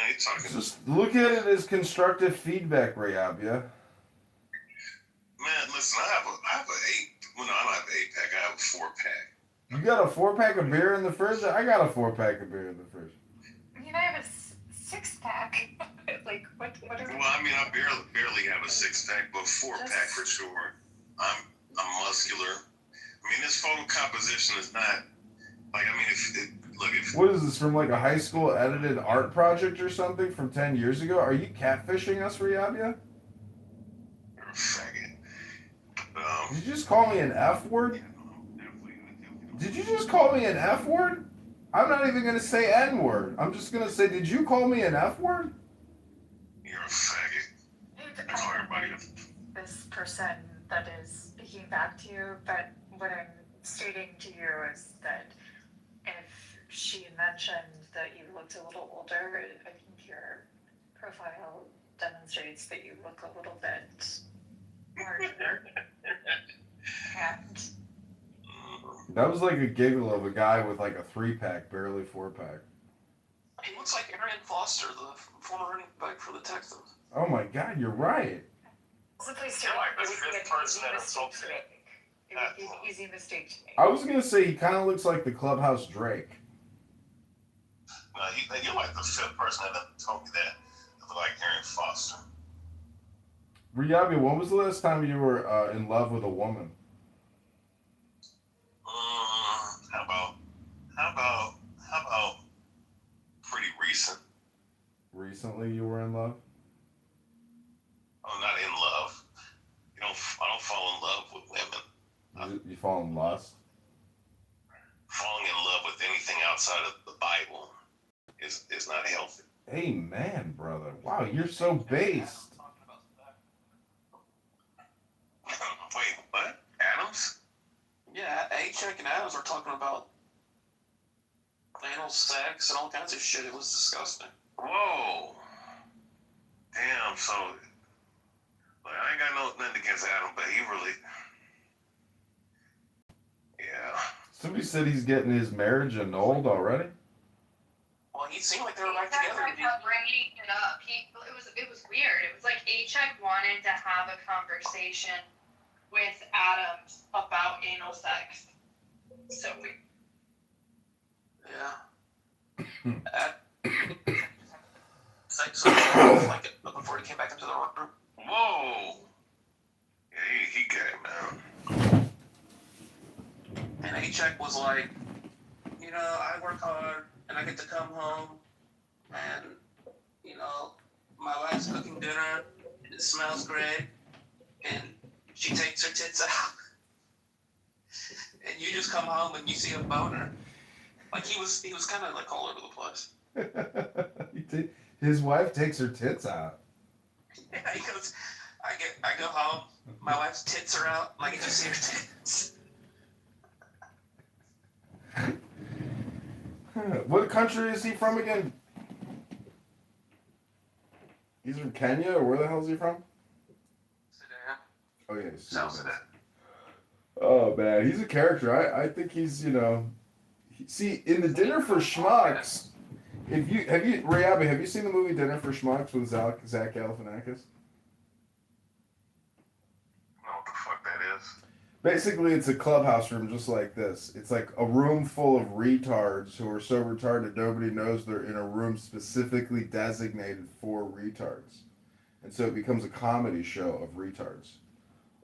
ain't talking. Just look at it as constructive feedback, Riabia. Man, listen, I have an 8. Well, no, I don't have an 8-pack. I have a 4-pack. You got a 4-pack of beer in the fridge? I got a 4-pack of beer in the fridge. I mean, I have a 6-pack. Like, what are? Well, I mean, I barely have a 6-pack, but 4-pack for sure. I'm muscular. I mean, this photo composition is not like. I mean, if What is this from, like a high school edited art project or something from 10 years ago? Are you catfishing us, Riabia? you're a faggot. Did you just call me an F word? Did you just call me an F word? I'm not even going to say N word. I'm just going to say, did you call me an F word? You're a faggot. Call everybody a This person that is speaking back to you, but what I'm stating to you is that if she mentioned that you looked a little older, I think your profile demonstrates that you look a little bit larger. And That was like a giggle of a guy with like a 3-pack, barely 4-pack. He looks like Arian Foster, the former running back for the Texans. Oh my God, you're right. please You're like the fifth person that insulted me. It would be an easy mistake to make. I was going to say he kind of looks like the Clubhouse Drake. No, you're like the 5th person that ever told me that. I look like Arian Foster. Riabi, when was the last time you were in love with a woman? How about pretty recent? Recently you were in love? I'm not in love. I don't fall in love with women. You fall in lust? Falling in love with anything outside of the Bible is not healthy. Amen, brother. Wow, you're so based. Wait, what? Adams? Yeah, A-Check and Adams were talking about anal sex and all kinds of shit. It was disgusting. Whoa. Damn, so like, I ain't got nothing against Adam, but he really, yeah. Somebody said he's getting his marriage annulled already? Well, he seemed like they were back A-Check together. kept bringing it up. It was weird. It was like A-Check wanted to have a conversation with Adams about anal sex. So weird. Yeah. Sex like before he came back into the room. Whoa. Yeah, he gay, man. And A-Check was like, I work hard and I get to come home and, my wife's cooking dinner. It smells great. And she takes her tits out. and you just come home and you see a boner. Like he was kind of like all over the place. His wife takes her tits out. Yeah, he goes, I go home, my wife's tits are out, and I can just see her tits. What country is he from again? He's from Kenya, or where the hell is he from? Sudan. Oh yeah, South Sudan. Oh man, he's a character. I think he's, you know, see, in the Dinner for Schmucks. Rayabi, have you seen the movie Dinner for Schmucks with Zach Galifianakis? What the fuck that is? Basically, it's a clubhouse room just like this. It's like a room full of retards who are so retarded nobody knows they're in a room specifically designated for retards. And so it becomes a comedy show of retards.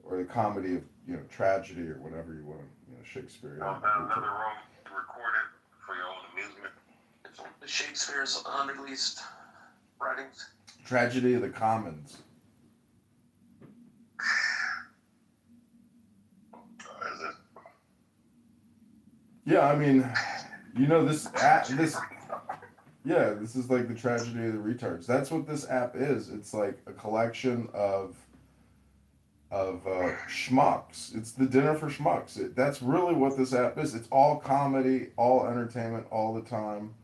Or a comedy of, you know, tragedy or whatever you want, you know, Shakespeare. Another room recorded for your own amusement. Shakespeare's unreleased writings. Tragedy of the Commons. Is it? Yeah, I mean, you know, this is like the tragedy of the retards. That's what this app is. It's like a collection of schmucks. It's the Dinner for Schmucks. That's really what this app is. It's all comedy, all entertainment, all the time,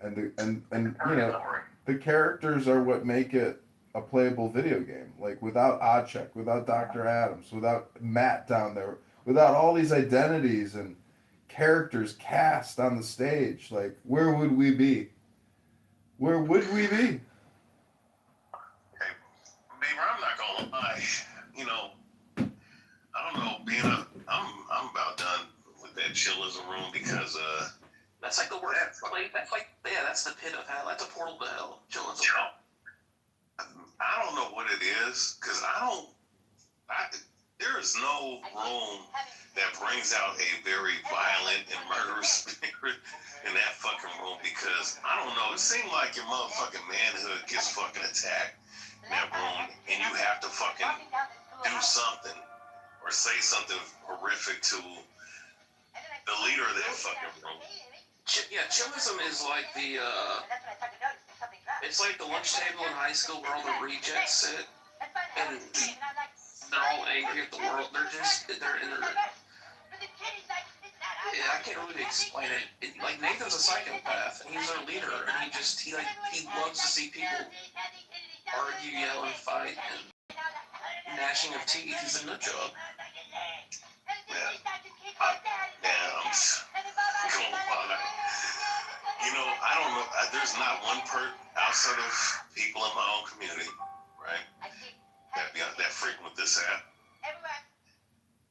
and you know, the characters are what make it a playable video game. Like without Oddcheck, without Dr. Adams, without Matt down there, without all these identities and characters cast on the stage, like where would we be? Where would we be? Hey, Beaver, I'm not gonna lie. You know, I don't know, I'm about done with that chillism room because That's like the word. That's the pit of hell. That's a portal to hell. Chillism. I don't know what it is because there is no room that brings out a very violent and murderous spirit in that fucking room because I don't know. It seemed like your motherfucking manhood gets fucking attacked in that room and you have to fucking do something or say something horrific to the leader of that fucking room. Chillism is like it's like the lunch table in high school where all the rejects sit and they're all angry at the world. I can't really explain it. Like Nathan's a psychopath and he's their leader and he loves to see people argue, yell, and fight and gnashing of teeth. He's a nut job. You know, I don't know. There's not one outside of people in my own community, right, that frequent this app.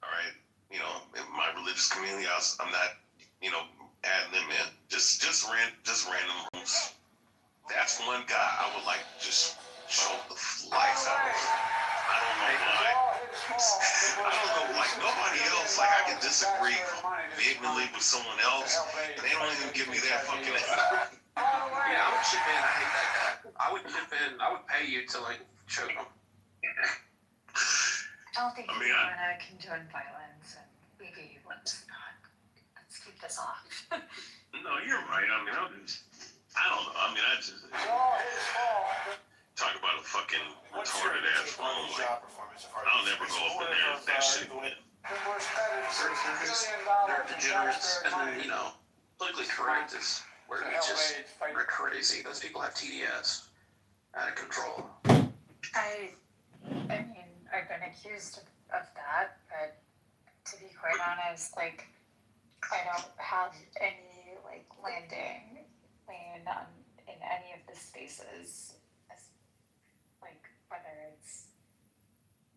All right, you know, in my religious community, I'm not, you know, adding them in. Just random rooms. That's one guy I would like to just show the life out of. I don't know why. I don't know, like nobody else. Like I can disagree vehemently with someone else, and they don't even give me that fucking. Yeah, I would chip in. I hate that guy. I would chip in. I would pay you to like choke him. I don't think you want to condone violence, and maybe let's keep this off. No, you're right. I mean, I don't know. I mean, I just talk about a fucking retarded ass room. Like, I'll never go up in there if that shit. They're degenerates, and then you know, politically correct is where they're crazy. Those people have TDS, out of control. I mean, I've been accused of that, but to be quite honest, like, I don't have any, like, landing lane in any of the spaces, like, whether it's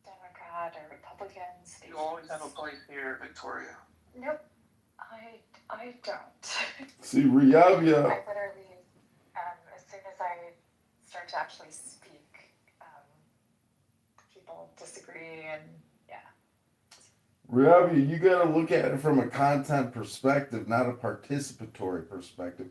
Democrat or Republican spaces. You always have a place here, Victoria. Nope, I don't. See, Riyabia. I literally, as soon as I start to actually speak, people disagree, and yeah. Riyabia, you got to look at it from a content perspective, not a participatory perspective.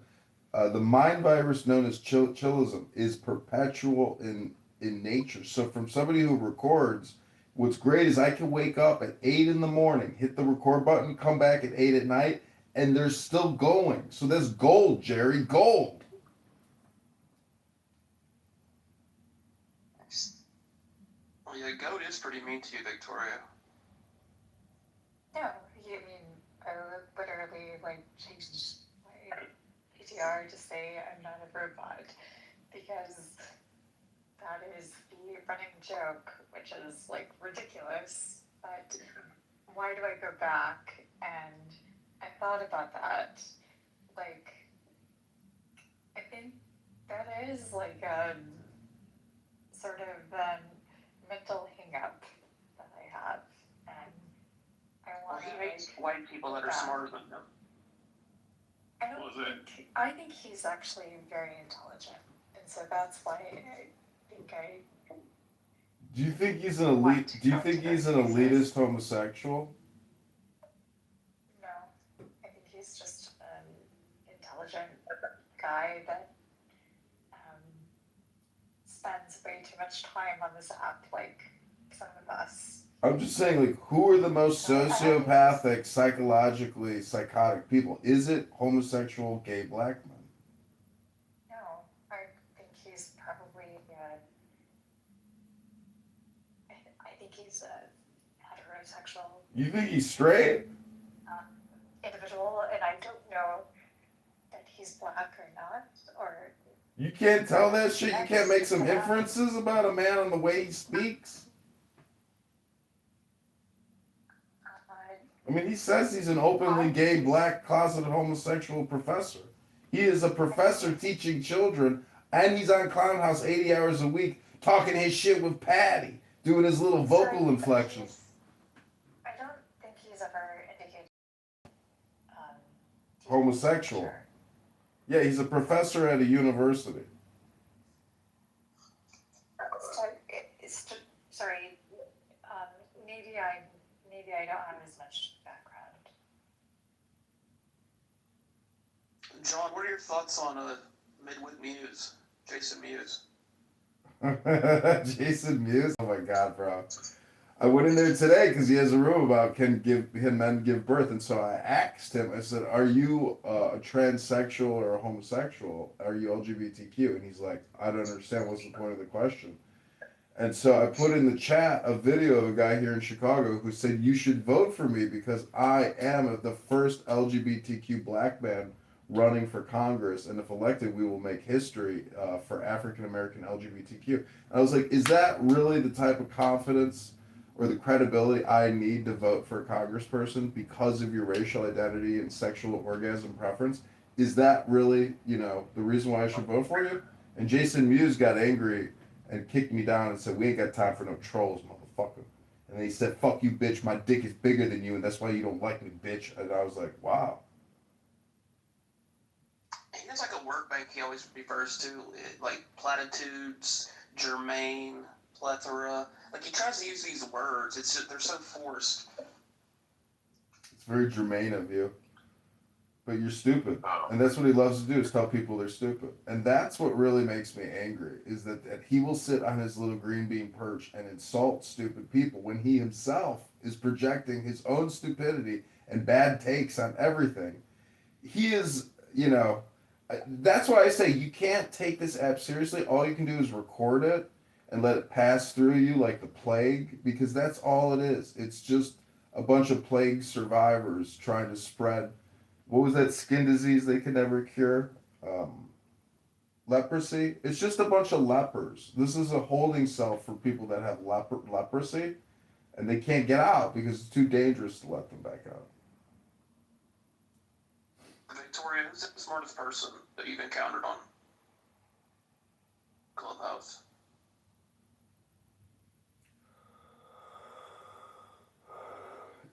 The mind virus known as chillism is perpetual in nature. So from somebody who records, What's great is I can wake up at 8 in the morning, hit the record button, come back at 8 at night, and they're still going. So that's gold, Jerry, gold. Well, yeah, Goat is pretty mean to you, Victoria. No, I mean, I literally like changed my PTR to say I'm not a robot because that is the running joke, which is like ridiculous. But why do I go back? And I thought about that. Like, I think that is like a sort of mental hang up that I have. And I Well, want he to hates white people that are smarter than him. I think he's actually very intelligent. And so that's why I think Do you think he's an elite? Do you think he's an elitist homosexual? no, I think he's just an intelligent guy that spends way too much time on this app, like some of us. I'm just saying, like, who are the most sociopathic, psychologically psychotic people? Is it homosexual, gay, black men? No, I think he's probably, I think he's a heterosexual You think he's straight? individual, and I don't know that he's black or not, or You can't tell that shit? You can't make some inferences about a man on the way he speaks? I mean, he says he's an openly gay, black, closeted homosexual professor. He is a professor teaching children, and he's on Clown House 80 hours a week talking his shit with Patty, doing his little vocal inflections. I don't think he's ever indicated Homosexual. Yeah, he's a professor at a university. Sorry, maybe I don't have as much background. John, what are your thoughts on Midwit Muse, Jason Mewes? Jason Mewes? Oh my god, bro. I went in there today because he has a room about can men give birth, and so I asked him, I said, are you a transsexual or a homosexual? Are you LGBTQ? And he's like, I don't understand, what's the point of the question? And so I put in the chat a video of a guy here in Chicago who said, you should vote for me because I am the first LGBTQ black man running for Congress, and if elected, we will make history for African American LGBTQ. And I was like, is that really the type of confidence or the credibility I need to vote for a congressperson because of your racial identity and sexual orgasm preference? Is that really, the reason why I should vote for you? And Jason Mewes got angry and kicked me down and said, we ain't got time for no trolls, motherfucker. And then he said, fuck you, bitch, my dick is bigger than you, and that's why you don't like me, bitch. And I was like, wow. He has like a word bank he always refers to, like platitudes, germane, plethora. Like he tries to use these words. It's just, they're so forced. It's very germane of you. But you're stupid. And that's what he loves to do, is tell people they're stupid. And that's what really makes me angry, is that he will sit on his little green bean perch and insult stupid people when he himself is projecting his own stupidity and bad takes on everything. He is, that's why I say you can't take this app seriously. All you can do is record it and let it pass through you like the plague, because that's all it is. It's just a bunch of plague survivors trying to spread, what was that skin disease they could never cure? Leprosy. It's just a bunch of lepers. This is a holding cell for people that have leprosy, and they can't get out because it's too dangerous to let them back out. Victoria, who's the smartest person that you've encountered on Clubhouse?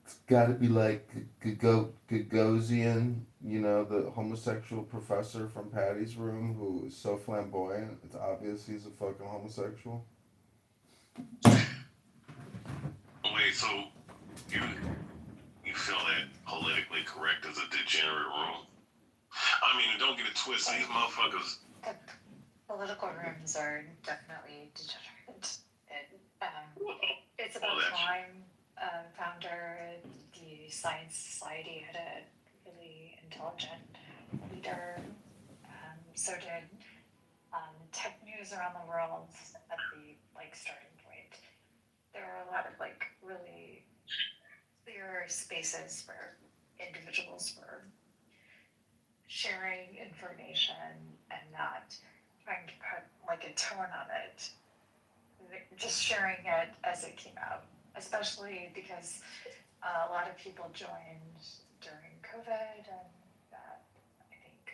It's got to be like Gagosian, the homosexual professor from Patty's room who is so flamboyant. It's obvious he's a fucking homosexual. Wait, so you feel that politically correct is a degenerate room? I mean, don't get it twisted. These motherfuckers. The political rooms are definitely degenerate. And It's about time founder, the Science Society had a really intelligent leader. So did tech news around the world at the starting point. There are a lot of really clear spaces where individuals were sharing information and not trying to put a tone on it, just sharing it as it came out, especially because a lot of people joined during COVID and that, I think.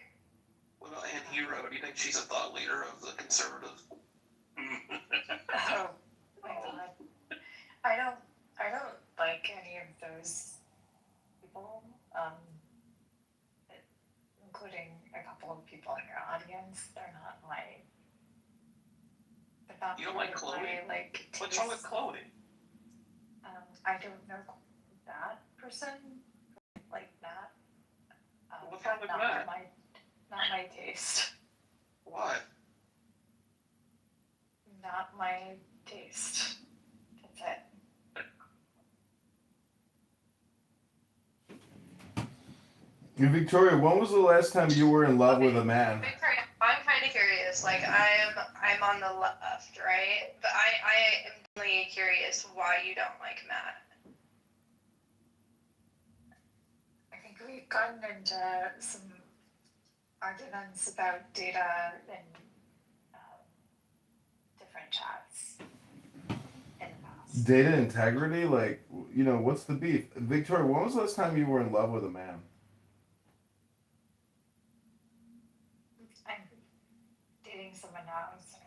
What about Ann Hero? Do you think she's a thought leader of the conservative? Oh my god. I don't like any of those people, including a couple of people in your audience. They're not You don't like Chloe? What's wrong with Chloe? I don't know that person like that. What's wrong with not that? Not my taste. Why? Not my taste. That's it. Victoria, when was the last time you were in love with a man? Victoria, I'm kind of curious. I'm on the left, right? But I am really curious why you don't like Matt. I think we've gotten into some arguments about data in different chats in the past. Data integrity? What's the beef? Victoria, when was the last time you were in love with a man? I'm dating someone now, so.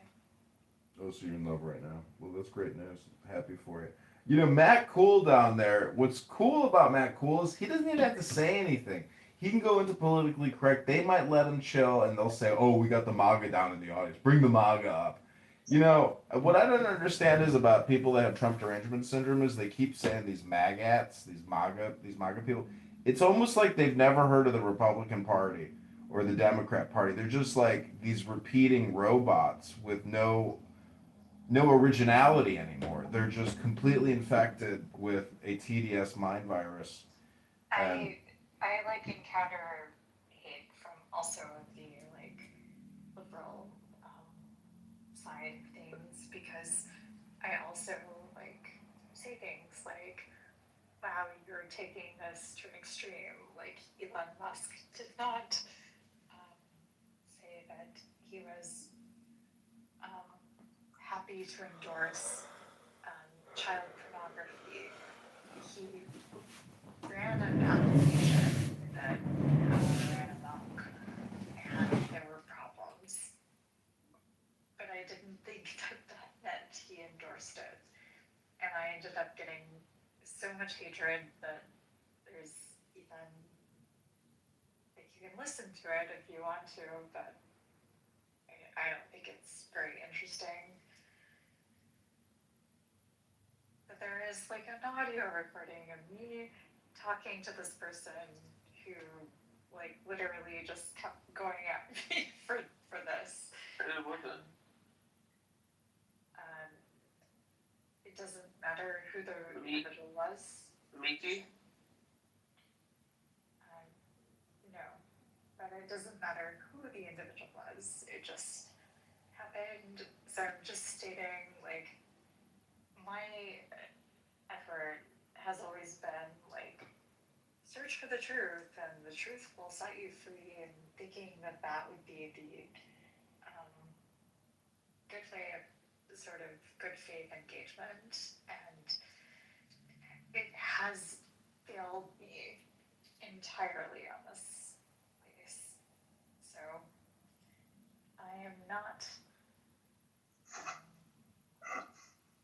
Oh, so you're in love right now. Well, that's great news. Happy for you. Matt Cool down there, what's cool about Matt Cool is he doesn't even have to say anything. He can go into politically correct. They might let him chill, and they'll say, oh, we got the MAGA down in the audience. Bring the MAGA up. What I don't understand is about people that have Trump derangement syndrome is they keep saying these MAGAts, these MAGA people. It's almost like they've never heard of the Republican Party or the Democrat Party. They're just like these repeating robots with no originality anymore. They're just completely infected with a TDS mind virus. I encounter hate from also the liberal side of things because I also say things like, wow, you're taking this to an extreme. Elon Musk did not say that he was happy to endorse child pornography. He ran an application that ran amok, and there were problems. But I didn't think that meant he endorsed it. And I ended up getting so much hatred that there's even, you can listen to it if you want to, but I don't think it's very interesting. But there is an audio recording of me talking to this person who literally just kept going at me for this. Who was it? It doesn't matter who the individual was. Mickey? No, but it doesn't matter who the individual was. It just happened. So I'm just stating my effort has always been search for the truth, and the truth will set you free, and thinking that would be the good way of sort of good faith engagement, and it has failed me entirely on this place. So I am not.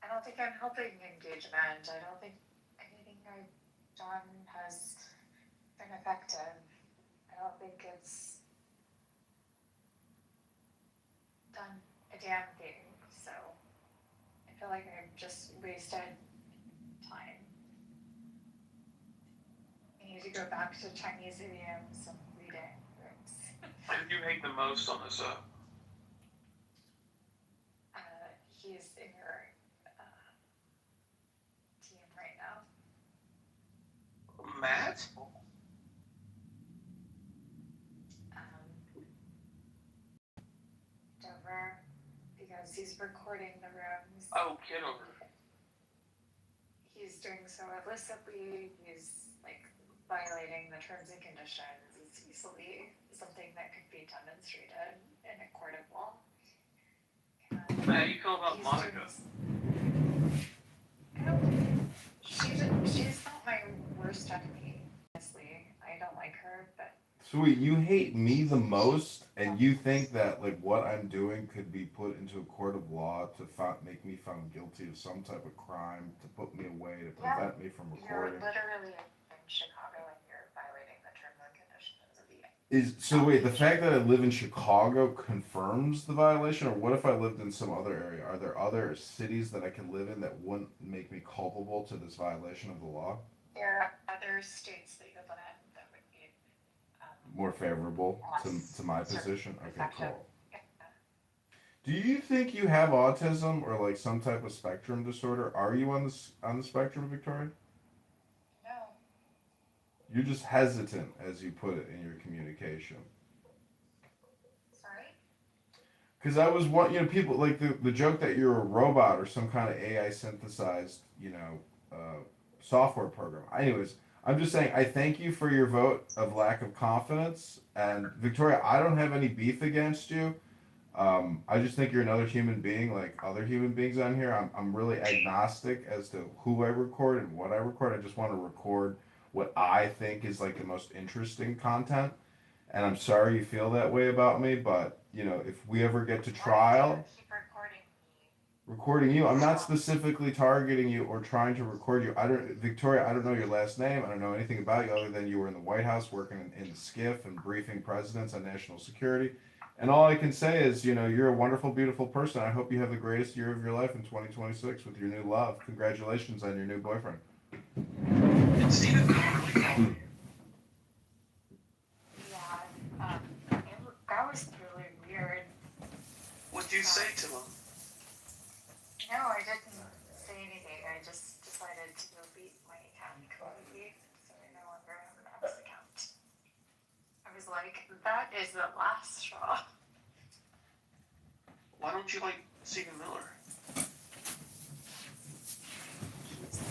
I don't think I'm helping engagement. I don't think anything I've done has been effective. I don't think it's done a damn thing. So I feel like I've just wasted time. I need to go back to Chinese idioms and reading books. Who do you hate the most on this He's ignorant. cameras. He's recording the rooms. Oh, Kitover. He's doing so illicitly. He's like violating the terms and conditions. It's easily something that could be demonstrated in a court of law. How do you feel about Monica? She's not my worst enemy, honestly. I don't like her, but Sweet, you hate me the most, and you think that like what I'm doing could be put into a court of law to make me found guilty of some type of crime, to put me away, to prevent me from recording. you're literally in Chicago and you're violating the terms and conditions of the. So wait, the fact that I live in Chicago confirms the violation, or what if I lived in some other area? Are there other cities that I can live in that wouldn't make me culpable to this violation of the law? There are other states that you could live in that would be More favorable to my position? Okay, cool. Do you think you have autism or like some type of spectrum disorder? Are you on the spectrum, Victoria? No. You're just hesitant, as you put it in your communication. Sorry? Because I was people like the joke that you're a robot or some kind of AI synthesized, software program. Anyways, I'm just saying I thank you for your vote of lack of confidence. And Victoria, I don't have any beef against you. I just think you're another human being like other human beings on here. I'm really agnostic as to who I record and what I record. I just want to record what I think is like the most interesting content. And I'm sorry you feel that way about me, but if we ever get to trial, Keep recording me. recording you, I'm not specifically targeting you or trying to record you. Victoria, I don't know your last name. I don't know anything about you other than you were in the White House working in the SCIF and briefing presidents on national security. And all I can say is, you're a wonderful, beautiful person. I hope you have the greatest year of your life in 2026 with your new love. Congratulations on your new boyfriend. Did Stephen Miller really call you? Yeah, that was really weird. What'd you say to him? No, I didn't say anything. I just decided to delete my account completely, so I no longer have an X account. I was like, that is the last straw. Why don't you like Stephen Miller? He's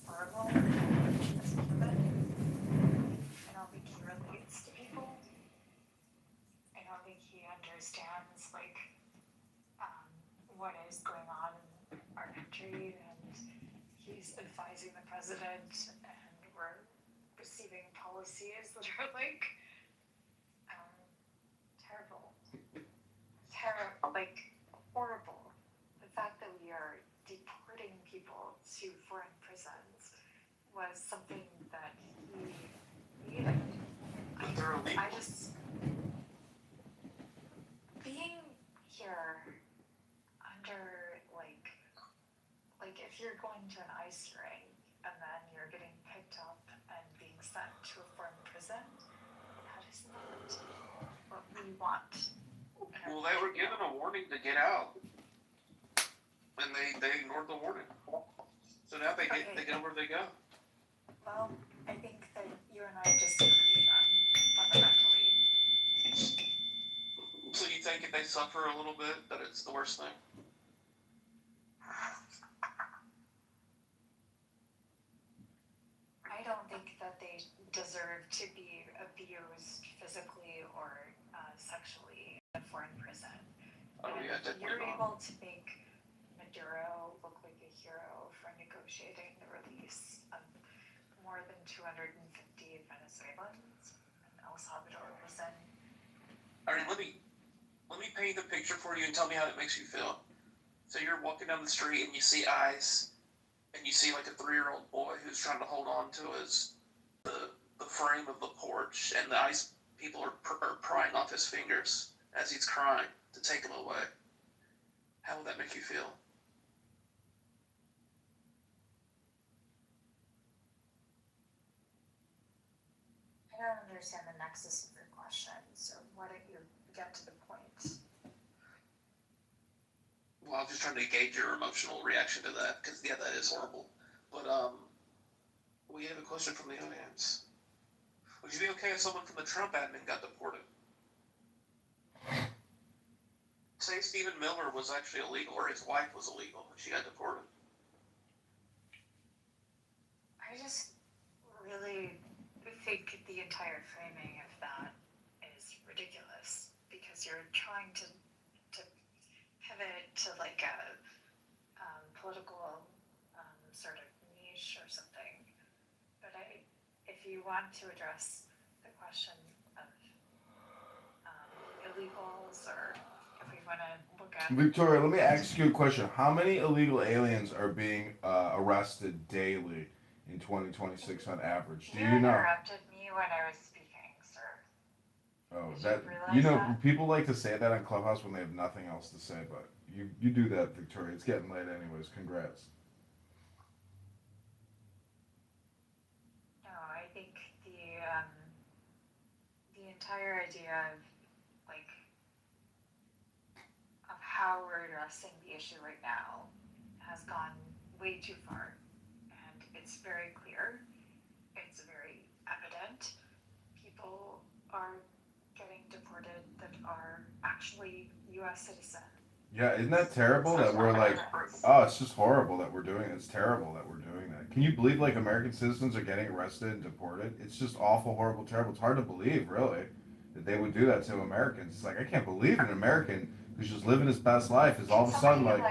horrible. He's human. I don't think he relates to people. I don't think he understands what is going on in our country, and he's advising the president, and we're receiving policies that are horrible. The fact that we are deporting people to foreign prisons was something that he needed. I just being here under if you're going to an ICE hearing and then you're getting picked up and being sent to a foreign prison, that is not what we want. Well, they were given a warning to get out, and they ignored the warning. So now they get where they go. Well, I think that you and I disagree then, fundamentally. So you think if they suffer a little bit, that it's the worst thing? I don't think that they deserve to be abused physically or sexually in a foreign prison. Oh, yeah, You're able to make Maduro look like a hero for negotiating the release of more than 250 Venezuelans in El Salvador prison. All right, let me paint the picture for you and tell me how it makes you feel. So you're walking down the street and you see ICE, and you see like a 3-year-old boy who's trying to hold on to the frame of the porch, and the ICE people are prying off his fingers as he's crying to take him away. How would that make you feel? I don't understand the nexus of your question, so why don't you get to the point? Well, I'm just trying to gauge your emotional reaction to that, because, yeah, that is horrible. But, we have a question from the audience. Would you be okay if someone from the Trump admin got deported? Say Stephen Miller was actually illegal, or his wife was illegal, and she got deported. I just really think the entire framing of that is ridiculous because you're trying to pivot to like a political sort of niche or something. But if you want to address the question of illegals, or if we want to look at Victoria, let me ask you a question. How many illegal aliens are being arrested daily in 2026 on average? Do you you know? interrupted me when I was speaking, sir. Oh, Did that you realize that? people like to say that on Clubhouse when they have nothing else to say, but you do that, Victoria. It's getting late anyways. Congrats. No, I think the entire idea of like of how we're addressing the issue right now has gone way too far, and it's very clear. It's very evident. People are getting deported that are actually U.S. citizens. Yeah, isn't that terrible that we're like, oh, it's just horrible that we're doing it. It's terrible that we're doing that. Can you believe like American citizens are getting arrested and deported? It's just awful, horrible, terrible. It's hard to believe, really, that they would do that to Americans. It's like, I can't believe an American who's just living his best life is all of a sudden like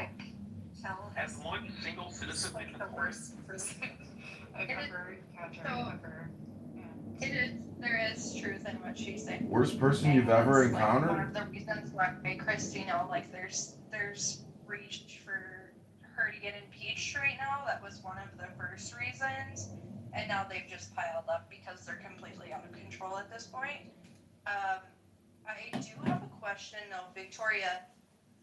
Has one single citizen been the worst person I've ever encountered ever. It is. There is truth in what she's saying. worst person you've ever It's, like, one encountered? of the reasons why Christina, like, there's reach for her to get impeached right now. That was one of the first reasons, and now they've just piled up because they're completely out of control at this point. I do have a question though, Victoria,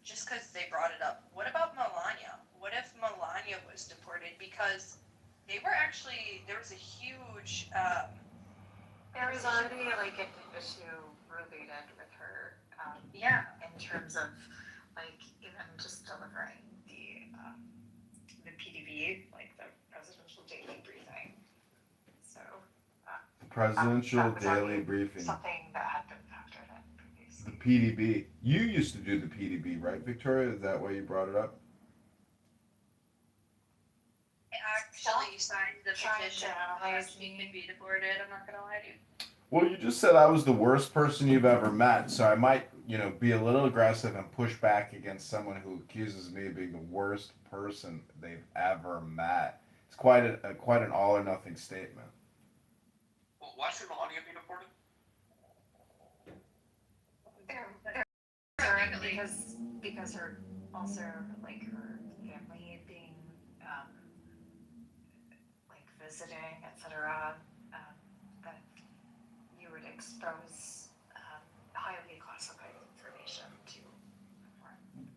just because they brought it up. What about Melania? What if Melania was deported? Because they were actually, there was a huge There was already like an issue related with her. Yeah. In terms of like even just delivering the PDB, like the presidential daily briefing. So. Presidential that was daily already briefing. Something that had been factored in previously. The PDB. You used to do the PDB, right, Victoria? Is that why you brought it up? I actually signed the petition last week to be deported. I'm not gonna lie to you. Well, you just said I was the worst person you've ever met, so I might, be a little aggressive and push back against someone who accuses me of being the worst person they've ever met. It's quite an all or nothing statement. Well, why should Melania be deported? Because her also like her family being like visiting, etc. That you would expose highly classified information to foreign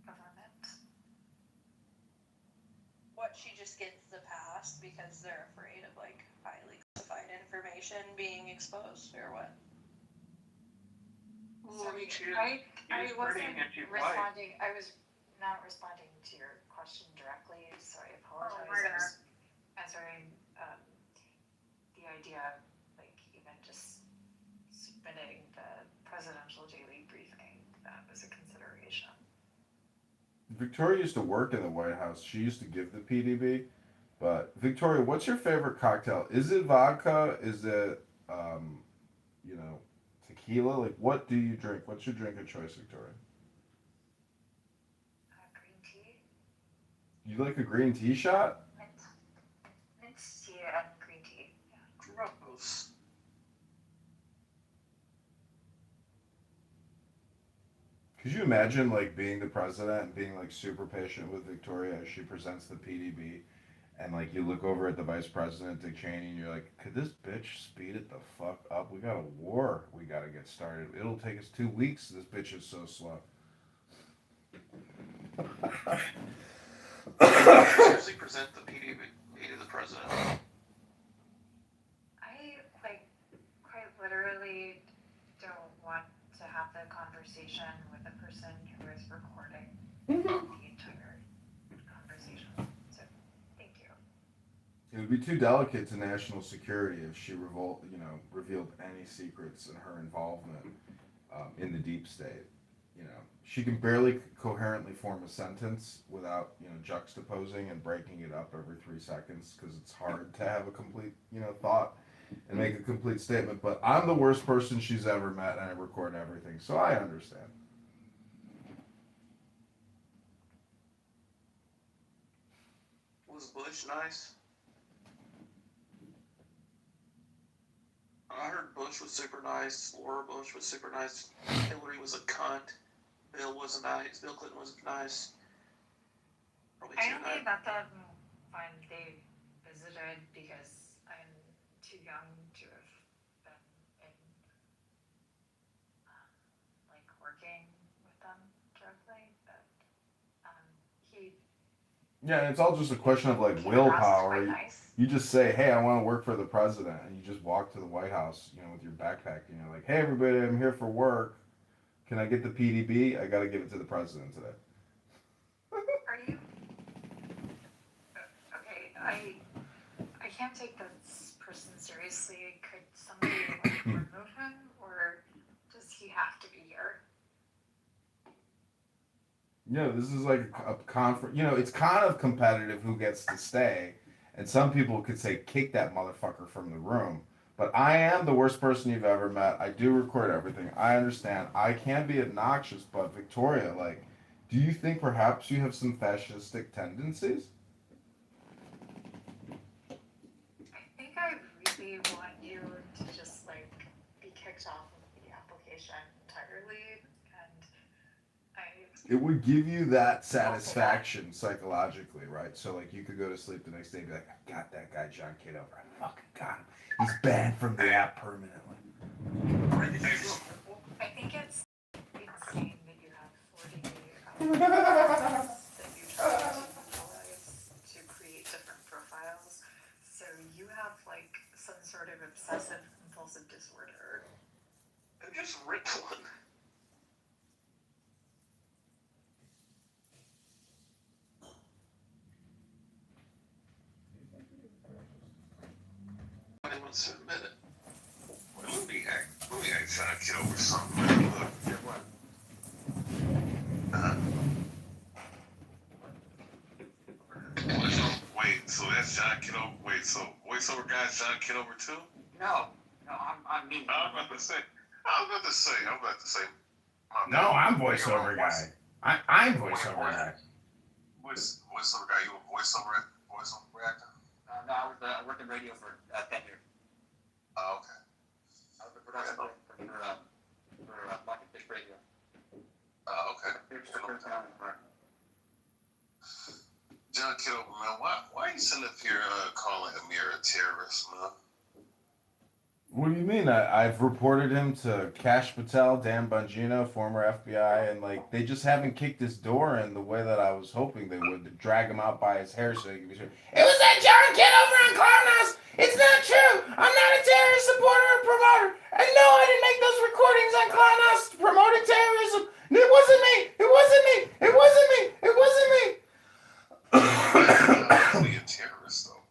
government. What, she just gets the pass because they're afraid of like highly classified information being exposed, or what? Sorry, I was wasn't pretty anti-white. responding. I was not responding to your question directly, so I apologize. my I God. was answering the idea of like even just submitting the presidential daily briefing. That was a consideration. Victoria used to work in the White House. She used to give the PDB. But Victoria, what's your favorite cocktail? Is it vodka? Is it tequila? Like, what do you drink? What's your drink of choice, Victoria? Green tea. You like a green tea shot? Mint tea and green tea. Yeah. Gross. Could you imagine like being the president and being like super patient with Victoria as she presents the PDB, and like you look over at the vice president Dick Cheney and you're like, could this bitch speed it the fuck up? We got a war. We gotta get started. It'll take us 2 weeks. This bitch is so slow. Seriously, present the PDB to the president. I like quite literally don't want to have the conversation with the person who is recording the entire conversation. So, thank you. It would be too delicate to national security if she revealed any secrets in her involvement in the deep state. you know, she can barely coherently form a sentence without, you know, juxtaposing and breaking it up every 3 seconds because it's hard to have a complete, you know, thought and make a complete statement. But I'm the worst person she's ever met, and I record everything, so I understand. Was Bush nice? I heard Bush was super nice. Laura Bush was super nice. Hillary was a cunt. Bill was nice. Bill Clinton was nice. Probably I too only nice. met them when they visited because I'm too young to have been in, like, working with them directly. But he. Yeah, it's all just a question of like Came across as willpower. quite nice. You just say, "Hey, I want to work for the president," and you just walk to the White House, you know, with your backpack, and you're like, "Hey, everybody, I'm here for work. Can I get the PDB? I got to give it to the president today." Are you? Okay, I can't take this person seriously. Could somebody like remove him, or does he have to be here? You know, this is like a conference. You know, it's kind of competitive who gets to stay, and some people could say, "Kick that motherfucker from the room." But I am the worst person you've ever met. I do record everything. I understand. I can be obnoxious, but Victoria, like, do you think perhaps you have some fascistic tendencies? I think I really want you to just like be kicked off of the application entirely, and I. It would give you that satisfaction psychologically, right? So like you could go to sleep the next day and be like, I got that guy John Kitover. I fucking got him. He's banned from the app permanently. I think it's insane that you have 40 that you try to utilize to create different profiles. So you have like some sort of obsessive compulsive disorder. I just ripped one. I want to admit it. Let me ask John Kitover something, man. Look. Wait, so that's John Kitover? Wait, so voiceover guy's John Kitover too? No, I'm me. I was about to say. No, I'm voiceover guy. I'm voiceover guy. Voiceover guy, you a voiceover actor? No, I worked in radio for 10 years. Oh, okay. I was a production for Bucket Fish Radio. Oh, okay. John Kitover, man, why are you sitting up here calling Amir a terrorist, man? What do you mean? I've reported him to Kash Patel, Dan Bongino, former FBI, and like they just haven't kicked his door in the way that I was hoping they would. To drag him out by his hair so he could be sure. It was that John Kitover on Clown House. It's not true. I'm not a terrorist supporter or promoter. And no, I didn't make those recordings on Clown House promoting terrorism. It wasn't me. It wasn't me. It wasn't me. It wasn't me. Obviously a terrorist, though.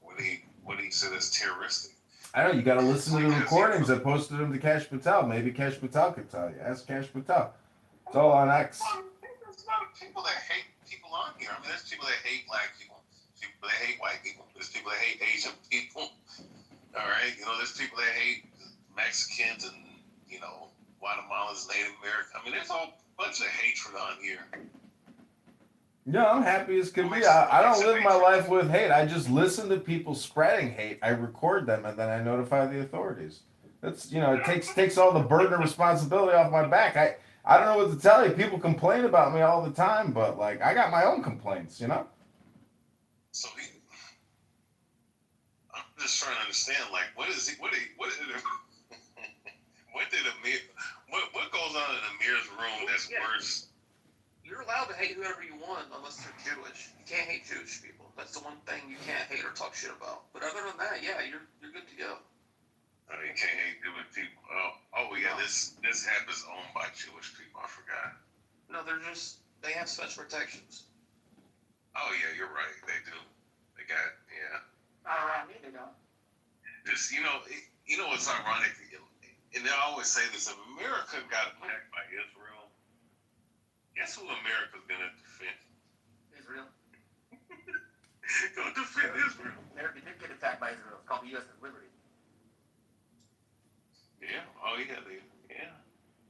When he said it's terroristic. I know, you gotta listen to the recordings. I posted them to Kash Patel. Maybe Kash Patel could tell you. Ask Kash Patel. It's all on X. There's a lot of people that hate people on here. I mean, there's people that hate black people. There's people that hate white people. There's people that hate Asian people. All right? You know, there's people that hate Mexicans and, you know, Guatemalans, Native Americans. I mean, there's a whole bunch of hatred on here. No, I'm happy as can be. I don't live my life with hate. I just listen to people spreading hate. I record them and then I notify the authorities. That's, you know, it takes all the burden and responsibility off my back. I don't know what to tell you. People complain about me all the time, but like I got my own complaints, you know? So I'm just trying to understand, like, what goes on in Amir's room that's worse? You're allowed to hate whoever you want unless they're Jewish. You can't hate Jewish people. That's the one thing you can't hate or talk shit about. But other than that, yeah, you're good to go. You can't hate Jewish people. Oh yeah, this app is owned by Jewish people. I forgot. No, they have special protections. Oh yeah, you're right. They do. They got Not around me, they don't. This, you know what's ironic, and they always say this: if America got attacked by Israel, Guess who America's gonna defend? Israel. Go defend Israel. America did get attacked by Israel. It's called the U.S. Liberty. Yeah. Oh yeah. Yeah.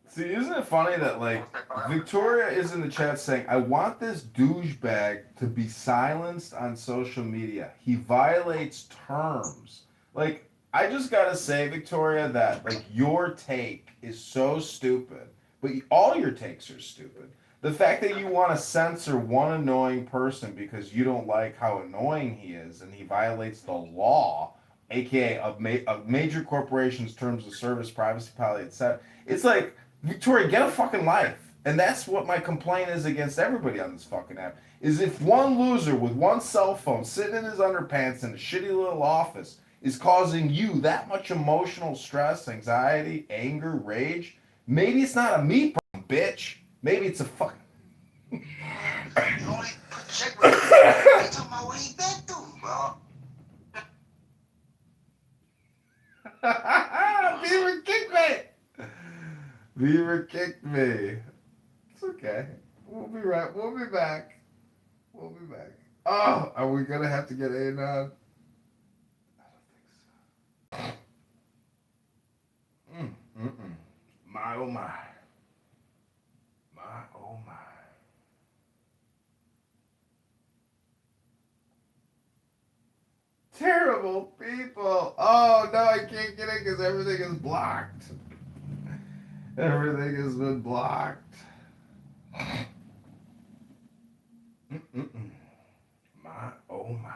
See, isn't it funny that, like, Victoria is in the chat saying, I want this douchebag to be silenced on social media. He violates terms. Like, I just gotta say, Victoria, that, like, your take is so stupid. But all your takes are stupid. The fact that you want to censor one annoying person because you don't like how annoying he is and he violates the law, aka a major corporation's terms of service, privacy policy, etc. It's like, Victoria, get a fucking life. And that's what my complaint is against everybody on this fucking app. Is if one loser with one cell phone sitting in his underpants in a shitty little office is causing you that much emotional stress, anxiety, anger, rage, maybe it's not a me problem, bitch. Maybe it's a fucking... Beaver kicked me! Beaver kicked me. It's okay. We'll be right. We'll be back. We'll be back. Oh, are we gonna have to get Anon? I don't think so. My oh my. My oh my. Terrible people. Oh no, I can't get it because everything is blocked. Everything has been blocked. My oh my.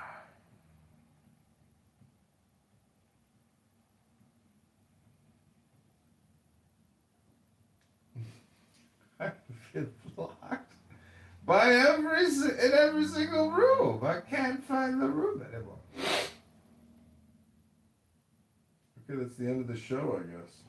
I get blocked by in every single room. I can't find the room anymore. Okay, that's the end of the show, I guess.